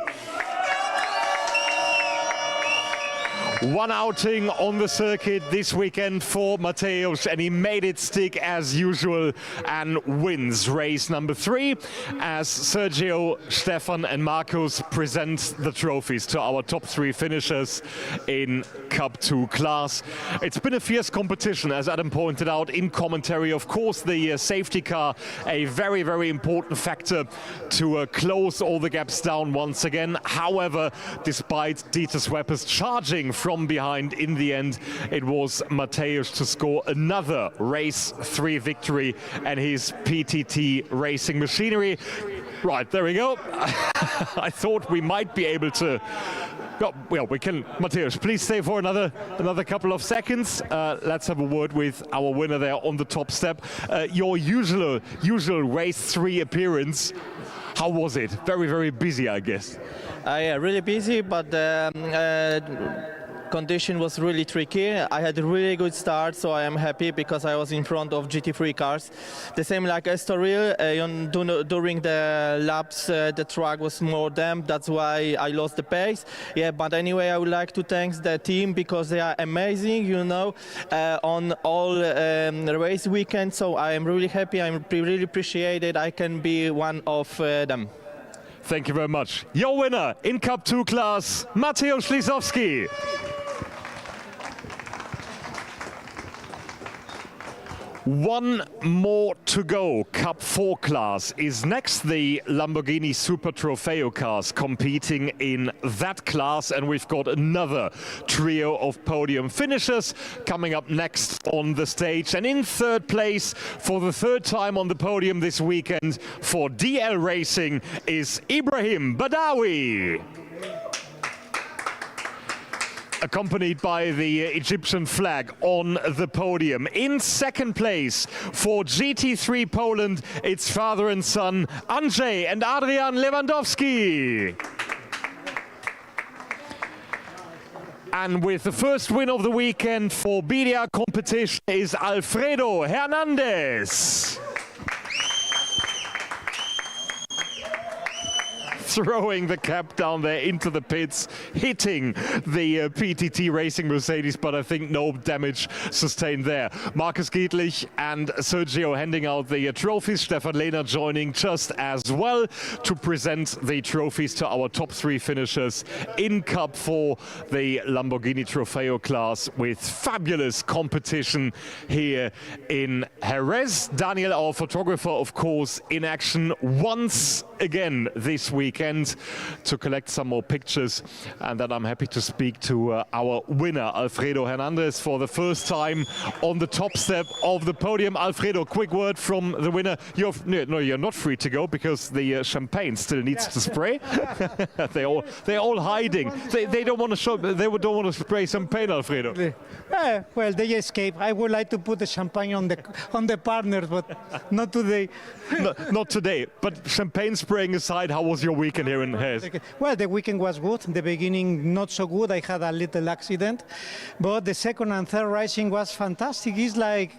Speaker 6: One outing on the circuit this weekend for Mateusz, and he made it stick as usual and wins race number 3 as Sergio, Stefan and Marcus present the trophies to our top 3 finishers in Cup 2 class. It's been a fierce competition, as Adam pointed out in commentary. Of course, the safety car, a very, very important factor to close all the gaps down once again. However, despite Dieter Sveppels charging from behind, in the end it was Mateusz to score another race 3 victory and his PTT Racing machinery. Right, there we go. I thought we might be able to. Oh, well, we can. Mateusz, please stay for another couple of seconds. Let's have a word with our winner there on the top step. Your usual race 3 appearance. How was it? Very, very busy, I guess.
Speaker 24: Yeah, really busy, but condition was really tricky. I had a really good start, so I am happy because I was in front of GT3 cars. The same like Estoril, during the laps the track was more damp, that's why I lost the pace. Yeah, but anyway, I would like to thank the team because they are amazing, you know, on all race weekend. So I am really happy, I really appreciate it. I can be one of them.
Speaker 6: Thank you very much. Your winner in Cup 2 class, Mateusz Lisowski. One more to go. Cup 4 class is next. The Lamborghini Super Trofeo cars competing in that class, and we've got another trio of podium finishers coming up next on the stage. And in third place for the third time on the podium this weekend for DL Racing is Ibrahim Badawi. accompanied by the Egyptian flag on the podium. In second place for GT3 Poland, it's father and son Andrzej and Adrian Lewandowski. And with the first win of the weekend for BDR competition is Alfredo Hernandez. Throwing the cap down there into the pits, hitting the PTT Racing Mercedes, but I think no damage sustained there. Markus Gedlich and Sergio handing out the trophies. Stefan Lehner joining just as well to present the trophies to our top 3 finishers in Cup 4, the Lamborghini Trofeo class, with fabulous competition here in Jerez. Daniel, our photographer, of course, in action once again this weekend to collect some more pictures, and then I'm happy to speak to our winner Alfredo Hernandez for the first time on the top step of the podium. Alfredo, quick word from the winner. You're not free to go because the champagne still needs to spray. they're all hiding. They don't want to show. They don't want to spray champagne, Alfredo.
Speaker 14: Well, they escape. I would like to put the champagne on the partners, but not today.
Speaker 6: Not today. But champagne spraying aside, how was your weekend here in Jerez?
Speaker 14: Well, the weekend was good. The beginning not so good. I had a little accident, but the second and third racing was fantastic. It's like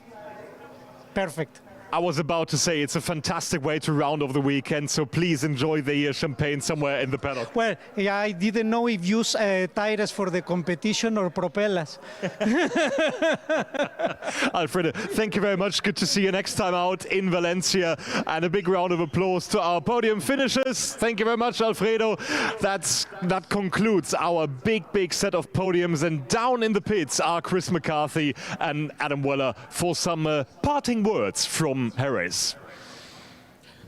Speaker 14: perfect.
Speaker 6: I was about to say it's a fantastic way to round off the weekend, so please enjoy the champagne somewhere in the paddock.
Speaker 14: Well, yeah, I didn't know if use tires for the competition or propellers.
Speaker 6: Alfredo, thank you very much. Good to see you next time out in Valencia. And a big round of applause to our podium finishers. Thank you very much, Alfredo. That concludes our big set of podiums. And down in the pits are Chris McCarthy and Adam Weller for some parting words from Jerez.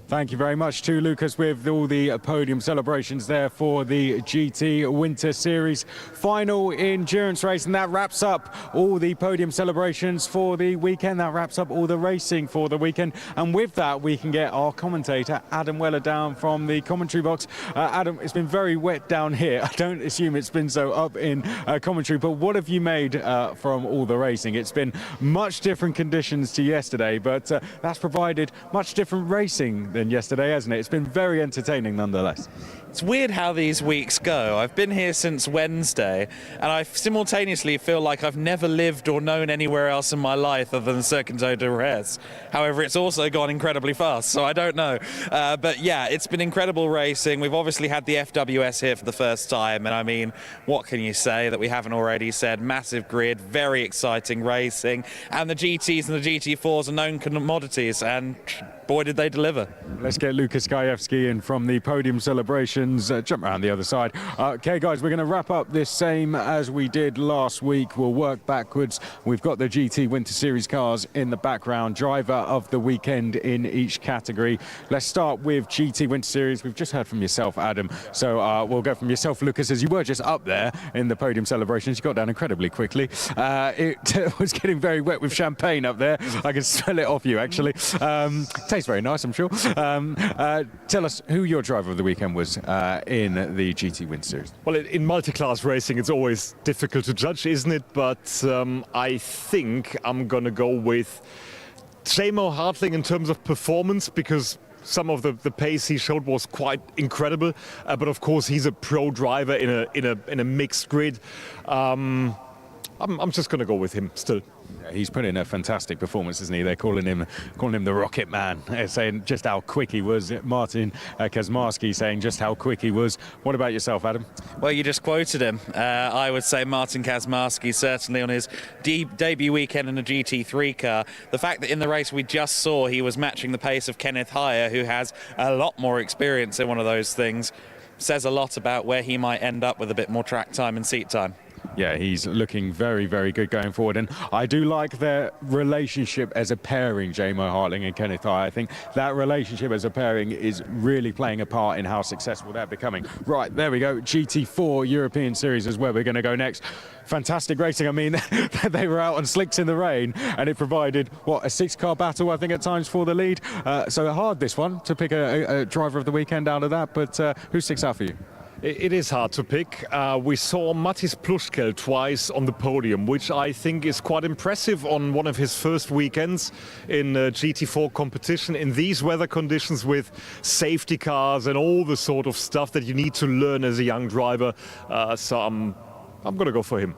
Speaker 2: Thank you very much to Lucas with all the podium celebrations there for the GT Winter Series final endurance race. And that wraps up all the podium celebrations for the weekend. That wraps up all the racing for the weekend. And with that, we can get our commentator, Adam Weller, down from the commentary box. Adam, it's been very wet down here. I don't assume it's been so up in commentary, but what have you made from all the racing? It's been much different conditions to yesterday, but that's provided much different racing than yesterday, hasn't it? It's been very entertaining nonetheless.
Speaker 12: It's weird how these weeks go. I've been here since Wednesday, and I simultaneously feel like I've never lived or known anywhere else in my life other than Circuito de Jerez. However, it's also gone incredibly fast, so I don't know. But yeah, it's been incredible racing. We've obviously had the FWS here for the first time, and I mean, what can you say that we haven't already said? Massive grid, very exciting racing, and the GTs and the GT4s are known commodities, and boy, did they deliver.
Speaker 2: Let's get Lucas Gajewski in from the podium celebrations. Jump around the other side. Okay, guys, we're going to wrap up this same as we did last week. We'll work backwards. We've got the GT Winter Series cars in the background, driver of the weekend in each category. Let's start with GT Winter Series. We've just heard from yourself, Adam. So we'll go from yourself, Lucas, as you were just up there in the podium celebrations. You got down incredibly quickly. It was getting very wet with champagne up there. I can smell it off you, actually. Tastes very nice, I'm sure. Tell us who your driver of the weekend was in the GT Winter Series.
Speaker 6: Well, in multi-class racing, it's always difficult to judge, isn't it? But I think I'm going to go with J-Mo Hartling in terms of performance, because some of the pace he showed was quite incredible. But of course, he's a pro driver in a mixed grid. I'm just going to go with him still.
Speaker 2: Yeah, he's put in a fantastic performance, isn't he? They're calling him the Rocket Man, saying just how quick he was. Martin Kazmarski saying just how quick he was. What about yourself, Adam?
Speaker 12: Well, you just quoted him. I would say Martin Kazmarski, certainly on his debut weekend in a GT3 car. The fact that in the race we just saw he was matching the pace of Kenneth Heyer, who has a lot more experience in one of those things, says a lot about where he might end up with a bit more track time and seat time.
Speaker 2: Yeah, he's looking very, very good going forward. And I do like their relationship as a pairing, J-Mo Hartling and Kenneth Heyer. I think that relationship as a pairing is really playing a part in how successful they're becoming. Right, there we go. GT4 European Series is where we're going to go next. Fantastic racing. I mean, they were out on slicks in the rain, and it provided, what, a 6-car battle, I think, at times for the lead. So hard, this one, to pick a driver of the weekend out of that. But who sticks out for you?
Speaker 6: It is hard to pick. We saw Mattis Pluschkel twice on the podium, which I think is quite impressive on one of his first weekends in GT4 competition in these weather conditions with safety cars and all the sort of stuff that you need to learn as a young driver. So I'm going to go for him.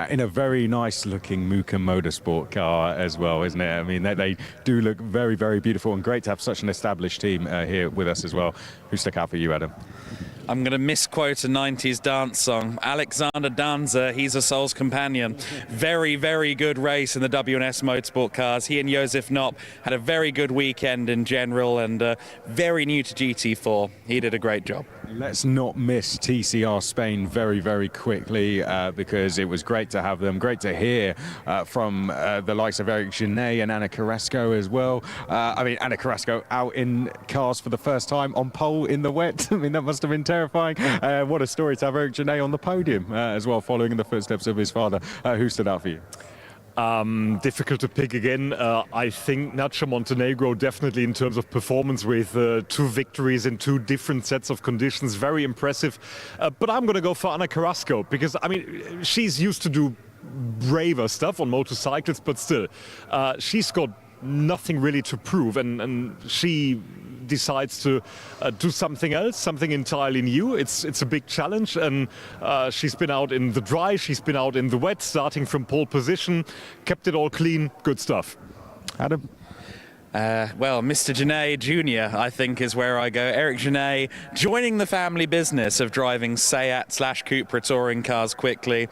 Speaker 2: In a very nice looking Muka Motorsport car as well, isn't it? I mean, they do look very, very beautiful, and great to have such an established team here with us as well. Who stuck out for you, Adam?
Speaker 12: I'm going to misquote a 90s dance song. Alexander Danza, he's a soul's companion. Very, very good race in the WNS Motorsport cars. He and Josef Knopp had a very good weekend in general, and very new to GT4. He did a great job.
Speaker 2: Let's not miss TCR Spain very, very quickly because it was great to have them. Great to hear from the likes of Eric Genet and Ana Carrasco as well. I mean, Ana Carrasco out in cars for the first time on pole in the wet. I mean, that must have been terrifying. What a story to have Eric Genet on the podium as well, following in the footsteps of his father. Who stood out for you?
Speaker 6: Difficult to pick again. I think Nacho Montenegro definitely in terms of performance with 2 victories in 2 different sets of conditions. Very impressive. But I'm going to go for Ana Carrasco because, I mean, she's used to do braver stuff on motorcycles, but still, she's got nothing really to prove, and she decides to do something else, something entirely new. It's a big challenge, and she's been out in the dry, she's been out in the wet, starting from pole position, kept it all clean. Good stuff.
Speaker 2: Adam?
Speaker 12: Well, Mr. Genet Jr., I think, is where I go. Eric Genet joining the family business of driving Seat/Cupra touring cars quickly.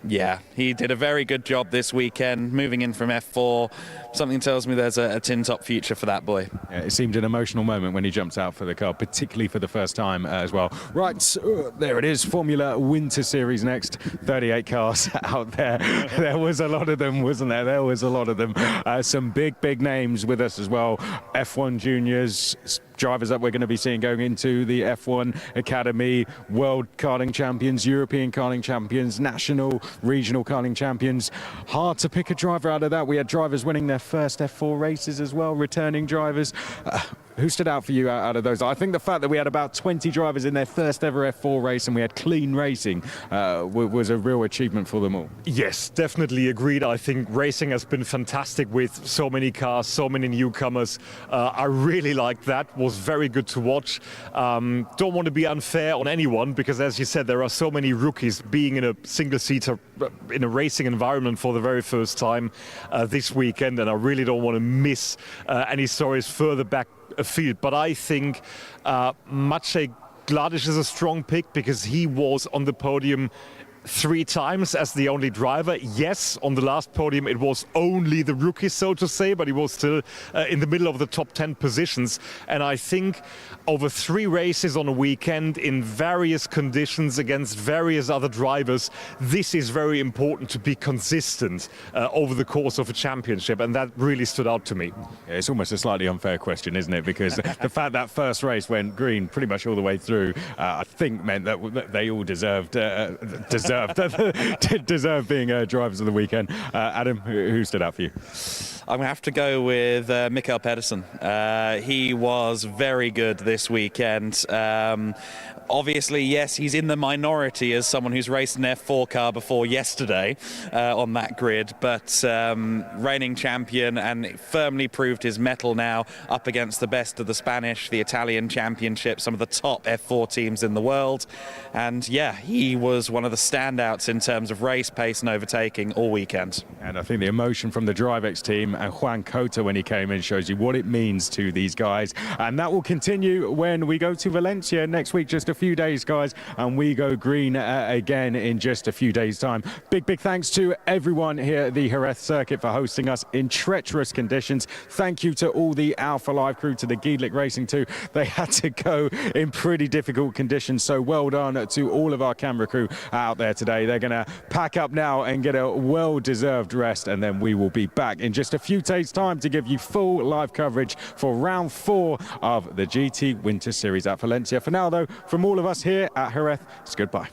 Speaker 12: Yeah, he did a very good job this weekend, moving in from F4. Something tells me there's a tin top future for that boy.
Speaker 2: Yeah, it seemed an emotional moment when he jumped out for the car, particularly for the first time as well. Right, there it is, Formula Winter Series next. 38 cars out there. There was a lot of them, wasn't there? There was a lot of them. Some big names with us as well. F1 juniors, drivers that we're going to be seeing going into the F1 Academy, world karting champions, European karting champions, national, regional karting champions. Hard to pick a driver out of that. We had drivers winning their first F4 races as well, returning drivers. Who stood out for you out of those? I think the fact that we had about 20 drivers in their first ever F4 race and we had clean racing was a real achievement for them all.
Speaker 6: Yes, definitely agreed. I think racing has been fantastic with so many cars, so many newcomers. I really liked that. Was very good to watch. Don't want to be unfair on anyone because, as you said, there are so many rookies being in a single-seater in a racing environment for the very first time this weekend, and I really don't want to miss any stories further back afield. But I think Maciej Gladish is a strong pick because he was on the podium 3 times as the only driver. Yes, on the last podium it was only the rookies, so to say, but he was still in the middle of the top 10 positions. And I think over 3 races on a weekend in various conditions against various other drivers, this is very important to be consistent over the course of a championship, and that really stood out to me.
Speaker 2: Yeah, it's almost a slightly unfair question, isn't it? Because the fact that first race went green pretty much all the way through, I think meant that they all deserved being drivers of the weekend. Adam, who stood out for you?
Speaker 12: I'm going to have to go with Mikael Pedersen. He was very good this weekend. Obviously, yes, he's in the minority as someone who's raced an F4 car before yesterday on that grid, but reigning champion and firmly proved his mettle now up against the best of the Spanish, the Italian championship, some of the top F4 teams in the world. And yeah, he was one of the standouts in terms of race pace and overtaking all weekend.
Speaker 2: And I think the emotion from the DriveX team and Juan Cota when he came in shows you what it means to these guys. And that will continue when we go to Valencia next week, just a few days, guys, and we go green again in just a few days' time. Big thanks to everyone here at the Jerez circuit for hosting us in treacherous conditions. Thank you to all the Alpha Live crew, to the Gedlich Racing too. They had to go in pretty difficult conditions, so well done to all of our camera crew out there today. They're going to pack up now and get a well-deserved rest, and then we will be back in just a few days' time to give you full live coverage for round 4 of the GT Winter Series at Valencia. For now, though, from all of us here at Jerez, it's goodbye.